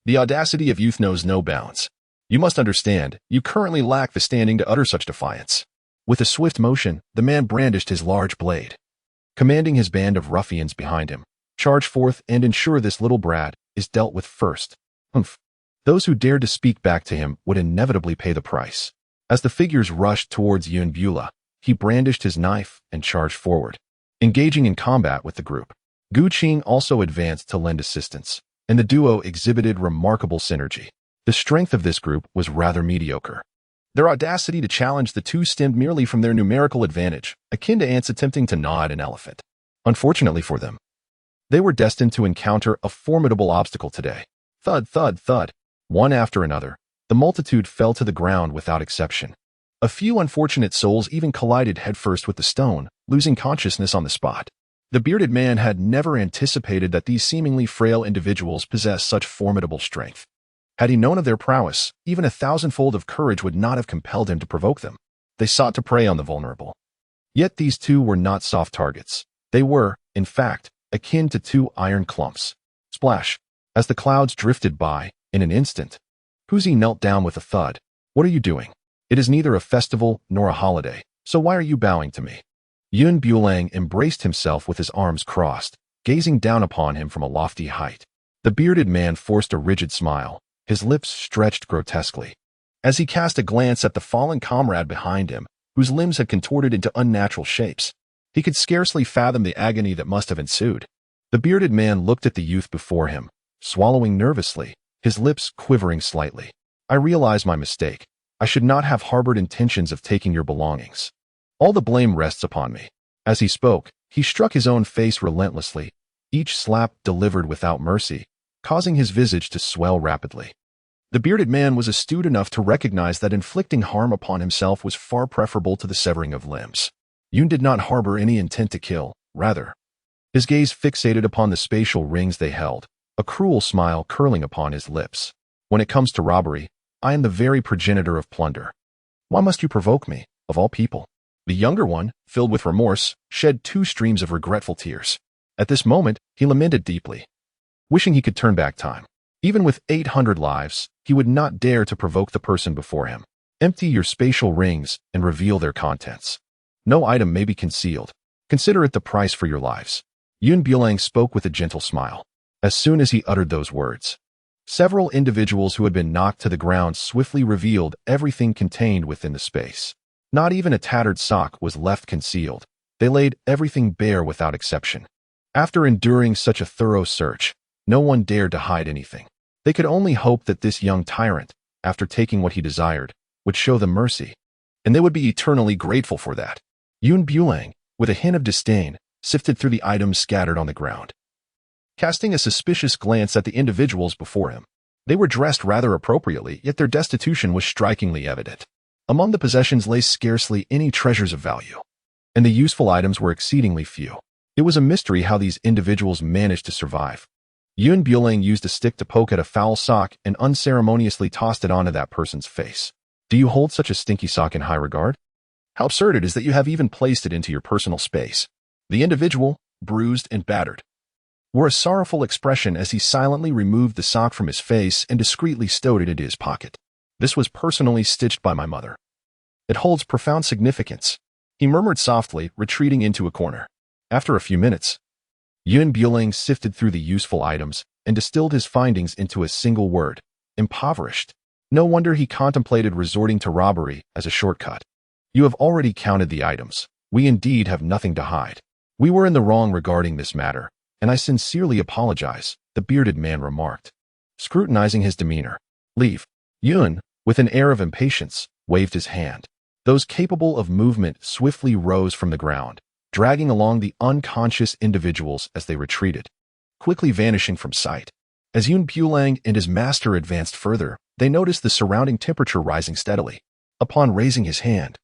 The audacity of youth knows no bounds. You must understand, you currently lack the standing to utter such defiance." With a swift motion, the man brandished his large blade, commanding his band of ruffians behind him. "Charge forth and ensure this little brat is dealt with first." Humph. Those who dared to speak back to him would inevitably pay the price. As the figures rushed towards Bulang, he brandished his knife and charged forward. engaging in combat with the group. Qing also advanced to lend assistance, and the duo exhibited remarkable synergy. The strength of this group was rather mediocre. Their audacity to challenge the two stemmed merely from their numerical advantage, akin to ants attempting to gnaw at an elephant. Unfortunately for them, they were destined to encounter a formidable obstacle today. Thud, thud, thud. One after another, the multitude fell to the ground without exception. A few unfortunate souls even collided headfirst with the stone, losing consciousness on the spot. The bearded man had never anticipated that these seemingly frail individuals possessed such formidable strength. Had he known of their prowess, even 1,000-fold of courage would not have compelled him to provoke them. They sought to prey on the vulnerable. Yet these two were not soft targets. They were, in fact, akin to two iron clumps. Splash! As the clouds drifted by, in an instant, Puzi knelt down with a thud. What are you doing? It is neither a festival nor a holiday, so why are you bowing to me? Bulang embraced himself with his arms crossed, gazing down upon him from a lofty height. The bearded man forced a rigid smile, his lips stretched grotesquely. As he cast a glance at the fallen comrade behind him, whose limbs had contorted into unnatural shapes, he could scarcely fathom the agony that must have ensued. The bearded man looked at the youth before him, swallowing nervously, his lips quivering slightly. I realize my mistake. I should not have harbored intentions of taking your belongings. All the blame rests upon me. As he spoke, he struck his own face relentlessly, each slap delivered without mercy, causing his visage to swell rapidly. The bearded man was astute enough to recognize that inflicting harm upon himself was far preferable to the severing of limbs. Yun did not harbor any intent to kill, rather. His gaze fixated upon the spatial rings they held, a cruel smile curling upon his lips. When it comes to robbery, I am the very progenitor of plunder. Why must you provoke me, of all people? The younger one, filled with remorse, shed 2 streams of regretful tears. At this moment, he lamented deeply, wishing he could turn back time. Even with 800 lives, he would not dare to provoke the person before him. Empty your spatial rings and reveal their contents. No item may be concealed. Consider it the price for your lives. Bulang spoke with a gentle smile. As soon as he uttered those words, several individuals who had been knocked to the ground swiftly revealed everything contained within the space. Not even a tattered sock was left concealed. They laid everything bare without exception. After enduring such a thorough search, no one dared to hide anything. They could only hope that this young tyrant, after taking what he desired, would show them mercy, and they would be eternally grateful for that. Bulang, with a hint of disdain, sifted through the items scattered on the ground, casting a suspicious glance at the individuals before him. They were dressed rather appropriately, yet their destitution was strikingly evident. Among the possessions lay scarcely any treasures of value, and the useful items were exceedingly few. It was a mystery how these individuals managed to survive. Bulang used a stick to poke at a foul sock and unceremoniously tossed it onto that person's face. Do you hold such a stinky sock in high regard? How absurd it is that you have even placed it into your personal space. The individual, bruised and battered, wore a sorrowful expression as he silently removed the sock from his face and discreetly stowed it into his pocket. This was personally stitched by my mother. It holds profound significance, he murmured softly, retreating into a corner. After a few minutes, Bulang sifted through the useful items and distilled his findings into a single word: impoverished. No wonder he contemplated resorting to robbery as a shortcut. You have already counted the items. We indeed have nothing to hide. We were in the wrong regarding this matter, and I sincerely apologize, the bearded man remarked, scrutinizing his demeanor. Leave. Yun, with an air of impatience, waved his hand. Those capable of movement swiftly rose from the ground, dragging along the unconscious individuals as they retreated, quickly vanishing from sight. As Bulang and his master advanced further, they noticed the surrounding temperature rising steadily. Upon raising his hand,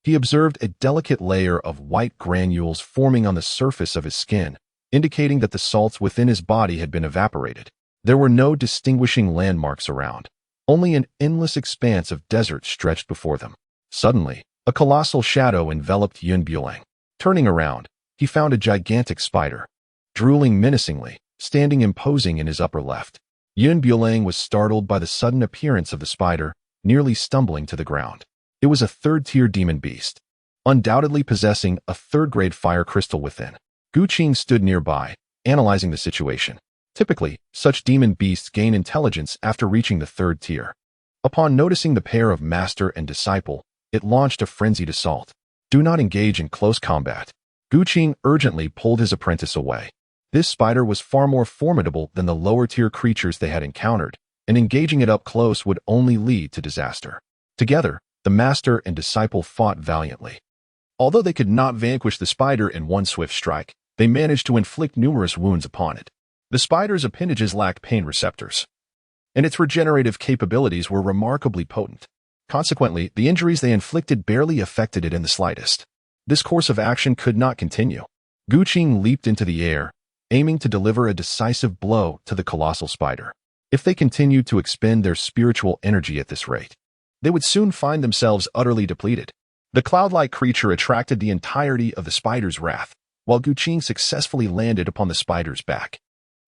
he observed a delicate layer of white granules forming on the surface of his skin, indicating that the salts within his body had been evaporated. There were no distinguishing landmarks around. Only an endless expanse of desert stretched before them. Suddenly, a colossal shadow enveloped Bulang. Turning around, he found a gigantic spider, drooling menacingly, standing imposing in his upper left. Bulang was startled by the sudden appearance of the spider, nearly stumbling to the ground. It was a 3rd-tier demon beast, undoubtedly possessing a 3rd-grade fire crystal within. Qing stood nearby, analyzing the situation. Typically, such demon beasts gain intelligence after reaching the 3rd tier. Upon noticing the pair of master and disciple, it launched a frenzied assault. Do not engage in close combat, Qing urgently pulled his apprentice away. This spider was far more formidable than the lower-tier creatures they had encountered, and engaging it up close would only lead to disaster. Together, the master and disciple fought valiantly. Although they could not vanquish the spider in one swift strike, they managed to inflict numerous wounds upon it. The spider's appendages lacked pain receptors, and its regenerative capabilities were remarkably potent. Consequently, the injuries they inflicted barely affected it in the slightest. This course of action could not continue. Qing leaped into the air, aiming to deliver a decisive blow to the colossal spider. If they continued to expend their spiritual energy at this rate, they would soon find themselves utterly depleted. The cloud-like creature attracted the entirety of the spider's wrath, while Qing successfully landed upon the spider's back.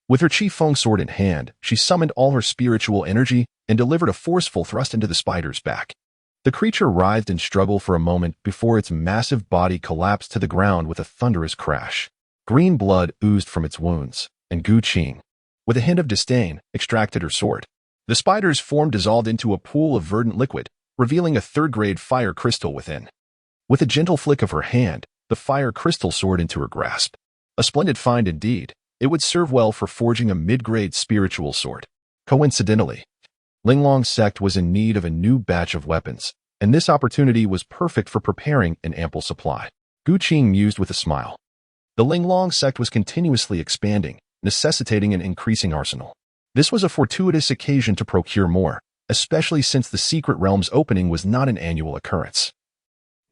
With her Qi Feng sword in hand, she summoned all her spiritual energy and delivered a forceful thrust into the spider's back. The creature writhed and struggled for a moment before its massive body collapsed to the ground with a thunderous crash. Green blood oozed from its wounds, and Qing, with a hint of disdain, extracted her sword. The spider's form dissolved into a pool of verdant liquid, revealing a third-grade fire crystal within. With a gentle flick of her hand, the fire crystal soared into her grasp. A splendid find indeed. It would serve well for forging a mid-grade spiritual sword. Coincidentally, Linglong Sect was in need of a new batch of weapons, and this opportunity was perfect for preparing an ample supply. Qing mused with a smile. The Linglong Sect was continuously expanding, necessitating an increasing arsenal. This was a fortuitous occasion to procure more, especially since the secret realm's opening was not an annual occurrence.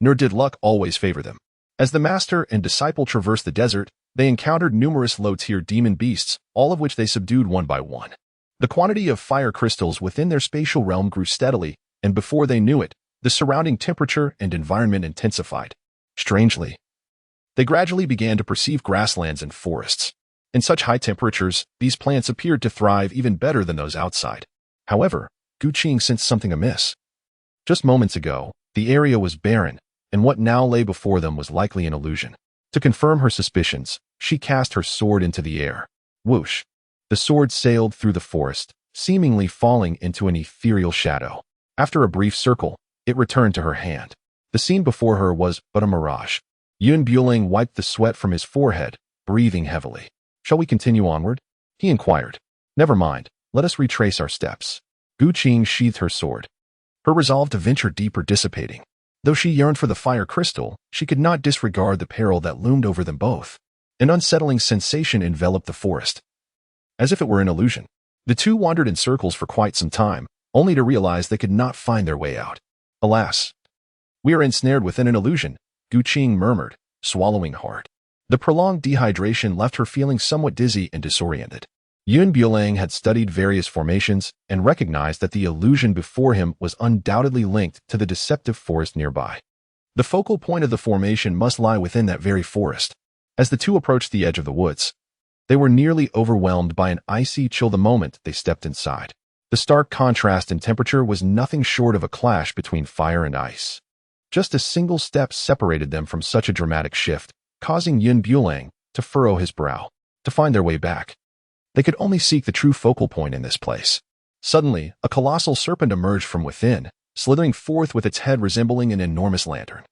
Nor did luck always favor them. As the master and disciple traversed the desert, they encountered numerous low-tier demon beasts, all of which they subdued one by one. The quantity of fire crystals within their spatial realm grew steadily, and before they knew it, the surrounding temperature and environment intensified. Strangely, they gradually began to perceive grasslands and forests. In such high temperatures, these plants appeared to thrive even better than those outside. However, Qing sensed something amiss. Just moments ago, the area was barren, and what now lay before them was likely an illusion. To confirm her suspicions, she cast her sword into the air. Whoosh! The sword sailed through the forest, seemingly falling into an ethereal shadow. After a brief circle, it returned to her hand. The scene before her was but a mirage. Bulang wiped the sweat from his forehead, breathing heavily. "Shall we continue onward?" he inquired. "Never mind, let us retrace our steps." Qing sheathed her sword, her resolve to venture deeper dissipating. Though she yearned for the fire crystal, she could not disregard the peril that loomed over them both. An unsettling sensation enveloped the forest, as if it were an illusion. The two wandered in circles for quite some time, only to realize they could not find their way out. "Alas, we are ensnared within an illusion," Qing murmured, swallowing hard. The prolonged dehydration left her feeling somewhat dizzy and disoriented. Bulang had studied various formations and recognized that the illusion before him was undoubtedly linked to the deceptive forest nearby. The focal point of the formation must lie within that very forest. As the two approached the edge of the woods, they were nearly overwhelmed by an icy chill the moment they stepped inside. The stark contrast in temperature was nothing short of a clash between fire and ice. Just a single step separated them from such a dramatic shift, causing Bulang to furrow his brow. To find their way back, they could only seek the true focal point in this place. Suddenly, a colossal serpent emerged from within, slithering forth with its head resembling an enormous lantern.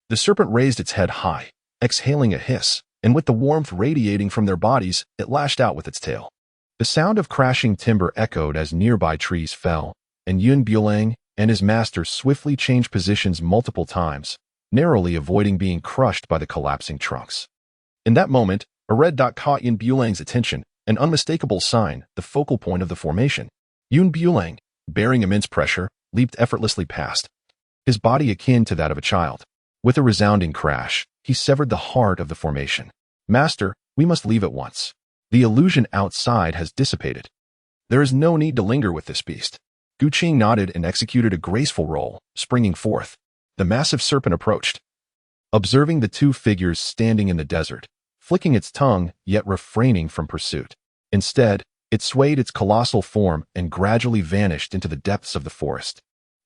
The serpent raised its head high, exhaling a hiss, and with the warmth radiating from their bodies, it lashed out with its tail. The sound of crashing timber echoed as nearby trees fell, and Bulang and his master swiftly changed positions multiple times, narrowly avoiding being crushed by the collapsing trunks. In that moment, a red dot caught Bulang's attention, an unmistakable sign, the focal point of the formation. Bulang, bearing immense pressure, leaped effortlessly past, his body akin to that of a child. With a resounding crash, he severed the heart of the formation. "Master, we must leave at once. The illusion outside has dissipated. There is no need to linger with this beast." Qing nodded and executed a graceful roll, springing forth. The massive serpent approached. Observing the two figures standing in the desert, flicking its tongue yet refraining from pursuit. Instead, it swayed its colossal form and gradually vanished into the depths of the forest.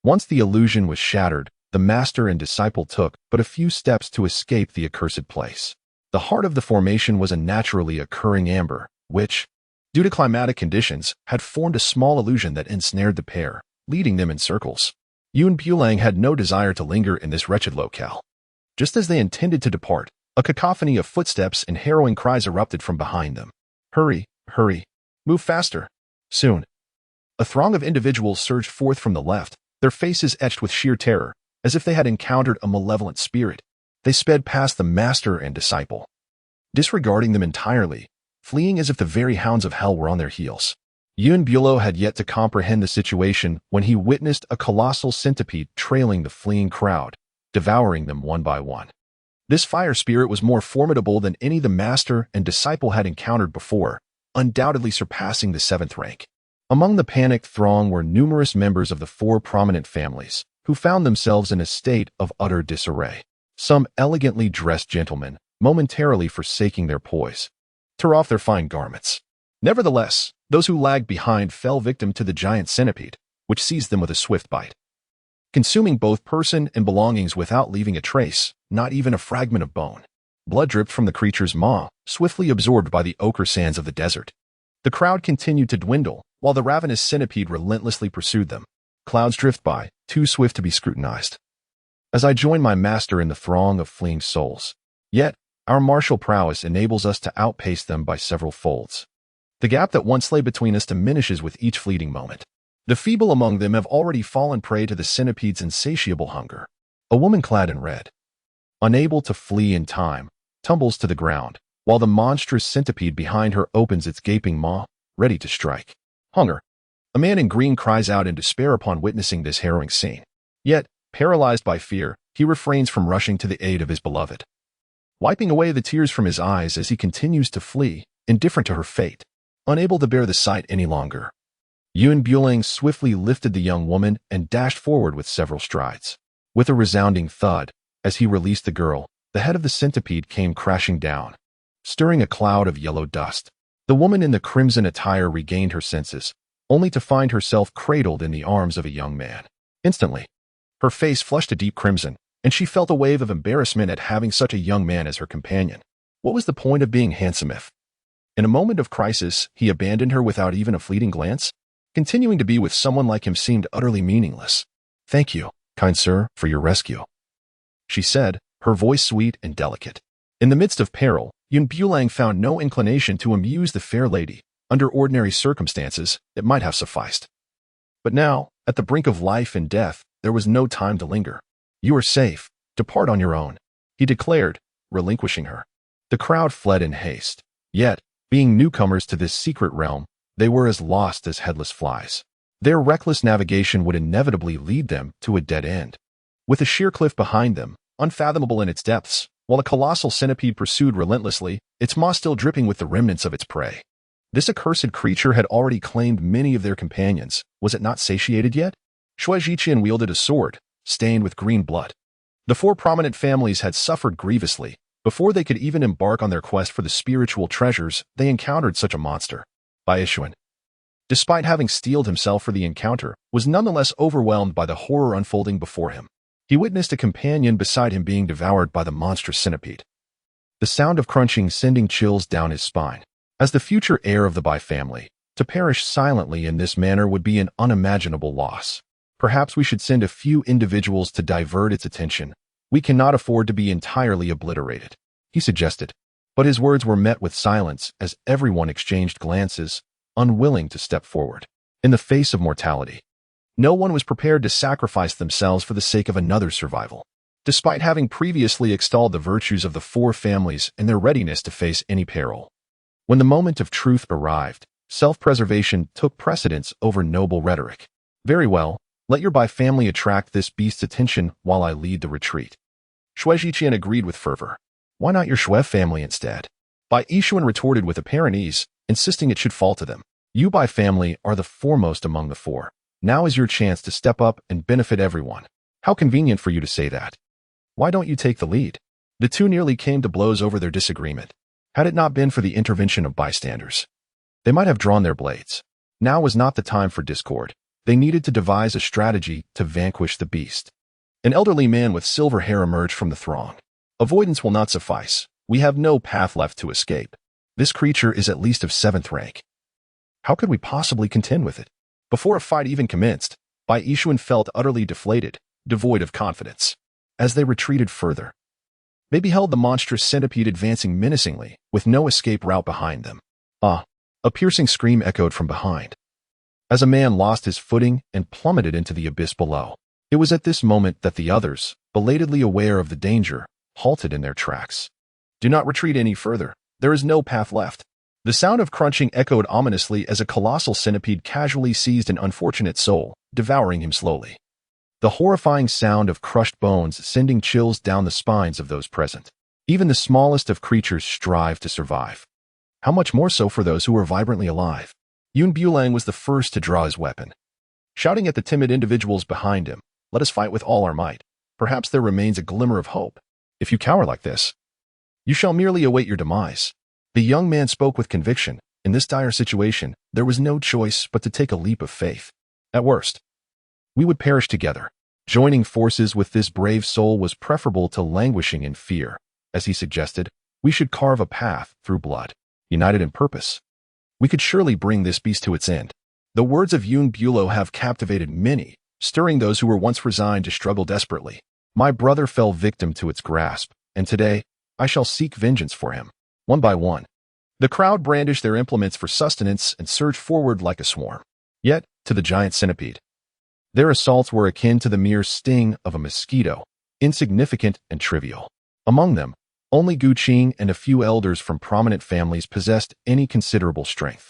Once the illusion was shattered, the master and disciple took but a few steps to escape the accursed place. The heart of the formation was a naturally occurring amber, which, due to climatic conditions, had formed a small illusion that ensnared the pair, leading them in circles. Bulang had no desire to linger in this wretched locale. Just as they intended to depart, A cacophony of footsteps and harrowing cries erupted from behind them. Hurry, hurry, move faster. Soon. A throng of individuals surged forth from the left, their faces etched with sheer terror, as if they had encountered a malevolent spirit. They sped past the master and disciple, disregarding them entirely, fleeing as if the very hounds of hell were on their heels. Yun Bulo had yet to comprehend the situation when he witnessed a colossal centipede trailing the fleeing crowd, devouring them one by one. This fire spirit was more formidable than any the master and disciple had encountered before, undoubtedly surpassing the 7th rank. Among the panicked throng were numerous members of the 4 prominent families, who found themselves in a state of utter disarray. Some elegantly dressed gentlemen, momentarily forsaking their poise, tore off their fine garments. Nevertheless, those who lagged behind fell victim to the giant centipede, which seized them with a swift bite, consuming both person and belongings without leaving a trace, not even a fragment of bone. Blood dripped from the creature's maw, swiftly absorbed by the ochre sands of the desert. The crowd continued to dwindle, while the ravenous centipede relentlessly pursued them. Clouds drift by, too swift to be scrutinized, as I join my master in the throng of fleeing souls. Yet, our martial prowess enables us to outpace them by several folds. The gap that once lay between us diminishes with each fleeting moment. The feeble among them have already fallen prey to the centipede's insatiable hunger. A woman clad in red, unable to flee in time, tumbles to the ground, while the monstrous centipede behind her opens its gaping maw, ready to strike. Hunger. A man in green cries out in despair upon witnessing this harrowing scene. Yet, paralyzed by fear, he refrains from rushing to the aid of his beloved, wiping away the tears from his eyes as he continues to flee, indifferent to her fate, unable to bear the sight any longer. Yun Bulang swiftly lifted the young woman and dashed forward with several strides. With a resounding thud, as he released the girl, the head of the centipede came crashing down, stirring a cloud of yellow dust. The woman in the crimson attire regained her senses, only to find herself cradled in the arms of a young man. Instantly, her face flushed a deep crimson, and she felt a wave of embarrassment at having such a young man as her companion. What was the point of being handsome if, in a moment of crisis, he abandoned her without even a fleeting glance? Continuing to be with someone like him seemed utterly meaningless. "Thank you, kind sir, for your rescue," she said, her voice sweet and delicate. In the midst of peril, Yun Bulang found no inclination to amuse the fair lady. Under ordinary circumstances, it might have sufficed. But now, at the brink of life and death, there was no time to linger. "You are safe. Depart on your own," he declared, relinquishing her. The crowd fled in haste. Yet, being newcomers to this secret realm, they were as lost as headless flies. Their reckless navigation would inevitably lead them to a dead end. With a sheer cliff behind them, unfathomable in its depths, while a colossal centipede pursued relentlessly, its maw still dripping with the remnants of its prey. This accursed creature had already claimed many of their companions. Was it not satiated yet? Shui Jiqian wielded a sword, stained with green blood. The 4 prominent families had suffered grievously. Before they could even embark on their quest for the spiritual treasures, they encountered such a monster. Baishuan, despite having steeled himself for the encounter, was nonetheless overwhelmed by the horror unfolding before him. He witnessed a companion beside him being devoured by the monstrous centipede. The sound of crunching sending chills down his spine. As the future heir of the Bai family, to perish silently in this manner would be an unimaginable loss. Perhaps we should send a few individuals to divert its attention. We cannot afford to be entirely obliterated, he suggested. But his words were met with silence as everyone exchanged glances, unwilling to step forward. In the face of mortality, no one was prepared to sacrifice themselves for the sake of another's survival. Despite having previously extolled the virtues of the 4 families and their readiness to face any peril, when the moment of truth arrived, self-preservation took precedence over noble rhetoric. "Very well, let your Bai family attract this beast's attention while I lead the retreat." Shui Jiqian agreed with fervor. "Why not your Shui family instead?" Bai Ishuan retorted with apparent ease, insisting it should fall to them. "You Bai family are the foremost among the 4. Now is your chance to step up and benefit everyone. How convenient for you to say that. Why don't you take the lead?" The 2 nearly came to blows over their disagreement. Had it not been for the intervention of bystanders, they might have drawn their blades. Now was not the time for discord. They needed to devise a strategy to vanquish the beast. An elderly man with silver hair emerged from the throng. "Avoidance will not suffice. We have no path left to escape. This creature is at least of 7th rank. How could we possibly contend with it?" Before a fight even commenced, Bai Ishuan felt utterly deflated, devoid of confidence. As they retreated further, They beheld the monstrous centipede advancing menacingly, with no escape route behind them. Ah! A piercing scream echoed from behind, as a man lost his footing and plummeted into the abyss below. It was at this moment that the others, belatedly aware of the danger, halted in their tracks. Do not retreat any further. There is no path left. The sound of crunching echoed ominously as a colossal centipede casually seized an unfortunate soul, devouring him slowly. The horrifying sound of crushed bones sending chills down the spines of those present. Even the smallest of creatures strive to survive. How much more so for those who are vibrantly alive? Bulang was the first to draw his weapon. Shouting at the timid individuals behind him, "Let us fight with all our might. Perhaps there remains a glimmer of hope. If you cower like this, you shall merely await your demise." The young man spoke with conviction. In this dire situation, there was no choice but to take a leap of faith. At worst, we would perish together. Joining forces with this brave soul was preferable to languishing in fear. As he suggested, we should carve a path through blood. United in purpose, we could surely bring this beast to its end. The words of Yun Bulo have captivated many, stirring those who were once resigned to struggle desperately. My brother fell victim to its grasp, and today I shall seek vengeance for him. One by one, the crowd brandished their implements for sustenance and surged forward like a swarm. Yet, to the giant centipede, their assaults were akin to the mere sting of a mosquito, insignificant and trivial. Among them, only Qing and a few elders from prominent families possessed any considerable strength.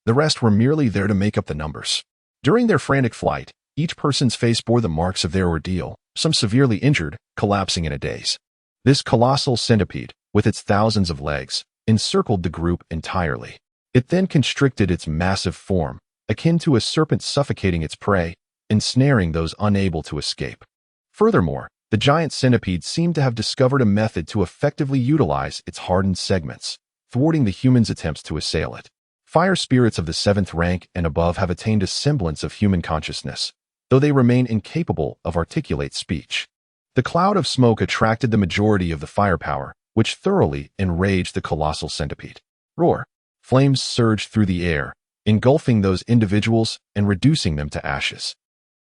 The rest were merely there to make up the numbers. During their frantic flight, each person's face bore the marks of their ordeal, some severely injured, collapsing in a daze. This colossal centipede, with its thousands of legs, encircled the group entirely. It then constricted its massive form, akin to a serpent suffocating its prey, ensnaring those unable to escape. Furthermore, the giant centipede seemed to have discovered a method to effectively utilize its hardened segments, thwarting the human's attempts to assail it. Fire spirits of the 7th rank and above have attained a semblance of human consciousness, though they remain incapable of articulate speech. The cloud of smoke attracted the majority of the firepower, which thoroughly enraged the colossal centipede. Roar! Flames surged through the air, engulfing those individuals and reducing them to ashes.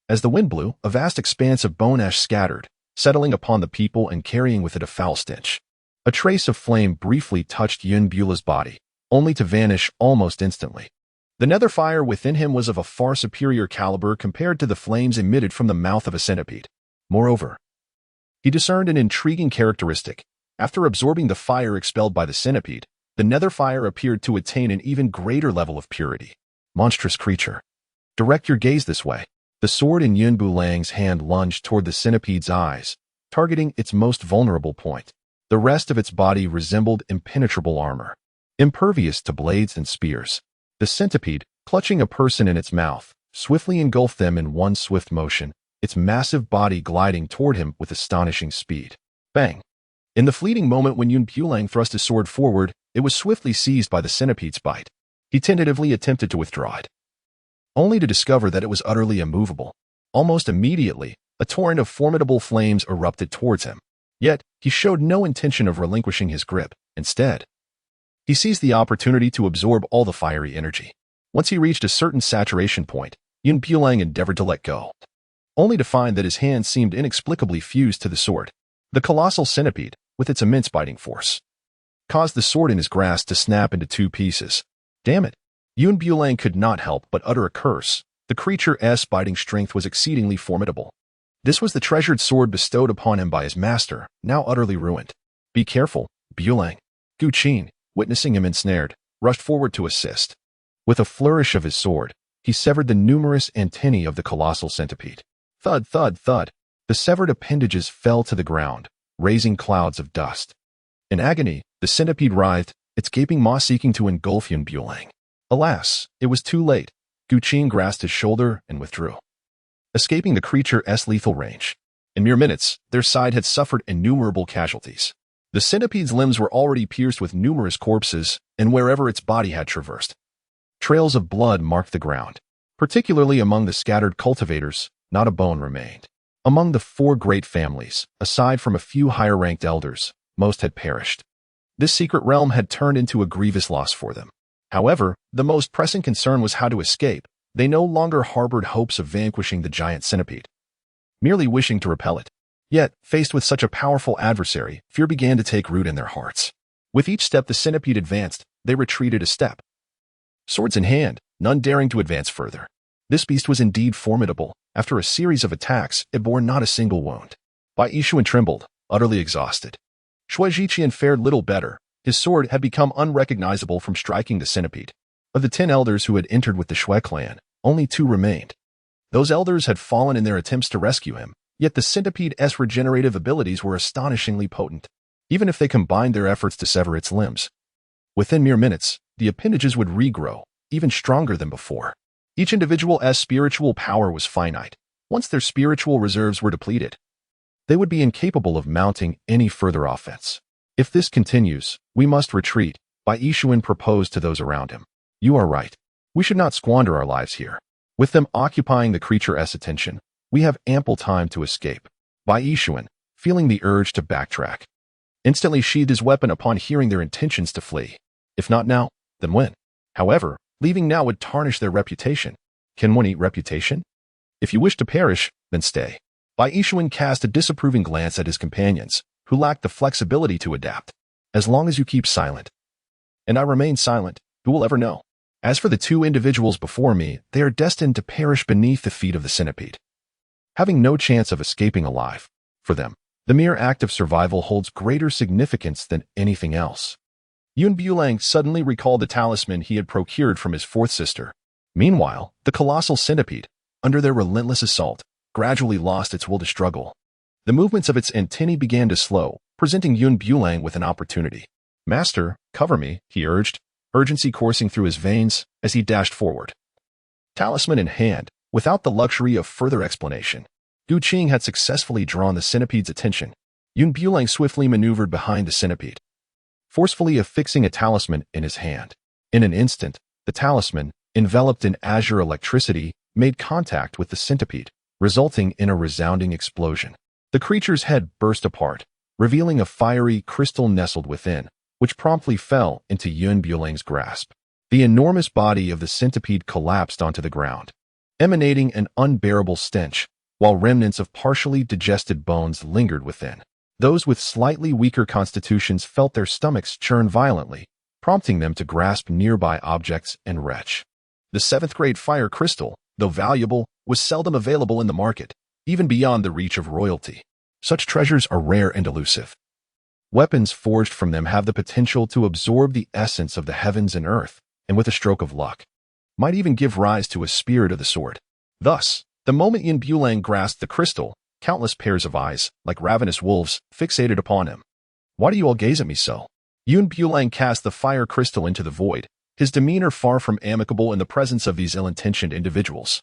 As the wind blew, a vast expanse of bone ash scattered, settling upon the people and carrying with it a foul stench. A trace of flame briefly touched Yun Bula's body, only to vanish almost instantly. The nether fire within him was of a far superior caliber compared to the flames emitted from the mouth of a centipede. Moreover, he discerned an intriguing characteristic. After absorbing the fire expelled by the centipede, the nether fire appeared to attain an even greater level of purity. Monstrous creature, direct your gaze this way. The sword in Yun Bulang's hand lunged toward the centipede's eyes, targeting its most vulnerable point. The rest of its body resembled impenetrable armor, impervious to blades and spears. The centipede, clutching a person in its mouth, swiftly engulfed them in one swift motion, its massive body gliding toward him with astonishing speed. Bang! In the fleeting moment when Yun Bulang thrust his sword forward, it was swiftly seized by the centipede's bite. He tentatively attempted to withdraw it, only to discover that it was utterly immovable. Almost immediately, a torrent of formidable flames erupted towards him. Yet, he showed no intention of relinquishing his grip. Instead, he seized the opportunity to absorb all the fiery energy. Once he reached a certain saturation point, Yun Bulang endeavored to let go, only to find that his hands seemed inexplicably fused to the sword. The colossal centipede, with its immense biting force, caused the sword in his grasp to snap into 2 pieces. Damn it! Yun Bulang could not help but utter a curse. The creature's biting strength was exceedingly formidable. This was the treasured sword bestowed upon him by his master, now utterly ruined. Be careful, Bulang. Qing, witnessing him ensnared, rushed forward to assist. With a flourish of his sword, he severed the numerous antennae of the colossal centipede. Thud, thud, thud. The severed appendages fell to the ground, raising clouds of dust. In agony, the centipede writhed, its gaping maw seeking to engulf Yun Bulang. Alas, it was too late. Qing grasped his shoulder and withdrew, escaping the creature's lethal range. In mere minutes, their side had suffered innumerable casualties. The centipede's limbs were already pierced with numerous corpses, and wherever its body had traversed, trails of blood marked the ground. Particularly among the scattered cultivators, not a bone remained. Among the 4 great families, aside from a few higher-ranked elders, most had perished. This secret realm had turned into a grievous loss for them. However, the most pressing concern was how to escape. They no longer harbored hopes of vanquishing the giant centipede, merely wishing to repel it. Yet, faced with such a powerful adversary, fear began to take root in their hearts. With each step the centipede advanced, they retreated a step. Swords in hand, none daring to advance further. This beast was indeed formidable. After a series of attacks, it bore not a single wound. Bai Yishuan trembled, utterly exhausted. Shui Zhiqian fared little better. His sword had become unrecognizable from striking the centipede. Of the 10 elders who had entered with the Shui clan, only 2 remained. Those elders had fallen in their attempts to rescue him, yet the centipede's regenerative abilities were astonishingly potent, even if they combined their efforts to sever its limbs. Within mere minutes, the appendages would regrow, even stronger than before. Each individual's spiritual power was finite. Once their spiritual reserves were depleted, they would be incapable of mounting any further offense. If this continues, we must retreat, Bai Yishuan proposed to those around him. You are right. We should not squander our lives here. With them occupying the creature's attention, we have ample time to escape. Bai Yishuan, feeling the urge to backtrack, instantly sheathed his weapon upon hearing their intentions to flee. If not now, then when? However, leaving now would tarnish their reputation. Can one eat reputation? If you wish to perish, then stay. Bai Yishuan cast a disapproving glance at his companions, who lacked the flexibility to adapt. As long as you keep silent, and I remain silent, who will ever know? As for the 2 individuals before me, they are destined to perish beneath the feet of the centipede, having no chance of escaping alive. For them, the mere act of survival holds greater significance than anything else. Bulang suddenly recalled the talisman he had procured from his 4th sister. Meanwhile, the colossal centipede, under their relentless assault, gradually lost its will to struggle. The movements of its antennae began to slow, presenting Bulang with an opportunity. Master, cover me, he urged, urgency coursing through his veins as he dashed forward. Talisman in hand, without the luxury of further explanation, Qing had successfully drawn the centipede's attention. Bulang swiftly maneuvered behind the centipede, forcefully affixing a talisman in his hand. In an instant, the talisman, enveloped in azure electricity, made contact with the centipede, resulting in a resounding explosion. The creature's head burst apart, revealing a fiery crystal nestled within, which promptly fell into Bulang's grasp. The enormous body of the centipede collapsed onto the ground, emanating an unbearable stench, while remnants of partially digested bones lingered within. Those with slightly weaker constitutions felt their stomachs churn violently, prompting them to grasp nearby objects and retch. The 7th-grade fire crystal, though valuable, was seldom available in the market, even beyond the reach of royalty. Such treasures are rare and elusive. Weapons forged from them have the potential to absorb the essence of the heavens and earth, and with a stroke of luck, might even give rise to a spirit of the sword. Thus, the moment Bulang grasped the crystal, countless pairs of eyes, like ravenous wolves, fixated upon him. Why do you all gaze at me so? Bulang cast the fire crystal into the void, his demeanor far from amicable in the presence of these ill-intentioned individuals.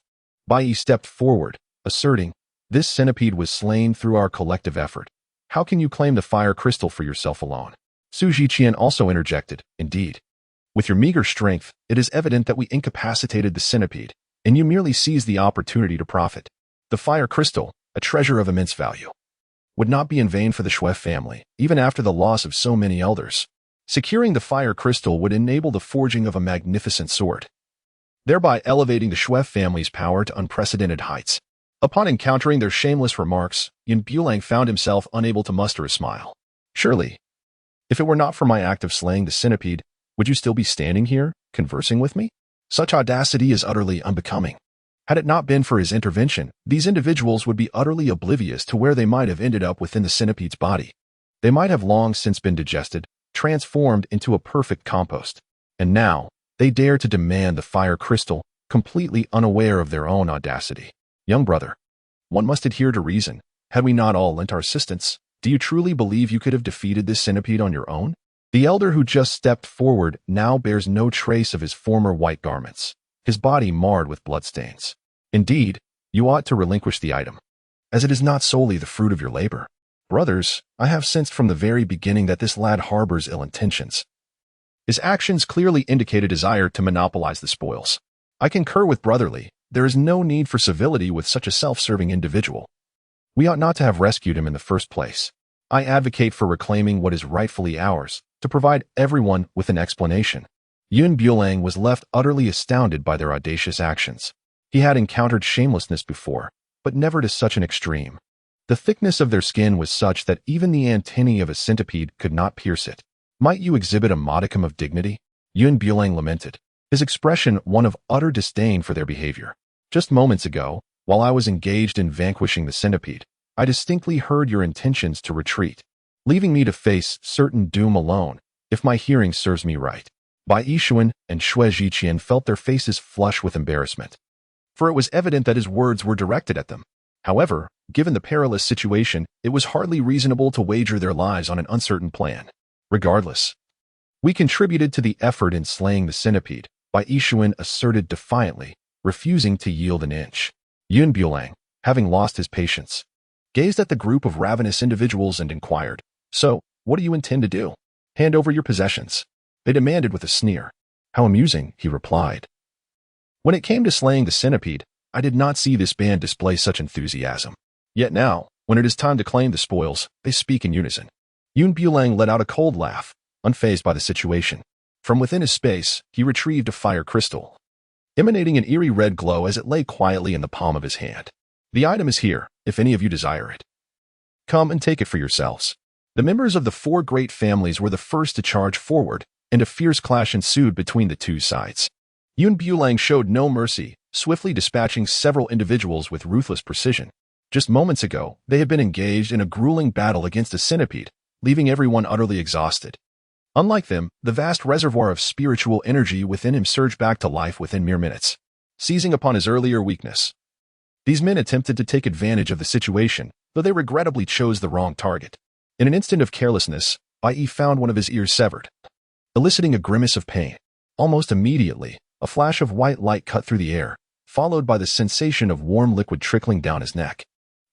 Bai Yi stepped forward, asserting, "This centipede was slain through our collective effort. How can you claim the fire crystal for yourself alone?" Su Zhiqian also interjected, "Indeed. With your meager strength, it is evident that we incapacitated the centipede, and you merely seized the opportunity to profit. The fire crystal, a treasure of immense value, would not be in vain for the Shui family, even after the loss of so many elders. Securing the fire crystal would enable the forging of a magnificent sword, thereby elevating the Shui family's power to unprecedented heights." Upon encountering their shameless remarks, Bulang found himself unable to muster a smile. "Surely, if it were not for my act of slaying the centipede, would you still be standing here, conversing with me? Such audacity is utterly unbecoming. Had it not been for his intervention, these individuals would be utterly oblivious to where they might have ended up within the centipede's body. They might have long since been digested, transformed into a perfect compost. And now, they dare to demand the fire crystal, completely unaware of their own audacity. Young brother, one must adhere to reason. Had we not all lent our assistance, do you truly believe you could have defeated this centipede on your own?" The elder who just stepped forward now bears no trace of his former white garments, his body marred with bloodstains. "Indeed, you ought to relinquish the item, as it is not solely the fruit of your labor. Brothers, I have sensed from the very beginning that this lad harbors ill intentions. His actions clearly indicate a desire to monopolize the spoils. I concur with Brotherly. There is no need for civility with such a self-serving individual. We ought not to have rescued him in the first place. I advocate for reclaiming what is rightfully ours, to provide everyone with an explanation." Bulang was left utterly astounded by their audacious actions. He had encountered shamelessness before, but never to such an extreme. The thickness of their skin was such that even the antennae of a centipede could not pierce it. Might you exhibit a modicum of dignity? Yun Bulang lamented, his expression one of utter disdain for their behavior. Just moments ago, while I was engaged in vanquishing the centipede, I distinctly heard your intentions to retreat, leaving me to face certain doom alone, if my hearing serves me right. Bai Yishuan and Xue Zhiqian felt their faces flush with embarrassment, for it was evident that his words were directed at them. However, given the perilous situation, it was hardly reasonable to wager their lives on an uncertain plan. Regardless, we contributed to the effort in slaying the centipede, Bai Yishuan asserted defiantly, refusing to yield an inch. Yun Bulang, having lost his patience, gazed at the group of ravenous individuals and inquired, "So, what do you intend to do? Hand over your possessions?" They demanded with a sneer. "How amusing," he replied. "When it came to slaying the centipede, I did not see this band display such enthusiasm. Yet now, when it is time to claim the spoils, they speak in unison." Yun Bulang let out a cold laugh, unfazed by the situation. From within his space, he retrieved a fire crystal, emanating an eerie red glow as it lay quietly in the palm of his hand. "The item is here, if any of you desire it. Come and take it for yourselves." The members of the four great families were the first to charge forward, and a fierce clash ensued between the two sides. Yun Bulang showed no mercy, swiftly dispatching several individuals with ruthless precision. Just moments ago, they had been engaged in a grueling battle against a centipede, leaving everyone utterly exhausted. Unlike them, the vast reservoir of spiritual energy within him surged back to life within mere minutes. Seizing upon his earlier weakness, these men attempted to take advantage of the situation, though they regrettably chose the wrong target. In an instant of carelessness, Bai Yi found one of his ears severed, eliciting a grimace of pain. Almost immediately, a flash of white light cut through the air, followed by the sensation of warm liquid trickling down his neck.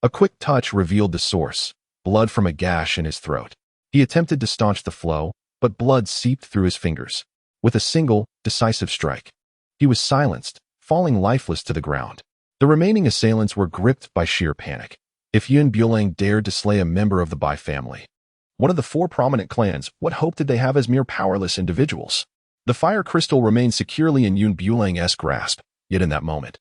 A quick touch revealed the source, blood from a gash in his throat. He attempted to staunch the flow, but blood seeped through his fingers. With a single, decisive strike, he was silenced, falling lifeless to the ground. The remaining assailants were gripped by sheer panic. If Yun Bulang dared to slay a member of the Bai family, one of the four prominent clans, what hope did they have as mere powerless individuals? The fire crystal remained securely in Yun Bulang's grasp, yet in that moment,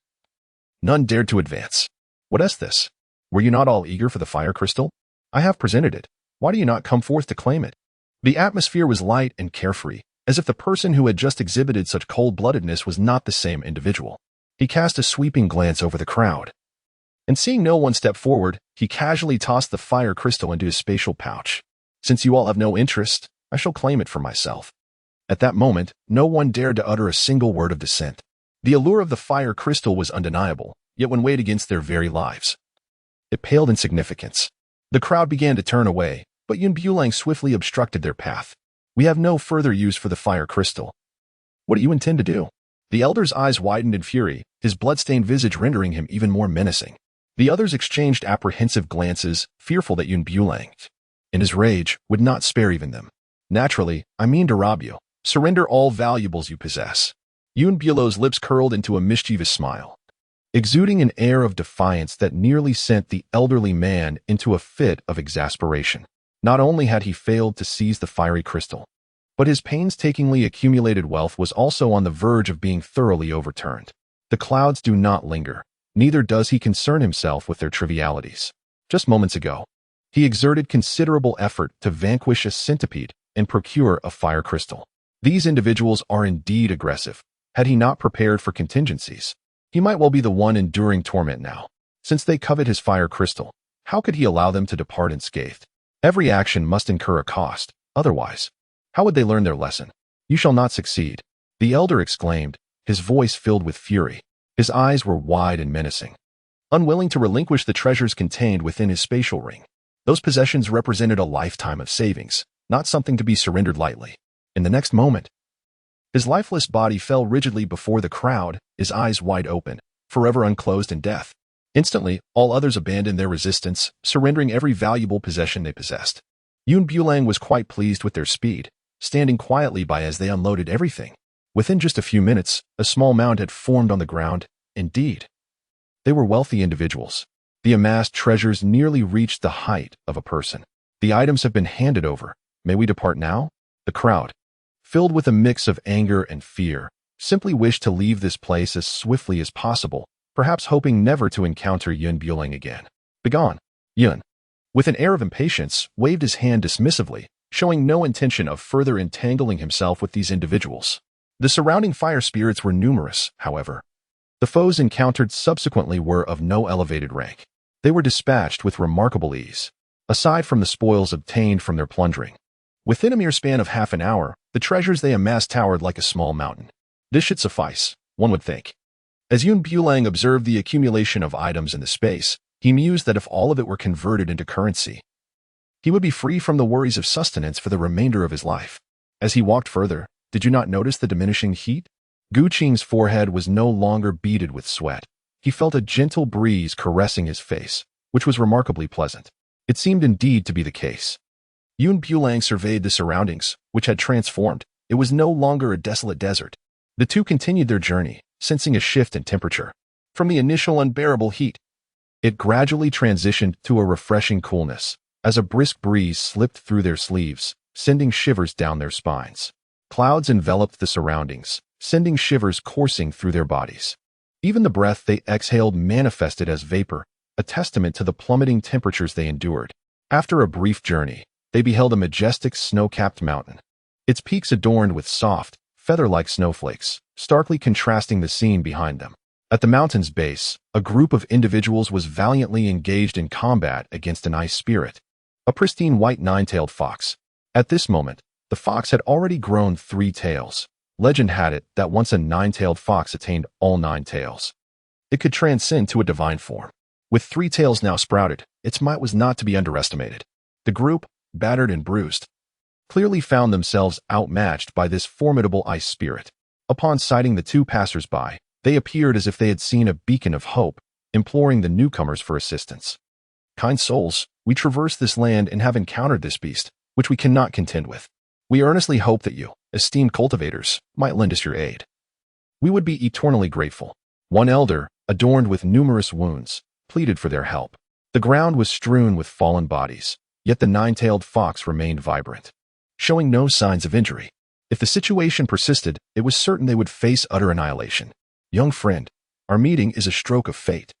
none dared to advance. "What is this? Were you not all eager for the fire crystal? I have presented it. Why do you not come forth to claim it?" The atmosphere was light and carefree, as if the person who had just exhibited such cold-bloodedness was not the same individual. He cast a sweeping glance over the crowd, and seeing no one step forward, he casually tossed the fire crystal into his spatial pouch. "Since you all have no interest, I shall claim it for myself." At that moment, no one dared to utter a single word of dissent. The allure of the fire crystal was undeniable, yet when weighed against their very lives, it paled in significance. The crowd began to turn away, but Yun Bulang swiftly obstructed their path. "We have no further use for the fire crystal. What do you intend to do?" The elder's eyes widened in fury, his blood-stained visage rendering him even more menacing. The others exchanged apprehensive glances, fearful that Yun Bulang, in his rage, would not spare even them. "Naturally, I mean to rob you. Surrender all valuables you possess." Yun Bulang's lips curled into a mischievous smile, exuding an air of defiance that nearly sent the elderly man into a fit of exasperation. Not only had he failed to seize the fiery crystal, but his painstakingly accumulated wealth was also on the verge of being thoroughly overturned. The clouds do not linger, neither does he concern himself with their trivialities. Just moments ago, he exerted considerable effort to vanquish a centipede and procure a fire crystal. These individuals are indeed aggressive. Had he not prepared for contingencies, he might well be the one enduring torment now. Since they covet his fire crystal, how could he allow them to depart unscathed? Every action must incur a cost, otherwise, how would they learn their lesson? "You shall not succeed," the elder exclaimed, his voice filled with fury. His eyes were wide and menacing, unwilling to relinquish the treasures contained within his spatial ring. Those possessions represented a lifetime of savings, not something to be surrendered lightly. In the next moment, his lifeless body fell rigidly before the crowd, his eyes wide open, forever unclosed in death. Instantly, all others abandoned their resistance, surrendering every valuable possession they possessed. Yun Bulang was quite pleased with their speed, standing quietly by as they unloaded everything. Within just a few minutes, a small mound had formed on the ground. Indeed, they were wealthy individuals. The amassed treasures nearly reached the height of a person. "The items have been handed over. May we depart now?" The crowd, filled with a mix of anger and fear, simply wished to leave this place as swiftly as possible, perhaps hoping never to encounter Yun Bulang again. "Begone!" Yun, with an air of impatience, waved his hand dismissively, showing no intention of further entangling himself with these individuals. The surrounding fire spirits were numerous, however. The foes encountered subsequently were of no elevated rank. They were dispatched with remarkable ease, aside from the spoils obtained from their plundering. Within a mere span of half an hour, the treasures they amassed towered like a small mountain. This should suffice, one would think. As Yun Bulang observed the accumulation of items in the space, he mused that if all of it were converted into currency, he would be free from the worries of sustenance for the remainder of his life. As he walked further, did you not notice the diminishing heat? Gu Qing's forehead was no longer beaded with sweat. He felt a gentle breeze caressing his face, which was remarkably pleasant. It seemed indeed to be the case. Yun Bulang surveyed the surroundings, which had transformed. It was no longer a desolate desert. The two continued their journey, sensing a shift in temperature. From the initial unbearable heat, it gradually transitioned to a refreshing coolness, as a brisk breeze slipped through their sleeves, sending shivers down their spines. Clouds enveloped the surroundings, sending shivers coursing through their bodies. Even the breath they exhaled manifested as vapor, a testament to the plummeting temperatures they endured. After a brief journey, they beheld a majestic snow-capped mountain, its peaks adorned with soft, feather-like snowflakes, starkly contrasting the scene behind them. At the mountain's base, a group of individuals was valiantly engaged in combat against an ice spirit, a pristine white nine-tailed fox. At this moment, the fox had already grown 3 tails. Legend had it that once a 9-tailed fox attained all 9 tails, it could transcend to a divine form. With 3 tails now sprouted, its might was not to be underestimated. The group, battered and bruised, clearly found themselves outmatched by this formidable ice spirit. Upon sighting the 2 passers-by, they appeared as if they had seen a beacon of hope, imploring the newcomers for assistance. Kind souls, we traverse this land and have encountered this beast, which we cannot contend with. We earnestly hope that you, esteemed cultivators, might lend us your aid. We would be eternally grateful. One elder, adorned with numerous wounds, pleaded for their help. The ground was strewn with fallen bodies, yet the 9-tailed fox remained vibrant, showing no signs of injury. If the situation persisted, it was certain they would face utter annihilation. Young friend, our meeting is a stroke of fate.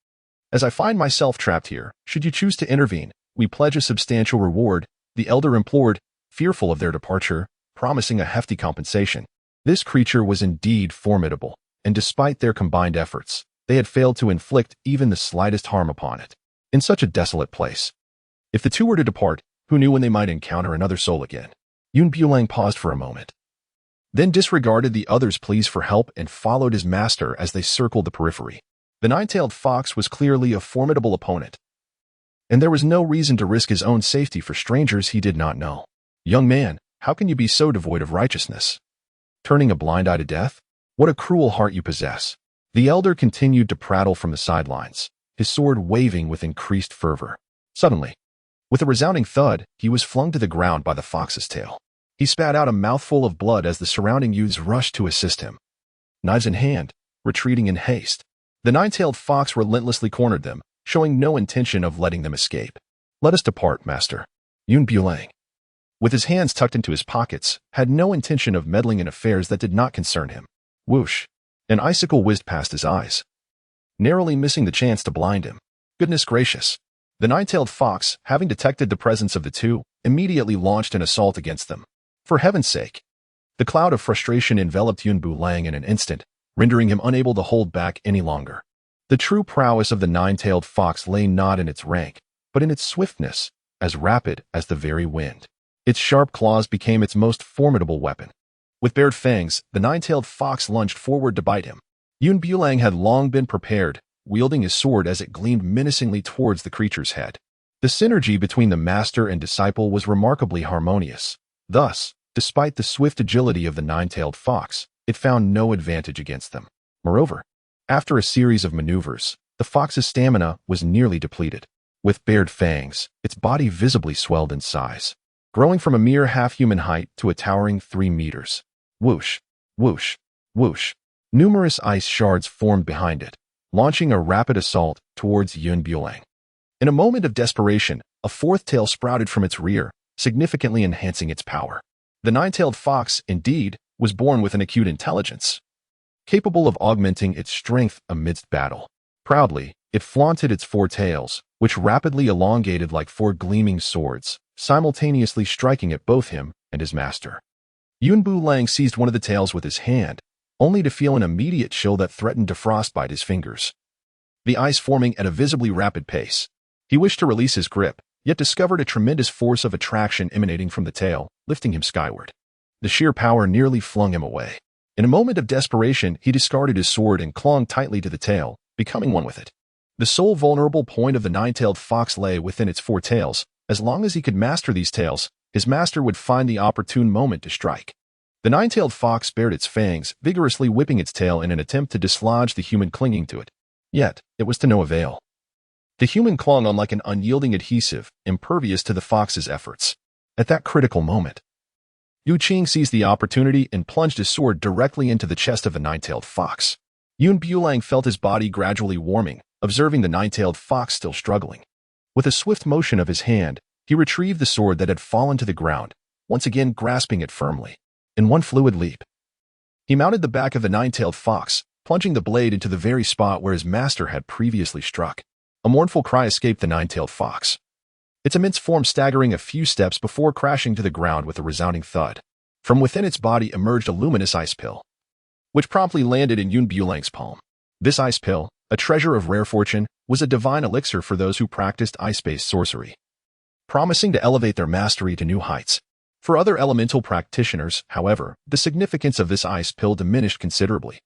As I find myself trapped here, should you choose to intervene, we pledge a substantial reward, the elder implored, fearful of their departure, promising a hefty compensation. This creature was indeed formidable, and despite their combined efforts, they had failed to inflict even the slightest harm upon it. In such a desolate place, if the two were to depart, who knew when they might encounter another soul again? Yun Bulang paused for a moment, then disregarded the other's pleas for help and followed his master as they circled the periphery. The 9-tailed fox was clearly a formidable opponent, and there was no reason to risk his own safety for strangers he did not know. Young man, how can you be so devoid of righteousness? Turning a blind eye to death? What a cruel heart you possess. The elder continued to prattle from the sidelines, his sword waving with increased fervor. Suddenly, with a resounding thud, he was flung to the ground by the fox's tail. He spat out a mouthful of blood as the surrounding youths rushed to assist him, knives in hand, retreating in haste. The 9-tailed fox relentlessly cornered them, showing no intention of letting them escape. Let us depart, master. Yun Bulang, with his hands tucked into his pockets, had no intention of meddling in affairs that did not concern him. Whoosh! An icicle whizzed past his eyes, narrowly missing the chance to blind him. Goodness gracious! The 9-tailed fox, having detected the presence of the two, immediately launched an assault against them. For heaven's sake! The cloud of frustration enveloped Yun Bulang in an instant, rendering him unable to hold back any longer. The true prowess of the 9-tailed fox lay not in its rank, but in its swiftness, as rapid as the very wind. Its sharp claws became its most formidable weapon. With bared fangs, the 9-tailed fox lunged forward to bite him. Yun Bulang had long been prepared, wielding his sword as it gleamed menacingly towards the creature's head. The synergy between the master and disciple was remarkably harmonious. Thus, despite the swift agility of the 9-tailed fox, it found no advantage against them. Moreover, after a series of maneuvers, the fox's stamina was nearly depleted. With bared fangs, its body visibly swelled in size, growing from a mere half-human height to a towering 3 meters. Whoosh, whoosh, whoosh. Numerous ice shards formed behind it, launching a rapid assault towards Yun Bulang. In a moment of desperation, a 4th tail sprouted from its rear, significantly enhancing its power. The 9-tailed fox, indeed, was born with an acute intelligence, capable of augmenting its strength amidst battle. Proudly, It flaunted its four tails, which rapidly elongated like four gleaming swords, simultaneously striking at both him and his master. Bulang seized one of the tails with his hand, only to feel an immediate chill that threatened to frostbite his fingers. The ice forming at a visibly rapid pace. He wished to release his grip, yet discovered a tremendous force of attraction emanating from the tail, lifting him skyward. The sheer power nearly flung him away. In a moment of desperation, he discarded his sword and clung tightly to the tail, becoming one with it. The sole vulnerable point of the nine-tailed fox lay within its four tails. As long as he could master these tails, his master would find the opportune moment to strike. The nine-tailed fox bared its fangs, vigorously whipping its tail in an attempt to dislodge the human clinging to it. Yet, it was to no avail. The human clung on like an unyielding adhesive, impervious to the fox's efforts. At that critical moment, Qing seized the opportunity and plunged his sword directly into the chest of the nine-tailed fox. Bulang felt his body gradually warming, observing the nine-tailed fox still struggling. With a swift motion of his hand, he retrieved the sword that had fallen to the ground, once again grasping it firmly. In one fluid leap, he mounted the back of the nine-tailed fox, plunging the blade into the very spot where his master had previously struck. A mournful cry escaped the nine-tailed fox, its immense form staggering a few steps before crashing to the ground with a resounding thud. From within its body emerged a luminous ice pill, which promptly landed in Bulang's palm. This ice pill, a treasure of rare fortune, was a divine elixir for those who practiced ice-based sorcery, promising to elevate their mastery to new heights. For other elemental practitioners, however, the significance of this ice pill diminished considerably.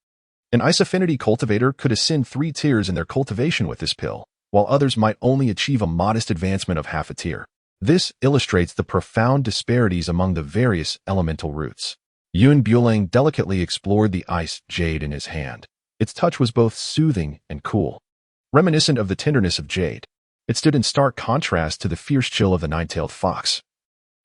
An ice affinity cultivator could ascend 3 tiers in their cultivation with this pill, while others might only achieve a modest advancement of half a tier. This illustrates the profound disparities among the various elemental roots. Bulang delicately explored the ice jade in his hand. Its touch was both soothing and cool, reminiscent of the tenderness of jade. It stood in stark contrast to the fierce chill of the nine-tailed fox,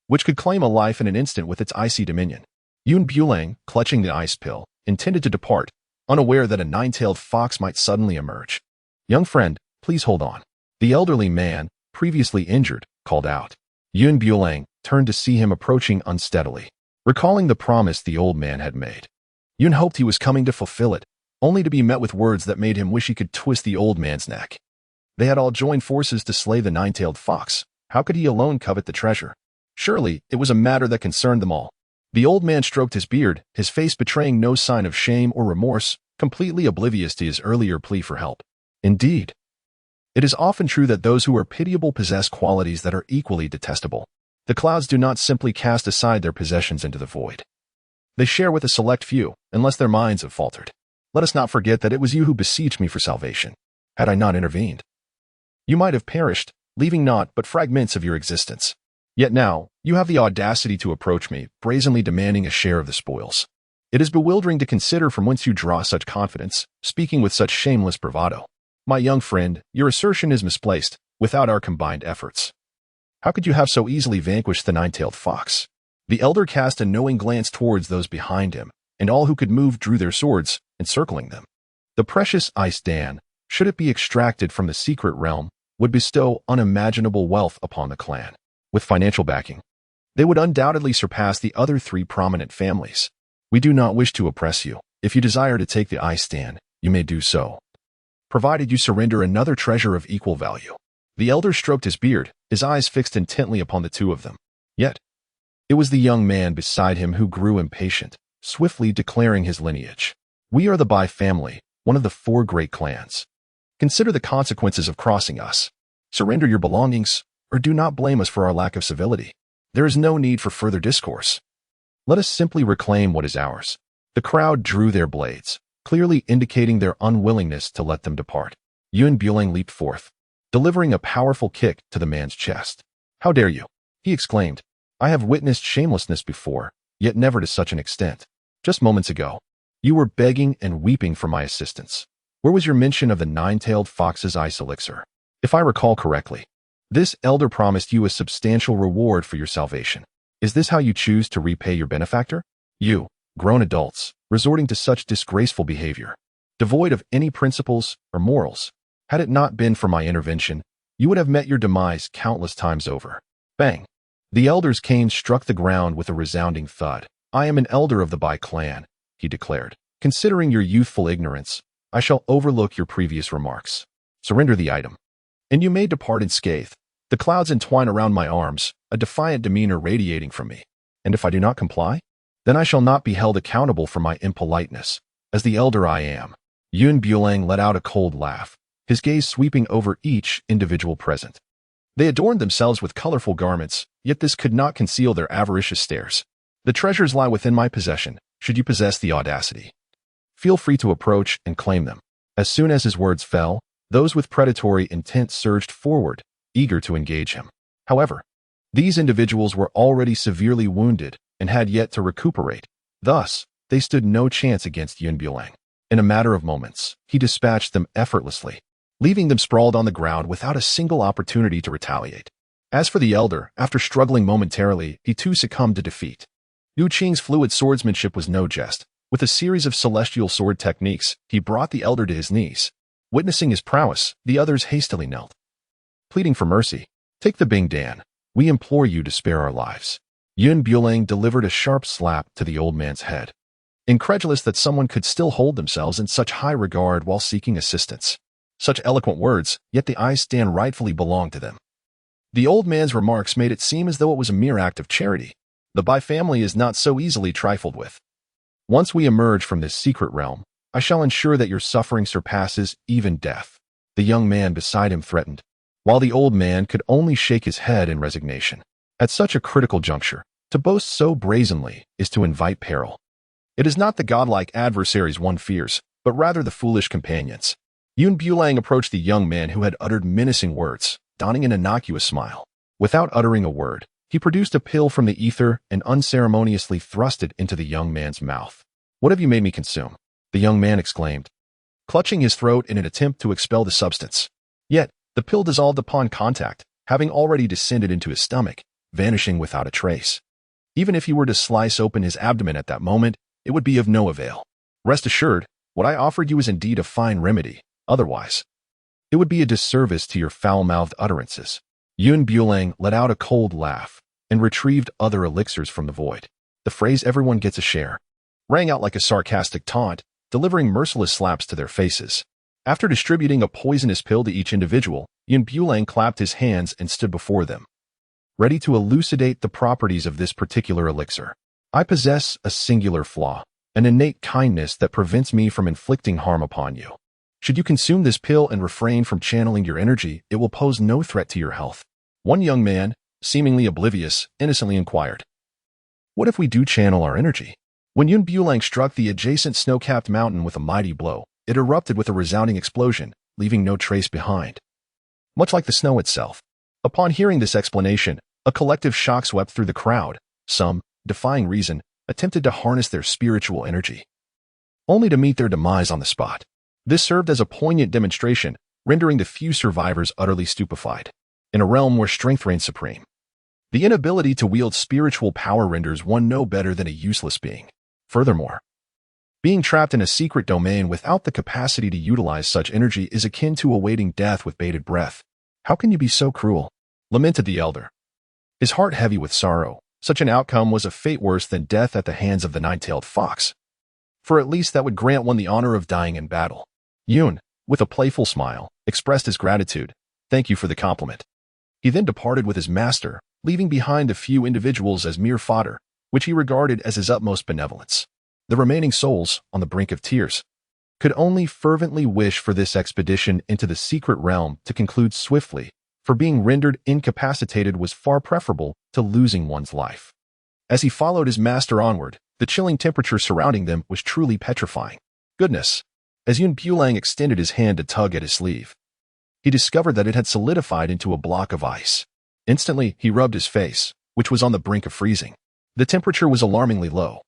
which could claim a life in an instant with its icy dominion. Bulang, clutching the ice pill, intended to depart, unaware that a nine-tailed fox might suddenly emerge. "Young friend, please hold on." The elderly man, previously injured, called out. Bulang turned to see him approaching unsteadily. Recalling the promise the old man had made, Yun hoped he was coming to fulfill it, only to be met with words that made him wish he could twist the old man's neck. They had all joined forces to slay the nine-tailed fox. How could he alone covet the treasure? Surely, it was a matter that concerned them all. The old man stroked his beard, his face betraying no sign of shame or remorse, completely oblivious to his earlier plea for help. Indeed, it is often true that those who are pitiable possess qualities that are equally detestable. The clouds do not simply cast aside their possessions into the void. They share with a select few, unless their minds have faltered. Let us not forget that it was you who beseeched me for salvation. Had I not intervened, you might have perished, leaving naught but fragments of your existence. Yet now, you have the audacity to approach me, brazenly demanding a share of the spoils. It is bewildering to consider from whence you draw such confidence, speaking with such shameless bravado. My young friend, your assertion is misplaced, without our combined efforts. How could you have so easily vanquished the nine-tailed fox? The elder cast a knowing glance towards those behind him, and all who could move drew their swords, encircling them. The precious ice-Dan, should it be extracted from the secret realm, would bestow unimaginable wealth upon the clan. With financial backing, they would undoubtedly surpass the other 3 prominent families. We do not wish to oppress you. If you desire to take the ice-Dan, you may do so, provided you surrender another treasure of equal value. The elder stroked his beard, his eyes fixed intently upon the two of them. Yet, it was the young man beside him who grew impatient, swiftly declaring his lineage. We are the Bai family, one of the 4 great clans. Consider the consequences of crossing us. Surrender your belongings, or do not blame us for our lack of civility. There is no need for further discourse. Let us simply reclaim what is ours. The crowd drew their blades, clearly indicating their unwillingness to let them depart. Bulang leaped forth, delivering a powerful kick to the man's chest. "How dare you?" he exclaimed. "I have witnessed shamelessness before, yet never to such an extent. Just moments ago, you were begging and weeping for my assistance. Where was your mention of the nine-tailed fox's ice elixir? If I recall correctly, this elder promised you a substantial reward for your salvation. Is this how you choose to repay your benefactor? You, grown adults, resorting to such disgraceful behavior, devoid of any principles or morals. Had it not been for my intervention, you would have met your demise countless times over." Bang! The elder's cane struck the ground with a resounding thud. "I am an elder of the Bai clan," he declared. "Considering your youthful ignorance, I shall overlook your previous remarks. Surrender the item, and you may depart unscathed. The clouds entwine around my arms, a defiant demeanor radiating from me. And if I do not comply, then I shall not be held accountable for my impoliteness. As the elder I am. Yun Bulang let out a cold laugh, his gaze sweeping over each individual present. They adorned themselves with colorful garments, yet this could not conceal their avaricious stares. The treasures lie within my possession, should you possess the audacity. Feel free to approach and claim them. As soon as his words fell, those with predatory intent surged forward, eager to engage him. However, these individuals were already severely wounded and had yet to recuperate. Thus, they stood no chance against Yun Bulang. In a matter of moments, he dispatched them effortlessly, leaving them sprawled on the ground without a single opportunity to retaliate. As for the elder, after struggling momentarily, he too succumbed to defeat. Yu Qing's fluid swordsmanship was no jest. With a series of celestial sword techniques, he brought the elder to his knees. Witnessing his prowess, the others hastily knelt, pleading for mercy. Take the Bing Dan. We implore you to spare our lives. Yun Bulang delivered a sharp slap to the old man's head, incredulous that someone could still hold themselves in such high regard while seeking assistance. Such eloquent words, yet the eyes stand rightfully belonged to them. The old man's remarks made it seem as though it was a mere act of charity. The Bai family is not so easily trifled with. Once we emerge from this secret realm, I shall ensure that your suffering surpasses even death. The young man beside him threatened, while the old man could only shake his head in resignation. At such a critical juncture, to boast so brazenly is to invite peril. It is not the godlike adversaries one fears, but rather the foolish companions. Yun Bulang approached the young man who had uttered menacing words, donning an innocuous smile. Without uttering a word, he produced a pill from the ether and unceremoniously thrust it into the young man's mouth. What have you made me consume? The young man exclaimed, clutching his throat in an attempt to expel the substance. Yet, the pill dissolved upon contact, having already descended into his stomach, vanishing without a trace. Even if he were to slice open his abdomen at that moment, it would be of no avail. Rest assured, what I offered you is indeed a fine remedy. Otherwise, it would be a disservice to your foul-mouthed utterances. Yun Bulang let out a cold laugh and retrieved other elixirs from the void. The phrase "everyone gets a share" rang out like a sarcastic taunt, delivering merciless slaps to their faces. After distributing a poisonous pill to each individual, Yun Bulang clapped his hands and stood before them, ready to elucidate the properties of this particular elixir. I possess a singular flaw, an innate kindness that prevents me from inflicting harm upon you. Should you consume this pill and refrain from channeling your energy, it will pose no threat to your health. One young man, seemingly oblivious, innocently inquired, what if we do channel our energy? When Yun Bulang struck the adjacent snow-capped mountain with a mighty blow, it erupted with a resounding explosion, leaving no trace behind. Much like the snow itself. Upon hearing this explanation, a collective shock swept through the crowd. Some, defying reason, attempted to harness their spiritual energy, only to meet their demise on the spot. This served as a poignant demonstration, rendering the few survivors utterly stupefied. In a realm where strength reigns supreme, the inability to wield spiritual power renders one no better than a useless being. Furthermore, being trapped in a secret domain without the capacity to utilize such energy is akin to awaiting death with bated breath. How can you be so cruel? Lamented the elder, his heart heavy with sorrow. Such an outcome was a fate worse than death at the hands of the nine-tailed fox. For at least that would grant one the honor of dying in battle. Yun, with a playful smile, expressed his gratitude. Thank you for the compliment. He then departed with his master, leaving behind a few individuals as mere fodder, which he regarded as his utmost benevolence. The remaining souls, on the brink of tears, could only fervently wish for this expedition into the secret realm to conclude swiftly, for being rendered incapacitated was far preferable to losing one's life. As he followed his master onward, the chilling temperature surrounding them was truly petrifying. Goodness! As Yun Bulang extended his hand to tug at his sleeve, he discovered that it had solidified into a block of ice. Instantly, he rubbed his face, which was on the brink of freezing. The temperature was alarmingly low,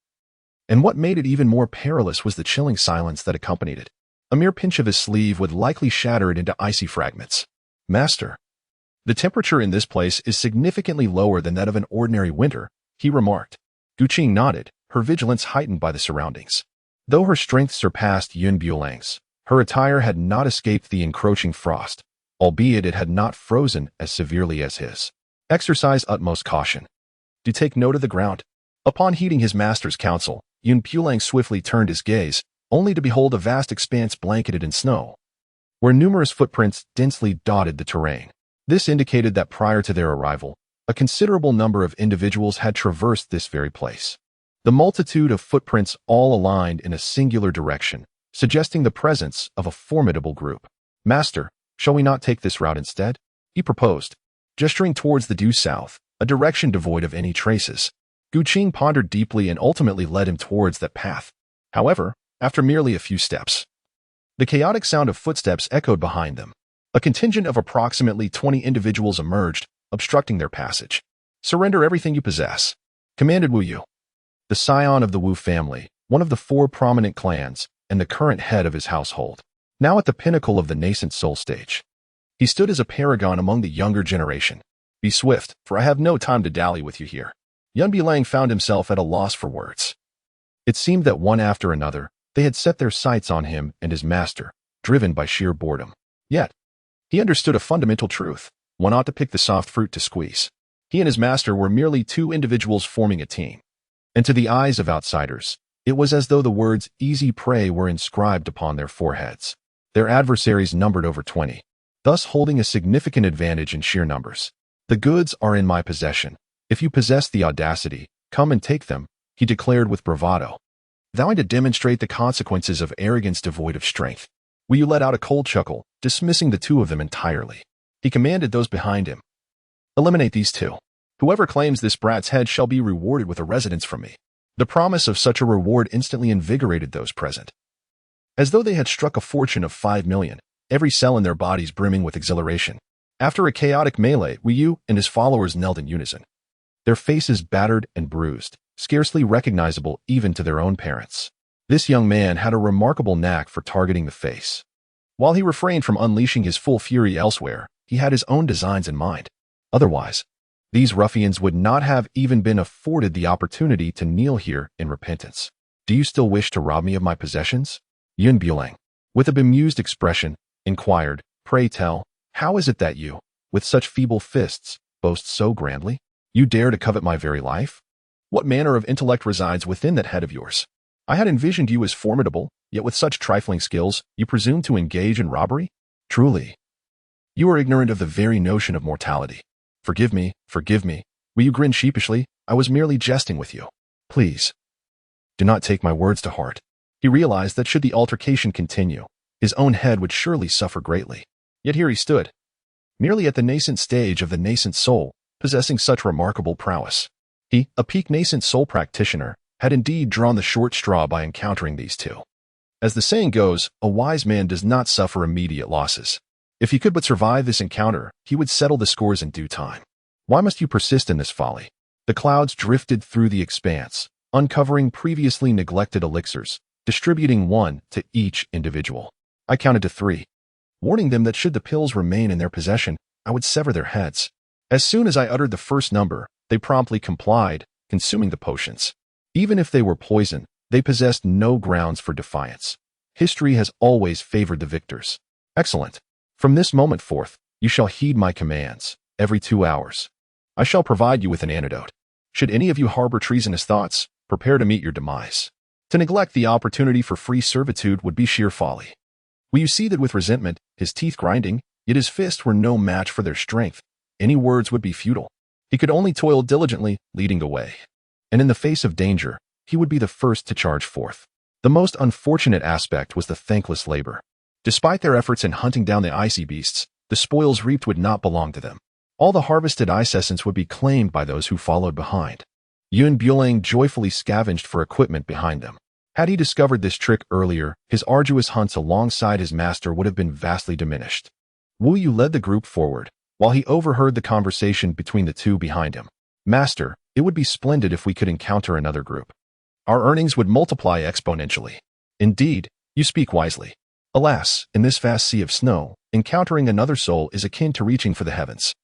and what made it even more perilous was the chilling silence that accompanied it. A mere pinch of his sleeve would likely shatter it into icy fragments. Master, the temperature in this place is significantly lower than that of an ordinary winter, he remarked. Qing nodded, her vigilance heightened by the surroundings. Though her strength surpassed Yun Bulang's, her attire had not escaped the encroaching frost, albeit it had not frozen as severely as his. Exercise utmost caution. Do take note of the ground. Upon heeding his master's counsel, Yun Bulang swiftly turned his gaze, only to behold a vast expanse blanketed in snow. where numerous footprints densely dotted the terrain. This indicated that prior to their arrival, a considerable number of individuals had traversed this very place. The multitude of footprints all aligned in a singular direction, suggesting the presence of a formidable group. "Master, shall we not take this route instead?" he proposed, gesturing towards the due south, a direction devoid of any traces. Qing pondered deeply and ultimately led him towards that path. However, after merely a few steps, the chaotic sound of footsteps echoed behind them. A contingent of approximately 20 individuals emerged, obstructing their passage. "Surrender everything you possess," commanded Wu Yu, the scion of the Wu family, one of the 4 prominent clans, and the current head of his household. Now at the pinnacle of the nascent soul stage, he stood as a paragon among the younger generation. "Be swift, for I have no time to dally with you here." Bulang found himself at a loss for words. It seemed that one after another, they had set their sights on him and his master, driven by sheer boredom. Yet, he understood a fundamental truth: one ought to pick the soft fruit to squeeze. He and his master were merely 2 individuals forming a team. And to the eyes of outsiders, it was as though the words "easy prey" were inscribed upon their foreheads. Their adversaries numbered over 20, thus holding a significant advantage in sheer numbers. "The goods are in my possession. If you possess the audacity, come and take them," he declared with bravado, vowing to demonstrate the consequences of arrogance devoid of strength. Wu Yu let out a cold chuckle, dismissing the 2 of them entirely. He commanded those behind him, "Eliminate these 2. Whoever claims this brat's head shall be rewarded with a residence from me." The promise of such a reward instantly invigorated those present. As though they had struck a fortune of 5 million, every cell in their bodies brimming with exhilaration. After a chaotic melee, Wu Yu and his followers knelt in unison, their faces battered and bruised, scarcely recognizable even to their own parents. This young man had a remarkable knack for targeting the face. While he refrained from unleashing his full fury elsewhere, he had his own designs in mind. Otherwise, these ruffians would not have even been afforded the opportunity to kneel here in repentance. "Do you still wish to rob me of my possessions?" Bulang, with a bemused expression, inquired. "Pray tell, how is it that you, with such feeble fists, boast so grandly? You dare to covet my very life? What manner of intellect resides within that head of yours? I had envisioned you as formidable, yet with such trifling skills, you presume to engage in robbery? Truly, you are ignorant of the very notion of mortality." Forgive me. Wu Yu grinned sheepishly. "I was merely jesting with you. Please, do not take my words to heart." He realized that should the altercation continue, his own head would surely suffer greatly. Yet here he stood, merely at the nascent stage of the nascent soul, possessing such remarkable prowess. He, a peak nascent soul practitioner, had indeed drawn the short straw by encountering these 2. As the saying goes, a wise man does not suffer immediate losses. If he could but survive this encounter, he would settle the scores in due time. Why must you persist in this folly? The clouds drifted through the expanse, uncovering previously neglected elixirs, distributing 1 to each individual. I counted to 3, warning them that should the pills remain in their possession, I would sever their heads. As soon as I uttered the first number, they promptly complied, consuming the potions. Even if they were poison, they possessed no grounds for defiance. History has always favored the victors. Excellent. From this moment forth, you shall heed my commands. Every 2 hours, I shall provide you with an antidote. Should any of you harbor treasonous thoughts, prepare to meet your demise. To neglect the opportunity for free servitude would be sheer folly. Will you see that with resentment, his teeth grinding, yet his fists were no match for their strength? Any words would be futile. He could only toil diligently, leading the way. And in the face of danger, he would be the first to charge forth. The most unfortunate aspect was the thankless labor. Despite their efforts in hunting down the icy beasts, the spoils reaped would not belong to them. All the harvested ice essence would be claimed by those who followed behind. Bulang joyfully scavenged for equipment behind them. Had he discovered this trick earlier, his arduous hunts alongside his master would have been vastly diminished. Wu Yu led the group forward, while he overheard the conversation between the 2 behind him. "Master, it would be splendid if we could encounter another group. Our earnings would multiply exponentially." "Indeed, you speak wisely. Alas, in this vast sea of snow, encountering another soul is akin to reaching for the heavens."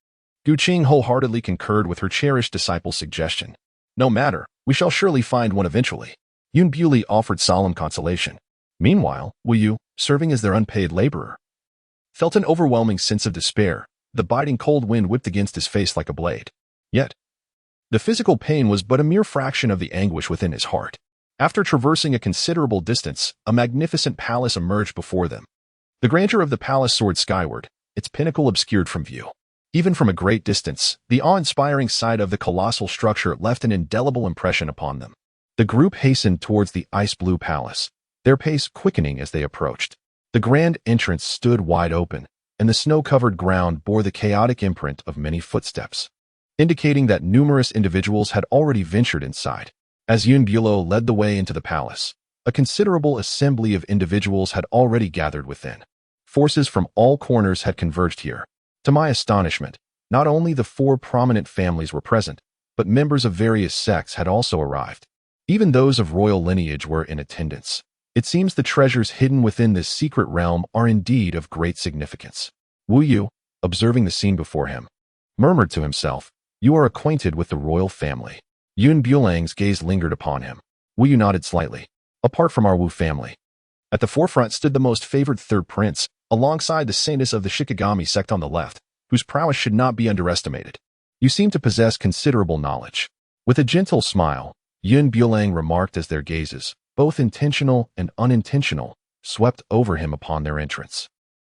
Qing wholeheartedly concurred with her cherished disciple's suggestion. "No matter, we shall surely find one eventually." Bulang offered solemn consolation. Meanwhile, Wu Yu, serving as their unpaid laborer, felt an overwhelming sense of despair. The biting cold wind whipped against his face like a blade. Yet, the physical pain was but a mere fraction of the anguish within his heart. After traversing a considerable distance, a magnificent palace emerged before them. The grandeur of the palace soared skyward, its pinnacle obscured from view. Even from a great distance, the awe-inspiring sight of the colossal structure left an indelible impression upon them. The group hastened towards the ice-blue palace, their pace quickening as they approached. The grand entrance stood wide open, and the snow-covered ground bore the chaotic imprint of many footsteps, indicating that numerous individuals had already ventured inside. As Yun Bulo led the way into the palace, a considerable assembly of individuals had already gathered within. Forces from all corners had converged here. To my astonishment, not only the 4 prominent families were present, but members of various sects had also arrived. Even those of royal lineage were in attendance. It seems the treasures hidden within this secret realm are indeed of great significance. Wu Yu, observing the scene before him, murmured to himself, "You are acquainted with the royal family." Yun Bulang's gaze lingered upon him. Wu Yu nodded slightly. "Apart from our Wu family." At the forefront stood the most favored third prince, alongside the saintess of the Shikigami sect on the left, whose prowess should not be underestimated. "You seem to possess considerable knowledge." With a gentle smile, Yun Bulang remarked as their gazes, both intentional and unintentional, swept over him upon their entrance.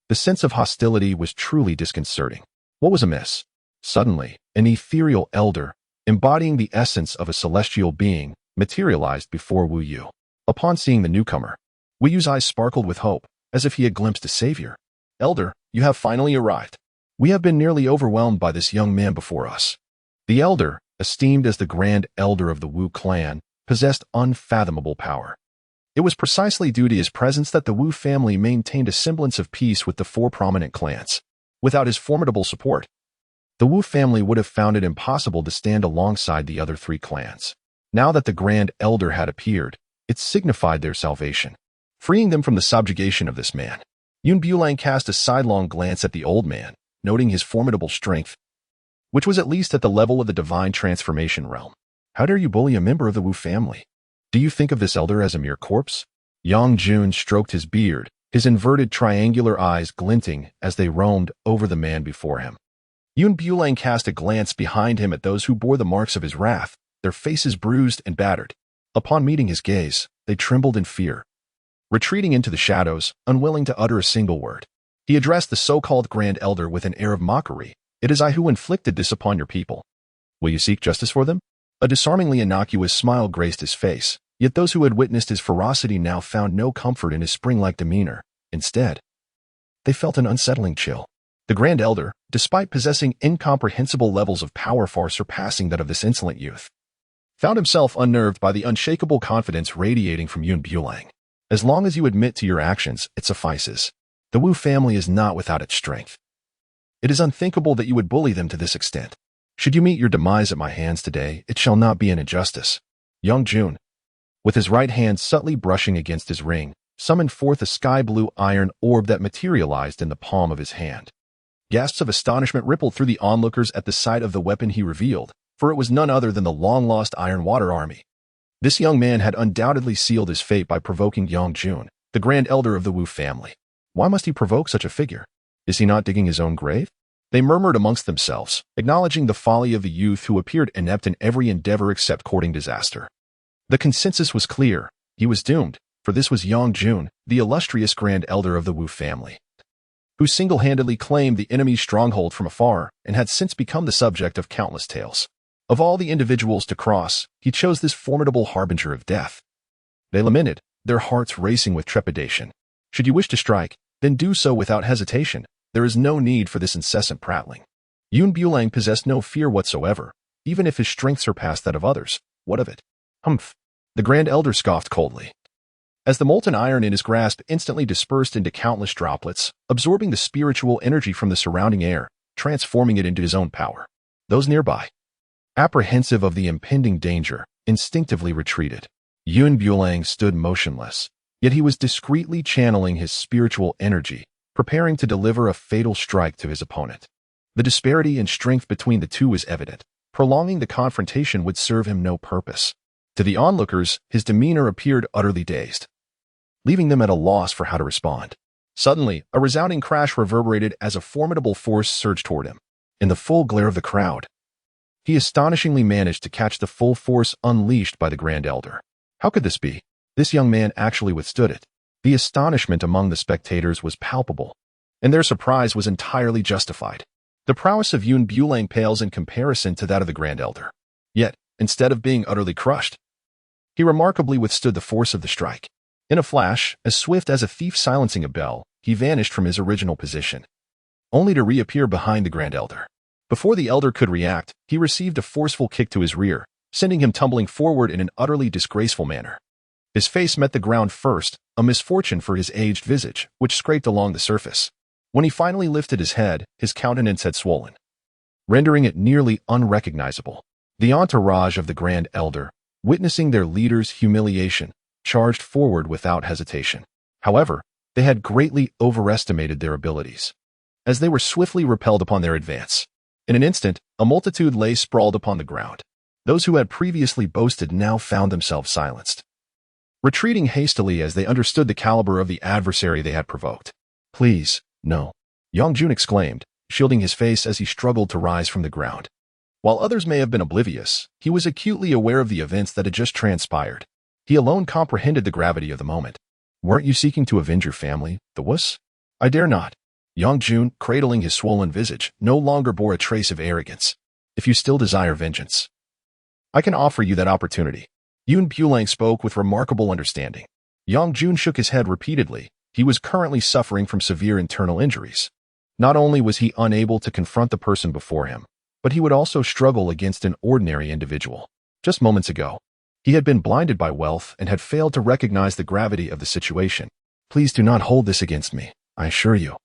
The sense of hostility was truly disconcerting. What was amiss? Suddenly, an ethereal elder, embodying the essence of a celestial being, materialized before Wu Yu. Upon seeing the newcomer, Wu Yu's eyes sparkled with hope, as if he had glimpsed a savior. "Elder, you have finally arrived. We have been nearly overwhelmed by this young man before us." The elder, esteemed as the grand elder of the Wu clan, possessed unfathomable power. It was precisely due to his presence that the Wu family maintained a semblance of peace with the 4 prominent clans. Without his formidable support, the Wu family would have found it impossible to stand alongside the other 3 clans. Now that the grand elder had appeared, it signified their salvation, freeing them from the subjugation of this man. Yun Bulang cast a sidelong glance at the old man, noting his formidable strength, which was at least at the level of the divine transformation realm. "How dare you bully a member of the Wu family? Do you think of this elder as a mere corpse?" Yang Jun stroked his beard, his inverted triangular eyes glinting as they roamed over the man before him. Yun Bulang cast a glance behind him at those who bore the marks of his wrath, their faces bruised and battered. Upon meeting his gaze, they trembled in fear, retreating into the shadows, unwilling to utter a single word. He addressed the so-called grand elder with an air of mockery. "It is I who inflicted this upon your people. Will you seek justice for them?" A disarmingly innocuous smile graced his face, yet those who had witnessed his ferocity now found no comfort in his spring-like demeanor. Instead, they felt an unsettling chill. The grand elder, despite possessing incomprehensible levels of power far surpassing that of this insolent youth, found himself unnerved by the unshakable confidence radiating from Yun Bulang. "As long as you admit to your actions, it suffices. The Wu family is not without its strength. It is unthinkable that you would bully them to this extent. Should you meet your demise at my hands today, it shall not be an injustice." Yang Jun, with his right hand subtly brushing against his ring, summoned forth a sky-blue iron orb that materialized in the palm of his hand. Gasps of astonishment rippled through the onlookers at the sight of the weapon he revealed, for it was none other than the long-lost Iron Water Army. This young man had undoubtedly sealed his fate by provoking Yang Jun, the grand elder of the Wu family. Why must he provoke such a figure? Is he not digging his own grave? They murmured amongst themselves, acknowledging the folly of the youth who appeared inept in every endeavor except courting disaster. The consensus was clear. He was doomed, for this was Yang Jun, the illustrious grand elder of the Wu family, who single-handedly claimed the enemy's stronghold from afar and had since become the subject of countless tales. Of all the individuals to cross, he chose this formidable harbinger of death. They lamented, their hearts racing with trepidation. Should you wish to strike, then do so without hesitation. There is no need for this incessant prattling. Yun Bulang possessed no fear whatsoever, even if his strength surpassed that of others. What of it? Humph. The grand elder scoffed coldly, as the molten iron in his grasp instantly dispersed into countless droplets, absorbing the spiritual energy from the surrounding air, transforming it into his own power. Those nearby, apprehensive of the impending danger, instinctively retreated. Yun Bulang stood motionless, yet he was discreetly channeling his spiritual energy, preparing to deliver a fatal strike to his opponent. The disparity in strength between the two was evident. Prolonging the confrontation would serve him no purpose. To the onlookers, his demeanor appeared utterly dazed, leaving them at a loss for how to respond. Suddenly, a resounding crash reverberated as a formidable force surged toward him. In the full glare of the crowd, he astonishingly managed to catch the full force unleashed by the Grand Elder. How could this be? This young man actually withstood it. The astonishment among the spectators was palpable, and their surprise was entirely justified. The prowess of Yun Bulang pales in comparison to that of the Grand Elder. Yet, instead of being utterly crushed, he remarkably withstood the force of the strike. In a flash, as swift as a thief silencing a bell, he vanished from his original position, only to reappear behind the Grand Elder. Before the Elder could react, he received a forceful kick to his rear, sending him tumbling forward in an utterly disgraceful manner. His face met the ground first, a misfortune for his aged visage, which scraped along the surface. When he finally lifted his head, his countenance had swollen, rendering it nearly unrecognizable. The entourage of the Grand Elder, witnessing their leader's humiliation, charged forward without hesitation. However, they had greatly overestimated their abilities, as they were swiftly repelled upon their advance. In an instant, a multitude lay sprawled upon the ground. Those who had previously boasted now found themselves silenced, retreating hastily as they understood the caliber of the adversary they had provoked. "Please, no," Yang Jun exclaimed, shielding his face as he struggled to rise from the ground. While others may have been oblivious, he was acutely aware of the events that had just transpired. He alone comprehended the gravity of the moment. "Weren't you seeking to avenge your family, the wuss?" "I dare not." Yang Jun, cradling his swollen visage, no longer bore a trace of arrogance. "If you still desire vengeance, I can offer you that opportunity." Yun Bulang spoke with remarkable understanding. Yang Jun shook his head repeatedly. He was currently suffering from severe internal injuries. Not only was he unable to confront the person before him, but he would also struggle against an ordinary individual. Just moments ago, he had been blinded by wealth and had failed to recognize the gravity of the situation. "Please do not hold this against me, I assure you.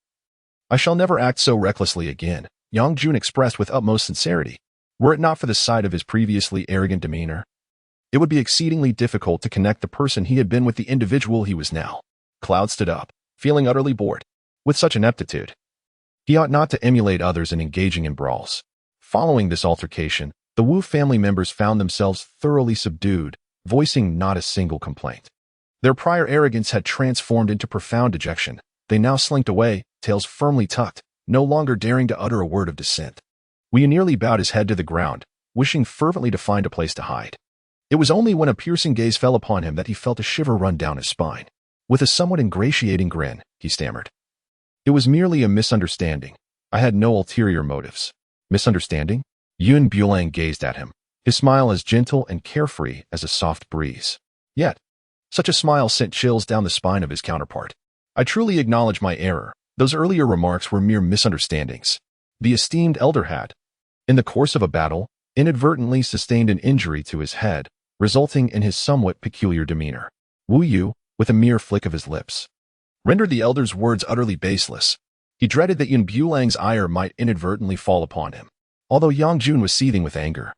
I shall never act so recklessly again," Yang Jun expressed with utmost sincerity. Were it not for the sight of his previously arrogant demeanor, it would be exceedingly difficult to connect the person he had been with the individual he was now. Cloud stood up, feeling utterly bored. With such ineptitude, he ought not to emulate others in engaging in brawls. Following this altercation, the Wu family members found themselves thoroughly subdued, voicing not a single complaint. Their prior arrogance had transformed into profound dejection. They now slinked away, tails firmly tucked, no longer daring to utter a word of dissent. Wu nearly bowed his head to the ground, wishing fervently to find a place to hide. It was only when a piercing gaze fell upon him that he felt a shiver run down his spine. With a somewhat ingratiating grin, he stammered, "It was merely a misunderstanding. I had no ulterior motives." "Misunderstanding?" Yun Bulang gazed at him, his smile as gentle and carefree as a soft breeze. Yet, such a smile sent chills down the spine of his counterpart. "I truly acknowledge my error. Those earlier remarks were mere misunderstandings." The esteemed elder had, in the course of a battle, inadvertently sustained an injury to his head, resulting in his somewhat peculiar demeanor. Wu Yu, with a mere flick of his lips, rendered the elder's words utterly baseless. He dreaded that Yun Bulang's ire might inadvertently fall upon him. Although Yang Jun was seething with anger,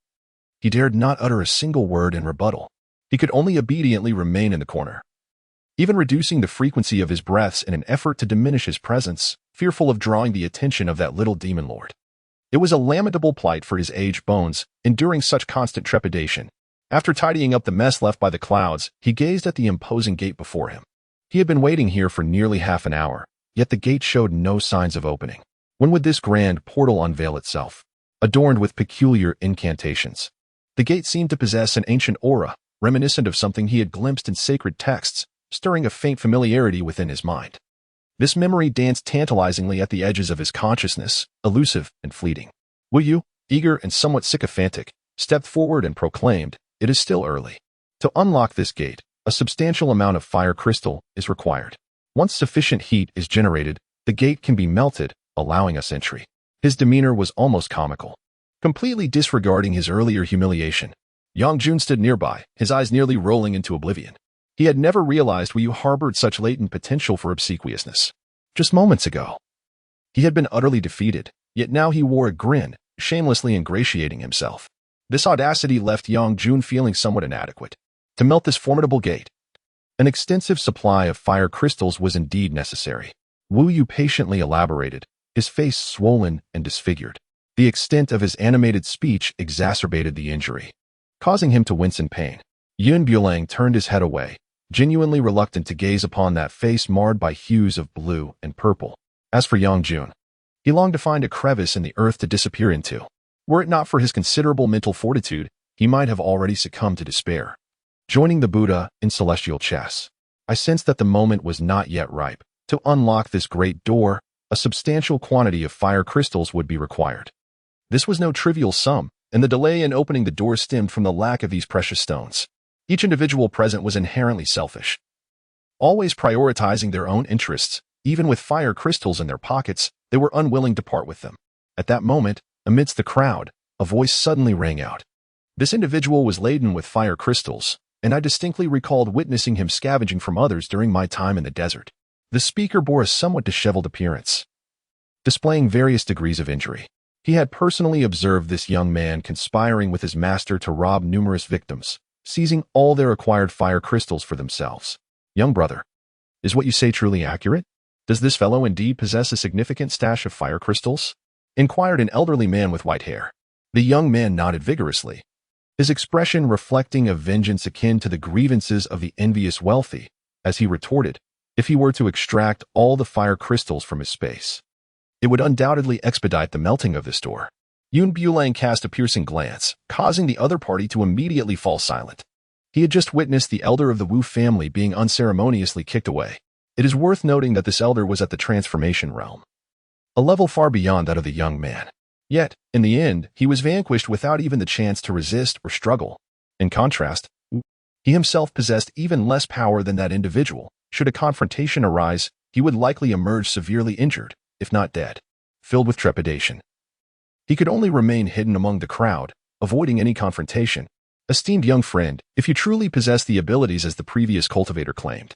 he dared not utter a single word in rebuttal. He could only obediently remain in the corner, even reducing the frequency of his breaths in an effort to diminish his presence, fearful of drawing the attention of that little demon lord. It was a lamentable plight for his aged bones, enduring such constant trepidation. After tidying up the mess left by the clouds, he gazed at the imposing gate before him. He had been waiting here for nearly half an hour, yet the gate showed no signs of opening. When would this grand portal unveil itself, adorned with peculiar incantations? The gate seemed to possess an ancient aura, reminiscent of something he had glimpsed in sacred texts, stirring a faint familiarity within his mind. This memory danced tantalizingly at the edges of his consciousness, elusive and fleeting. Wu Yu, eager and somewhat sycophantic, stepped forward and proclaimed, "It is still early. To unlock this gate, a substantial amount of fire crystal is required. Once sufficient heat is generated, the gate can be melted, allowing us entry." His demeanor was almost comical. Completely disregarding his earlier humiliation, Yang Jun stood nearby, his eyes nearly rolling into oblivion. He had never realized Wu Yu harbored such latent potential for obsequiousness. Just moments ago, he had been utterly defeated, yet now he wore a grin, shamelessly ingratiating himself. This audacity left Yang Jun feeling somewhat inadequate. To melt this formidable gate, an extensive supply of fire crystals was indeed necessary. Wu Yu patiently elaborated, his face swollen and disfigured. The extent of his animated speech exacerbated the injury, causing him to wince in pain. Yun Bulang turned his head away, genuinely reluctant to gaze upon that face marred by hues of blue and purple. As for Yang Jun, he longed to find a crevice in the earth to disappear into. Were it not for his considerable mental fortitude, he might have already succumbed to despair, joining the Buddha in celestial chess. I sensed that the moment was not yet ripe. To unlock this great door, a substantial quantity of fire crystals would be required. This was no trivial sum, and the delay in opening the door stemmed from the lack of these precious stones. Each individual present was inherently selfish, always prioritizing their own interests. Even with fire crystals in their pockets, they were unwilling to part with them. At that moment, amidst the crowd, a voice suddenly rang out. This individual was laden with fire crystals, and I distinctly recalled witnessing him scavenging from others during my time in the desert. The speaker bore a somewhat disheveled appearance, displaying various degrees of injury. He had personally observed this young man conspiring with his master to rob numerous victims, seizing all their acquired fire crystals for themselves. Young brother, is what you say truly accurate? Does this fellow indeed possess a significant stash of fire crystals? Inquired an elderly man with white hair. The young man nodded vigorously, his expression reflecting a vengeance akin to the grievances of the envious wealthy, as he retorted, if he were to extract all the fire crystals from his space, it would undoubtedly expedite the melting of this door. Bulang cast a piercing glance, causing the other party to immediately fall silent. He had just witnessed the elder of the Wu family being unceremoniously kicked away. It is worth noting that this elder was at the transformation realm, a level far beyond that of the young man. Yet, in the end, he was vanquished without even the chance to resist or struggle. In contrast, he himself possessed even less power than that individual. Should a confrontation arise, he would likely emerge severely injured, if not dead. Filled with trepidation, he could only remain hidden among the crowd, avoiding any confrontation. Esteemed young friend, if you truly possess the abilities as the previous cultivator claimed,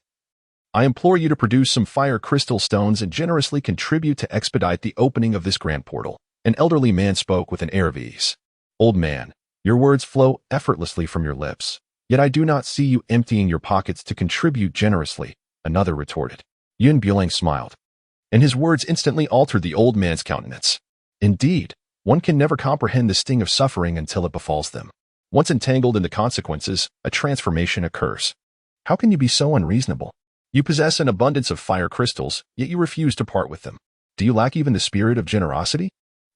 I implore you to produce some fire crystal stones and generously contribute to expedite the opening of this grand portal. An elderly man spoke with an air of ease. Old man, your words flow effortlessly from your lips, yet I do not see you emptying your pockets to contribute generously, another retorted. Bulang smiled, and his words instantly altered the old man's countenance. Indeed, one can never comprehend the sting of suffering until it befalls them. Once entangled in the consequences, a transformation occurs. How can you be so unreasonable? You possess an abundance of fire crystals, yet you refuse to part with them. Do you lack even the spirit of generosity?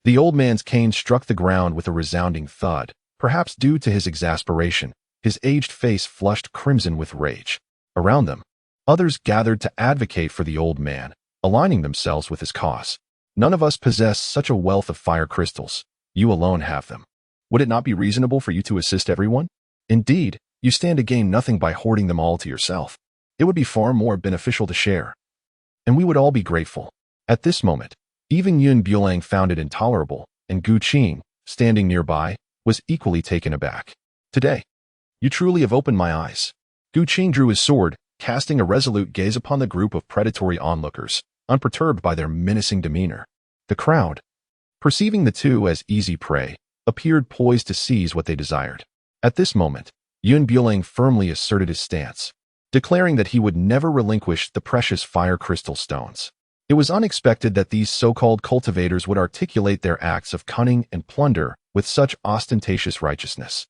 The old man's cane struck the ground with a resounding thud, perhaps due to his exasperation. His aged face flushed crimson with rage. Around them, others gathered to advocate for the old man, aligning themselves with his cause. None of us possess such a wealth of fire crystals. You alone have them. Would it not be reasonable for you to assist everyone? Indeed, you stand to gain nothing by hoarding them all to yourself. It would be far more beneficial to share, and we would all be grateful. At this moment, even Bulang found it intolerable, and Qing, standing nearby, was equally taken aback. Today, you truly have opened my eyes. Qing drew his sword, casting a resolute gaze upon the group of predatory onlookers, unperturbed by their menacing demeanor. The crowd, perceiving the two as easy prey, appeared poised to seize what they desired. At this moment, Bulang firmly asserted his stance, declaring that he would never relinquish the precious fire crystal stones. It was unexpected that these so-called cultivators would articulate their acts of cunning and plunder with such ostentatious righteousness.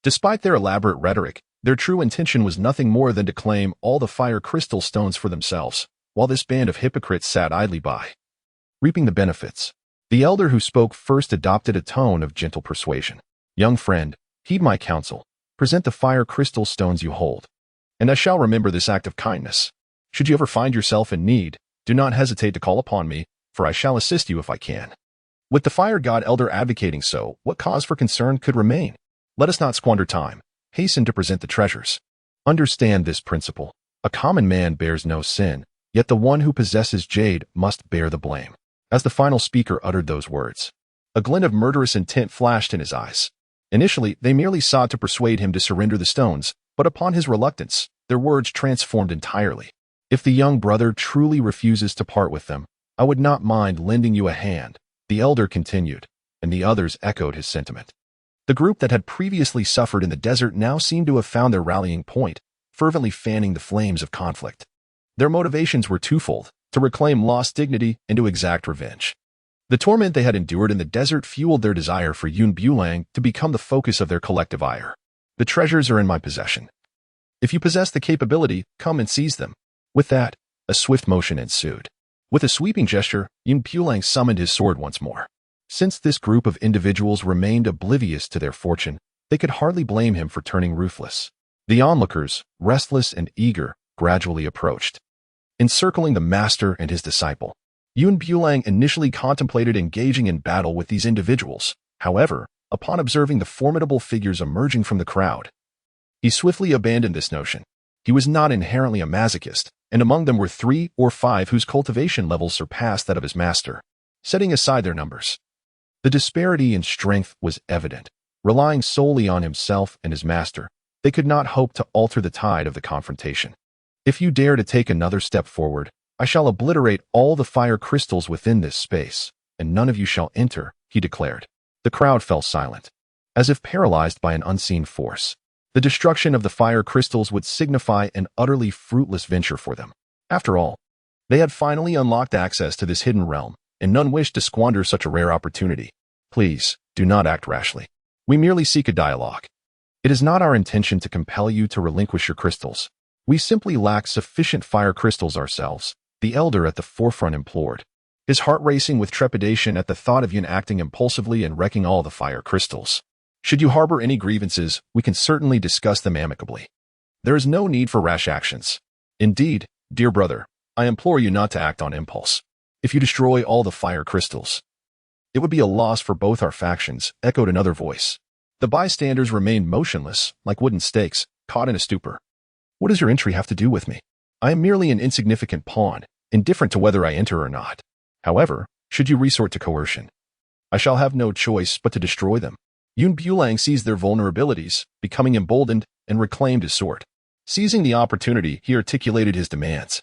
Despite their elaborate rhetoric, their true intention was nothing more than to claim all the fire crystal stones for themselves, while this band of hypocrites sat idly by, reaping the benefits. The elder who spoke first adopted a tone of gentle persuasion. Young friend, heed my counsel. Present the fire crystal stones you hold, and I shall remember this act of kindness. Should you ever find yourself in need, do not hesitate to call upon me, for I shall assist you if I can. With the fire god elder advocating so, what cause for concern could remain? Let us not squander time. Hasten to present the treasures. Understand this principle. A common man bears no sin, yet the one who possesses jade must bear the blame. As the final speaker uttered those words, a glint of murderous intent flashed in his eyes. Initially, they merely sought to persuade him to surrender the stones, but upon his reluctance, their words transformed entirely. If the young brother truly refuses to part with them, I would not mind lending you a hand, the elder continued, and the others echoed his sentiment. The group that had previously suffered in the desert now seemed to have found their rallying point, fervently fanning the flames of conflict. Their motivations were twofold: to reclaim lost dignity and to exact revenge. The torment they had endured in the desert fueled their desire for Bulang to become the focus of their collective ire. The treasures are in my possession. If you possess the capability, come and seize them. With that, a swift motion ensued. With a sweeping gesture, Bulang summoned his sword once more. Since this group of individuals remained oblivious to their fortune, they could hardly blame him for turning ruthless. The onlookers, restless and eager, gradually approached, encircling the master and his disciple. Bulang initially contemplated engaging in battle with these individuals. However, upon observing the formidable figures emerging from the crowd, he swiftly abandoned this notion. He was not inherently a masochist, and among them were 3 or 5 whose cultivation levels surpassed that of his master. Setting aside their numbers, the disparity in strength was evident. Relying solely on himself and his master, they could not hope to alter the tide of the confrontation. If you dare to take another step forward, I shall obliterate all the fire crystals within this space, and none of you shall enter, he declared. The crowd fell silent, as if paralyzed by an unseen force. The destruction of the fire crystals would signify an utterly fruitless venture for them. After all, they had finally unlocked access to this hidden realm, and none wished to squander such a rare opportunity. Please, do not act rashly. We merely seek a dialogue. It is not our intention to compel you to relinquish your crystals. We simply lack sufficient fire crystals ourselves, the elder at the forefront implored, his heart racing with trepidation at the thought of Yun acting impulsively and wrecking all the fire crystals. Should you harbor any grievances, we can certainly discuss them amicably. There is no need for rash actions. Indeed, dear brother, I implore you not to act on impulse. If you destroy all the fire crystals, it would be a loss for both our factions, echoed another voice. The bystanders remained motionless, like wooden stakes, caught in a stupor. What does your entry have to do with me? I am merely an insignificant pawn, indifferent to whether I enter or not. However, should you resort to coercion, I shall have no choice but to destroy them. Bulang seized their vulnerabilities, becoming emboldened, and reclaimed his sword. Seizing the opportunity, he articulated his demands.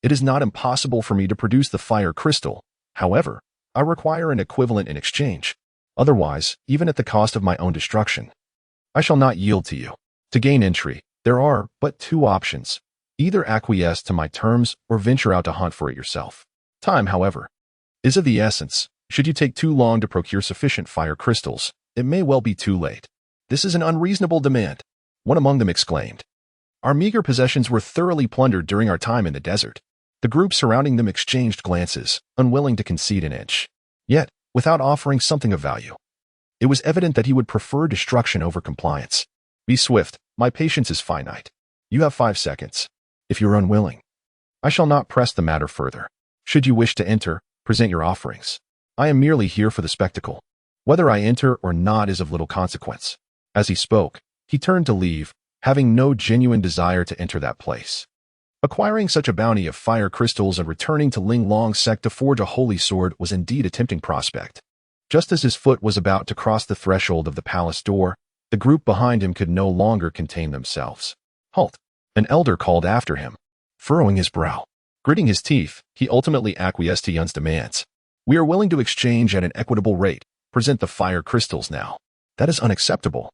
It is not impossible for me to produce the fire crystal. However, I require an equivalent in exchange. Otherwise, even at the cost of my own destruction, I shall not yield to you. To gain entry, there are but 2 options. Either acquiesce to my terms or venture out to hunt for it yourself. Time, however, is of the essence. Should you take too long to procure sufficient fire crystals, it may well be too late. This is an unreasonable demand, one among them exclaimed. Our meager possessions were thoroughly plundered during our time in the desert. The group surrounding them exchanged glances, unwilling to concede an inch, yet without offering something of value. It was evident that he would prefer destruction over compliance. Be swift, my patience is finite. You have 5 seconds. If you're unwilling, I shall not press the matter further. Should you wish to enter, present your offerings. I am merely here for the spectacle. Whether I enter or not is of little consequence. As he spoke, he turned to leave, having no genuine desire to enter that place. Acquiring such a bounty of fire crystals and returning to Linglong Sect to forge a holy sword was indeed a tempting prospect. Just as his foot was about to cross the threshold of the palace door, the group behind him could no longer contain themselves. Halt! An elder called after him, furrowing his brow. Gritting his teeth, he ultimately acquiesced to Yun's demands. We are willing to exchange at an equitable rate. Present the fire crystals now. That is unacceptable,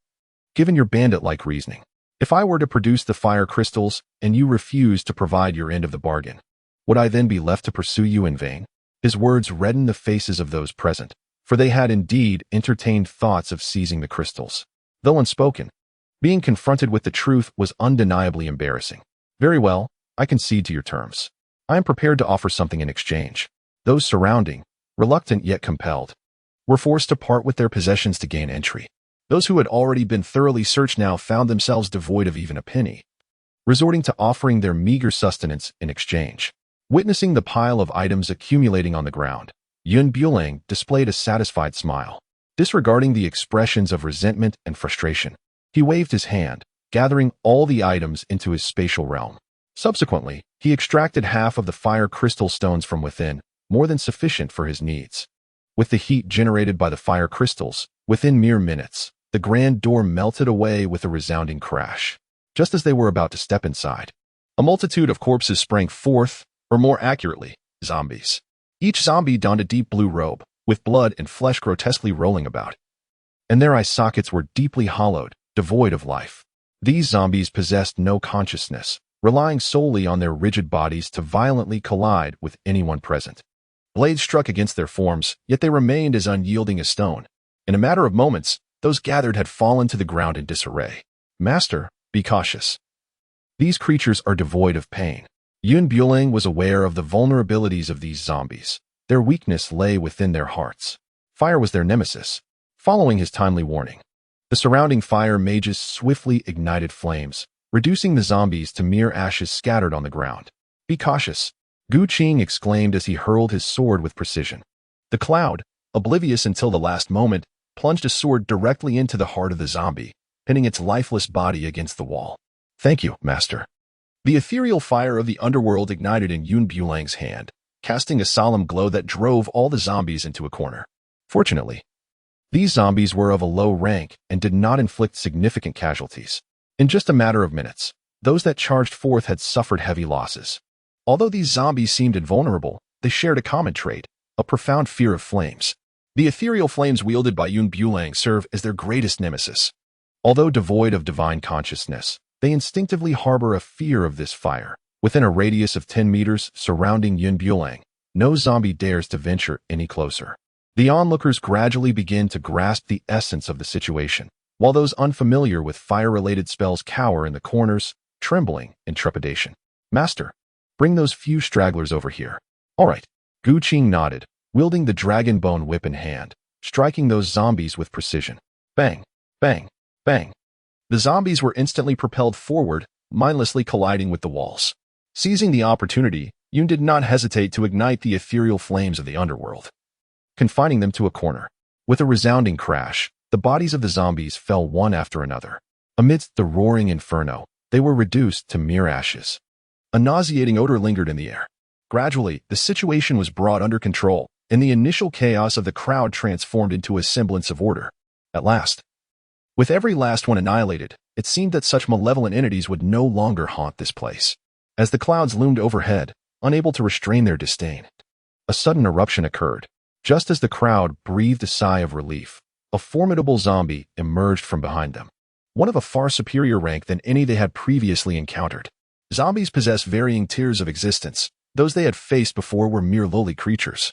given your bandit-like reasoning. If I were to produce the fire crystals and you refuse to provide your end of the bargain, would I then be left to pursue you in vain? His words reddened the faces of those present, for they had indeed entertained thoughts of seizing the crystals. Though unspoken, being confronted with the truth was undeniably embarrassing. Very well, I concede to your terms. I am prepared to offer something in exchange. Those surrounding, reluctant yet compelled, were forced to part with their possessions to gain entry. Those who had already been thoroughly searched now found themselves devoid of even a penny, resorting to offering their meager sustenance in exchange. Witnessing the pile of items accumulating on the ground, Bulang displayed a satisfied smile. Disregarding the expressions of resentment and frustration, he waved his hand, gathering all the items into his spatial realm. Subsequently, he extracted half of the fire crystal stones from within, more than sufficient for his needs. With the heat generated by the fire crystals, within mere minutes, the grand door melted away with a resounding crash. Just as they were about to step inside, a multitude of corpses sprang forth, or more accurately, zombies. Each zombie donned a deep blue robe, with blood and flesh grotesquely rolling about, and their eye sockets were deeply hollowed, devoid of life. These zombies possessed no consciousness, relying solely on their rigid bodies to violently collide with anyone present. Blades struck against their forms, yet they remained as unyielding as stone. In a matter of moments, those gathered had fallen to the ground in disarray. Master, be cautious. These creatures are devoid of pain. Bulang was aware of the vulnerabilities of these zombies. Their weakness lay within their hearts. Fire was their nemesis. Following his timely warning, the surrounding fire mages swiftly ignited flames, reducing the zombies to mere ashes scattered on the ground. "Be cautious," Qing exclaimed as he hurled his sword with precision. The cloud, oblivious until the last moment, plunged a sword directly into the heart of the zombie, pinning its lifeless body against the wall. "Thank you, master." The ethereal fire of the underworld ignited in Bulang's hand, casting a solemn glow that drove all the zombies into a corner. Fortunately, these zombies were of a low rank and did not inflict significant casualties. In just a matter of minutes, those that charged forth had suffered heavy losses. Although these zombies seemed invulnerable, they shared a common trait, a profound fear of flames. The ethereal flames wielded by Bulang serve as their greatest nemesis. Although devoid of divine consciousness, they instinctively harbor a fear of this fire. Within a radius of 10 meters surrounding Bulang, no zombie dares to venture any closer. The onlookers gradually begin to grasp the essence of the situation, while those unfamiliar with fire-related spells cower in the corners, trembling in trepidation. "Master, bring those few stragglers over here." "All right." Qing nodded, wielding the dragon bone whip in hand, striking those zombies with precision. Bang, bang, bang. The zombies were instantly propelled forward, mindlessly colliding with the walls. Seizing the opportunity, Yun did not hesitate to ignite the ethereal flames of the underworld, confining them to a corner. With a resounding crash, the bodies of the zombies fell one after another. Amidst the roaring inferno, they were reduced to mere ashes. A nauseating odor lingered in the air. Gradually, the situation was brought under control, and the initial chaos of the crowd transformed into a semblance of order. At last, with every last one annihilated, it seemed that such malevolent entities would no longer haunt this place. As the clouds loomed overhead, unable to restrain their disdain, a sudden eruption occurred. Just as the crowd breathed a sigh of relief, a formidable zombie emerged from behind them, one of a far superior rank than any they had previously encountered. Zombies possess varying tiers of existence. Those they had faced before were mere lowly creatures,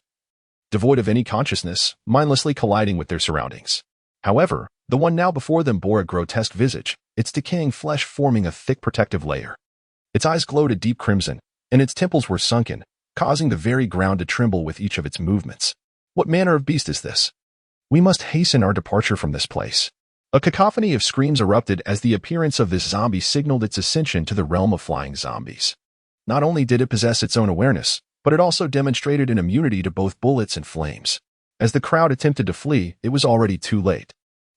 devoid of any consciousness, mindlessly colliding with their surroundings. However, the one now before them bore a grotesque visage, its decaying flesh forming a thick protective layer. Its eyes glowed a deep crimson, and its temples were sunken, causing the very ground to tremble with each of its movements. "What manner of beast is this? We must hasten our departure from this place." A cacophony of screams erupted as the appearance of this zombie signaled its ascension to the realm of flying zombies. Not only did it possess its own awareness, but it also demonstrated an immunity to both bullets and flames. As the crowd attempted to flee, it was already too late.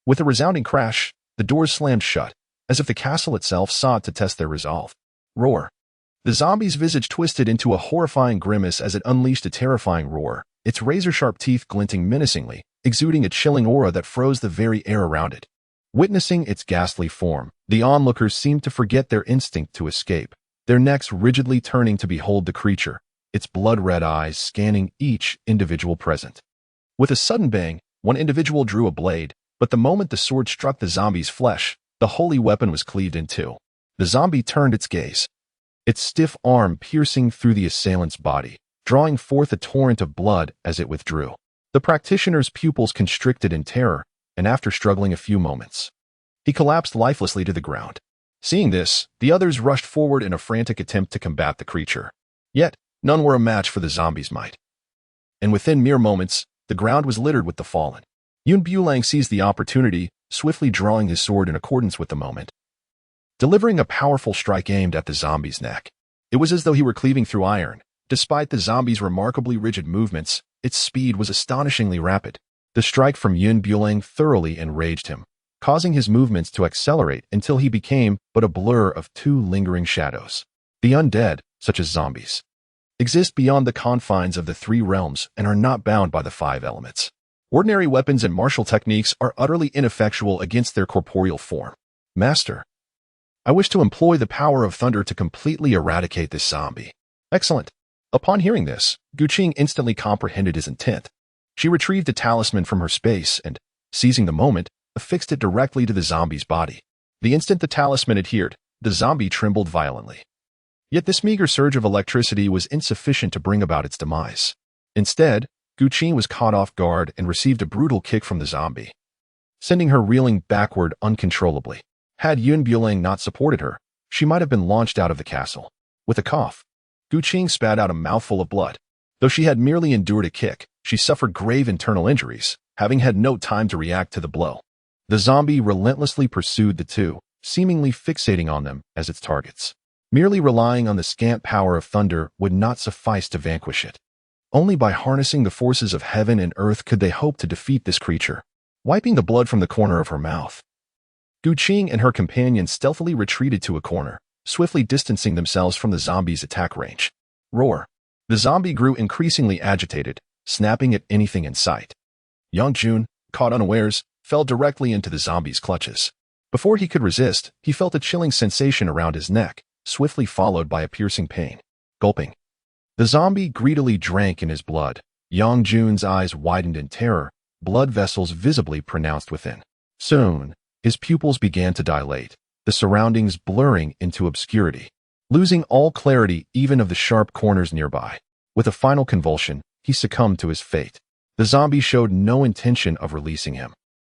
With a resounding crash, the doors slammed shut, as if the castle itself sought to test their resolve. Roar. The zombie's visage twisted into a horrifying grimace as it unleashed a terrifying roar, its razor-sharp teeth glinting menacingly, exuding a chilling aura that froze the very air around it. Witnessing its ghastly form, the onlookers seemed to forget their instinct to escape, their necks rigidly turning to behold the creature, its blood-red eyes scanning each individual present. With a sudden bang, one individual drew a blade, but the moment the sword struck the zombie's flesh, the holy weapon was cleaved in two. The zombie turned its gaze, its stiff arm piercing through the assailant's body, drawing forth a torrent of blood as it withdrew. The practitioner's pupils constricted in terror, and after struggling a few moments, he collapsed lifelessly to the ground. Seeing this, the others rushed forward in a frantic attempt to combat the creature. Yet, none were a match for the zombie's might. And within mere moments, the ground was littered with the fallen. Bulang seized the opportunity, swiftly drawing his sword in accordance with the moment, delivering a powerful strike aimed at the zombie's neck. It was as though he were cleaving through iron. Despite the zombie's remarkably rigid movements, its speed was astonishingly rapid. The strike from Bulang thoroughly enraged him, causing his movements to accelerate until he became but a blur of two lingering shadows. The undead, such as zombies, exist beyond the confines of the three realms and are not bound by the five elements. Ordinary weapons and martial techniques are utterly ineffectual against their corporeal form. "Master, I wish to employ the power of thunder to completely eradicate this zombie." "Excellent." Upon hearing this, Qing instantly comprehended his intent. She retrieved a talisman from her space and, seizing the moment, affixed it directly to the zombie's body. The instant the talisman adhered, the zombie trembled violently. Yet this meager surge of electricity was insufficient to bring about its demise. Instead, Qing was caught off guard and received a brutal kick from the zombie, sending her reeling backward uncontrollably. Had Bulang not supported her, she might have been launched out of the castle. With a cough, Qing spat out a mouthful of blood. Though she had merely endured a kick, she suffered grave internal injuries, having had no time to react to the blow. The zombie relentlessly pursued the two, seemingly fixating on them as its targets. Merely relying on the scant power of thunder would not suffice to vanquish it. Only by harnessing the forces of heaven and earth could they hope to defeat this creature. Wiping the blood from the corner of her mouth, Qing and her companions stealthily retreated to a corner, swiftly distancing themselves from the zombie's attack range. Roar. The zombie grew increasingly agitated, snapping at anything in sight. Yang Jun, caught unawares, fell directly into the zombie's clutches. Before he could resist, he felt a chilling sensation around his neck, swiftly followed by a piercing pain. Gulping. The zombie greedily drank in his blood. Yang Jun's eyes widened in terror, blood vessels visibly pronounced within. Soon, his pupils began to dilate, the surroundings blurring into obscurity, losing all clarity even of the sharp corners nearby. With a final convulsion, he succumbed to his fate. The zombie showed no intention of releasing him.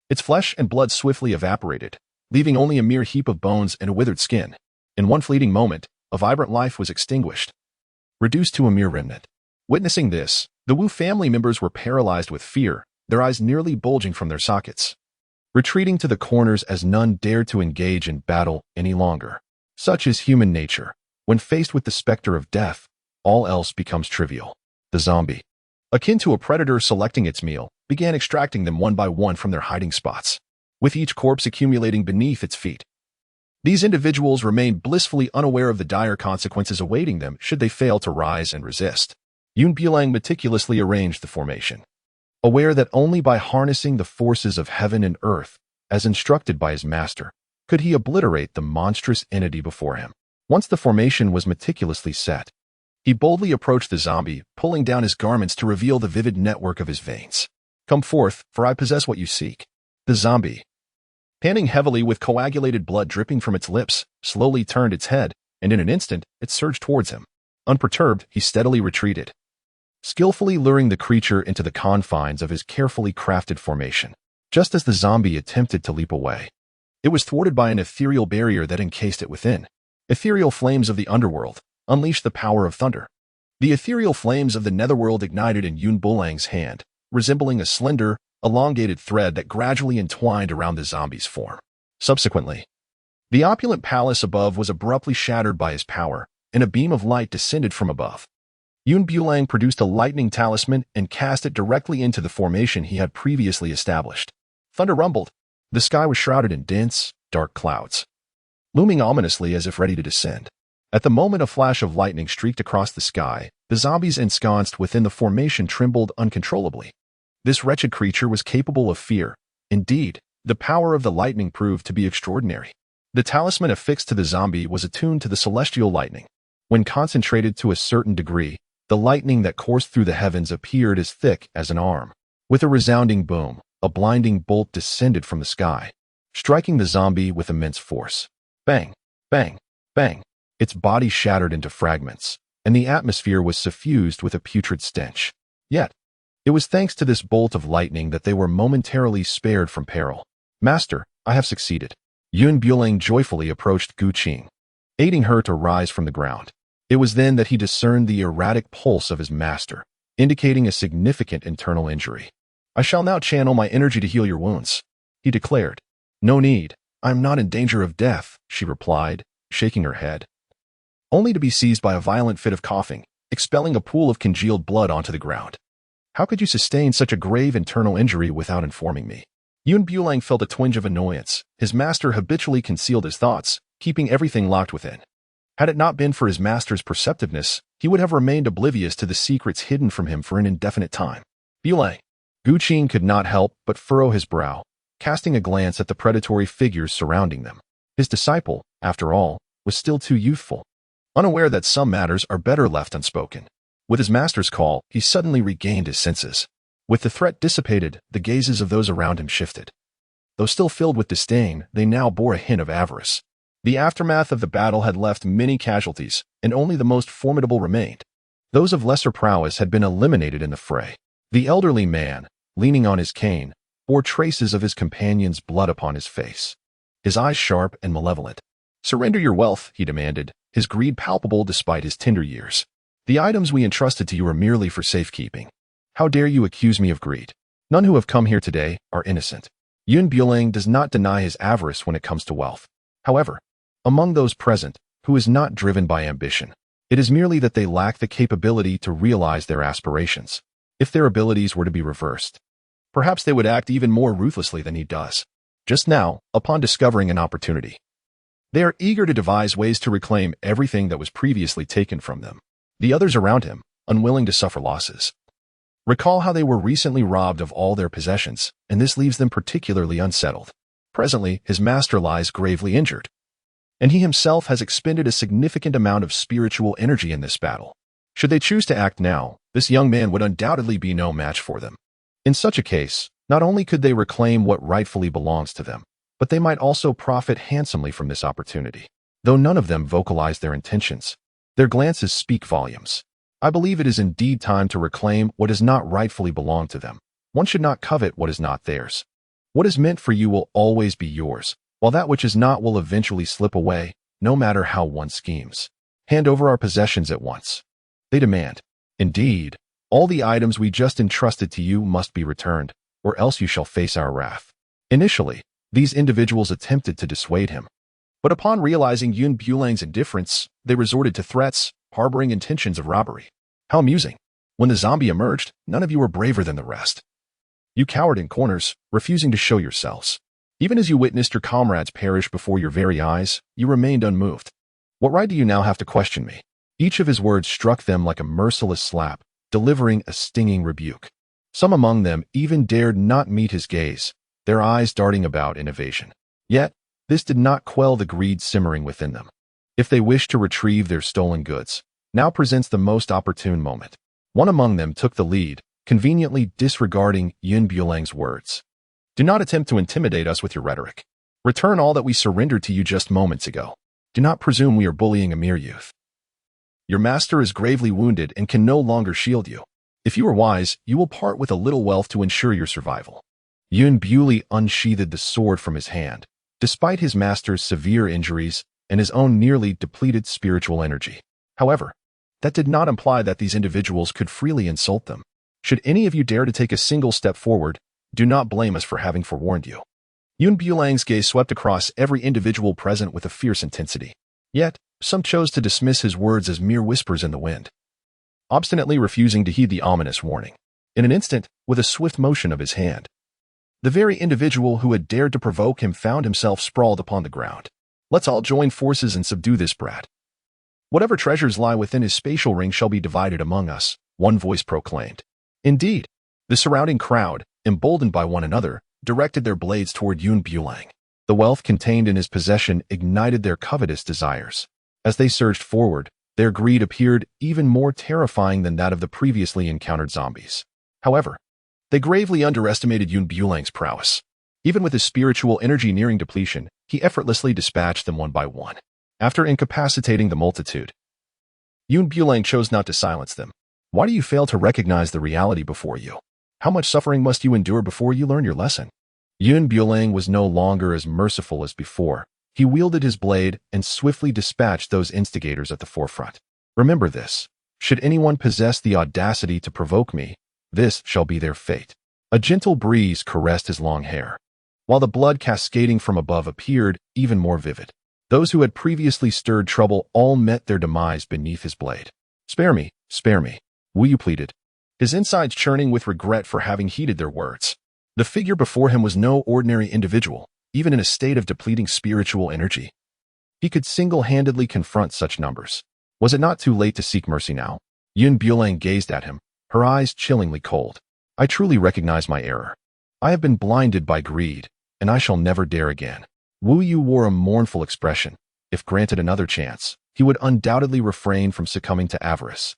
Its flesh and blood swiftly evaporated, leaving only a mere heap of bones and a withered skin. In one fleeting moment, a vibrant life was extinguished, reduced to a mere remnant. Witnessing this, the Wu family members were paralyzed with fear, their eyes nearly bulging from their sockets, retreating to the corners as none dared to engage in battle any longer. Such is human nature. When faced with the specter of death, all else becomes trivial. The zombie, akin to a predator selecting its meal, began extracting them one by one from their hiding spots, with each corpse accumulating beneath its feet. These individuals remained blissfully unaware of the dire consequences awaiting them should they fail to rise and resist. Bulang meticulously arranged the formation, aware that only by harnessing the forces of heaven and earth, as instructed by his master, could he obliterate the monstrous entity before him. Once the formation was meticulously set, he boldly approached the zombie, pulling down his garments to reveal the vivid network of his veins. "Come forth, for I possess what you seek." The zombie, panting heavily with coagulated blood dripping from its lips, slowly turned its head, and in an instant, it surged towards him. Unperturbed, he steadily retreated, skillfully luring the creature into the confines of his carefully crafted formation. Just as the zombie attempted to leap away, it was thwarted by an ethereal barrier that encased it within. Ethereal flames of the underworld unleashed the power of thunder. The ethereal flames of the netherworld ignited in Bulang's hand, resembling a slender, elongated thread that gradually entwined around the zombie's form. Subsequently, the opulent palace above was abruptly shattered by his power, and a beam of light descended from above. Bulang produced a lightning talisman and cast it directly into the formation he had previously established. Thunder rumbled. The sky was shrouded in dense, dark clouds, looming ominously as if ready to descend. At the moment a flash of lightning streaked across the sky, the zombies ensconced within the formation trembled uncontrollably. This wretched creature was capable of fear. Indeed, the power of the lightning proved to be extraordinary. The talisman affixed to the zombie was attuned to the celestial lightning. When concentrated to a certain degree, the lightning that coursed through the heavens appeared as thick as an arm. With a resounding boom, a blinding bolt descended from the sky, striking the zombie with immense force. Bang, bang, bang. Its body shattered into fragments, and the atmosphere was suffused with a putrid stench. Yet, it was thanks to this bolt of lightning that they were momentarily spared from peril. "Master, I have succeeded." Bulang joyfully approached Qing, aiding her to rise from the ground. It was then that he discerned the erratic pulse of his master, indicating a significant internal injury. "I shall now channel my energy to heal your wounds," he declared. "No need. I am not in danger of death," she replied, shaking her head, only to be seized by a violent fit of coughing, expelling a pool of congealed blood onto the ground. "How could you sustain such a grave internal injury without informing me?" Bulang felt a twinge of annoyance. His master habitually concealed his thoughts, keeping everything locked within. Had it not been for his master's perceptiveness, he would have remained oblivious to the secrets hidden from him for an indefinite time. Bulang. Qing could not help but furrow his brow, casting a glance at the predatory figures surrounding them. His disciple, after all, was still too youthful, unaware that some matters are better left unspoken. With his master's call, he suddenly regained his senses. With the threat dissipated, the gazes of those around him shifted. Though still filled with disdain, they now bore a hint of avarice. The aftermath of the battle had left many casualties, and only the most formidable remained. Those of lesser prowess had been eliminated in the fray. The elderly man, leaning on his cane, bore traces of his companion's blood upon his face, his eyes sharp and malevolent. "Surrender your wealth," he demanded, his greed palpable despite his tender years. "The items we entrusted to you are merely for safekeeping. How dare you accuse me of greed? None who have come here today are innocent." Bulang does not deny his avarice when it comes to wealth. However, among those present, who is not driven by ambition, it is merely that they lack the capability to realize their aspirations. If their abilities were to be reversed, perhaps they would act even more ruthlessly than he does. Just now, upon discovering an opportunity, they are eager to devise ways to reclaim everything that was previously taken from them. The others around him, unwilling to suffer losses, recall how they were recently robbed of all their possessions, and this leaves them particularly unsettled. Presently, his master lies gravely injured, and he himself has expended a significant amount of spiritual energy in this battle. Should they choose to act now, this young man would undoubtedly be no match for them. In such a case, not only could they reclaim what rightfully belongs to them, but they might also profit handsomely from this opportunity. Though none of them vocalize their intentions, their glances speak volumes. I believe it is indeed time to reclaim what does not rightfully belong to them. One should not covet what is not theirs. What is meant for you will always be yours, while that which is not will eventually slip away, no matter how one schemes. Hand over our possessions at once, they demand. Indeed, all the items we just entrusted to you must be returned, or else you shall face our wrath. Initially, these individuals attempted to dissuade him, but upon realizing Yun Bulang's indifference, they resorted to threats, harboring intentions of robbery. How amusing. When the zombie emerged, none of you were braver than the rest. You cowered in corners, refusing to show yourselves. Even as you witnessed your comrades perish before your very eyes, you remained unmoved. What right do you now have to question me? Each of his words struck them like a merciless slap, delivering a stinging rebuke. Some among them even dared not meet his gaze, their eyes darting about in evasion. Yet, this did not quell the greed simmering within them. If they wished to retrieve their stolen goods, now presents the most opportune moment. One among them took the lead, conveniently disregarding Yun Bulang's words. Do not attempt to intimidate us with your rhetoric. Return all that we surrendered to you just moments ago. Do not presume we are bullying a mere youth. Your master is gravely wounded and can no longer shield you. If you are wise, you will part with a little wealth to ensure your survival. Yun Bulang unsheathed the sword from his hand, despite his master's severe injuries and his own nearly depleted spiritual energy. However, that did not imply that these individuals could freely insult them. Should any of you dare to take a single step forward, do not blame us for having forewarned you. Yun Bulang's gaze swept across every individual present with a fierce intensity. Yet, some chose to dismiss his words as mere whispers in the wind, obstinately refusing to heed the ominous warning. In an instant, with a swift motion of his hand, the very individual who had dared to provoke him found himself sprawled upon the ground. Let's all join forces and subdue this brat. Whatever treasures lie within his spatial ring shall be divided among us, one voice proclaimed. Indeed, the surrounding crowd, emboldened by one another, directed their blades toward Yun Bulang. The wealth contained in his possession ignited their covetous desires. As they surged forward, their greed appeared even more terrifying than that of the previously encountered zombies. However, they gravely underestimated Yun Bulang's prowess. Even with his spiritual energy nearing depletion, he effortlessly dispatched them one by one. After incapacitating the multitude, Yun Bulang chose not to silence them. Why do you fail to recognize the reality before you? How much suffering must you endure before you learn your lesson? Yun Bulang was no longer as merciful as before. He wielded his blade and swiftly dispatched those instigators at the forefront. Remember this. Should anyone possess the audacity to provoke me, this shall be their fate. A gentle breeze caressed his long hair, while the blood cascading from above appeared even more vivid. Those who had previously stirred trouble all met their demise beneath his blade. Spare me, Wu Yu pleaded, his insides churning with regret for having heeded their words. The figure before him was no ordinary individual, even in a state of depleting spiritual energy. He could single-handedly confront such numbers. Was it not too late to seek mercy now? Yun Bulang gazed at him, her eyes chillingly cold. I truly recognize my error. I have been blinded by greed, and I shall never dare again. Wu Yu wore a mournful expression. If granted another chance, he would undoubtedly refrain from succumbing to avarice.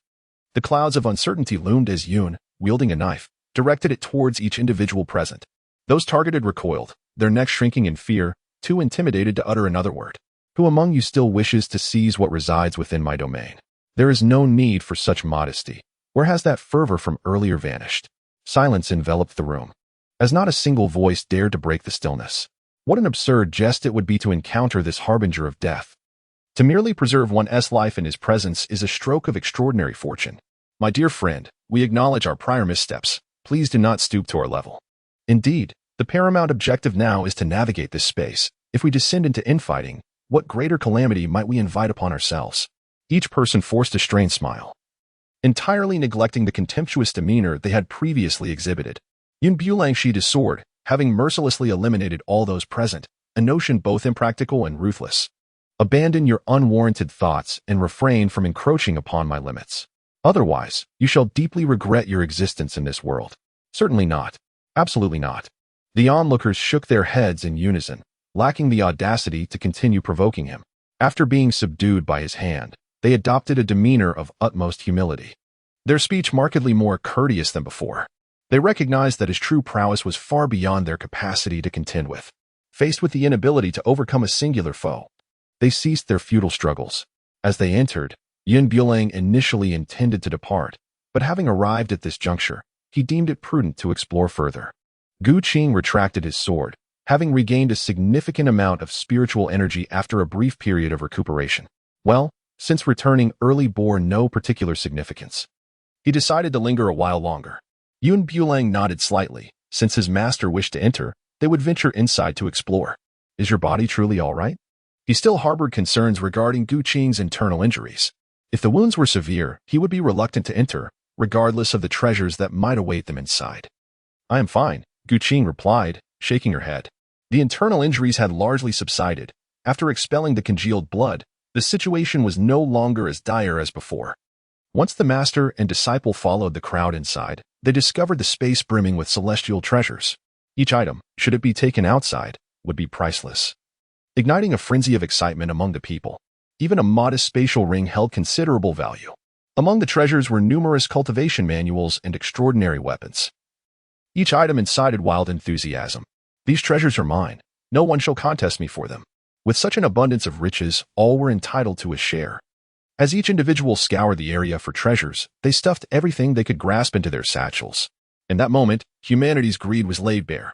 The clouds of uncertainty loomed as Yun, wielding a knife, directed it towards each individual present. Those targeted recoiled, their necks shrinking in fear, too intimidated to utter another word. Who among you still wishes to seize what resides within my domain? There is no need for such modesty. Where has that fervor from earlier vanished? Silence enveloped the room, as not a single voice dared to break the stillness. What an absurd jest it would be to encounter this harbinger of death. To merely preserve one's life in his presence is a stroke of extraordinary fortune. My dear friend, we acknowledge our prior missteps. Please do not stoop to our level. Indeed, the paramount objective now is to navigate this space. If we descend into infighting, what greater calamity might we invite upon ourselves? Each person forced a strained smile, entirely neglecting the contemptuous demeanor they had previously exhibited. Bulang sheathed his sword, having mercilessly eliminated all those present, a notion both impractical and ruthless. Abandon your unwarranted thoughts and refrain from encroaching upon my limits. Otherwise, you shall deeply regret your existence in this world. Certainly not. Absolutely not. The onlookers shook their heads in unison, lacking the audacity to continue provoking him. After being subdued by his hand, they adopted a demeanor of utmost humility. Their speech markedly more courteous than before. They recognized that his true prowess was far beyond their capacity to contend with. Faced with the inability to overcome a singular foe, they ceased their futile struggles. As they entered, Bulang initially intended to depart, but having arrived at this juncture, he deemed it prudent to explore further. Qing retracted his sword, having regained a significant amount of spiritual energy after a brief period of recuperation. Well, since returning early bore no particular significance, he decided to linger a while longer. Bulang nodded slightly. Since his master wished to enter, they would venture inside to explore. Is your body truly all right? He still harbored concerns regarding Qing's internal injuries. If the wounds were severe, he would be reluctant to enter, regardless of the treasures that might await them inside. I am fine, Qing replied, shaking her head. The internal injuries had largely subsided. After expelling the congealed blood, the situation was no longer as dire as before. Once the master and disciple followed the crowd inside, they discovered the space brimming with celestial treasures. Each item, should it be taken outside, would be priceless, igniting a frenzy of excitement among the people. Even a modest spatial ring held considerable value. Among the treasures were numerous cultivation manuals and extraordinary weapons. Each item incited wild enthusiasm. These treasures are mine. No one shall contest me for them. With such an abundance of riches, all were entitled to a share. As each individual scoured the area for treasures, they stuffed everything they could grasp into their satchels. In that moment, humanity's greed was laid bare,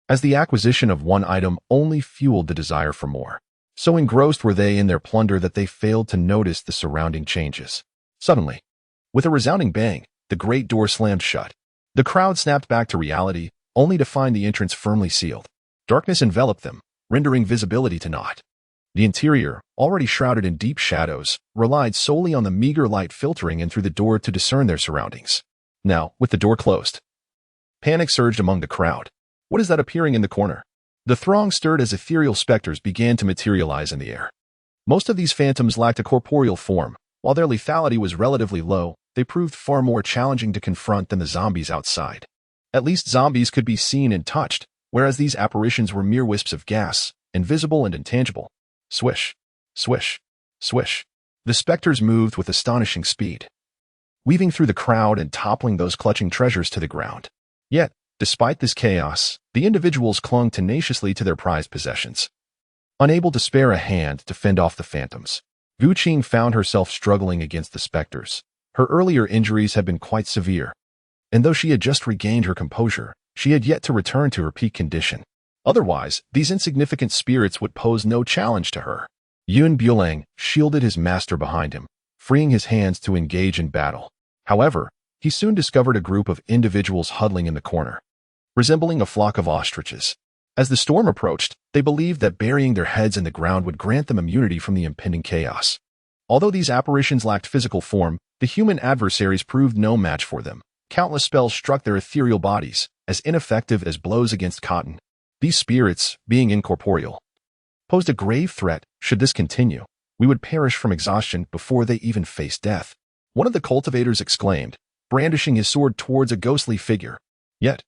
as the acquisition of one item only fueled the desire for more. So engrossed were they in their plunder that they failed to notice the surrounding changes. Suddenly, with a resounding bang, the great door slammed shut. The crowd snapped back to reality, only to find the entrance firmly sealed. Darkness enveloped them, rendering visibility to naught. The interior, already shrouded in deep shadows, relied solely on the meager light filtering in through the door to discern their surroundings. Now, with the door closed, panic surged among the crowd. What is that appearing in the corner? The throng stirred as ethereal specters began to materialize in the air. Most of these phantoms lacked a corporeal form. While their lethality was relatively low, they proved far more challenging to confront than the zombies outside. At least zombies could be seen and touched, whereas these apparitions were mere wisps of gas, invisible and intangible. Swish, swish, swish. The specters moved with astonishing speed, weaving through the crowd and toppling those clutching treasures to the ground. Yet, despite this chaos, the individuals clung tenaciously to their prized possessions, unable to spare a hand to fend off the phantoms. Qing found herself struggling against the specters. Her earlier injuries had been quite severe, and though she had just regained her composure, she had yet to return to her peak condition. Otherwise, these insignificant spirits would pose no challenge to her. Bulang shielded his master behind him, freeing his hands to engage in battle. However, he soon discovered a group of individuals huddling in the corner, resembling a flock of ostriches. As the storm approached, they believed that burying their heads in the ground would grant them immunity from the impending chaos. Although these apparitions lacked physical form, the human adversaries proved no match for them. Countless spells struck their ethereal bodies, as ineffective as blows against cotton. These spirits, being incorporeal, posed a grave threat. Should this continue, we would perish from exhaustion before they even faced death. One of the cultivators exclaimed, brandishing his sword towards a ghostly figure. Yet,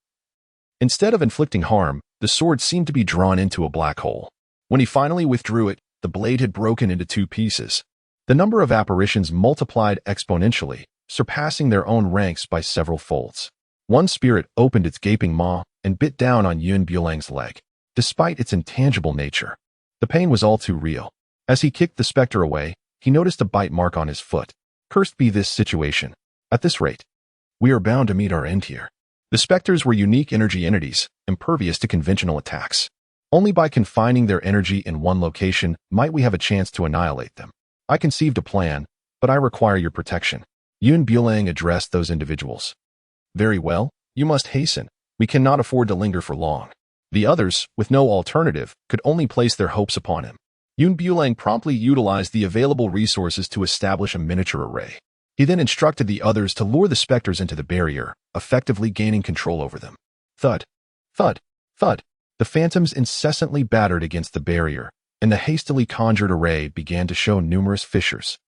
instead of inflicting harm, the sword seemed to be drawn into a black hole. When he finally withdrew it, the blade had broken into 2 pieces. The number of apparitions multiplied exponentially, surpassing their own ranks by several folds. One spirit opened its gaping maw and bit down on Bulang's leg. Despite its intangible nature, the pain was all too real. As he kicked the specter away, he noticed a bite mark on his foot. Cursed be this situation. At this rate, we are bound to meet our end here. The specters were unique energy entities, impervious to conventional attacks. Only by confining their energy in one location might we have a chance to annihilate them. I conceived a plan, but I require your protection. Bulang addressed those individuals. Very well, you must hasten. We cannot afford to linger for long. The others, with no alternative, could only place their hopes upon him. Bulang promptly utilized the available resources to establish a miniature array. He then instructed the others to lure the specters into the barrier, effectively gaining control over them. Thud, thud, thud. The phantoms incessantly battered against the barrier, and the hastily conjured array began to show numerous fissures.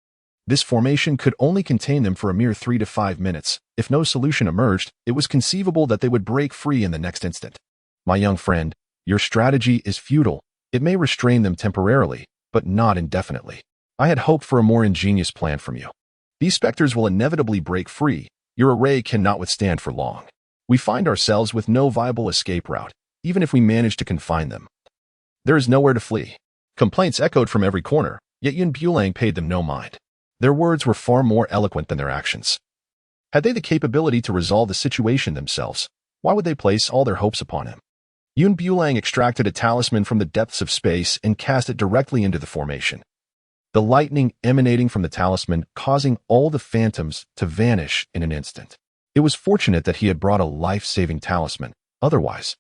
This formation could only contain them for a mere 3 to 5 minutes. If no solution emerged, it was conceivable that they would break free in the next instant. My young friend, your strategy is futile. It may restrain them temporarily, but not indefinitely. I had hoped for a more ingenious plan from you. These specters will inevitably break free. Your array cannot withstand for long. We find ourselves with no viable escape route, even if we manage to confine them. There is nowhere to flee. Complaints echoed from every corner, yet Bulang paid them no mind. Their words were far more eloquent than their actions. Had they the capability to resolve the situation themselves, why would they place all their hopes upon him? Bulang extracted a talisman from the depths of space and cast it directly into the formation. The lightning emanating from the talisman causing all the phantoms to vanish in an instant. It was fortunate that he had brought a life-saving talisman, otherwise,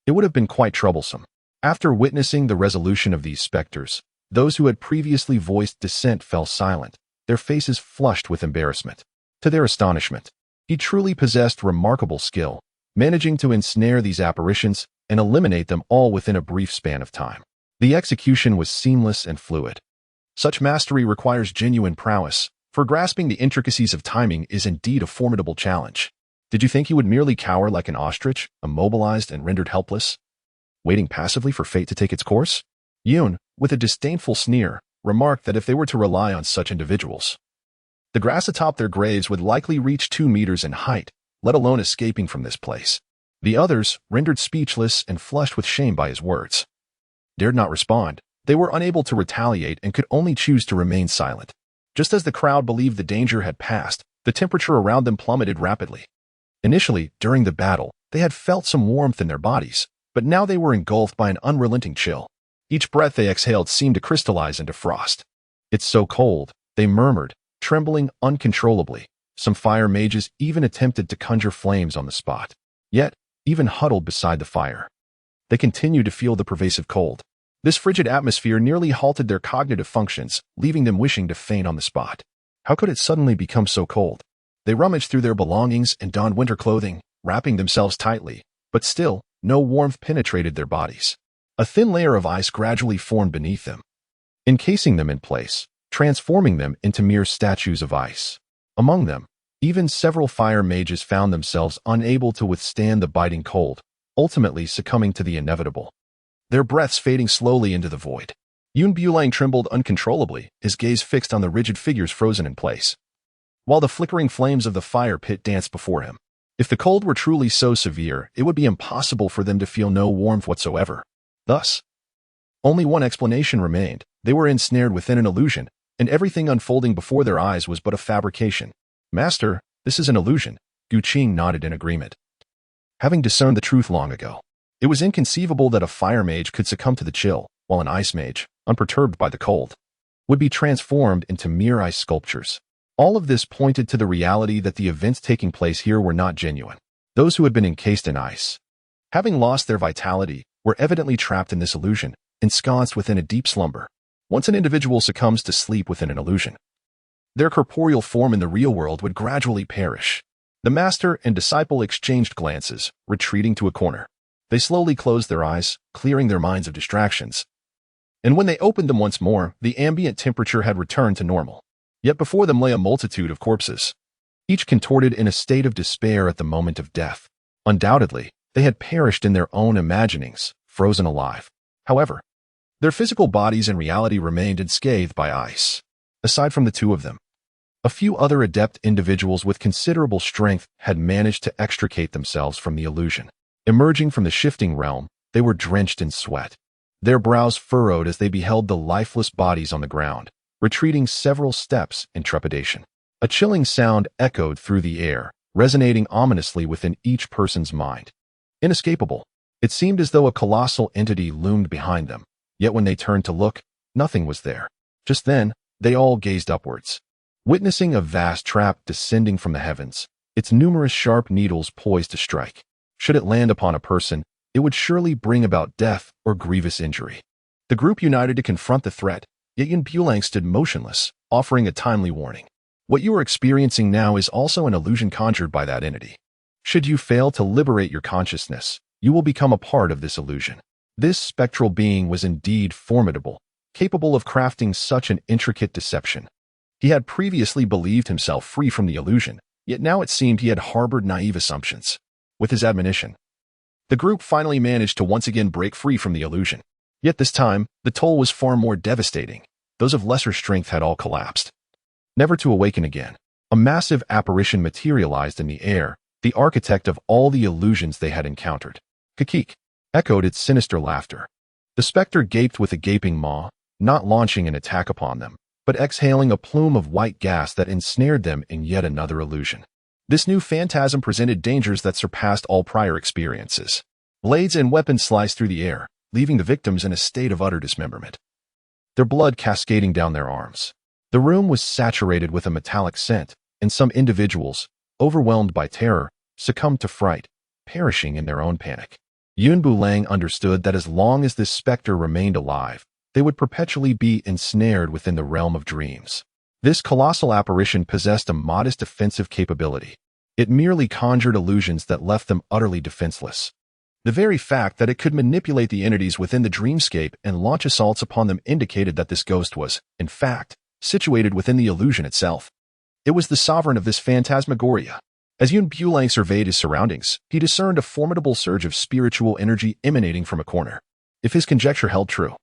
it would have been quite troublesome. After witnessing the resolution of these specters, those who had previously voiced dissent fell silent, their faces flushed with embarrassment. To their astonishment, he truly possessed remarkable skill, managing to ensnare these apparitions and eliminate them all within a brief span of time. The execution was seamless and fluid. Such mastery requires genuine prowess, for grasping the intricacies of timing is indeed a formidable challenge. Did you think he would merely cower like an ostrich, immobilized and rendered helpless, waiting passively for fate to take its course? Yun, with a disdainful sneer, remarked that if they were to rely on such individuals, the grass atop their graves would likely reach 2 meters in height, let alone escaping from this place. The others, rendered speechless and flushed with shame by his words, dared not respond. They were unable to retaliate and could only choose to remain silent. Just as the crowd believed the danger had passed, the temperature around them plummeted rapidly. Initially, during the battle, they had felt some warmth in their bodies, but now they were engulfed by an unrelenting chill. Each breath they exhaled seemed to crystallize into frost. "It's so cold," they murmured, trembling uncontrollably. Some fire mages even attempted to conjure flames on the spot. Yet, even huddled beside the fire, they continued to feel the pervasive cold. This frigid atmosphere nearly halted their cognitive functions, leaving them wishing to faint on the spot. How could it suddenly become so cold? They rummaged through their belongings and donned winter clothing, wrapping themselves tightly, but still, no warmth penetrated their bodies. A thin layer of ice gradually formed beneath them, encasing them in place, transforming them into mere statues of ice. Among them, even several fire mages found themselves unable to withstand the biting cold, ultimately succumbing to the inevitable, their breaths fading slowly into the void. Bulang trembled uncontrollably, his gaze fixed on the rigid figures frozen in place, while the flickering flames of the fire pit danced before him. If the cold were truly so severe, it would be impossible for them to feel no warmth whatsoever. Thus, only one explanation remained. They were ensnared within an illusion, and everything unfolding before their eyes was but a fabrication. "Master, this is an illusion," Qing nodded in agreement. Having discerned the truth long ago, it was inconceivable that a fire mage could succumb to the chill, while an ice mage, unperturbed by the cold, would be transformed into mere ice sculptures. All of this pointed to the reality that the events taking place here were not genuine. Those who had been encased in ice, having lost their vitality, were evidently trapped in this illusion, ensconced within a deep slumber. Once an individual succumbs to sleep within an illusion, their corporeal form in the real world would gradually perish. The master and disciple exchanged glances, retreating to a corner. They slowly closed their eyes, clearing their minds of distractions. And when they opened them once more, the ambient temperature had returned to normal. Yet before them lay a multitude of corpses, each contorted in a state of despair at the moment of death. Undoubtedly, they had perished in their own imaginings, frozen alive. However, their physical bodies in reality remained unscathed by ice. Aside from the two of them, a few other adept individuals with considerable strength had managed to extricate themselves from the illusion. Emerging from the shifting realm, they were drenched in sweat. Their brows furrowed as they beheld the lifeless bodies on the ground, retreating several steps in trepidation. A chilling sound echoed through the air, resonating ominously within each person's mind. Inescapable, it seemed as though a colossal entity loomed behind them, yet when they turned to look, nothing was there. Just then, they all gazed upwards, witnessing a vast trap descending from the heavens, its numerous sharp needles poised to strike. Should it land upon a person, it would surely bring about death or grievous injury. The group united to confront the threat, yet Bulang stood motionless, offering a timely warning. What you are experiencing now is also an illusion conjured by that entity. Should you fail to liberate your consciousness, you will become a part of this illusion. This spectral being was indeed formidable, capable of crafting such an intricate deception. He had previously believed himself free from the illusion, yet now it seemed he had harbored naive assumptions. With his admonition, the group finally managed to once again break free from the illusion. Yet this time, the toll was far more devastating. Those of lesser strength had all collapsed, never to awaken again. A massive apparition materialized in the air, the architect of all the illusions they had encountered. Kikik echoed its sinister laughter. The specter gaped with a gaping maw, not launching an attack upon them, but exhaling a plume of white gas that ensnared them in yet another illusion. This new phantasm presented dangers that surpassed all prior experiences. Blades and weapons sliced through the air, leaving the victims in a state of utter dismemberment, their blood cascading down their arms. The room was saturated with a metallic scent, and some individuals, overwhelmed by terror, succumbed to fright, perishing in their own panic. Bulang understood that as long as this specter remained alive, they would perpetually be ensnared within the realm of dreams. This colossal apparition possessed a modest offensive capability. It merely conjured illusions that left them utterly defenseless. The very fact that it could manipulate the entities within the dreamscape and launch assaults upon them indicated that this ghost was, in fact, situated within the illusion itself. It was the sovereign of this phantasmagoria. As Bulang surveyed his surroundings, he discerned a formidable surge of spiritual energy emanating from a corner. If his conjecture held true,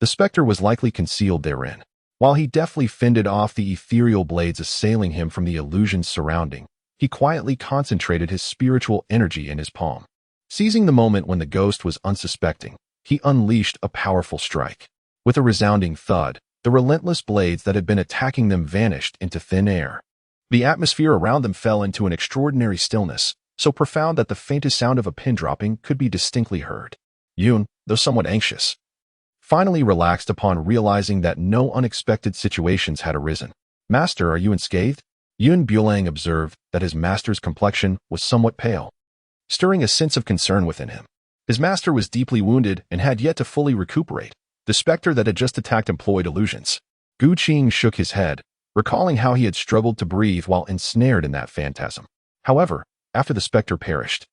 the specter was likely concealed therein. While he deftly fended off the ethereal blades assailing him from the illusion's surrounding, he quietly concentrated his spiritual energy in his palm. Seizing the moment when the ghost was unsuspecting, he unleashed a powerful strike. With a resounding thud, the relentless blades that had been attacking them vanished into thin air. The atmosphere around them fell into an extraordinary stillness, so profound that the faintest sound of a pin dropping could be distinctly heard. Yun, though somewhat anxious, finally relaxed upon realizing that no unexpected situations had arisen. "Master, are you unscathed?" Bulang observed that his master's complexion was somewhat pale, stirring a sense of concern within him. His master was deeply wounded and had yet to fully recuperate. The specter that had just attacked employed illusions. Qing shook his head, recalling how he had struggled to breathe while ensnared in that phantasm. However, after the specter perished,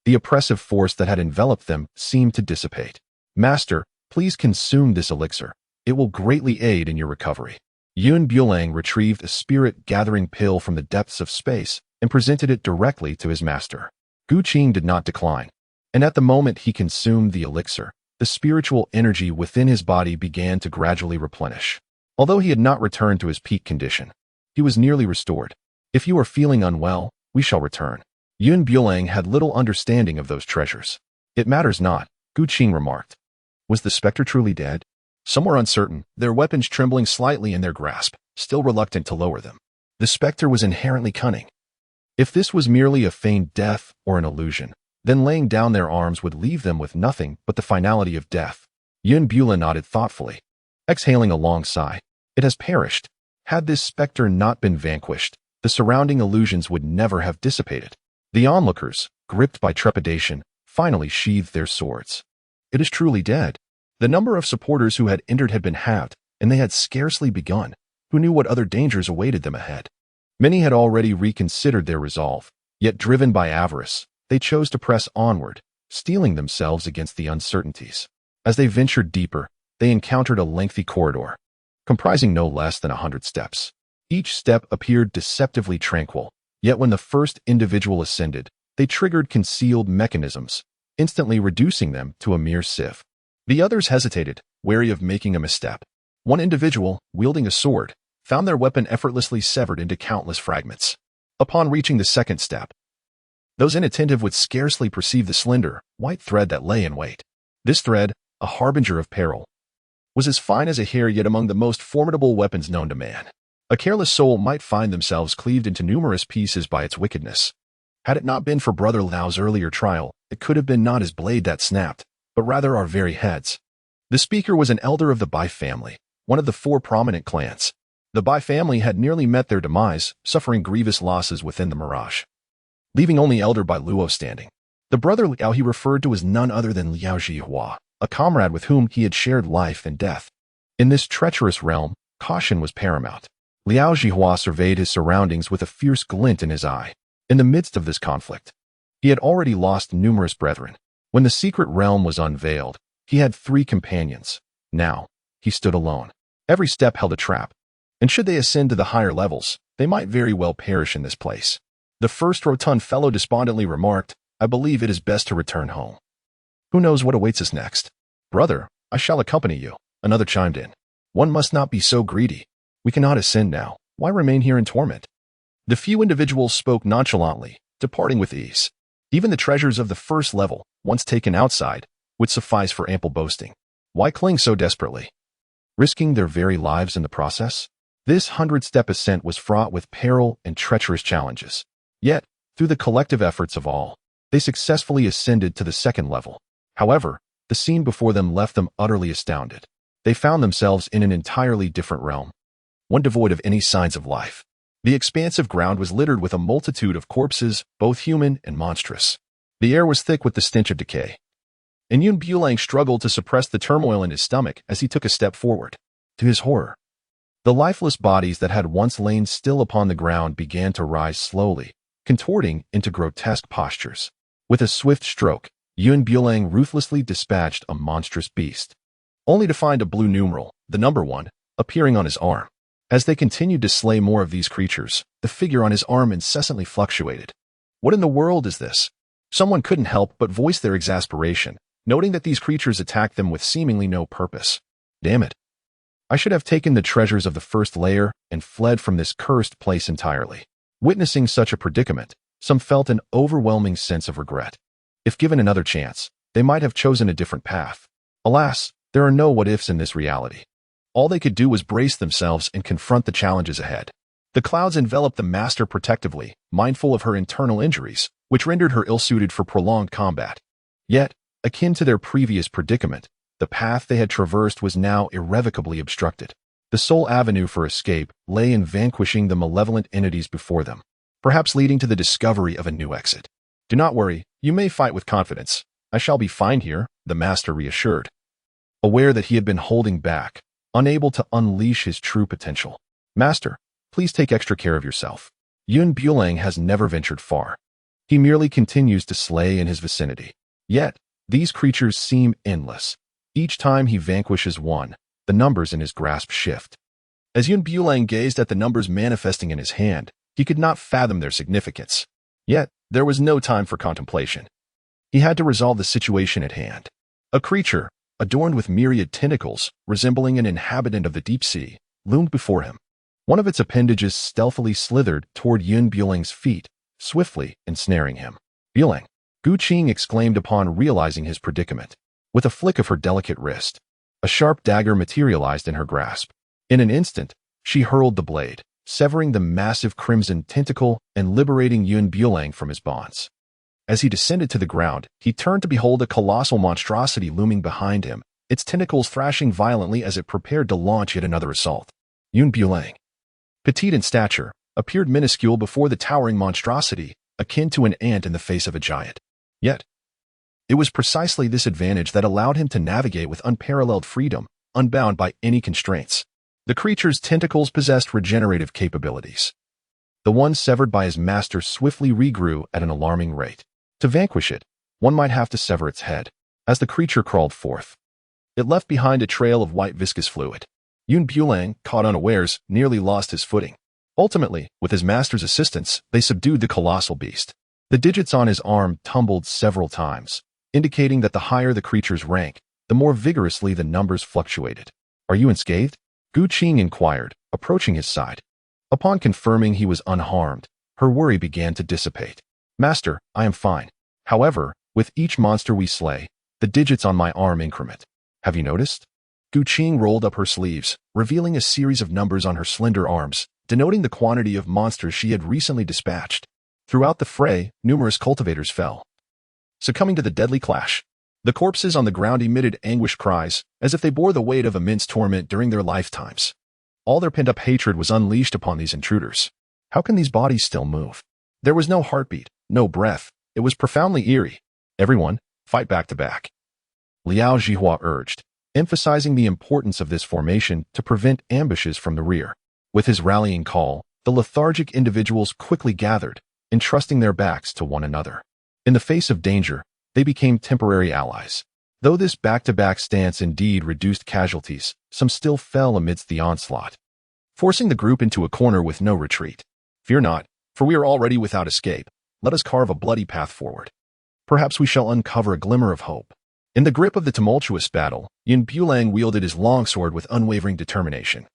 the oppressive force that had enveloped them seemed to dissipate. "Master, please consume this elixir. It will greatly aid in your recovery." Bulang retrieved a spirit-gathering pill from the depths of space and presented it directly to his master. Qing did not decline, and at the moment he consumed the elixir, the spiritual energy within his body began to gradually replenish. Although he had not returned to his peak condition, he was nearly restored. "If you are feeling unwell, we shall return." Bulang had little understanding of those treasures. "It matters not," Qing remarked. Was the specter truly dead? Some were uncertain, their weapons trembling slightly in their grasp, still reluctant to lower them. The specter was inherently cunning. If this was merely a feigned death or an illusion, then laying down their arms would leave them with nothing but the finality of death. Bulang nodded thoughtfully, exhaling a long sigh. "It has perished. Had this specter not been vanquished, the surrounding illusions would never have dissipated." The onlookers, gripped by trepidation, finally sheathed their swords. "It is truly dead." The number of supporters who had entered had been halved, and they had scarcely begun. Who knew what other dangers awaited them ahead? Many had already reconsidered their resolve, yet driven by avarice, they chose to press onward, steeling themselves against the uncertainties. As they ventured deeper, they encountered a lengthy corridor, comprising no less than 100 steps. Each step appeared deceptively tranquil, yet when the first individual ascended, they triggered concealed mechanisms, instantly reducing them to a mere sieve. The others hesitated, wary of making a misstep. One individual, wielding a sword, found their weapon effortlessly severed into countless fragments. Upon reaching the second step, those inattentive would scarcely perceive the slender, white thread that lay in wait. This thread, a harbinger of peril, was as fine as a hair, yet among the most formidable weapons known to man. A careless soul might find themselves cleaved into numerous pieces by its wickedness. Had it not been for Brother Lao's earlier trial, it could have been not his blade that snapped, but rather our very heads. The speaker was an elder of the Bai family, one of the 4 prominent clans. The Bai family had nearly met their demise, suffering grievous losses within the mirage, leaving only Elder Bai Luo standing. The brother Liao he referred to was none other than Liao Zhihua, a comrade with whom he had shared life and death. In this treacherous realm, caution was paramount. Liao Zhihua surveyed his surroundings with a fierce glint in his eye. In the midst of this conflict, he had already lost numerous brethren. When the secret realm was unveiled, he had 3 companions. Now, he stood alone. Every step held a trap, and should they ascend to the higher levels, they might very well perish in this place. The first rotund fellow despondently remarked, "I believe it is best to return home. Who knows what awaits us next?" "Brother, I shall accompany you," another chimed in. "One must not be so greedy. We cannot ascend now. Why remain here in torment?" The few individuals spoke nonchalantly, departing with ease. Even the treasures of the first level, once taken outside, would suffice for ample boasting. Why cling so desperately, risking their very lives in the process? This 100-step ascent was fraught with peril and treacherous challenges. Yet, through the collective efforts of all, they successfully ascended to the second level. However, the scene before them left them utterly astounded. They found themselves in an entirely different realm, one devoid of any signs of life. The expansive ground was littered with a multitude of corpses, both human and monstrous. The air was thick with the stench of decay, and Yun Bulang struggled to suppress the turmoil in his stomach as he took a step forward. To his horror, the lifeless bodies that had once lain still upon the ground began to rise slowly, contorting into grotesque postures. With a swift stroke, Yun Bulang ruthlessly dispatched a monstrous beast, only to find a blue numeral, the number 1, appearing on his arm. As they continued to slay more of these creatures, the figure on his arm incessantly fluctuated. What in the world is this? Someone couldn't help but voice their exasperation, noting that these creatures attacked them with seemingly no purpose. Damn it. I should have taken the treasures of the first layer and fled from this cursed place entirely. Witnessing such a predicament, some felt an overwhelming sense of regret. If given another chance, they might have chosen a different path. Alas, there are no what-ifs in this reality. All they could do was brace themselves and confront the challenges ahead. The clouds enveloped the master protectively, mindful of her internal injuries, which rendered her ill-suited for prolonged combat. Yet, akin to their previous predicament, the path they had traversed was now irrevocably obstructed. The sole avenue for escape lay in vanquishing the malevolent entities before them, perhaps leading to the discovery of a new exit. "Do not worry, you may fight with confidence. I shall be fine here," the master reassured. Aware that he had been holding back, unable to unleash his true potential. "Master, please take extra care of yourself. Yun Bulang has never ventured far. He merely continues to slay in his vicinity. Yet, these creatures seem endless. Each time he vanquishes one, the numbers in his grasp shift." As Yun Bulang gazed at the numbers manifesting in his hand, he could not fathom their significance. Yet, there was no time for contemplation. He had to resolve the situation at hand. A creature, adorned with myriad tentacles, resembling an inhabitant of the deep sea, loomed before him. One of its appendages stealthily slithered toward Yun Bulang's feet, swiftly ensnaring him. "Bulang!" Qing exclaimed upon realizing his predicament. With a flick of her delicate wrist, a sharp dagger materialized in her grasp. In an instant, she hurled the blade, severing the massive crimson tentacle and liberating Yun Bulang from his bonds. As he descended to the ground, he turned to behold a colossal monstrosity looming behind him, its tentacles thrashing violently as it prepared to launch yet another assault. Yun Bulang, petite in stature, appeared minuscule before the towering monstrosity, akin to an ant in the face of a giant. Yet, it was precisely this advantage that allowed him to navigate with unparalleled freedom, unbound by any constraints. The creature's tentacles possessed regenerative capabilities. The one severed by his master swiftly regrew at an alarming rate. To vanquish it, one might have to sever its head. As the creature crawled forth, it left behind a trail of white viscous fluid. Yun Bulang, caught unawares, nearly lost his footing. Ultimately, with his master's assistance, they subdued the colossal beast. The digits on his arm tumbled several times, indicating that the higher the creature's rank, the more vigorously the numbers fluctuated. "Are you unscathed?" Qing inquired, approaching his side. Upon confirming he was unharmed, her worry began to dissipate. "Master, I am fine. However, with each monster we slay, the digits on my arm increment. Have you noticed?" Qing rolled up her sleeves, revealing a series of numbers on her slender arms, denoting the quantity of monsters she had recently dispatched. Throughout the fray, numerous cultivators fell, succumbing to the deadly clash. The corpses on the ground emitted anguished cries, as if they bore the weight of immense torment during their lifetimes. All their pent-up hatred was unleashed upon these intruders. How can these bodies still move? There was no heartbeat, no breath. It was profoundly eerie. Everyone, fight back to back. Liao Zhihua urged, emphasizing the importance of this formation to prevent ambushes from the rear. With his rallying call, the lethargic individuals quickly gathered, entrusting their backs to one another. In the face of danger, they became temporary allies. Though this back-to-back stance indeed reduced casualties, some still fell amidst the onslaught, forcing the group into a corner with no retreat. Fear not, for we are already without escape. Let us carve a bloody path forward. Perhaps we shall uncover a glimmer of hope. In the grip of the tumultuous battle, Bulang wielded his longsword with unwavering determination.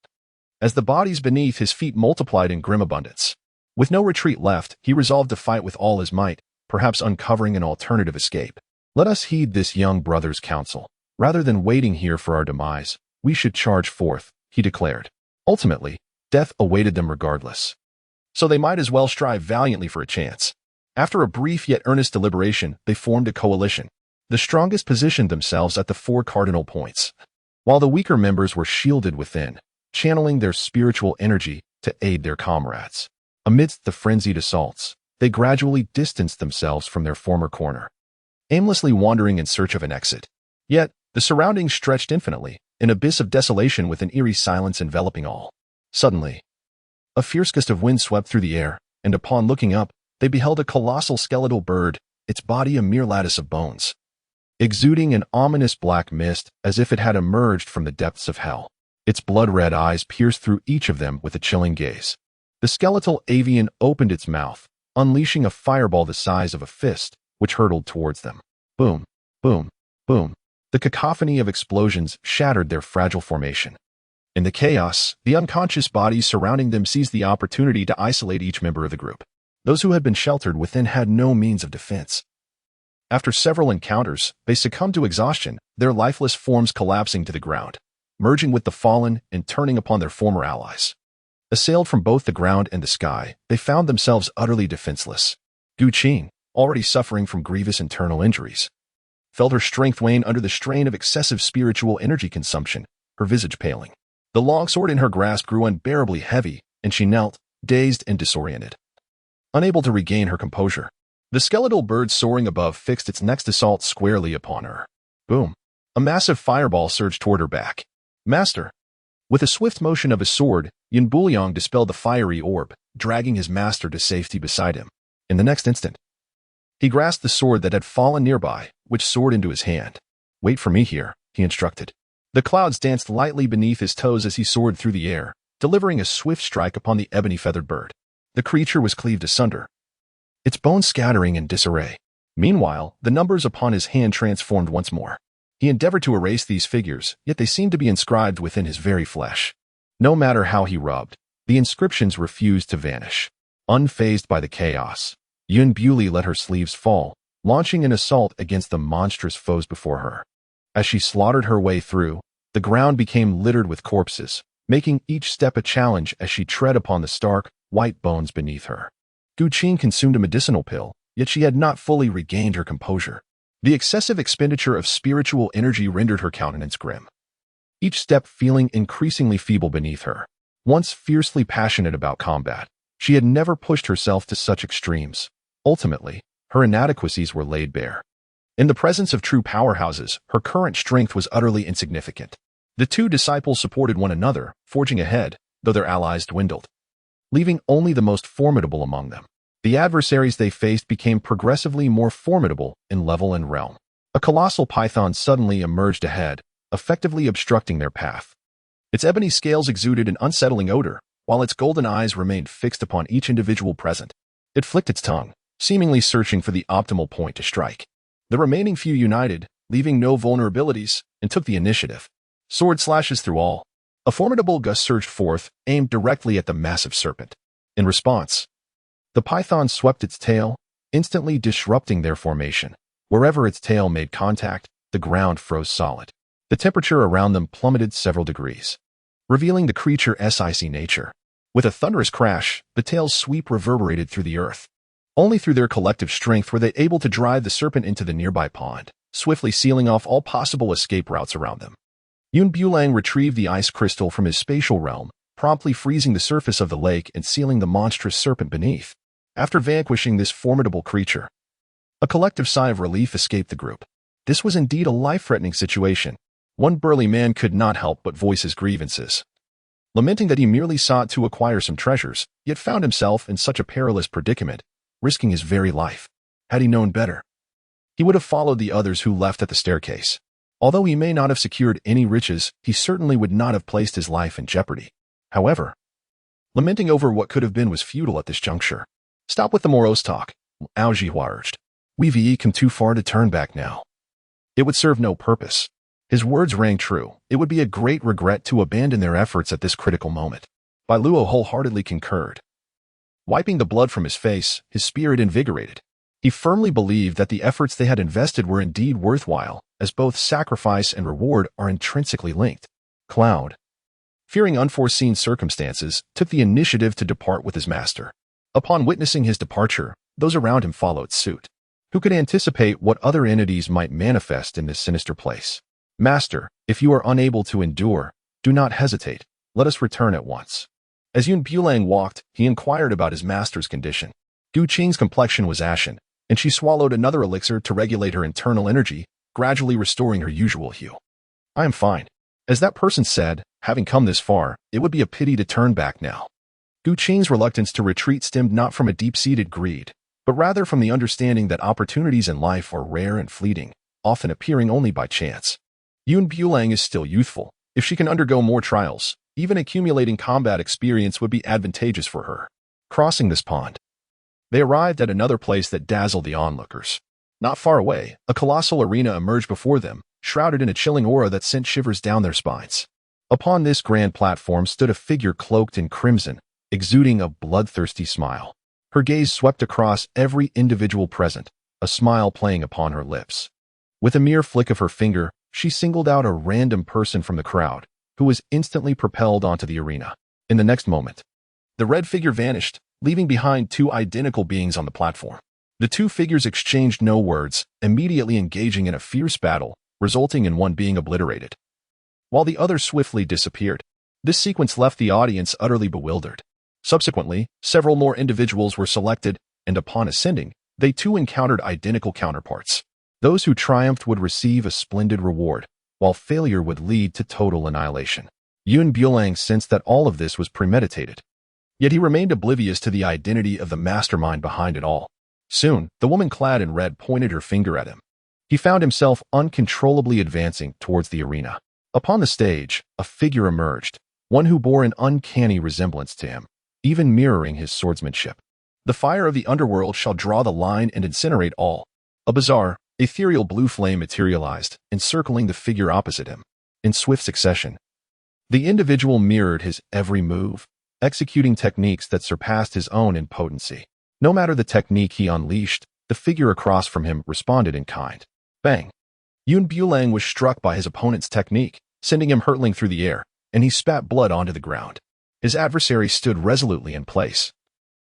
As the bodies beneath his feet multiplied in grim abundance, with no retreat left, he resolved to fight with all his might, perhaps uncovering an alternative escape. Let us heed this young brother's counsel. Rather than waiting here for our demise, we should charge forth, he declared. Ultimately, death awaited them regardless. So they might as well strive valiantly for a chance. After a brief yet earnest deliberation, they formed a coalition. The strongest positioned themselves at the 4 cardinal points, while the weaker members were shielded within, channeling their spiritual energy to aid their comrades. Amidst the frenzied assaults, they gradually distanced themselves from their former corner, aimlessly wandering in search of an exit. Yet, the surroundings stretched infinitely, an abyss of desolation with an eerie silence enveloping all. Suddenly, a fierce gust of wind swept through the air, and upon looking up, they beheld a colossal skeletal bird, its body a mere lattice of bones, exuding an ominous black mist as if it had emerged from the depths of hell. Its blood-red eyes pierced through each of them with a chilling gaze. The skeletal avian opened its mouth, unleashing a fireball the size of a fist, which hurtled towards them. Boom, boom, boom. The cacophony of explosions shattered their fragile formation. In the chaos, the unconscious bodies surrounding them seized the opportunity to isolate each member of the group. Those who had been sheltered within had no means of defense. After several encounters, they succumbed to exhaustion, their lifeless forms collapsing to the ground, merging with the fallen and turning upon their former allies. Assailed from both the ground and the sky, they found themselves utterly defenseless. Qing, already suffering from grievous internal injuries, felt her strength wane under the strain of excessive spiritual energy consumption, her visage paling. The longsword in her grasp grew unbearably heavy, and she knelt, dazed and disoriented, unable to regain her composure. The skeletal bird soaring above fixed its next assault squarely upon her. Boom! A massive fireball surged toward her back. Master! With a swift motion of his sword, Bulang dispelled the fiery orb, dragging his master to safety beside him. In the next instant, he grasped the sword that had fallen nearby, which soared into his hand. Wait for me here, he instructed. The clouds danced lightly beneath his toes as he soared through the air, delivering a swift strike upon the ebony-feathered bird. The creature was cleaved asunder, its bones scattering in disarray. Meanwhile, the numbers upon his hand transformed once more. He endeavored to erase these figures, yet they seemed to be inscribed within his very flesh. No matter how he rubbed, the inscriptions refused to vanish. Unfazed by the chaos, Bulang let her sleeves fall, launching an assault against the monstrous foes before her. As she slaughtered her way through, the ground became littered with corpses, making each step a challenge as she tread upon the stark, white bones beneath her. Qing consumed a medicinal pill, yet she had not fully regained her composure. The excessive expenditure of spiritual energy rendered her countenance grim, each step feeling increasingly feeble beneath her. Once fiercely passionate about combat, she had never pushed herself to such extremes. Ultimately, her inadequacies were laid bare. In the presence of true powerhouses, her current strength was utterly insignificant. The 2 disciples supported one another, forging ahead, though their allies dwindled, leaving only the most formidable among them. The adversaries they faced became progressively more formidable in level and realm. A colossal python suddenly emerged ahead, effectively obstructing their path. Its ebony scales exuded an unsettling odor, while its golden eyes remained fixed upon each individual present. It flicked its tongue, seemingly searching for the optimal point to strike. The remaining few united, leaving no vulnerabilities, and took the initiative. Sword slashes through all. A formidable gust surged forth, aimed directly at the massive serpent. In response, the python swept its tail, instantly disrupting their formation. Wherever its tail made contact, the ground froze solid. The temperature around them plummeted several degrees, revealing the creature's icy nature. With a thunderous crash, the tail's sweep reverberated through the earth. Only through their collective strength were they able to drive the serpent into the nearby pond, swiftly sealing off all possible escape routes around them. Bulang retrieved the ice crystal from his spatial realm, promptly freezing the surface of the lake and sealing the monstrous serpent beneath. After vanquishing this formidable creature, A collective sigh of relief escaped the group. This was indeed a life-threatening situation. One burly man could not help but voice his grievances, lamenting that he merely sought to acquire some treasures, yet found himself in such a perilous predicament, risking his very life. Had he known better, he would have followed the others who left at the staircase. Although he may not have secured any riches, he certainly would not have placed his life in jeopardy. However, lamenting over what could have been was futile at this juncture. Stop with the morose talk, Ao Jihua urged. We've come too far to turn back now. It would serve no purpose. His words rang true. It would be a great regret to abandon their efforts at this critical moment. Bai Luo wholeheartedly concurred. Wiping the blood from his face, his spirit invigorated. He firmly believed that the efforts they had invested were indeed worthwhile, as both sacrifice and reward are intrinsically linked. Cloud, fearing unforeseen circumstances, took the initiative to depart with his master. Upon witnessing his departure, those around him followed suit. Who could anticipate what other entities might manifest in this sinister place? Master, if you are unable to endure, do not hesitate. Let us return at once. As Bulang walked, he inquired about his master's condition. Qing's complexion was ashen, and she swallowed another elixir to regulate her internal energy, gradually restoring her usual hue. I am fine. As that person said, having come this far, it would be a pity to turn back now. Qing's reluctance to retreat stemmed not from a deep-seated greed, but rather from the understanding that opportunities in life are rare and fleeting, often appearing only by chance. Bulang is still youthful. If she can undergo more trials, even accumulating combat experience would be advantageous for her. Crossing this pond, they arrived at another place that dazzled the onlookers. Not far away, a colossal arena emerged before them, shrouded in a chilling aura that sent shivers down their spines. Upon this grand platform stood a figure cloaked in crimson, exuding a bloodthirsty smile. Her gaze swept across every individual present, a smile playing upon her lips. With a mere flick of her finger, she singled out a random person from the crowd, who was instantly propelled onto the arena. In the next moment, the red figure vanished, leaving behind two identical beings on the platform. The two figures exchanged no words, immediately engaging in a fierce battle, resulting in one being obliterated, while the other swiftly disappeared. This sequence left the audience utterly bewildered. Subsequently, several more individuals were selected, and upon ascending, they too encountered identical counterparts. Those who triumphed would receive a splendid reward, while failure would lead to total annihilation. Bulang sensed that all of this was premeditated. Yet he remained oblivious to the identity of the mastermind behind it all. Soon, the woman clad in red pointed her finger at him. He found himself uncontrollably advancing towards the arena. Upon the stage, a figure emerged, one who bore an uncanny resemblance to him, even mirroring his swordsmanship. The fire of the underworld shall draw the line and incinerate all. A bizarre, ethereal blue flame materialized, encircling the figure opposite him. In swift succession, the individual mirrored his every move, executing techniques that surpassed his own in potency. No matter the technique he unleashed, the figure across from him responded in kind. Bang! Bulang was struck by his opponent's technique, sending him hurtling through the air, and he spat blood onto the ground. His adversary stood resolutely in place,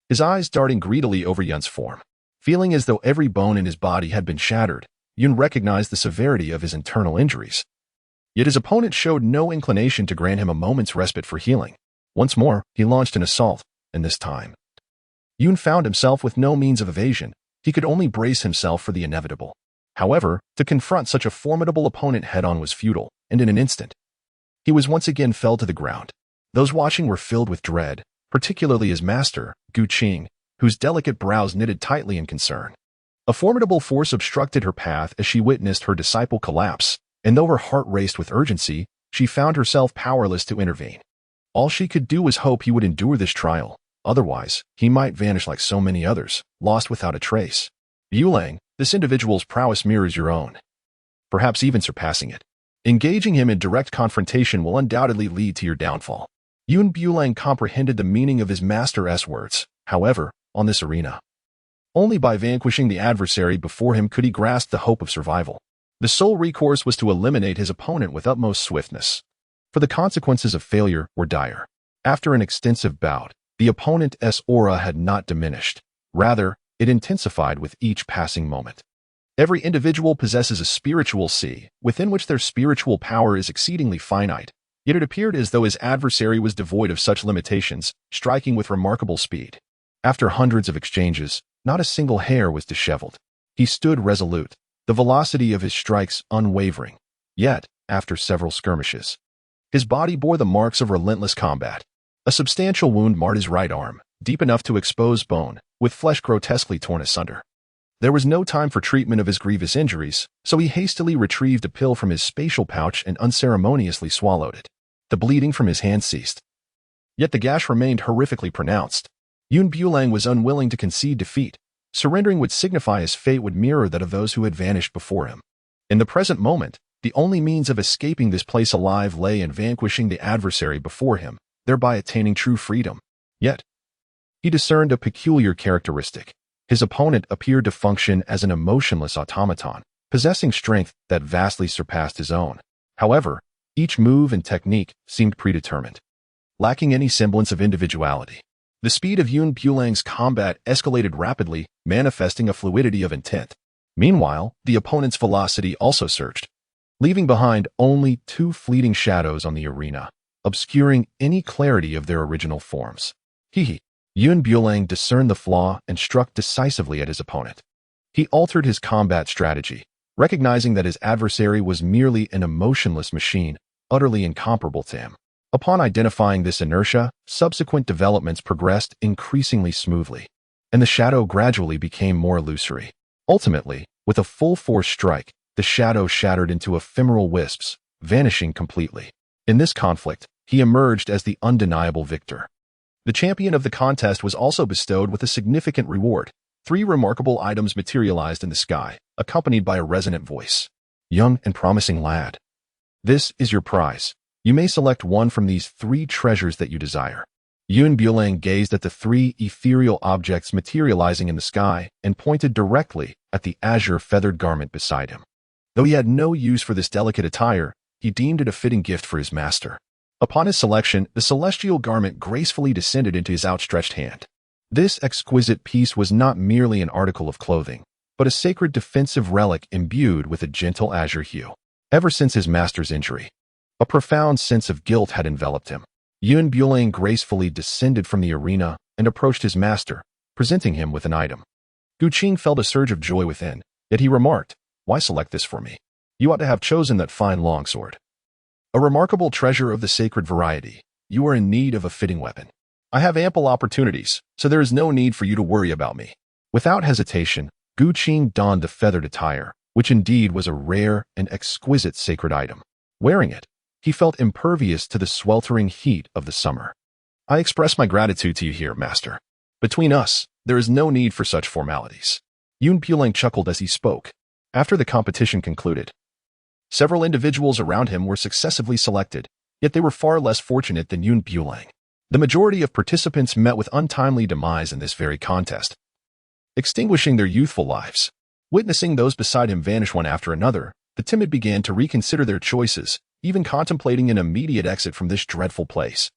his eyes darting greedily over Yun's form. Feeling as though every bone in his body had been shattered, Yun recognized the severity of his internal injuries. Yet his opponent showed no inclination to grant him a moment's respite for healing. Once more, he launched an assault, and this time, Yun found himself with no means of evasion. He could only brace himself for the inevitable. However, to confront such a formidable opponent head-on was futile, and in an instant, he was once again fell to the ground. Those watching were filled with dread, particularly his master, Qing, whose delicate brows knitted tightly in concern. A formidable force obstructed her path as she witnessed her disciple collapse, and though her heart raced with urgency, she found herself powerless to intervene. All she could do was hope he would endure this trial. Otherwise, he might vanish like so many others, lost without a trace. Bulang, this individual's prowess mirrors your own, perhaps even surpassing it. Engaging him in direct confrontation will undoubtedly lead to your downfall. Bulang comprehended the meaning of his master's words. However, on this arena, only by vanquishing the adversary before him could he grasp the hope of survival. The sole recourse was to eliminate his opponent with utmost swiftness, for the consequences of failure were dire. After an extensive bout, the opponent's aura had not diminished. Rather, it intensified with each passing moment. Every individual possesses a spiritual sea, within which their spiritual power is exceedingly finite, yet it appeared as though his adversary was devoid of such limitations, striking with remarkable speed. After hundreds of exchanges, not a single hair was disheveled. He stood resolute, the velocity of his strikes unwavering. Yet, after several skirmishes, his body bore the marks of relentless combat. A substantial wound marred his right arm, deep enough to expose bone, with flesh grotesquely torn asunder. There was no time for treatment of his grievous injuries, so he hastily retrieved a pill from his spatial pouch and unceremoniously swallowed it. The bleeding from his hand ceased. Yet the gash remained horrifically pronounced. Bulang was unwilling to concede defeat. Surrendering would signify his fate would mirror that of those who had vanished before him. In the present moment, the only means of escaping this place alive lay in vanquishing the adversary before him, thereby attaining true freedom. Yet, he discerned a peculiar characteristic. His opponent appeared to function as an emotionless automaton, possessing strength that vastly surpassed his own. However, each move and technique seemed predetermined, lacking any semblance of individuality. The speed of Bulang's combat escalated rapidly, manifesting a fluidity of intent. Meanwhile, the opponent's velocity also surged, leaving behind only two fleeting shadows on the arena, obscuring any clarity of their original forms. Bulang discerned the flaw and struck decisively at his opponent. He altered his combat strategy, recognizing that his adversary was merely an emotionless machine, utterly incomparable to him. Upon identifying this inertia, subsequent developments progressed increasingly smoothly, and the shadow gradually became more illusory. Ultimately, with a full-force strike, the shadow shattered into ephemeral wisps, vanishing completely. In this conflict, he emerged as the undeniable victor. The champion of the contest was also bestowed with a significant reward. 3 remarkable items materialized in the sky, accompanied by a resonant voice. Young and promising lad, this is your prize. You may select one from these 3 treasures that you desire. Bulang gazed at the 3 ethereal objects materializing in the sky and pointed directly at the azure feathered garment beside him. Though he had no use for this delicate attire, he deemed it a fitting gift for his master. Upon his selection, the celestial garment gracefully descended into his outstretched hand. This exquisite piece was not merely an article of clothing, but a sacred defensive relic imbued with a gentle azure hue. Ever since his master's injury, a profound sense of guilt had enveloped him. Bulang gracefully descended from the arena and approached his master, presenting him with an item. Qing felt a surge of joy within, yet he remarked, "Why select this for me? You ought to have chosen that fine longsword. A remarkable treasure of the sacred variety. You are in need of a fitting weapon. I have ample opportunities, so there is no need for you to worry about me." Without hesitation, Qing donned the feathered attire, which indeed was a rare and exquisite sacred item. Wearing it, he felt impervious to the sweltering heat of the summer. "I express my gratitude to you here, master. Between us, there is no need for such formalities." Bulang chuckled as he spoke. After the competition concluded, several individuals around him were successively selected, yet they were far less fortunate than Bulang. The majority of participants met with untimely demise in this very contest, extinguishing their youthful lives. Witnessing those beside him vanish one after another, the timid began to reconsider their choices, even contemplating an immediate exit from this dreadful place.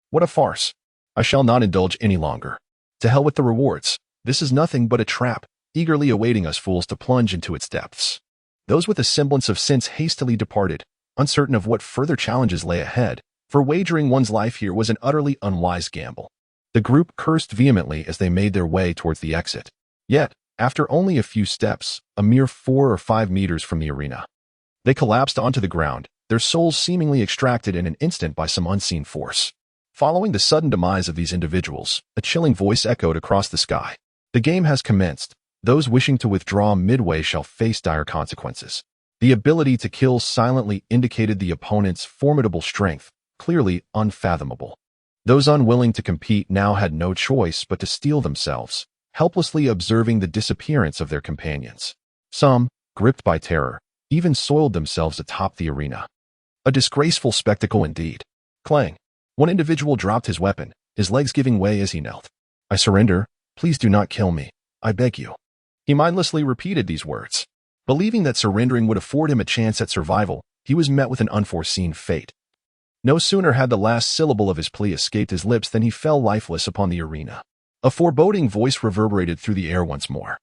What a farce! I shall not indulge any longer. To hell with the rewards. This is nothing but a trap, eagerly awaiting us fools to plunge into its depths. Those with a semblance of sense hastily departed, uncertain of what further challenges lay ahead, for wagering one's life here was an utterly unwise gamble. The group cursed vehemently as they made their way towards the exit. Yet, after only a few steps, a mere 4 or 5 meters from the arena, they collapsed onto the ground, their souls seemingly extracted in an instant by some unseen force. Following the sudden demise of these individuals, a chilling voice echoed across the sky. The game has commenced. Those wishing to withdraw midway shall face dire consequences. The ability to kill silently indicated the opponent's formidable strength, clearly unfathomable. Those unwilling to compete now had no choice but to steel themselves, helplessly observing the disappearance of their companions. Some, gripped by terror, even soiled themselves atop the arena. A disgraceful spectacle indeed. Clang. One individual dropped his weapon, his legs giving way as he knelt. "I surrender. Please do not kill me. I beg you." He mindlessly repeated these words. Believing that surrendering would afford him a chance at survival, he was met with an unforeseen fate. No sooner had the last syllable of his plea escaped his lips than he fell lifeless upon the arena. A foreboding voice reverberated through the air once more.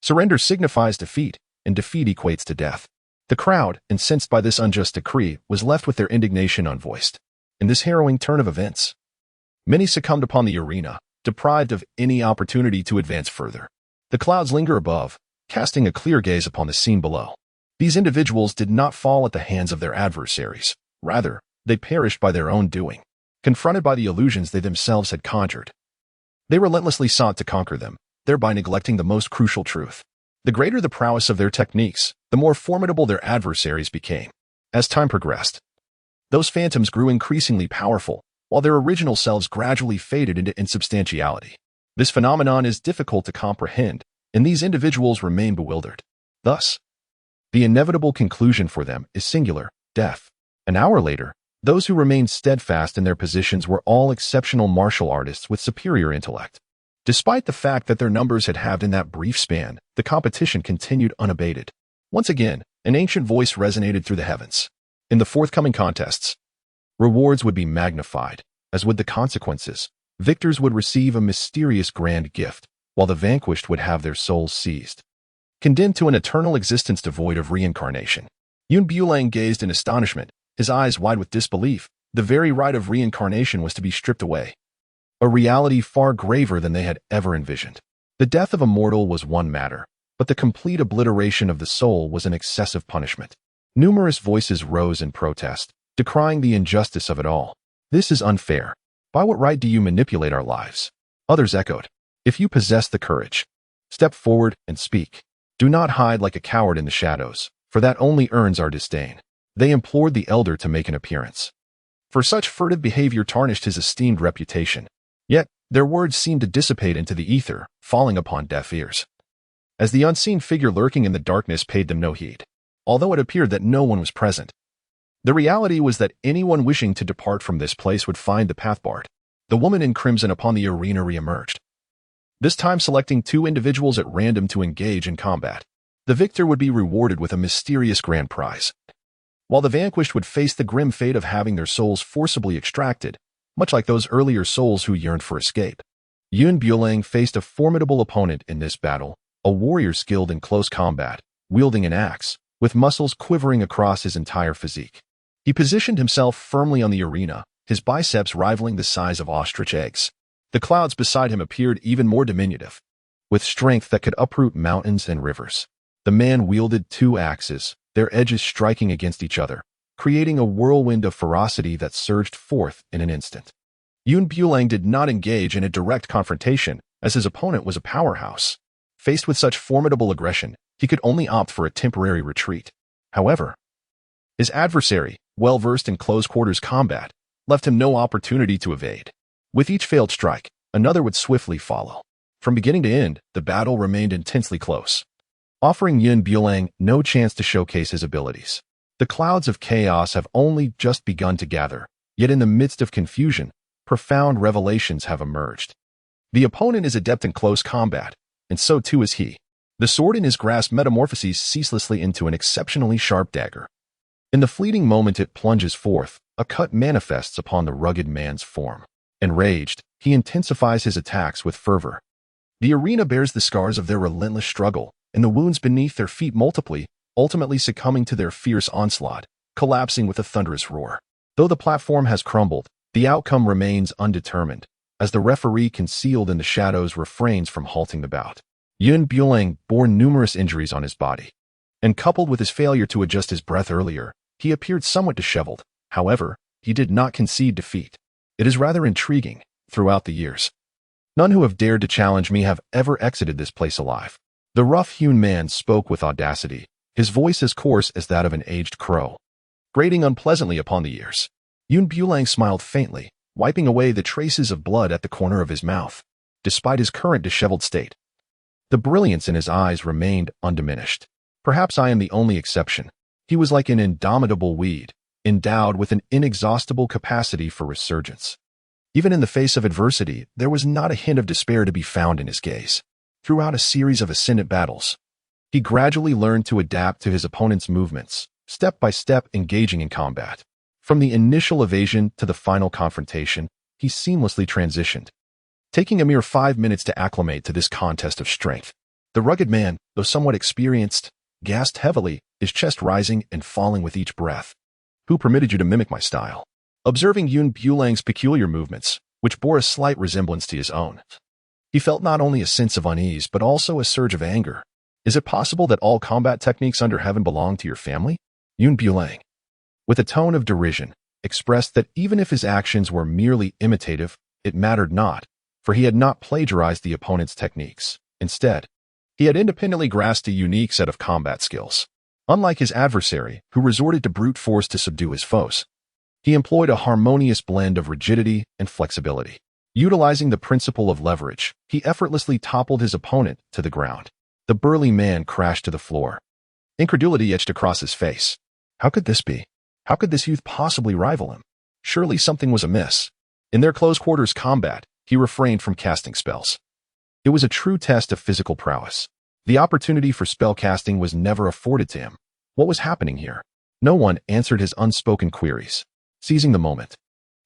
"Surrender signifies defeat, and defeat equates to death." The crowd, incensed by this unjust decree, was left with their indignation unvoiced. In this harrowing turn of events, many succumbed upon the arena, deprived of any opportunity to advance further. The clouds linger above, casting a clear gaze upon the scene below. These individuals did not fall at the hands of their adversaries. Rather, they perished by their own doing, confronted by the illusions they themselves had conjured. They relentlessly sought to conquer them, thereby neglecting the most crucial truth. The greater the prowess of their techniques, the more formidable their adversaries became. As time progressed, those phantoms grew increasingly powerful, while their original selves gradually faded into insubstantiality. This phenomenon is difficult to comprehend, and these individuals remain bewildered. Thus, the inevitable conclusion for them is singular, death. An hour later, those who remained steadfast in their positions were all exceptional martial artists with superior intellect. Despite the fact that their numbers had halved in that brief span, the competition continued unabated. Once again, an ancient voice resonated through the heavens. In the forthcoming contests, rewards would be magnified, as would the consequences. Victors would receive a mysterious grand gift, while the vanquished would have their souls seized, condemned to an eternal existence devoid of reincarnation. Bulang gazed in astonishment, his eyes wide with disbelief. The very right of reincarnation was to be stripped away, a reality far graver than they had ever envisioned. The death of a mortal was one matter, but the complete obliteration of the soul was an excessive punishment. Numerous voices rose in protest, decrying the injustice of it all. This is unfair. By what right do you manipulate our lives? Others echoed. If you possess the courage, step forward and speak. Do not hide like a coward in the shadows, for that only earns our disdain. They implored the elder to make an appearance, for such furtive behavior tarnished his esteemed reputation. Yet, their words seemed to dissipate into the ether, falling upon deaf ears, as the unseen figure lurking in the darkness paid them no heed. Although it appeared that no one was present, the reality was that anyone wishing to depart from this place would find the path barred. The woman in crimson upon the arena re-emerged, this time selecting 2 individuals at random to engage in combat. The victor would be rewarded with a mysterious grand prize, while the vanquished would face the grim fate of having their souls forcibly extracted, much like those earlier souls who yearned for escape. Bulang faced a formidable opponent in this battle, a warrior skilled in close combat, wielding an axe, with muscles quivering across his entire physique. He positioned himself firmly on the arena, his biceps rivaling the size of ostrich eggs. The clouds beside him appeared even more diminutive, with strength that could uproot mountains and rivers. The man wielded 2 axes, their edges striking against each other, creating a whirlwind of ferocity that surged forth in an instant. Bulang did not engage in a direct confrontation, as his opponent was a powerhouse. Faced with such formidable aggression, he could only opt for a temporary retreat. However, his adversary, well-versed in close-quarters combat, left him no opportunity to evade. With each failed strike, another would swiftly follow. From beginning to end, the battle remained intensely close, offering Bulang no chance to showcase his abilities. The clouds of chaos have only just begun to gather, yet in the midst of confusion, profound revelations have emerged. The opponent is adept in close combat, and so too is he. The sword in his grasp metamorphoses ceaselessly into an exceptionally sharp dagger. In the fleeting moment it plunges forth, a cut manifests upon the rugged man's form. Enraged, he intensifies his attacks with fervor. The arena bears the scars of their relentless struggle, and the wounds beneath their feet multiply, ultimately succumbing to their fierce onslaught, collapsing with a thunderous roar. Though the platform has crumbled, the outcome remains undetermined, as the referee concealed in the shadows refrains from halting the bout. Bulang bore numerous injuries on his body, and coupled with his failure to adjust his breath earlier, he appeared somewhat disheveled. However, he did not concede defeat. It is rather intriguing, throughout the years, none who have dared to challenge me have ever exited this place alive. The rough-hewn man spoke with audacity, his voice as coarse as that of an aged crow, grating unpleasantly upon the ears. Bulang smiled faintly, wiping away the traces of blood at the corner of his mouth. Despite his current disheveled state, the brilliance in his eyes remained undiminished. Perhaps I am the only exception. He was like an indomitable weed, endowed with an inexhaustible capacity for resurgence. Even in the face of adversity, there was not a hint of despair to be found in his gaze. Throughout a series of ascendant battles, he gradually learned to adapt to his opponent's movements, step by step engaging in combat. From the initial evasion to the final confrontation, he seamlessly transitioned, taking a mere 5 minutes to acclimate to this contest of strength. The rugged man, though somewhat experienced, gasped heavily, his chest rising and falling with each breath. Who permitted you to mimic my style? Observing Bulang's peculiar movements, which bore a slight resemblance to his own, he felt not only a sense of unease but also a surge of anger. Is it possible that all combat techniques under heaven belong to your family? Bulang, with a tone of derision, expressed that even if his actions were merely imitative, it mattered not, for he had not plagiarized the opponent's techniques. Instead, he had independently grasped a unique set of combat skills. Unlike his adversary, who resorted to brute force to subdue his foes, he employed a harmonious blend of rigidity and flexibility. Utilizing the principle of leverage, he effortlessly toppled his opponent to the ground. The burly man crashed to the floor. Incredulity etched across his face. How could this be? How could this youth possibly rival him? Surely something was amiss. In their close-quarters combat, he refrained from casting spells. It was a true test of physical prowess. The opportunity for spell casting was never afforded to him. What was happening here? No one answered his unspoken queries. Seizing the moment,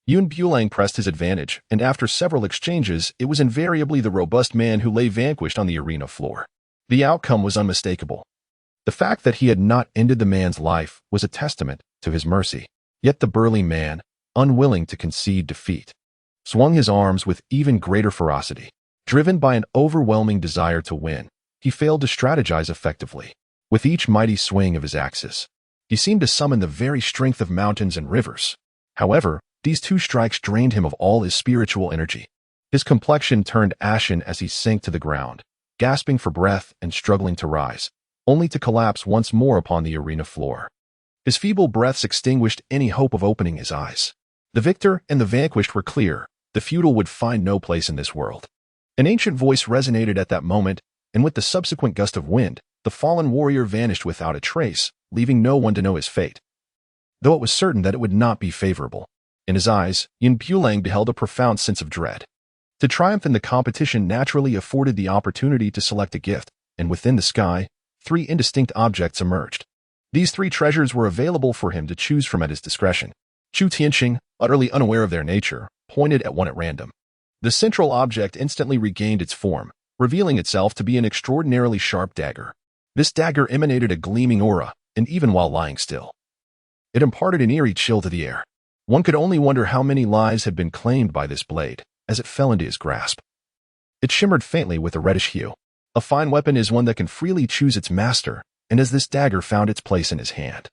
Bulang pressed his advantage, and after several exchanges, it was invariably the robust man who lay vanquished on the arena floor. The outcome was unmistakable. The fact that he had not ended the man's life was a testament to his mercy. Yet the burly man, unwilling to concede defeat, swung his arms with even greater ferocity. Driven by an overwhelming desire to win, he failed to strategize effectively. With each mighty swing of his axes, he seemed to summon the very strength of mountains and rivers. However, these two strikes drained him of all his spiritual energy. His complexion turned ashen as he sank to the ground, gasping for breath and struggling to rise, only to collapse once more upon the arena floor. His feeble breaths extinguished any hope of opening his eyes. The victor and the vanquished were clear. The feudal would find no place in this world. An ancient voice resonated at that moment, and with the subsequent gust of wind, the fallen warrior vanished without a trace, leaving no one to know his fate. Though it was certain that it would not be favorable. In his eyes, Bulang beheld a profound sense of dread. To triumph in the competition naturally afforded the opportunity to select a gift, and within the sky, 3 indistinct objects emerged. These 3 treasures were available for him to choose from at his discretion. Chu Tianqing, utterly unaware of their nature, pointed at one at random. The central object instantly regained its form, revealing itself to be an extraordinarily sharp dagger. This dagger emanated a gleaming aura, and even while lying still, it imparted an eerie chill to the air. One could only wonder how many lives had been claimed by this blade, as it fell into his grasp. It shimmered faintly with a reddish hue. A fine weapon is one that can freely choose its master, and as this dagger found its place in his hand,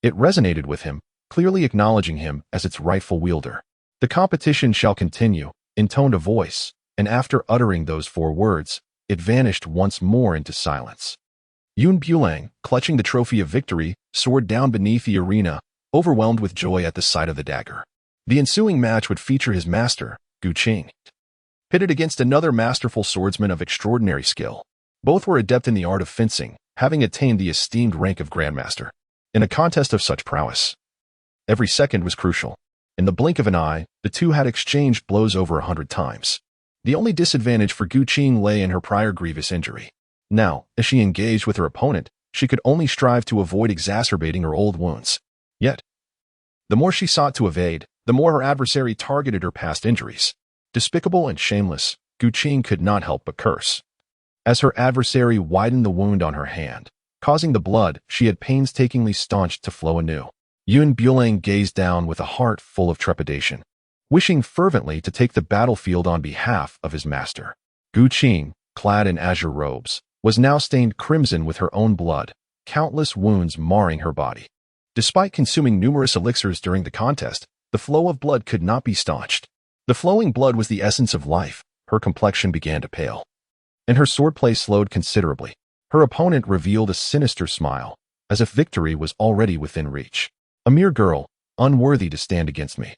it resonated with him, clearly acknowledging him as its rightful wielder. The competition shall continue, intoned a voice, and after uttering those 4 words, it vanished once more into silence. Bulang, clutching the trophy of victory, soared down beneath the arena, overwhelmed with joy at the sight of the dagger. The ensuing match would feature his master, Qing, pitted against another masterful swordsman of extraordinary skill. Both were adept in the art of fencing, having attained the esteemed rank of grandmaster. In a contest of such prowess, every second was crucial. In the blink of an eye, the two had exchanged blows over 100 times. The only disadvantage for Qing lay in her prior grievous injury. Now, as she engaged with her opponent, she could only strive to avoid exacerbating her old wounds. Yet, the more she sought to evade, the more her adversary targeted her past injuries. Despicable and shameless, Qing could not help but curse, as her adversary widened the wound on her hand, causing the blood she had painstakingly staunched to flow anew. Bulang gazed down with a heart full of trepidation, wishing fervently to take the battlefield on behalf of his master. Qing, clad in azure robes, was now stained crimson with her own blood, countless wounds marring her body. Despite consuming numerous elixirs during the contest, the flow of blood could not be staunched. The flowing blood was the essence of life. Her complexion began to pale, and her swordplay slowed considerably. Her opponent revealed a sinister smile, as if victory was already within reach. A mere girl, unworthy to stand against me.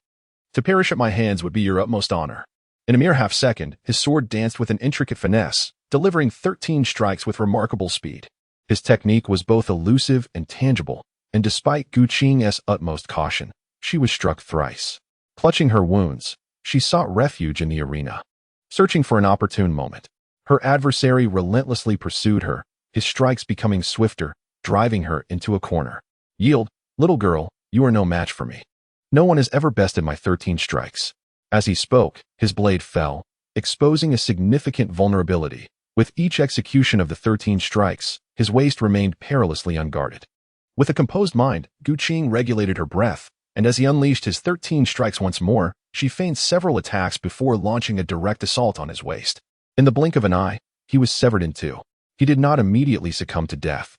To perish at my hands would be your utmost honor. In a mere half-second, his sword danced with an intricate finesse, delivering 13 strikes with remarkable speed. His technique was both elusive and tangible, and despite Qing's utmost caution, she was struck thrice. Clutching her wounds, she sought refuge in the arena. Searching for an opportune moment, her adversary relentlessly pursued her, his strikes becoming swifter, driving her into a corner. Yield, little girl, you are no match for me. No one has ever bested my 13 strikes. As he spoke, his blade fell, exposing a significant vulnerability. With each execution of the 13 strikes, his waist remained perilously unguarded. With a composed mind, Qing regulated her breath, and as he unleashed his 13 strikes once more, she feigned several attacks before launching a direct assault on his waist. In the blink of an eye, he was severed in two. He did not immediately succumb to death.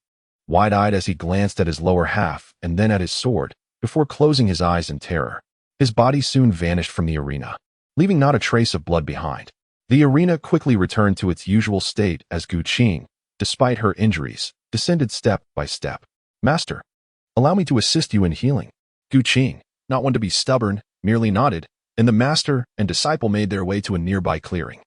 Wide-eyed as he glanced at his lower half and then at his sword, before closing his eyes in terror, his body soon vanished from the arena, leaving not a trace of blood behind. The arena quickly returned to its usual state as Qing, despite her injuries, descended step by step. "Master, allow me to assist you in healing." Qing, not one to be stubborn, merely nodded, and the master and disciple made their way to a nearby clearing.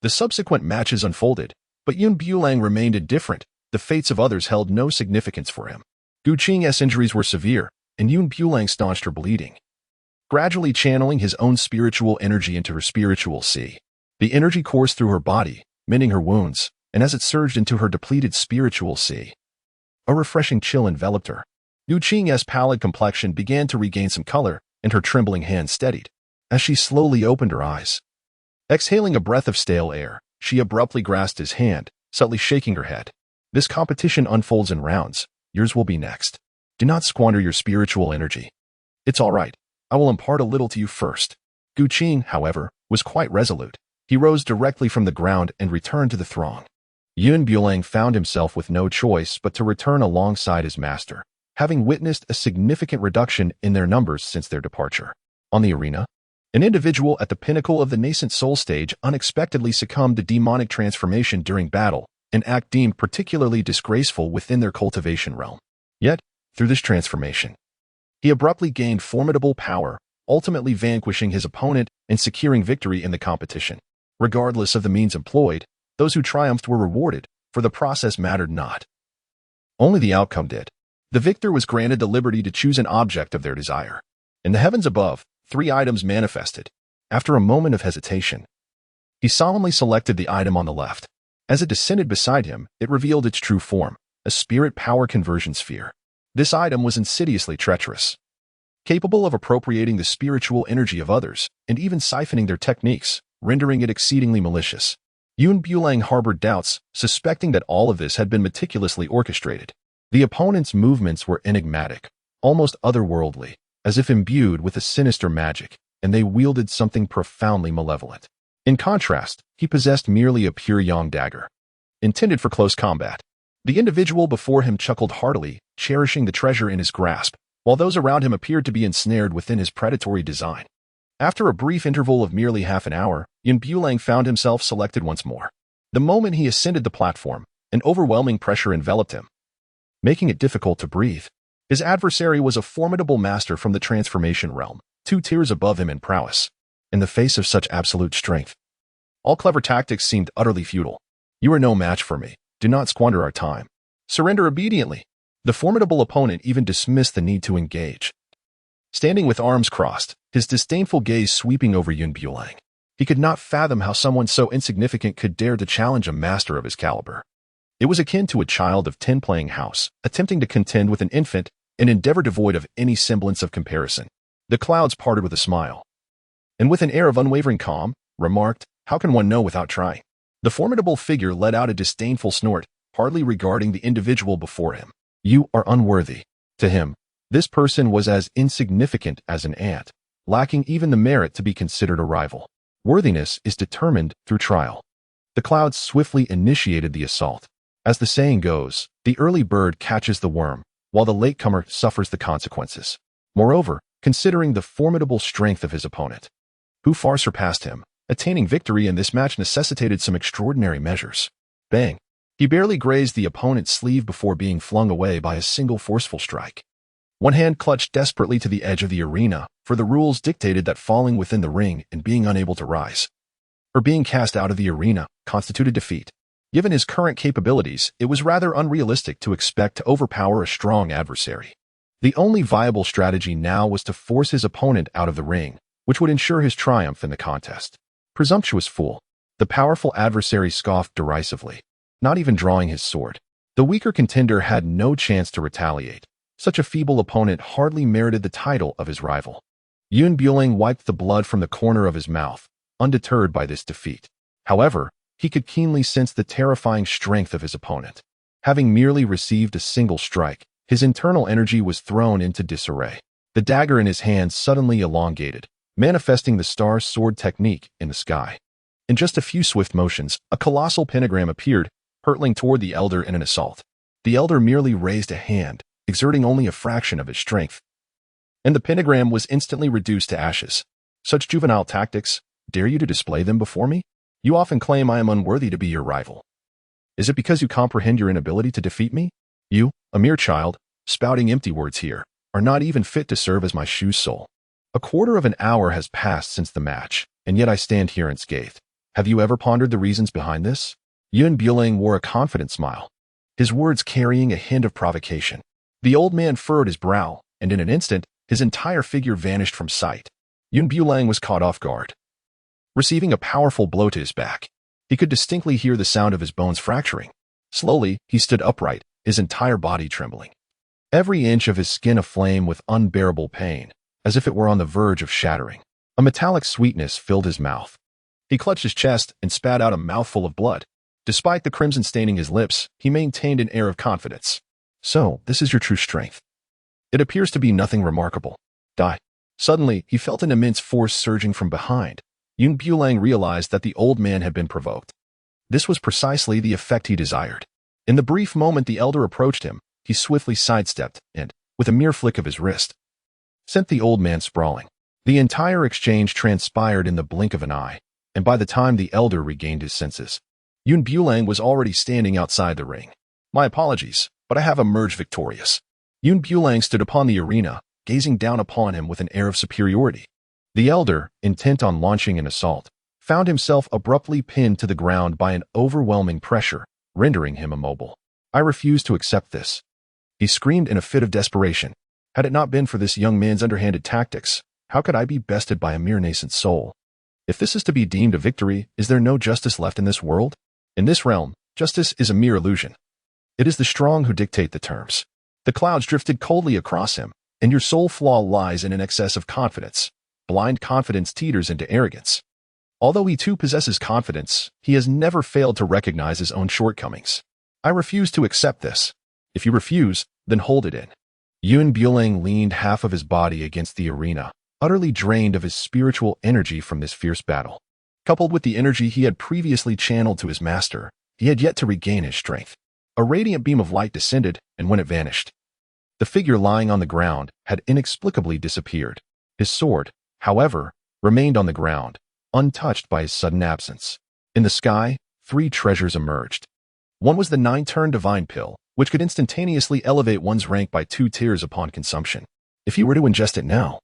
The subsequent matches unfolded, but Bulang remained indifferent. The fates of others held no significance for him. Qing's injuries were severe, and Bulang staunched her bleeding, gradually channeling his own spiritual energy into her spiritual sea. The energy coursed through her body, mending her wounds, and as it surged into her depleted spiritual sea, a refreshing chill enveloped her. Qing's pallid complexion began to regain some color, and her trembling hands steadied as she slowly opened her eyes. Exhaling a breath of stale air, she abruptly grasped his hand, subtly shaking her head. "This competition unfolds in rounds. Yours will be next. Do not squander your spiritual energy." "It's all right. I will impart a little to you first." Qing, however, was quite resolute. He rose directly from the ground and returned to the throng. Bulang found himself with no choice but to return alongside his master, having witnessed a significant reduction in their numbers since their departure. On the arena, an individual at the pinnacle of the nascent soul stage unexpectedly succumbed to demonic transformation during battle, an act deemed particularly disgraceful within their cultivation realm. Yet, through this transformation, he abruptly gained formidable power, ultimately vanquishing his opponent and securing victory in the competition. Regardless of the means employed, those who triumphed were rewarded, for the process mattered not. Only the outcome did. The victor was granted the liberty to choose an object of their desire. In the heavens above, 3 items manifested. After a moment of hesitation, he solemnly selected the item on the left. As it descended beside him, it revealed its true form, a spirit power conversion sphere. This item was insidiously treacherous, capable of appropriating the spiritual energy of others and even siphoning their techniques, rendering it exceedingly malicious. Bulang harbored doubts, suspecting that all of this had been meticulously orchestrated. The opponent's movements were enigmatic, almost otherworldly, as if imbued with a sinister magic, and they wielded something profoundly malevolent. In contrast, he possessed merely a pure yang dagger, intended for close combat. The individual before him chuckled heartily, cherishing the treasure in his grasp, while those around him appeared to be ensnared within his predatory design. After a brief interval of merely half an hour, Bulang found himself selected once more. The moment he ascended the platform, an overwhelming pressure enveloped him, making it difficult to breathe. His adversary was a formidable master from the transformation realm, 2 tiers above him in prowess. In the face of such absolute strength, all clever tactics seemed utterly futile. "You are no match for me. Do not squander our time. Surrender obediently." The formidable opponent even dismissed the need to engage. Standing with arms crossed, his disdainful gaze sweeping over Bulang, he could not fathom how someone so insignificant could dare to challenge a master of his caliber. It was akin to a child of 10 playing house, attempting to contend with an infant, an endeavor devoid of any semblance of comparison. The clouds parted with a smile, and with an air of unwavering calm, remarked, "How can one know without trying?" The formidable figure let out a disdainful snort, hardly regarding the individual before him. "You are unworthy." To him, this person was as insignificant as an ant, lacking even the merit to be considered a rival. Worthiness is determined through trial. The clouds swiftly initiated the assault. As the saying goes, the early bird catches the worm, while the latecomer suffers the consequences. Moreover, considering the formidable strength of his opponent, who far surpassed him, attaining victory in this match necessitated some extraordinary measures. Bang! He barely grazed the opponent's sleeve before being flung away by a single forceful strike. One hand clutched desperately to the edge of the arena, for the rules dictated that falling within the ring and being unable to rise, or being cast out of the arena, constituted defeat. Given his current capabilities, it was rather unrealistic to expect to overpower a strong adversary. The only viable strategy now was to force his opponent out of the ring, which would ensure his triumph in the contest. Presumptuous fool! The powerful adversary scoffed derisively, not even drawing his sword. The weaker contender had no chance to retaliate. Such a feeble opponent hardly merited the title of his rival. Bulang wiped the blood from the corner of his mouth, undeterred by this defeat. However, he could keenly sense the terrifying strength of his opponent. Having merely received a single strike, his internal energy was thrown into disarray. The dagger in his hand suddenly elongated, manifesting the star sword technique in the sky. In just a few swift motions, a colossal pentagram appeared, hurtling toward the elder in an assault. The elder merely raised a hand, exerting only a fraction of his strength, and the pentagram was instantly reduced to ashes. Such juvenile tactics, dare you to display them before me? You often claim I am unworthy to be your rival. Is it because you comprehend your inability to defeat me? You, a mere child, spouting empty words here, are not even fit to serve as my shoe's sole. A quarter of an hour has passed since the match, and yet I stand here unscathed. Have you ever pondered the reasons behind this? Bulang wore a confident smile, his words carrying a hint of provocation. The old man furrowed his brow, and in an instant, his entire figure vanished from sight. Bulang was caught off guard, receiving a powerful blow to his back. He could distinctly hear the sound of his bones fracturing. Slowly, he stood upright, his entire body trembling, every inch of his skin aflame with unbearable pain, as if it were on the verge of shattering. A metallic sweetness filled his mouth. He clutched his chest and spat out a mouthful of blood. Despite the crimson staining his lips, he maintained an air of confidence. So, this is your true strength. It appears to be nothing remarkable. Die. Suddenly, he felt an immense force surging from behind. Bulang realized that the old man had been provoked. This was precisely the effect he desired. In the brief moment the elder approached him, he swiftly sidestepped and, with a mere flick of his wrist, sent the old man sprawling. The entire exchange transpired in the blink of an eye, and by the time the elder regained his senses, Bulang was already standing outside the ring. My apologies, but I have emerged victorious. Bulang stood upon the arena, gazing down upon him with an air of superiority. The elder, intent on launching an assault, found himself abruptly pinned to the ground by an overwhelming pressure, rendering him immobile. I refuse to accept this. He screamed in a fit of desperation. Had it not been for this young man's underhanded tactics, how could I be bested by a mere nascent soul? If this is to be deemed a victory, is there no justice left in this world? In this realm, justice is a mere illusion. It is the strong who dictate the terms. The clouds drifted coldly across him, and your sole flaw lies in an excess of confidence. Blind confidence teeters into arrogance. Although he too possesses confidence, he has never failed to recognize his own shortcomings. I refuse to accept this. If you refuse, then hold it in. Bulang leaned half of his body against the arena, utterly drained of his spiritual energy from this fierce battle. Coupled with the energy he had previously channeled to his master, he had yet to regain his strength. A radiant beam of light descended, and when it vanished, the figure lying on the ground had inexplicably disappeared. His sword, however, remained on the ground, untouched by his sudden absence. In the sky, 3 treasures emerged. One was the 9-turn divine pill, which could instantaneously elevate one's rank by 2 tiers upon consumption. If he were to ingest it now,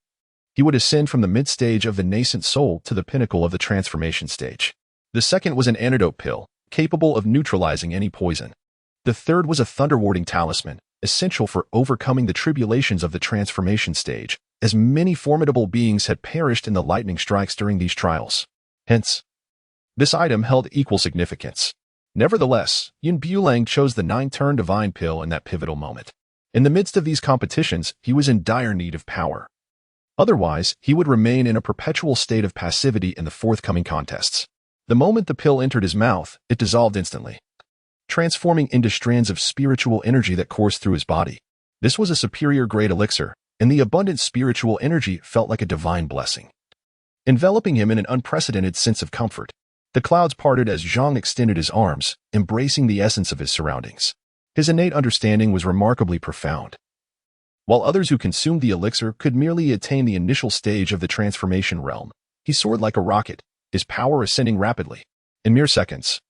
he would ascend from the mid-stage of the nascent soul to the pinnacle of the transformation stage. The second was an antidote pill, capable of neutralizing any poison. The third was a thunderwarding talisman, essential for overcoming the tribulations of the transformation stage, as many formidable beings had perished in the lightning strikes during these trials. Hence, this item held equal significance. Nevertheless, Bulang chose the 9-turn divine pill in that pivotal moment. In the midst of these competitions, he was in dire need of power. Otherwise, he would remain in a perpetual state of passivity in the forthcoming contests. The moment the pill entered his mouth, it dissolved instantly, transforming into strands of spiritual energy that coursed through his body. This was a superior grade elixir, and the abundant spiritual energy felt like a divine blessing, enveloping him in an unprecedented sense of comfort. The clouds parted as Zhang extended his arms, embracing the essence of his surroundings. His innate understanding was remarkably profound. While others who consumed the elixir could merely attain the initial stage of the transformation realm, he soared like a rocket, his power ascending rapidly. In mere seconds,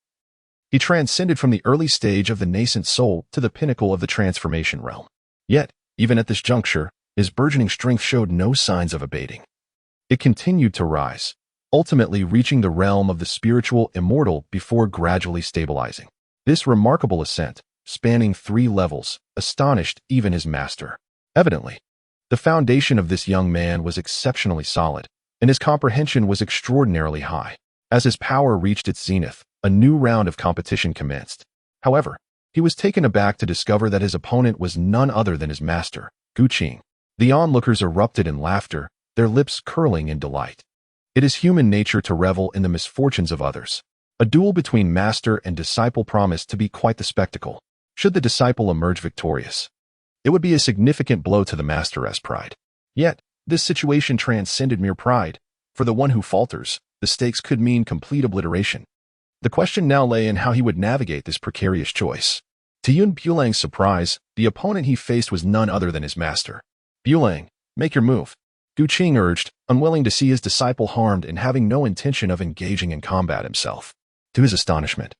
he transcended from the early stage of the nascent soul to the pinnacle of the transformation realm. Yet, even at this juncture, his burgeoning strength showed no signs of abating. It continued to rise, ultimately reaching the realm of the spiritual immortal before gradually stabilizing. This remarkable ascent, spanning 3 levels, astonished even his master. Evidently, the foundation of this young man was exceptionally solid, and his comprehension was extraordinarily high. As his power reached its zenith, a new round of competition commenced. However, he was taken aback to discover that his opponent was none other than his master, Qing. The onlookers erupted in laughter, their lips curling in delight. It is human nature to revel in the misfortunes of others. A duel between master and disciple promised to be quite the spectacle. Should the disciple emerge victorious, it would be a significant blow to the master's pride. Yet, this situation transcended mere pride. For the one who falters, the stakes could mean complete obliteration. The question now lay in how he would navigate this precarious choice. To Yun Bulang's surprise, the opponent he faced was none other than his master. "Bulang, make your move," Qing urged, unwilling to see his disciple harmed and having no intention of engaging in combat himself. To his astonishment,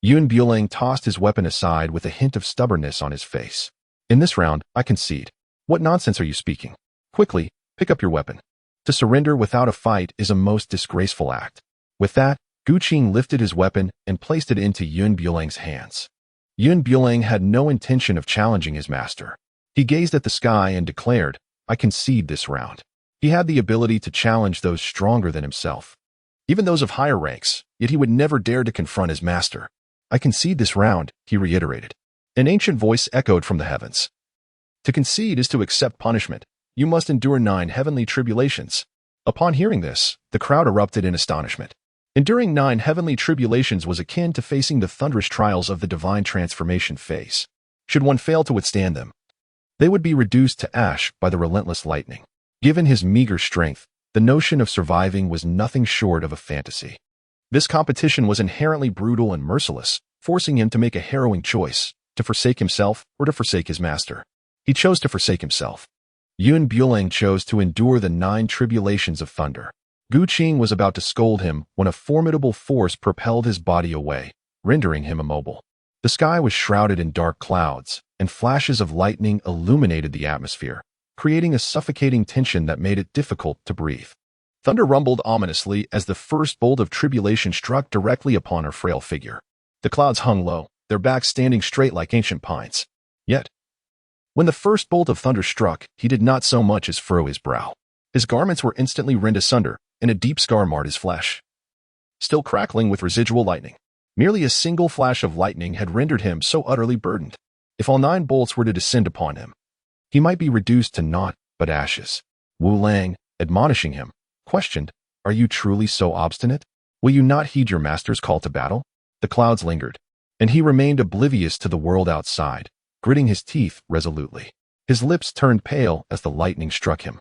Yun Bulang tossed his weapon aside with a hint of stubbornness on his face. "In this round, I concede. What nonsense are you speaking? Quickly, pick up your weapon. To surrender without a fight is a most disgraceful act." With that, Qing lifted his weapon and placed it into Yun Bulang's hands. Yun Bulang had no intention of challenging his master. He gazed at the sky and declared, "I concede this round." He had the ability to challenge those stronger than himself, even those of higher ranks, yet he would never dare to confront his master. "I concede this round," he reiterated. An ancient voice echoed from the heavens. "To concede is to accept punishment. You must endure 9 heavenly tribulations." Upon hearing this, the crowd erupted in astonishment. Enduring 9 heavenly tribulations was akin to facing the thunderous trials of the divine transformation phase. Should one fail to withstand them, they would be reduced to ash by the relentless lightning. Given his meager strength, the notion of surviving was nothing short of a fantasy. This competition was inherently brutal and merciless, forcing him to make a harrowing choice, to forsake himself or to forsake his master. He chose to forsake himself. Yun Bulang chose to endure the 9 tribulations of thunder. Qing was about to scold him when a formidable force propelled his body away, rendering him immobile. The sky was shrouded in dark clouds, and flashes of lightning illuminated the atmosphere, creating a suffocating tension that made it difficult to breathe. Thunder rumbled ominously as the first bolt of tribulation struck directly upon her frail figure. The clouds hung low, their backs standing straight like ancient pines. Yet, when the first bolt of thunder struck, he did not so much as furrow his brow. His garments were instantly rent asunder, and a deep scar marred his flesh, still crackling with residual lightning. Merely a single flash of lightning had rendered him so utterly burdened. If all 9 bolts were to descend upon him, he might be reduced to naught but ashes. Wu Lang, admonishing him, questioned, "Are you truly so obstinate? Will you not heed your master's call to battle?" The clouds lingered, and he remained oblivious to the world outside, gritting his teeth resolutely. His lips turned pale as the lightning struck him,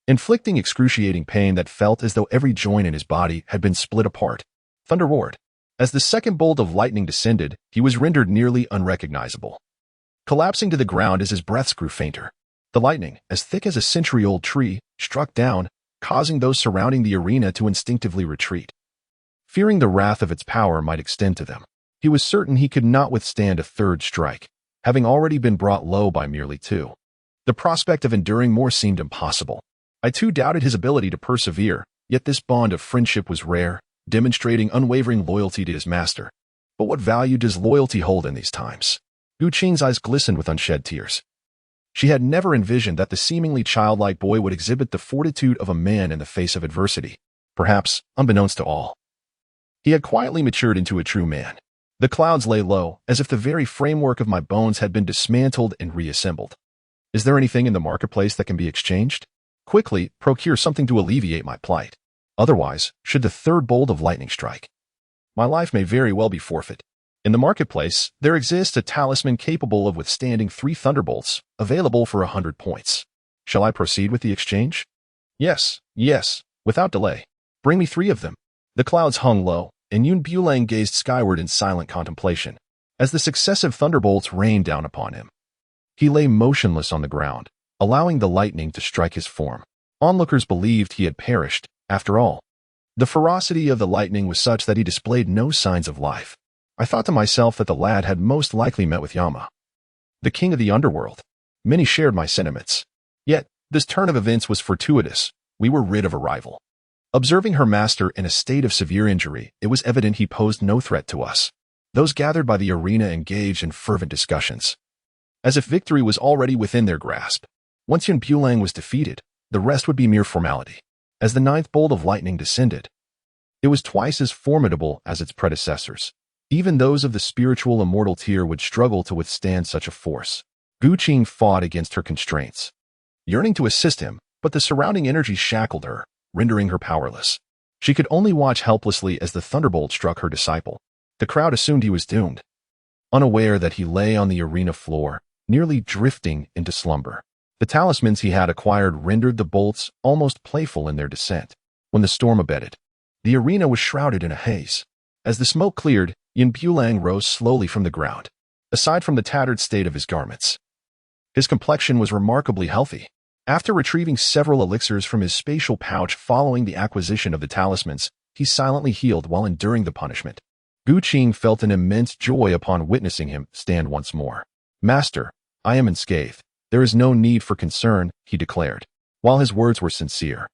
inflicting excruciating pain that felt as though every joint in his body had been split apart. Thunder roared. As the second bolt of lightning descended, he was rendered nearly unrecognizable, collapsing to the ground as his breaths grew fainter. The lightning, as thick as a century-old tree, struck down, causing those surrounding the arena to instinctively retreat, fearing the wrath of its power might extend to them. He was certain he could not withstand a third strike, having already been brought low by merely 2. The prospect of enduring more seemed impossible. I too doubted his ability to persevere, yet this bond of friendship was rare, demonstrating unwavering loyalty to his master. But what value does loyalty hold in these times? Qing's eyes glistened with unshed tears. She had never envisioned that the seemingly childlike boy would exhibit the fortitude of a man in the face of adversity. Perhaps, unbeknownst to all, he had quietly matured into a true man. The clouds lay low, as if the very framework of my bones had been dismantled and reassembled. "Is there anything in the marketplace that can be exchanged? Quickly, procure something to alleviate my plight. Otherwise, should the third bolt of lightning strike, my life may very well be forfeit." In the marketplace, there exists a talisman capable of withstanding 3 thunderbolts, available for 100 points. Shall I proceed with the exchange? Yes, without delay. Bring me 3 of them. The clouds hung low, and Yun Bulang gazed skyward in silent contemplation, as the successive thunderbolts rained down upon him. He lay motionless on the ground, allowing the lightning to strike his form. Onlookers believed he had perished, after all. The ferocity of the lightning was such that he displayed no signs of life. I thought to myself that the lad had most likely met with Yama, the king of the underworld. Many shared my sentiments. Yet, this turn of events was fortuitous. We were rid of a rival. Observing her master in a state of severe injury, it was evident he posed no threat to us. Those gathered by the arena engaged in fervent discussions, as if victory was already within their grasp. Once Yun Bulang was defeated, the rest would be mere formality. As the 9th bolt of lightning descended, it was twice as formidable as its predecessors. Even those of the spiritual immortal tier would struggle to withstand such a force. Qing fought against her constraints, yearning to assist him, but the surrounding energy shackled her, rendering her powerless. She could only watch helplessly as the thunderbolt struck her disciple. The crowd assumed he was doomed, unaware that he lay on the arena floor, nearly drifting into slumber. The talismans he had acquired rendered the bolts almost playful in their descent. When the storm abated, the arena was shrouded in a haze. As the smoke cleared, Bulang rose slowly from the ground. Aside from the tattered state of his garments, his complexion was remarkably healthy. After retrieving several elixirs from his spatial pouch following the acquisition of the talismans, he silently healed while enduring the punishment. Qing felt an immense joy upon witnessing him stand once more. "Master, I am unscathed. There is no need for concern," he declared. While his words were sincere,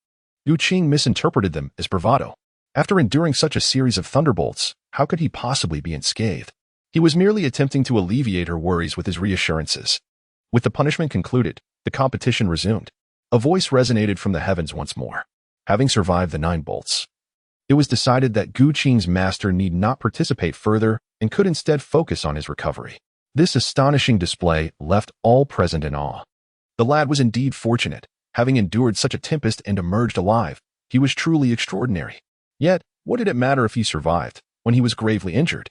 Qing misinterpreted them as bravado. After enduring such a series of thunderbolts, how could he possibly be unscathed? He was merely attempting to alleviate her worries with his reassurances. With the punishment concluded, the competition resumed. A voice resonated from the heavens once more. Having survived the 9 bolts, it was decided that Qing's master need not participate further and could instead focus on his recovery. This astonishing display left all present in awe. The lad was indeed fortunate, having endured such a tempest and emerged alive. He was truly extraordinary. Yet, what did it matter if he survived, when he was gravely injured?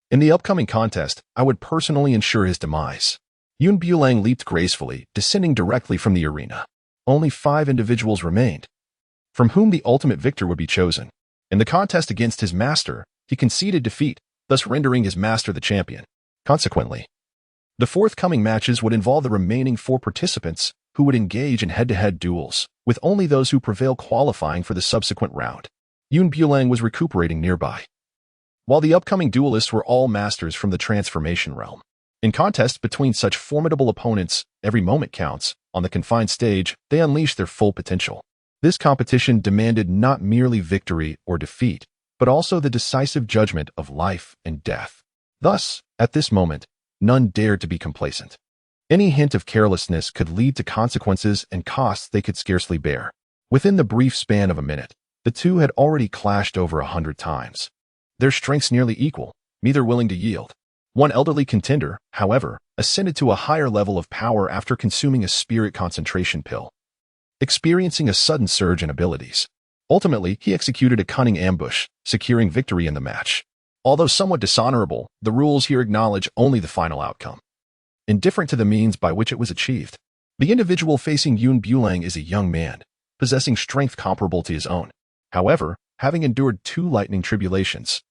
In the upcoming contest, I would personally ensure his demise. Bulang leaped gracefully, descending directly from the arena. Only 5 individuals remained, from whom the ultimate victor would be chosen. In the contest against his master, he conceded defeat, thus rendering his master the champion. Consequently, the forthcoming matches would involve the remaining 4 participants, who would engage in head-to-head duels, with only those who prevail qualifying for the subsequent round. Bulang was recuperating nearby, while the upcoming duelists were all masters from the transformation realm. In contests between such formidable opponents, every moment counts. On the confined stage, they unleash their full potential. This competition demanded not merely victory or defeat, but also the decisive judgment of life and death. Thus, at this moment, none dared to be complacent. Any hint of carelessness could lead to consequences and costs they could scarcely bear. Within the brief span of a minute, the two had already clashed over 100 times. Their strengths nearly equal, neither willing to yield. One elderly contender, however, ascended to a higher level of power after consuming a spirit concentration pill, experiencing a sudden surge in abilities. Ultimately, he executed a cunning ambush, securing victory in the match. Although somewhat dishonorable, the rules here acknowledge only the final outcome, indifferent to the means by which it was achieved. The individual facing Bulang is a young man, possessing strength comparable to his own. However, having endured 2 lightning tribulations,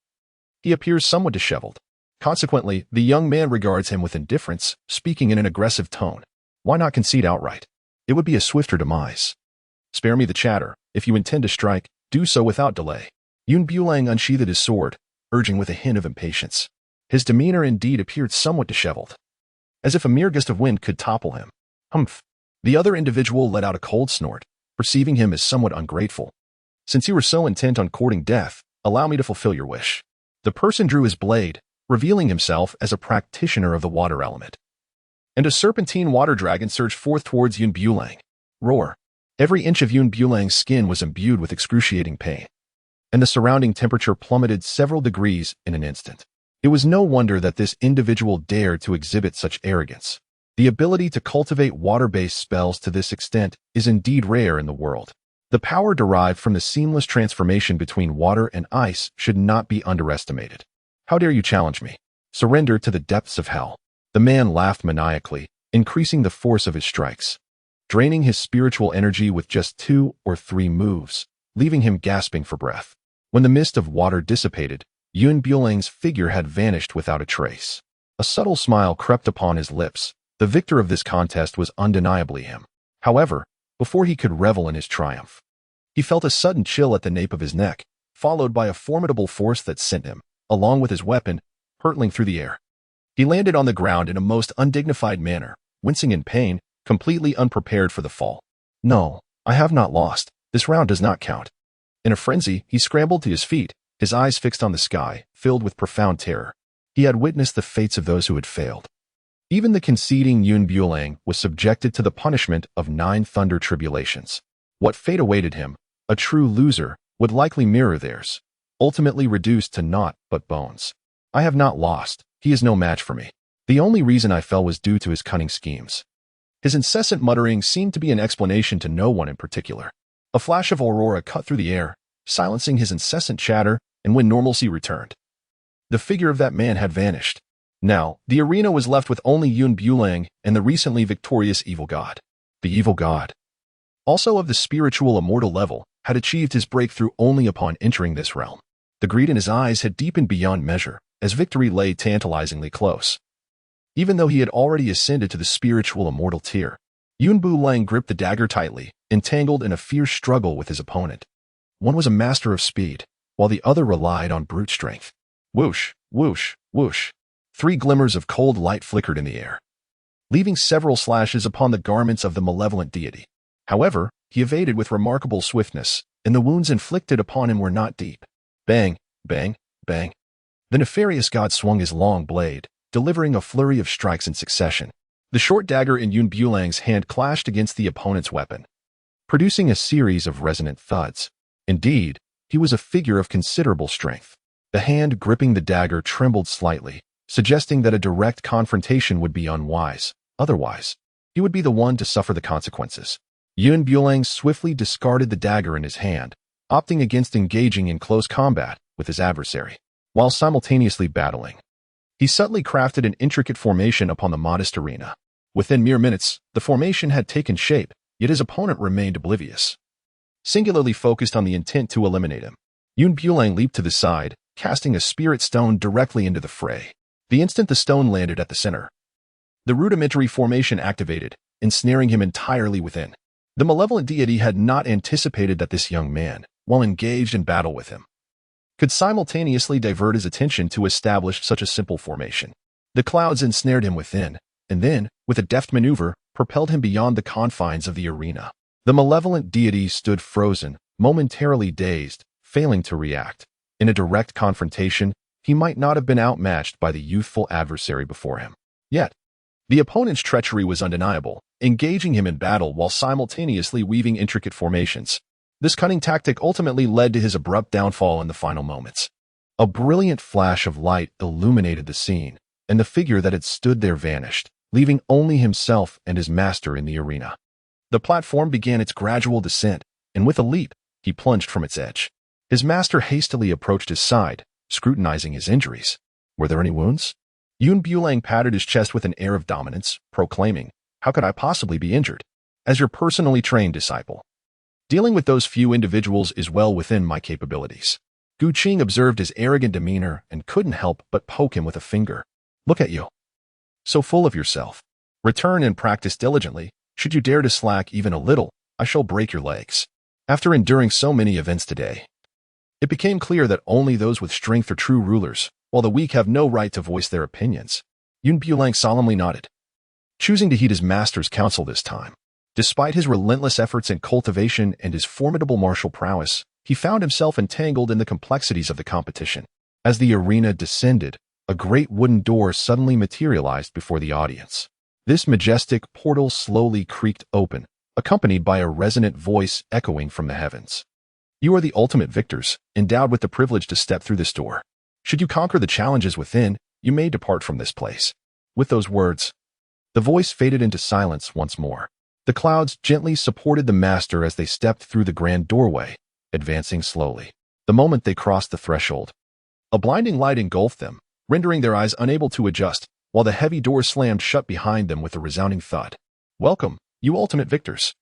he appears somewhat disheveled. Consequently, the young man regards him with indifference, speaking in an aggressive tone. Why not concede outright? It would be a swifter demise. Spare me the chatter. If you intend to strike, do so without delay. Bulang unsheathed his sword, urging with a hint of impatience. His demeanor indeed appeared somewhat disheveled, as if a mere gust of wind could topple him. Humph. The other individual let out a cold snort, perceiving him as somewhat ungrateful. Since you were so intent on courting death, allow me to fulfill your wish. The person drew his blade, revealing himself as a practitioner of the water element. And a serpentine water dragon surged forth towards Bulang. Roar. Every inch of Bulang's skin was imbued with excruciating pain, and the surrounding temperature plummeted several degrees in an instant. It was no wonder that this individual dared to exhibit such arrogance. The ability to cultivate water-based spells to this extent is indeed rare in the world. The power derived from the seamless transformation between water and ice should not be underestimated. How dare you challenge me? Surrender to the depths of hell. The man laughed maniacally, increasing the force of his strikes, draining his spiritual energy with just 2 or 3 moves, leaving him gasping for breath. When the mist of water dissipated, Bulang's figure had vanished without a trace. A subtle smile crept upon his lips. The victor of this contest was undeniably him. However, before he could revel in his triumph, he felt a sudden chill at the nape of his neck, followed by a formidable force that sent him, along with his weapon, hurtling through the air. He landed on the ground in a most undignified manner, wincing in pain, completely unprepared for the fall. No, I have not lost. This round does not count. In a frenzy, he scrambled to his feet, his eyes fixed on the sky, filled with profound terror. He had witnessed the fates of those who had failed. Even the conceding Bulang was subjected to the punishment of 9 thunder tribulations. What fate awaited him, a true loser, would likely mirror theirs, ultimately reduced to naught but bones. I have not lost. He is no match for me. The only reason I fell was due to his cunning schemes. His incessant muttering seemed to be an explanation to no one in particular. A flash of aurora cut through the air, silencing his incessant chatter, and when normalcy returned, the figure of that man had vanished. Now, the arena was left with only Bulang and the recently victorious evil god. The evil god, also of the spiritual immortal level, had achieved his breakthrough only upon entering this realm. The greed in his eyes had deepened beyond measure, as victory lay tantalizingly close. Even though he had already ascended to the spiritual immortal tier, Bulang gripped the dagger tightly, entangled in a fierce struggle with his opponent. One was a master of speed, while the other relied on brute strength. Whoosh, whoosh, whoosh. 3 glimmers of cold light flickered in the air, leaving several slashes upon the garments of the malevolent deity. However, he evaded with remarkable swiftness, and the wounds inflicted upon him were not deep. Bang, bang, bang. The nefarious god swung his long blade, delivering a flurry of strikes in succession. The short dagger in Bulang's hand clashed against the opponent's weapon, producing a series of resonant thuds. Indeed, he was a figure of considerable strength. The hand gripping the dagger trembled slightly, suggesting that a direct confrontation would be unwise. Otherwise, he would be the one to suffer the consequences. Bulang swiftly discarded the dagger in his hand, opting against engaging in close combat with his adversary. While simultaneously battling, he subtly crafted an intricate formation upon the modest arena. Within mere minutes, the formation had taken shape, yet his opponent remained oblivious, singularly focused on the intent to eliminate him. Bulang leaped to the side, casting a spirit stone directly into the fray. The instant the stone landed at the center, the rudimentary formation activated, ensnaring him entirely within. The malevolent deity had not anticipated that this young man, while engaged in battle with him, could simultaneously divert his attention to establish such a simple formation. The clouds ensnared him within, and then, with a deft maneuver, propelled him beyond the confines of the arena. The malevolent deity stood frozen, momentarily dazed, failing to react. In a direct confrontation, he might not have been outmatched by the youthful adversary before him. Yet, the opponent's treachery was undeniable, engaging him in battle while simultaneously weaving intricate formations. This cunning tactic ultimately led to his abrupt downfall in the final moments. A brilliant flash of light illuminated the scene, and the figure that had stood there vanished, leaving only himself and his master in the arena. The platform began its gradual descent, and with a leap, he plunged from its edge. His master hastily approached his side, scrutinizing his injuries. Were there any wounds? Bulang patted his chest with an air of dominance, proclaiming, "How could I possibly be injured? As your personally trained disciple, dealing with those few individuals is well within my capabilities." Qing observed his arrogant demeanor and couldn't help but poke him with a finger. "Look at you. So full of yourself. Return and practice diligently. Should you dare to slack even a little, I shall break your legs." After enduring so many events today, it became clear that only those with strength are true rulers, while the weak have no right to voice their opinions. Bulang solemnly nodded, choosing to heed his master's counsel this time. Despite his relentless efforts in cultivation and his formidable martial prowess, he found himself entangled in the complexities of the competition. As the arena descended, a great wooden door suddenly materialized before the audience. This majestic portal slowly creaked open, accompanied by a resonant voice echoing from the heavens. "You are the ultimate victors, endowed with the privilege to step through this door. Should you conquer the challenges within, you may depart from this place." With those words, the voice faded into silence once more. The clouds gently supported the master as they stepped through the grand doorway, advancing slowly. The moment they crossed the threshold, a blinding light engulfed them, rendering their eyes unable to adjust, while the heavy door slammed shut behind them with a resounding thud. "Welcome, you ultimate victors."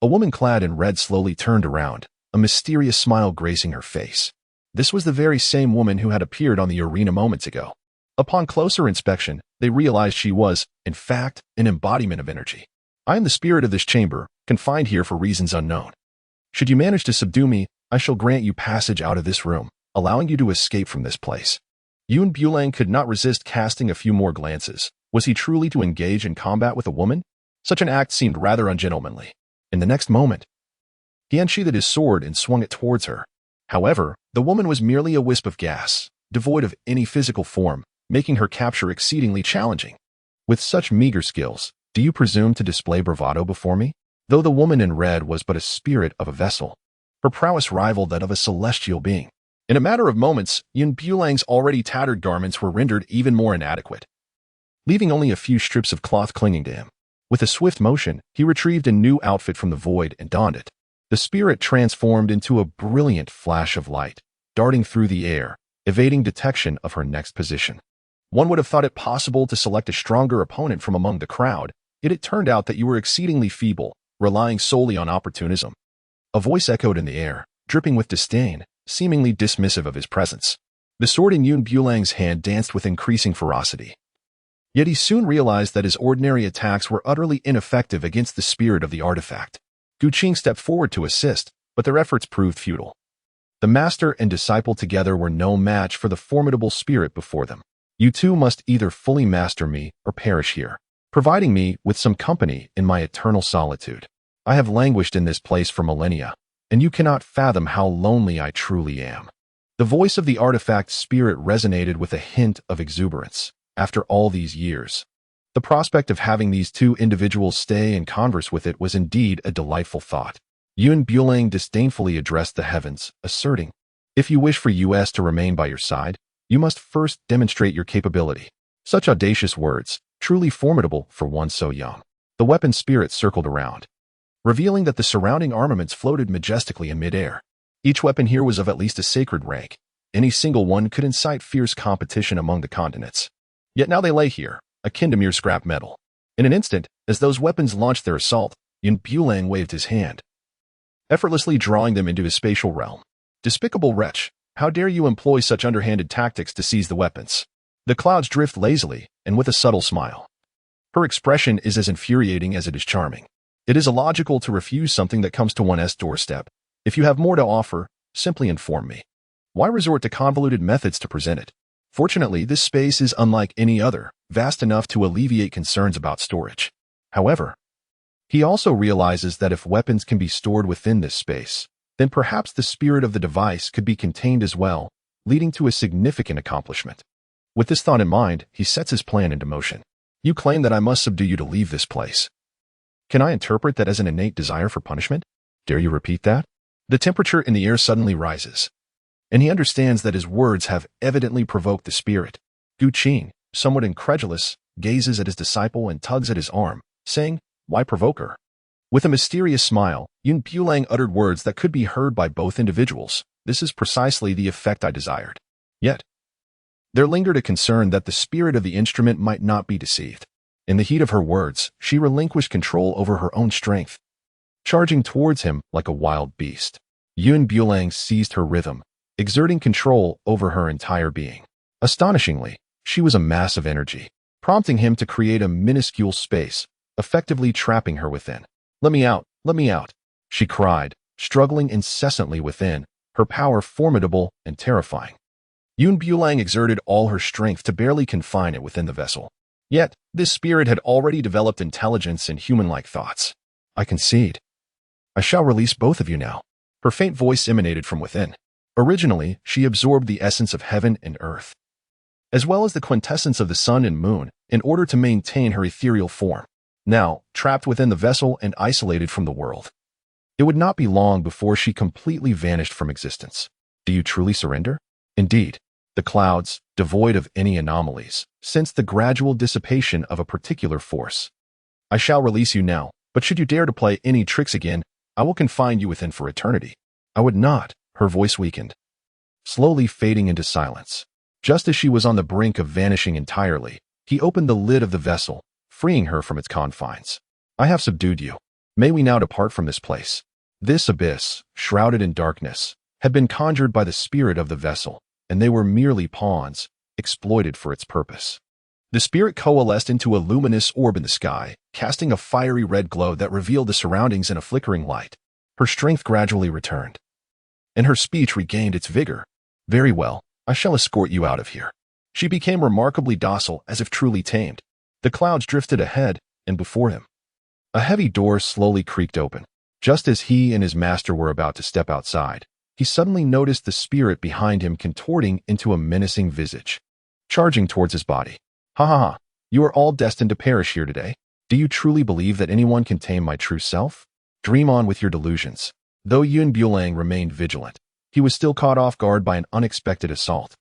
A woman clad in red slowly turned around, a mysterious smile gracing her face. This was the very same woman who had appeared on the arena moments ago. Upon closer inspection, they realized she was, in fact, an embodiment of energy. "I am the spirit of this chamber, confined here for reasons unknown. Should you manage to subdue me, I shall grant you passage out of this room, allowing you to escape from this place." Bulang could not resist casting a few more glances. Was he truly to engage in combat with a woman? Such an act seemed rather ungentlemanly. In the next moment, he unsheathed his sword and swung it towards her. However, the woman was merely a wisp of gas, devoid of any physical form, making her capture exceedingly challenging. "With such meager skills, do you presume to display bravado before me?" Though the woman in red was but a spirit of a vessel, her prowess rivaled that of a celestial being. In a matter of moments, Bulang's already tattered garments were rendered even more inadequate, leaving only a few strips of cloth clinging to him. With a swift motion, he retrieved a new outfit from the void and donned it. The spirit transformed into a brilliant flash of light, darting through the air, evading detection of her next position. One would have thought it possible to select a stronger opponent from among the crowd, yet it turned out that you were exceedingly feeble, relying solely on opportunism. A voice echoed in the air, dripping with disdain, seemingly dismissive of his presence. The sword in Yun Bulang's hand danced with increasing ferocity. Yet he soon realized that his ordinary attacks were utterly ineffective against the spirit of the artifact. Qing stepped forward to assist, but their efforts proved futile. The master and disciple together were no match for the formidable spirit before them. You two must either fully master me or perish here, providing me with some company in my eternal solitude. I have languished in this place for millennia, and you cannot fathom how lonely I truly am. The voice of the artifact spirit resonated with a hint of exuberance. After all these years, the prospect of having these two individuals stay and converse with it was indeed a delightful thought. Yun Bulang disdainfully addressed the heavens, asserting, "If you wish for us to remain by your side, you must first demonstrate your capability." Such audacious words, truly formidable for one so young. The weapon spirit circled around, revealing that the surrounding armaments floated majestically in midair. Each weapon here was of at least a sacred rank. Any single one could incite fierce competition among the continents. Yet now they lay here, akin to mere scrap metal. In an instant, as those weapons launched their assault, Yun Bulang waved his hand, effortlessly drawing them into his spatial realm. "Despicable wretch, how dare you employ such underhanded tactics to seize the weapons?" The clouds drift lazily, and with a subtle smile. Her expression is as infuriating as it is charming. It is illogical to refuse something that comes to one's doorstep. If you have more to offer, simply inform me. Why resort to convoluted methods to present it? Fortunately, this space is unlike any other, vast enough to alleviate concerns about storage. However, he also realizes that if weapons can be stored within this space, then perhaps the spirit of the device could be contained as well, leading to a significant accomplishment. With this thought in mind, he sets his plan into motion. "You claim that I must subdue you to leave this place. Can I interpret that as an innate desire for punishment? Dare you repeat that?" The temperature in the air suddenly rises, and he understands that his words have evidently provoked the spirit. Qing, somewhat incredulous, gazes at his disciple and tugs at his arm, saying, "Why provoke her?" With a mysterious smile, Yun Bulang uttered words that could be heard by both individuals. "This is precisely the effect I desired." Yet, there lingered a concern that the spirit of the instrument might not be deceived. In the heat of her words, she relinquished control over her own strength, charging towards him like a wild beast. Yun Bulang seized her rhythm, exerting control over her entire being. Astonishingly, she was a mass of energy, prompting him to create a minuscule space, effectively trapping her within. Let me out," she cried, struggling incessantly within, her power formidable and terrifying. Yun Bulang exerted all her strength to barely confine it within the vessel. Yet, this spirit had already developed intelligence and human-like thoughts. "I concede. I shall release both of you now." Her faint voice emanated from within. Originally, she absorbed the essence of heaven and earth, as well as the quintessence of the sun and moon, in order to maintain her ethereal form. Now, trapped within the vessel and isolated from the world, it would not be long before she completely vanished from existence. "Do you truly surrender?" Indeed, the clouds, devoid of any anomalies, sensed the gradual dissipation of a particular force. "I shall release you now, but should you dare to play any tricks again, I will confine you within for eternity." "I would not." Her voice weakened, slowly fading into silence. Just as she was on the brink of vanishing entirely, he opened the lid of the vessel, freeing her from its confines. "I have subdued you. May we now depart from this place?" This abyss, shrouded in darkness, had been conjured by the spirit of the vessel, and they were merely pawns, exploited for its purpose. The spirit coalesced into a luminous orb in the sky, casting a fiery red glow that revealed the surroundings in a flickering light. Her strength gradually returned, and her speech regained its vigor. "Very well, I shall escort you out of here." She became remarkably docile, as if truly tamed. The clouds drifted ahead, and before him, a heavy door slowly creaked open. Just as he and his master were about to step outside, he suddenly noticed the spirit behind him contorting into a menacing visage, charging towards his body. "Ha ha ha, you are all destined to perish here today. Do you truly believe that anyone can tame my true self? Dream on with your delusions." Though Yun Bulang remained vigilant, he was still caught off guard by an unexpected assault.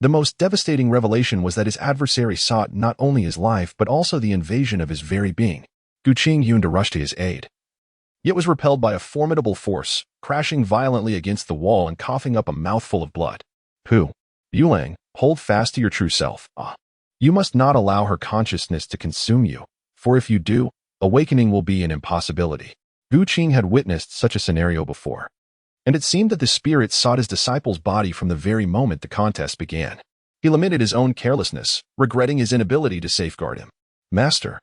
The most devastating revelation was that his adversary sought not only his life but also the invasion of his very being. Qing yearned to rush to his aid, yet was repelled by a formidable force, crashing violently against the wall and coughing up a mouthful of blood. "Pu, Bulang, hold fast to your true self. You must not allow her consciousness to consume you, for if you do, awakening will be an impossibility." Qing had witnessed such a scenario before. and it seemed that the spirit sought his disciple's body from the very moment the contest began. He lamented his own carelessness, regretting his inability to safeguard him. "Master,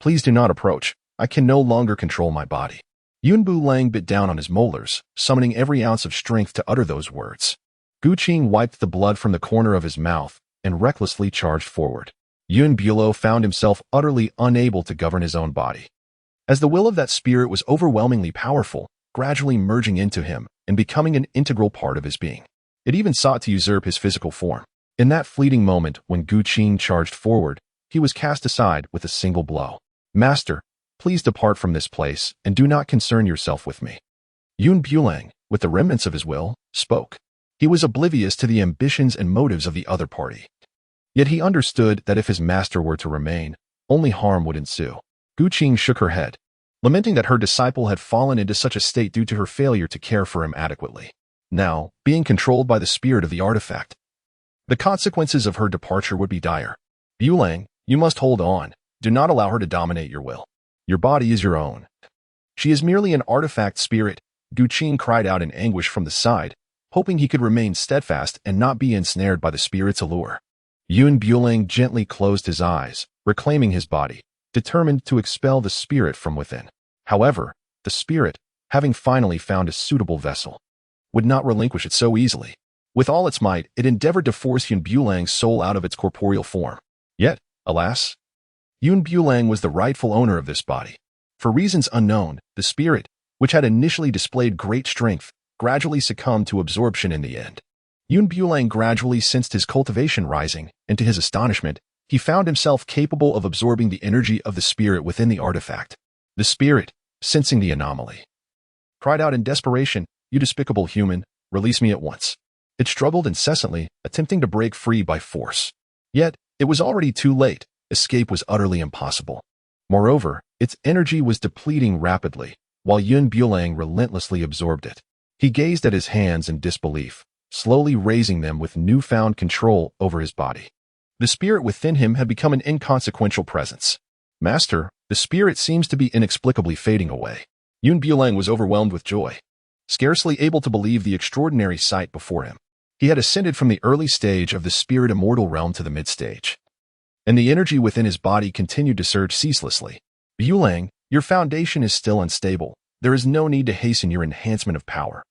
please do not approach. I can no longer control my body." Bulang bit down on his molars, summoning every ounce of strength to utter those words. Qing wiped the blood from the corner of his mouth and recklessly charged forward. Bulo found himself utterly unable to govern his own body. As the will of that spirit was overwhelmingly powerful, gradually merging into him and becoming an integral part of his being. It even sought to usurp his physical form. In that fleeting moment when Qing charged forward, he was cast aside with a single blow. "Master, please depart from this place and do not concern yourself with me." Bulang, with the remnants of his will, spoke. He was oblivious to the ambitions and motives of the other party. Yet he understood that if his master were to remain, only harm would ensue. Qing shook her head, lamenting that her disciple had fallen into such a state due to her failure to care for him adequately. Now, being controlled by the spirit of the artifact, the consequences of her departure would be dire. "Bulang, you must hold on. Do not allow her to dominate your will. Your body is your own." "She is merely an artifact spirit," Qing cried out in anguish from the side, hoping he could remain steadfast and not be ensnared by the spirit's allure. Bulang gently closed his eyes, reclaiming his body, determined to expel the spirit from within. However, the spirit, having finally found a suitable vessel, would not relinquish it so easily. With all its might, it endeavored to force Bulang's soul out of its corporeal form. Yet, alas, Bulang was the rightful owner of this body. For reasons unknown, the spirit, which had initially displayed great strength, gradually succumbed to absorption in the end. Bulang gradually sensed his cultivation rising, and to his astonishment, he found himself capable of absorbing the energy of the spirit within the artifact. The spirit, sensing the anomaly, cried out in desperation, "You despicable human, release me at once." It struggled incessantly, attempting to break free by force. Yet, it was already too late. Escape was utterly impossible. Moreover, its energy was depleting rapidly, while Bulang relentlessly absorbed it. He gazed at his hands in disbelief, slowly raising them with newfound control over his body. The spirit within him had become an inconsequential presence. "Master, the spirit seems to be inexplicably fading away." Bulang was overwhelmed with joy, scarcely able to believe the extraordinary sight before him. He had ascended from the early stage of the spirit immortal realm to the mid-stage, and the energy within his body continued to surge ceaselessly. "Bulang, your foundation is still unstable. There is no need to hasten your enhancement of power."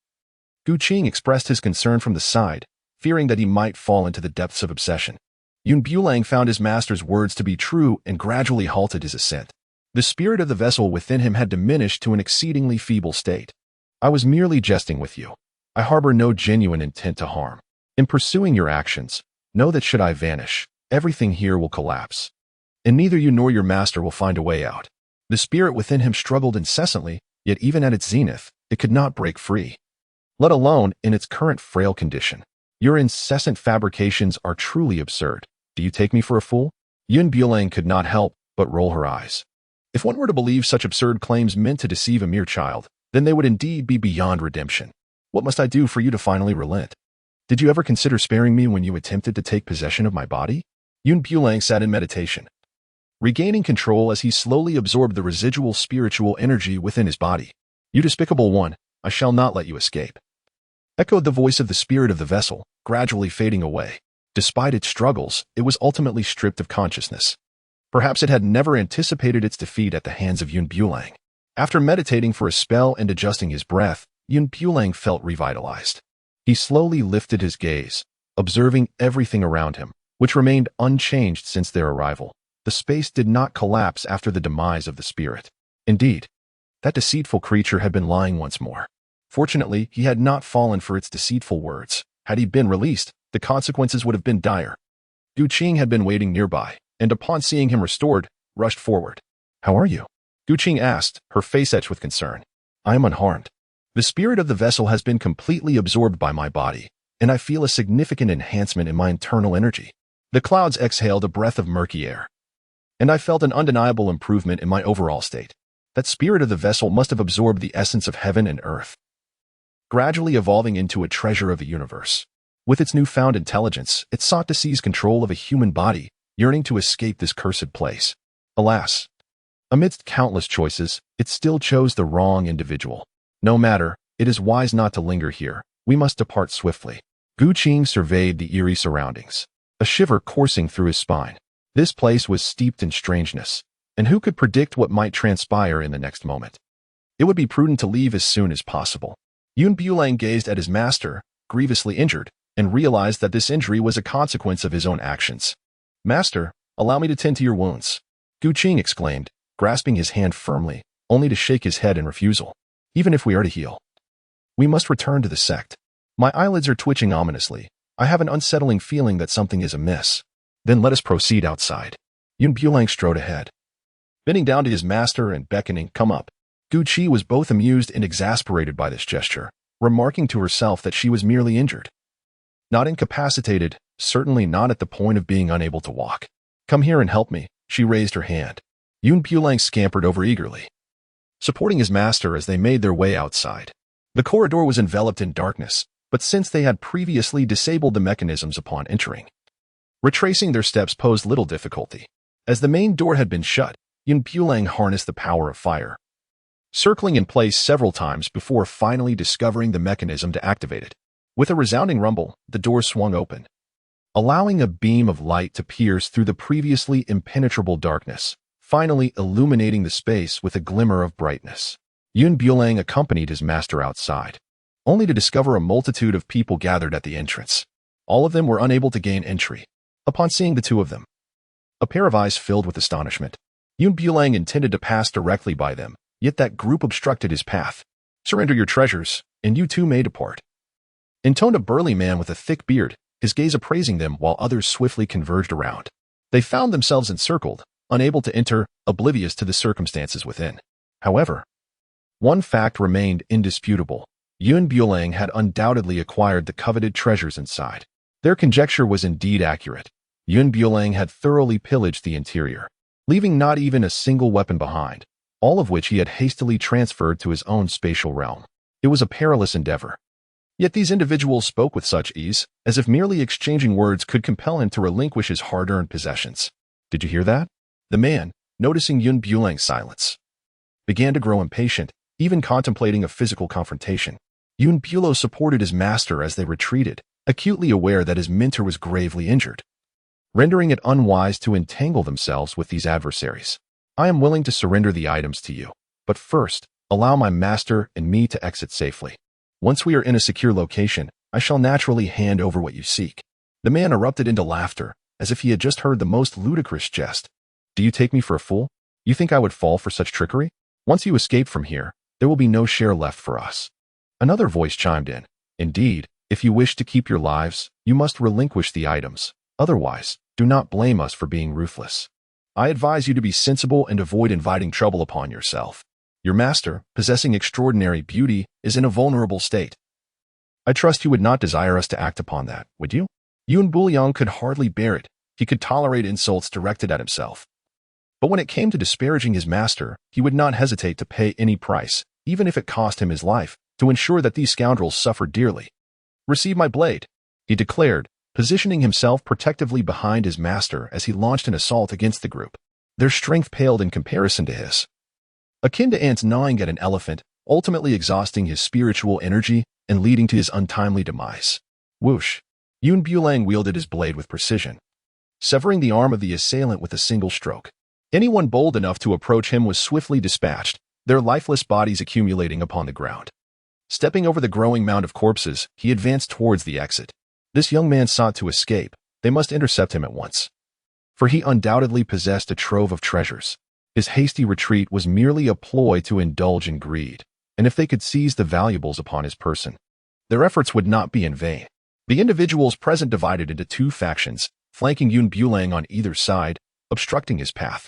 Qing expressed his concern from the side, fearing that he might fall into the depths of obsession. Bulang found his master's words to be true and gradually halted his ascent. The spirit of the vessel within him had diminished to an exceedingly feeble state. "I was merely jesting with you. I harbor no genuine intent to harm. In pursuing your actions, know that should I vanish, everything here will collapse, and neither you nor your master will find a way out." The spirit within him struggled incessantly, yet even at its zenith, it could not break free, let alone in its current frail condition. "Your incessant fabrications are truly absurd. Do you take me for a fool?" Bulang could not help but roll her eyes. If one were to believe such absurd claims meant to deceive a mere child, then they would indeed be beyond redemption. "What must I do for you to finally relent? Did you ever consider sparing me when you attempted to take possession of my body?" Bulang sat in meditation, regaining control as he slowly absorbed the residual spiritual energy within his body. "You despicable one, I shall not let you escape," echoed the voice of the spirit of the vessel, gradually fading away. Despite its struggles, it was ultimately stripped of consciousness. Perhaps it had never anticipated its defeat at the hands of Bulang. After meditating for a spell and adjusting his breath, Bulang felt revitalized. He slowly lifted his gaze, observing everything around him, which remained unchanged since their arrival. The space did not collapse after the demise of the spirit. Indeed, that deceitful creature had been lying once more. Fortunately, he had not fallen for its deceitful words. Had he been released, the consequences would have been dire. Qing had been waiting nearby, and upon seeing him restored, rushed forward. "How are you?" Qing asked, her face etched with concern. "I am unharmed. The spirit of the vessel has been completely absorbed by my body, and I feel a significant enhancement in my internal energy." The clouds exhaled a breath of murky air, and I felt an undeniable improvement in my overall state. That spirit of the vessel must have absorbed the essence of heaven and earth, gradually evolving into a treasure of the universe. With its newfound intelligence, it sought to seize control of a human body, yearning to escape this cursed place. Alas, amidst countless choices, it still chose the wrong individual. No matter, It is wise not to linger here. We must depart swiftly. Qing surveyed the eerie surroundings, a shiver coursing through his spine. This place was steeped in strangeness, and who could predict what might transpire in the next moment? It would be prudent to leave as soon as possible. Bulang gazed at his master, grievously injured, and realized that this injury was a consequence of his own actions. "Master, allow me to tend to your wounds," Qing exclaimed, grasping his hand firmly, only to shake his head in refusal. "Even if we are to heal, we must return to the sect. My eyelids are twitching ominously. I have an unsettling feeling that something is amiss." "Then let us proceed outside." Bulang strode ahead, bending down to his master and beckoning, "Come up." Qi was both amused and exasperated by this gesture, remarking to herself that she was merely injured, not incapacitated, certainly not at the point of being unable to walk. "Come here and help me." She raised her hand. Bulang scampered over eagerly, supporting his master as they made their way outside. The corridor was enveloped in darkness, but since they had previously disabled the mechanisms upon entering, retracing their steps posed little difficulty. As the main door had been shut, Bulang harnessed the power of fire, circling in place several times before finally discovering the mechanism to activate it. With a resounding rumble, the door swung open, allowing a beam of light to pierce through the previously impenetrable darkness, finally illuminating the space with a glimmer of brightness. Bulang accompanied his master outside, only to discover a multitude of people gathered at the entrance. All of them were unable to gain entry. Upon seeing the two of them, a pair of eyes filled with astonishment. Bulang intended to pass directly by them, yet that group obstructed his path. "Surrender your treasures, and you too may depart," intoned a burly man with a thick beard, his gaze appraising them while others swiftly converged around. They found themselves encircled, unable to enter, oblivious to the circumstances within. However, one fact remained indisputable. Bulang had undoubtedly acquired the coveted treasures inside. Their conjecture was indeed accurate. Bulang had thoroughly pillaged the interior, leaving not even a single weapon behind, all of which he had hastily transferred to his own spatial realm. It was a perilous endeavor. Yet these individuals spoke with such ease, as if merely exchanging words could compel him to relinquish his hard-earned possessions. "Did you hear that?" The man, noticing Bulang's silence, began to grow impatient, even contemplating a physical confrontation. Bulang supported his master as they retreated, acutely aware that his mentor was gravely injured, rendering it unwise to entangle themselves with these adversaries. "I am willing to surrender the items to you, but first, allow my master and me to exit safely. Once we are in a secure location, I shall naturally hand over what you seek." The man erupted into laughter, as if he had just heard the most ludicrous jest. "Do you take me for a fool? You think I would fall for such trickery? Once you escape from here, there will be no share left for us." Another voice chimed in. "Indeed, if you wish to keep your lives, you must relinquish the items. Otherwise, do not blame us for being ruthless. I advise you to be sensible and avoid inviting trouble upon yourself. Your master, possessing extraordinary beauty, is in a vulnerable state. I trust you would not desire us to act upon that, would you?" Bulang could hardly bear it. He could tolerate insults directed at himself, but when it came to disparaging his master, he would not hesitate to pay any price, even if it cost him his life, to ensure that these scoundrels suffered dearly. "Receive my blade," he declared, positioning himself protectively behind his master as he launched an assault against the group. Their strength paled in comparison to his, akin to ants gnawing at an elephant, ultimately exhausting his spiritual energy and leading to his untimely demise. Whoosh! Bulang wielded his blade with precision, severing the arm of the assailant with a single stroke. Anyone bold enough to approach him was swiftly dispatched, their lifeless bodies accumulating upon the ground. Stepping over the growing mound of corpses, he advanced towards the exit. This young man sought to escape. They must intercept him at once, for he undoubtedly possessed a trove of treasures. His hasty retreat was merely a ploy to indulge in greed, and if they could seize the valuables upon his person, their efforts would not be in vain. The individuals present divided into two factions, flanking Bulang on either side, obstructing his path.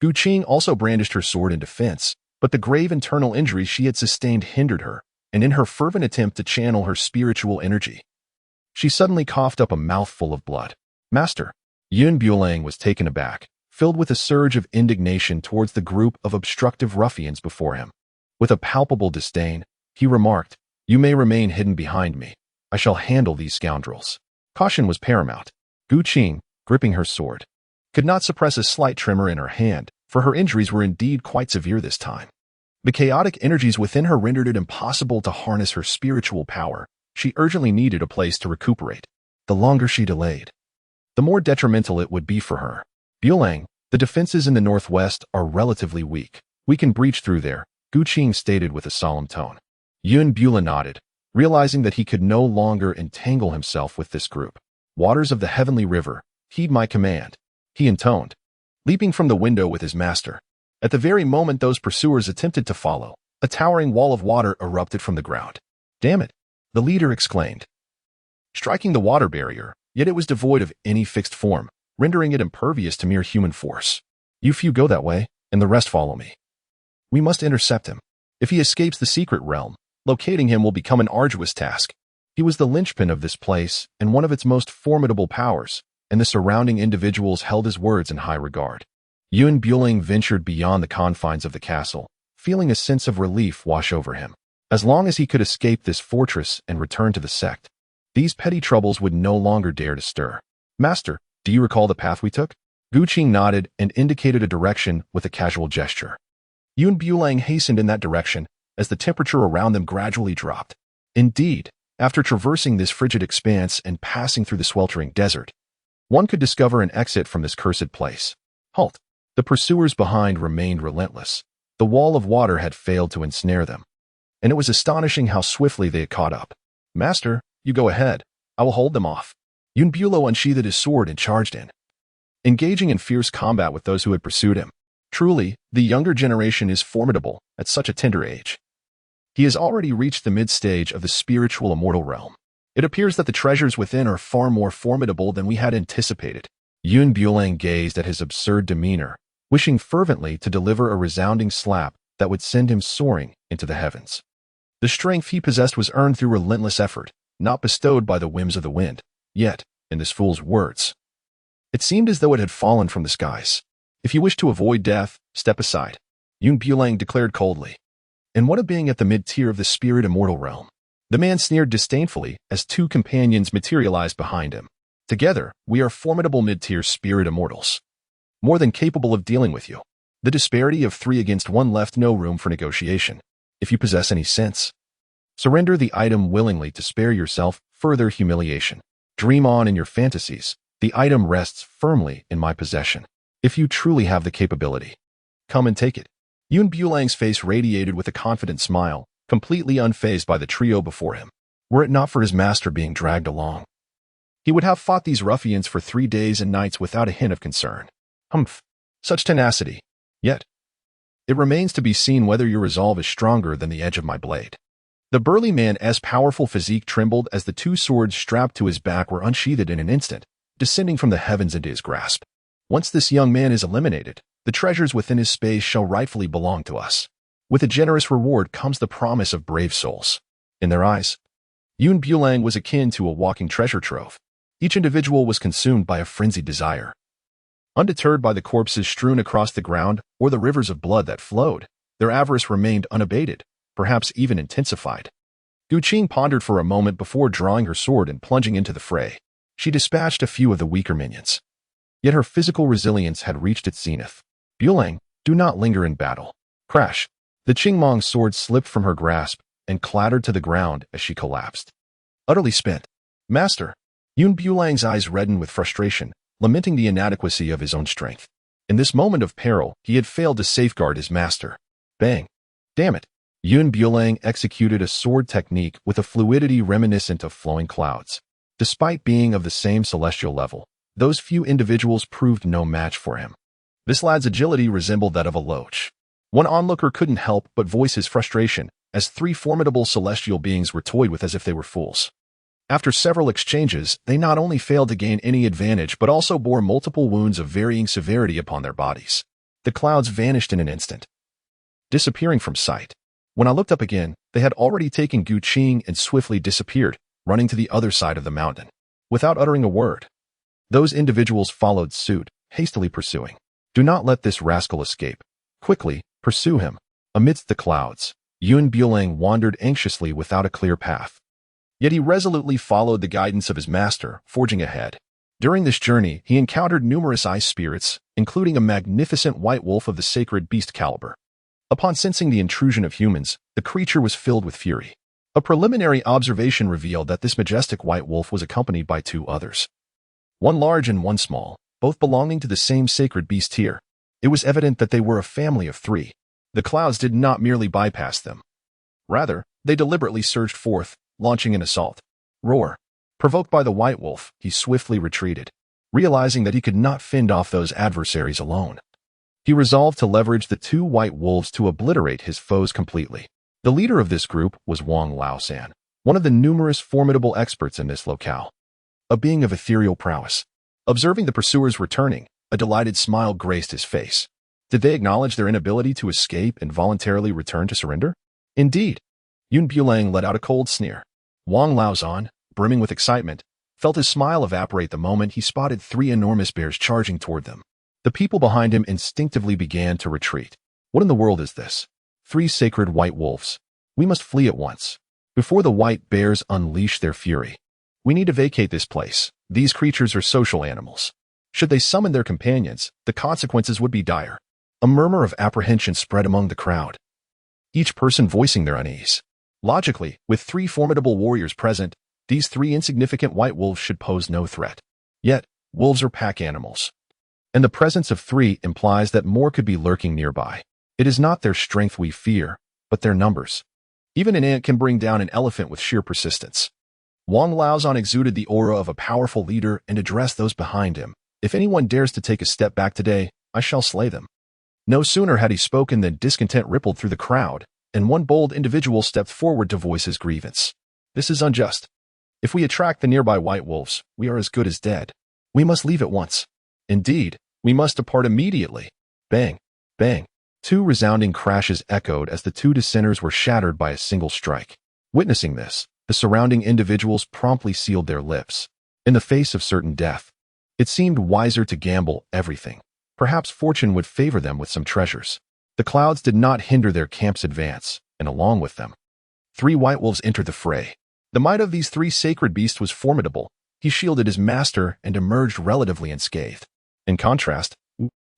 Qing also brandished her sword in defense, but the grave internal injury she had sustained hindered her, and in her fervent attempt to channel her spiritual energy, she suddenly coughed up a mouthful of blood. "Master!" Bulang was taken aback, filled with a surge of indignation towards the group of obstructive ruffians before him. With a palpable disdain, he remarked, "You may remain hidden behind me. I shall handle these scoundrels." Caution was paramount. Qing, gripping her sword, could not suppress a slight tremor in her hand, for her injuries were indeed quite severe this time. The chaotic energies within her rendered it impossible to harness her spiritual power. She urgently needed a place to recuperate. The longer she delayed, the more detrimental it would be for her. Bulang, the defenses in the northwest are relatively weak. We can breach through there, Qing stated with a solemn tone. Yun Bula nodded, realizing that he could no longer entangle himself with this group. Waters of the heavenly river, heed my command, he intoned, leaping from the window with his master. At the very moment those pursuers attempted to follow, a towering wall of water erupted from the ground. Damn it, the leader exclaimed, striking the water barrier, yet it was devoid of any fixed form, rendering it impervious to mere human force. You few go that way, and the rest follow me. We must intercept him. If he escapes the secret realm, locating him will become an arduous task. He was the linchpin of this place and one of its most formidable powers, and the surrounding individuals held his words in high regard. Yun Bulang ventured beyond the confines of the castle, feeling a sense of relief wash over him. As long as he could escape this fortress and return to the sect, these petty troubles would no longer dare to stir. Master, do you recall the path we took? Qing nodded and indicated a direction with a casual gesture. Yun Bulang hastened in that direction as the temperature around them gradually dropped. Indeed, after traversing this frigid expanse and passing through the sweltering desert, one could discover an exit from this cursed place. Halt! The pursuers behind remained relentless. The wall of water had failed to ensnare them, and it was astonishing how swiftly they had caught up. Master, you go ahead. I will hold them off. Yun Bulo unsheathed his sword and charged in, engaging in fierce combat with those who had pursued him. Truly, the younger generation is formidable at such a tender age. He has already reached the mid-stage of the spiritual immortal realm. It appears that the treasures within are far more formidable than we had anticipated. Yun Bulang gazed at his absurd demeanor, wishing fervently to deliver a resounding slap that would send him soaring into the heavens. The strength he possessed was earned through relentless effort, not bestowed by the whims of the wind. Yet, in this fool's words, it seemed as though it had fallen from the skies. If you wish to avoid death, step aside, Yun Bulang declared coldly. And what a being at the mid-tier of the spirit immortal realm. The man sneered disdainfully as two companions materialized behind him. Together, we are formidable mid-tier spirit immortals, more than capable of dealing with you. The disparity of 3 against 1 left no room for negotiation. If you possess any sense, surrender the item willingly to spare yourself further humiliation. Dream on in your fantasies. The item rests firmly in my possession. If you truly have the capability, come and take it. Yun Bulang's face radiated with a confident smile, completely unfazed by the trio before him. Were it not for his master being dragged along, he would have fought these ruffians for 3 days and nights without a hint of concern. Humph, such tenacity. Yet, it remains to be seen whether your resolve is stronger than the edge of my blade. The burly man's powerful physique trembled as the 2 swords strapped to his back were unsheathed in an instant, descending from the heavens into his grasp. Once this young man is eliminated, the treasures within his space shall rightfully belong to us. With a generous reward comes the promise of brave souls. In their eyes, Yun Bulang was akin to a walking treasure trove. Each individual was consumed by a frenzied desire. Undeterred by the corpses strewn across the ground or the rivers of blood that flowed, their avarice remained unabated, perhaps even intensified. Qing pondered for a moment before drawing her sword and plunging into the fray. She dispatched a few of the weaker minions. Yet her physical resilience had reached its zenith. Bulang, do not linger in battle. Crash! The Qingmong's sword slipped from her grasp and clattered to the ground as she collapsed. Utterly spent. Master! Yun Bulang's eyes reddened with frustration, lamenting the inadequacy of his own strength. In this moment of peril, he had failed to safeguard his master. Bang! Damn it! Yun Bulang executed a sword technique with a fluidity reminiscent of flowing clouds. Despite being of the same celestial level, those few individuals proved no match for him. This lad's agility resembled that of a loach. One onlooker couldn't help but voice his frustration as 3 formidable celestial beings were toyed with as if they were fools. After several exchanges, they not only failed to gain any advantage but also bore multiple wounds of varying severity upon their bodies. The clouds vanished in an instant, disappearing from sight. When I looked up again, they had already taken Qing and swiftly disappeared, running to the other side of the mountain. Without uttering a word, those individuals followed suit, hastily pursuing. Do not let this rascal escape. Quickly, pursue him. Amidst the clouds, Yun Bulang wandered anxiously without a clear path. Yet he resolutely followed the guidance of his master, forging ahead. During this journey, he encountered numerous ice spirits, including a magnificent white wolf of the sacred beast caliber. Upon sensing the intrusion of humans, the creature was filled with fury. A preliminary observation revealed that this majestic white wolf was accompanied by two others. One large and one small, both belonging to the same sacred beast tier. It was evident that they were a family of three. The clouds did not merely bypass them. Rather, they deliberately surged forth, launching an assault. Roar. Provoked by the white wolf, he swiftly retreated, realizing that he could not fend off those adversaries alone. He resolved to leverage the two white wolves to obliterate his foes completely. The leader of this group was Wang Laosan, one of the numerous formidable experts in this locale. A being of ethereal prowess. Observing the pursuers returning, a delighted smile graced his face. Did they acknowledge their inability to escape and voluntarily return to surrender? Indeed. Bulang let out a cold sneer. Wang Laosan, brimming with excitement, felt his smile evaporate the moment he spotted three enormous bears charging toward them. The people behind him instinctively began to retreat. What in the world is this? Three sacred white wolves. We must flee at once, before the white bears unleash their fury. We need to vacate this place. These creatures are social animals. Should they summon their companions, the consequences would be dire. A murmur of apprehension spread among the crowd, each person voicing their unease. Logically, with three formidable warriors present, these three insignificant white wolves should pose no threat. Yet, wolves are pack animals, and the presence of three implies that more could be lurking nearby. It is not their strength we fear, but their numbers. Even an ant can bring down an elephant with sheer persistence. Wang Laosan exuded the aura of a powerful leader and addressed those behind him. If anyone dares to take a step back today, I shall slay them. No sooner had he spoken than discontent rippled through the crowd, and one bold individual stepped forward to voice his grievance. This is unjust. If we attract the nearby white wolves, we are as good as dead. We must leave at once. Indeed, we must depart immediately. Bang, bang. Two resounding crashes echoed as the two dissenters were shattered by a single strike. Witnessing this, the surrounding individuals promptly sealed their lips. In the face of certain death, it seemed wiser to gamble everything. Perhaps fortune would favor them with some treasures. The clouds did not hinder their camp's advance, and along with them, three white wolves entered the fray. The might of these three sacred beasts was formidable. He shielded his master and emerged relatively unscathed. In contrast,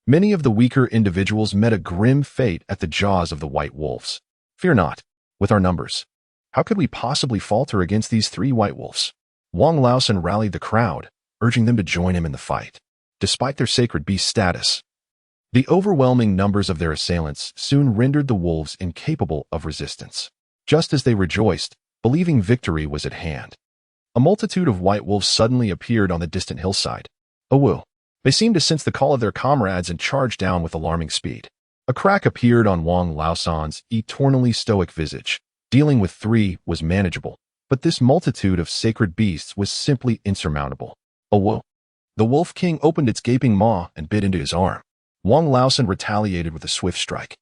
many of the weaker individuals met a grim fate at the jaws of the white wolves. Fear not, with our numbers. How could we possibly falter against these three white wolves? Wang Laosan rallied the crowd, urging them to join him in the fight. Despite their sacred beast status, the overwhelming numbers of their assailants soon rendered the wolves incapable of resistance. Just as they rejoiced, believing victory was at hand, a multitude of white wolves suddenly appeared on the distant hillside. Awoo! They seemed to sense the call of their comrades and charged down with alarming speed. A crack appeared on Wang Laosan's eternally stoic visage. Dealing with three was manageable, but this multitude of sacred beasts was simply insurmountable. Awoo! The Wolf King opened its gaping maw and bit into his arm. Wang Laosan retaliated with a swift strike.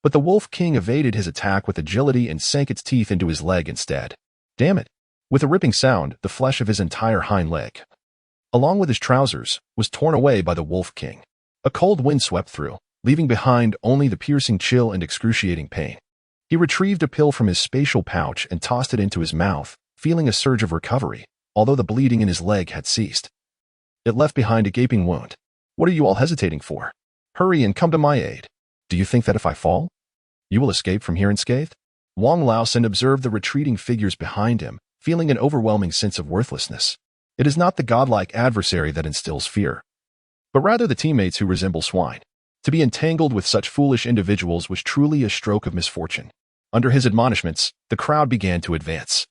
But the Wolf King evaded his attack with agility and sank its teeth into his leg instead. Damn it! With a ripping sound, the flesh of his entire hind leg, along with his trousers, was torn away by the Wolf King. A cold wind swept through, leaving behind only the piercing chill and excruciating pain. He retrieved a pill from his spatial pouch and tossed it into his mouth, feeling a surge of recovery, although the bleeding in his leg had ceased. It left behind a gaping wound. What are you all hesitating for? Hurry and come to my aid. Do you think that if I fall, you will escape from here unscathed? Wang Laosan observed the retreating figures behind him, feeling an overwhelming sense of worthlessness. It is not the godlike adversary that instills fear, but rather the teammates who resemble swine. To be entangled with such foolish individuals was truly a stroke of misfortune. Under his admonishments, the crowd began to advance,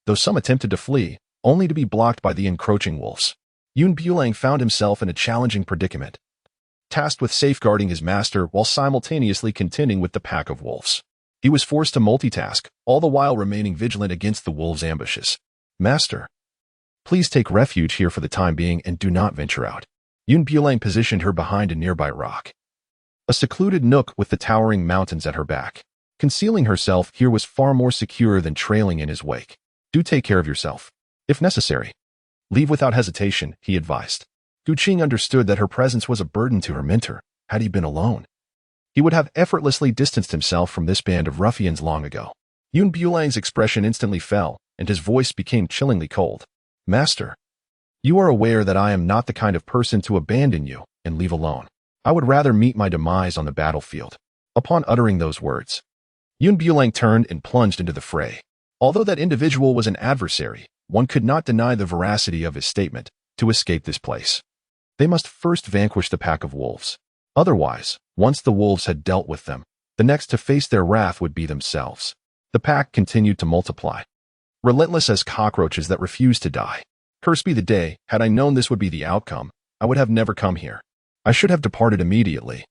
though some attempted to flee, only to be blocked by the encroaching wolves. Bulang found himself in a challenging predicament, tasked with safeguarding his master while simultaneously contending with the pack of wolves. He was forced to multitask, all the while remaining vigilant against the wolves' ambushes. Master, please take refuge here for the time being and do not venture out. Bulang positioned her behind a nearby rock, a secluded nook with the towering mountains at her back. Concealing herself here was far more secure than trailing in his wake. Do take care of yourself. If necessary, leave without hesitation, he advised. Qing understood that her presence was a burden to her mentor. Had he been alone, he would have effortlessly distanced himself from this band of ruffians long ago. Bulang's expression instantly fell, and his voice became chillingly cold. Master, you are aware that I am not the kind of person to abandon you and leave alone. I would rather meet my demise on the battlefield. Upon uttering those words, Bulang turned and plunged into the fray. Although that individual was an adversary, one could not deny the veracity of his statement. To escape this place, they must first vanquish the pack of wolves. Otherwise, once the wolves had dealt with them, the next to face their wrath would be themselves. The pack continued to multiply, relentless as cockroaches that refused to die. Cursed be the day, had I known this would be the outcome, I would have never come here. I should have departed immediately.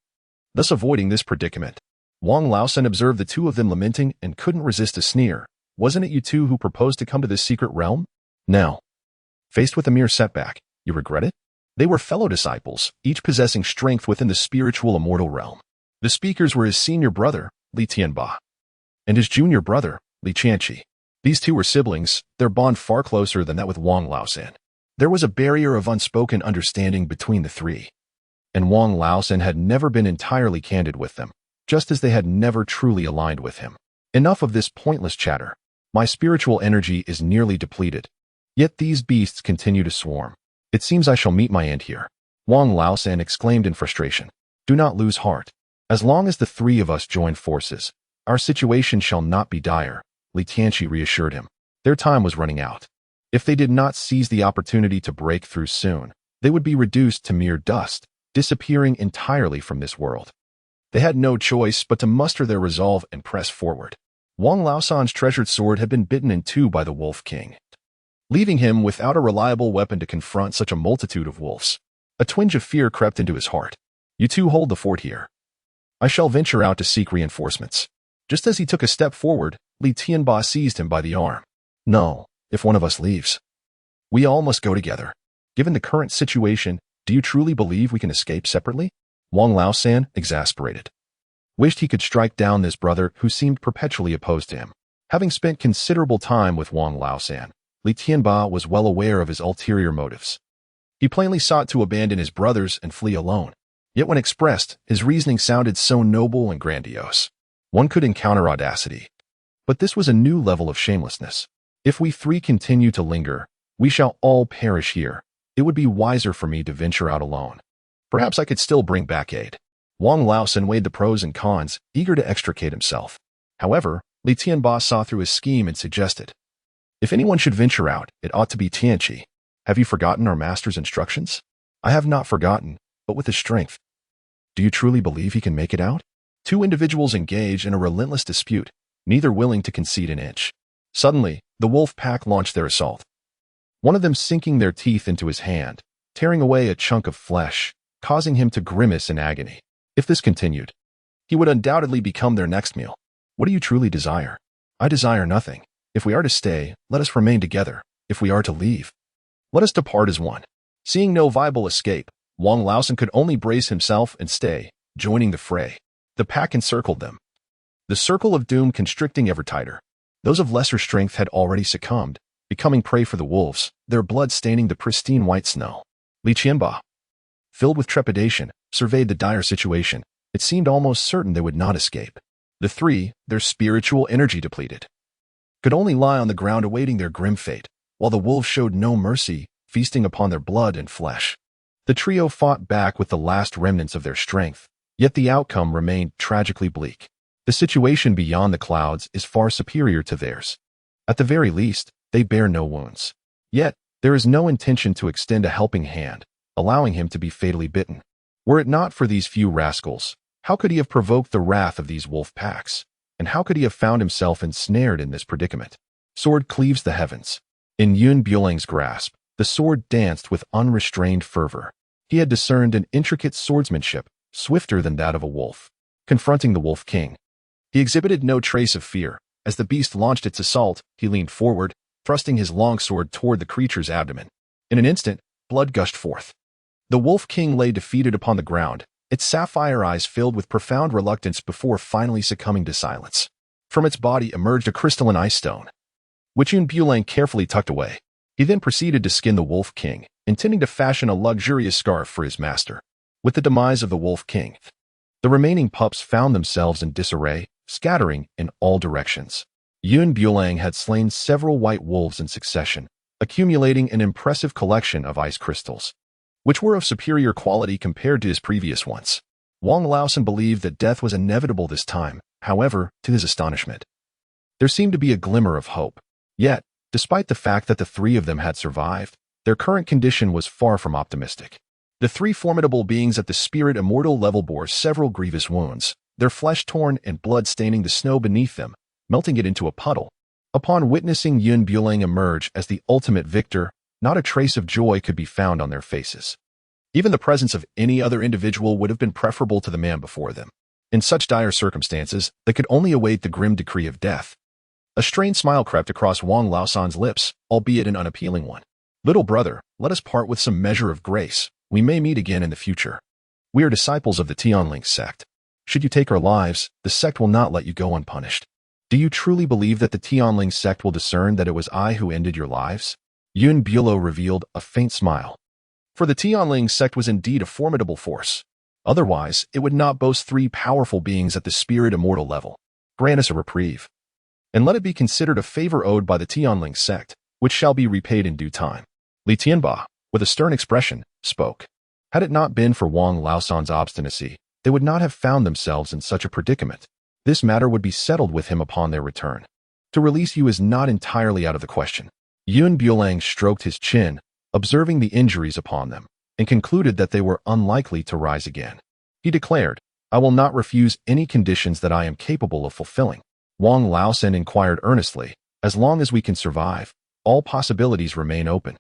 Thus avoiding this predicament, Wang Laosan observed the two of them lamenting and couldn't resist a sneer. Wasn't it you two who proposed to come to this secret realm? Now, faced with a mere setback, you regret it? They were fellow disciples, each possessing strength within the spiritual immortal realm. The speakers were his senior brother, Li Tianba, and his junior brother, Li Chanqi. These two were siblings, their bond far closer than that with Wang Laosan. There was a barrier of unspoken understanding between the three, and Wang Laosan had never been entirely candid with them, just as they had never truly aligned with him. Enough of this pointless chatter. My spiritual energy is nearly depleted. Yet these beasts continue to swarm. It seems I shall meet my end here. Wang Laosan exclaimed in frustration. Do not lose heart. As long as the three of us join forces, our situation shall not be dire, Li Tianqi reassured him. Their time was running out. If they did not seize the opportunity to break through soon, they would be reduced to mere dust, disappearing entirely from this world. They had no choice but to muster their resolve and press forward. Wang Laosan's treasured sword had been bitten in two by the Wolf King, leaving him without a reliable weapon to confront such a multitude of wolves. A twinge of fear crept into his heart. You two hold the fort here. I shall venture out to seek reinforcements. Just as he took a step forward, Li Tianba seized him by the arm. No, if one of us leaves, we all must go together. Given the current situation, do you truly believe we can escape separately? Wang Laosan, exasperated, wished he could strike down this brother who seemed perpetually opposed to him. Having spent considerable time with Wang Laosan, Li Tianba was well aware of his ulterior motives. He plainly sought to abandon his brothers and flee alone. Yet when expressed, his reasoning sounded so noble and grandiose. One could encounter audacity. But this was a new level of shamelessness. If we three continue to linger, we shall all perish here. It would be wiser for me to venture out alone. Perhaps I could still bring back aid. Wang Laosan weighed the pros and cons, eager to extricate himself. However, Li Tianba saw through his scheme and suggested, if anyone should venture out, it ought to be Tianqi. Have you forgotten our master's instructions? I have not forgotten, but with his strength. Do you truly believe he can make it out? Two individuals engaged in a relentless dispute, neither willing to concede an inch. Suddenly, the wolf pack launched their assault. One of them sinking their teeth into his hand, tearing away a chunk of flesh, causing him to grimace in agony. If this continued, he would undoubtedly become their next meal. What do you truly desire? I desire nothing. If we are to stay, let us remain together. If we are to leave, let us depart as one. Seeing no viable escape, Wang Laosan could only brace himself and stay, joining the fray. The pack encircled them, the circle of doom constricting ever tighter. Those of lesser strength had already succumbed, becoming prey for the wolves, their blood staining the pristine white snow. Li Tianba, filled with trepidation, surveyed the dire situation. It seemed almost certain they would not escape. The three, their spiritual energy depleted, could only lie on the ground awaiting their grim fate, while the wolves showed no mercy, feasting upon their blood and flesh. The trio fought back with the last remnants of their strength, yet the outcome remained tragically bleak. The situation beyond the clouds is far superior to theirs. At the very least, they bear no wounds. Yet, there is no intention to extend a helping hand, allowing him to be fatally bitten. Were it not for these few rascals, how could he have provoked the wrath of these wolf packs? And how could he have found himself ensnared in this predicament? Sword cleaves the heavens. In Bulang's grasp, the sword danced with unrestrained fervor. He had discerned an intricate swordsmanship, swifter than that of a wolf. Confronting the Wolf King, he exhibited no trace of fear. As the beast launched its assault, he leaned forward, thrusting his long sword toward the creature's abdomen. In an instant, blood gushed forth. The Wolf King lay defeated upon the ground, its sapphire eyes filled with profound reluctance before finally succumbing to silence. From its body emerged a crystalline ice stone, which Bulang carefully tucked away. He then proceeded to skin the Wolf King, intending to fashion a luxurious scarf for his master. With the demise of the Wolf King, the remaining pups found themselves in disarray, scattering in all directions. Bulang had slain several white wolves in succession, accumulating an impressive collection of ice crystals, which were of superior quality compared to his previous ones. Wang Laosan believed that death was inevitable this time, however, to his astonishment. There seemed to be a glimmer of hope. Yet, despite the fact that the three of them had survived, their current condition was far from optimistic. The three formidable beings at the spirit immortal level bore several grievous wounds, their flesh torn and blood staining the snow beneath them, melting it into a puddle. Upon witnessing Yun Bulang emerge as the ultimate victor, not a trace of joy could be found on their faces. Even the presence of any other individual would have been preferable to the man before them. In such dire circumstances, they could only await the grim decree of death. A strained smile crept across Wang Laosan's lips, albeit an unappealing one. "Little brother, let us part with some measure of grace. We may meet again in the future. We are disciples of the Linglong Sect. Should you take our lives, the sect will not let you go unpunished. Do you truly believe that the Linglong Sect will discern that it was I who ended your lives?" Yun Bulo revealed a faint smile. For the Linglong Sect was indeed a formidable force. Otherwise, it would not boast three powerful beings at the spirit immortal level. Grant us a reprieve. And let it be considered a favor owed by the Linglong Sect, which shall be repaid in due time. Li Tianba, with a stern expression, spoke. Had it not been for Wang Laosan's obstinacy, they would not have found themselves in such a predicament. This matter would be settled with him upon their return. To release you is not entirely out of the question. Yun Bulang stroked his chin, observing the injuries upon them, and concluded that they were unlikely to rise again. He declared, "I will not refuse any conditions that I am capable of fulfilling." Wang Laosan inquired earnestly, "As long as we can survive, all possibilities remain open.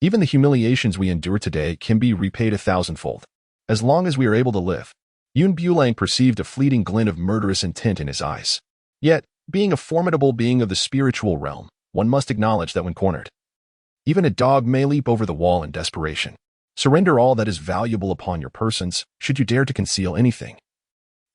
Even the humiliations we endure today can be repaid 1,000-fold. As long as we are able to live." Yun Bulang perceived a fleeting glint of murderous intent in his eyes. Yet, being a formidable being of the spiritual realm, one must acknowledge that when cornered, even a dog may leap over the wall in desperation. Surrender all that is valuable upon your persons, should you dare to conceal anything.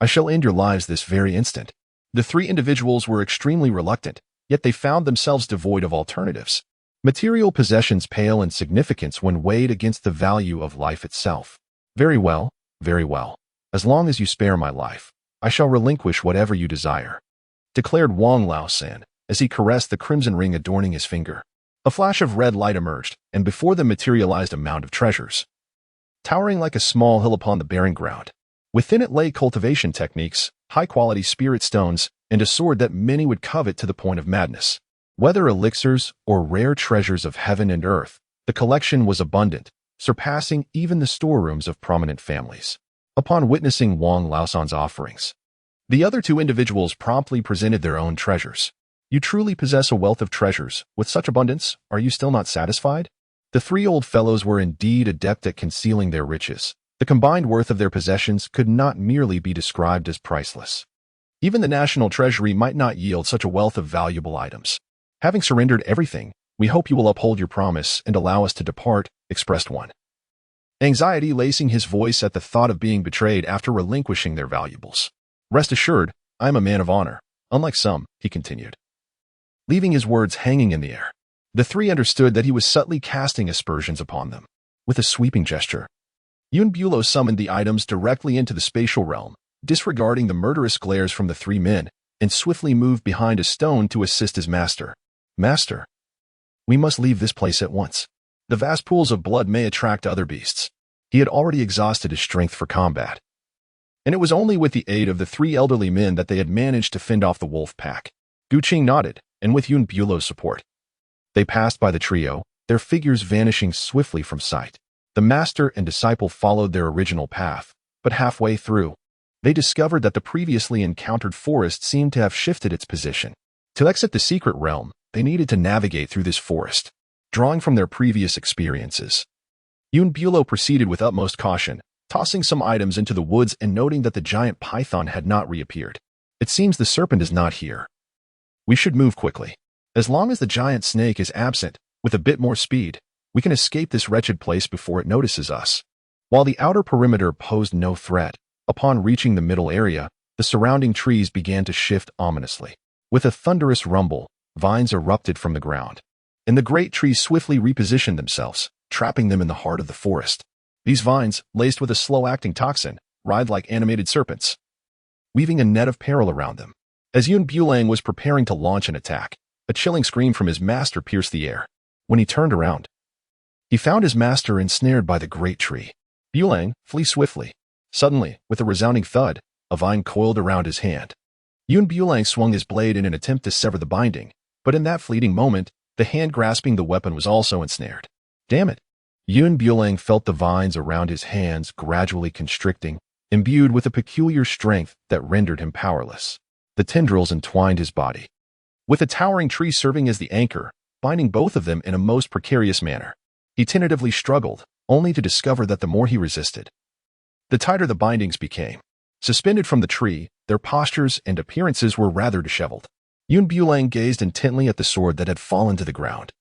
I shall end your lives this very instant. The three individuals were extremely reluctant, yet they found themselves devoid of alternatives. Material possessions pale in significance when weighed against the value of life itself. Very well, very well. As long as you spare my life, I shall relinquish whatever you desire, declared Wang Laosan, as he caressed the crimson ring adorning his finger. A flash of red light emerged, and before them materialized a mound of treasures, towering like a small hill upon the barren ground. Within it lay cultivation techniques, high-quality spirit stones, and a sword that many would covet to the point of madness. Whether elixirs or rare treasures of heaven and earth, the collection was abundant, surpassing even the storerooms of prominent families. Upon witnessing Wang Laosan's offerings, the other two individuals promptly presented their own treasures. "You truly possess a wealth of treasures. With such abundance, are you still not satisfied?" The three old fellows were indeed adept at concealing their riches. The combined worth of their possessions could not merely be described as priceless. Even the national treasury might not yield such a wealth of valuable items. "Having surrendered everything, we hope you will uphold your promise and allow us to depart," expressed one, anxiety lacing his voice at the thought of being betrayed after relinquishing their valuables. "Rest assured, I am a man of honor, unlike some," he continued, leaving his words hanging in the air. The three understood that he was subtly casting aspersions upon them. With a sweeping gesture, Yun Bulo summoned the items directly into the spatial realm, disregarding the murderous glares from the three men, and swiftly moved behind a stone to assist his master. "Master, we must leave this place at once. The vast pools of blood may attract other beasts." He had already exhausted his strength for combat, and it was only with the aid of the three elderly men that they had managed to fend off the wolf pack. Qing nodded, and with Yun Bulo's support, they passed by the trio, their figures vanishing swiftly from sight. The master and disciple followed their original path, but halfway through, they discovered that the previously encountered forest seemed to have shifted its position. To exit the secret realm, they needed to navigate through this forest, drawing from their previous experiences. Yun Bulo proceeded with utmost caution, tossing some items into the woods and noting that the giant python had not reappeared. "It seems the serpent is not here. We should move quickly. As long as the giant snake is absent, with a bit more speed, we can escape this wretched place before it notices us." While the outer perimeter posed no threat, upon reaching the middle area, the surrounding trees began to shift ominously. With a thunderous rumble, vines erupted from the ground, and the great trees swiftly repositioned themselves, trapping them in the heart of the forest. These vines, laced with a slow-acting toxin, writhed like animated serpents, weaving a net of peril around them. As Yun Bulang was preparing to launch an attack, a chilling scream from his master pierced the air. When he turned around, he found his master ensnared by the great tree. "Bulang, flee swiftly. Suddenly, with a resounding thud, a vine coiled around his hand. Bulang swung his blade in an attempt to sever the binding, but in that fleeting moment, the hand grasping the weapon was also ensnared. Damn it! Bulang felt the vines around his hands gradually constricting, imbued with a peculiar strength that rendered him powerless. The tendrils entwined his body, with a towering tree serving as the anchor, binding both of them in a most precarious manner. He tentatively struggled, only to discover that the more he resisted, the tighter the bindings became. Suspended from the tree, their postures and appearances were rather disheveled. Bulang gazed intently at the sword that had fallen to the ground,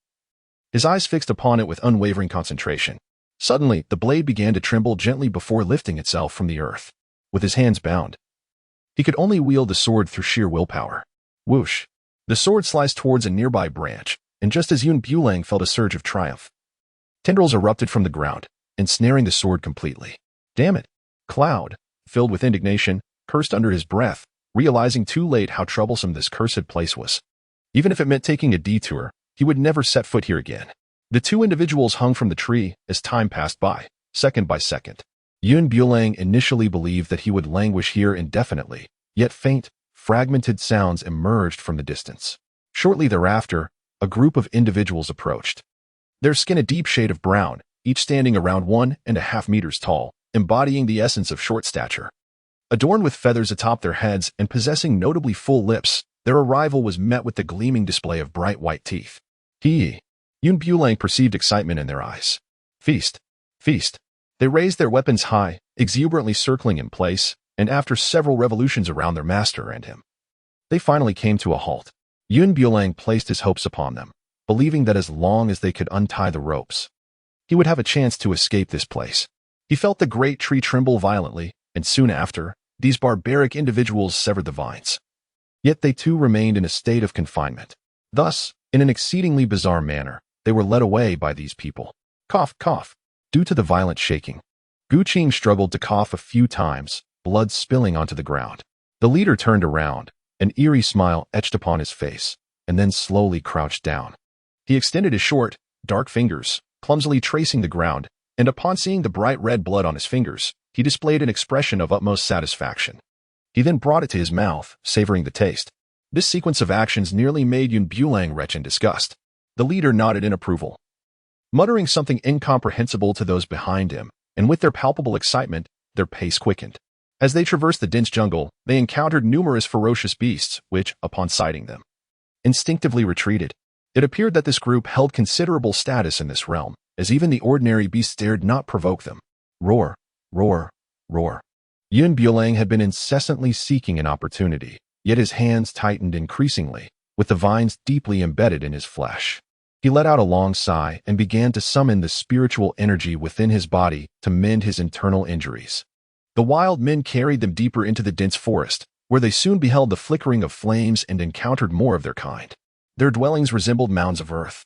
his eyes fixed upon it with unwavering concentration. Suddenly, the blade began to tremble gently before lifting itself from the earth. With his hands bound, he could only wield the sword through sheer willpower. Whoosh! The sword sliced towards a nearby branch, and just as Bulang felt a surge of triumph, tendrils erupted from the ground, ensnaring the sword completely. Damn it! Cloud, filled with indignation, cursed under his breath, realizing too late how troublesome this cursed place was. Even if it meant taking a detour, he would never set foot here again. The two individuals hung from the tree as time passed by, second by second. Bulang initially believed that he would languish here indefinitely, yet faint, fragmented sounds emerged from the distance. Shortly thereafter, a group of individuals approached, their skin a deep shade of brown, each standing around 1.5 meters tall, embodying the essence of short stature. Adorned with feathers atop their heads and possessing notably full lips, their arrival was met with the gleaming display of bright white teeth. Bulang perceived excitement in their eyes. Feast! Feast! They raised their weapons high, exuberantly circling in place, and after several revolutions around their master and him, they finally came to a halt. Bulang placed his hopes upon them, believing that as long as they could untie the ropes, he would have a chance to escape this place. He felt the great tree tremble violently, and soon after, these barbaric individuals severed the vines. Yet they too remained in a state of confinement. Thus, in an exceedingly bizarre manner, they were led away by these people. Cough, cough. Due to the violent shaking, Qing struggled to cough a few times, blood spilling onto the ground. The leader turned around, an eerie smile etched upon his face, and then slowly crouched down. He extended his short, dark fingers, clumsily tracing the ground, and upon seeing the bright red blood on his fingers, he displayed an expression of utmost satisfaction. He then brought it to his mouth, savoring the taste. This sequence of actions nearly made Bulang retch in disgust. The leader nodded in approval, muttering something incomprehensible to those behind him, and with their palpable excitement, their pace quickened. As they traversed the dense jungle, they encountered numerous ferocious beasts, which, upon sighting them, instinctively retreated. It appeared that this group held considerable status in this realm, as even the ordinary beasts dared not provoke them. Roar, roar, roar. Bulang had been incessantly seeking an opportunity, yet his hands tightened increasingly, with the vines deeply embedded in his flesh. He let out a long sigh and began to summon the spiritual energy within his body to mend his internal injuries. The wild men carried them deeper into the dense forest, where they soon beheld the flickering of flames and encountered more of their kind. Their dwellings resembled mounds of earth,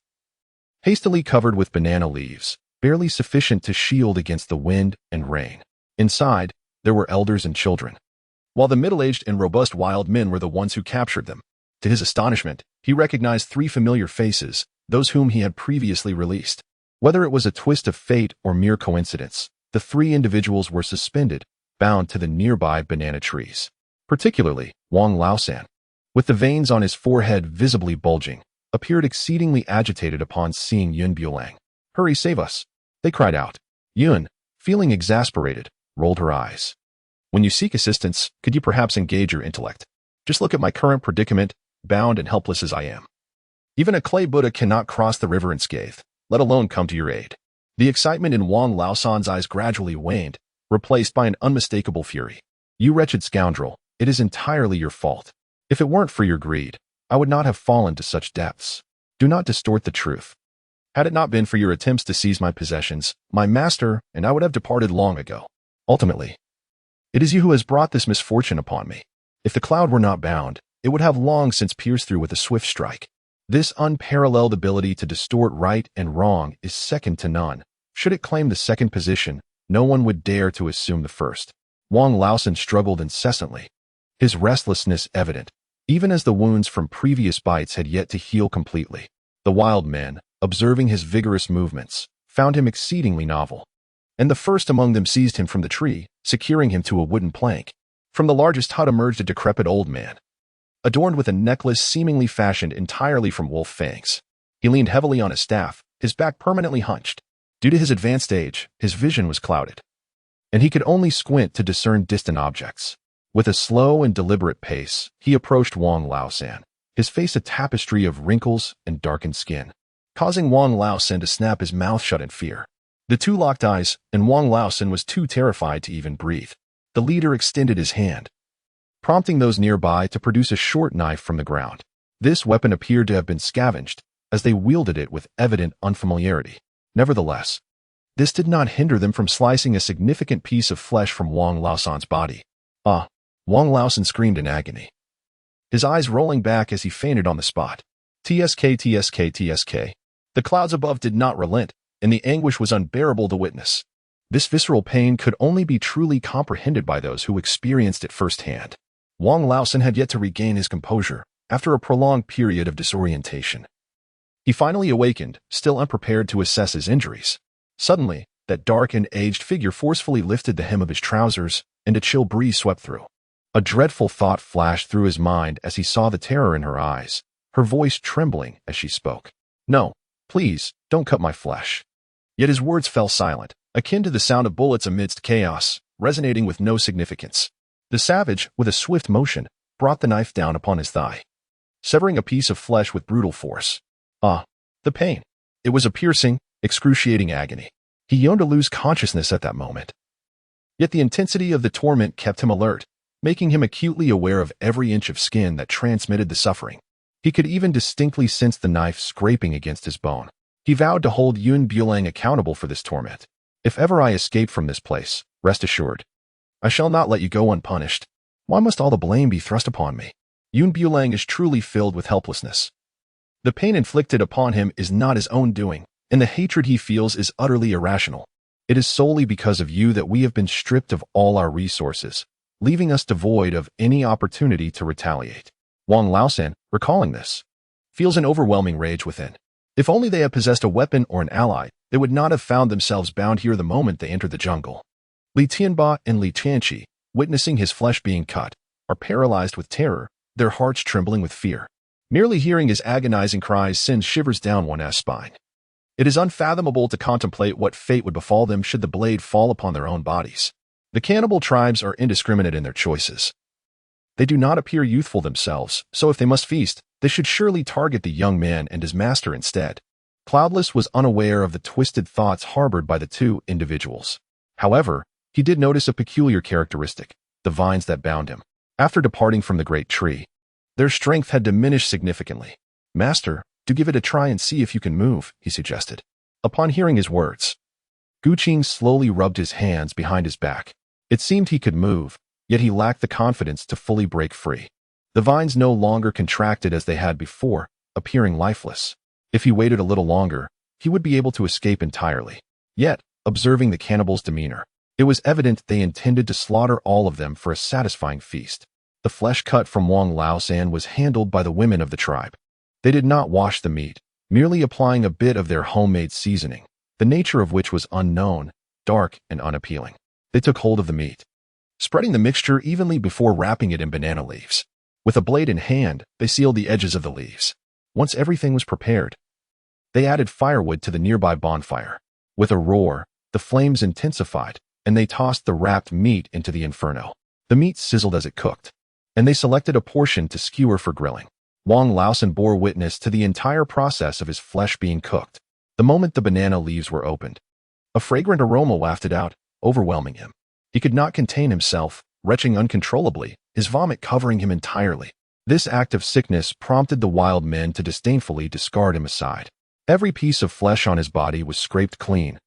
hastily covered with banana leaves, barely sufficient to shield against the wind and rain. Inside, there were elders and children, while the middle-aged and robust wild men were the ones who captured them. To his astonishment, he recognized 3 familiar faces, those whom he had previously released. Whether it was a twist of fate or mere coincidence, the 3 individuals were suspended, bound to the nearby banana trees. Particularly, Wang Laosan, with the veins on his forehead visibly bulging, appeared exceedingly agitated upon seeing Bulang. "Hurry, save us!" they cried out. Yun, feeling exasperated, rolled her eyes. "When you seek assistance, could you perhaps engage your intellect? Just look at my current predicament, bound and helpless as I am. Even a clay Buddha cannot cross the river unscathed, let alone come to your aid." The excitement in Wang Laosan's eyes gradually waned, replaced by an unmistakable fury. "You wretched scoundrel, it is entirely your fault. If it weren't for your greed, I would not have fallen to such depths. Do not distort the truth. Had it not been for your attempts to seize my possessions, my master and I would have departed long ago. Ultimately, it is you who has brought this misfortune upon me. If the cloud were not bound, it would have long since pierced through with a swift strike. This unparalleled ability to distort right and wrong is second to none. Should it claim the second position, no one would dare to assume the first." Wang Laosan struggled incessantly, his restlessness evident, even as the wounds from previous bites had yet to heal completely. The wild men, observing his vigorous movements, found him exceedingly novel. and the first among them seized him from the tree, securing him to a wooden plank. From the largest hut emerged a decrepit old man, adorned with a necklace seemingly fashioned entirely from wolf fangs. He leaned heavily on his staff, his back permanently hunched. Due to his advanced age, his vision was clouded, and he could only squint to discern distant objects. With a slow and deliberate pace, he approached Wang Laosan, his face a tapestry of wrinkles and darkened skin, causing Wang Laosan to snap his mouth shut in fear. The two locked eyes, and Wang Laosan was too terrified to even breathe. The leader extended his hand, prompting those nearby to produce a short knife from the ground. This weapon appeared to have been scavenged, as they wielded it with evident unfamiliarity. Nevertheless, this did not hinder them from slicing a significant piece of flesh from Wang Laosan's body. Ah! Wang Laosan screamed in agony, his eyes rolling back as he fainted on the spot. TSK, TSK, TSK. The clouds above did not relent, and the anguish was unbearable to witness. This visceral pain could only be truly comprehended by those who experienced it firsthand. Wang Laosan had yet to regain his composure after a prolonged period of disorientation. He finally awakened, still unprepared to assess his injuries. Suddenly, that dark and aged figure forcefully lifted the hem of his trousers, and a chill breeze swept through. A dreadful thought flashed through his mind as he saw the terror in her eyes, her voice trembling as she spoke. "No, please, don't cut my flesh." Yet his words fell silent, akin to the sound of bullets amidst chaos, resonating with no significance. The savage, with a swift motion, brought the knife down upon his thigh, severing a piece of flesh with brutal force. Ah, the pain. It was a piercing, excruciating agony. He yearned to lose consciousness at that moment. Yet the intensity of the torment kept him alert, making him acutely aware of every inch of skin that transmitted the suffering. He could even distinctly sense the knife scraping against his bone. He vowed to hold Yun Bulang accountable for this torment. "If ever I escape from this place, rest assured, I shall not let you go unpunished. Why must all the blame be thrust upon me?" Yun Bulang is truly filled with helplessness. The pain inflicted upon him is not his own doing, and the hatred he feels is utterly irrational. It is solely because of you that we have been stripped of all our resources, leaving us devoid of any opportunity to retaliate. Wang Laosan, recalling this, feels an overwhelming rage within. If only they had possessed a weapon or an ally, they would not have found themselves bound here the moment they entered the jungle. Li Tianba and Li Tianqi, witnessing his flesh being cut, are paralyzed with terror, their hearts trembling with fear. Merely hearing his agonizing cries sends shivers down one's spine. It is unfathomable to contemplate what fate would befall them should the blade fall upon their own bodies. The cannibal tribes are indiscriminate in their choices. They do not appear youthful themselves, so if they must feast, they should surely target the young man and his master instead. Cloudless was unaware of the twisted thoughts harbored by the two individuals. However, he did notice a peculiar characteristic: the vines that bound him. After departing from the great tree, their strength had diminished significantly. "Master, do give it a try and see if you can move," he suggested. Upon hearing his words, Qing slowly rubbed his hands behind his back. It seemed he could move, yet he lacked the confidence to fully break free. The vines no longer contracted as they had before, appearing lifeless. If he waited a little longer, he would be able to escape entirely. Yet, observing the cannibals' demeanor, it was evident they intended to slaughter all of them for a satisfying feast. The flesh cut from Wang Laosan was handled by the women of the tribe. They did not wash the meat, merely applying a bit of their homemade seasoning, the nature of which was unknown, dark, and unappealing. They took hold of the meat, spreading the mixture evenly before wrapping it in banana leaves. With a blade in hand, they sealed the edges of the leaves. Once everything was prepared, they added firewood to the nearby bonfire. With a roar, the flames intensified, and they tossed the wrapped meat into the inferno. The meat sizzled as it cooked, and they selected a portion to skewer for grilling. Wang Laosan bore witness to the entire process of his flesh being cooked. The moment the banana leaves were opened, a fragrant aroma wafted out, overwhelming him. He could not contain himself, retching uncontrollably, his vomit covering him entirely. This act of sickness prompted the wild men to disdainfully discard him aside. Every piece of flesh on his body was scraped clean,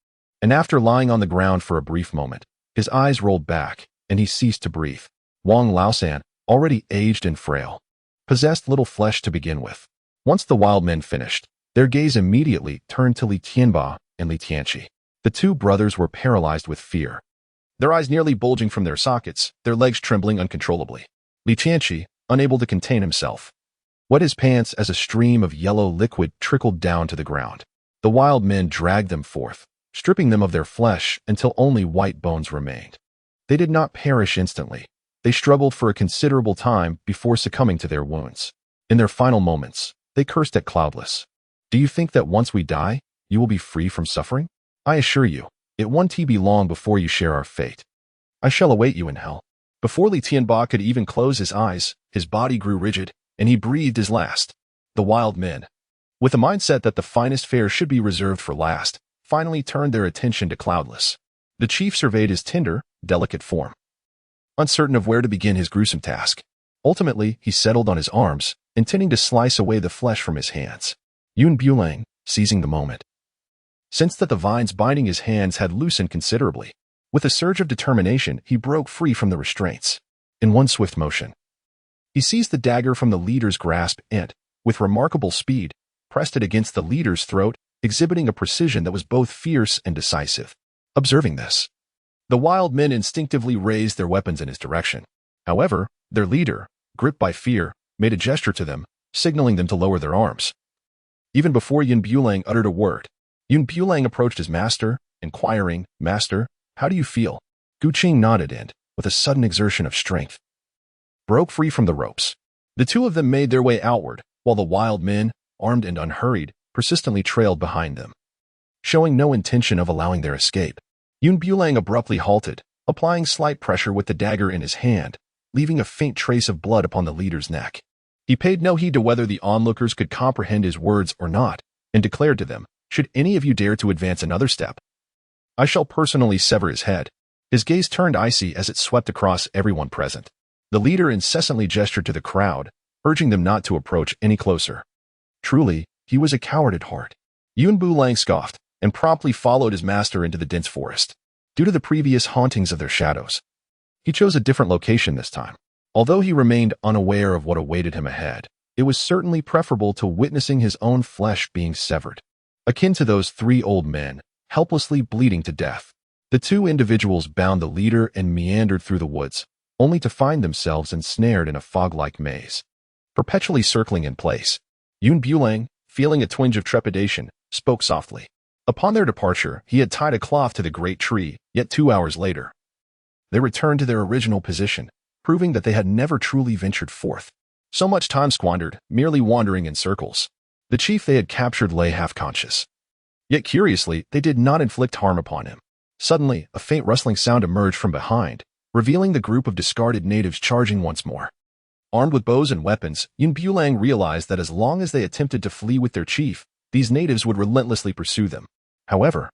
and after lying on the ground for a brief moment, his eyes rolled back, and he ceased to breathe. Wang Laosan, already aged and frail, possessed little flesh to begin with. Once the wild men finished, their gaze immediately turned to Li Tianba and Li Tianqi. The two brothers were paralyzed with fear, their eyes nearly bulging from their sockets, their legs trembling uncontrollably. Li Tianqi, unable to contain himself, wet his pants as a stream of yellow liquid trickled down to the ground. The wild men dragged them forth, stripping them of their flesh until only white bones remained. They did not perish instantly. They struggled for a considerable time before succumbing to their wounds. In their final moments, they cursed at Cloudless. Do you think that once we die, you will be free from suffering? I assure you, it won't be long before you share our fate. I shall await you in hell. Before Li Tianba could even close his eyes, his body grew rigid, and he breathed his last. The wild men, with a mindset that the finest fare should be reserved for last, finally turned their attention to Cloudless. The chief surveyed his tender, delicate form, uncertain of where to begin his gruesome task. Ultimately, he settled on his arms, intending to slice away the flesh from his hands. Yun Bulang, seizing the moment, sensed that the vines binding his hands had loosened considerably. With a surge of determination, he broke free from the restraints. In one swift motion, he seized the dagger from the leader's grasp and, with remarkable speed, pressed it against the leader's throat, exhibiting a precision that was both fierce and decisive. Observing this, the wild men instinctively raised their weapons in his direction. However, their leader, gripped by fear, made a gesture to them, signaling them to lower their arms. Even before Yun Bulang uttered a word, Yun Bulang approached his master, inquiring, "Master, how do you feel?" Qing nodded and, with a sudden exertion of strength, broke free from the ropes. The two of them made their way outward, while the wild men, armed and unhurried, persistently trailed behind them. Showing no intention of allowing their escape, Yun Bulang abruptly halted, applying slight pressure with the dagger in his hand, leaving a faint trace of blood upon the leader's neck. He paid no heed to whether the onlookers could comprehend his words or not, and declared to them, "Should any of you dare to advance another step, I shall personally sever his head." His gaze turned icy as it swept across everyone present. The leader incessantly gestured to the crowd, urging them not to approach any closer. Truly, he was a coward at heart. Yun Bulang scoffed, and promptly followed his master into the dense forest. Due to the previous hauntings of their shadows, he chose a different location this time. Although he remained unaware of what awaited him ahead, it was certainly preferable to witnessing his own flesh being severed. Akin to those three old men, helplessly bleeding to death, the two individuals bound the leader and meandered through the woods, only to find themselves ensnared in a fog-like maze. Perpetually circling in place, Yun Bulang, feeling a twinge of trepidation, spoke softly. Upon their departure, he had tied a cloth to the great tree, yet 2 hours later, they returned to their original position, proving that they had never truly ventured forth. So much time squandered, merely wandering in circles. The chief they had captured lay half-conscious. Yet curiously, they did not inflict harm upon him. Suddenly, a faint rustling sound emerged from behind, revealing the group of discarded natives charging once more. Armed with bows and weapons, Yun Bulang realized that as long as they attempted to flee with their chief, these natives would relentlessly pursue them. However,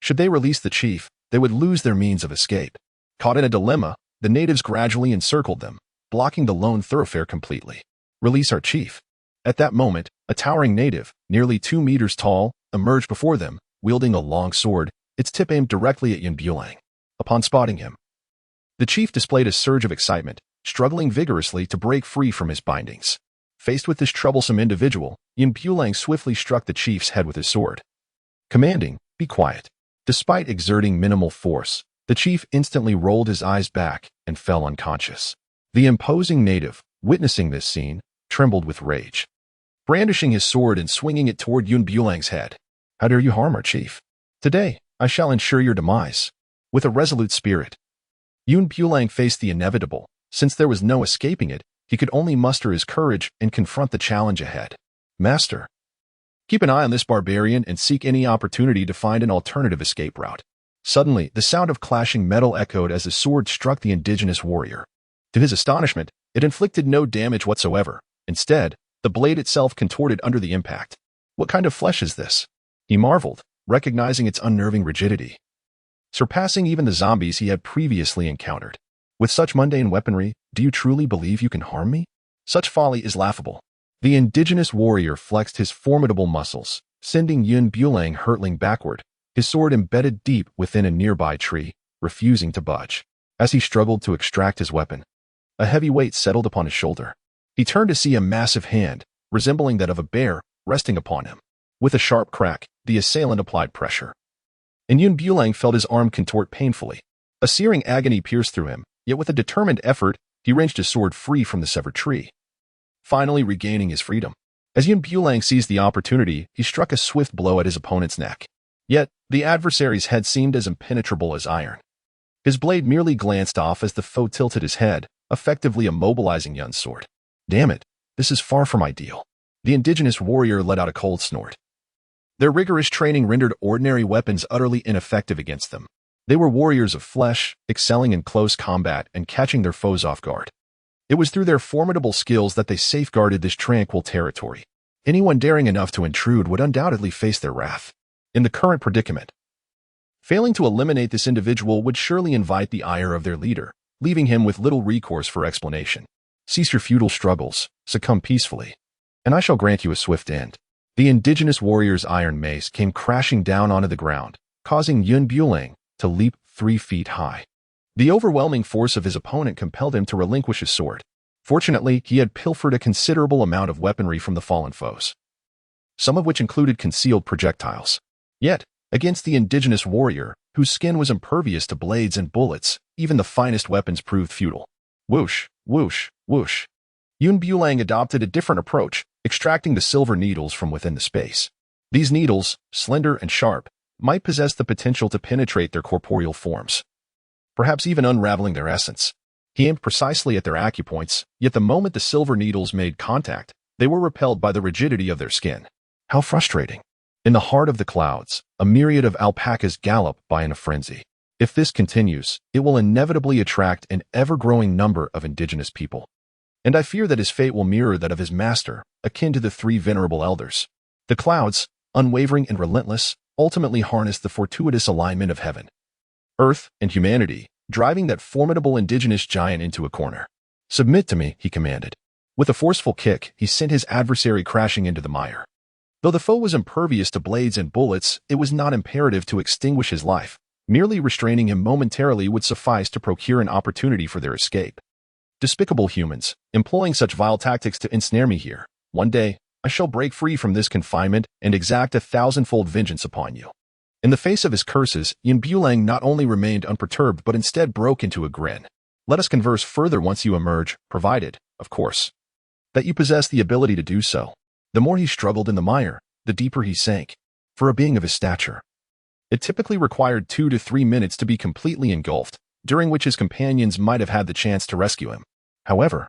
should they release the chief, they would lose their means of escape. Caught in a dilemma, the natives gradually encircled them, blocking the lone thoroughfare completely. "Release our chief." At that moment, a towering native, nearly 2 meters tall, emerged before them, wielding a long sword, its tip aimed directly at Yun Bulang. Upon spotting him, the chief displayed a surge of excitement, struggling vigorously to break free from his bindings. Faced with this troublesome individual, Yun Bulang swiftly struck the chief's head with his sword, commanding, "Be quiet." Despite exerting minimal force, the chief instantly rolled his eyes back and fell unconscious. The imposing native, witnessing this scene, trembled with rage, brandishing his sword and swinging it toward Yun Bulang's head. "How dare you harm our chief? Today, I shall ensure your demise." With a resolute spirit, Yun Bulang faced the inevitable. Since there was no escaping it, he could only muster his courage and confront the challenge ahead. "Master, keep an eye on this barbarian and seek any opportunity to find an alternative escape route." Suddenly, the sound of clashing metal echoed as the sword struck the indigenous warrior. To his astonishment, it inflicted no damage whatsoever. Instead, the blade itself contorted under the impact. "What kind of flesh is this?" he marveled, recognizing its unnerving rigidity, surpassing even the zombies he had previously encountered. "With such mundane weaponry, do you truly believe you can harm me? Such folly is laughable." The indigenous warrior flexed his formidable muscles, sending Yun Bulang hurtling backward, his sword embedded deep within a nearby tree, refusing to budge. As he struggled to extract his weapon, a heavy weight settled upon his shoulder. He turned to see a massive hand, resembling that of a bear, resting upon him. With a sharp crack, the assailant applied pressure, and Yun Bulang felt his arm contort painfully. A searing agony pierced through him, yet with a determined effort, he wrenched his sword free from the severed tree, finally regaining his freedom. As Yun Bulang seized the opportunity, he struck a swift blow at his opponent's neck. Yet, the adversary's head seemed as impenetrable as iron. His blade merely glanced off as the foe tilted his head, effectively immobilizing Yun's sword. Damn it, this is far from ideal. The indigenous warrior let out a cold snort. Their rigorous training rendered ordinary weapons utterly ineffective against them. They were warriors of flesh, excelling in close combat and catching their foes off guard. It was through their formidable skills that they safeguarded this tranquil territory. Anyone daring enough to intrude would undoubtedly face their wrath. In the current predicament, failing to eliminate this individual would surely invite the ire of their leader, leaving him with little recourse for explanation. Cease your futile struggles, succumb peacefully, and I shall grant you a swift end. The indigenous warrior's iron mace came crashing down onto the ground, causing Yun Bulang to leap 3 feet high. The overwhelming force of his opponent compelled him to relinquish his sword. Fortunately, he had pilfered a considerable amount of weaponry from the fallen foes, some of which included concealed projectiles. Yet, against the indigenous warrior, whose skin was impervious to blades and bullets, even the finest weapons proved futile. Whoosh, whoosh, whoosh. Yun Bulang adopted a different approach, extracting the silver needles from within the space. These needles, slender and sharp, might possess the potential to penetrate their corporeal forms, perhaps even unraveling their essence. He aimed precisely at their acupoints, yet the moment the silver needles made contact, they were repelled by the rigidity of their skin. How frustrating. In the heart of the clouds, a myriad of alpacas gallop by in a frenzy. If this continues, it will inevitably attract an ever-growing number of indigenous people. And I fear that his fate will mirror that of his master, akin to the 3 venerable elders. The clouds, unwavering and relentless, ultimately harnessed the fortuitous alignment of heaven, earth, and humanity, driving that formidable indigenous giant into a corner. Submit to me, he commanded. With a forceful kick, he sent his adversary crashing into the mire. Though the foe was impervious to blades and bullets, it was not imperative to extinguish his life. Merely restraining him momentarily would suffice to procure an opportunity for their escape. Despicable humans, employing such vile tactics to ensnare me here. One day, I shall break free from this confinement and exact 1,000-fold vengeance upon you. In the face of his curses, Yun Bulang not only remained unperturbed but instead broke into a grin. Let us converse further once you emerge, provided, of course, that you possess the ability to do so. The more he struggled in the mire, the deeper he sank. For a being of his stature, it typically required 2 to 3 minutes to be completely engulfed, during which his companions might have had the chance to rescue him. However,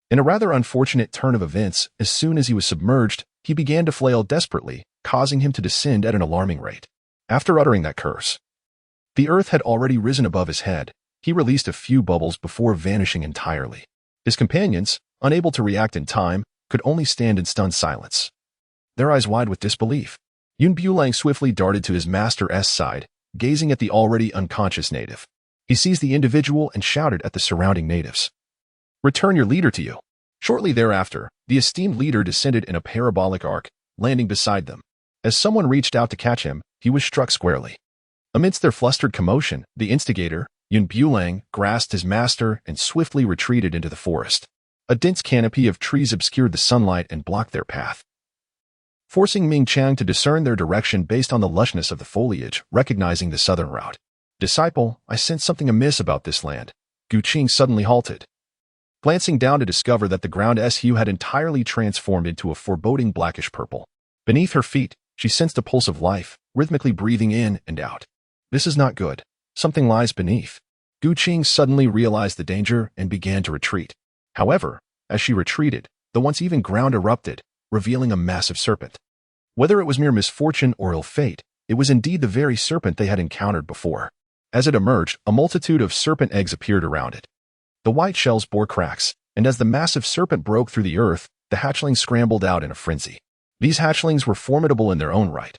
in a rather unfortunate turn of events, as soon as he was submerged, he began to flail desperately, causing him to descend at an alarming rate. After uttering that curse, the earth had already risen above his head. He released a few bubbles before vanishing entirely. His companions, unable to react in time, could only stand in stunned silence, their eyes wide with disbelief. Yun Bulang swiftly darted to his master's side, gazing at the already unconscious native. He seized the individual and shouted at the surrounding natives, "Return your leader to you." Shortly thereafter, the esteemed leader descended in a parabolic arc, landing beside them. As someone reached out to catch him, he was struck squarely. Amidst their flustered commotion, the instigator, Yun Bulang, grasped his master and swiftly retreated into the forest. A dense canopy of trees obscured the sunlight and blocked their path, forcing Ming Chang to discern their direction based on the lushness of the foliage, recognizing the southern route. "Disciple, I sense something amiss about this land." Qing suddenly halted, glancing down to discover that the ground's hue had entirely transformed into a foreboding blackish purple. Beneath her feet, she sensed a pulse of life, rhythmically breathing in and out. This is not good. Something lies beneath. Qing suddenly realized the danger and began to retreat. However, as she retreated, the once even ground erupted, revealing a massive serpent. Whether it was mere misfortune or ill fate, it was indeed the very serpent they had encountered before. As it emerged, a multitude of serpent eggs appeared around it. The white shells bore cracks, and as the massive serpent broke through the earth, the hatchlings scrambled out in a frenzy. These hatchlings were formidable in their own right,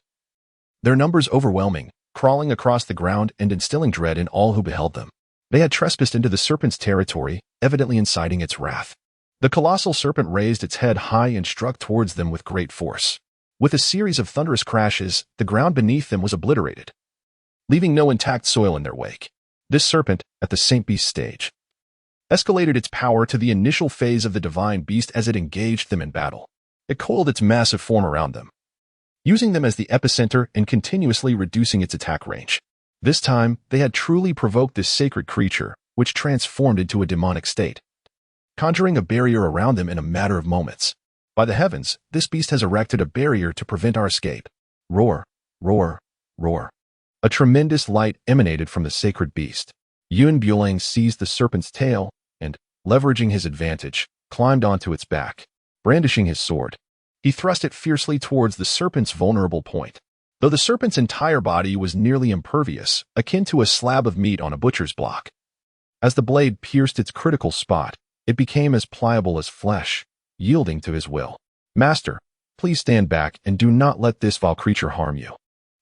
their numbers overwhelming, crawling across the ground and instilling dread in all who beheld them. They had trespassed into the serpent's territory, evidently inciting its wrath. The colossal serpent raised its head high and struck towards them with great force. With a series of thunderous crashes, the ground beneath them was obliterated, leaving no intact soil in their wake. This serpent, at the Saint Beast stage, escalated its power to the initial phase of the divine beast as it engaged them in battle. It coiled its massive form around them, using them as the epicenter and continuously reducing its attack range. This time, they had truly provoked this sacred creature, which transformed into a demonic state, conjuring a barrier around them in a matter of moments. By the heavens, this beast has erected a barrier to prevent our escape. Roar, roar, roar. A tremendous light emanated from the sacred beast. Bulang seized the serpent's tail and, leveraging his advantage, climbed onto its back. Brandishing his sword, he thrust it fiercely towards the serpent's vulnerable point. Though the serpent's entire body was nearly impervious, akin to a slab of meat on a butcher's block. As the blade pierced its critical spot, it became as pliable as flesh, yielding to his will. "Master, please stand back and do not let this vile creature harm you."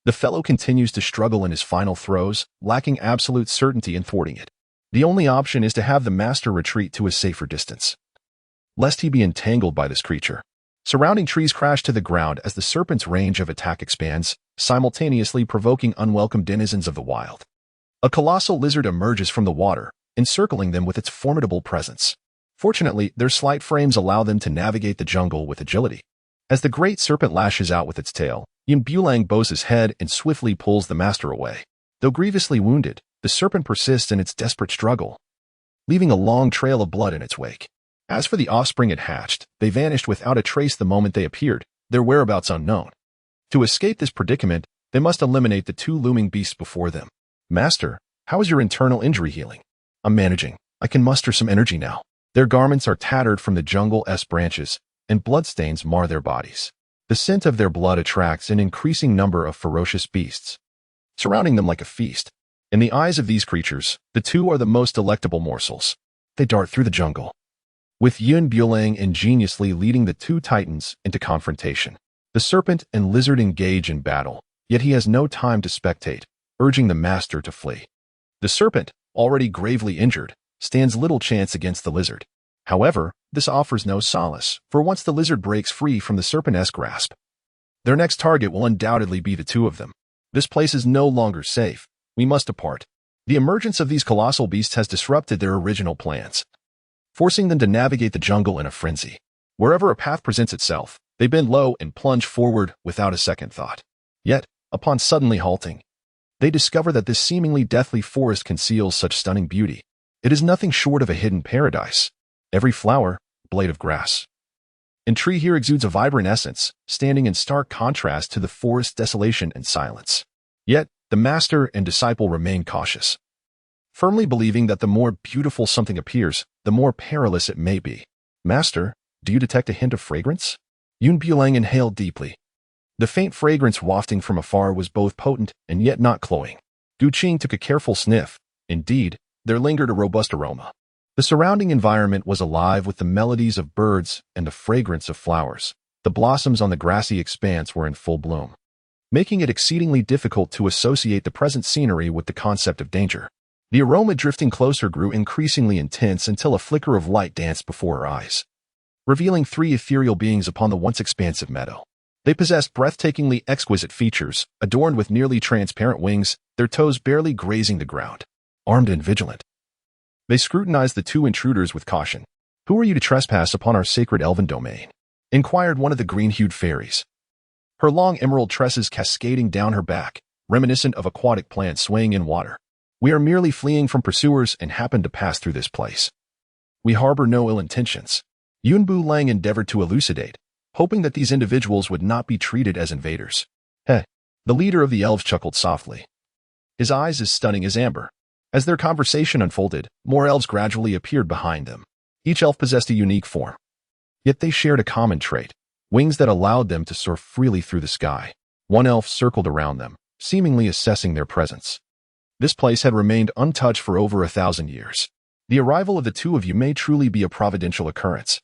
The fellow continues to struggle in his final throes, lacking absolute certainty in thwarting it. The only option is to have the master retreat to a safer distance, lest he be entangled by this creature. Surrounding trees crash to the ground as the serpent's range of attack expands, simultaneously provoking unwelcome denizens of the wild. A colossal lizard emerges from the water, encircling them with its formidable presence. Fortunately, their slight frames allow them to navigate the jungle with agility. As the great serpent lashes out with its tail, Bulang bows his head and swiftly pulls the master away. Though grievously wounded, the serpent persists in its desperate struggle, leaving a long trail of blood in its wake. As for the offspring it hatched, they vanished without a trace the moment they appeared, their whereabouts unknown. To escape this predicament, they must eliminate the two looming beasts before them. "Master, how is your internal injury healing?" "I'm managing. I can muster some energy now." Their garments are tattered from the jungle's branches, and bloodstains mar their bodies. The scent of their blood attracts an increasing number of ferocious beasts, surrounding them like a feast. In the eyes of these creatures, the two are the most delectable morsels. They dart through the jungle, with Bulang ingeniously leading the two titans into confrontation. The serpent and lizard engage in battle, yet he has no time to spectate, urging the master to flee. The serpent, already gravely injured, stands little chance against the lizard. However, this offers no solace, for once the lizard breaks free from the serpent's grasp, their next target will undoubtedly be the two of them. "This place is no longer safe. We must depart." The emergence of these colossal beasts has disrupted their original plans, forcing them to navigate the jungle in a frenzy. Wherever a path presents itself, they bend low and plunge forward without a second thought. Yet, upon suddenly halting, they discover that this seemingly deathly forest conceals such stunning beauty. It is nothing short of a hidden paradise. Every flower, blade of grass, and tree here exudes a vibrant essence, standing in stark contrast to the forest's desolation and silence. Yet, the master and disciple remain cautious, firmly believing that the more beautiful something appears, the more perilous it may be. "Master, do you detect a hint of fragrance?" Bulang inhaled deeply. The faint fragrance wafting from afar was both potent and yet not cloying. Qing took a careful sniff. Indeed, there lingered a robust aroma. The surrounding environment was alive with the melodies of birds and the fragrance of flowers. The blossoms on the grassy expanse were in full bloom, making it exceedingly difficult to associate the present scenery with the concept of danger. The aroma drifting closer grew increasingly intense until a flicker of light danced before her eyes, revealing three ethereal beings upon the once expansive meadow. They possessed breathtakingly exquisite features, adorned with nearly transparent wings, their toes barely grazing the ground. Armed and vigilant, they scrutinized the two intruders with caution. "Who are you to trespass upon our sacred elven domain?" inquired one of the green-hued fairies, her long emerald tresses cascading down her back, reminiscent of aquatic plants swaying in water. "We are merely fleeing from pursuers and happen to pass through this place. We harbor no ill intentions." Bulang endeavored to elucidate, hoping that these individuals would not be treated as invaders. "Heh." The leader of the elves chuckled softly, his eyes as stunning as amber. As their conversation unfolded, more elves gradually appeared behind them. Each elf possessed a unique form, yet they shared a common trait: wings that allowed them to soar freely through the sky. One elf circled around them, seemingly assessing their presence. This place had remained untouched for over 1,000 years. "The arrival of the two of you may truly be a providential occurrence,"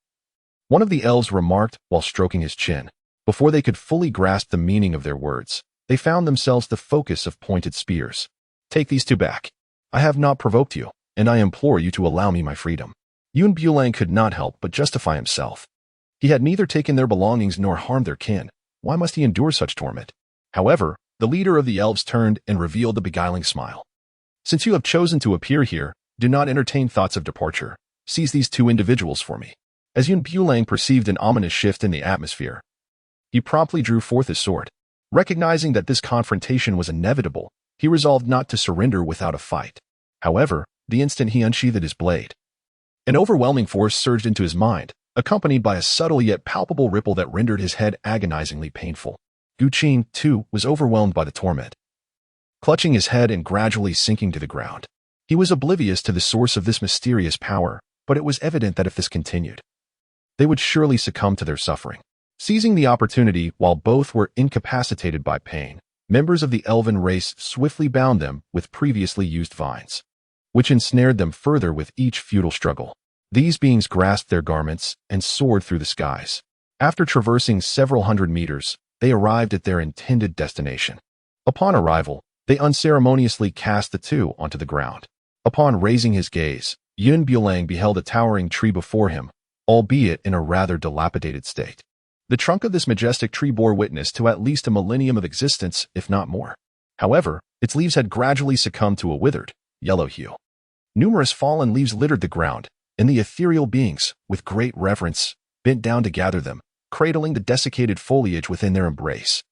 one of the elves remarked while stroking his chin. Before they could fully grasp the meaning of their words, they found themselves the focus of pointed spears. "Take these two back. I have not provoked you, and I implore you to allow me my freedom." Bulang could not help but justify himself. He had neither taken their belongings nor harmed their kin. Why must he endure such torment? However, the leader of the elves turned and revealed a beguiling smile. "Since you have chosen to appear here, do not entertain thoughts of departure. Seize these two individuals for me." As Bulang perceived an ominous shift in the atmosphere, he promptly drew forth his sword. Recognizing that this confrontation was inevitable, he resolved not to surrender without a fight. However, the instant he unsheathed his blade, an overwhelming force surged into his mind, accompanied by a subtle yet palpable ripple that rendered his head agonizingly painful. Qing, too, was overwhelmed by the torment. clutching his head and gradually sinking to the ground. He was oblivious to the source of this mysterious power, but it was evident that if this continued, they would surely succumb to their suffering. Seizing the opportunity while both were incapacitated by pain, members of the elven race swiftly bound them with previously used vines, which ensnared them further with each futile struggle. These beings grasped their garments and soared through the skies. After traversing several hundred meters, they arrived at their intended destination. Upon arrival, they unceremoniously cast the two onto the ground. Upon raising his gaze, Bulang beheld a towering tree before him, albeit in a rather dilapidated state. The trunk of this majestic tree bore witness to at least a millennium of existence, if not more. However, its leaves had gradually succumbed to a withered, yellow hue. Numerous fallen leaves littered the ground, and the ethereal beings, with great reverence, bent down to gather them, cradling the desiccated foliage within their embrace.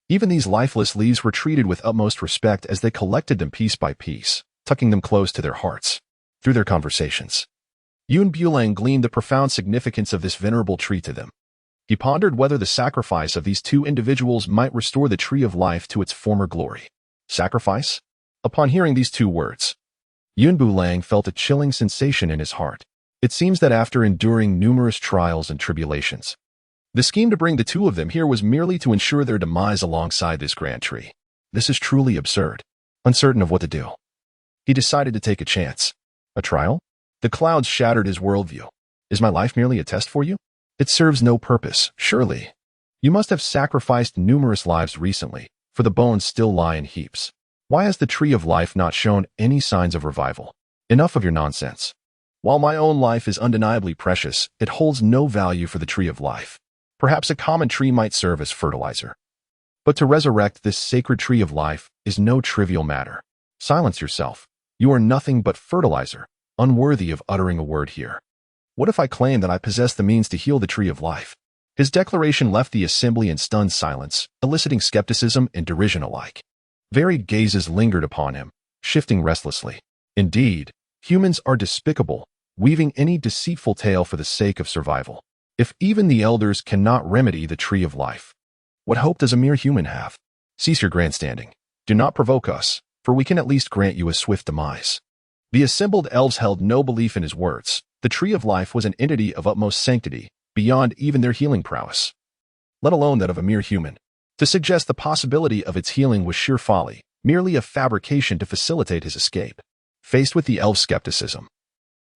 Even these lifeless leaves were treated with utmost respect as they collected them piece by piece, tucking them close to their hearts. Through their conversations, Bulang gleaned the profound significance of this venerable tree to them. He pondered whether the sacrifice of these two individuals might restore the tree of life to its former glory. Sacrifice? Upon hearing these two words, Bulang felt a chilling sensation in his heart. It seems that after enduring numerous trials and tribulations, the scheme to bring the two of them here was merely to ensure their demise alongside this grand tree. This is truly absurd. Uncertain of what to do, he decided to take a chance. A trial? The clouds shattered his worldview. Is my life merely a test for you? It serves no purpose, surely. You must have sacrificed numerous lives recently, for the bones still lie in heaps. Why has the tree of life not shown any signs of revival? Enough of your nonsense. While my own life is undeniably precious, it holds no value for the tree of life. Perhaps a common tree might serve as fertilizer. But to resurrect this sacred tree of life is no trivial matter. Silence yourself. You are nothing but fertilizer, unworthy of uttering a word here. What if I claim that I possess the means to heal the tree of life? His declaration left the assembly in stunned silence, eliciting skepticism and derision alike. Varied gazes lingered upon him, shifting restlessly. Indeed, humans are despicable, weaving any deceitful tale for the sake of survival. If even the elders cannot remedy the tree of life, what hope does a mere human have? Cease your grandstanding. Do not provoke us, for we can at least grant you a swift demise. The assembled elves held no belief in his words. The tree of life was an entity of utmost sanctity, beyond even their healing prowess, let alone that of a mere human. To suggest the possibility of its healing was sheer folly, merely a fabrication to facilitate his escape. Faced with the elf's skepticism,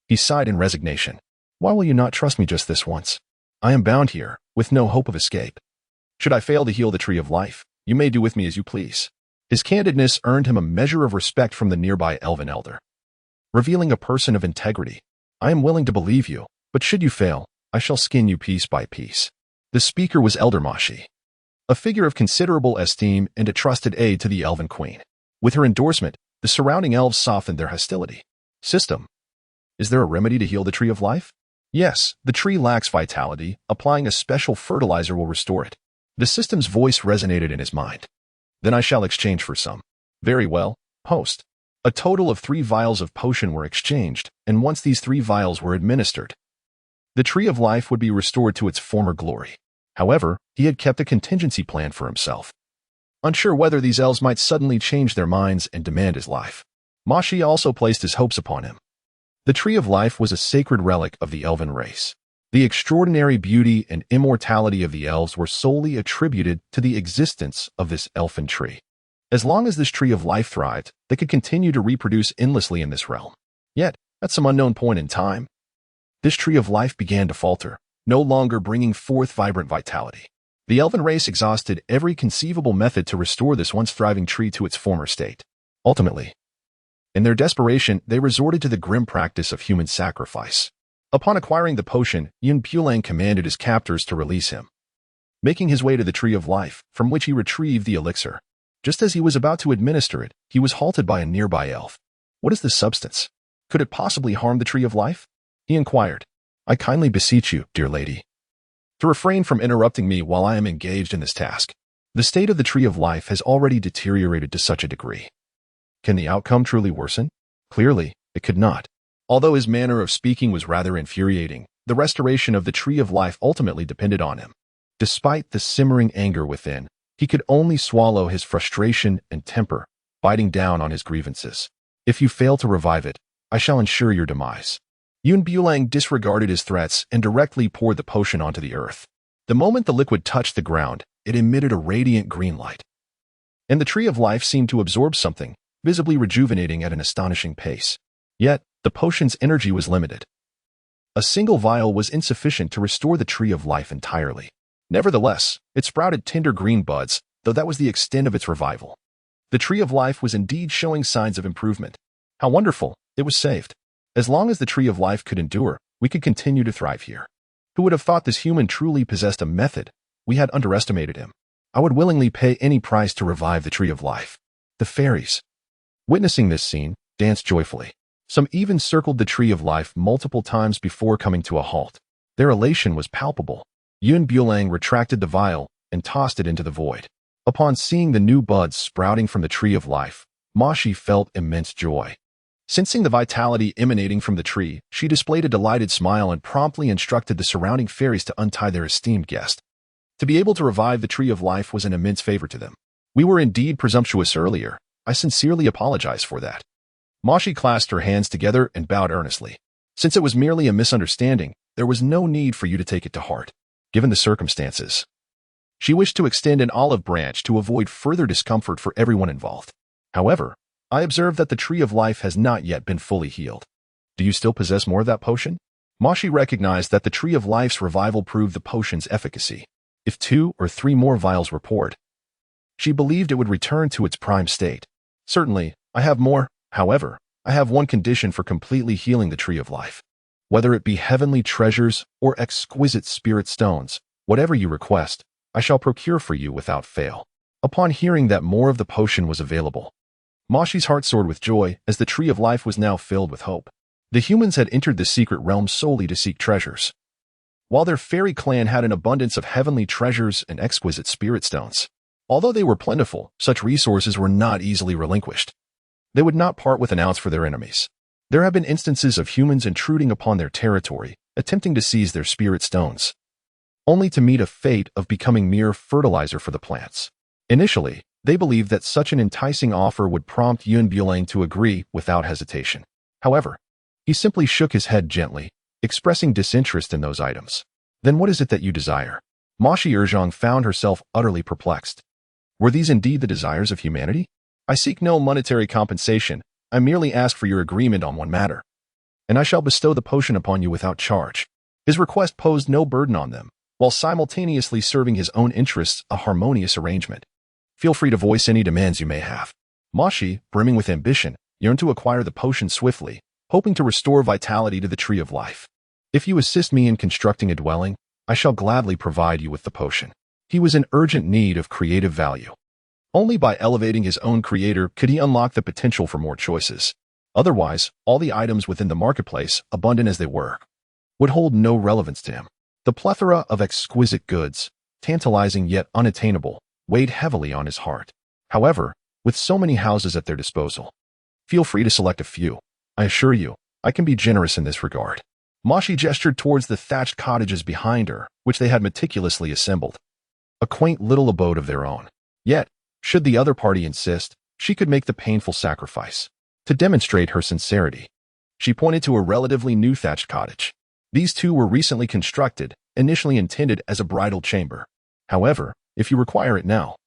he sighed in resignation. Why will you not trust me just this once? I am bound here, with no hope of escape. Should I fail to heal the tree of life, you may do with me as you please. His candidness earned him a measure of respect from the nearby elven elder. Revealing a person of integrity, I am willing to believe you, but should you fail, I shall skin you piece by piece. The speaker was Elder Mashi, a figure of considerable esteem and a trusted aide to the elven queen. With her endorsement, the surrounding elves softened their hostility. System. Is there a remedy to heal the tree of life? Yes, the tree lacks vitality. Applying a special fertilizer will restore it. The system's voice resonated in his mind. Then I shall exchange for some. Very well, host. A total of 3 vials of potion were exchanged, and once these 3 vials were administered, the tree of life would be restored to its former glory. However, he had kept a contingency plan for himself. Unsure whether these elves might suddenly change their minds and demand his life, Mashi also placed his hopes upon him. The tree of life was a sacred relic of the elven race. The extraordinary beauty and immortality of the elves were solely attributed to the existence of this elfin tree. As long as this tree of life thrived, they could continue to reproduce endlessly in this realm. Yet, at some unknown point in time, this tree of life began to falter, no longer bringing forth vibrant vitality. The elven race exhausted every conceivable method to restore this once thriving tree to its former state. Ultimately, in their desperation, they resorted to the grim practice of human sacrifice. Upon acquiring the potion, Bulang commanded his captors to release him. Making his way to the tree of life, from which he retrieved the elixir. Just as he was about to administer it, he was halted by a nearby elf. What is this substance? Could it possibly harm the tree of life? He inquired. I kindly beseech you, dear lady, to refrain from interrupting me while I am engaged in this task. The state of the tree of life has already deteriorated to such a degree. Can the outcome truly worsen? Clearly, it could not. Although his manner of speaking was rather infuriating, the restoration of the tree of life ultimately depended on him. Despite the simmering anger within, he could only swallow his frustration and temper, biting down on his grievances. If you fail to revive it, I shall ensure your demise. Bulang disregarded his threats and directly poured the potion onto the earth. The moment the liquid touched the ground, it emitted a radiant green light. And the tree of life seemed to absorb something, visibly rejuvenating at an astonishing pace. Yet, the potion's energy was limited. A single vial was insufficient to restore the tree of life entirely. Nevertheless, it sprouted tender green buds, though that was the extent of its revival. The tree of life was indeed showing signs of improvement. How wonderful, it was saved. As long as the tree of life could endure, we could continue to thrive here. Who would have thought this human truly possessed a method? We had underestimated him. I would willingly pay any price to revive the tree of life. The fairies, witnessing this scene, danced joyfully. Some even circled the tree of life multiple times before coming to a halt. Their elation was palpable. Bulang retracted the vial and tossed it into the void. Upon seeing the new buds sprouting from the tree of life, Miao Xiaomeng felt immense joy. Sensing the vitality emanating from the tree, she displayed a delighted smile and promptly instructed the surrounding fairies to untie their esteemed guest. To be able to revive the tree of life was an immense favor to them. We were indeed presumptuous earlier. I sincerely apologize for that. Miao Xiaomeng clasped her hands together and bowed earnestly. Since it was merely a misunderstanding, there was no need for you to take it to heart. Given the circumstances, she wished to extend an olive branch to avoid further discomfort for everyone involved. However, I observe that the tree of life has not yet been fully healed. Do you still possess more of that potion? Miao Xiaomeng recognized that the tree of life's revival proved the potion's efficacy. If 2 or 3 more vials were poured, she believed it would return to its prime state. Certainly, I have more. However, I have one condition for completely healing the tree of life. Whether it be heavenly treasures or exquisite spirit stones, whatever you request, I shall procure for you without fail. Upon hearing that more of the potion was available, Miao Xiaomeng's heart soared with joy as the tree of life was now filled with hope. The humans had entered the secret realm solely to seek treasures, while their fairy clan had an abundance of heavenly treasures and exquisite spirit stones. Although they were plentiful, such resources were not easily relinquished. They would not part with an ounce for their enemies. There have been instances of humans intruding upon their territory, attempting to seize their spirit stones, only to meet a fate of becoming mere fertilizer for the plants. Initially, they believed that such an enticing offer would prompt Bulang to agree without hesitation. However, he simply shook his head gently, expressing disinterest in those items. Then what is it that you desire? Miao Xiaomeng found herself utterly perplexed. Were these indeed the desires of humanity? I seek no monetary compensation. I merely ask for your agreement on one matter, and I shall bestow the potion upon you without charge. His request posed no burden on them, while simultaneously serving his own interests, a harmonious arrangement. Feel free to voice any demands you may have. Miao Xiaomeng, brimming with ambition, yearned to acquire the potion swiftly, hoping to restore vitality to the tree of life. If you assist me in constructing a dwelling, I shall gladly provide you with the potion. He was in urgent need of creative value. Only by elevating his own creator could he unlock the potential for more choices. Otherwise, all the items within the marketplace, abundant as they were, would hold no relevance to him. The plethora of exquisite goods, tantalizing yet unattainable, weighed heavily on his heart. However, with so many houses at their disposal, feel free to select a few. I assure you, I can be generous in this regard. Miao Xiaomeng gestured towards the thatched cottages behind her, which they had meticulously assembled. A quaint little abode of their own. Yet, should the other party insist, she could make the painful sacrifice. To demonstrate her sincerity, she pointed to a relatively new thatched cottage. These 2 were recently constructed, initially intended as a bridal chamber. However, if you require it now,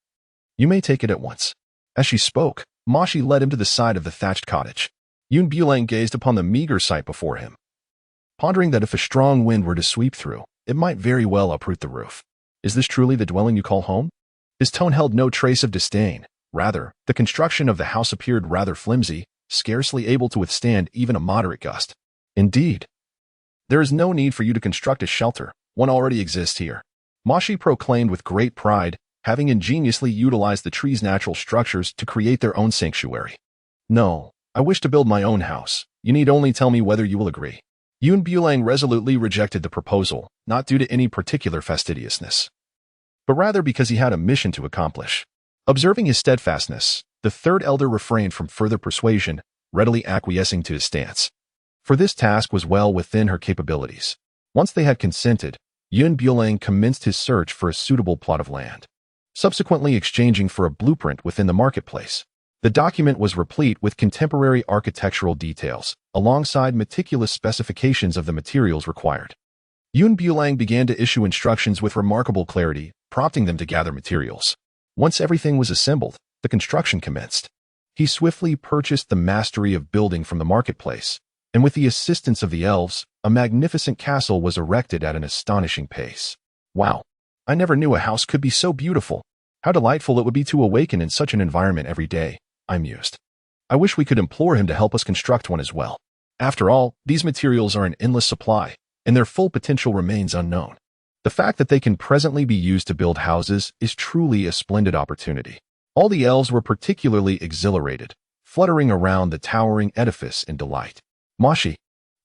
you may take it at once. As she spoke, Miao Xiaomeng led him to the side of the thatched cottage. Bulang gazed upon the meager sight before him, pondering that if a strong wind were to sweep through, it might very well uproot the roof. Is this truly the dwelling you call home? His tone held no trace of disdain. Rather, the construction of the house appeared rather flimsy, scarcely able to withstand even a moderate gust. Indeed, there is no need for you to construct a shelter. One already exists here. Miao Xiaomeng proclaimed with great pride, having ingeniously utilized the tree's natural structures to create their own sanctuary. No, I wish to build my own house. You need only tell me whether you will agree. Bulang resolutely rejected the proposal, not due to any particular fastidiousness, but rather because he had a mission to accomplish. Observing his steadfastness, the 3rd elder refrained from further persuasion, readily acquiescing to his stance. For this task was well within her capabilities. Once they had consented, Bulang commenced his search for a suitable plot of land, subsequently exchanging for a blueprint within the marketplace. The document was replete with contemporary architectural details, alongside meticulous specifications of the materials required. Bulang began to issue instructions with remarkable clarity, prompting them to gather materials. Once everything was assembled, the construction commenced. He swiftly purchased the mastery of building from the marketplace, and with the assistance of the elves, a magnificent castle was erected at an astonishing pace. Wow! I never knew a house could be so beautiful. How delightful it would be to awaken in such an environment every day, I mused. I wish we could implore him to help us construct one as well. After all, these materials are in endless supply, and their full potential remains unknown. The fact that they can presently be used to build houses is truly a splendid opportunity. All the elves were particularly exhilarated, fluttering around the towering edifice in delight. Moshi,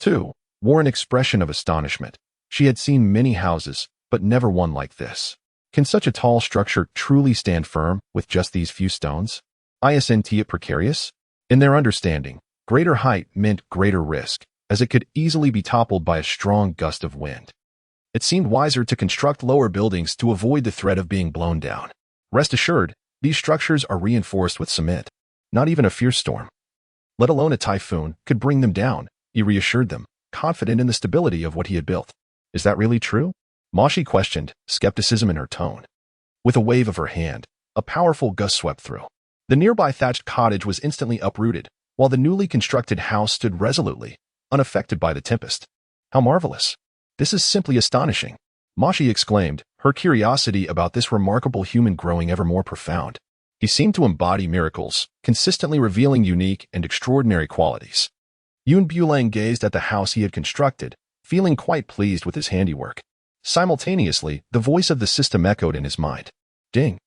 too, wore an expression of astonishment. She had seen many houses, but never one like this. Can such a tall structure truly stand firm with just these few stones? Isn't it precarious? In their understanding, greater height meant greater risk, as it could easily be toppled by a strong gust of wind. It seemed wiser to construct lower buildings to avoid the threat of being blown down. Rest assured, these structures are reinforced with cement. Not even a fierce storm, let alone a typhoon, could bring them down, he reassured them, confident in the stability of what he had built. Is that really true? Moshi questioned, skepticism in her tone. With a wave of her hand, a powerful gust swept through. The nearby thatched cottage was instantly uprooted, while the newly constructed house stood resolutely, unaffected by the tempest. How marvelous! This is simply astonishing, Moshi exclaimed, her curiosity about this remarkable human growing ever more profound. He seemed to embody miracles, consistently revealing unique and extraordinary qualities. Bulang gazed at the house he had constructed, feeling quite pleased with his handiwork. Simultaneously, the voice of the system echoed in his mind. Ding!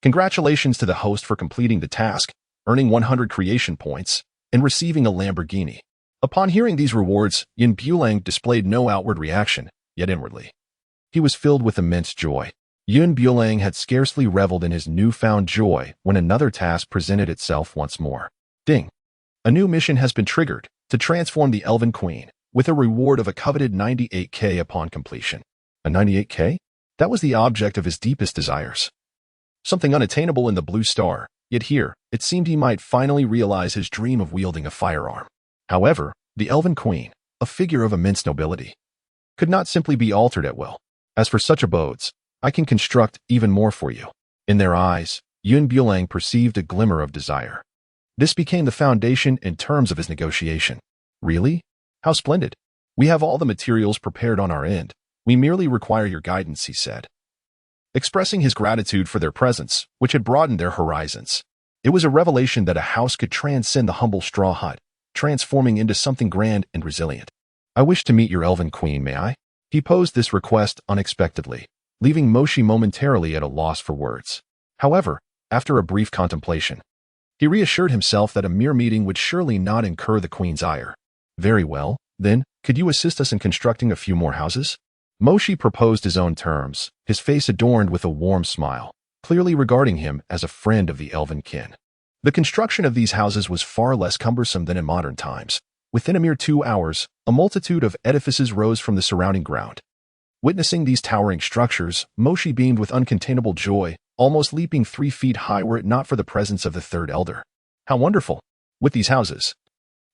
Congratulations to the host for completing the task, earning 100 creation points, and receiving a Lamborghini. Upon hearing these rewards, Bulang displayed no outward reaction, yet inwardly he was filled with immense joy. Bulang had scarcely reveled in his newfound joy when another task presented itself once more. Ding! A new mission has been triggered to transform the Elven Queen, with a reward of a coveted 98k upon completion. A 98k? That was the object of his deepest desires. Something unattainable in the blue star, yet here, it seemed he might finally realize his dream of wielding a firearm. However, the Elven Queen, a figure of immense nobility, could not simply be altered at will. As for such abodes, I can construct even more for you. In their eyes, Bulang perceived a glimmer of desire. This became the foundation in terms of his negotiation. Really? How splendid! We have all the materials prepared on our end. We merely require your guidance, he said, expressing his gratitude for their presence, which had broadened their horizons. It was a revelation that a house could transcend the humble straw hut, transforming into something grand and resilient. I wish to meet your Elven Queen, may I? He posed this request unexpectedly, leaving Moshi momentarily at a loss for words. However, after a brief contemplation, he reassured himself that a mere meeting would surely not incur the Queen's ire. Very well, then, could you assist us in constructing a few more houses? Moshi proposed his own terms, his face adorned with a warm smile, clearly regarding him as a friend of the Elven kin. The construction of these houses was far less cumbersome than in modern times. Within a mere 2 hours, a multitude of edifices rose from the surrounding ground. Witnessing these towering structures, Moshi beamed with uncontainable joy, almost leaping 3 feet high were it not for the presence of the third elder. How wonderful! With these houses,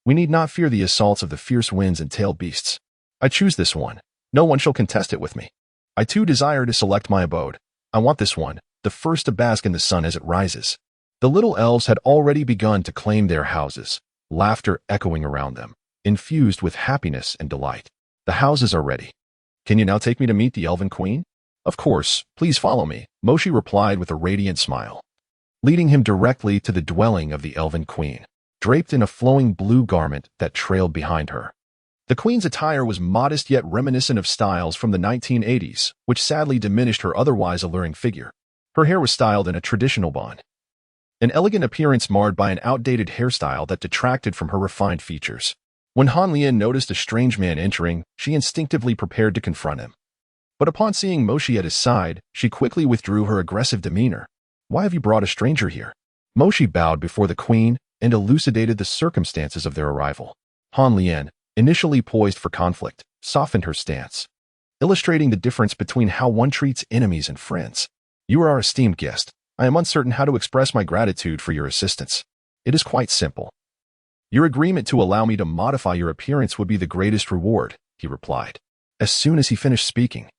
we need not fear the assaults of the fierce winds and tailed beasts. I choose this one. No one shall contest it with me. I too desire to select my abode. I want this one, the first to bask in the sun as it rises. The little elves had already begun to claim their houses, laughter echoing around them, infused with happiness and delight. The houses are ready. Can you now take me to meet the Elven Queen? Of course, please follow me, Moshi replied with a radiant smile, leading him directly to the dwelling of the Elven Queen, draped in a flowing blue garment that trailed behind her. The Queen's attire was modest yet reminiscent of styles from the 1980s, which sadly diminished her otherwise alluring figure. Her hair was styled in a traditional bond, an elegant appearance marred by an outdated hairstyle that detracted from her refined features. When Han Lian noticed a strange man entering, she instinctively prepared to confront him. But upon seeing Moshi at his side, she quickly withdrew her aggressive demeanor. Why have you brought a stranger here? Moshi bowed before the Queen and elucidated the circumstances of their arrival. Han Lian, initially poised for conflict, softened her stance, illustrating the difference between how one treats enemies and friends. You are our esteemed guest. I am uncertain how to express my gratitude for your assistance. It is quite simple. Your agreement to allow me to modify your appearance would be the greatest reward, he replied. As soon as he finished speaking,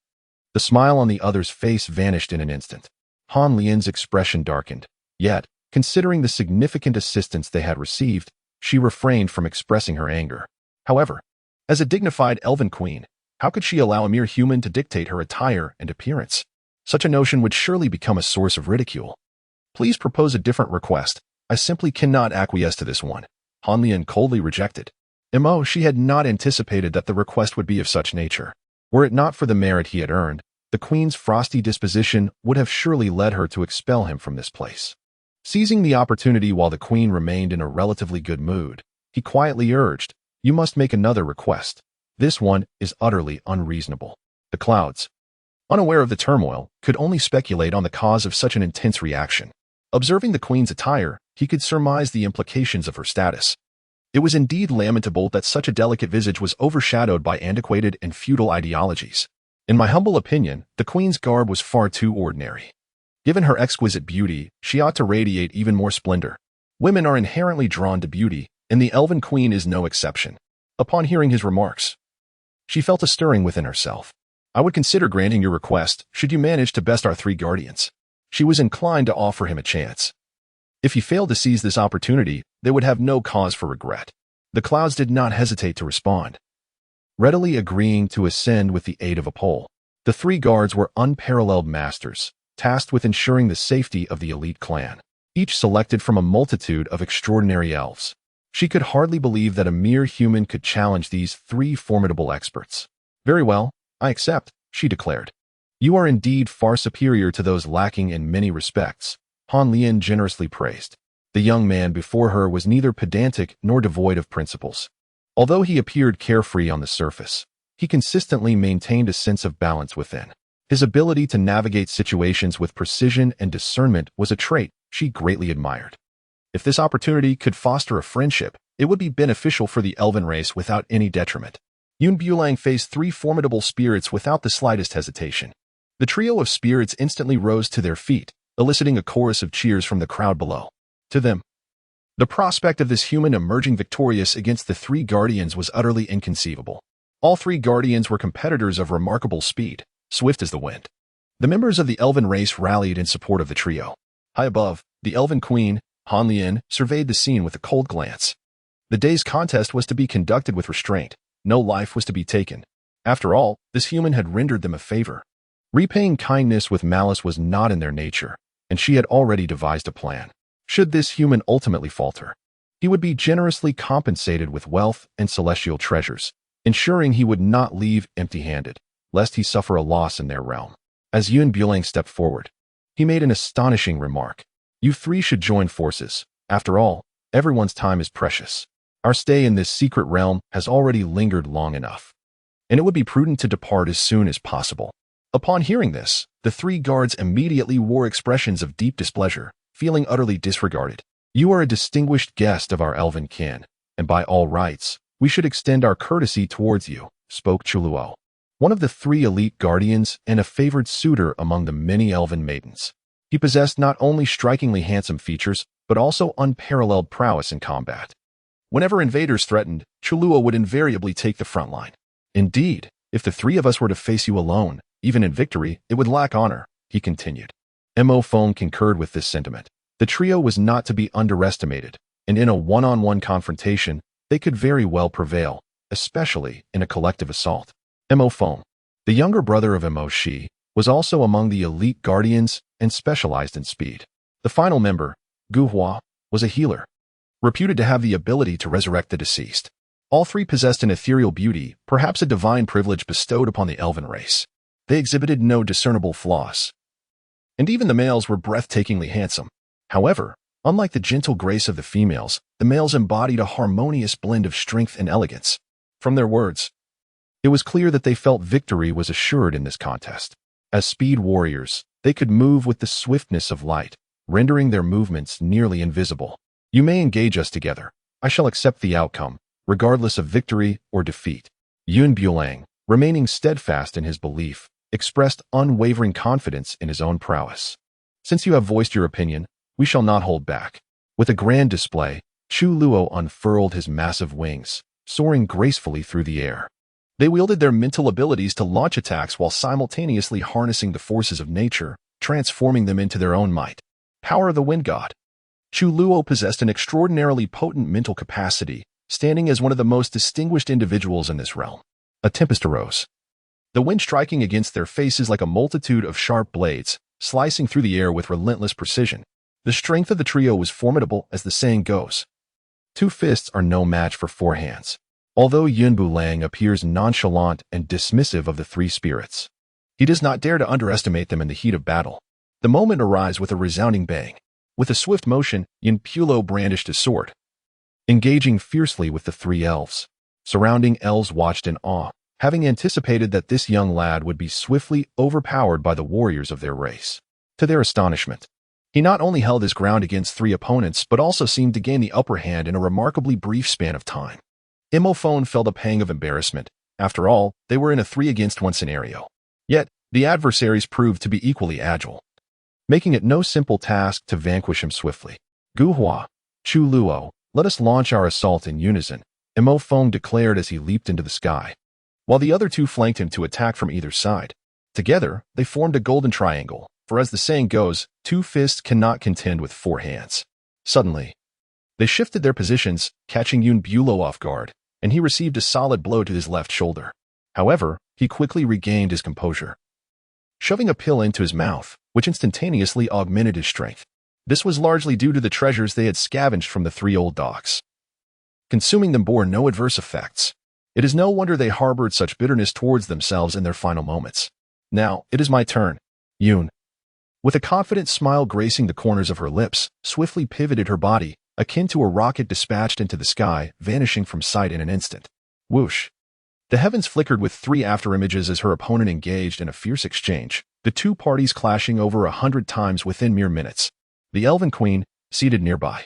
the smile on the other's face vanished in an instant. Han Lian's expression darkened. Yet, considering the significant assistance they had received, she refrained from expressing her anger. However, as a dignified elven queen, how could she allow a mere human to dictate her attire and appearance? Such a notion would surely become a source of ridicule. Please propose a different request. I simply cannot acquiesce to this one, Han Lian coldly rejected. She had not anticipated that the request would be of such nature. Were it not for the merit he had earned, the queen's frosty disposition would have surely led her to expel him from this place. Seizing the opportunity while the queen remained in a relatively good mood, he quietly urged, "You must make another request. This one is utterly unreasonable." The clouds, unaware of the turmoil, could only speculate on the cause of such an intense reaction. Observing the queen's attire, he could surmise the implications of her status. It was indeed lamentable that such a delicate visage was overshadowed by antiquated and feudal ideologies. In my humble opinion, the queen's garb was far too ordinary. Given her exquisite beauty, she ought to radiate even more splendor. Women are inherently drawn to beauty, and the elven queen is no exception. Upon hearing his remarks, she felt a stirring within herself. I would consider granting your request, should you manage to best our three guardians. She was inclined to offer him a chance. If he failed to seize this opportunity, they would have no cause for regret. The clouds did not hesitate to respond, readily agreeing to ascend with the aid of a pole. The three guards were unparalleled masters, tasked with ensuring the safety of the elite clan, each selected from a multitude of extraordinary elves. She could hardly believe that a mere human could challenge these three formidable experts. Very well, I accept, she declared. You are indeed far superior to those lacking in many respects, Han Lian generously praised. The young man before her was neither pedantic nor devoid of principles. Although he appeared carefree on the surface, he consistently maintained a sense of balance within. His ability to navigate situations with precision and discernment was a trait she greatly admired. If this opportunity could foster a friendship, it would be beneficial for the elven race without any detriment. Bulang faced three formidable spirits without the slightest hesitation. The trio of spirits instantly rose to their feet, eliciting a chorus of cheers from the crowd below. To them, the prospect of this human emerging victorious against the three guardians was utterly inconceivable. All three guardians were competitors of remarkable speed, swift as the wind. The members of the elven race rallied in support of the trio. High above, the elven queen, Han Lian, surveyed the scene with a cold glance. The day's contest was to be conducted with restraint. No life was to be taken. After all, this human had rendered them a favor. Repaying kindness with malice was not in their nature, and she had already devised a plan. Should this human ultimately falter, he would be generously compensated with wealth and celestial treasures, ensuring he would not leave empty-handed, lest he suffer a loss in their realm. As Bulang stepped forward, he made an astonishing remark. You three should join forces. After all, everyone's time is precious. Our stay in this secret realm has already lingered long enough, and it would be prudent to depart as soon as possible. Upon hearing this, the three guards immediately wore expressions of deep displeasure, feeling utterly disregarded. You are a distinguished guest of our elven kin, and by all rights, we should extend our courtesy towards you, spoke Chuluo, one of the three elite guardians and a favored suitor among the many elven maidens. He possessed not only strikingly handsome features, but also unparalleled prowess in combat. Whenever invaders threatened, Chuluo would invariably take the front line. Indeed, if the three of us were to face you alone, even in victory, it would lack honor, he continued. Phone concurred with this sentiment. The trio was not to be underestimated, and in a one-on-one confrontation, they could very well prevail, especially in a collective assault. Phone, the younger brother of Shi, was also among the elite guardians and specialized in speed. The final member, Gu Hua, was a healer, reputed to have the ability to resurrect the deceased. All three possessed an ethereal beauty, perhaps a divine privilege bestowed upon the elven race. They exhibited no discernible flaws, and even the males were breathtakingly handsome. However, unlike the gentle grace of the females, the males embodied a harmonious blend of strength and elegance. From their words, it was clear that they felt victory was assured in this contest. As speed warriors, they could move with the swiftness of light, rendering their movements nearly invisible. You may engage us together. I shall accept the outcome, regardless of victory or defeat. Bulang, remaining steadfast in his belief, expressed unwavering confidence in his own prowess. Since you have voiced your opinion, we shall not hold back. With a grand display, Chu Luo unfurled his massive wings, soaring gracefully through the air. They wielded their mental abilities to launch attacks while simultaneously harnessing the forces of nature, transforming them into their own might. Power of the Wind God. Chu Luo possessed an extraordinarily potent mental capacity, standing as one of the most distinguished individuals in this realm. A tempest arose, the wind striking against their faces like a multitude of sharp blades, slicing through the air with relentless precision. The strength of the trio was formidable, as the saying goes. 2 fists are no match for 4 hands. Although Yun Bulang appears nonchalant and dismissive of the 3 spirits, he does not dare to underestimate them in the heat of battle. The moment arrives with a resounding bang. With a swift motion, Yin Pulo brandished his sword, engaging fiercely with the 3 elves. Surrounding elves watched in awe, having anticipated that this young lad would be swiftly overpowered by the warriors of their race. To their astonishment, he not only held his ground against 3 opponents but also seemed to gain the upper hand in a remarkably brief span of time. Imophone felt a pang of embarrassment. After all, they were in a 3-against-1 scenario. Yet, the adversaries proved to be equally agile, making it no simple task to vanquish him swiftly. Guhua, Chu Luo, let us launch our assault in unison, Imophone declared as he leaped into the sky, while the other 2 flanked him to attack from either side. Together, they formed a golden triangle, for as the saying goes, 2 fists cannot contend with 4 hands. Suddenly, they shifted their positions, catching Yun Bulo off guard, and he received a solid blow to his left shoulder. However, he quickly regained his composure, shoving a pill into his mouth, which instantaneously augmented his strength. This was largely due to the treasures they had scavenged from the 3 old dogs. Consuming them bore no adverse effects. It is no wonder they harbored such bitterness towards themselves in their final moments. Now, it is my turn. Yun, with a confident smile gracing the corners of her lips, swiftly pivoted her body, akin to a rocket dispatched into the sky, vanishing from sight in an instant. Whoosh! The heavens flickered with 3 afterimages as her opponent engaged in a fierce exchange, the 2 parties clashing over 100 times within mere minutes. The Elven Queen, seated nearby,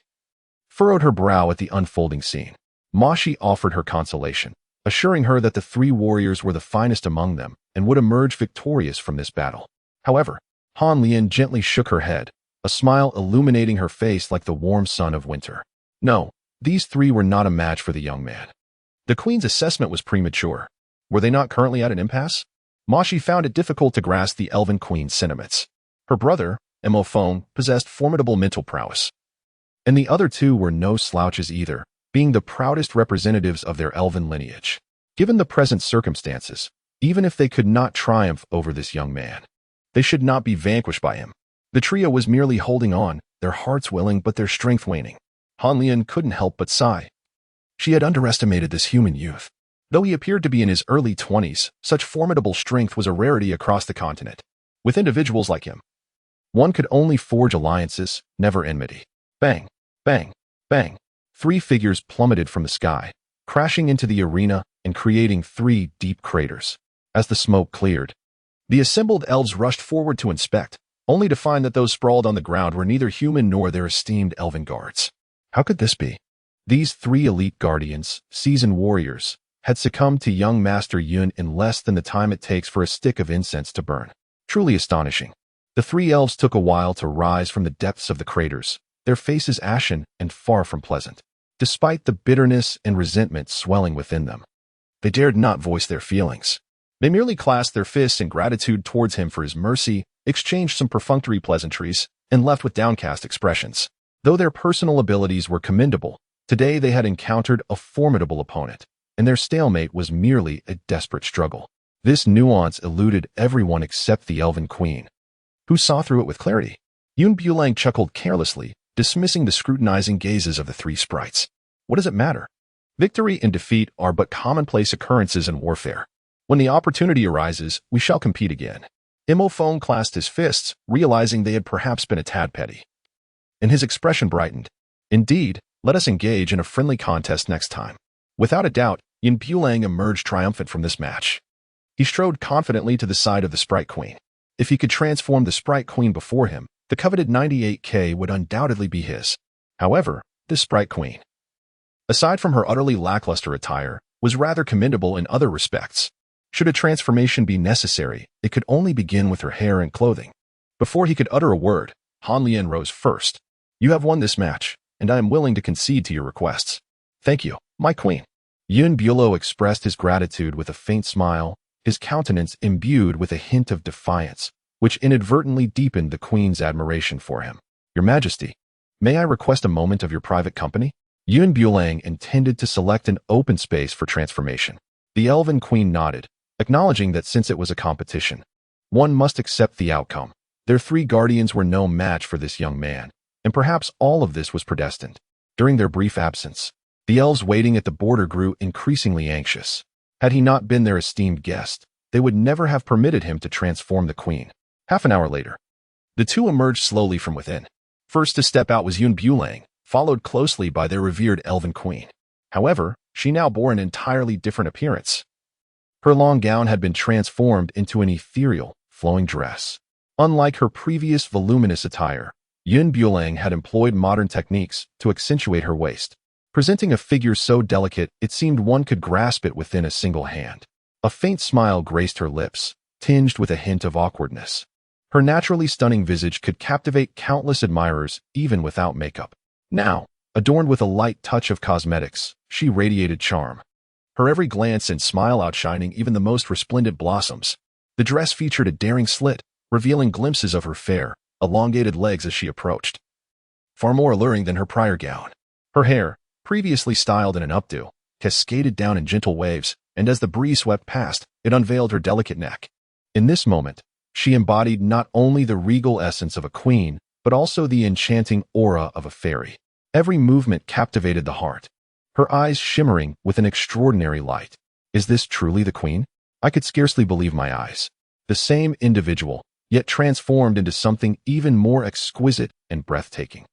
furrowed her brow at the unfolding scene. Ma Shi offered her consolation, assuring her that the 3 warriors were the finest among them and would emerge victorious from this battle. However, Han Lian gently shook her head, a smile illuminating her face like the warm sun of winter. No, these 3 were not a match for the young man. The Queen's assessment was premature. Were they not currently at an impasse? Ma Shi found it difficult to grasp the Elven Queen's sentiments. Her brother, Imophone, possessed formidable mental prowess, and the other 2 were no slouches either, being the proudest representatives of their elven lineage. Given the present circumstances, even if they could not triumph over this young man, they should not be vanquished by him. The trio was merely holding on, their hearts willing but their strength waning. Han Lian couldn't help but sigh. She had underestimated this human youth. Though he appeared to be in his early 20s, such formidable strength was a rarity across the continent. With individuals like him, one could only forge alliances, never enmity. Bang, bang, bang. 3 figures plummeted from the sky, crashing into the arena and creating 3 deep craters. As the smoke cleared, the assembled elves rushed forward to inspect, only to find that those sprawled on the ground were neither human nor their esteemed elven guards. How could this be? These 3 elite guardians, seasoned warriors, had succumbed to young Master Yun in less than the time it takes for a stick of incense to burn. Truly astonishing. The 3 elves took a while to rise from the depths of the craters, their faces ashen and far from pleasant. Despite the bitterness and resentment swelling within them, they dared not voice their feelings. They merely clasped their fists in gratitude towards him for his mercy, exchanged some perfunctory pleasantries, and left with downcast expressions. Though their personal abilities were commendable, today they had encountered a formidable opponent, and their stalemate was merely a desperate struggle. This nuance eluded everyone except the Elven Queen, who saw through it with clarity. Yun Bulang chuckled carelessly, dismissing the scrutinizing gazes of the 3 sprites. What does it matter? Victory and defeat are but commonplace occurrences in warfare. When the opportunity arises, we shall compete again. Imophone clasped his fists, realizing they had perhaps been a tad petty, and his expression brightened. Indeed, let us engage in a friendly contest next time. Without a doubt, Yin Bulang emerged triumphant from this match. He strode confidently to the side of the Sprite Queen. If he could transform the Sprite Queen before him, the coveted 98K would undoubtedly be his. However, this Sprite Queen, aside from her utterly lackluster attire, was rather commendable in other respects. Should a transformation be necessary, it could only begin with her hair and clothing. Before he could utter a word, Han Lian rose first. You have won this match. and I am willing to concede to your requests. Thank you, my queen. Yun Bulo expressed his gratitude with a faint smile, his countenance imbued with a hint of defiance, which inadvertently deepened the queen's admiration for him. Your Majesty, may I request a moment of your private company? Yun Bulang intended to select an open space for transformation. The elven queen nodded, acknowledging that since it was a competition, one must accept the outcome. Their 3 guardians were no match for this young man, and perhaps all of this was predestined. During their brief absence, the elves waiting at the border grew increasingly anxious. Had he not been their esteemed guest, they would never have permitted him to transform the queen. Half an hour later, the two emerged slowly from within. First to step out was Yun Bulang, followed closely by their revered elven queen. However, she now bore an entirely different appearance. Her long gown had been transformed into an ethereal, flowing dress. Unlike her previous voluminous attire, Yun Bulang had employed modern techniques to accentuate her waist, presenting a figure so delicate it seemed one could grasp it within a single hand. A faint smile graced her lips, tinged with a hint of awkwardness. Her naturally stunning visage could captivate countless admirers even without makeup. Now, adorned with a light touch of cosmetics, she radiated charm. Her every glance and smile outshining even the most resplendent blossoms. The dress featured a daring slit, revealing glimpses of her fair, elongated legs as she approached. Far more alluring than her prior gown. Her hair, previously styled in an updo, cascaded down in gentle waves, and as the breeze swept past, it unveiled her delicate neck. In this moment, she embodied not only the regal essence of a queen, but also the enchanting aura of a fairy. Every movement captivated the heart, her eyes shimmering with an extraordinary light. Is this truly the queen? I could scarcely believe my eyes. The same individual, yet transformed into something even more exquisite and breathtaking.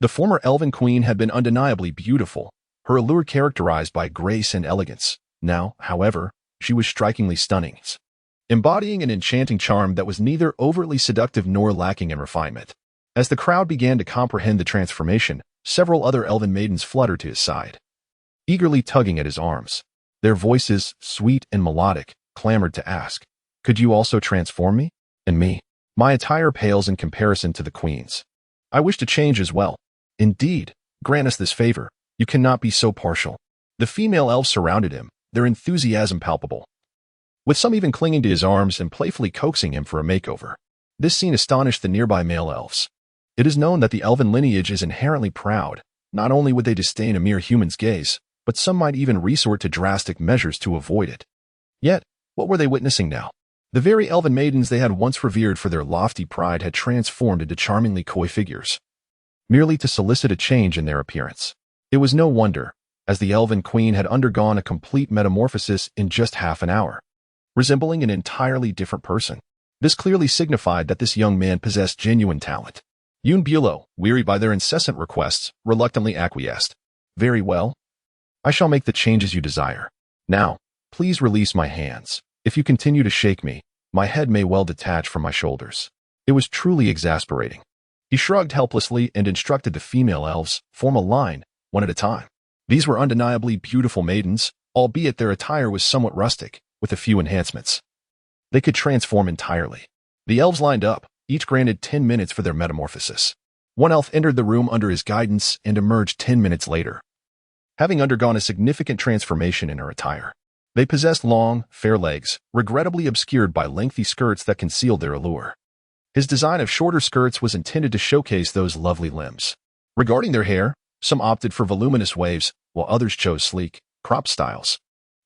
The former elven queen had been undeniably beautiful, her allure characterized by grace and elegance. Now, however, she was strikingly stunning, embodying an enchanting charm that was neither overtly seductive nor lacking in refinement. As the crowd began to comprehend the transformation, several other elven maidens fluttered to his side, eagerly tugging at his arms. Their voices, sweet and melodic, clamored to ask, "Could you also transform me?" "And me? My attire pales in comparison to the queen's. I wish to change as well." "Indeed, grant us this favor. You cannot be so partial." The female elves surrounded him, their enthusiasm palpable, with some even clinging to his arms and playfully coaxing him for a makeover. This scene astonished the nearby male elves. It is known that the elven lineage is inherently proud. Not only would they disdain a mere human's gaze, but some might even resort to drastic measures to avoid it. Yet, what were they witnessing now? The very elven maidens they had once revered for their lofty pride had transformed into charmingly coy figures, merely to solicit a change in their appearance. It was no wonder, as the elven queen had undergone a complete metamorphosis in just half an hour, resembling an entirely different person. This clearly signified that this young man possessed genuine talent. Yun Bulo, wearied by their incessant requests, reluctantly acquiesced. "Very well. I shall make the changes you desire. Now, please release my hands. If you continue to shake me, my head may well detach from my shoulders." It was truly exasperating. He shrugged helplessly and instructed the female elves, form a line, one at a time. These were undeniably beautiful maidens, albeit their attire was somewhat rustic, with a few enhancements. They could transform entirely. The elves lined up, each granted 10 minutes for their metamorphosis. One elf entered the room under his guidance and emerged 10 minutes later, having undergone a significant transformation in her attire. They possessed long, fair legs, regrettably obscured by lengthy skirts that concealed their allure. His design of shorter skirts was intended to showcase those lovely limbs. Regarding their hair, some opted for voluminous waves, while others chose sleek, cropped styles.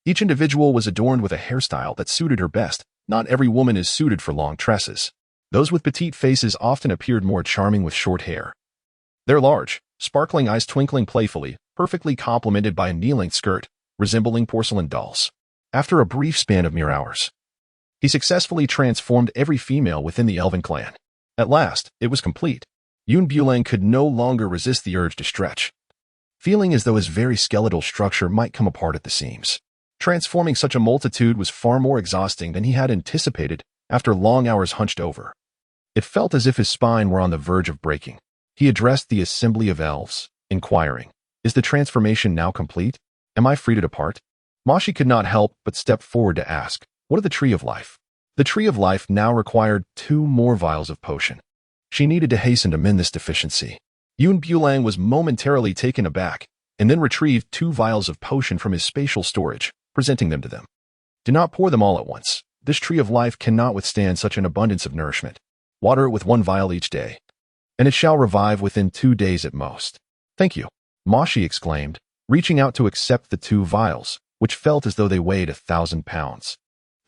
Each individual was adorned with a hairstyle that suited her best. Not every woman is suited for long tresses. Those with petite faces often appeared more charming with short hair. Their large, sparkling eyes twinkling playfully, perfectly complemented by a knee-length skirt, resembling porcelain dolls. After a brief span of mere hours, he successfully transformed every female within the elven clan. At last, it was complete. Yun Bulang could no longer resist the urge to stretch, feeling as though his very skeletal structure might come apart at the seams. Transforming such a multitude was far more exhausting than he had anticipated after long hours hunched over. It felt as if his spine were on the verge of breaking. He addressed the assembly of elves, inquiring, "Is the transformation now complete? Am I free to depart?" Mashi could not help but step forward to ask, "What of the Tree of Life?" The Tree of Life now required 2 more vials of potion. She needed to hasten to mend this deficiency. Bulang was momentarily taken aback, and then retrieved 2 vials of potion from his spatial storage, presenting them to them. Do not pour them all at once. This tree of life cannot withstand such an abundance of nourishment. Water it with 1 vial each day, and it shall revive within 2 days at most. Thank you, Moshi exclaimed, reaching out to accept the 2 vials, which felt as though they weighed 1,000 pounds.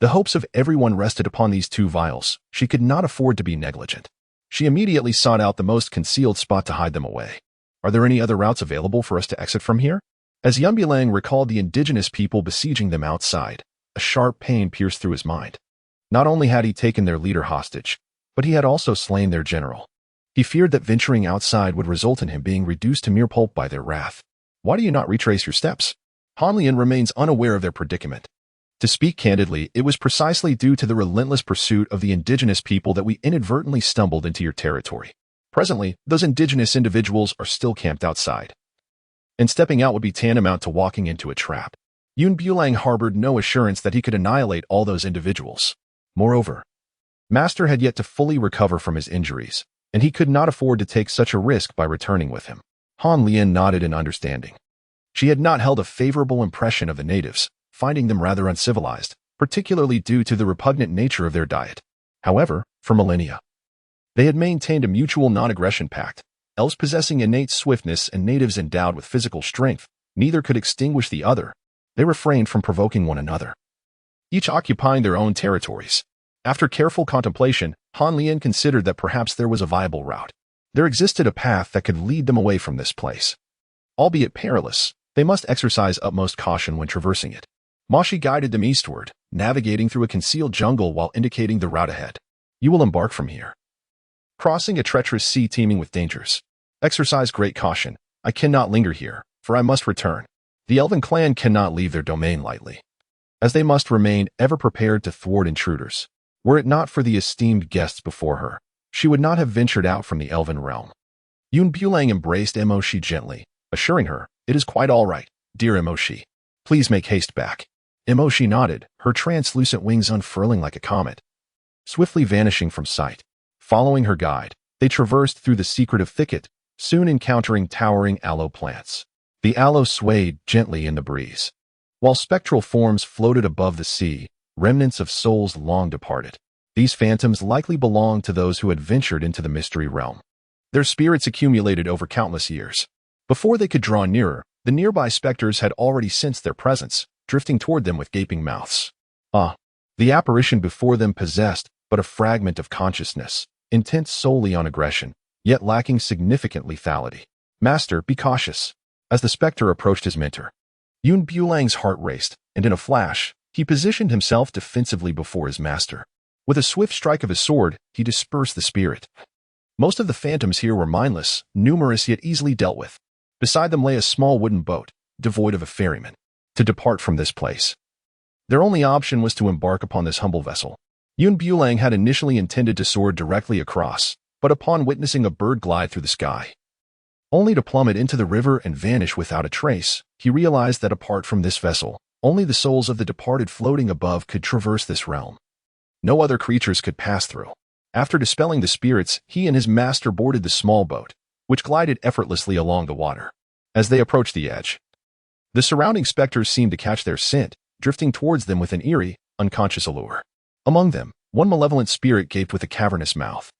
The hopes of everyone rested upon these 2 vials. She could not afford to be negligent. She immediately sought out the most concealed spot to hide them away. Are there any other routes available for us to exit from here? As Bulang recalled the indigenous people besieging them outside, a sharp pain pierced through his mind. Not only had he taken their leader hostage, but he had also slain their general. He feared that venturing outside would result in him being reduced to mere pulp by their wrath. Why do you not retrace your steps? Han Lian remains unaware of their predicament. To speak candidly, it was precisely due to the relentless pursuit of the indigenous people that we inadvertently stumbled into your territory. Presently, those indigenous individuals are still camped outside, and stepping out would be tantamount to walking into a trap. Bulang harbored no assurance that he could annihilate all those individuals. Moreover, Master had yet to fully recover from his injuries, and he could not afford to take such a risk by returning with him. Han Lian nodded in understanding. She had not held a favorable impression of the natives, finding them rather uncivilized, particularly due to the repugnant nature of their diet. However, for millennia, they had maintained a mutual non-aggression pact. Elves possessing innate swiftness and natives endowed with physical strength, neither could extinguish the other. They refrained from provoking one another, each occupying their own territories. After careful contemplation, Han Lian considered that perhaps there was a viable route. There existed a path that could lead them away from this place. Albeit perilous, they must exercise utmost caution when traversing it. Moshi guided them eastward, navigating through a concealed jungle while indicating the route ahead. You will embark from here, crossing a treacherous sea teeming with dangers. Exercise great caution. I cannot linger here, for I must return. The elven clan cannot leave their domain lightly, as they must remain ever prepared to thwart intruders. Were it not for the esteemed guests before her, she would not have ventured out from the elven realm. Bulang embraced Moshi gently, assuring her, "It is quite all right, dear Moshi. Please make haste back." Moshi nodded, her translucent wings unfurling like a comet, swiftly vanishing from sight. Following her guide, they traversed through the secretive thicket, soon encountering towering aloe plants. The aloe swayed gently in the breeze, while spectral forms floated above the sea, remnants of souls long departed. These phantoms likely belonged to those who had ventured into the mystery realm. Their spirits accumulated over countless years. Before they could draw nearer, the nearby specters had already sensed their presence, drifting toward them with gaping mouths. The apparition before them possessed but a fragment of consciousness, intent solely on aggression, yet lacking significant lethality. Master, be cautious. As the specter approached his mentor, Bulang's heart raced, and in a flash, he positioned himself defensively before his master. With a swift strike of his sword, he dispersed the spirit. Most of the phantoms here were mindless, numerous yet easily dealt with. Beside them lay a small wooden boat, devoid of a ferryman. To depart from this place, their only option was to embark upon this humble vessel. Bulang had initially intended to soar directly across, but upon witnessing a bird glide through the sky, only to plummet into the river and vanish without a trace, he realized that apart from this vessel, only the souls of the departed floating above could traverse this realm. No other creatures could pass through. After dispelling the spirits, he and his master boarded the small boat, which glided effortlessly along the water. As they approached the edge, the surrounding specters seemed to catch their scent, drifting towards them with an eerie, unconscious allure. Among them, one malevolent spirit gaped with a cavernous mouth,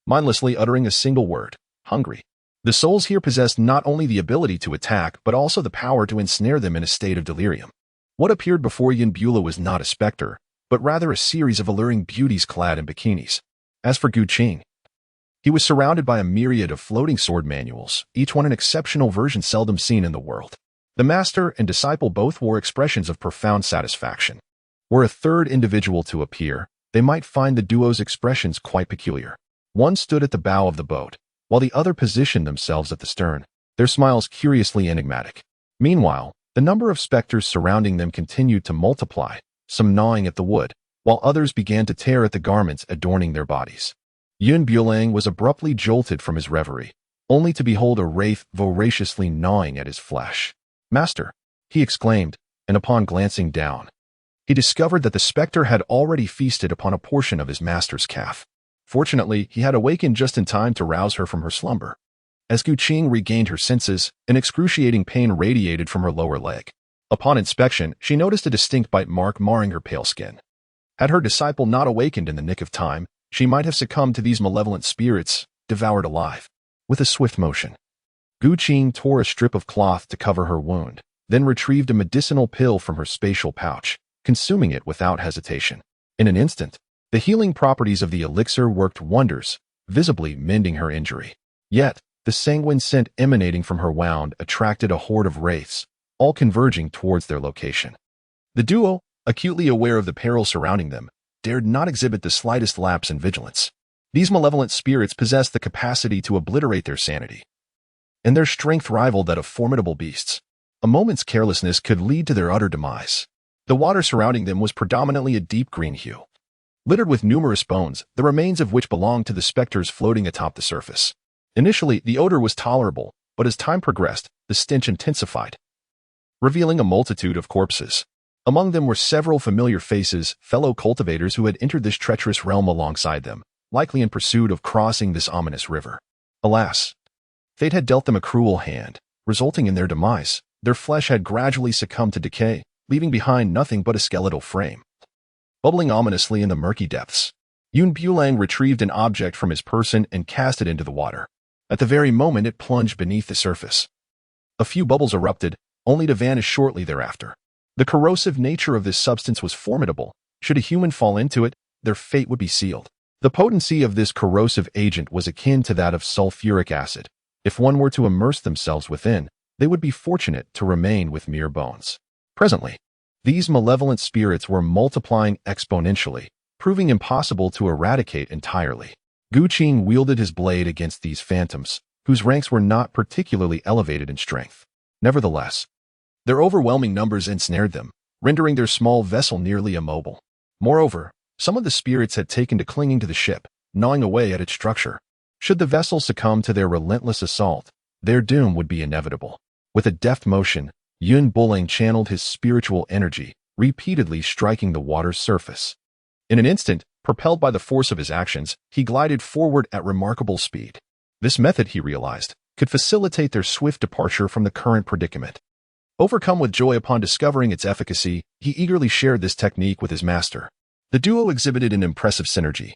mindlessly uttering a single word: hungry. The souls here possessed not only the ability to attack, but also the power to ensnare them in a state of delirium. What appeared before Bula was not a specter, but rather a series of alluring beauties clad in bikinis. As for Qing, he was surrounded by a myriad of floating sword manuals, each one an exceptional version seldom seen in the world. The master and disciple both wore expressions of profound satisfaction. Were a third individual to appear, they might find the duo's expressions quite peculiar. One stood at the bow of the boat, while the other positioned themselves at the stern, their smiles curiously enigmatic. Meanwhile, the number of specters surrounding them continued to multiply, some gnawing at the wood, while others began to tear at the garments adorning their bodies. Bulang was abruptly jolted from his reverie, only to behold a wraith voraciously gnawing at his flesh. "Master," he exclaimed, and upon glancing down, he discovered that the specter had already feasted upon a portion of his master's calf. Fortunately, he had awakened just in time to rouse her from her slumber. As Qing regained her senses, an excruciating pain radiated from her lower leg. Upon inspection, she noticed a distinct bite mark marring her pale skin. Had her disciple not awakened in the nick of time, she might have succumbed to these malevolent spirits, devoured alive. With a swift motion, Qing tore a strip of cloth to cover her wound, then retrieved a medicinal pill from her spatial pouch, consuming it without hesitation. In an instant, the healing properties of the elixir worked wonders, visibly mending her injury. Yet, the sanguine scent emanating from her wound attracted a horde of wraiths, all converging towards their location. The duo, acutely aware of the peril surrounding them, dared not exhibit the slightest lapse in vigilance. These malevolent spirits possessed the capacity to obliterate their sanity, and their strength rivaled that of formidable beasts. A moment's carelessness could lead to their utter demise. The water surrounding them was predominantly a deep green hue, littered with numerous bones, the remains of which belonged to the specters floating atop the surface. Initially, the odor was tolerable, but as time progressed, the stench intensified, revealing a multitude of corpses. Among them were several familiar faces, fellow cultivators who had entered this treacherous realm alongside them, likely in pursuit of crossing this ominous river. Alas, fate had dealt them a cruel hand, resulting in their demise. Their flesh had gradually succumbed to decay, leaving behind nothing but a skeletal frame. Bubbling ominously in the murky depths, Bulang retrieved an object from his person and cast it into the water. At the very moment it plunged beneath the surface, a few bubbles erupted, only to vanish shortly thereafter. The corrosive nature of this substance was formidable. Should a human fall into it, their fate would be sealed. The potency of this corrosive agent was akin to that of sulfuric acid. If one were to immerse themselves within, they would be fortunate to remain with mere bones. Presently, these malevolent spirits were multiplying exponentially, proving impossible to eradicate entirely. Qing wielded his blade against these phantoms, whose ranks were not particularly elevated in strength. Nevertheless, their overwhelming numbers ensnared them, rendering their small vessel nearly immobile. Moreover, some of the spirits had taken to clinging to the ship, gnawing away at its structure. Should the vessel succumb to their relentless assault, their doom would be inevitable. With a deft motion, Bulang channeled his spiritual energy, repeatedly striking the water's surface. In an instant, propelled by the force of his actions, he glided forward at remarkable speed. This method, he realized, could facilitate their swift departure from the current predicament. Overcome with joy upon discovering its efficacy, he eagerly shared this technique with his master. The duo exhibited an impressive synergy.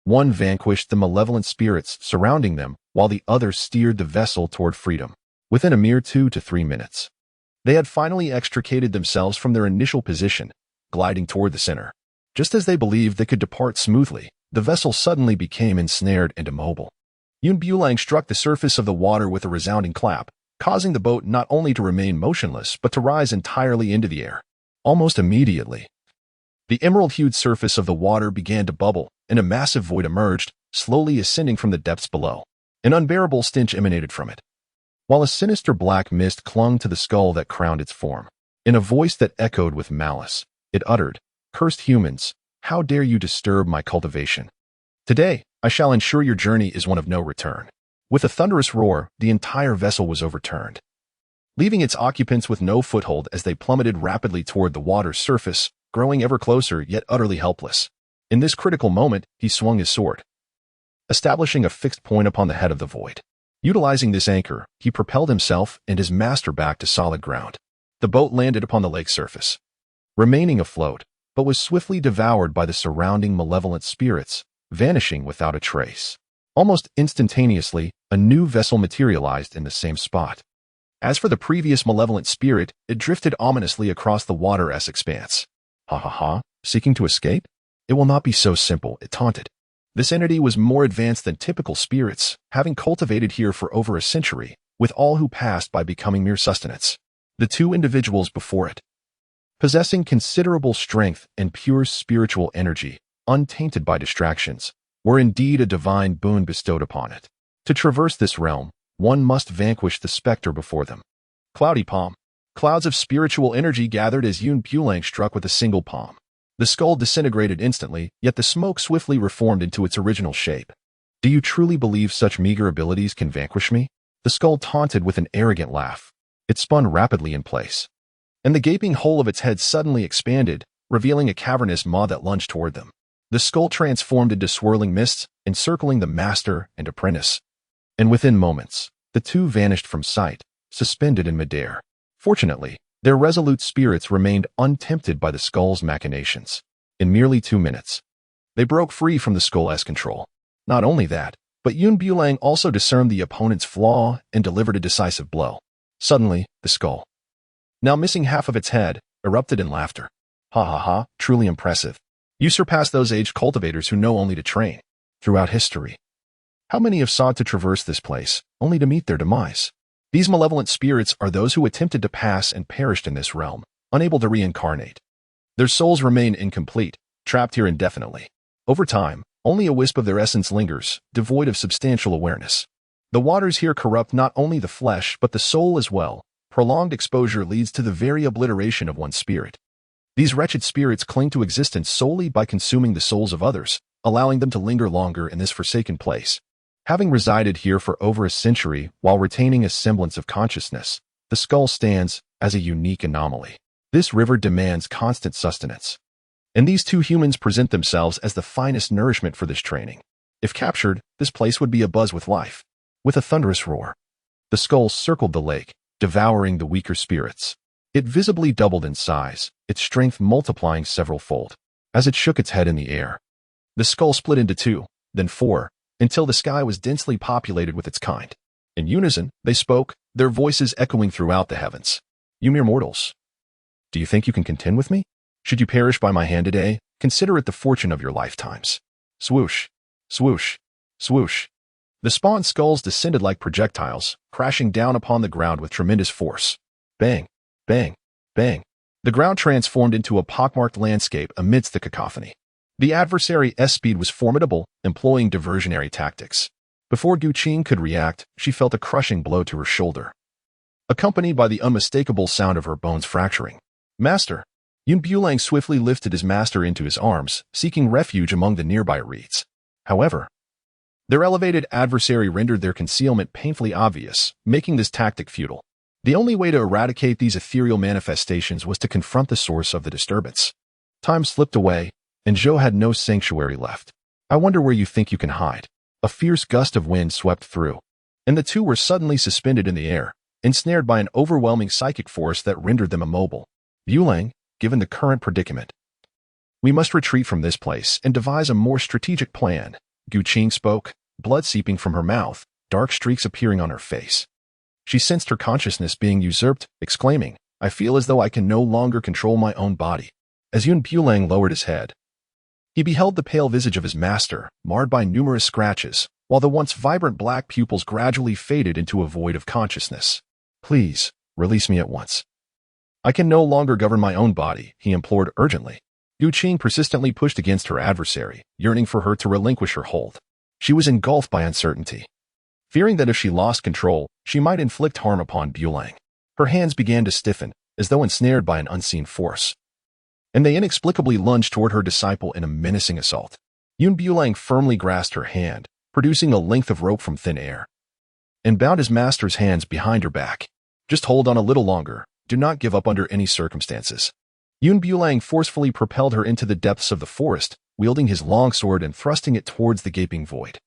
One vanquished the malevolent spirits surrounding them, while the other steered the vessel toward freedom. Within a mere 2 to 3 minutes, they had finally extricated themselves from their initial position, gliding toward the center. Just as they believed they could depart smoothly, the vessel suddenly became ensnared and immobile. Bulang struck the surface of the water with a resounding clap, causing the boat not only to remain motionless but to rise entirely into the air. Almost immediately, the emerald-hued surface of the water began to bubble, and a massive void emerged, slowly ascending from the depths below. An unbearable stench emanated from it, while a sinister black mist clung to the skull that crowned its form. In a voice that echoed with malice, it uttered, "Cursed humans, how dare you disturb my cultivation? Today, I shall ensure your journey is one of no return." With a thunderous roar, the entire vessel was overturned, leaving its occupants with no foothold as they plummeted rapidly toward the water's surface, growing ever closer yet utterly helpless. In this critical moment, he swung his sword, establishing a fixed point upon the head of the void. Utilizing this anchor, he propelled himself and his master back to solid ground. The boat landed upon the lake's surface, remaining afloat, but was swiftly devoured by the surrounding malevolent spirits, vanishing without a trace. Almost instantaneously, a new vessel materialized in the same spot. As for the previous malevolent spirit, it drifted ominously across the water's expanse. "Ha ha ha, seeking to escape? It will not be so simple," it taunted. This entity was more advanced than typical spirits, having cultivated here for over a century, with all who passed by becoming mere sustenance. The two individuals before it, possessing considerable strength and pure spiritual energy, untainted by distractions, were indeed a divine boon bestowed upon it. To traverse this realm, one must vanquish the specter before them. Cloudy palm. Clouds of spiritual energy gathered as Bulang struck with a single palm. The skull disintegrated instantly, yet the smoke swiftly reformed into its original shape. "Do you truly believe such meager abilities can vanquish me?" The skull taunted with an arrogant laugh. It spun rapidly in place, and the gaping hole of its head suddenly expanded, revealing a cavernous maw that lunged toward them. The skull transformed into swirling mists, encircling the master and apprentice, and within moments, The two vanished from sight, suspended in midair. Fortunately, their resolute spirits remained untempted by the skull's machinations. In merely 2 minutes, they broke free from the skull's control. Not only that, but Bulang also discerned the opponent's flaw and delivered a decisive blow. Suddenly, the skull, now missing half of its head, erupted in laughter. Ha ha ha, truly impressive. You surpass those aged cultivators who know only to train. Throughout history, how many have sought to traverse this place, only to meet their demise? These malevolent spirits are those who attempted to pass and perished in this realm, unable to reincarnate. Their souls remain incomplete, trapped here indefinitely. Over time, only a wisp of their essence lingers, devoid of substantial awareness. The waters here corrupt not only the flesh but the soul as well. Prolonged exposure leads to the very obliteration of one's spirit. These wretched spirits cling to existence solely by consuming the souls of others, allowing them to linger longer in this forsaken place. Having resided here for over a century while retaining a semblance of consciousness, the skull stands as a unique anomaly. This river demands constant sustenance. And these two humans present themselves as the finest nourishment for this training. If captured, this place would be abuzz with life. With a thunderous roar, the skull circled the lake, devouring the weaker spirits. It visibly doubled in size, its strength multiplying several-fold. As it shook its head in the air, the skull split into 2, then 4, until the sky was densely populated with its kind. In unison, they spoke, their voices echoing throughout the heavens. You mere mortals, do you think you can contend with me? Should you perish by my hand today, consider it the fortune of your lifetimes. Swoosh, swoosh, swoosh. The spawned skulls descended like projectiles, crashing down upon the ground with tremendous force. Bang, bang, bang. The ground transformed into a pockmarked landscape amidst the cacophony. The adversary's speed was formidable, employing diversionary tactics. Before Qing could react, she felt a crushing blow to her shoulder, accompanied by the unmistakable sound of her bones fracturing. Master! Bulang swiftly lifted his master into his arms, seeking refuge among the nearby reeds. However, their elevated adversary rendered their concealment painfully obvious, making this tactic futile. The only way to eradicate these ethereal manifestations was to confront the source of the disturbance. Time slipped away, and Zhou had no sanctuary left. I wonder where you think you can hide. A fierce gust of wind swept through, and the two were suddenly suspended in the air, ensnared by an overwhelming psychic force that rendered them immobile. Bulang, given the current predicament, we must retreat from this place and devise a more strategic plan. Qing spoke, blood seeping from her mouth, dark streaks appearing on her face. She sensed her consciousness being usurped, exclaiming, I feel as though I can no longer control my own body. As Bulang lowered his head, he beheld the pale visage of his master, marred by numerous scratches, while the once vibrant black pupils gradually faded into a void of consciousness. Please, release me at once. I can no longer govern my own body, he implored urgently. Qing persistently pushed against her adversary, yearning for her to relinquish her hold. She was engulfed by uncertainty, fearing that if she lost control, she might inflict harm upon Bulang. Her hands began to stiffen, as though ensnared by an unseen force, and they inexplicably lunged toward her disciple in a menacing assault. Bulang firmly grasped her hand, producing a length of rope from thin air, and bound his master's hands behind her back. Just hold on a little longer. Do not give up under any circumstances. Bulang forcefully propelled her into the depths of the forest, wielding his long sword and thrusting it towards the gaping void.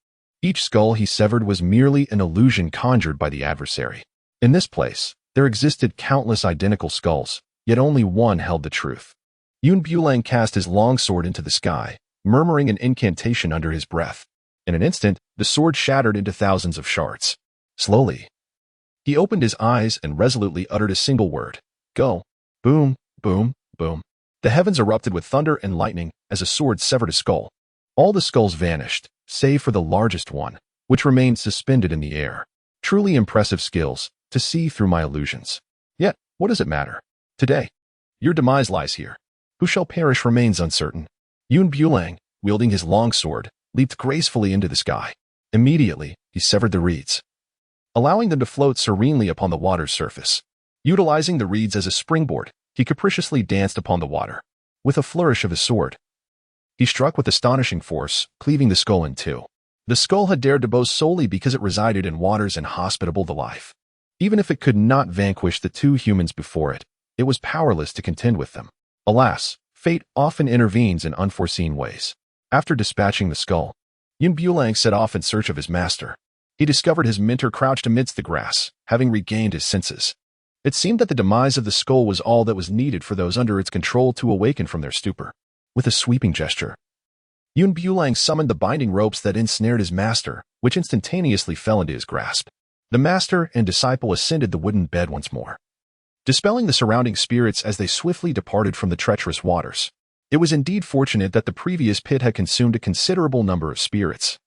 Each skull he severed was merely an illusion conjured by the adversary. In this place, there existed countless identical skulls, yet only one held the truth. Bulang cast his long sword into the sky, murmuring an incantation under his breath. In an instant, the sword shattered into thousands of shards. Slowly, he opened his eyes and resolutely uttered a single word. Go. Boom, boom, boom. The heavens erupted with thunder and lightning as a sword severed a skull. All the skulls vanished, save for the largest one, which remained suspended in the air. Truly impressive skills, to see through my illusions. Yet, what does it matter? Today, your demise lies here. Who shall perish remains uncertain. Bulang, wielding his long sword, leaped gracefully into the sky. Immediately, he severed the reeds, allowing them to float serenely upon the water's surface. Utilizing the reeds as a springboard, he capriciously danced upon the water. With a flourish of his sword, he struck with astonishing force, cleaving the skull in two. The skull had dared to boast solely because it resided in waters inhospitable to life. Even if it could not vanquish the two humans before it, it was powerless to contend with them. Alas, fate often intervenes in unforeseen ways. After dispatching the skull, Bulang set off in search of his master. He discovered his mentor crouched amidst the grass, having regained his senses. It seemed that the demise of the skull was all that was needed for those under its control to awaken from their stupor. With a sweeping gesture, Bulang summoned the binding ropes that ensnared his master, which instantaneously fell into his grasp. The master and disciple ascended the wooden bed once more, dispelling the surrounding spirits as they swiftly departed from the treacherous waters. It was indeed fortunate that the previous pit had consumed a considerable number of spirits,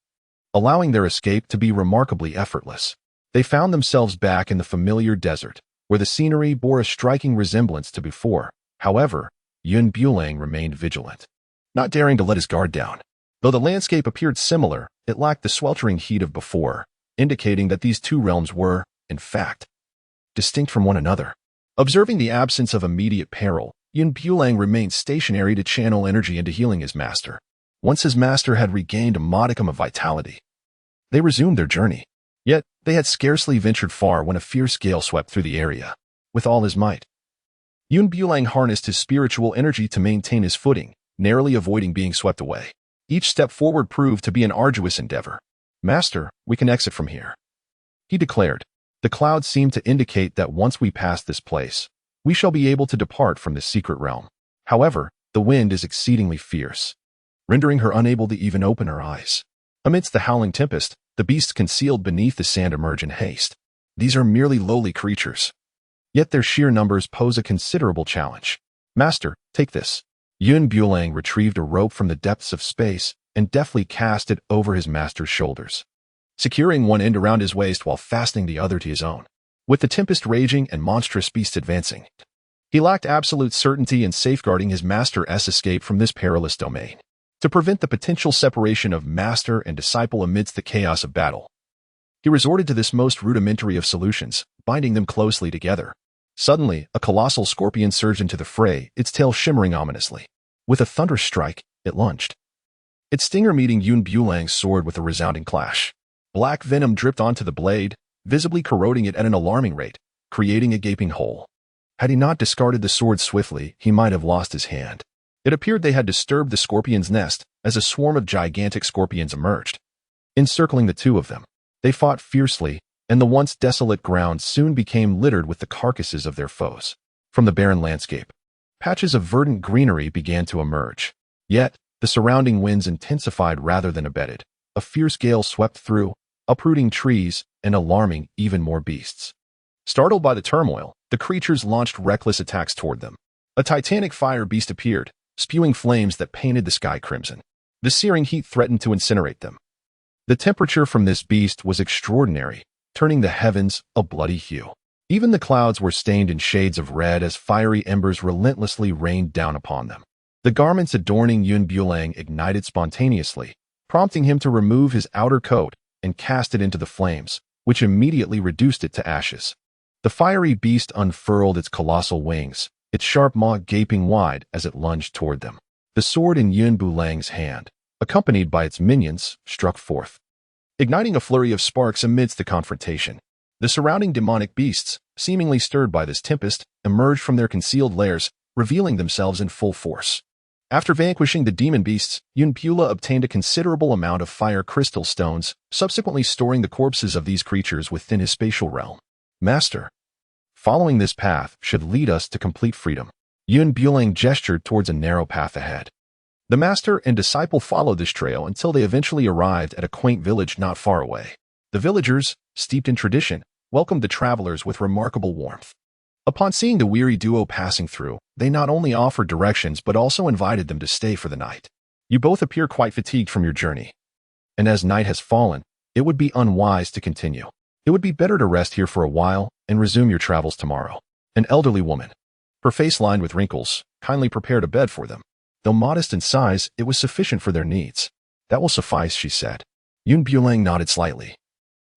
allowing their escape to be remarkably effortless. They found themselves back in the familiar desert, where the scenery bore a striking resemblance to before. However, Bulang remained vigilant, not daring to let his guard down. Though the landscape appeared similar, it lacked the sweltering heat of before, indicating that these two realms were, in fact, distinct from one another. Observing the absence of immediate peril, Bulang remained stationary to channel energy into healing his master. Once his master had regained a modicum of vitality, they resumed their journey. Yet, they had scarcely ventured far when a fierce gale swept through the area. With all his might, Bulang harnessed his spiritual energy to maintain his footing, narrowly avoiding being swept away. Each step forward proved to be an arduous endeavor. "Master, we can exit from here," he declared. "The clouds seem to indicate that once we pass this place, we shall be able to depart from this secret realm. However, the wind is exceedingly fierce, rendering her unable to even open her eyes." Amidst the howling tempest, the beasts concealed beneath the sand emerge in haste. These are merely lowly creatures, yet their sheer numbers pose a considerable challenge. "Master, take this." Bulang retrieved a rope from the depths of space and deftly cast it over his master's shoulders, securing one end around his waist while fastening the other to his own. With the tempest raging and monstrous beasts advancing, he lacked absolute certainty in safeguarding his master's escape from this perilous domain. To prevent the potential separation of master and disciple amidst the chaos of battle, he resorted to this most rudimentary of solutions, binding them closely together. Suddenly, a colossal scorpion surged into the fray, its tail shimmering ominously. With a thunderous strike, it lunged, its stinger meeting Bulang's sword with a resounding clash. Black venom dripped onto the blade, visibly corroding it at an alarming rate, creating a gaping hole. Had he not discarded the sword swiftly, he might have lost his hand. It appeared they had disturbed the scorpion's nest as a swarm of gigantic scorpions emerged, encircling the two of them. They fought fiercely, and the once desolate ground soon became littered with the carcasses of their foes. From the barren landscape, patches of verdant greenery began to emerge. Yet, the surrounding winds intensified rather than abated. A fierce gale swept through, uprooting trees and alarming even more beasts. Startled by the turmoil, the creatures launched reckless attacks toward them. A titanic fire beast appeared, spewing flames that painted the sky crimson. The searing heat threatened to incinerate them. The temperature from this beast was extraordinary, turning the heavens a bloody hue. Even the clouds were stained in shades of red as fiery embers relentlessly rained down upon them. The garments adorning Bulang ignited spontaneously, prompting him to remove his outer coat and cast it into the flames, which immediately reduced it to ashes. The fiery beast unfurled its colossal wings, its sharp maw gaping wide as it lunged toward them. The sword in Bulang's hand, accompanied by its minions, struck forth, igniting a flurry of sparks amidst the confrontation. The surrounding demonic beasts, seemingly stirred by this tempest, emerged from their concealed lairs, revealing themselves in full force. After vanquishing the demon beasts, Bulang obtained a considerable amount of fire crystal stones, subsequently storing the corpses of these creatures within his spatial realm. "Master, following this path should lead us to complete freedom." Bulang gestured towards a narrow path ahead. The master and disciple followed this trail until they eventually arrived at a quaint village not far away. The villagers, steeped in tradition, welcomed the travelers with remarkable warmth. Upon seeing the weary duo passing through, they not only offered directions but also invited them to stay for the night. "You both appear quite fatigued from your journey, and as night has fallen, it would be unwise to continue. It would be better to rest here for a while and resume your travels tomorrow." An elderly woman, her face lined with wrinkles, kindly prepared a bed for them. Though modest in size, it was sufficient for their needs. "That will suffice," she said. Bulang nodded slightly,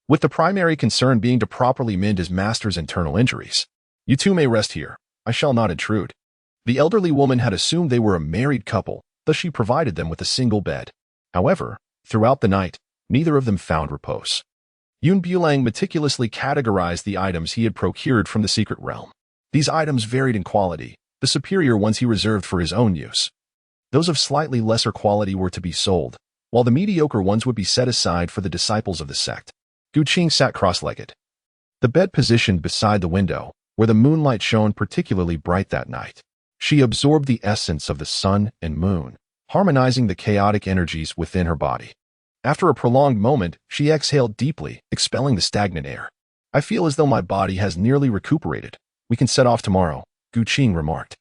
with the primary concern being to properly mend his master's internal injuries. "You two may rest here. I shall not intrude." The elderly woman had assumed they were a married couple, thus she provided them with a single bed. However, throughout the night, neither of them found repose. Bulang meticulously categorized the items he had procured from the secret realm. These items varied in quality, the superior ones he reserved for his own use. Those of slightly lesser quality were to be sold, while the mediocre ones would be set aside for the disciples of the sect. Qing sat cross-legged. The bed positioned beside the window, where the moonlight shone particularly bright that night. She absorbed the essence of the sun and moon, harmonizing the chaotic energies within her body. After a prolonged moment, she exhaled deeply, expelling the stagnant air. I feel as though my body has nearly recuperated. We can set off tomorrow, Qing remarked,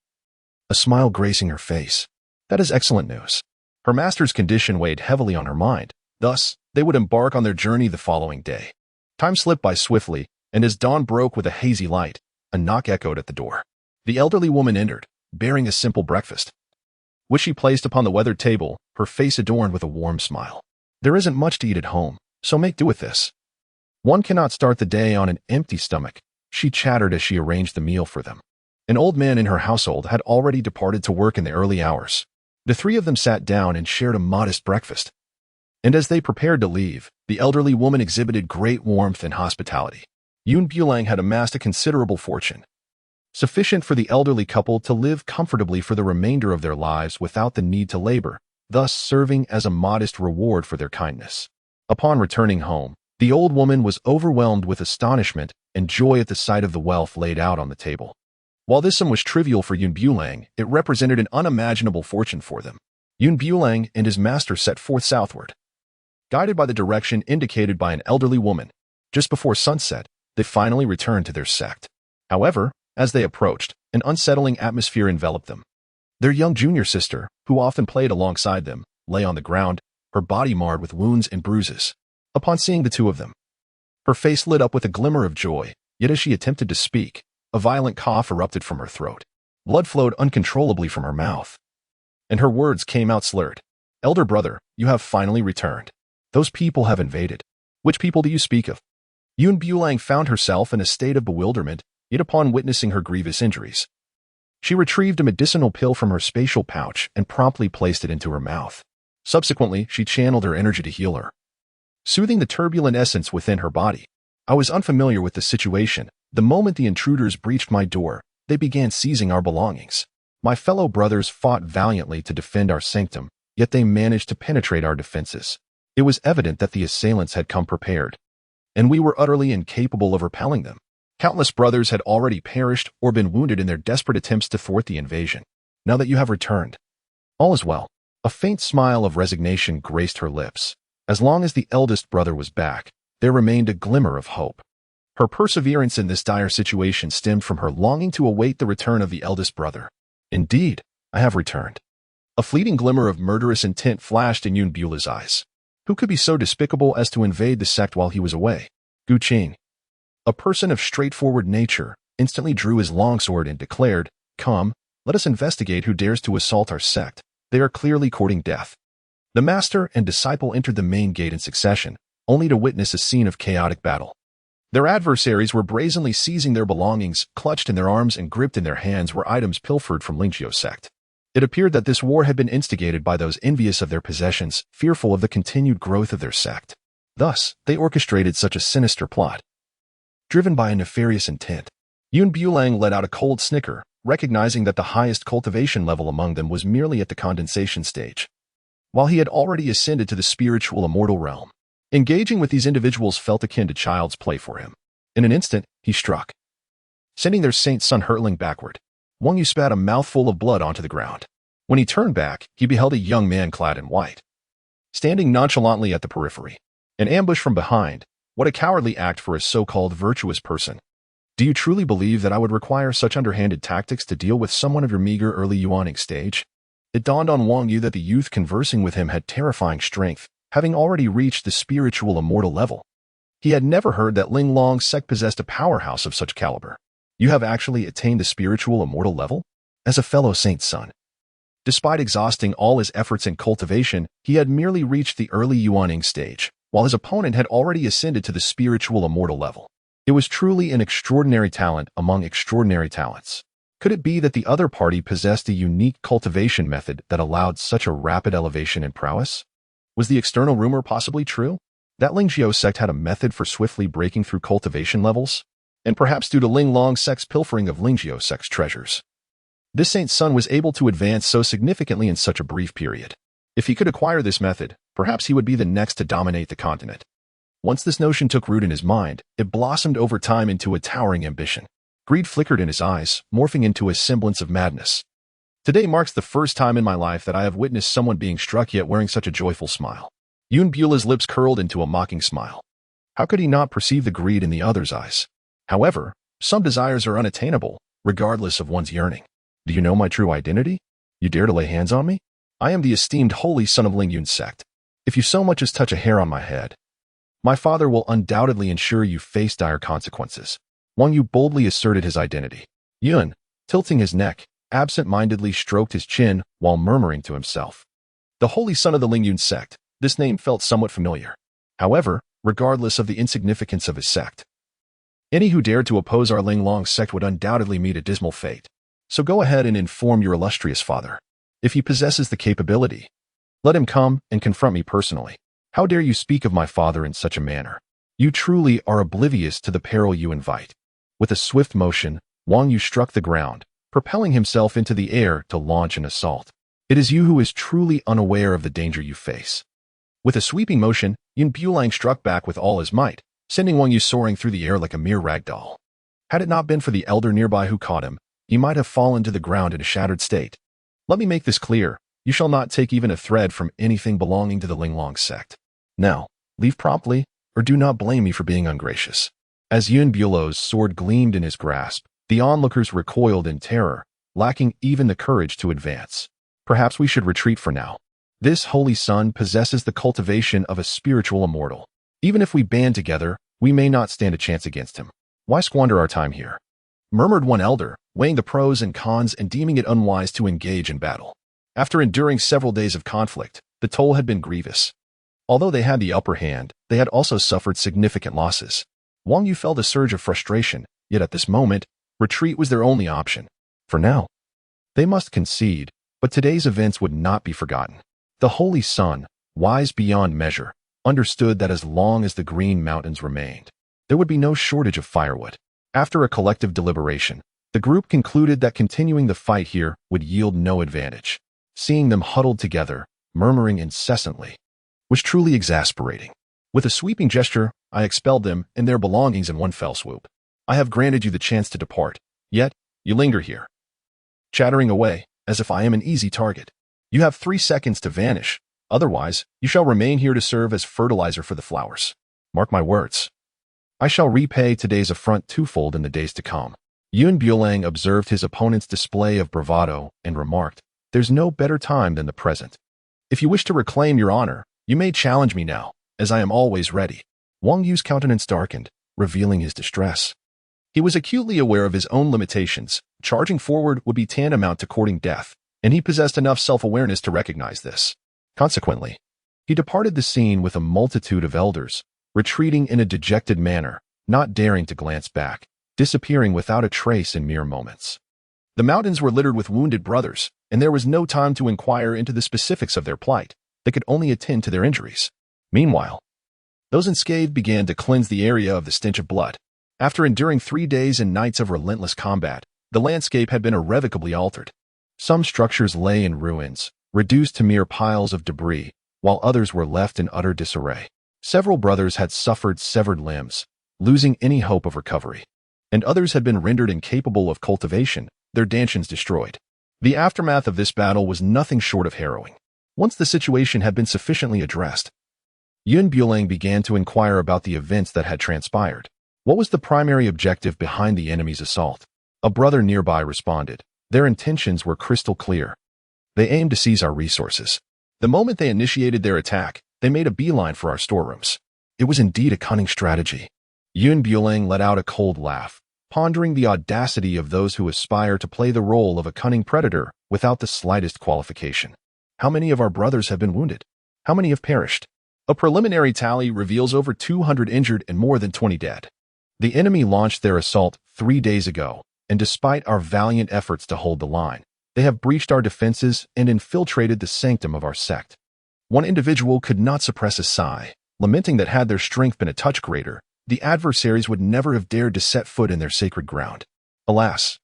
a smile gracing her face. That is excellent news. Her master's condition weighed heavily on her mind. Thus, they would embark on their journey the following day. Time slipped by swiftly, and as dawn broke with a hazy light, a knock echoed at the door. The elderly woman entered, bearing a simple breakfast, which she placed upon the weathered table, her face adorned with a warm smile. There isn't much to eat at home, so make do with this. One cannot start the day on an empty stomach, she chattered as she arranged the meal for them. An old man in her household had already departed to work in the early hours. The three of them sat down and shared a modest breakfast. And as they prepared to leave, the elderly woman exhibited great warmth and hospitality. Bulang had amassed a considerable fortune, sufficient for the elderly couple to live comfortably for the remainder of their lives without the need to labor, thus serving as a modest reward for their kindness. Upon returning home, the old woman was overwhelmed with astonishment and joy at the sight of the wealth laid out on the table. While this sum was trivial for Bulang, it represented an unimaginable fortune for them. Bulang and his master set forth southward, guided by the direction indicated by an elderly woman. Just before sunset, they finally returned to their sect. However, as they approached, an unsettling atmosphere enveloped them. Their young junior sister, who often played alongside them, lay on the ground, her body marred with wounds and bruises. Upon seeing the two of them, her face lit up with a glimmer of joy, yet as she attempted to speak, a violent cough erupted from her throat. Blood flowed uncontrollably from her mouth, and her words came out slurred. Elder brother, you have finally returned. Those people have invaded. Which people do you speak of? Bulang found herself in a state of bewilderment, yet upon witnessing her grievous injuries, she retrieved a medicinal pill from her spatial pouch and promptly placed it into her mouth. Subsequently, she channeled her energy to heal her, soothing the turbulent essence within her body. I was unfamiliar with the situation. The moment the intruders breached my door, they began seizing our belongings. My fellow brothers fought valiantly to defend our sanctum, yet they managed to penetrate our defenses. It was evident that the assailants had come prepared, and we were utterly incapable of repelling them. Countless brothers had already perished or been wounded in their desperate attempts to thwart the invasion. Now that you have returned, all is well. A faint smile of resignation graced her lips. As long as the eldest brother was back, there remained a glimmer of hope. Her perseverance in this dire situation stemmed from her longing to await the return of the eldest brother. Indeed, I have returned. A fleeting glimmer of murderous intent flashed in Bulang's eyes. Who could be so despicable as to invade the sect while he was away? Qing, a person of straightforward nature, instantly drew his longsword and declared, "Come, let us investigate who dares to assault our sect. They are clearly courting death." The master and disciple entered the main gate in succession, only to witness a scene of chaotic battle. Their adversaries were brazenly seizing their belongings, clutched in their arms and gripped in their hands were items pilfered from Linglong Sect. It appeared that this war had been instigated by those envious of their possessions, fearful of the continued growth of their sect. Thus, they orchestrated such a sinister plot, driven by a nefarious intent. Bulang let out a cold snicker, recognizing that the highest cultivation level among them was merely at the condensation stage, while he had already ascended to the spiritual immortal realm. Engaging with these individuals felt akin to child's play for him. In an instant, he struck, sending their saint son hurtling backward. Wang Yu spat a mouthful of blood onto the ground. When he turned back, he beheld a young man clad in white, standing nonchalantly at the periphery. An ambush from behind. What a cowardly act for a so-called virtuous person. Do you truly believe that I would require such underhanded tactics to deal with someone of your meager early yuaning stage? It dawned on Wang Yu that the youth conversing with him had terrifying strength, having already reached the spiritual immortal level. He had never heard that Linglong Sect possessed a powerhouse of such caliber. You have actually attained the spiritual immortal level? As a fellow saint's son. Despite exhausting all his efforts in cultivation, he had merely reached the early yuaning stage, while his opponent had already ascended to the spiritual immortal level. It was truly an extraordinary talent among extraordinary talents. Could it be that the other party possessed a unique cultivation method that allowed such a rapid elevation in prowess? Was the external rumor possibly true? That Linglong Sect had a method for swiftly breaking through cultivation levels? And perhaps due to Linglong Sect's pilfering of Linglong Sect's treasures, this saint's son was able to advance so significantly in such a brief period. If he could acquire this method, perhaps he would be the next to dominate the continent. Once this notion took root in his mind, it blossomed over time into a towering ambition. Greed flickered in his eyes, morphing into a semblance of madness. Today marks the first time in my life that I have witnessed someone being struck yet wearing such a joyful smile. Yun Bula's lips curled into a mocking smile. How could he not perceive the greed in the other's eyes? However, some desires are unattainable, regardless of one's yearning. Do you know my true identity? You dare to lay hands on me? I am the esteemed holy son of Linglong Sect. If you so much as touch a hair on my head, my father will undoubtedly ensure you face dire consequences. Wang Yu boldly asserted his identity. Yun, tilting his neck, absent-mindedly stroked his chin while murmuring to himself. The holy son of the Linglong Sect. This name felt somewhat familiar. However, regardless of the insignificance of his sect, any who dared to oppose our Linglong Sect would undoubtedly meet a dismal fate. So go ahead and inform your illustrious father. If he possesses the capability, let him come and confront me personally. How dare you speak of my father in such a manner? You truly are oblivious to the peril you invite. With a swift motion, Wang Yu struck the ground, propelling himself into the air to launch an assault. It is you who is truly unaware of the danger you face. With a sweeping motion, Yun Bulang struck back with all his might, sending Wang Yu soaring through the air like a mere ragdoll. Had it not been for the elder nearby who caught him, he might have fallen to the ground in a shattered state. Let me make this clear. You shall not take even a thread from anything belonging to the Linglong Sect. Now, leave promptly, or do not blame me for being ungracious. As Yun Bulang's sword gleamed in his grasp, the onlookers recoiled in terror, lacking even the courage to advance. Perhaps we should retreat for now. This holy son possesses the cultivation of a spiritual immortal. Even if we band together, we may not stand a chance against him. Why squander our time here? Murmured one elder, weighing the pros and cons and deeming it unwise to engage in battle. After enduring several days of conflict, the toll had been grievous. Although they had the upper hand, they had also suffered significant losses. Wang Yu felt a surge of frustration, yet at this moment, retreat was their only option. For now, they must concede, but today's events would not be forgotten. The Holy Son, wise beyond measure, understood that as long as the Green Mountains remained, there would be no shortage of firewood. After a collective deliberation, the group concluded that continuing the fight here would yield no advantage. Seeing them huddled together, murmuring incessantly, was truly exasperating. With a sweeping gesture, I expelled them and their belongings in one fell swoop. I have granted you the chance to depart, yet you linger here, chattering away as if I am an easy target. You have 3 seconds to vanish, otherwise you shall remain here to serve as fertilizer for the flowers. Mark my words. I shall repay today's affront twofold in the days to come. Yun Bulang observed his opponent's display of bravado and remarked, "There's no better time than the present. If you wish to reclaim your honor, you may challenge me now, as I am always ready." Wang Yu's countenance darkened, revealing his distress. He was acutely aware of his own limitations. Charging forward would be tantamount to courting death, and he possessed enough self-awareness to recognize this. Consequently, he departed the scene with a multitude of elders, retreating in a dejected manner, not daring to glance back, disappearing without a trace in mere moments. The mountains were littered with wounded brothers, and there was no time to inquire into the specifics of their plight. They could only attend to their injuries. Meanwhile, those unscathed began to cleanse the area of the stench of blood. After enduring 3 days and nights of relentless combat, the landscape had been irrevocably altered. Some structures lay in ruins, reduced to mere piles of debris, while others were left in utter disarray. Several brothers had suffered severed limbs, losing any hope of recovery, and others had been rendered incapable of cultivation, their dantians destroyed. The aftermath of this battle was nothing short of harrowing. Once the situation had been sufficiently addressed, Yun Bulang began to inquire about the events that had transpired. What was the primary objective behind the enemy's assault? A brother nearby responded. Their intentions were crystal clear. They aimed to seize our resources. The moment they initiated their attack, they made a beeline for our storerooms. It was indeed a cunning strategy. Yun Bulang let out a cold laugh, pondering the audacity of those who aspire to play the role of a cunning predator without the slightest qualification. How many of our brothers have been wounded? How many have perished? A preliminary tally reveals over 200 injured and more than 20 dead. The enemy launched their assault 3 days ago, and despite our valiant efforts to hold the line, they have breached our defenses and infiltrated the sanctum of our sect. One individual could not suppress a sigh, lamenting that had their strength been a touch greater, the adversaries would never have dared to set foot in their sacred ground. Alas,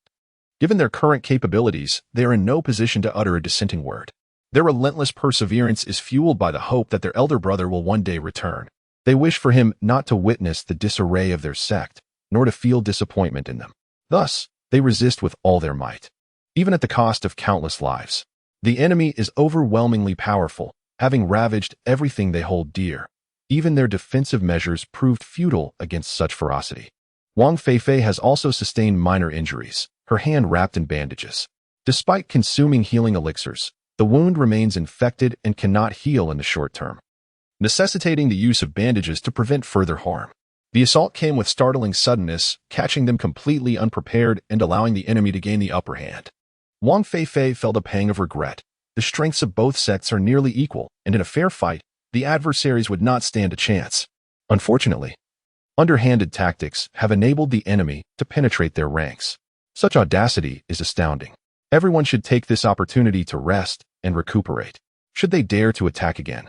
given their current capabilities, they are in no position to utter a dissenting word. Their relentless perseverance is fueled by the hope that their elder brother will one day return. They wish for him not to witness the disarray of their sect, nor to feel disappointment in them. Thus, they resist with all their might, even at the cost of countless lives. The enemy is overwhelmingly powerful, having ravaged everything they hold dear. Even their defensive measures proved futile against such ferocity. Wang Feifei has also sustained minor injuries, her hand wrapped in bandages. Despite consuming healing elixirs, the wound remains infected and cannot heal in the short term, necessitating the use of bandages to prevent further harm. The assault came with startling suddenness, catching them completely unprepared and allowing the enemy to gain the upper hand. Wang Feifei felt a pang of regret. The strengths of both sects are nearly equal, and in a fair fight, the adversaries would not stand a chance. Unfortunately, underhanded tactics have enabled the enemy to penetrate their ranks. Such audacity is astounding. Everyone should take this opportunity to rest and recuperate. Should they dare to attack again,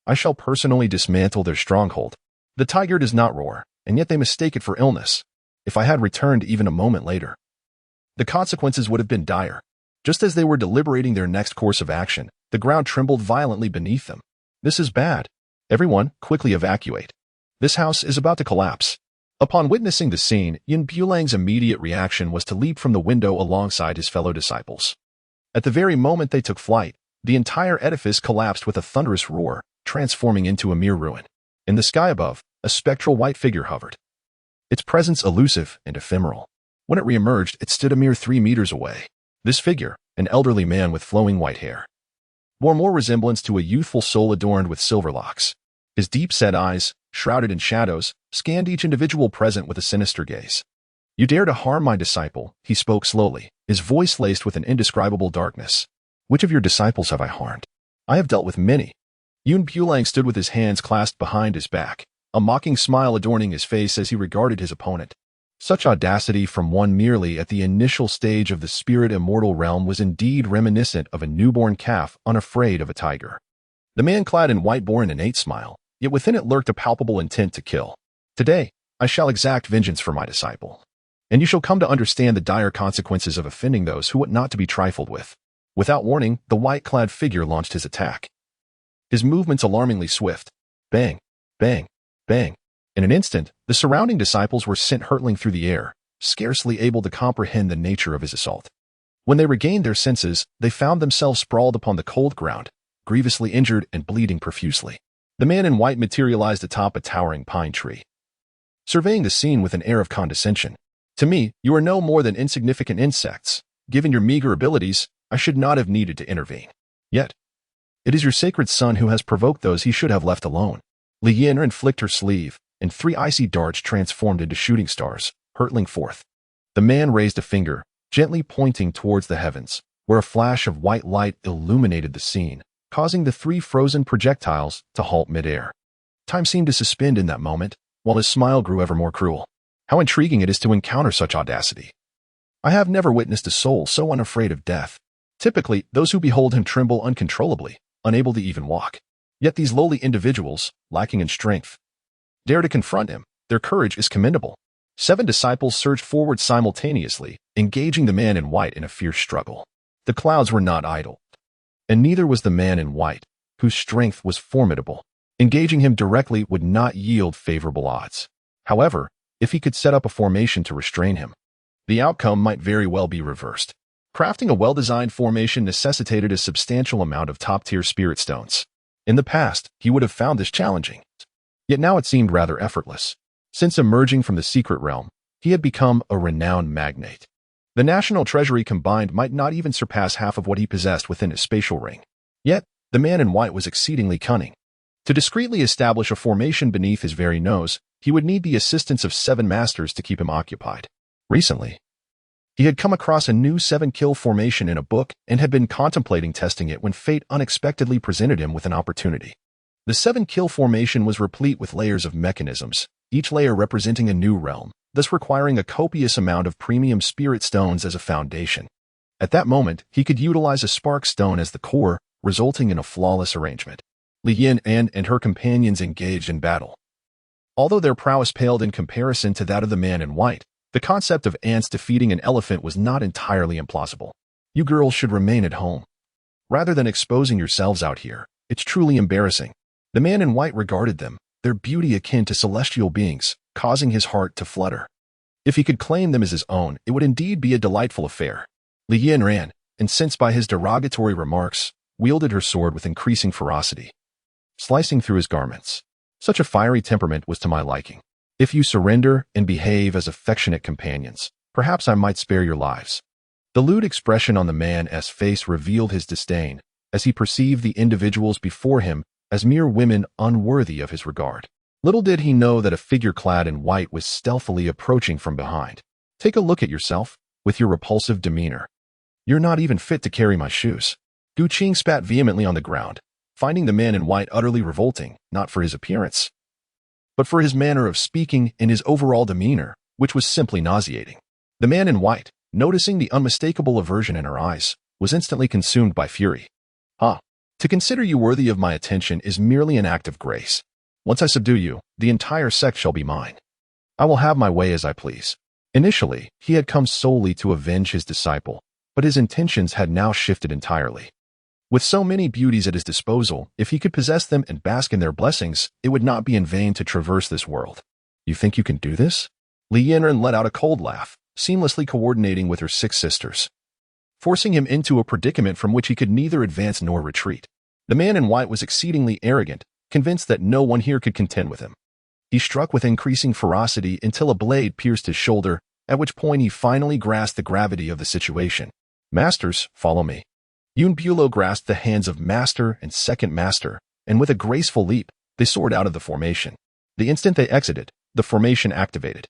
I shall personally dismantle their stronghold. The tiger does not roar, and yet they mistake it for illness. If I had returned even a moment later, the consequences would have been dire. Just as they were deliberating their next course of action, the ground trembled violently beneath them. This is bad. Everyone, quickly evacuate. This house is about to collapse. Upon witnessing the scene, Bulang's immediate reaction was to leap from the window alongside his fellow disciples. At the very moment they took flight, the entire edifice collapsed with a thunderous roar, transforming into a mere ruin. In the sky above, a spectral white figure hovered, its presence elusive and ephemeral. When it reemerged, it stood a mere 3 meters away. This figure, an elderly man with flowing white hair, bore more resemblance to a youthful soul adorned with silver locks. His deep-set eyes, shrouded in shadows, scanned each individual present with a sinister gaze. "You dare to harm my disciple," he spoke slowly, his voice laced with an indescribable darkness. "Which of your disciples have I harmed? I have dealt with many." Bulang stood with his hands clasped behind his back, a mocking smile adorning his face as he regarded his opponent. Such audacity from one merely at the initial stage of the spirit immortal realm was indeed reminiscent of a newborn calf unafraid of a tiger. The man clad in white bore an innate smile, yet within it lurked a palpable intent to kill. "Today, I shall exact vengeance for my disciple, and you shall come to understand the dire consequences of offending those who ought not to be trifled with." Without warning, the white-clad figure launched his attack. His movements alarmingly swift. Bang, bang, bang. In an instant, the surrounding disciples were sent hurtling through the air, scarcely able to comprehend the nature of his assault. When they regained their senses, they found themselves sprawled upon the cold ground, grievously injured and bleeding profusely. The man in white materialized atop a towering pine tree, surveying the scene with an air of condescension. "To me, you are no more than insignificant insects. Given your meager abilities, I should not have needed to intervene. Yet, it is your sacred son who has provoked those he should have left alone." Yanran flicked her sleeve, and 3 icy darts transformed into shooting stars, hurtling forth. The man raised a finger, gently pointing towards the heavens, where a flash of white light illuminated the scene, causing the 3 frozen projectiles to halt midair. Time seemed to suspend in that moment, while his smile grew ever more cruel. How intriguing it is to encounter such audacity. I have never witnessed a soul so unafraid of death. Typically, those who behold him tremble uncontrollably, unable to even walk. Yet these lowly individuals, lacking in strength, dare to confront him. Their courage is commendable. 7 disciples surged forward simultaneously, engaging the man in white in a fierce struggle. The clouds were not idle, and neither was the man in white, whose strength was formidable. Engaging him directly would not yield favorable odds. However, if he could set up a formation to restrain him, the outcome might very well be reversed. Crafting a well-designed formation necessitated a substantial amount of top-tier spirit stones. In the past, he would have found this challenging. Yet now it seemed rather effortless. Since emerging from the secret realm, he had become a renowned magnate. The national treasury combined might not even surpass half of what he possessed within his spatial ring. Yet, the man in white was exceedingly cunning. To discreetly establish a formation beneath his very nose, he would need the assistance of 7 masters to keep him occupied. Recently, he had come across a new 7-kill formation in a book and had been contemplating testing it when fate unexpectedly presented him with an opportunity. The 7-kill formation was replete with layers of mechanisms, each layer representing a new realm, thus requiring a copious amount of premium spirit stones as a foundation. At that moment, he could utilize a spark stone as the core, resulting in a flawless arrangement. Yanran and her companions engaged in battle. Although their prowess paled in comparison to that of the man in white, the concept of ants defeating an elephant was not entirely implausible. "You girls should remain at home. Rather than exposing yourselves out here, it's truly embarrassing." The man in white regarded them, their beauty akin to celestial beings, causing his heart to flutter. If he could claim them as his own, it would indeed be a delightful affair. Li Yanran, incensed by his derogatory remarks, wielded her sword with increasing ferocity, slicing through his garments. Such a fiery temperament was to my liking. If you surrender and behave as affectionate companions, perhaps I might spare your lives. The lewd expression on the man's face revealed his disdain, as he perceived the individuals before him as mere women unworthy of his regard. Little did he know that a figure clad in white was stealthily approaching from behind. Take a look at yourself, with your repulsive demeanor. You're not even fit to carry my shoes. Qing spat vehemently on the ground, finding the man in white utterly revolting, not for his appearance, but for his manner of speaking and his overall demeanor, which was simply nauseating. The man in white, noticing the unmistakable aversion in her eyes, was instantly consumed by fury. To consider you worthy of my attention is merely an act of grace. Once I subdue you, the entire sect shall be mine. I will have my way as I please. Initially, he had come solely to avenge his disciple, but his intentions had now shifted entirely. With so many beauties at his disposal, if he could possess them and bask in their blessings, it would not be in vain to traverse this world. You think you can do this? Li Yanran let out a cold laugh, seamlessly coordinating with her 6 sisters, forcing him into a predicament from which he could neither advance nor retreat. The man in white was exceedingly arrogant, convinced that no one here could contend with him. He struck with increasing ferocity until a blade pierced his shoulder, at which point he finally grasped the gravity of the situation. Masters, follow me. Bulang grasped the hands of master and second master, and with a graceful leap, they soared out of the formation. The instant they exited, the formation activated.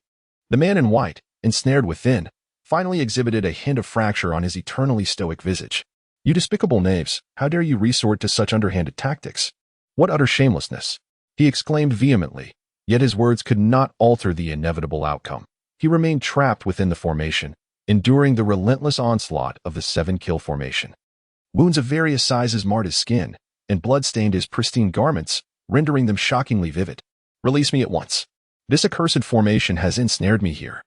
The man in white, ensnared within, finally exhibited a hint of fracture on his eternally stoic visage. You despicable knaves, how dare you resort to such underhanded tactics? What utter shamelessness! He exclaimed vehemently, yet his words could not alter the inevitable outcome. He remained trapped within the formation, enduring the relentless onslaught of the 7-kill formation. Wounds of various sizes marred his skin, and blood stained his pristine garments, rendering them shockingly vivid. Release me at once. This accursed formation has ensnared me here.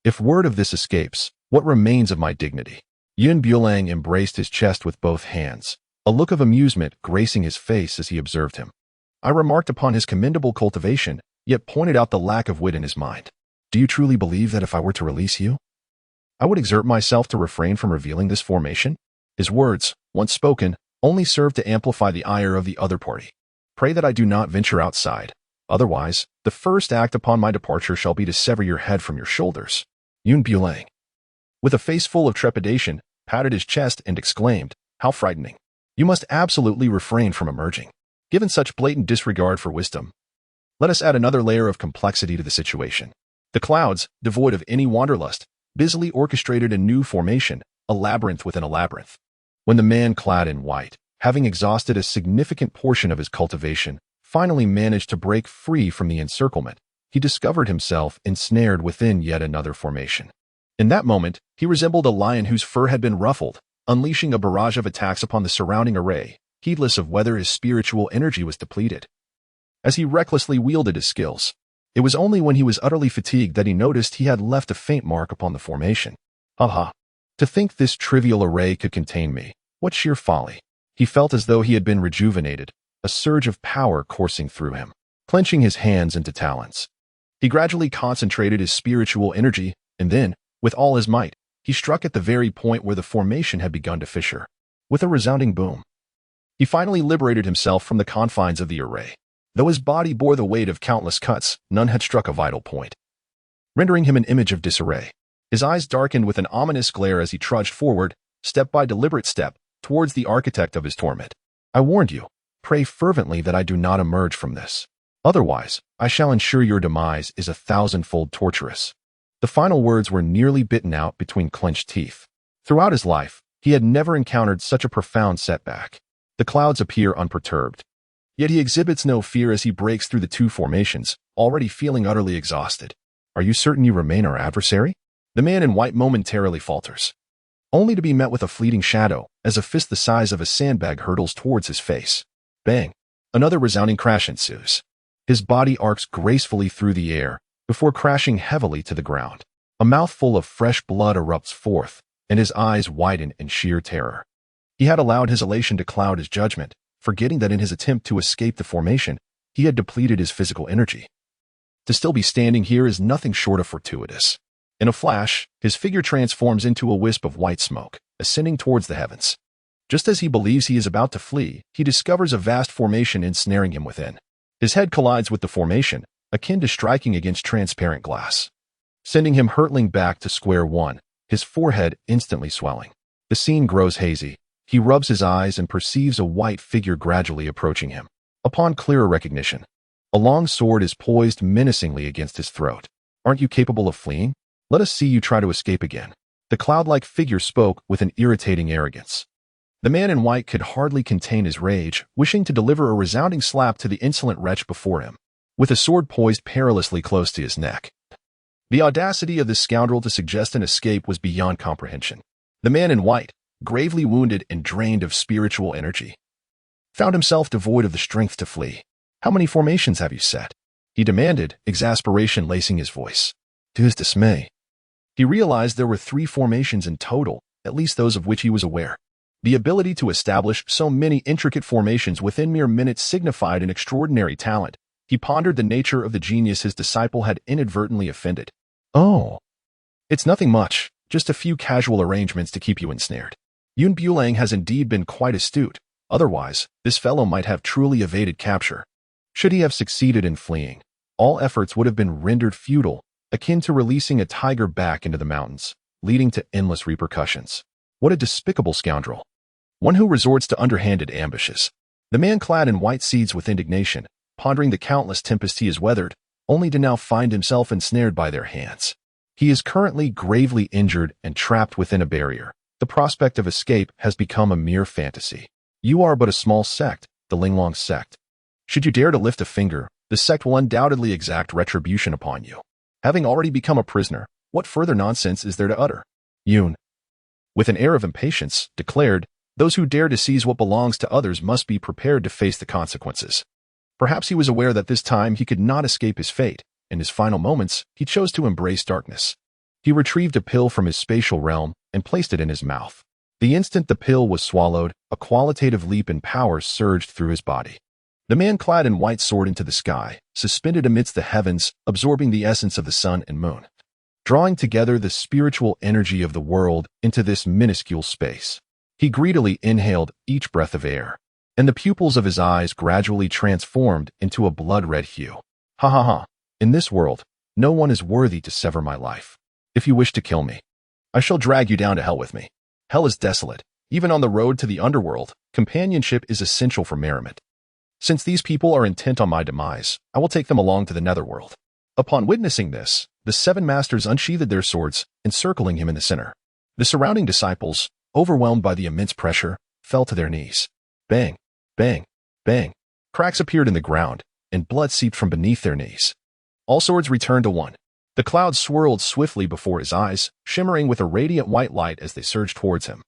If word of this escapes, what remains of my dignity? Bulang embraced his chest with both hands, a look of amusement gracing his face as he observed him. I remarked upon his commendable cultivation, yet pointed out the lack of wit in his mind. Do you truly believe that if I were to release you, I would exert myself to refrain from revealing this formation? His words, once spoken, only served to amplify the ire of the other party. Pray that I do not venture outside. Otherwise, the first act upon my departure shall be to sever your head from your shoulders. Bulang, with a face full of trepidation, patted his chest and exclaimed, how frightening. You must absolutely refrain from emerging. Given such blatant disregard for wisdom, let us add another layer of complexity to the situation. The clouds, devoid of any wanderlust, busily orchestrated a new formation, a labyrinth within a labyrinth. When the man clad in white, having exhausted a significant portion of his cultivation, finally managed to break free from the encirclement, he discovered himself ensnared within yet another formation. In that moment, he resembled a lion whose fur had been ruffled, unleashing a barrage of attacks upon the surrounding array, heedless of whether his spiritual energy was depleted. As he recklessly wielded his skills, it was only when he was utterly fatigued that he noticed he had left a faint mark upon the formation. To think this trivial array could contain me, what sheer folly. He felt as though he had been rejuvenated, a surge of power coursing through him, clenching his hands into talons. He gradually concentrated his spiritual energy, and then, with all his might, he struck at the very point where the formation had begun to fissure. With a resounding boom, he finally liberated himself from the confines of the array. Though his body bore the weight of countless cuts, none had struck a vital point, rendering him an image of disarray. His eyes darkened with an ominous glare as he trudged forward, step by deliberate step, towards the architect of his torment. I warned you. Pray fervently that I do not emerge from this. Otherwise, I shall ensure your demise is 1,000-fold torturous. The final words were nearly bitten out between clenched teeth. Throughout his life, he had never encountered such a profound setback. The clouds appear unperturbed. Yet he exhibits no fear as he breaks through the 2 formations, already feeling utterly exhausted. Are you certain you remain our adversary? The man in white momentarily falters, only to be met with a fleeting shadow as a fist the size of a sandbag hurtles towards his face. Bang! Another resounding crash ensues. His body arcs gracefully through the air before crashing heavily to the ground. A mouthful of fresh blood erupts forth, and his eyes widen in sheer terror. He had allowed his elation to cloud his judgment, forgetting that in his attempt to escape the formation, he had depleted his physical energy. To still be standing here is nothing short of fortuitous. In a flash, his figure transforms into a wisp of white smoke, ascending towards the heavens. Just as he believes he is about to flee, he discovers a vast formation ensnaring him within. His head collides with the formation, akin to striking against transparent glass, sending him hurtling back to square one, his forehead instantly swelling. The scene grows hazy. He rubs his eyes and perceives a white figure gradually approaching him. Upon clearer recognition, a long sword is poised menacingly against his throat. "Aren't you capable of fleeing? Let us see you try to escape again." The cloud-like figure spoke with an irritating arrogance. The man in white could hardly contain his rage, wishing to deliver a resounding slap to the insolent wretch before him, with a sword poised perilously close to his neck. The audacity of this scoundrel to suggest an escape was beyond comprehension. The man in white, gravely wounded and drained of spiritual energy, found himself devoid of the strength to flee. "How many formations have you set?" he demanded, exasperation lacing his voice. To his dismay, he realized there were 3 formations in total, at least those of which he was aware. The ability to establish so many intricate formations within mere minutes signified an extraordinary talent. He pondered the nature of the genius his disciple had inadvertently offended. "Oh, it's nothing much, just a few casual arrangements to keep you ensnared." Bulang has indeed been quite astute. Otherwise, this fellow might have truly evaded capture. Should he have succeeded in fleeing, all efforts would have been rendered futile, akin to releasing a tiger back into the mountains, leading to endless repercussions. What a despicable scoundrel. One who resorts to underhanded ambushes. The man clad in white seethes with indignation, pondering the countless tempests he has weathered, only to now find himself ensnared by their hands. He is currently gravely injured and trapped within a barrier. The prospect of escape has become a mere fantasy. You are but a small sect, the Linglong Sect. Should you dare to lift a finger, the sect will undoubtedly exact retribution upon you. Having already become a prisoner, what further nonsense is there to utter? Yun, with an air of impatience, declared, "Those who dare to seize what belongs to others must be prepared to face the consequences." Perhaps he was aware that this time he could not escape his fate. In his final moments, he chose to embrace darkness. He retrieved a pill from his spatial realm and placed it in his mouth. The instant the pill was swallowed, a qualitative leap in power surged through his body. The man clad in white soared into the sky, suspended amidst the heavens, absorbing the essence of the sun and moon, drawing together the spiritual energy of the world into this minuscule space. He greedily inhaled each breath of air, and the pupils of his eyes gradually transformed into a blood-red hue. "Ha ha ha. In this world, no one is worthy to sever my life. If you wish to kill me, I shall drag you down to hell with me. Hell is desolate. Even on the road to the underworld, companionship is essential for merriment. Since these people are intent on my demise, I will take them along to the netherworld." Upon witnessing this, the 7 masters unsheathed their swords, encircling him in the center. The surrounding disciples, overwhelmed by the immense pressure, fell to their knees. Bang, bang, bang. Cracks appeared in the ground, and blood seeped from beneath their knees. All swords returned to one. The clouds swirled swiftly before his eyes, shimmering with a radiant white light as they surged towards him.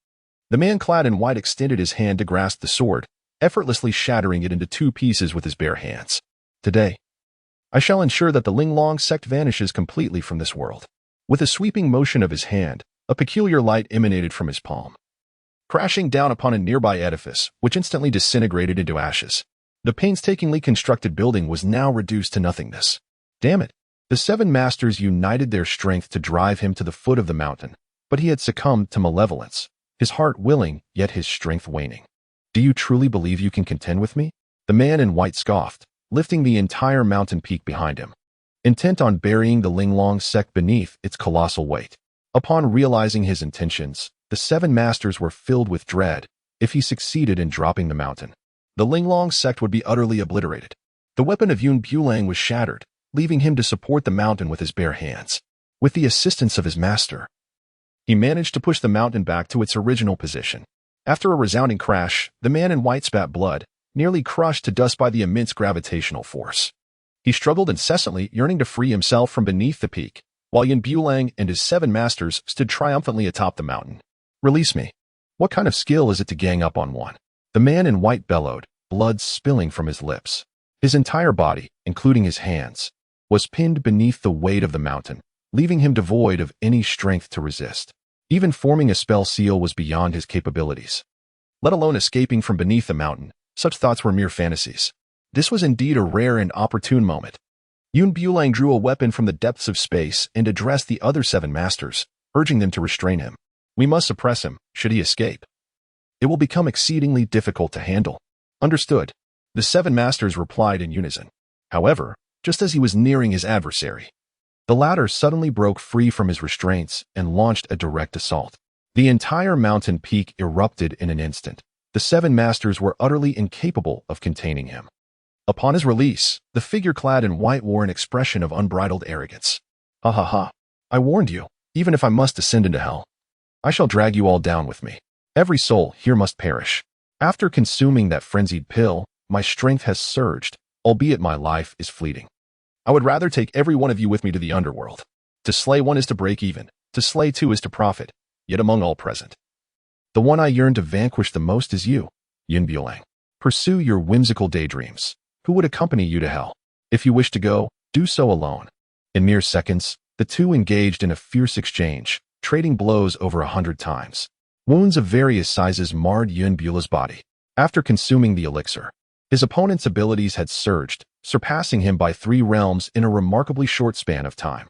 The man clad in white extended his hand to grasp the sword, effortlessly shattering it into 2 pieces with his bare hands. "Today, I shall ensure that the Linglong Sect vanishes completely from this world." With a sweeping motion of his hand, a peculiar light emanated from his palm, crashing down upon a nearby edifice, which instantly disintegrated into ashes. The painstakingly constructed building was now reduced to nothingness. Damn it! The 7 masters united their strength to drive him to the foot of the mountain, but he had succumbed to malevolence, his heart willing, yet his strength waning. "Do you truly believe you can contend with me?" The man in white scoffed, lifting the entire mountain peak behind him, intent on burying the Linglong Sect beneath its colossal weight. Upon realizing his intentions, the 7 masters were filled with dread. If he succeeded in dropping the mountain, the Linglong Sect would be utterly obliterated. The weapon of Bulang was shattered, leaving him to support the mountain with his bare hands. With the assistance of his master, he managed to push the mountain back to its original position. After a resounding crash, the man in white spat blood, nearly crushed to dust by the immense gravitational force. He struggled incessantly, yearning to free himself from beneath the peak, while Bulang and his 7 masters stood triumphantly atop the mountain. "Release me. What kind of skill is it to gang up on one?" The man in white bellowed, blood spilling from his lips. His entire body, including his hands, was pinned beneath the weight of the mountain, leaving him devoid of any strength to resist. Even forming a spell seal was beyond his capabilities, let alone escaping from beneath the mountain. Such thoughts were mere fantasies. This was indeed a rare and opportune moment. Bulang drew a weapon from the depths of space and addressed the other 7 masters, urging them to restrain him. We must suppress him, should he escape. It will become exceedingly difficult to handle. Understood. The 7 masters replied in unison. However, just as he was nearing his adversary, the latter suddenly broke free from his restraints and launched a direct assault. The entire mountain peak erupted in an instant. The 7 masters were utterly incapable of containing him. Upon his release, the figure clad in white wore an expression of unbridled arrogance. Ha ha ha. I warned you, even if I must descend into hell, I shall drag you all down with me. Every soul here must perish. After consuming that frenzied pill, my strength has surged, albeit my life is fleeting. I would rather take every one of you with me to the underworld. To slay one is to break even, to slay 2 is to profit, yet among all present, the one I yearn to vanquish the most is you, Bulang. Pursue your whimsical daydreams. Who would accompany you to hell? If you wish to go, do so alone. In mere seconds, the 2 engaged in a fierce exchange, trading blows over 100 times. Wounds of various sizes marred Bulang's body. After consuming the elixir, his opponent's abilities had surged, surpassing him by 3 realms in a remarkably short span of time.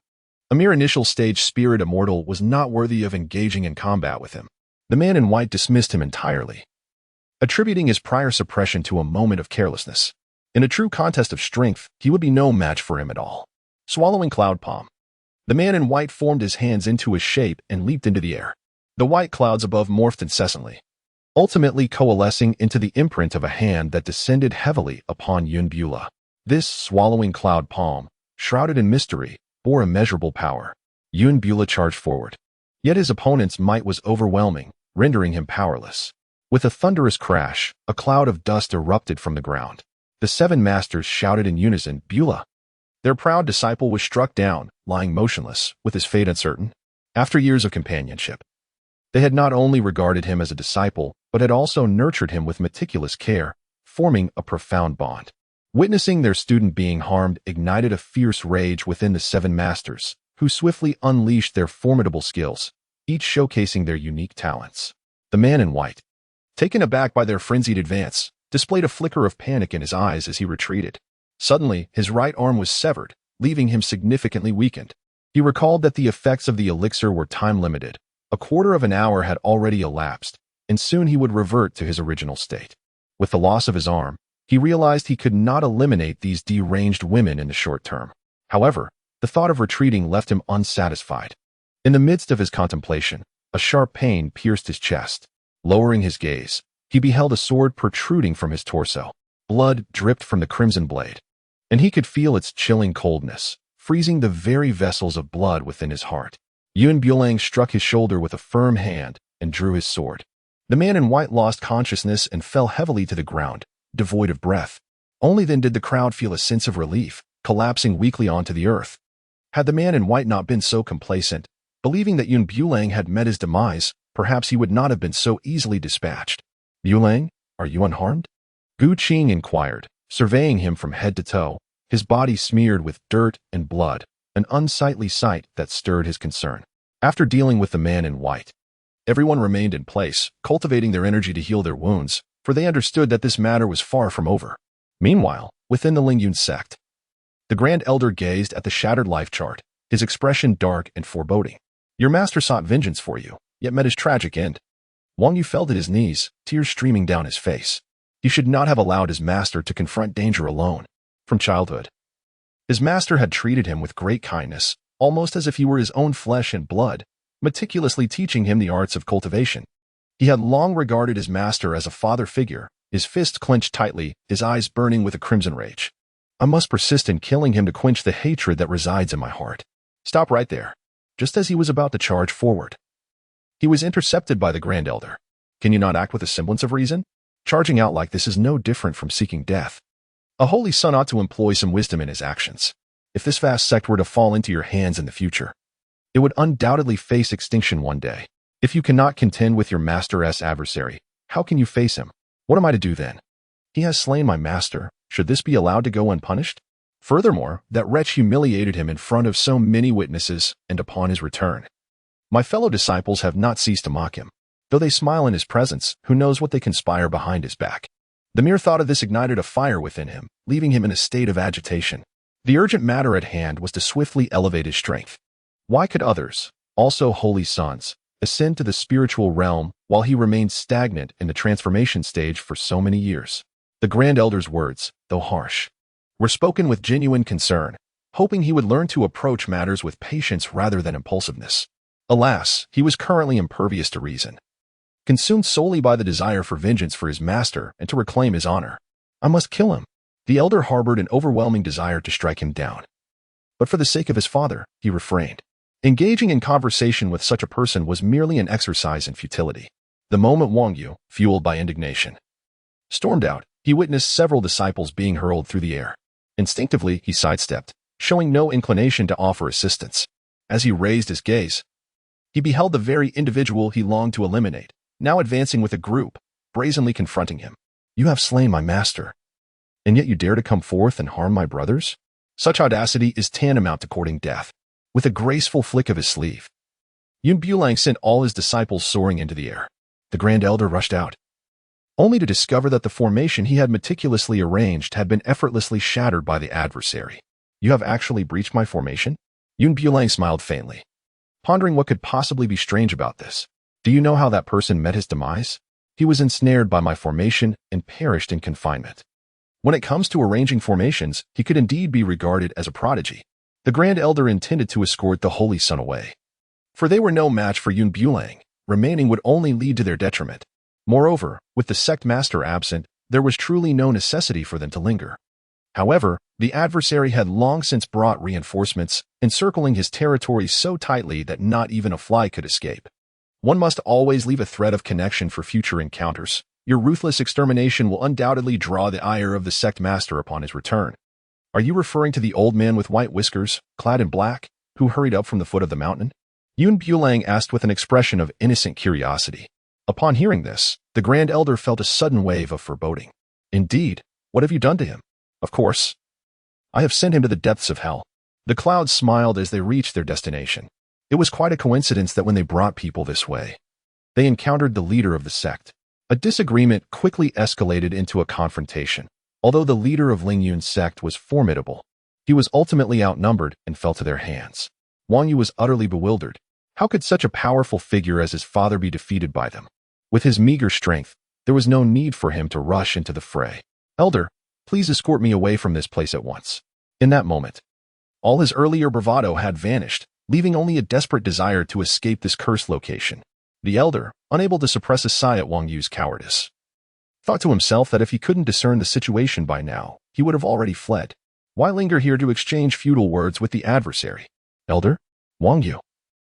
A mere initial stage spirit immortal was not worthy of engaging in combat with him. The man in white dismissed him entirely, attributing his prior suppression to a moment of carelessness. In a true contest of strength, he would be no match for him at all. Swallowing cloud palm, the man in white formed his hands into a shape and leaped into the air. The white clouds above morphed incessantly, ultimately coalescing into the imprint of a hand that descended heavily upon Bulang. This swallowing cloud palm, shrouded in mystery, bore immeasurable power. Bulang charged forward. Yet his opponent's might was overwhelming, rendering him powerless. With a thunderous crash, a cloud of dust erupted from the ground. The 7 masters shouted in unison, Bulang. Their proud disciple was struck down, lying motionless, with his fate uncertain. After years of companionship, they had not only regarded him as a disciple, but had also nurtured him with meticulous care, forming a profound bond. Witnessing their student being harmed ignited a fierce rage within the 7 masters, who swiftly unleashed their formidable skills, each showcasing their unique talents. The man in white, taken aback by their frenzied advance, displayed a flicker of panic in his eyes as he retreated. Suddenly, his right arm was severed, leaving him significantly weakened. He recalled that the effects of the elixir were time-limited. A quarter of an hour had already elapsed, and soon he would revert to his original state. With the loss of his arm, he realized he could not eliminate these deranged women in the short term. However, the thought of retreating left him unsatisfied. In the midst of his contemplation, a sharp pain pierced his chest. Lowering his gaze, he beheld a sword protruding from his torso. Blood dripped from the crimson blade, and he could feel its chilling coldness, freezing the very vessels of blood within his heart. Bulang struck his shoulder with a firm hand and drew his sword. The man in white lost consciousness and fell heavily to the ground, devoid of breath. Only then did the crowd feel a sense of relief, collapsing weakly onto the earth. Had the man in white not been so complacent, believing that Bulang had met his demise, perhaps he would not have been so easily dispatched. Bulang, are you unharmed? Qing inquired, surveying him from head to toe, his body smeared with dirt and blood, an unsightly sight that stirred his concern. After dealing with the man in white, everyone remained in place, cultivating their energy to heal their wounds, for they understood that this matter was far from over. Meanwhile, within the Linglong Sect, the Grand Elder gazed at the shattered life chart, his expression dark and foreboding. Your master sought vengeance for you, yet met his tragic end. Wang Yu fell at his knees, tears streaming down his face. He should not have allowed his master to confront danger alone. From childhood, his master had treated him with great kindness, almost as if he were his own flesh and blood, meticulously teaching him the arts of cultivation. He had long regarded his master as a father figure, his fist clenched tightly, his eyes burning with a crimson rage. I must persist in killing him to quench the hatred that resides in my heart. Stop right there. Just as he was about to charge forward, he was intercepted by the Grand Elder. Can you not act with a semblance of reason? Charging out like this is no different from seeking death. A holy son ought to employ some wisdom in his actions. If this vast sect were to fall into your hands in the future, it would undoubtedly face extinction one day. If you cannot contend with your master's adversary, how can you face him? What am I to do then? He has slain my master. Should this be allowed to go unpunished? Furthermore, that wretch humiliated him in front of so many witnesses and upon his return. My fellow disciples have not ceased to mock him. Though they smile in his presence, who knows what they conspire behind his back? The mere thought of this ignited a fire within him, leaving him in a state of agitation. The urgent matter at hand was to swiftly elevate his strength. Why could others, also holy sons, ascend to the spiritual realm while he remained stagnant in the transformation stage for so many years? The Grand Elder's words, though harsh, were spoken with genuine concern, hoping he would learn to approach matters with patience rather than impulsiveness. Alas, he was currently impervious to reason, consumed solely by the desire for vengeance for his master and to reclaim his honor. I must kill him. The elder harbored an overwhelming desire to strike him down. But for the sake of his father, he refrained. Engaging in conversation with such a person was merely an exercise in futility. The moment Wang Yu, fueled by indignation, stormed out, he witnessed several disciples being hurled through the air. Instinctively, he sidestepped, showing no inclination to offer assistance. As he raised his gaze, he beheld the very individual he longed to eliminate, now advancing with a group, brazenly confronting him. You have slain my master, and yet you dare to come forth and harm my brothers? Such audacity is tantamount to courting death. With a graceful flick of his sleeve, Bulang sent all his disciples soaring into the air. The Grand Elder rushed out, only to discover that the formation he had meticulously arranged had been effortlessly shattered by the adversary. You have actually breached my formation? Bulang smiled faintly, pondering what could possibly be strange about this. Do you know how that person met his demise? He was ensnared by my formation and perished in confinement. When it comes to arranging formations, he could indeed be regarded as a prodigy. The Grand Elder intended to escort the Holy Son away, for they were no match for Bulang. Remaining would only lead to their detriment. Moreover, with the sect master absent, there was truly no necessity for them to linger. However, the adversary had long since brought reinforcements, encircling his territory so tightly that not even a fly could escape. One must always leave a thread of connection for future encounters. Your ruthless extermination will undoubtedly draw the ire of the sect master upon his return. Are you referring to the old man with white whiskers, clad in black, who hurried up from the foot of the mountain? Bulang asked with an expression of innocent curiosity. Upon hearing this, the Grand Elder felt a sudden wave of foreboding. Indeed, what have you done to him? Of course, I have sent him to the depths of hell. The clouds smiled as they reached their destination. It was quite a coincidence that when they brought people this way, they encountered the leader of the sect. A disagreement quickly escalated into a confrontation. Although the leader of Linglong Sect was formidable, he was ultimately outnumbered and fell to their hands. Wang Yu was utterly bewildered. How could such a powerful figure as his father be defeated by them? With his meager strength, there was no need for him to rush into the fray. Elder, please escort me away from this place at once. In that moment, all his earlier bravado had vanished, leaving only a desperate desire to escape this cursed location. The elder, unable to suppress a sigh at Wang Yu's cowardice, thought to himself that if he couldn't discern the situation by now, he would have already fled. Why linger here to exchange futile words with the adversary? Elder? Wang Yu,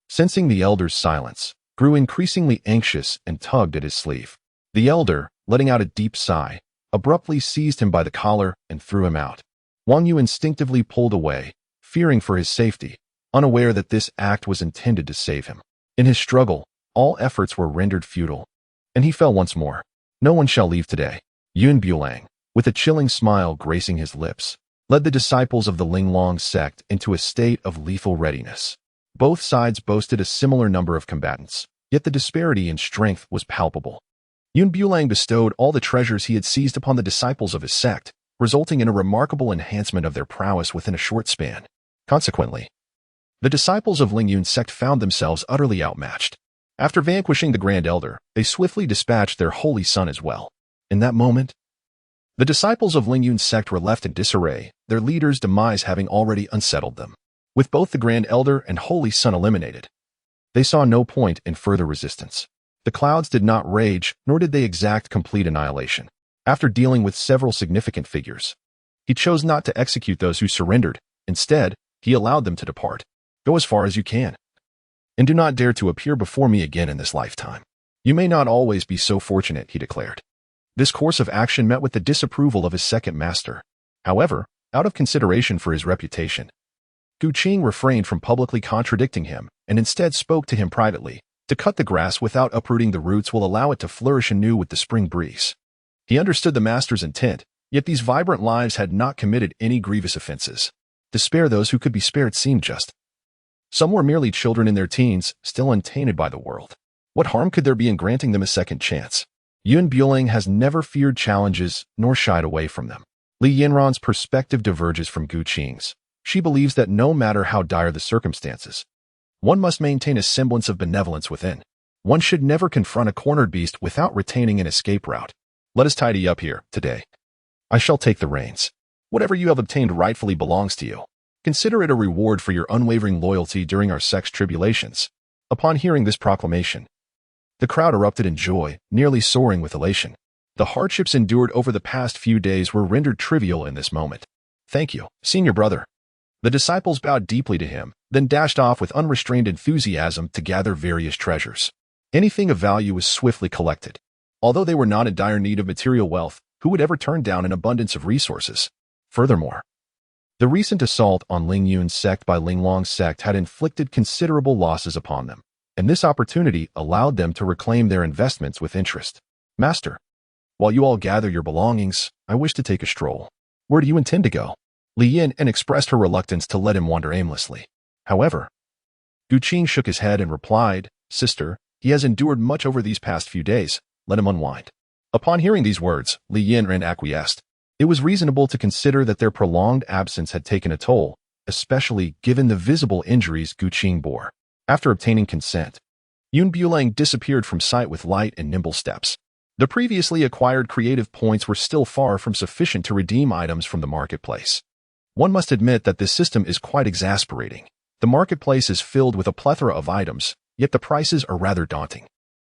sensing the elder's silence, grew increasingly anxious and tugged at his sleeve. The elder, letting out a deep sigh, abruptly seized him by the collar and threw him out. Wang Yu instinctively pulled away, fearing for his safety, unaware that this act was intended to save him. In his struggle, all efforts were rendered futile, and he fell once more. No one shall leave today. Bulang, with a chilling smile gracing his lips, led the disciples of the Linglong Sect into a state of lethal readiness. Both sides boasted a similar number of combatants, yet the disparity in strength was palpable. Bulang bestowed all the treasures he had seized upon the disciples of his sect, resulting in a remarkable enhancement of their prowess within a short span. Consequently, the disciples of Linglong Sect found themselves utterly outmatched. After vanquishing the Grand Elder, they swiftly dispatched their holy son as well. In that moment, the disciples of Linglong Sect were left in disarray, their leader's demise having already unsettled them. With both the Grand Elder and holy son eliminated, they saw no point in further resistance. The clouds did not rage, nor did they exact complete annihilation. After dealing with several significant figures, he chose not to execute those who surrendered. Instead, he allowed them to depart. Go as far as you can, and do not dare to appear before me again in this lifetime. You may not always be so fortunate, he declared. This course of action met with the disapproval of his second master. However, out of consideration for his reputation, Qing refrained from publicly contradicting him and instead spoke to him privately. To cut the grass without uprooting the roots will allow it to flourish anew with the spring breeze. He understood the master's intent, yet these vibrant lives had not committed any grievous offenses. To spare those who could be spared seemed just. Some were merely children in their teens, still untainted by the world. What harm could there be in granting them a second chance? Bulang has never feared challenges nor shied away from them. Li Yanran's perspective diverges from Qing's. She believes that no matter how dire the circumstances, one must maintain a semblance of benevolence within. One should never confront a cornered beast without retaining an escape route. Let us tidy up here, today. I shall take the reins. Whatever you have obtained rightfully belongs to you. Consider it a reward for your unwavering loyalty during our sect's tribulations. Upon hearing this proclamation, the crowd erupted in joy, nearly soaring with elation. The hardships endured over the past few days were rendered trivial in this moment. Thank you, senior brother. The disciples bowed deeply to him, then dashed off with unrestrained enthusiasm to gather various treasures. Anything of value was swiftly collected. Although they were not in dire need of material wealth, who would ever turn down an abundance of resources? Furthermore, the recent assault on Linglong Sect by Linglong Sect had inflicted considerable losses upon them, and this opportunity allowed them to reclaim their investments with interest. Master, while you all gather your belongings, I wish to take a stroll. Where do you intend to go? Li Yan expressed her reluctance to let him wander aimlessly. However, Qing shook his head and replied, Sister, he has endured much over these past few days. Let him unwind. Upon hearing these words, Li Yanran acquiesced. It was reasonable to consider that their prolonged absence had taken a toll, especially given the visible injuries Qing bore. After obtaining consent, Bulang disappeared from sight with light and nimble steps. The previously acquired creative points were still far from sufficient to redeem items from the marketplace. One must admit that this system is quite exasperating. The marketplace is filled with a plethora of items, yet the prices are rather daunting.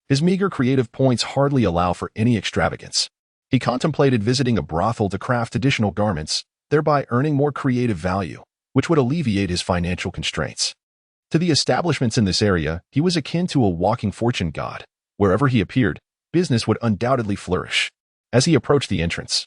His meager creative points hardly allow for any extravagance. He contemplated visiting a brothel to craft additional garments, thereby earning more creative value, which would alleviate his financial constraints. To the establishments in this area, he was akin to a walking fortune god. Wherever he appeared, business would undoubtedly flourish. As he approached the entrance,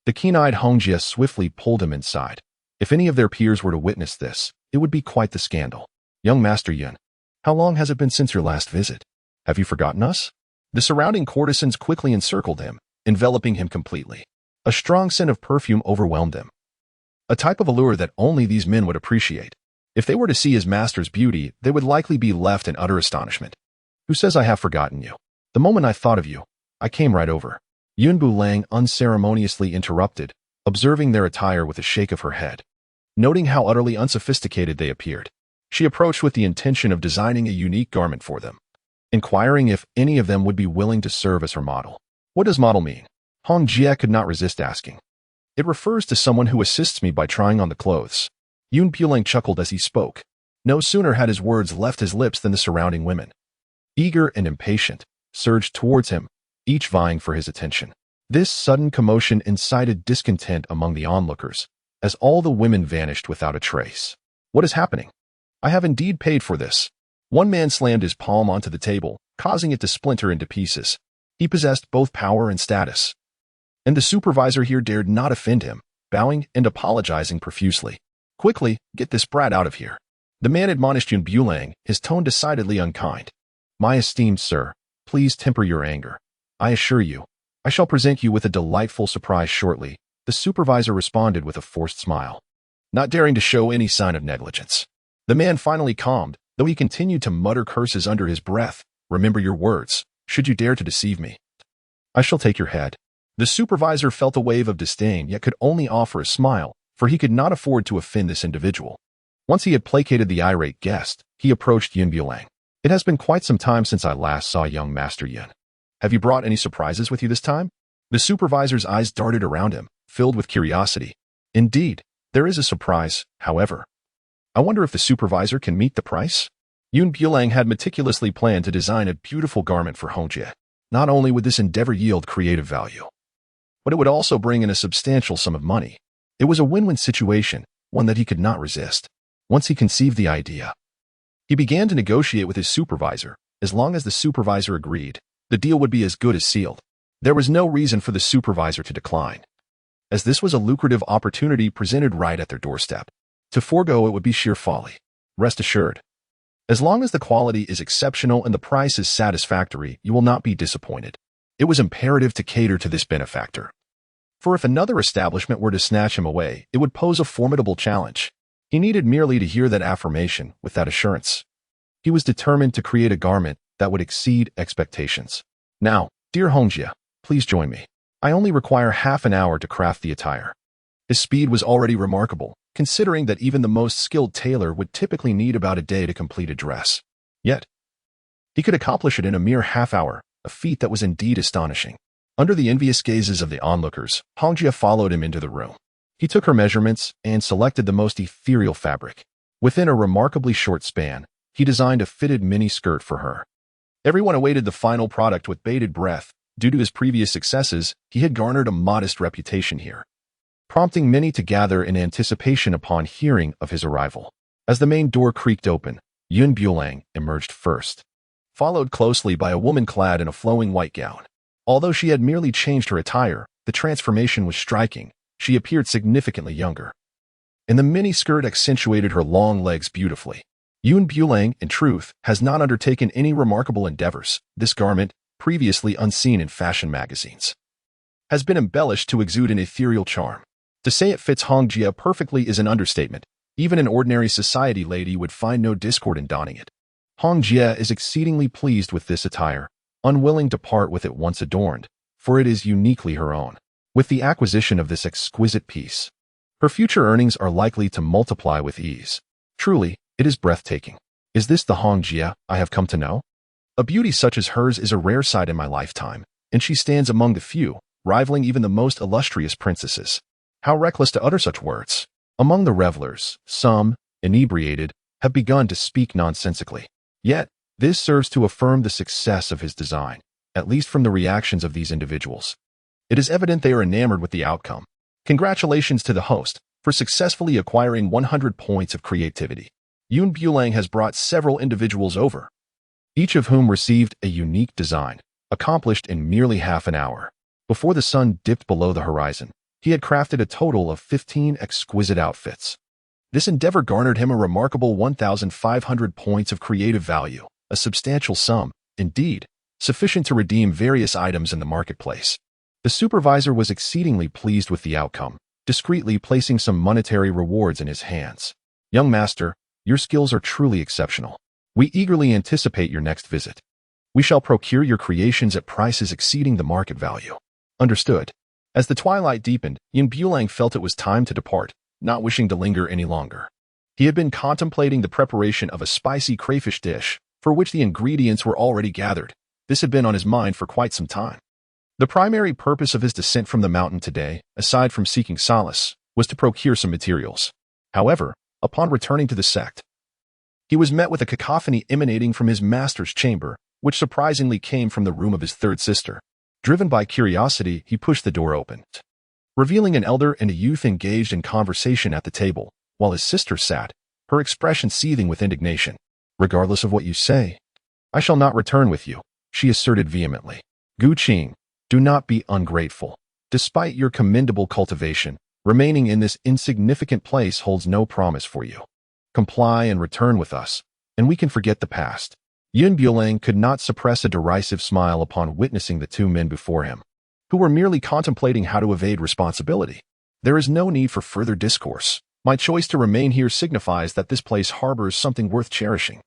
the keen-eyed Hongjie swiftly pulled him inside. If any of their peers were to witness this, it would be quite the scandal. Young Master Yun, how long has it been since your last visit? Have you forgotten us? The surrounding courtesans quickly encircled him, enveloping him completely. A strong scent of perfume overwhelmed him, a type of allure that only these men would appreciate. If they were to see his master's beauty, they would likely be left in utter astonishment. Who says I have forgotten you? The moment I thought of you, I came right over. Bulang unceremoniously interrupted, observing their attire with a shake of her head. Noting how utterly unsophisticated they appeared, she approached with the intention of designing a unique garment for them, inquiring if any of them would be willing to serve as her model. What does model mean? Hongjie could not resist asking. It refers to someone who assists me by trying on the clothes. Bulang chuckled as he spoke. No sooner had his words left his lips than the surrounding women, eager and impatient, surged towards him, each vying for his attention. This sudden commotion incited discontent among the onlookers, as all the women vanished without a trace. What is happening? I have indeed paid for this. One man slammed his palm onto the table, causing it to splinter into pieces. He possessed both power and status, and the supervisor here dared not offend him, bowing and apologizing profusely. Quickly, get this brat out of here. The man admonished Bulang, his tone decidedly unkind. My esteemed sir, please temper your anger. I assure you, I shall present you with a delightful surprise shortly. The supervisor responded with a forced smile, not daring to show any sign of negligence. The man finally calmed, though he continued to mutter curses under his breath. Remember your words, should you dare to deceive me. I shall take your head. The supervisor felt a wave of disdain, yet could only offer a smile, for he could not afford to offend this individual. Once he had placated the irate guest, he approached Bulang. It has been quite some time since I last saw young Master Yun. Have you brought any surprises with you this time? The supervisor's eyes darted around him, filled with curiosity. Indeed, there is a surprise, however. I wonder if the supervisor can meet the price? Bulang had meticulously planned to design a beautiful garment for Hongjie. Not only would this endeavor yield creative value, but it would also bring in a substantial sum of money. It was a win-win situation, one that he could not resist. Once he conceived the idea, he began to negotiate with his supervisor. As long as the supervisor agreed, the deal would be as good as sealed. There was no reason for the supervisor to decline, as this was a lucrative opportunity presented right at their doorstep. To forego it would be sheer folly. Rest assured, as long as the quality is exceptional and the price is satisfactory, you will not be disappointed. It was imperative to cater to this benefactor, for if another establishment were to snatch him away, it would pose a formidable challenge. He needed merely to hear that affirmation with that assurance. He was determined to create a garment that would exceed expectations. Now, dear Hongjie, please join me. I only require half an hour to craft the attire. His speed was already remarkable, considering that even the most skilled tailor would typically need about a day to complete a dress. Yet, he could accomplish it in a mere half-hour, a feat that was indeed astonishing. Under the envious gazes of the onlookers, Hongjia followed him into the room. He took her measurements and selected the most ethereal fabric. Within a remarkably short span, he designed a fitted mini-skirt for her. Everyone awaited the final product with bated breath. Due to his previous successes, he had garnered a modest reputation here, prompting many to gather in anticipation upon hearing of his arrival. As the main door creaked open, Bulang emerged first, followed closely by a woman clad in a flowing white gown. Although she had merely changed her attire, the transformation was striking. She appeared significantly younger, and the mini-skirt accentuated her long legs beautifully. Bulang, in truth, has not undertaken any remarkable endeavors. This garment, previously unseen in fashion magazines, has been embellished to exude an ethereal charm. To say it fits Hongjia perfectly is an understatement. Even an ordinary society lady would find no discord in donning it. Hongjia is exceedingly pleased with this attire, unwilling to part with it once adorned, for it is uniquely her own. With the acquisition of this exquisite piece, her future earnings are likely to multiply with ease. Truly, it is breathtaking. Is this the Hongjia I have come to know? A beauty such as hers is a rare sight in my lifetime, and she stands among the few, rivaling even the most illustrious princesses. How reckless to utter such words! Among the revelers, some, inebriated, have begun to speak nonsensically. Yet, this serves to affirm the success of his design, at least from the reactions of these individuals. It is evident they are enamored with the outcome. Congratulations to the host for successfully acquiring 100 points of creativity. Bulang has brought several individuals over, each of whom received a unique design, accomplished in merely half an hour. Before the sun dipped below the horizon, he had crafted a total of 15 exquisite outfits. This endeavor garnered him a remarkable 1,500 points of creative value, a substantial sum, indeed, sufficient to redeem various items in the marketplace. The supervisor was exceedingly pleased with the outcome, discreetly placing some monetary rewards in his hands. Young master, your skills are truly exceptional. We eagerly anticipate your next visit. We shall procure your creations at prices exceeding the market value. Understood. As the twilight deepened, Bulang felt it was time to depart, not wishing to linger any longer. He had been contemplating the preparation of a spicy crayfish dish, for which the ingredients were already gathered. This had been on his mind for quite some time. The primary purpose of his descent from the mountain today, aside from seeking solace, was to procure some materials. However, upon returning to the sect, he was met with a cacophony emanating from his master's chamber, which surprisingly came from the room of his third sister. Driven by curiosity, he pushed the door open, revealing an elder and a youth engaged in conversation at the table, while his sister sat, her expression seething with indignation. Regardless of what you say, I shall not return with you, she asserted vehemently. Qing, do not be ungrateful. Despite your commendable cultivation, remaining in this insignificant place holds no promise for you. Comply and return with us, and we can forget the past. Bulang could not suppress a derisive smile upon witnessing the two men before him, who were merely contemplating how to evade responsibility. There is no need for further discourse. My choice to remain here signifies that this place harbors something worth cherishing.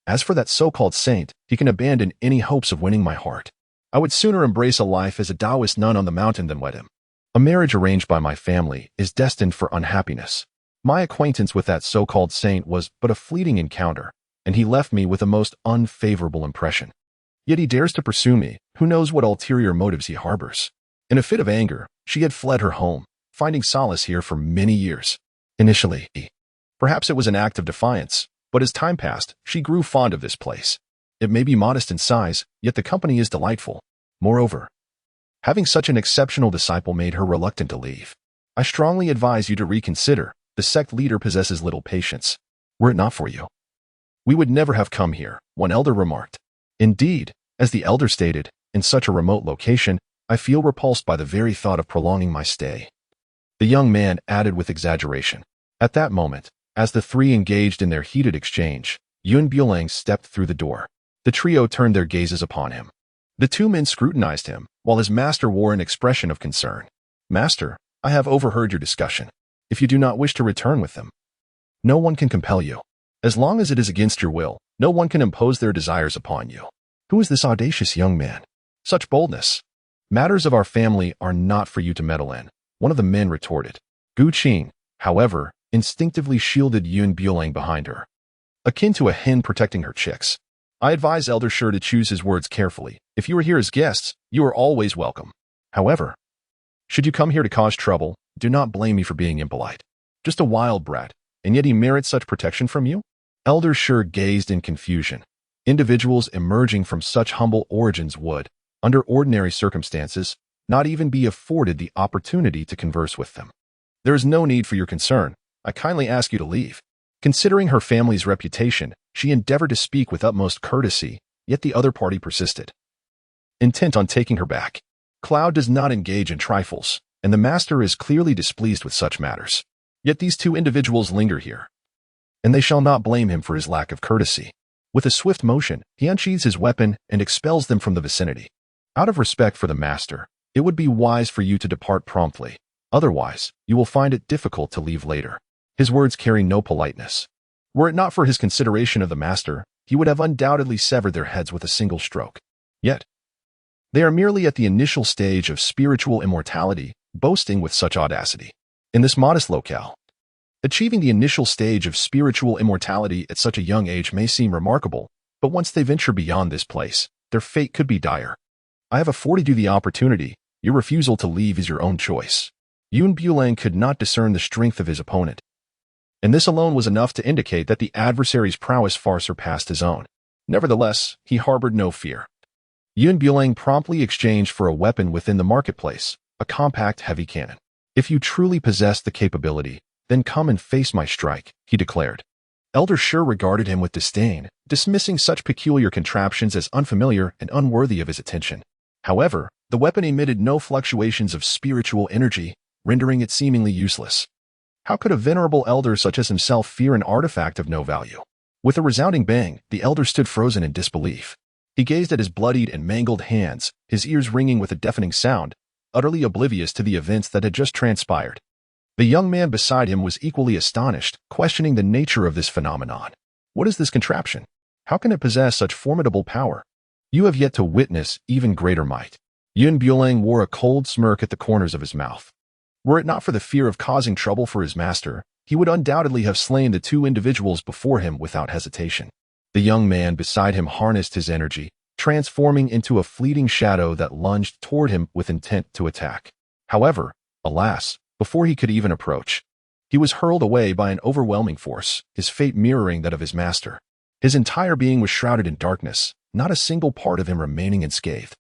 As for that so-called saint, he can abandon any hopes of winning my heart. I would sooner embrace a life as a Taoist nun on the mountain than wed him. A marriage arranged by my family is destined for unhappiness. My acquaintance with that so-called saint was but a fleeting encounter, and he left me with a most unfavorable impression. Yet he dares to pursue me. Who knows what ulterior motives he harbors? In a fit of anger, she had fled her home, finding solace here for many years. Initially, perhaps it was an act of defiance, but as time passed, she grew fond of this place. It may be modest in size, yet the company is delightful. Moreover, having such an exceptional disciple made her reluctant to leave. I strongly advise you to reconsider. The sect leader possesses little patience. Were it not for you, we would never have come here, one elder remarked. Indeed, as the elder stated, in such a remote location, I feel repulsed by the very thought of prolonging my stay. The young man added with exaggeration. At that moment, as the three engaged in their heated exchange, Bulang stepped through the door. The trio turned their gazes upon him. The two men scrutinized him, while his master wore an expression of concern. Master, I have overheard your discussion. If you do not wish to return with them, no one can compel you. As long as it is against your will, no one can impose their desires upon you. Who is this audacious young man? Such boldness. Matters of our family are not for you to meddle in, one of the men retorted. Gu Qing, however, instinctively shielded Yun Bulang behind her, akin to a hen protecting her chicks. I advise Elder Shi to choose his words carefully. If you are here as guests, you are always welcome. However, should you come here to cause trouble, do not blame me for being impolite. Just a wild brat, and yet he merits such protection from you? Elder Shi gazed in confusion. Individuals emerging from such humble origins would, under ordinary circumstances, not even be afforded the opportunity to converse with them. There is no need for your concern. I kindly ask you to leave. Considering her family's reputation, she endeavored to speak with utmost courtesy, yet the other party persisted, intent on taking her back. Cloud does not engage in trifles, and the master is clearly displeased with such matters. Yet these two individuals linger here, and they shall not blame him for his lack of courtesy. With a swift motion, he unsheathes his weapon and expels them from the vicinity. Out of respect for the master, it would be wise for you to depart promptly. Otherwise, you will find it difficult to leave later. His words carry no politeness. Were it not for his consideration of the master, he would have undoubtedly severed their heads with a single stroke. Yet, they are merely at the initial stage of spiritual immortality, boasting with such audacity. In this modest locale, achieving the initial stage of spiritual immortality at such a young age may seem remarkable, but once they venture beyond this place, their fate could be dire. I have afforded you the opportunity. Your refusal to leave is your own choice. Yun Bulang could not discern the strength of his opponent, and this alone was enough to indicate that the adversary's prowess far surpassed his own. Nevertheless, he harbored no fear. Yun Bulang promptly exchanged for a weapon within the marketplace, a compact heavy cannon. If you truly possess the capability, then come and face my strike, he declared. Elder Shi regarded him with disdain, dismissing such peculiar contraptions as unfamiliar and unworthy of his attention. However, the weapon emitted no fluctuations of spiritual energy, rendering it seemingly useless. How could a venerable elder such as himself fear an artifact of no value? With a resounding bang, the elder stood frozen in disbelief. He gazed at his bloodied and mangled hands, his ears ringing with a deafening sound, utterly oblivious to the events that had just transpired. The young man beside him was equally astonished, questioning the nature of this phenomenon. What is this contraption? How can it possess such formidable power? You have yet to witness even greater might. Yun Bulang wore a cold smirk at the corners of his mouth. Were it not for the fear of causing trouble for his master, he would undoubtedly have slain the two individuals before him without hesitation. The young man beside him harnessed his energy, transforming into a fleeting shadow that lunged toward him with intent to attack. However, alas, before he could even approach, he was hurled away by an overwhelming force, his fate mirroring that of his master. His entire being was shrouded in darkness, not a single part of him remaining unscathed.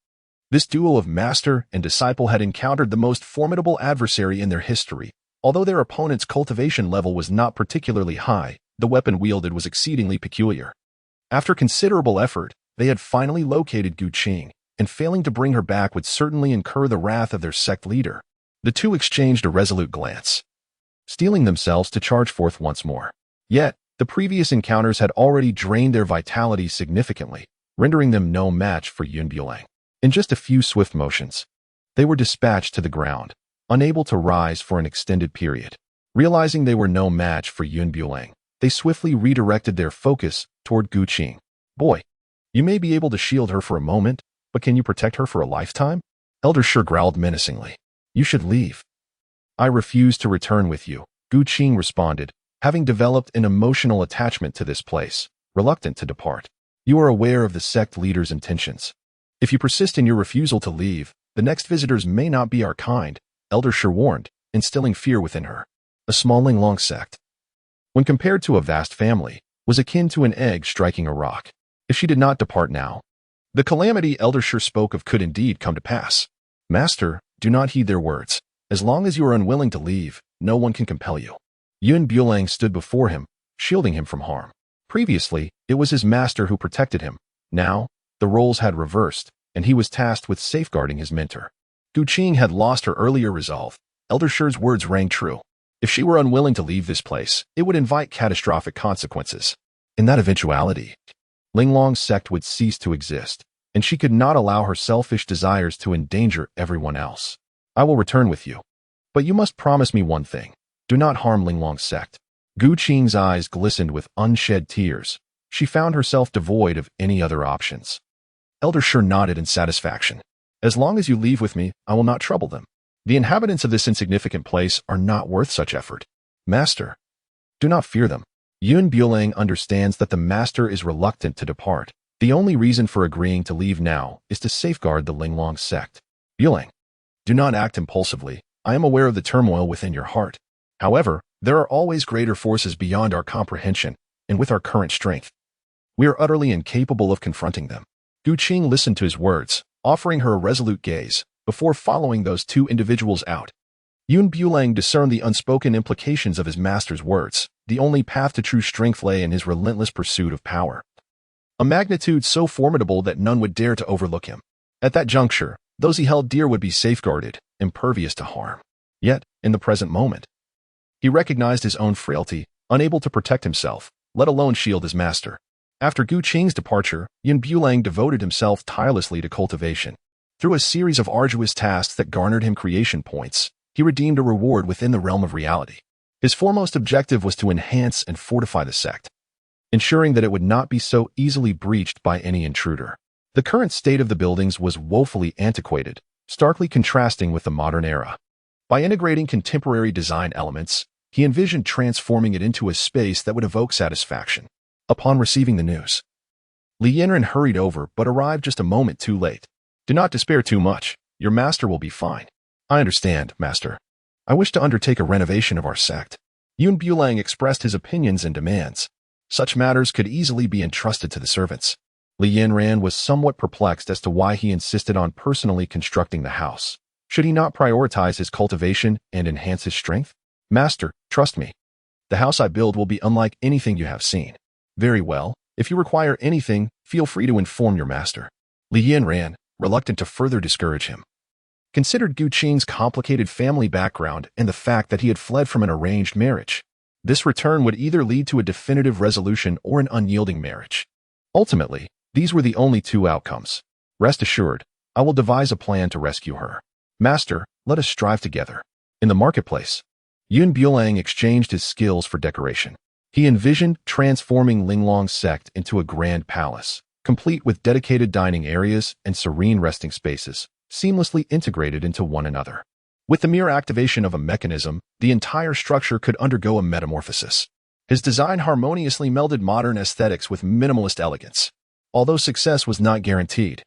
This duel of master and disciple had encountered the most formidable adversary in their history. Although their opponent's cultivation level was not particularly high, the weapon wielded was exceedingly peculiar. After considerable effort, they had finally located Gu Qing, and failing to bring her back would certainly incur the wrath of their sect leader. The two exchanged a resolute glance, steeling themselves to charge forth once more. Yet, the previous encounters had already drained their vitality significantly, rendering them no match for Yun Bulang. In just a few swift motions, they were dispatched to the ground, unable to rise for an extended period. Realizing they were no match for Yun Bulang, they swiftly redirected their focus toward Gu Qing. Boy, you may be able to shield her for a moment, but can you protect her for a lifetime? Elder Shi growled menacingly. You should leave. I refuse to return with you, Gu Qing responded, having developed an emotional attachment to this place, reluctant to depart. You are aware of the sect leader's intentions. If you persist in your refusal to leave, the next visitors may not be our kind, Elder Shi warned, instilling fear within her. A small Linglong Sect, when compared to a vast family, was akin to an egg striking a rock. If she did not depart now, the calamity Elder Shi spoke of could indeed come to pass. Master, do not heed their words. As long as you are unwilling to leave, no one can compel you. Yun Bulang stood before him, shielding him from harm. Previously, it was his master who protected him. Now, the roles had reversed, and he was tasked with safeguarding his mentor. Gu Qing had lost her earlier resolve. Elder Shi's words rang true. If she were unwilling to leave this place, it would invite catastrophic consequences. In that eventuality, Linglong Sect would cease to exist, and she could not allow her selfish desires to endanger everyone else. I will return with you. But you must promise me one thing. Do not harm Linglong Sect. Gu Qing's eyes glistened with unshed tears. She found herself devoid of any other options. Elder Shi nodded in satisfaction. As long as you leave with me, I will not trouble them. The inhabitants of this insignificant place are not worth such effort. Master, do not fear them. Bulang understands that the master is reluctant to depart. The only reason for agreeing to leave now is to safeguard the Linglong Sect. Bulang, do not act impulsively. I am aware of the turmoil within your heart. However, there are always greater forces beyond our comprehension, and with our current strength, we are utterly incapable of confronting them. Qing listened to his words, offering her a resolute gaze, before following those two individuals out. Bulang discerned the unspoken implications of his master's words. The only path to true strength lay in his relentless pursuit of power, a magnitude so formidable that none would dare to overlook him. At that juncture, those he held dear would be safeguarded, impervious to harm. Yet, in the present moment, he recognized his own frailty, unable to protect himself, let alone shield his master. After Qing's departure, Bulang devoted himself tirelessly to cultivation. Through a series of arduous tasks that garnered him creation points, he redeemed a reward within the realm of reality. His foremost objective was to enhance and fortify the sect, ensuring that it would not be so easily breached by any intruder. The current state of the buildings was woefully antiquated, starkly contrasting with the modern era. By integrating contemporary design elements, he envisioned transforming it into a space that would evoke satisfaction. Upon receiving the news, Yanran hurried over but arrived just a moment too late. Do not despair too much. Your master will be fine. I understand, master. I wish to undertake a renovation of our sect. Bulang expressed his opinions and demands. Such matters could easily be entrusted to the servants. Yanran was somewhat perplexed as to why he insisted on personally constructing the house. Should he not prioritize his cultivation and enhance his strength? Master, trust me. The house I build will be unlike anything you have seen. Very well. If you require anything, feel free to inform your master. Yanran, reluctant to further discourage him, considered Qing's complicated family background and the fact that he had fled from an arranged marriage. This return would either lead to a definitive resolution or an unyielding marriage. Ultimately, these were the only two outcomes. Rest assured, I will devise a plan to rescue her. Master, let us strive together. In the marketplace, Bulang exchanged his skills for decoration. He envisioned transforming Linglong Sect into a grand palace, complete with dedicated dining areas and serene resting spaces, seamlessly integrated into one another. With the mere activation of a mechanism, the entire structure could undergo a metamorphosis. His design harmoniously melded modern aesthetics with minimalist elegance. Although success was not guaranteed,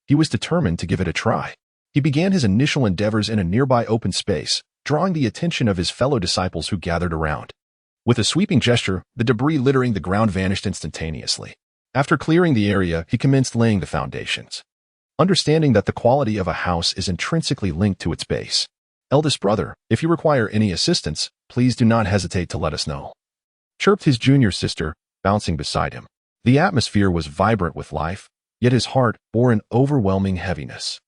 he was determined to give it a try. He began his initial endeavors in a nearby open space, drawing the attention of his fellow disciples who gathered around. With a sweeping gesture, the debris littering the ground vanished instantaneously. After clearing the area, he commenced laying the foundations, understanding that the quality of a house is intrinsically linked to its base. Eldest brother, if you require any assistance, please do not hesitate to let us know, chirped his junior sister, bouncing beside him. The atmosphere was vibrant with life, yet his heart bore an overwhelming heaviness.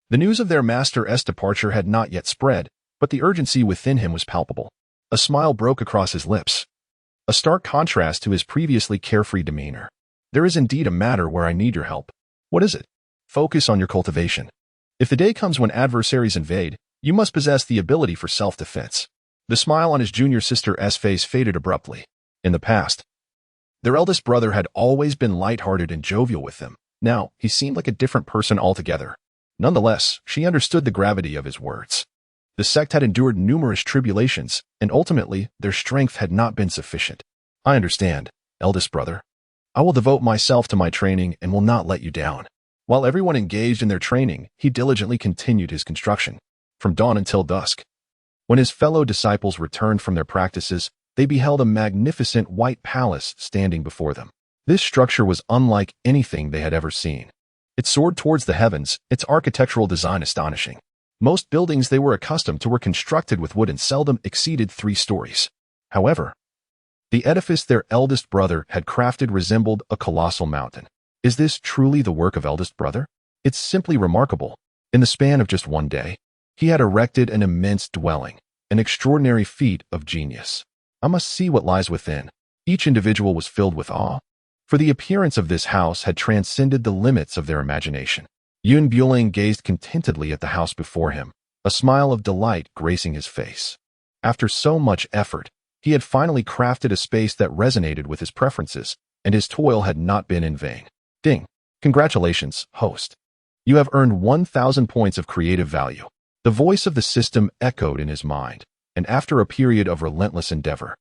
The news of their master's departure had not yet spread, but the urgency within him was palpable. A smile broke across his lips, a stark contrast to his previously carefree demeanor. There is indeed a matter where I need your help. What is it? Focus on your cultivation. If the day comes when adversaries invade, you must possess the ability for self-defense. The smile on his junior sister's face faded abruptly. In the past, their eldest brother had always been light-hearted and jovial with them. Now, he seemed like a different person altogether. Nonetheless, she understood the gravity of his words. The sect had endured numerous tribulations, and ultimately, their strength had not been sufficient. I understand, eldest brother. I will devote myself to my training and will not let you down. While everyone engaged in their training, he diligently continued his construction, from dawn until dusk. When his fellow disciples returned from their practices, they beheld a magnificent white palace standing before them. This structure was unlike anything they had ever seen. It soared towards the heavens, its architectural design astonishing. Most buildings they were accustomed to were constructed with wood and seldom exceeded 3 stories. However, the edifice their eldest brother had crafted resembled a colossal mountain. Is this truly the work of eldest brother? It's simply remarkable. In the span of just one day, he had erected an immense dwelling, an extraordinary feat of genius. I must see what lies within. Each individual was filled with awe, for the appearance of this house had transcended the limits of their imagination. Bulang gazed contentedly at the house before him, a smile of delight gracing his face. After so much effort, he had finally crafted a space that resonated with his preferences, and his toil had not been in vain. Ding! Congratulations, host. You have earned 1,000 points of creative value. The voice of the system echoed in his mind, and after a period of relentless endeavor,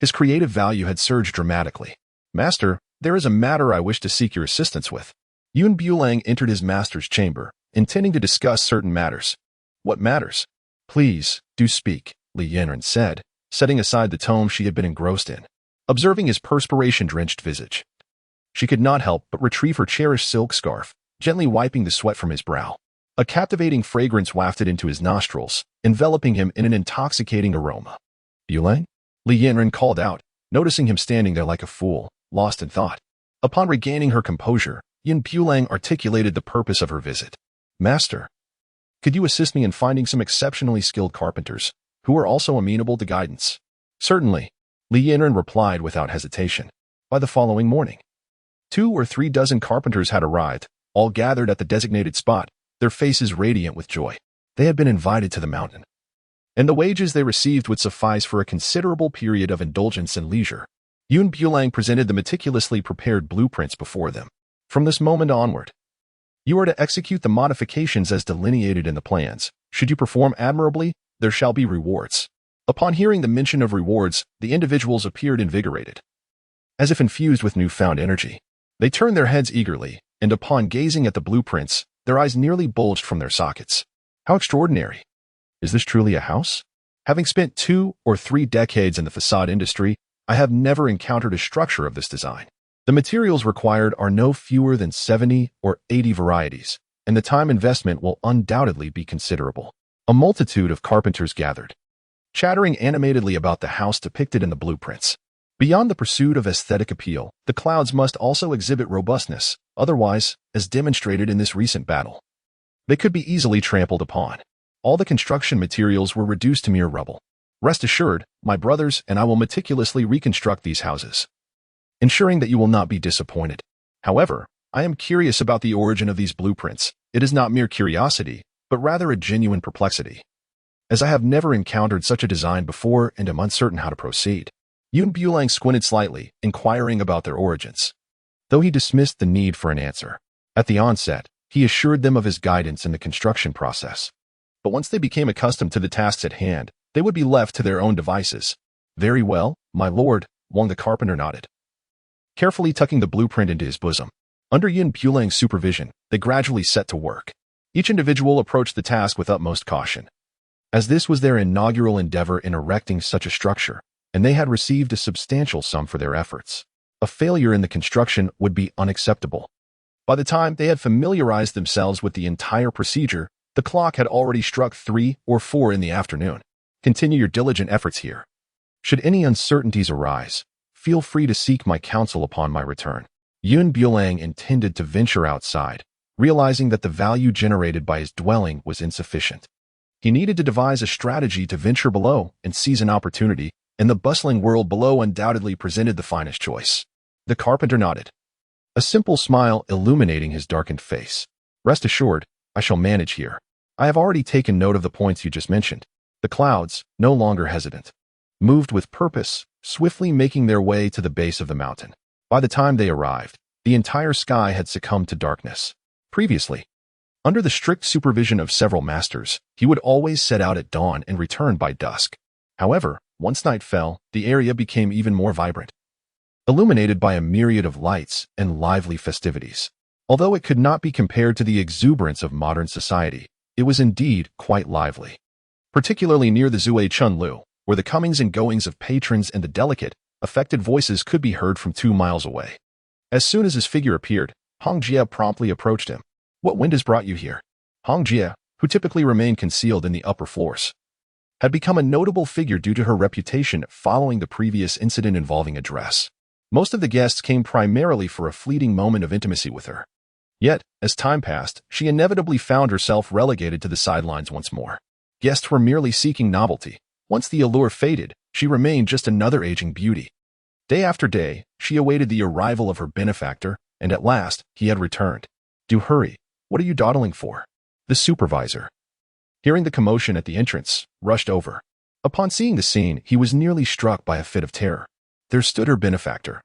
his creative value had surged dramatically. Master, there is a matter I wish to seek your assistance with. Bulang entered his master's chamber, intending to discuss certain matters. What matters? Please, do speak, Yanran said, setting aside the tome she had been engrossed in. Observing his perspiration-drenched visage, she could not help but retrieve her cherished silk scarf, gently wiping the sweat from his brow. A captivating fragrance wafted into his nostrils, enveloping him in an intoxicating aroma. Bulang? Yanran called out, noticing him standing there like a fool, lost in thought. Upon regaining her composure, Bulang articulated the purpose of her visit. Master, could you assist me in finding some exceptionally skilled carpenters, who are also amenable to guidance? Certainly, Yanran replied without hesitation. By the following morning, 2 or 3 dozen carpenters had arrived, all gathered at the designated spot, their faces radiant with joy. They had been invited to the mountain, and the wages they received would suffice for a considerable period of indulgence and leisure. Bulang presented the meticulously prepared blueprints before them. From this moment onward, you are to execute the modifications as delineated in the plans. Should you perform admirably, there shall be rewards. Upon hearing the mention of rewards, the individuals appeared invigorated. As if infused with newfound energy, they turned their heads eagerly, and upon gazing at the blueprints, their eyes nearly bulged from their sockets. How extraordinary! Is this truly a house? Having spent 2 or 3 decades in the facade industry, I have never encountered a structure of this design. The materials required are no fewer than 70 or 80 varieties, and the time investment will undoubtedly be considerable. A multitude of carpenters gathered, chattering animatedly about the house depicted in the blueprints. Beyond the pursuit of aesthetic appeal, the clouds must also exhibit robustness, otherwise, as demonstrated in this recent battle, they could be easily trampled upon. All the construction materials were reduced to mere rubble. Rest assured, my brothers and I will meticulously reconstruct these houses, ensuring that you will not be disappointed. However, I am curious about the origin of these blueprints. It is not mere curiosity, but rather a genuine perplexity, as I have never encountered such a design before and am uncertain how to proceed. Bulang squinted slightly, inquiring about their origins, though he dismissed the need for an answer. At the onset, he assured them of his guidance in the construction process. But once they became accustomed to the tasks at hand, they would be left to their own devices. Very well, my lord, Wang the carpenter nodded, carefully tucking the blueprint into his bosom. Under Bulang's supervision, they gradually set to work. Each individual approached the task with utmost caution, as this was their inaugural endeavor in erecting such a structure, and they had received a substantial sum for their efforts. A failure in the construction would be unacceptable. By the time they had familiarized themselves with the entire procedure, the clock had already struck 3 or 4 in the afternoon. Continue your diligent efforts here. Should any uncertainties arise, feel free to seek my counsel upon my return. Bulang intended to venture outside, realizing that the value generated by his dwelling was insufficient. He needed to devise a strategy to venture below and seize an opportunity, and the bustling world below undoubtedly presented the finest choice. The carpenter nodded, a simple smile illuminating his darkened face. Rest assured, I shall manage here. I have already taken note of the points you just mentioned. The clouds, no longer hesitant, moved with purpose, swiftly making their way to the base of the mountain. By the time they arrived, the entire sky had succumbed to darkness. Previously, under the strict supervision of several masters, he would always set out at dawn and return by dusk. However, once night fell, the area became even more vibrant, illuminated by a myriad of lights and lively festivities. Although it could not be compared to the exuberance of modern society, it was indeed quite lively. Particularly near the Zui Chunlu, where the comings and goings of patrons and the delicate, affected voices could be heard from 2 miles away. As soon as his figure appeared, Hong Jie promptly approached him. What wind has brought you here? Hong Jie, who typically remained concealed in the upper floors, had become a notable figure due to her reputation following the previous incident involving a dress. Most of the guests came primarily for a fleeting moment of intimacy with her. Yet, as time passed, she inevitably found herself relegated to the sidelines once more. Guests were merely seeking novelty. Once the allure faded, she remained just another aging beauty. Day after day, she awaited the arrival of her benefactor, and at last, he had returned. Do hurry. What are you dawdling for? The supervisor, hearing the commotion at the entrance, rushed over. Upon seeing the scene, he was nearly struck by a fit of terror. There stood her benefactor,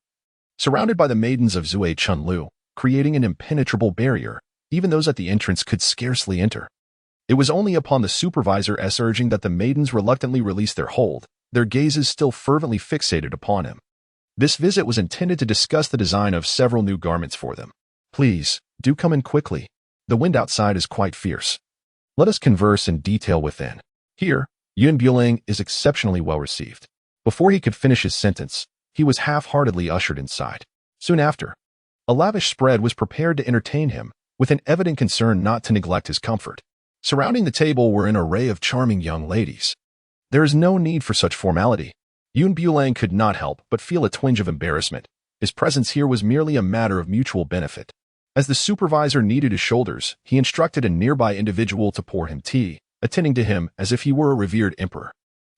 surrounded by the maidens of Zui Chunlu, creating an impenetrable barrier. Even those at the entrance could scarcely enter. It was only upon the supervisor's urging that the maidens reluctantly released their hold, their gazes still fervently fixated upon him. This visit was intended to discuss the design of several new garments for them. Please, do come in quickly. The wind outside is quite fierce. Let us converse in detail within. Here, Bulang is exceptionally well received. Before he could finish his sentence, he was half-heartedly ushered inside. Soon after, a lavish spread was prepared to entertain him, with an evident concern not to neglect his comfort. Surrounding the table were an array of charming young ladies. There is no need for such formality. Bulang could not help but feel a twinge of embarrassment. His presence here was merely a matter of mutual benefit. As the supervisor kneaded his shoulders, he instructed a nearby individual to pour him tea, attending to him as if he were a revered emperor.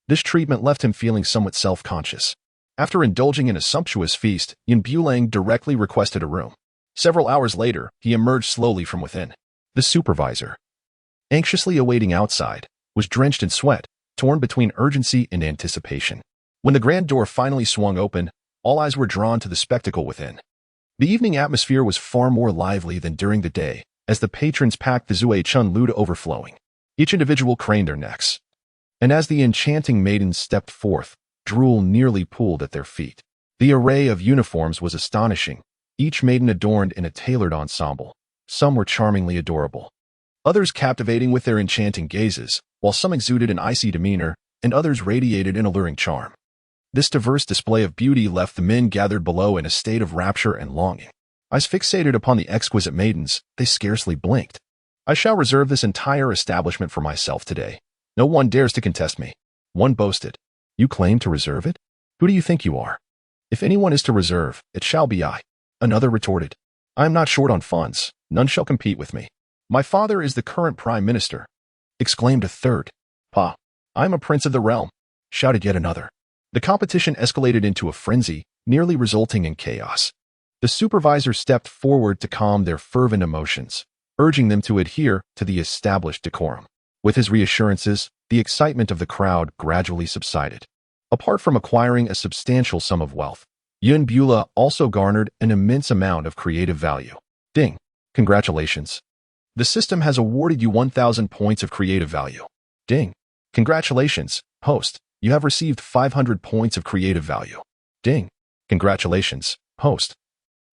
This treatment left him feeling somewhat self-conscious. After indulging in a sumptuous feast, Bulang directly requested a room. Several hours later, he emerged slowly from within. The supervisor, anxiously awaiting outside, was drenched in sweat, torn between urgency and anticipation. When the grand door finally swung open, all eyes were drawn to the spectacle within. The evening atmosphere was far more lively than during the day, as the patrons packed the Zui Chun Lu to overflowing. Each individual craned their necks. And as the enchanting maidens stepped forth, drool nearly pooled at their feet. The array of uniforms was astonishing, each maiden adorned in a tailored ensemble. Some were charmingly adorable, others captivating with their enchanting gazes, while some exuded an icy demeanor, and others radiated an alluring charm. This diverse display of beauty left the men gathered below in a state of rapture and longing. Eyes fixated upon the exquisite maidens, they scarcely blinked. I shall reserve this entire establishment for myself today. No one dares to contest me. One boasted. You claim to reserve it? Who do you think you are? If anyone is to reserve, it shall be I. Another retorted. I am not short on funds. None shall compete with me. My father is the current prime minister. Exclaimed a third. Pa, I am a prince of the realm. Shouted yet another. The competition escalated into a frenzy, nearly resulting in chaos. The supervisor stepped forward to calm their fervent emotions, urging them to adhere to the established decorum. With his reassurances, the excitement of the crowd gradually subsided. Apart from acquiring a substantial sum of wealth, Bulang also garnered an immense amount of creative value. Ding! Congratulations. The system has awarded you 1,000 points of creative value. Ding! Congratulations, host. You have received 500 points of creative value. Ding! Congratulations, host.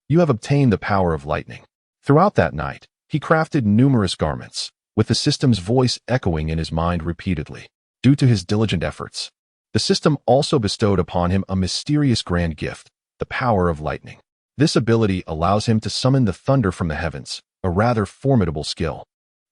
You have obtained the power of lightning. Throughout that night, he crafted numerous garments, with the system's voice echoing in his mind repeatedly. Due to his diligent efforts, the system also bestowed upon him a mysterious grand gift, the power of lightning. This ability allows him to summon the thunder from the heavens, a rather formidable skill.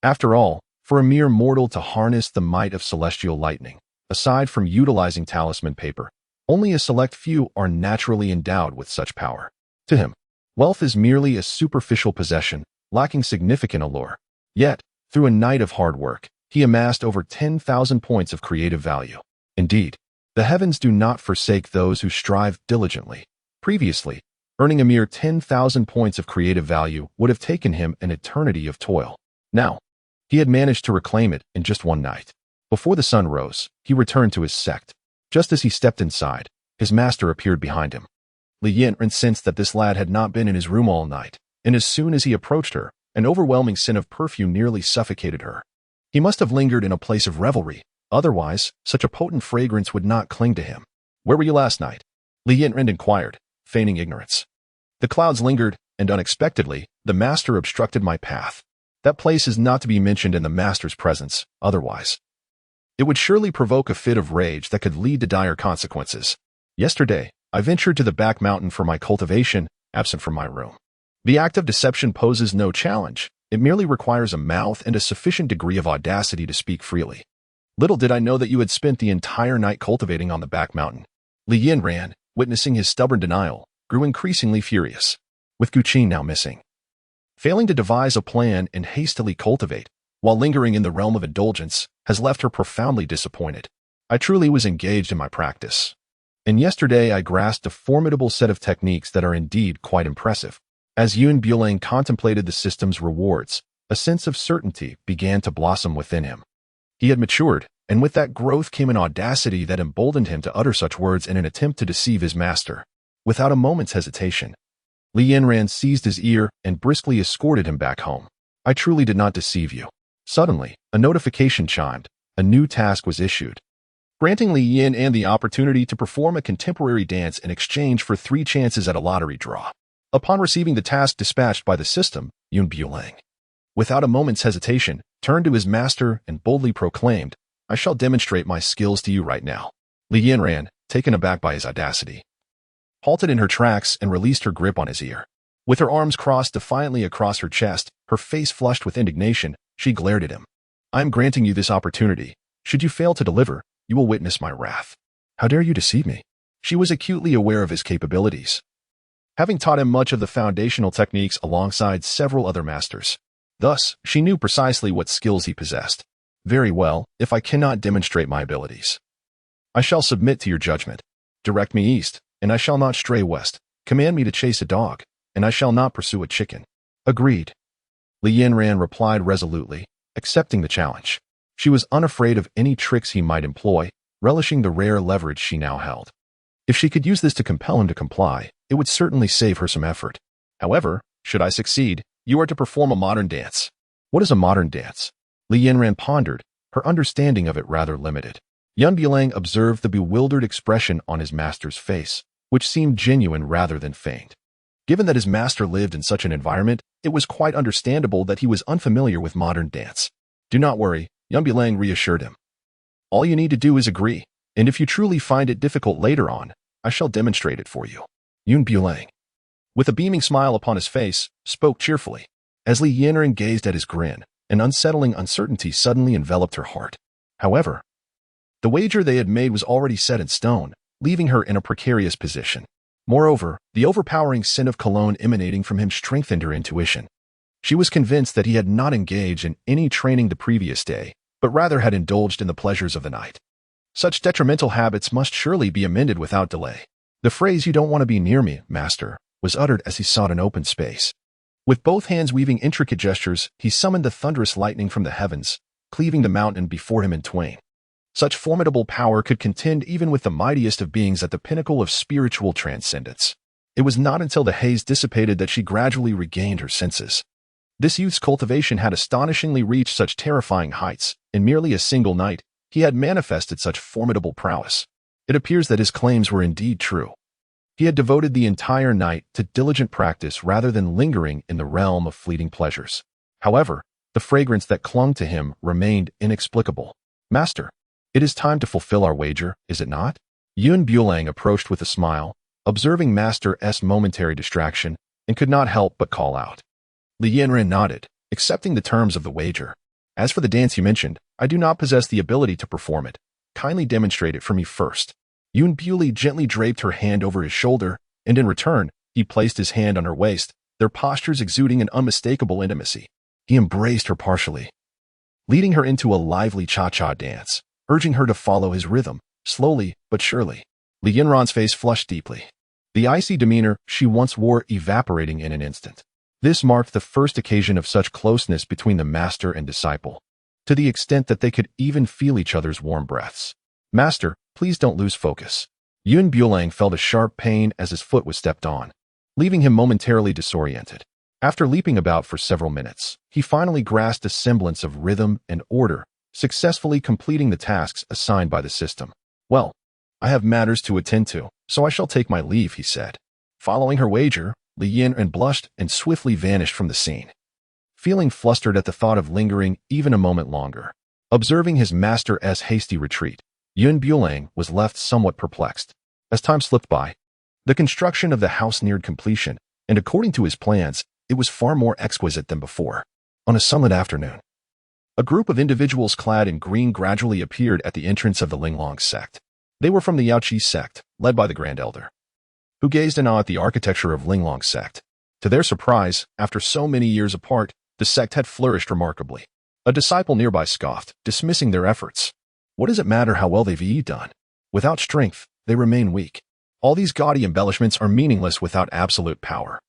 After all, for a mere mortal to harness the might of celestial lightning, aside from utilizing talisman paper, only a select few are naturally endowed with such power. To him, wealth is merely a superficial possession, lacking significant allure. Yet, through a night of hard work, he amassed over 10,000 points of creative value. Indeed, the heavens do not forsake those who strive diligently. Previously, earning a mere 10,000 points of creative value would have taken him an eternity of toil. Now, he had managed to reclaim it in just one night. Before the sun rose, he returned to his sect. Just as he stepped inside, his master appeared behind him. Yanran sensed that this lad had not been in his room all night, and as soon as he approached her, an overwhelming scent of perfume nearly suffocated her. He must have lingered in a place of revelry, otherwise, such a potent fragrance would not cling to him. Where were you last night? Yanran inquired, feigning ignorance. The clouds lingered, and unexpectedly, the master obstructed my path. That place is not to be mentioned in the master's presence, otherwise it would surely provoke a fit of rage that could lead to dire consequences. Yesterday, I ventured to the back mountain for my cultivation, absent from my room. The act of deception poses no challenge. It merely requires a mouth and a sufficient degree of audacity to speak freely. Little did I know that you had spent the entire night cultivating on the back mountain. Yanran, witnessing his stubborn denial, grew increasingly furious. With Qing now missing, failing to devise a plan and hastily cultivate, while lingering in the realm of indulgence, has left her profoundly disappointed. I truly was engaged in my practice. And yesterday I grasped a formidable set of techniques that are indeed quite impressive. As Bulang contemplated the system's rewards, a sense of certainty began to blossom within him. He had matured, and with that growth came an audacity that emboldened him to utter such words in an attempt to deceive his master. Without a moment's hesitation, Yanran seized his ear and briskly escorted him back home. I truly did not deceive you. Suddenly, a notification chimed. A new task was issued, granting Li Yanran the opportunity to perform a contemporary dance in exchange for 3 chances at a lottery draw. Upon receiving the task dispatched by the system, Bulang, without a moment's hesitation, turned to his master and boldly proclaimed, "I shall demonstrate my skills to you right now." Li Yanran, taken aback by his audacity, halted in her tracks and released her grip on his ear. With her arms crossed defiantly across her chest, her face flushed with indignation, she glared at him. "I am granting you this opportunity. Should you fail to deliver, you will witness my wrath. How dare you deceive me?" She was acutely aware of his capabilities, having taught him much of the foundational techniques alongside several other masters. Thus, she knew precisely what skills he possessed. "Very well, if I cannot demonstrate my abilities, I shall submit to your judgment. Direct me east, and I shall not stray west. Command me to chase a dog, and I shall not pursue a chicken." "Agreed," Li Yanran replied resolutely, accepting the challenge. She was unafraid of any tricks he might employ, relishing the rare leverage she now held. If she could use this to compel him to comply, it would certainly save her some effort. "However, should I succeed, you are to perform a modern dance." "What is a modern dance?" Li Yanran pondered, her understanding of it rather limited. Bulang observed the bewildered expression on his master's face, which seemed genuine rather than feigned. Given that his master lived in such an environment, it was quite understandable that he was unfamiliar with modern dance. "Do not worry," Bulang reassured him. "All you need to do is agree, and if you truly find it difficult later on, I shall demonstrate it for you." Bulang, with a beaming smile upon his face, spoke cheerfully. As Li Yanran gazed at his grin, an unsettling uncertainty suddenly enveloped her heart. However, the wager they had made was already set in stone, leaving her in a precarious position. Moreover, the overpowering scent of cologne emanating from him strengthened her intuition. She was convinced that he had not engaged in any training the previous day, but rather had indulged in the pleasures of the night. Such detrimental habits must surely be amended without delay. The phrase "you don't want to be near me, master," was uttered as he sought an open space. With both hands weaving intricate gestures, he summoned the thunderous lightning from the heavens, cleaving the mountain before him in twain. Such formidable power could contend even with the mightiest of beings at the pinnacle of spiritual transcendence. It was not until the haze dissipated that she gradually regained her senses. This youth's cultivation had astonishingly reached such terrifying heights. In merely a single night, he had manifested such formidable prowess. It appears that his claims were indeed true. He had devoted the entire night to diligent practice rather than lingering in the realm of fleeting pleasures. However, the fragrance that clung to him remained inexplicable. "Master, it is time to fulfill our wager, is it not?" Bulang approached with a smile, observing Master's momentary distraction, and could not help but call out. Li Yanran nodded, accepting the terms of the wager. "As for the dance you mentioned, I do not possess the ability to perform it. Kindly demonstrate it for me first." Bulang gently draped her hand over his shoulder, and in return, he placed his hand on her waist, their postures exuding an unmistakable intimacy. He embraced her partially, leading her into a lively cha-cha dance, urging her to follow his rhythm, slowly but surely. Li Yanran's face flushed deeply, the icy demeanor she once wore evaporating in an instant. This marked the first occasion of such closeness between the master and disciple, to the extent that they could even feel each other's warm breaths. "Master, please don't lose focus." Bulang felt a sharp pain as his foot was stepped on, leaving him momentarily disoriented. After leaping about for several minutes, he finally grasped a semblance of rhythm and order, successfully completing the tasks assigned by the system. "Well, I have matters to attend to, so I shall take my leave," he said. Following her wager, Li Yanran blushed and swiftly vanished from the scene. Feeling flustered at the thought of lingering even a moment longer, observing his master's hasty retreat, Bulang was left somewhat perplexed. As time slipped by, the construction of the house neared completion, and according to his plans, it was far more exquisite than before. On a sunlit afternoon, a group of individuals clad in green gradually appeared at the entrance of the Linglong Sect. They were from the Yao Sect, led by the Grand Elder, who gazed in awe at the architecture of Linglong Sect. To their surprise, after so many years apart, the sect had flourished remarkably. A disciple nearby scoffed, dismissing their efforts. "What does it matter how well they've done? Without strength, they remain weak. All these gaudy embellishments are meaningless without absolute power.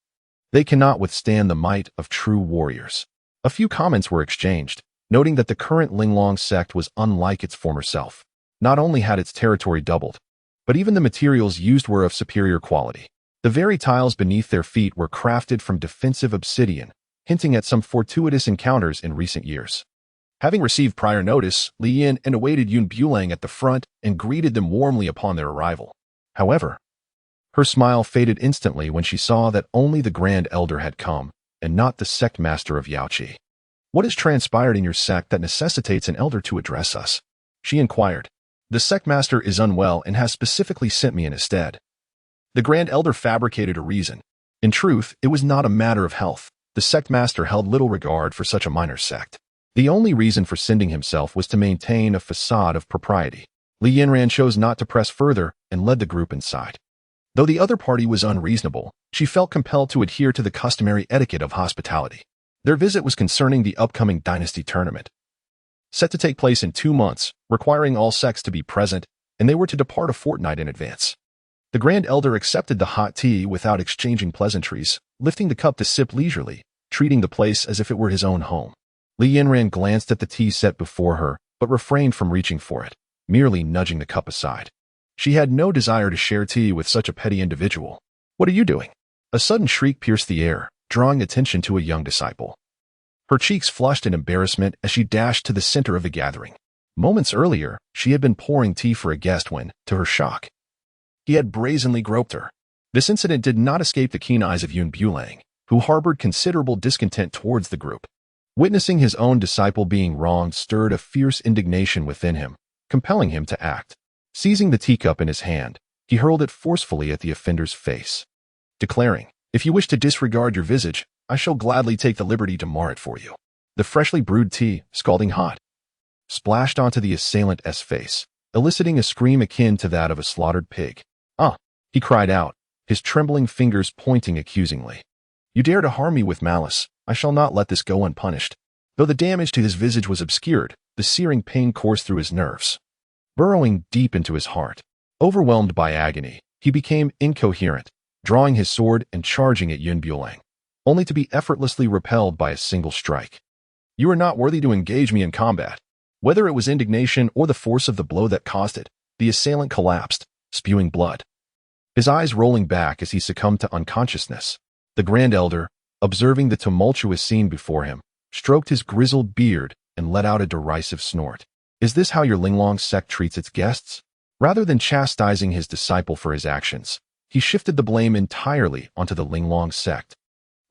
They cannot withstand the might of true warriors." A few comments were exchanged, noting that the current Linglong Sect was unlike its former self. Not only had its territory doubled, but even the materials used were of superior quality. The very tiles beneath their feet were crafted from defensive obsidian, hinting at some fortuitous encounters in recent years. Having received prior notice, Li Yin and awaited Yun Bulang at the front and greeted them warmly upon their arrival. However, her smile faded instantly when she saw that only the Grand Elder had come, and not the sect master of Yaoqi. "What has transpired in your sect that necessitates an elder to address us?" she inquired. "The sect master is unwell and has specifically sent me in his stead." The Grand Elder fabricated a reason. In truth, it was not a matter of health. The sect master held little regard for such a minor sect. The only reason for sending himself was to maintain a facade of propriety. Li Yanran chose not to press further and led the group inside. Though the other party was unreasonable, she felt compelled to adhere to the customary etiquette of hospitality. Their visit was concerning the upcoming dynasty tournament, set to take place in 2 months, requiring all sects to be present, and they were to depart a fortnight in advance. The Grand Elder accepted the hot tea without exchanging pleasantries, lifting the cup to sip leisurely, treating the place as if it were his own home. Li Yanran glanced at the tea set before her, but refrained from reaching for it, merely nudging the cup aside. She had no desire to share tea with such a petty individual. "What are you doing?" A sudden shriek pierced the air, drawing attention to a young disciple. Her cheeks flushed in embarrassment as she dashed to the center of the gathering. Moments earlier, she had been pouring tea for a guest when, to her shock, he had brazenly groped her. This incident did not escape the keen eyes of Yun Bulang, who harbored considerable discontent towards the group. Witnessing his own disciple being wronged stirred a fierce indignation within him, compelling him to act. Seizing the teacup in his hand, he hurled it forcefully at the offender's face, declaring, "If you wish to disregard your visage, I shall gladly take the liberty to mar it for you." The freshly brewed tea, scalding hot, splashed onto the assailant's face, eliciting a scream akin to that of a slaughtered pig. "Ah!" he cried out, his trembling fingers pointing accusingly. "You dare to harm me with malice. I shall not let this go unpunished." Though the damage to his visage was obscured, the searing pain coursed through his nerves, burrowing deep into his heart. Overwhelmed by agony, he became incoherent, drawing his sword and charging at Yun Bulang, only to be effortlessly repelled by a single strike. "You are not worthy to engage me in combat." Whether it was indignation or the force of the blow that caused it, the assailant collapsed, spewing blood, his eyes rolling back as he succumbed to unconsciousness. The Grand Elder, observing the tumultuous scene before him, stroked his grizzled beard and let out a derisive snort. "Is this how your Linglong Sect treats its guests?" Rather than chastising his disciple for his actions, he shifted the blame entirely onto the Linglong Sect.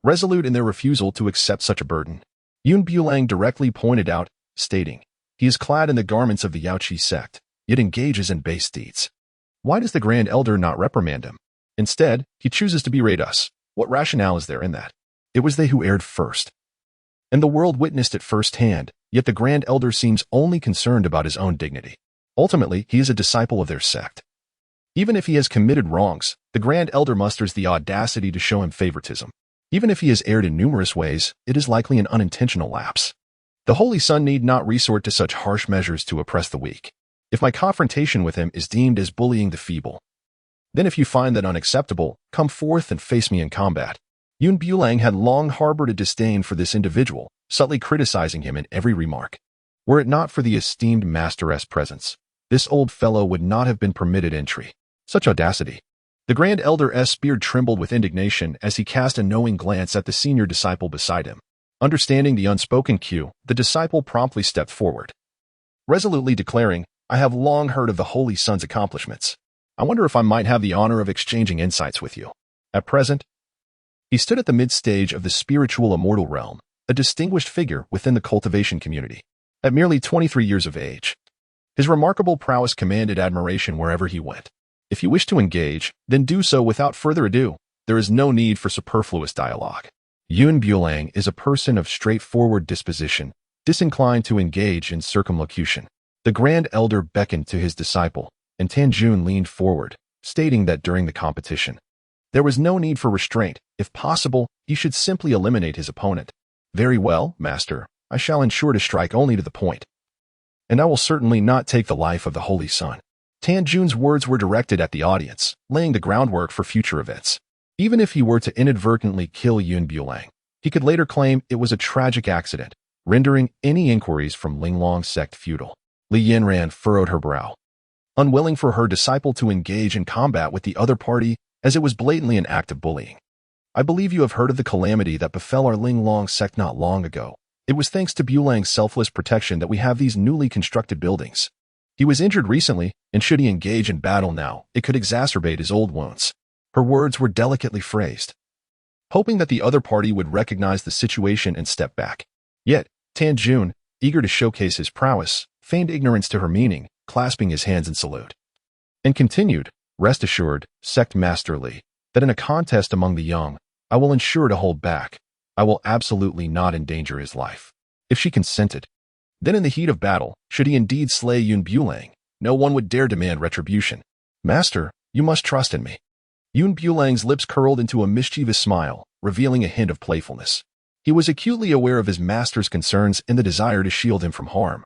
Resolute in their refusal to accept such a burden, Yun Bulang directly pointed out, stating, "He is clad in the garments of the Yaoqi sect, yet engages in base deeds. Why does the Grand Elder not reprimand him? Instead, he chooses to berate us. What rationale is there in that? It was they who erred first, and the world witnessed it firsthand, yet the Grand Elder seems only concerned about his own dignity. Ultimately, he is a disciple of their sect. Even if he has committed wrongs, the Grand Elder musters the audacity to show him favoritism. Even if he has erred in numerous ways, it is likely an unintentional lapse. The Holy Son need not resort to such harsh measures to oppress the weak. If my confrontation with him is deemed as bullying the feeble, then if you find that unacceptable, come forth and face me in combat." Yun Bulang had long harbored a disdain for this individual, subtly criticizing him in every remark. Were it not for the esteemed masteress' presence, this old fellow would not have been permitted entry. Such audacity! The Grand Elder's beard trembled with indignation as he cast a knowing glance at the senior disciple beside him. Understanding the unspoken cue, the disciple promptly stepped forward, resolutely declaring, "I have long heard of the Holy Son's accomplishments. I wonder if I might have the honor of exchanging insights with you." At present, he stood at the mid-stage of the spiritual immortal realm, a distinguished figure within the cultivation community. At merely 23 years of age, his remarkable prowess commanded admiration wherever he went. If you wish to engage, then do so without further ado. There is no need for superfluous dialogue. Yun Bulang is a person of straightforward disposition, disinclined to engage in circumlocution. The Grand Elder beckoned to his disciple, and Tanjun leaned forward, stating that during the competition, there was no need for restraint. If possible, he should simply eliminate his opponent. "Very well, master. I shall ensure to strike only to the point. And I will certainly not take the life of the Holy Son." Tanjun's words were directed at the audience, laying the groundwork for future events. Even if he were to inadvertently kill Yun Bulang, he could later claim it was a tragic accident, rendering any inquiries from Linglong Sect futile. Li Yanran furrowed her brow, unwilling for her disciple to engage in combat with the other party, as it was blatantly an act of bullying. "I believe you have heard of the calamity that befell our Linglong Sect not long ago," It was thanks to Bulang's selfless protection that we have these newly constructed buildings. He was injured recently, and should he engage in battle now, it could exacerbate his old wounds. Her words were delicately phrased, hoping that the other party would recognize the situation and step back. Yet, Tan Jun, eager to showcase his prowess, feigned ignorance to her meaning, clasping his hands in salute. And continued, "Rest assured, Sect Master Li, that in a contest among the young, I will ensure to hold back. I will absolutely not endanger his life." If she consented. Then in the heat of battle, should he indeed slay Yun Bulang, no one would dare demand retribution. "Master, you must trust in me." Yun Bulang's lips curled into a mischievous smile, revealing a hint of playfulness. He was acutely aware of his master's concerns and the desire to shield him from harm.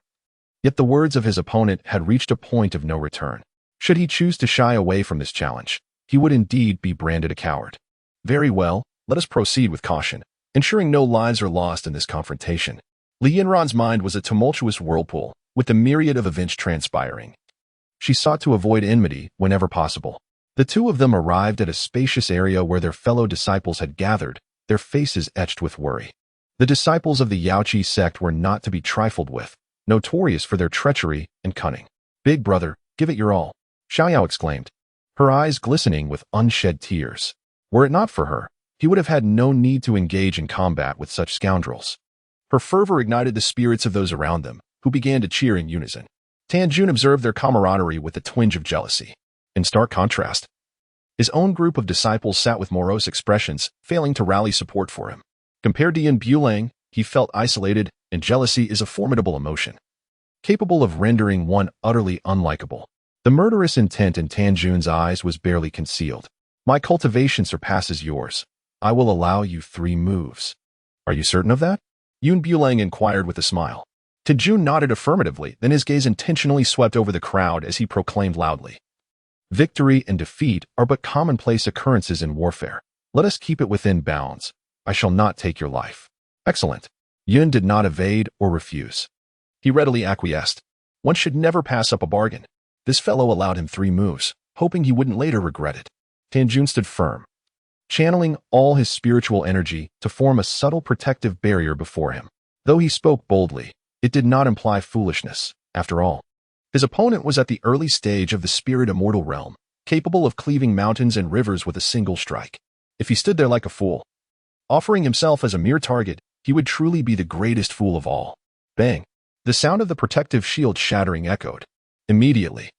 Yet the words of his opponent had reached a point of no return. Should he choose to shy away from this challenge, he would indeed be branded a coward. Very well, let us proceed with caution, ensuring no lives are lost in this confrontation. Li Yanran's mind was a tumultuous whirlpool, with the myriad of events transpiring. She sought to avoid enmity whenever possible. The two of them arrived at a spacious area where their fellow disciples had gathered, their faces etched with worry. The disciples of the Yaoqi sect were not to be trifled with, notorious for their treachery and cunning. "Big brother, give it your all," Xiaoyao exclaimed, her eyes glistening with unshed tears. Were it not for her, he would have had no need to engage in combat with such scoundrels. Her fervor ignited the spirits of those around them, who began to cheer in unison. Tan Jun observed their camaraderie with a twinge of jealousy. In stark contrast, his own group of disciples sat with morose expressions, failing to rally support for him. Compared to Yun Bulang, he felt isolated, and jealousy is a formidable emotion, capable of rendering one utterly unlikable. The murderous intent in Tan Jun's eyes was barely concealed. "My cultivation surpasses yours. I will allow you 3 moves. Are you certain of that?" Yun Bulang inquired with a smile. Tan Jun nodded affirmatively, then his gaze intentionally swept over the crowd as he proclaimed loudly, "Victory and defeat are but commonplace occurrences in warfare. Let us keep it within bounds. I shall not take your life." "Excellent." Yun did not evade or refuse. He readily acquiesced. One should never pass up a bargain. This fellow allowed him 3 moves, hoping he wouldn't later regret it. Tan Jun stood firm, channeling all his spiritual energy to form a subtle protective barrier before him. Though he spoke boldly, it did not imply foolishness. After all, his opponent was at the early stage of the spirit immortal realm, capable of cleaving mountains and rivers with a single strike. If he stood there like a fool, offering himself as a mere target, he would truly be the greatest fool of all. Bang! The sound of the protective shield shattering echoed. Immediately,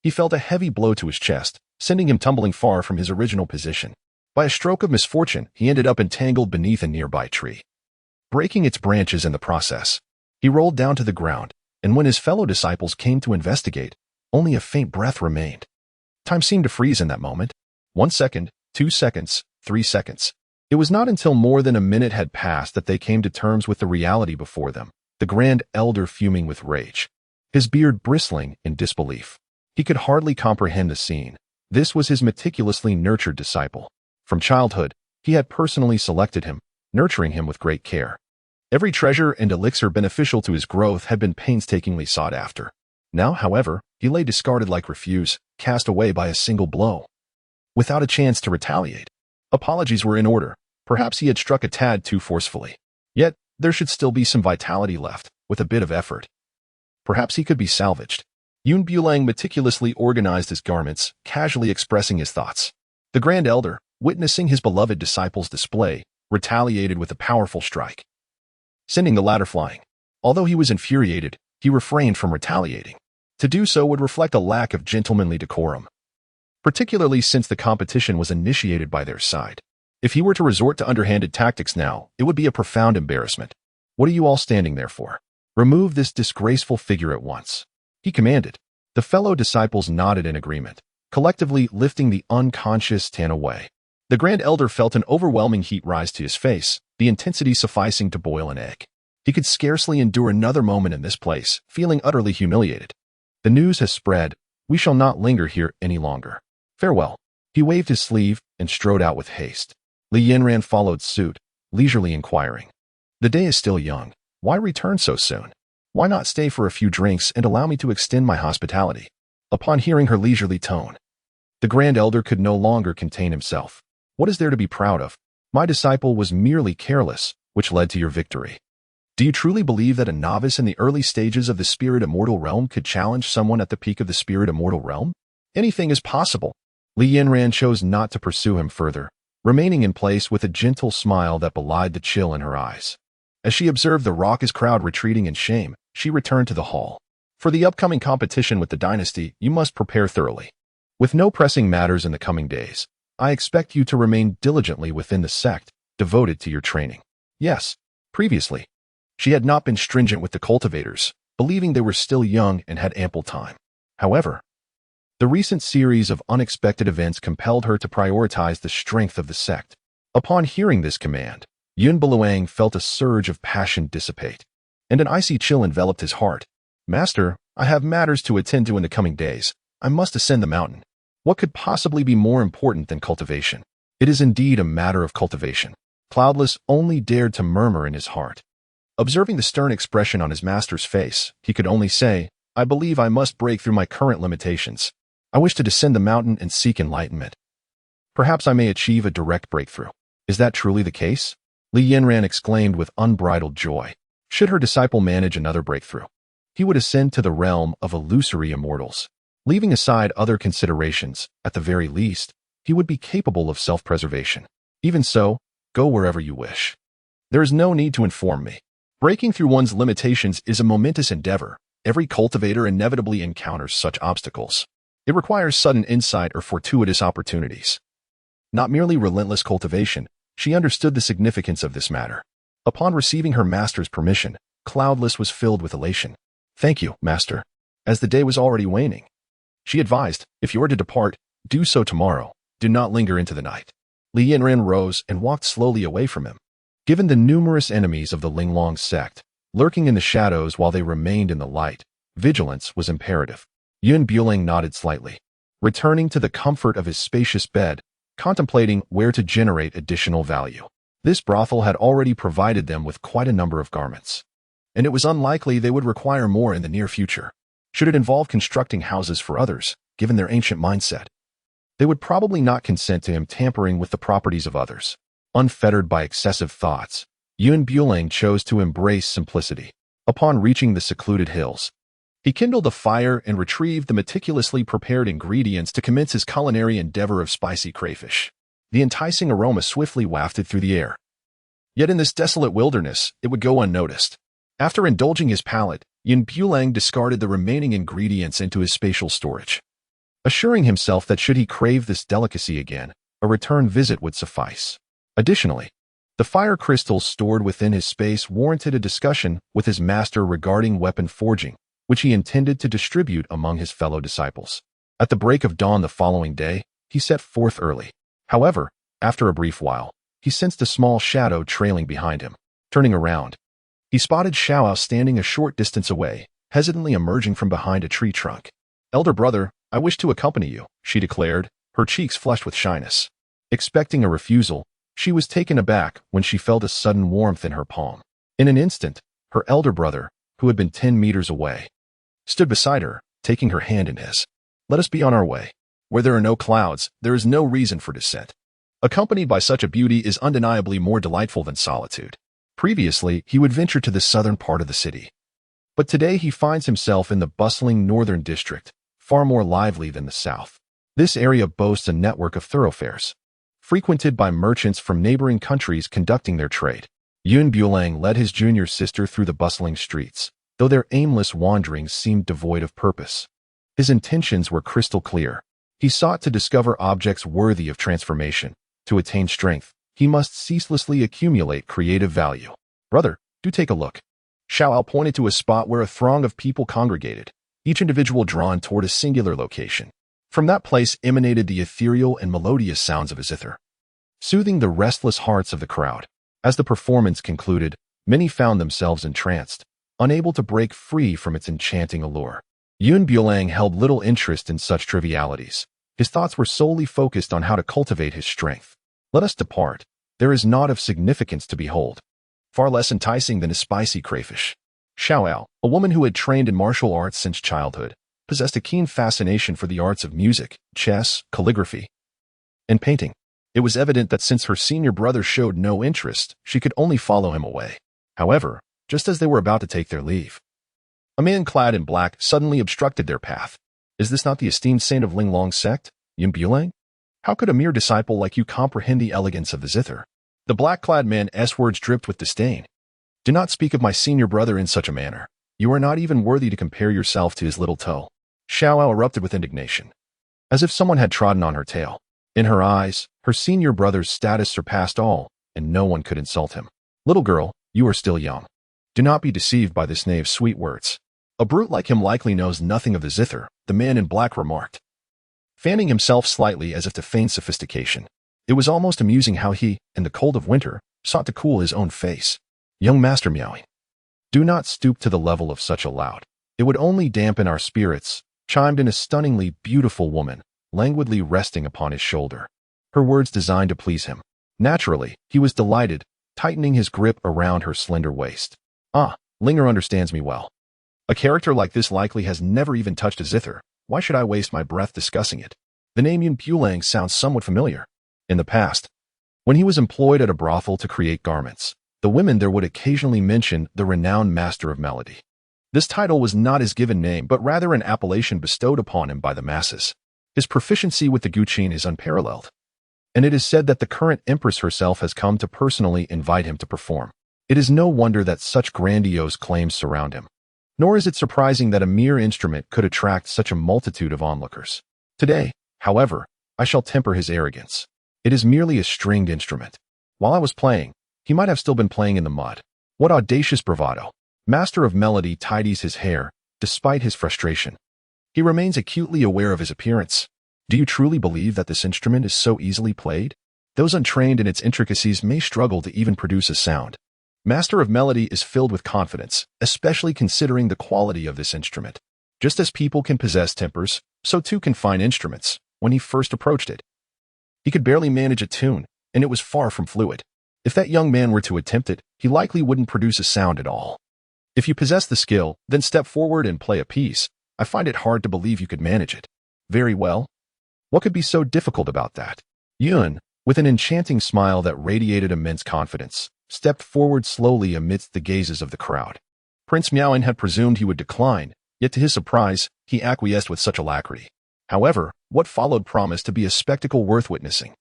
he felt a heavy blow to his chest, sending him tumbling far from his original position. By a stroke of misfortune, he ended up entangled beneath a nearby tree, breaking its branches in the process. He rolled down to the ground, and when his fellow disciples came to investigate, only a faint breath remained. Time seemed to freeze in that moment. 1 second, 2 seconds, 3 seconds. It was not until more than a minute had passed that they came to terms with the reality before them, the Grand Elder fuming with rage, his beard bristling in disbelief. He could hardly comprehend the scene. This was his meticulously nurtured disciple. From childhood, he had personally selected him, nurturing him with great care. Every treasure and elixir beneficial to his growth had been painstakingly sought after. Now, however, he lay discarded like refuse, cast away by a single blow, without a chance to retaliate. Apologies were in order. Perhaps he had struck a tad too forcefully. Yet, there should still be some vitality left, with a bit of effort. Perhaps he could be salvaged. Yun Bulang meticulously organized his garments, casually expressing his thoughts. The Grand Elder, witnessing his beloved disciple's display, retaliated with a powerful strike, sending the latter flying. Although he was infuriated, he refrained from retaliating. To do so would reflect a lack of gentlemanly decorum, particularly since the competition was initiated by their side. If he were to resort to underhanded tactics now, it would be a profound embarrassment. "What are you all standing there for? Remove this disgraceful figure at once," he commanded. The fellow disciples nodded in agreement, collectively lifting the unconscious Tan away. The Grand Elder felt an overwhelming heat rise to his face, the intensity sufficing to boil an egg. He could scarcely endure another moment in this place, feeling utterly humiliated. "The news has spread. We shall not linger here any longer. Farewell." He waved his sleeve and strode out with haste. Li Yanran followed suit, leisurely inquiring, "The day is still young. Why return so soon? Why not stay for a few drinks and allow me to extend my hospitality?" Upon hearing her leisurely tone, the Grand Elder could no longer contain himself. "What is there to be proud of? My disciple was merely careless, which led to your victory." Do you truly believe that a novice in the early stages of the spirit immortal realm could challenge someone at the peak of the spirit immortal realm? Anything is possible. Li Yanran chose not to pursue him further, remaining in place with a gentle smile that belied the chill in her eyes. As she observed the raucous crowd retreating in shame, she returned to the hall. For the upcoming competition with the dynasty, you must prepare thoroughly. With no pressing matters in the coming days, I expect you to remain diligently within the sect, devoted to your training. Yes, previously, she had not been stringent with the cultivators, believing they were still young and had ample time. However, the recent series of unexpected events compelled her to prioritize the strength of the sect. Upon hearing this command, Bulang felt a surge of passion dissipate, and an icy chill enveloped his heart. Master, I have matters to attend to in the coming days. I must ascend the mountain. What could possibly be more important than cultivation? It is indeed a matter of cultivation. Cloudless only dared to murmur in his heart. Observing the stern expression on his master's face, he could only say, I believe I must break through my current limitations. I wish to descend the mountain and seek enlightenment. Perhaps I may achieve a direct breakthrough. Is that truly the case? Li Yanran exclaimed with unbridled joy. Should her disciple manage another breakthrough, he would ascend to the realm of illusory immortals. Leaving aside other considerations, at the very least, he would be capable of self-preservation. Even so, go wherever you wish. There is no need to inform me. Breaking through one's limitations is a momentous endeavor. Every cultivator inevitably encounters such obstacles. It requires sudden insight or fortuitous opportunities. Not merely relentless cultivation, she understood the significance of this matter. Upon receiving her master's permission, Cloudless was filled with elation. Thank you, master. As the day was already waning, she advised, if you are to depart, do so tomorrow. Do not linger into the night. Li Yanran rose and walked slowly away from him. Given the numerous enemies of the Linglong Sect, lurking in the shadows while they remained in the light, vigilance was imperative. Bulang nodded slightly, returning to the comfort of his spacious bed, contemplating where to generate additional value. This brothel had already provided them with quite a number of garments, and it was unlikely they would require more in the near future. Should it involve constructing houses for others, given their ancient mindset, they would probably not consent to him tampering with the properties of others. Unfettered by excessive thoughts, Bulang chose to embrace simplicity. Upon reaching the secluded hills, he kindled a fire and retrieved the meticulously prepared ingredients to commence his culinary endeavor of spicy crayfish. The enticing aroma swiftly wafted through the air. Yet in this desolate wilderness, it would go unnoticed. After indulging his palate, Bulang discarded the remaining ingredients into his spatial storage, assuring himself that should he crave this delicacy again, a return visit would suffice. Additionally, the fire crystals stored within his space warranted a discussion with his master regarding weapon forging, which he intended to distribute among his fellow disciples. At the break of dawn the following day, he set forth early. However, after a brief while, he sensed a small shadow trailing behind him. Turning around, he spotted Xiao standing a short distance away, hesitantly emerging from behind a tree trunk. Elder brother, I wish to accompany you, she declared, her cheeks flushed with shyness. Expecting a refusal, she was taken aback when she felt a sudden warmth in her palm. In an instant, her elder brother, who had been 10 meters away, stood beside her, taking her hand in his. Let us be on our way. Where there are no clouds, there is no reason for dissent. Accompanied by such a beauty is undeniably more delightful than solitude. Previously, he would venture to the southern part of the city, but today he finds himself in the bustling northern district, far more lively than the south. This area boasts a network of thoroughfares, frequented by merchants from neighboring countries conducting their trade. Bulang led his junior sister through the bustling streets, though their aimless wanderings seemed devoid of purpose. His intentions were crystal clear. He sought to discover objects worthy of transformation. To attain strength, he must ceaselessly accumulate creative value. Brother, do take a look. Xiao pointed to a spot where a throng of people congregated, each individual drawn toward a singular location. From that place emanated the ethereal and melodious sounds of a zither, soothing the restless hearts of the crowd. As the performance concluded, many found themselves entranced, unable to break free from its enchanting allure. Bulang held little interest in such trivialities. His thoughts were solely focused on how to cultivate his strength. Let us depart. There is naught of significance to behold, far less enticing than a spicy crayfish. Xiao, a woman who had trained in martial arts since childhood, possessed a keen fascination for the arts of music, chess, calligraphy, and painting. It was evident that since her senior brother showed no interest, she could only follow him away. However, just as they were about to take their leave. A man clad in black suddenly obstructed their path. Is this not the esteemed saint of Linglong Sect, Bulang? How could a mere disciple like you comprehend the elegance of the zither? The black-clad man's words dripped with disdain. Do not speak of my senior brother in such a manner. You are not even worthy to compare yourself to his little toe. Xiao erupted with indignation, as if someone had trodden on her tail. In her eyes, her senior brother's status surpassed all, and no one could insult him. Little girl, you are still young. Do not be deceived by this knave's sweet words. A brute like him likely knows nothing of the zither, the man in black remarked, fanning himself slightly as if to feign sophistication. It was almost amusing how he, in the cold of winter, sought to cool his own face. Young Master Miao, do not stoop to the level of such a lout. It would only dampen our spirits, chimed in a stunningly beautiful woman, languidly resting upon his shoulder. Her words designed to please him. Naturally, he was delighted, tightening his grip around her slender waist. Ah, Linger understands me well. A character like this likely has never even touched a zither. Why should I waste my breath discussing it? The name Bulang sounds somewhat familiar. In the past, when he was employed at a brothel to create garments, the women there would occasionally mention the renowned master of melody. This title was not his given name, but rather an appellation bestowed upon him by the masses. His proficiency with the Qing is unparalleled, and it is said that the current empress herself has come to personally invite him to perform. It is no wonder that such grandiose claims surround him. Nor is it surprising that a mere instrument could attract such a multitude of onlookers. Today, however, I shall temper his arrogance. It is merely a stringed instrument. While I was playing, he might have still been playing in the mud. What audacious bravado! Master of Melody tidies his hair, despite his frustration. He remains acutely aware of his appearance. Do you truly believe that this instrument is so easily played? Those untrained in its intricacies may struggle to even produce a sound. Master of Melody is filled with confidence, especially considering the quality of this instrument. Just as people can possess tempers, so too can fine instruments. When he first approached it, he could barely manage a tune, and it was far from fluid. If that young man were to attempt it, he likely wouldn't produce a sound at all. If you possess the skill, then step forward and play a piece. I find it hard to believe you could manage it. Very well. What could be so difficult about that? Yun, with an enchanting smile that radiated immense confidence, stepped forward slowly amidst the gazes of the crowd. Prince Miaoin had presumed he would decline, yet to his surprise, he acquiesced with such alacrity. However, what followed promised to be a spectacle worth witnessing.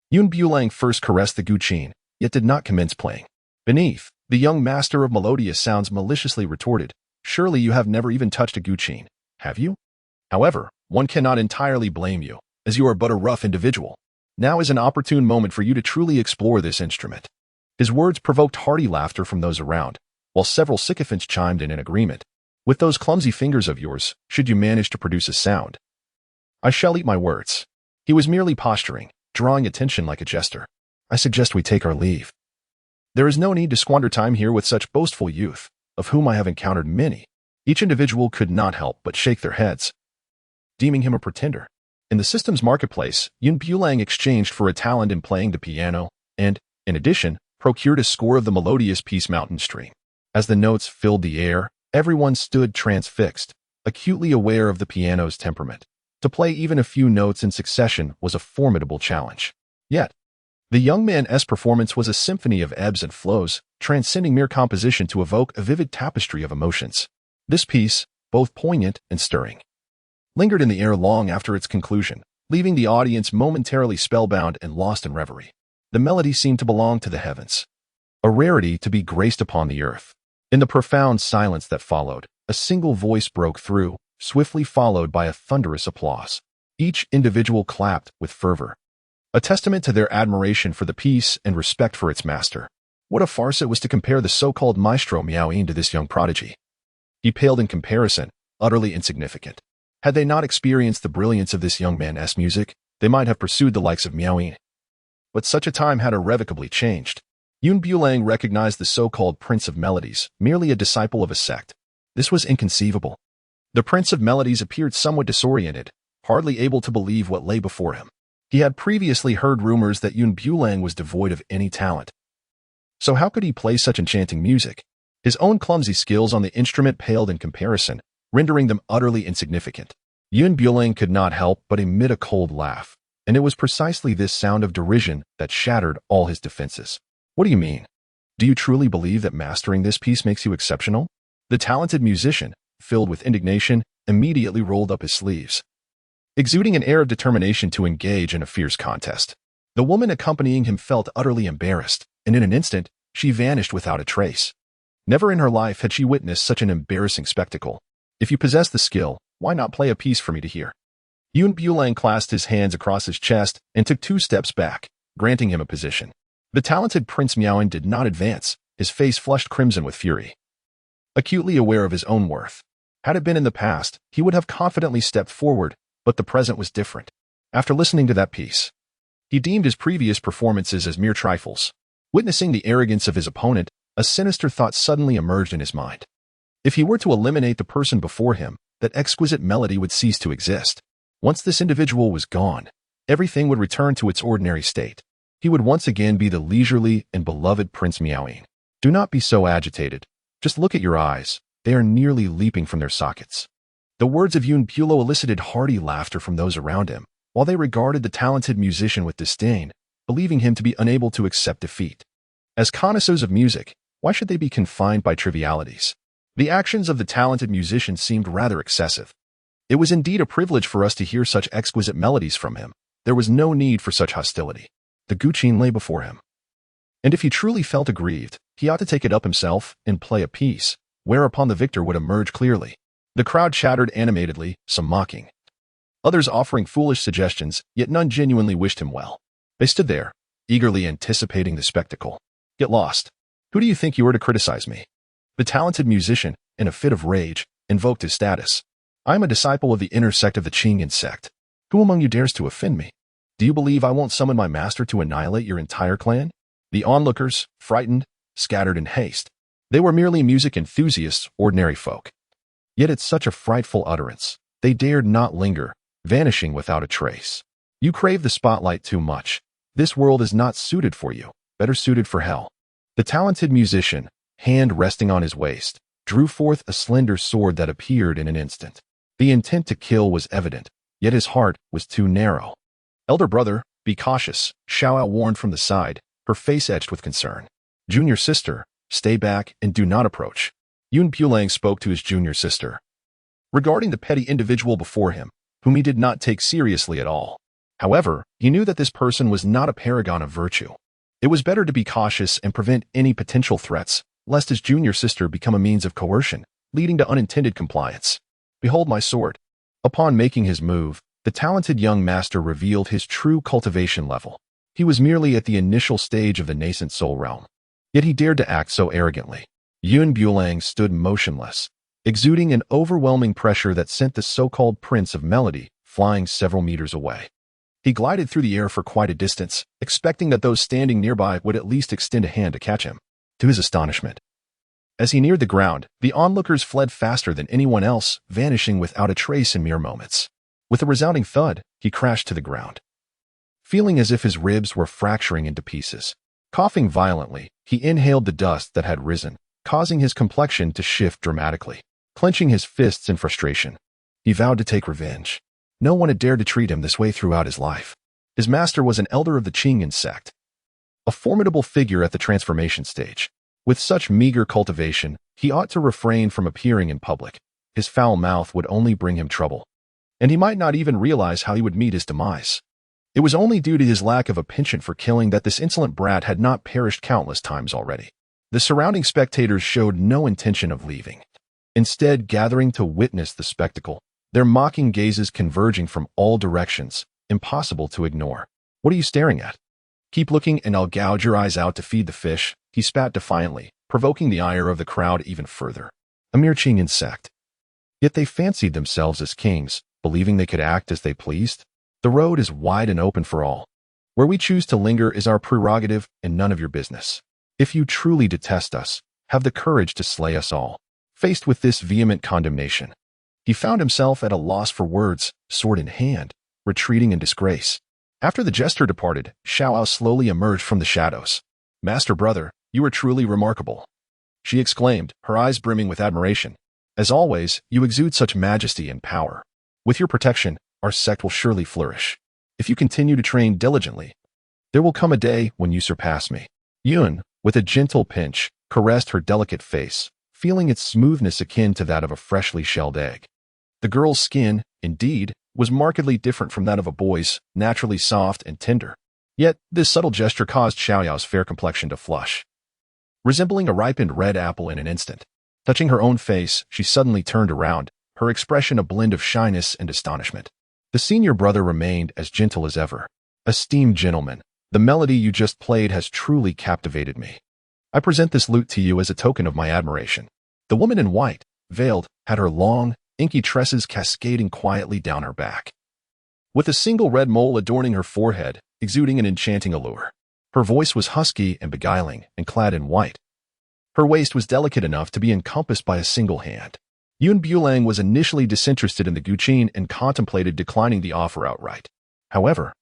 Yun Bulang first caressed the Qing, yet did not commence playing. Beneath, the young master of melodious sounds maliciously retorted, "Surely you have never even touched a Qing, have you? However, one cannot entirely blame you, as you are but a rough individual. Now is an opportune moment for you to truly explore this instrument." His words provoked hearty laughter from those around, while several sycophants chimed in agreement. "With those clumsy fingers of yours, should you manage to produce a sound?" "I shall eat my words." He was merely posturing, drawing attention like a jester. "I suggest we take our leave. There is no need to squander time here with such boastful youth, of whom I have encountered many." Each individual could not help but shake their heads, deeming him a pretender. In the system's marketplace, Yun Bulang exchanged for a talent in playing the piano, and, in addition, procured a score of the melodious piece Mountain Stream. As the notes filled the air, everyone stood transfixed, acutely aware of the piano's temperament. To play even a few notes in succession was a formidable challenge. Yet, the young man's performance was a symphony of ebbs and flows, transcending mere composition to evoke a vivid tapestry of emotions. This piece, both poignant and stirring, lingered in the air long after its conclusion, leaving the audience momentarily spellbound and lost in reverie. The melody seemed to belong to the heavens, a rarity to be graced upon the earth. In the profound silence that followed, a single voice broke through, swiftly followed by a thunderous applause. Each individual clapped with fervor, a testament to their admiration for the piece and respect for its master. What a farce it was to compare the so-called maestro Miaoin to this young prodigy. He paled in comparison, utterly insignificant. Had they not experienced the brilliance of this young man's music, they might have pursued the likes of Miaoin. But such a time had irrevocably changed. Yun Bulang recognized the so-called Prince of Melodies, merely a disciple of a sect. This was inconceivable. The Prince of Melodies appeared somewhat disoriented, hardly able to believe what lay before him. He had previously heard rumors that Yun Bulang was devoid of any talent. So how could he play such enchanting music? His own clumsy skills on the instrument paled in comparison, rendering them utterly insignificant. Yun Bulang could not help but emit a cold laugh, and it was precisely this sound of derision that shattered all his defenses. "What do you mean? Do you truly believe that mastering this piece makes you exceptional? The talented musician, filled with indignation, immediately rolled up his sleeves, exuding an air of determination to engage in a fierce contest. The woman accompanying him felt utterly embarrassed, and in an instant, she vanished without a trace. Never in her life had she witnessed such an embarrassing spectacle. If you possess the skill, why not play a piece for me to hear? Bulang clasped his hands across his chest and took 2 steps back, granting him a position. The talented Prince Miao did not advance, his face flushed crimson with fury. Acutely aware of his own worth, had it been in the past, he would have confidently stepped forward, but the present was different. After listening to that piece, he deemed his previous performances as mere trifles. Witnessing the arrogance of his opponent, a sinister thought suddenly emerged in his mind. If he were to eliminate the person before him, that exquisite melody would cease to exist. Once this individual was gone, everything would return to its ordinary state. He would once again be the leisurely and beloved Prince Miao. Do not be so agitated. Just look at your eyes. They are nearly leaping from their sockets. The words of Yun Pulo elicited hearty laughter from those around him, while they regarded the talented musician with disdain, believing him to be unable to accept defeat. As connoisseurs of music, why should they be confined by trivialities? The actions of the talented musician seemed rather excessive. It was indeed a privilege for us to hear such exquisite melodies from him. There was no need for such hostility. The Qing lay before him. And if he truly felt aggrieved, he ought to take it up himself and play a piece, whereupon the victor would emerge clearly. The crowd chattered animatedly, some mocking, others offering foolish suggestions, yet none genuinely wished him well. They stood there, eagerly anticipating the spectacle. Get lost. Who do you think you are to criticize me? The talented musician, in a fit of rage, invoked his status. I am a disciple of the inner sect of the Qing sect. Who among you dares to offend me? Do you believe I won't summon my master to annihilate your entire clan? The onlookers, frightened, scattered in haste. They were merely music enthusiasts, ordinary folk. Yet it's such a frightful utterance. They dared not linger, vanishing without a trace. You crave the spotlight too much. This world is not suited for you, better suited for hell. The talented musician, hand resting on his waist, drew forth a slender sword that appeared in an instant. The intent to kill was evident, yet his heart was too narrow. Elder brother, be cautious, Xiao warned from the side, her face etched with concern. Junior sister, stay back and do not approach. Yun Pulang spoke to his junior sister regarding the petty individual before him, whom he did not take seriously at all. However, he knew that this person was not a paragon of virtue. It was better to be cautious and prevent any potential threats, lest his junior sister become a means of coercion, leading to unintended compliance. Behold my sword. Upon making his move, the talented young master revealed his true cultivation level. He was merely at the initial stage of the nascent soul realm. Yet he dared to act so arrogantly. Yun Bulang stood motionless, exuding an overwhelming pressure that sent the so-called Prince of Melody flying several meters away. He glided through the air for quite a distance, expecting that those standing nearby would at least extend a hand to catch him. To his astonishment, as he neared the ground, the onlookers fled faster than anyone else, vanishing without a trace in mere moments. With a resounding thud, he crashed to the ground, feeling as if his ribs were fracturing into pieces. Coughing violently, he inhaled the dust that had risen, causing his complexion to shift dramatically. Clenching his fists in frustration, he vowed to take revenge. No one had dared to treat him this way throughout his life. His master was an elder of the Qing sect, a formidable figure at the transformation stage. With such meager cultivation, he ought to refrain from appearing in public. His foul mouth would only bring him trouble, and he might not even realize how he would meet his demise. It was only due to his lack of a penchant for killing that this insolent brat had not perished countless times already. The surrounding spectators showed no intention of leaving, instead gathering to witness the spectacle, their mocking gazes converging from all directions, impossible to ignore. What are you staring at? Keep looking and I'll gouge your eyes out to feed the fish, he spat defiantly, provoking the ire of the crowd even further. A mere Qing sect. Yet they fancied themselves as kings, believing they could act as they pleased. The road is wide and open for all. Where we choose to linger is our prerogative and none of your business. If you truly detest us, have the courage to slay us all. Faced with this vehement condemnation, he found himself at a loss for words, sword in hand, retreating in disgrace. After the jester departed, Xiao slowly emerged from the shadows. Master brother, you are truly remarkable, she exclaimed, her eyes brimming with admiration. As always, you exude such majesty and power. With your protection, our sect will surely flourish. If you continue to train diligently, there will come a day when you surpass me. Yun, with a gentle pinch, caressed her delicate face, feeling its smoothness akin to that of a freshly shelled egg. The girl's skin, indeed, was markedly different from that of a boy's, naturally soft and tender. Yet, this subtle gesture caused Xiaoyao's fair complexion to flush, resembling a ripened red apple in an instant. Touching her own face, she suddenly turned around, her expression a blend of shyness and astonishment. The senior brother remained as gentle as ever. Esteemed gentleman, the melody you just played has truly captivated me. I present this lute to you as a token of my admiration. The woman in white, veiled, had her long, inky tresses cascading quietly down her back, with a single red mole adorning her forehead, exuding an enchanting allure. Her voice was husky and beguiling, and clad in white. Her waist was delicate enough to be encompassed by a single hand. Bulang was initially disinterested in the Qing and contemplated declining the offer outright. However,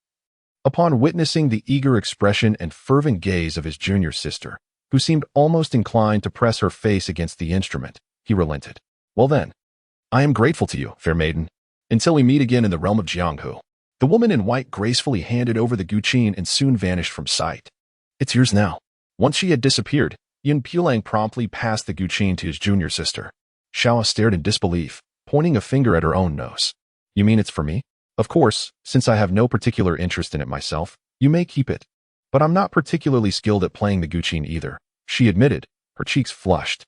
upon witnessing the eager expression and fervent gaze of his junior sister, who seemed almost inclined to press her face against the instrument, he relented. Well then, I am grateful to you, fair maiden. Until we meet again in the realm of Jianghu. The woman in white gracefully handed over the Qing and soon vanished from sight. It's yours now. Once she had disappeared, Bulang promptly passed the Qing to his junior sister. Xiao stared in disbelief, pointing a finger at her own nose. You mean it's for me? Of course, since I have no particular interest in it myself, you may keep it. But I'm not particularly skilled at playing the Qing either, she admitted, her cheeks flushed.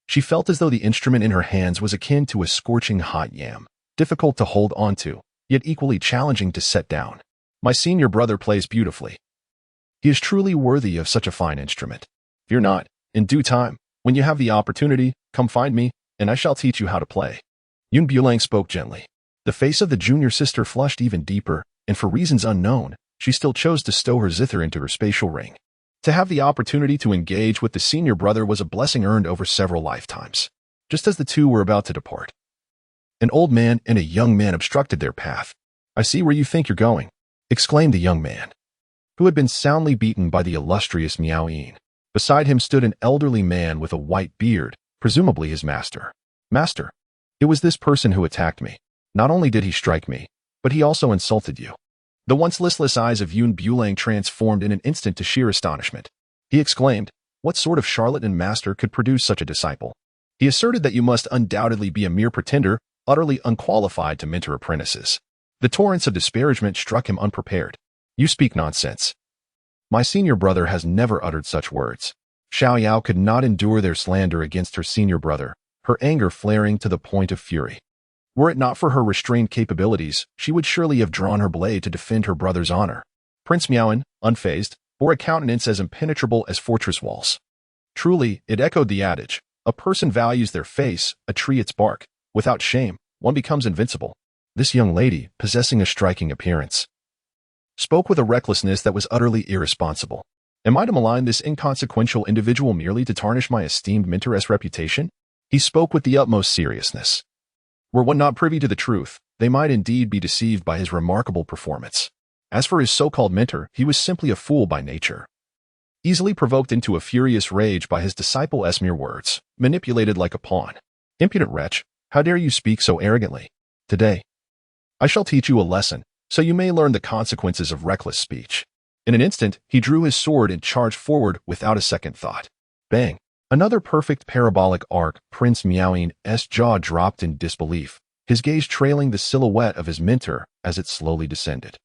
She felt as though the instrument in her hands was akin to a scorching hot yam, difficult to hold onto, yet equally challenging to set down. My senior brother plays beautifully. He is truly worthy of such a fine instrument. Fear not, in due time, when you have the opportunity, come find me, and I shall teach you how to play. Bulang spoke gently. The face of the junior sister flushed even deeper, and for reasons unknown, she still chose to stow her zither into her spatial ring. To have the opportunity to engage with the senior brother was a blessing earned over several lifetimes. Just as the two were about to depart, an old man and a young man obstructed their path. I see where you think you're going, exclaimed the young man, who had been soundly beaten by the illustrious Miao Xiaomeng. Beside him stood an elderly man with a white beard, presumably his master. Master, it was this person who attacked me. Not only did he strike me, but he also insulted you. The once listless eyes of Bulang transformed in an instant to sheer astonishment. He exclaimed, what sort of charlatan master could produce such a disciple? He asserted that you must undoubtedly be a mere pretender, utterly unqualified to mentor apprentices. The torrents of disparagement struck him unprepared. You speak nonsense. My senior brother has never uttered such words. Xiaoyao could not endure their slander against her senior brother, her anger flaring to the point of fury. Were it not for her restrained capabilities, she would surely have drawn her blade to defend her brother's honor. Prince Miaoan, unfazed, bore a countenance as impenetrable as fortress walls. Truly, it echoed the adage, a person values their face, a tree its bark. Without shame, one becomes invincible. This young lady, possessing a striking appearance, spoke with a recklessness that was utterly irresponsible. Am I to malign this inconsequential individual merely to tarnish my esteemed mentor's reputation? He spoke with the utmost seriousness. Were one not privy to the truth, they might indeed be deceived by his remarkable performance. As for his so-called mentor, he was simply a fool by nature, easily provoked into a furious rage by his disciple's mere words, manipulated like a pawn. Impudent wretch, how dare you speak so arrogantly? Today, I shall teach you a lesson, so you may learn the consequences of reckless speech. In an instant, he drew his sword and charged forward without a second thought. Bang! Another perfect parabolic arc. Prince Miao's jaw dropped in disbelief, his gaze trailing the silhouette of his mentor as it slowly descended.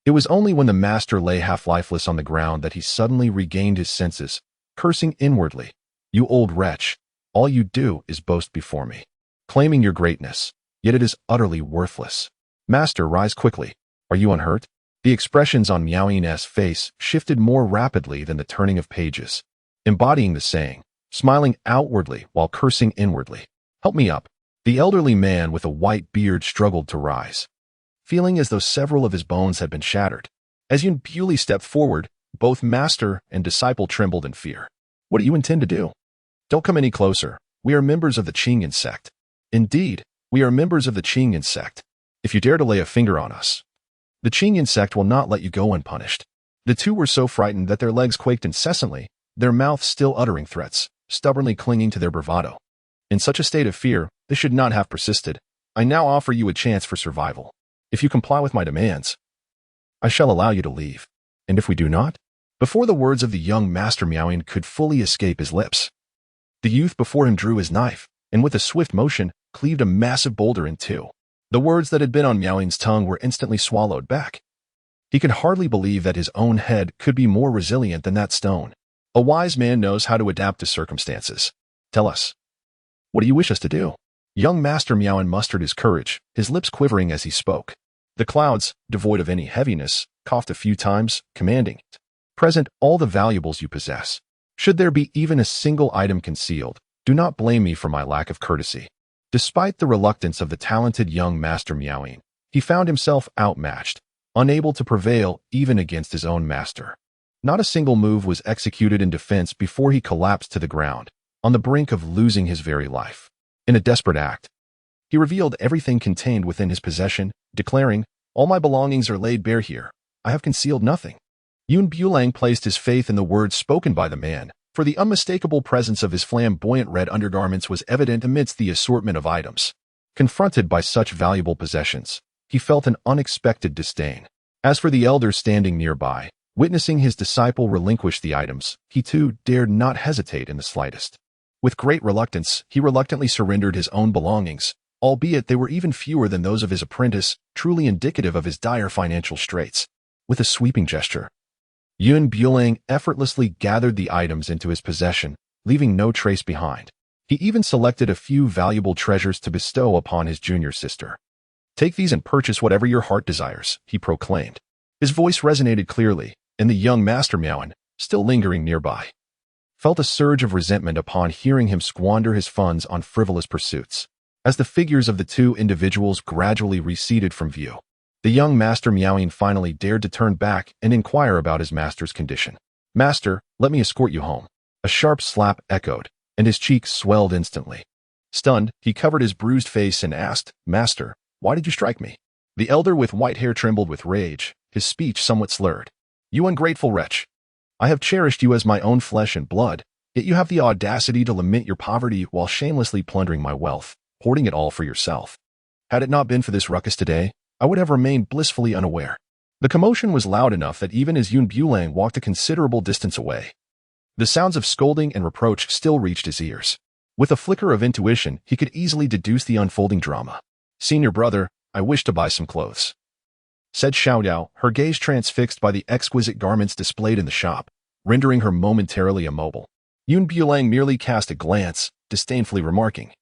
It was only when the master lay half lifeless on the ground that he suddenly regained his senses, cursing inwardly. You old wretch, all you do is boast before me, claiming your greatness, yet it is utterly worthless. Master, rise quickly. Are you unhurt? The expressions on Miao's face shifted more rapidly than the turning of pages, embodying the saying, smiling outwardly while cursing inwardly. Help me up. The elderly man with a white beard struggled to rise, feeling as though several of his bones had been shattered. As Bulang stepped forward, both master and disciple trembled in fear. What do you intend to do? Don't come any closer. We are members of the Qing sect. Indeed, we are members of the Qing sect. If you dare to lay a finger on us, the Qing sect will not let you go unpunished. The two were so frightened that their legs quaked incessantly, their mouths still uttering threats, stubbornly clinging to their bravado. In such a state of fear, they should not have persisted. I now offer you a chance for survival. If you comply with my demands, I shall allow you to leave. And if we do not, Before the words of the young master Miaoyin could fully escape his lips, the youth before him drew his knife, and with a swift motion, cleaved a massive boulder in two. The words that had been on Miaoyin's tongue were instantly swallowed back. He could hardly believe that his own head could be more resilient than that stone. A wise man knows how to adapt to circumstances. Tell us, what do you wish us to do? Young Master Miaoyin mustered his courage, his lips quivering as he spoke. The clouds, devoid of any heaviness, coughed a few times, commanding, "Present all the valuables you possess. Should there be even a single item concealed, do not blame me for my lack of courtesy." Despite the reluctance of the talented young Master Miaoyin, he found himself outmatched, unable to prevail even against his own master. Not a single move was executed in defense before he collapsed to the ground, on the brink of losing his very life. In a desperate act, he revealed everything contained within his possession, declaring, "All my belongings are laid bare here. I have concealed nothing." Bulang placed his faith in the words spoken by the man, for the unmistakable presence of his flamboyant red undergarments was evident amidst the assortment of items. Confronted by such valuable possessions, he felt an unexpected disdain. As for the elder standing nearby, witnessing his disciple relinquish the items, he too dared not hesitate in the slightest. With great reluctance, he reluctantly surrendered his own belongings, albeit they were even fewer than those of his apprentice, truly indicative of his dire financial straits. With a sweeping gesture, Bulang effortlessly gathered the items into his possession, leaving no trace behind. He even selected a few valuable treasures to bestow upon his junior sister. "Take these and purchase whatever your heart desires," he proclaimed. His voice resonated clearly, and the young Master Miaoyin, still lingering nearby, felt a surge of resentment upon hearing him squander his funds on frivolous pursuits. As the figures of the two individuals gradually receded from view, the young Master Miaoyin finally dared to turn back and inquire about his master's condition. "Master, let me escort you home." A sharp slap echoed, and his cheeks swelled instantly. Stunned, he covered his bruised face and asked, "Master, why did you strike me?" The elder with white hair trembled with rage, his speech somewhat slurred. "You ungrateful wretch! I have cherished you as my own flesh and blood, yet you have the audacity to lament your poverty while shamelessly plundering my wealth, hoarding it all for yourself. Had it not been for this ruckus today, I would have remained blissfully unaware." The commotion was loud enough that even as Bulang walked a considerable distance away, the sounds of scolding and reproach still reached his ears. With a flicker of intuition, he could easily deduce the unfolding drama. "Senior brother, I wish to buy some clothes," said Xiaodao, her gaze transfixed by the exquisite garments displayed in the shop, rendering her momentarily immobile. Bulang merely cast a glance, disdainfully remarking,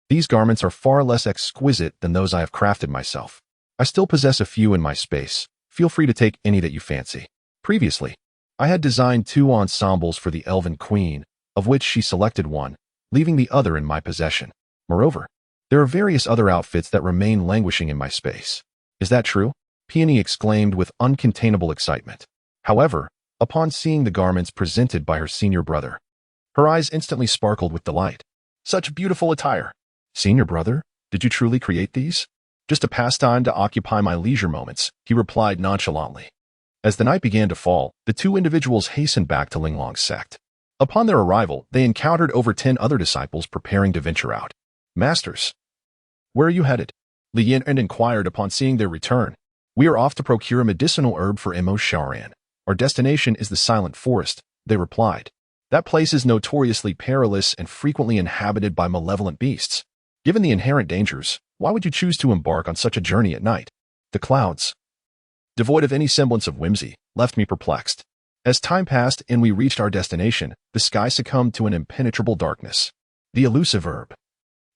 "These garments are far less exquisite than those I have crafted myself. I still possess a few in my space. Feel free to take any that you fancy." Previously, I had designed 2 ensembles for the Elven Queen, of which she selected one, leaving the other in my possession. Moreover, there are various other outfits that remain languishing in my space. "Is that true?" Peony exclaimed with uncontainable excitement. However, upon seeing the garments presented by her senior brother, her eyes instantly sparkled with delight. "Such beautiful attire! Senior brother, did you truly create these?" "Just a pastime to occupy my leisure moments," he replied nonchalantly. As the night began to fall, the two individuals hastened back to Linglong Sect. Upon their arrival, they encountered over 10 other disciples preparing to venture out. "Masters, where are you headed?" Yanran inquired upon seeing their return. "We are off to procure a medicinal herb for Miao Xiaomeng. Our destination is the Silent Forest," they replied. "That place is notoriously perilous and frequently inhabited by malevolent beasts. Given the inherent dangers, why would you choose to embark on such a journey at night?" The clouds, devoid of any semblance of whimsy, left me perplexed. As time passed and we reached our destination, the sky succumbed to an impenetrable darkness. The elusive herb,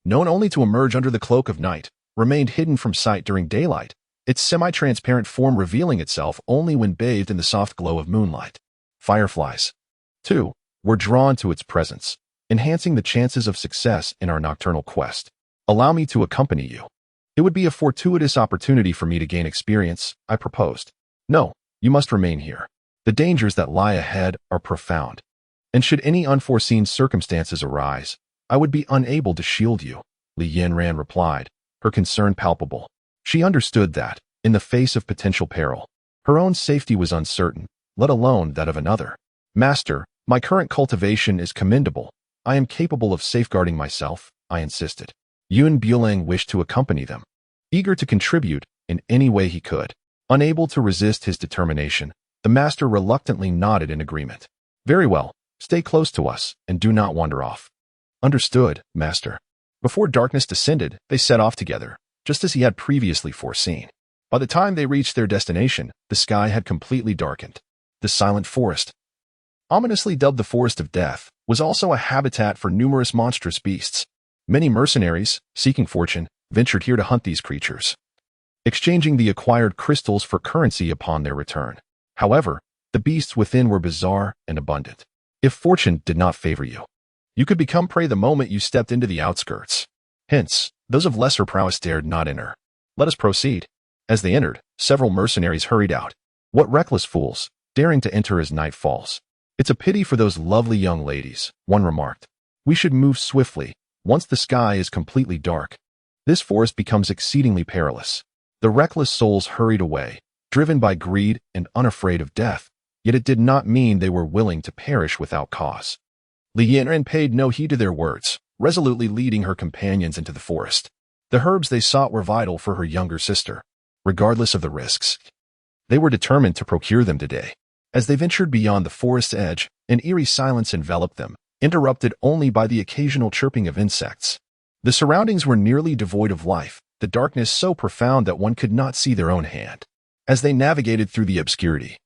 known only to emerge under the cloak of night, remained hidden from sight during daylight, its semi-transparent form revealing itself only when bathed in the soft glow of moonlight. Fireflies, too, were drawn to its presence, enhancing the chances of success in our nocturnal quest. "Allow me to accompany you. It would be a fortuitous opportunity for me to gain experience," I proposed. "No, you must remain here. The dangers that lie ahead are profound, and should any unforeseen circumstances arise, I would be unable to shield you," Yanran replied, her concern palpable. She understood that, in the face of potential peril, her own safety was uncertain, let alone that of another. "Master, my current cultivation is commendable. I am capable of safeguarding myself," I insisted. Bulang wished to accompany them, eager to contribute in any way he could. Unable to resist his determination, The master reluctantly nodded in agreement. Very well, stay close to us and do not wander off. Understood, master. Before darkness descended, they set off together, just as he had previously foreseen. By the time they reached their destination, the sky had completely darkened. The silent forest, ominously dubbed the Forest of Death, was also a habitat for numerous monstrous beasts. Many mercenaries, seeking fortune, ventured here to hunt these creatures, exchanging the acquired crystals for currency upon their return. However, the beasts within were bizarre and abundant. If fortune did not favor you, you could become prey the moment you stepped into the outskirts. Hence, those of lesser prowess dared not enter. Let us proceed. As they entered, several mercenaries hurried out. What reckless fools, daring to enter as night falls. It's a pity for those lovely young ladies, one remarked. We should move swiftly. Once the sky is completely dark, this forest becomes exceedingly perilous. The reckless souls hurried away, driven by greed and unafraid of death, yet it did not mean they were willing to perish without cause. Yanran paid no heed to their words, resolutely leading her companions into the forest. The herbs they sought were vital for her younger sister, regardless of the risks. They were determined to procure them today. As they ventured beyond the forest's edge, an eerie silence enveloped them, interrupted only by the occasional chirping of insects. The surroundings were nearly devoid of life, the darkness so profound that one could not see their own hand. As they navigated through the obscurity,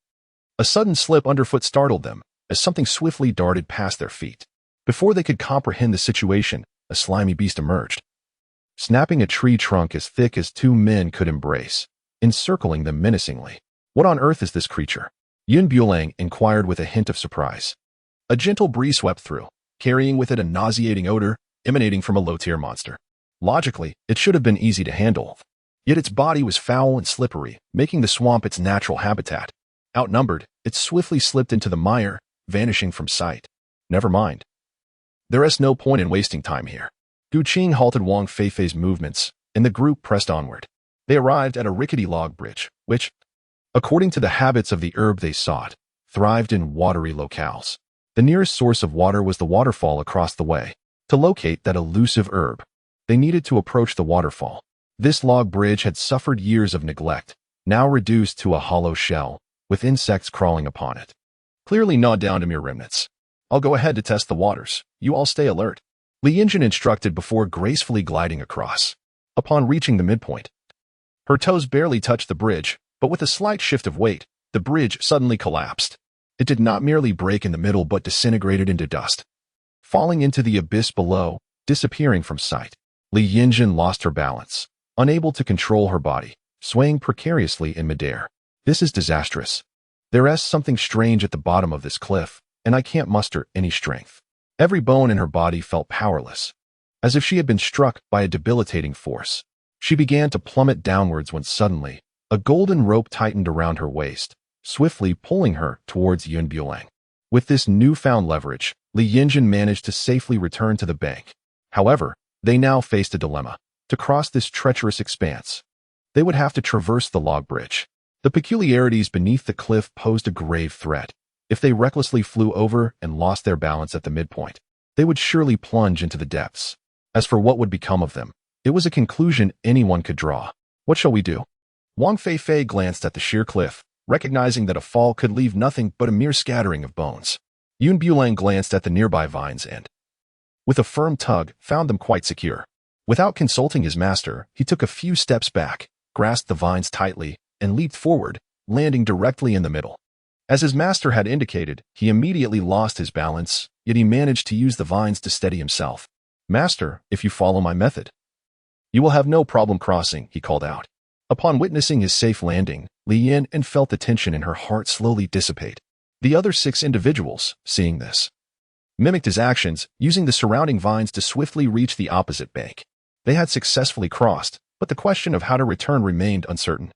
a sudden slip underfoot startled them, as something swiftly darted past their feet. Before they could comprehend the situation, a slimy beast emerged, snapping a tree trunk as thick as two men could embrace, encircling them menacingly. What on earth is this creature? Bulang inquired with a hint of surprise. A gentle breeze swept through, carrying with it a nauseating odor emanating from a low-tier monster. Logically, it should have been easy to handle. Yet its body was foul and slippery, making the swamp its natural habitat. Outnumbered, it swiftly slipped into the mire, vanishing from sight. Never mind. There is no point in wasting time here. Qing halted Wang Feifei's movements, and the group pressed onward. They arrived at a rickety log bridge, which, according to the habits of the herb they sought, thrived in watery locales. The nearest source of water was the waterfall across the way. To locate that elusive herb, they needed to approach the waterfall. This log bridge had suffered years of neglect, now reduced to a hollow shell, with insects crawling upon it. Clearly gnawed down to mere remnants. I'll go ahead to test the waters. You all stay alert. Yanran instructed before gracefully gliding across. Upon reaching the midpoint, her toes barely touched the bridge, but with a slight shift of weight, the bridge suddenly collapsed. It did not merely break in the middle but disintegrated into dust, falling into the abyss below, disappearing from sight. Yanran lost her balance, unable to control her body, swaying precariously in midair. This is disastrous. There is something strange at the bottom of this cliff, and I can't muster any strength. Every bone in her body felt powerless, as if she had been struck by a debilitating force. She began to plummet downwards when suddenly, a golden rope tightened around her waist, swiftly pulling her towards Bulang. With this newfound leverage, Yanran managed to safely return to the bank. However, they now faced a dilemma. To cross this treacherous expanse, they would have to traverse the log bridge. The peculiarities beneath the cliff posed a grave threat. If they recklessly flew over and lost their balance at the midpoint, they would surely plunge into the depths. As for what would become of them, it was a conclusion anyone could draw. What shall we do? Wang Feifei glanced at the sheer cliff, recognizing that a fall could leave nothing but a mere scattering of bones. Bulang glanced at the nearby vines and, with a firm tug, found them quite secure. Without consulting his master, he took a few steps back, grasped the vines tightly, and leaped forward, landing directly in the middle. As his master had indicated, he immediately lost his balance, yet he managed to use the vines to steady himself. Master, if you follow my method, you will have no problem crossing, he called out. Upon witnessing his safe landing, Yanran felt the tension in her heart slowly dissipate. The other 6 individuals, seeing this, mimicked his actions, using the surrounding vines to swiftly reach the opposite bank. They had successfully crossed, but the question of how to return remained uncertain.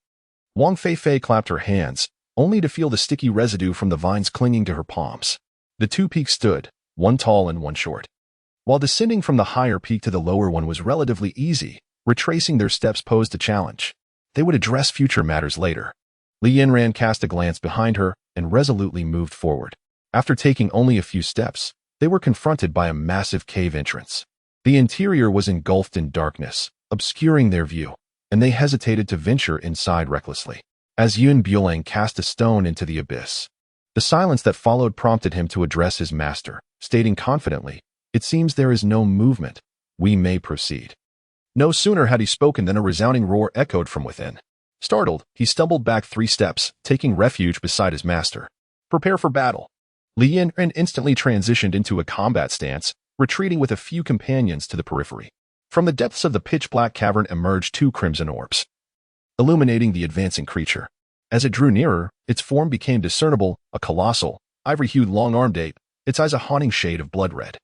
Wang Feifei clapped her hands, only to feel the sticky residue from the vines clinging to her palms. The 2 peaks stood, one tall and one short. While descending from the higher peak to the lower one was relatively easy, retracing their steps posed a challenge. They would address future matters later. Yanran cast a glance behind her and resolutely moved forward. After taking only a few steps, they were confronted by a massive cave entrance. The interior was engulfed in darkness, obscuring their view, and they hesitated to venture inside recklessly. as Yun Bulang cast a stone into the abyss. The silence that followed prompted him to address his master, stating confidently, "It seems there is no movement. We may proceed." No sooner had he spoken than a resounding roar echoed from within. Startled, he stumbled back 3 steps, taking refuge beside his master. "Prepare for battle." Li Yanran instantly transitioned into a combat stance, retreating with a few companions to the periphery. From the depths of the pitch-black cavern emerged 2 crimson orbs, illuminating the advancing creature. As it drew nearer, its form became discernible, a colossal, ivory-hued long-armed ape, its eyes a haunting shade of blood red.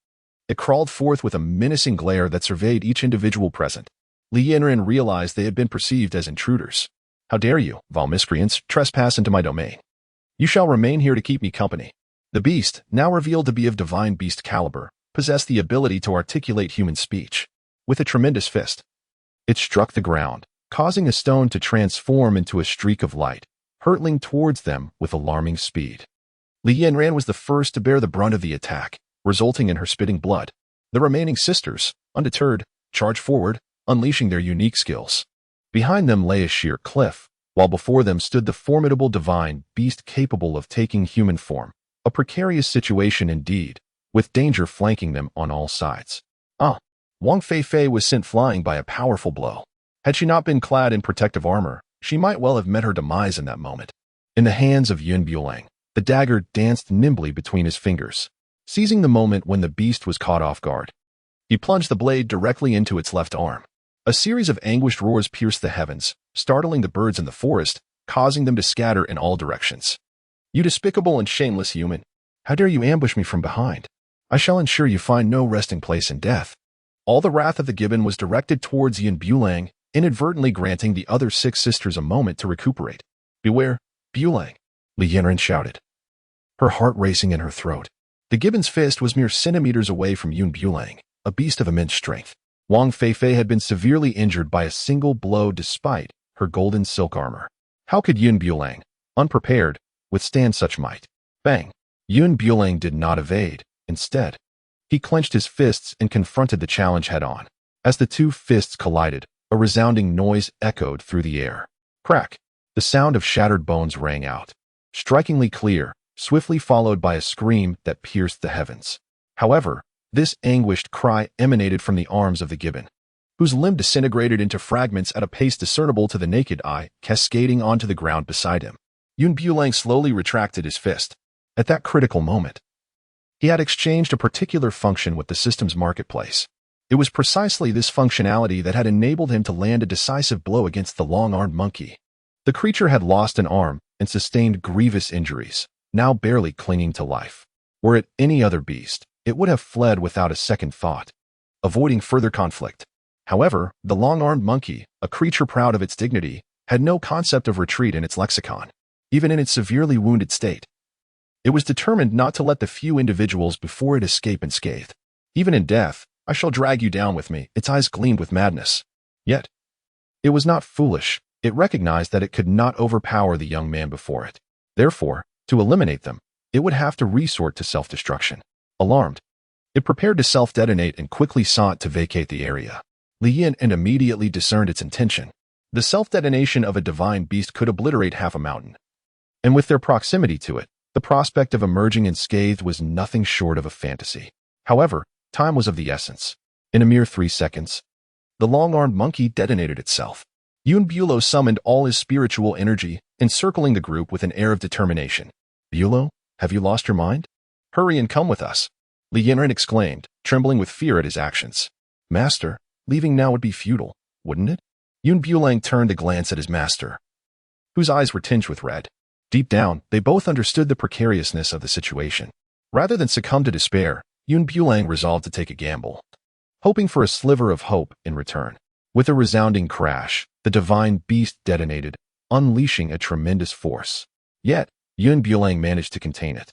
It crawled forth with a menacing glare that surveyed each individual present. Li Yanran realized they had been perceived as intruders. "How dare you, vile miscreants, trespass into my domain? You shall remain here to keep me company." The beast, now revealed to be of divine beast caliber, possessed the ability to articulate human speech. With a tremendous fist, it struck the ground, causing a stone to transform into a streak of light, hurtling towards them with alarming speed. Li Yanran was the first to bear the brunt of the attack, resulting in her spitting blood. The remaining sisters, undeterred, charged forward, unleashing their unique skills. Behind them lay a sheer cliff, while before them stood the formidable divine beast capable of taking human form. A precarious situation indeed, with danger flanking them on all sides. Wang Feifei was sent flying by a powerful blow. Had she not been clad in protective armor, she might well have met her demise in that moment. In the hands of Yun Bulang, the dagger danced nimbly between his fingers, seizing the moment when the beast was caught off guard. He plunged the blade directly into its left arm. A series of anguished roars pierced the heavens, startling the birds in the forest, causing them to scatter in all directions. "You despicable and shameless human! How dare you ambush me from behind? I shall ensure you find no resting place in death." All the wrath of the gibbon was directed towards Yun Bulang, inadvertently granting the other 6 sisters a moment to recuperate. "Beware, Bulang!" Li Yanran shouted, her heart racing in her throat. The gibbon's fist was mere centimeters away from Yun Bulang, a beast of immense strength. Wang Feifei had been severely injured by a single blow despite her golden silk armor. How could Yun Bulang, unprepared, withstand such might? Bang! Yun Bulang did not evade. Instead, he clenched his fists and confronted the challenge head-on. As the 2 fists collided, a resounding noise echoed through the air. Crack! The sound of shattered bones rang out, strikingly clear, swiftly followed by a scream that pierced the heavens. However, this anguished cry emanated from the arms of the gibbon, whose limb disintegrated into fragments at a pace discernible to the naked eye, cascading onto the ground beside him. Yun Bulang slowly retracted his fist. At that critical moment, he had exchanged a particular function with the system's marketplace. It was precisely this functionality that had enabled him to land a decisive blow against the long-armed monkey. The creature had lost an arm and sustained grievous injuries, now barely clinging to life. Were it any other beast, it would have fled without a second thought, avoiding further conflict. However, the long-armed monkey, a creature proud of its dignity, had no concept of retreat in its lexicon, even in its severely wounded state. It was determined not to let the few individuals before it escape unscathed. "Even in death, I shall drag you down with me." Its eyes gleamed with madness. Yet, it was not foolish. It recognized that it could not overpower the young man before it. Therefore, to eliminate them, it would have to resort to self-destruction. Alarmed, it prepared to self-detonate and quickly sought to vacate the area. Li Yin immediately discerned its intention. The self-detonation of a divine beast could obliterate half a mountain. And with their proximity to it, the prospect of emerging unscathed was nothing short of a fantasy. However, time was of the essence. In a mere 3 seconds, the long-armed monkey detonated itself. Yun Bulo summoned all his spiritual energy, encircling the group with an air of determination. "Bulo, have you lost your mind? Hurry and come with us," Li Yanran exclaimed, trembling with fear at his actions. "Master, leaving now would be futile, wouldn't it?" Yun Bulang turned to glance at his master, whose eyes were tinged with red. Deep down, they both understood the precariousness of the situation. Rather than succumb to despair, Yun Bulang resolved to take a gamble, hoping for a sliver of hope in return. With a resounding crash, the divine beast detonated, unleashing a tremendous force. Yet, Yun Bulang managed to contain it,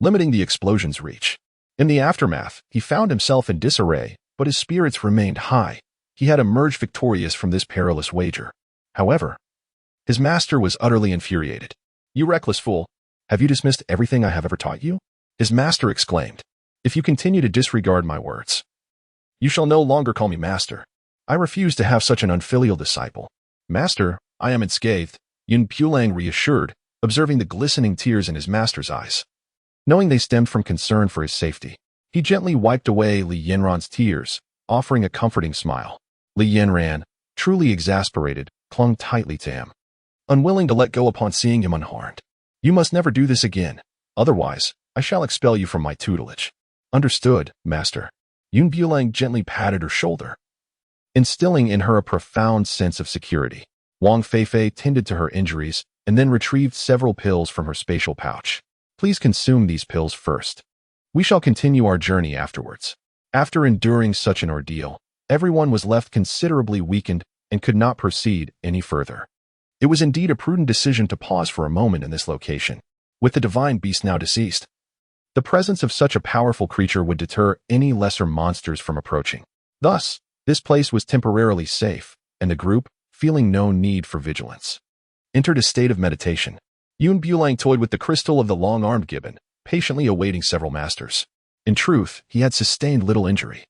limiting the explosion's reach. In the aftermath, he found himself in disarray, but his spirits remained high. He had emerged victorious from this perilous wager. However, his master was utterly infuriated. "You reckless fool! Have you dismissed everything I have ever taught you?" His master exclaimed. "If you continue to disregard my words, you shall no longer call me master. I refuse to have such an unfilial disciple." "Master, I am unscathed," Bulang reassured, observing the glistening tears in his master's eyes. Knowing they stemmed from concern for his safety, he gently wiped away Li Yanran's tears, offering a comforting smile. Li Yanran, truly exasperated, clung tightly to him, unwilling to let go upon seeing him unharmed. You must never do this again, otherwise I shall expel you from my tutelage. Understood, master. Bulang gently patted her shoulder, instilling in her a profound sense of security. Wang Feifei tended to her injuries and then retrieved several pills from her spatial pouch. Please consume these pills first. We shall continue our journey afterwards. After enduring such an ordeal, everyone was left considerably weakened and could not proceed any further. It was indeed a prudent decision to pause for a moment in this location, with the divine beast now deceased. The presence of such a powerful creature would deter any lesser monsters from approaching. Thus, this place was temporarily safe, and the group, feeling no need for vigilance, entered a state of meditation. Bulang toyed with the crystal of the long-armed gibbon, patiently awaiting several masters. In truth, he had sustained little injury.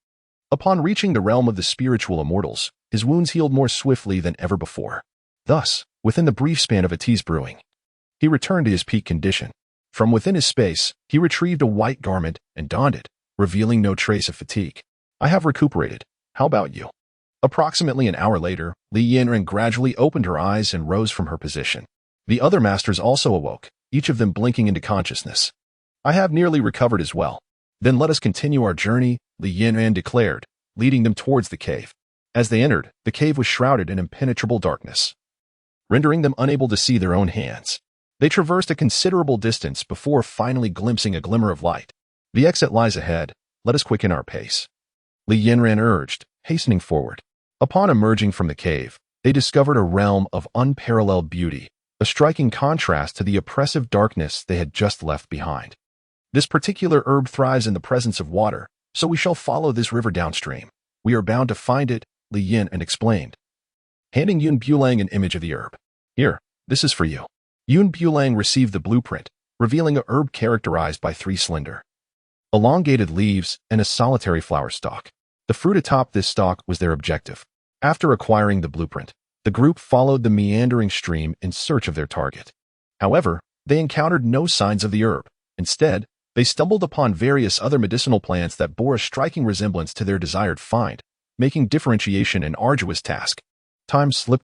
Upon reaching the realm of the spiritual immortals, his wounds healed more swiftly than ever before. Thus, within the brief span of a tea's brewing, he returned to his peak condition. From within his space, he retrieved a white garment and donned it, revealing no trace of fatigue. I have recuperated. How about you? Approximately an hour later, Li Yanran gradually opened her eyes and rose from her position. The other masters also awoke, each of them blinking into consciousness. I have nearly recovered as well. Then let us continue our journey, Li Yanran declared, leading them towards the cave. As they entered, the cave was shrouded in impenetrable darkness, rendering them unable to see their own hands. They traversed a considerable distance before finally glimpsing a glimmer of light. The exit lies ahead. Let us quicken our pace, Li Yanran urged, hastening forward. Upon emerging from the cave, they discovered a realm of unparalleled beauty, a striking contrast to the oppressive darkness they had just left behind. This particular herb thrives in the presence of water, so we shall follow this river downstream. We are bound to find it, Li Yanran explained, handing Bulang an image of the herb. Here, this is for you. Bulang received the blueprint, revealing a herb characterized by 3 slender, elongated leaves and a solitary flower stalk. The fruit atop this stalk was their objective. After acquiring the blueprint, the group followed the meandering stream in search of their target. However, they encountered no signs of the herb. Instead, they stumbled upon various other medicinal plants that bore a striking resemblance to their desired find, making differentiation an arduous task. Time slipped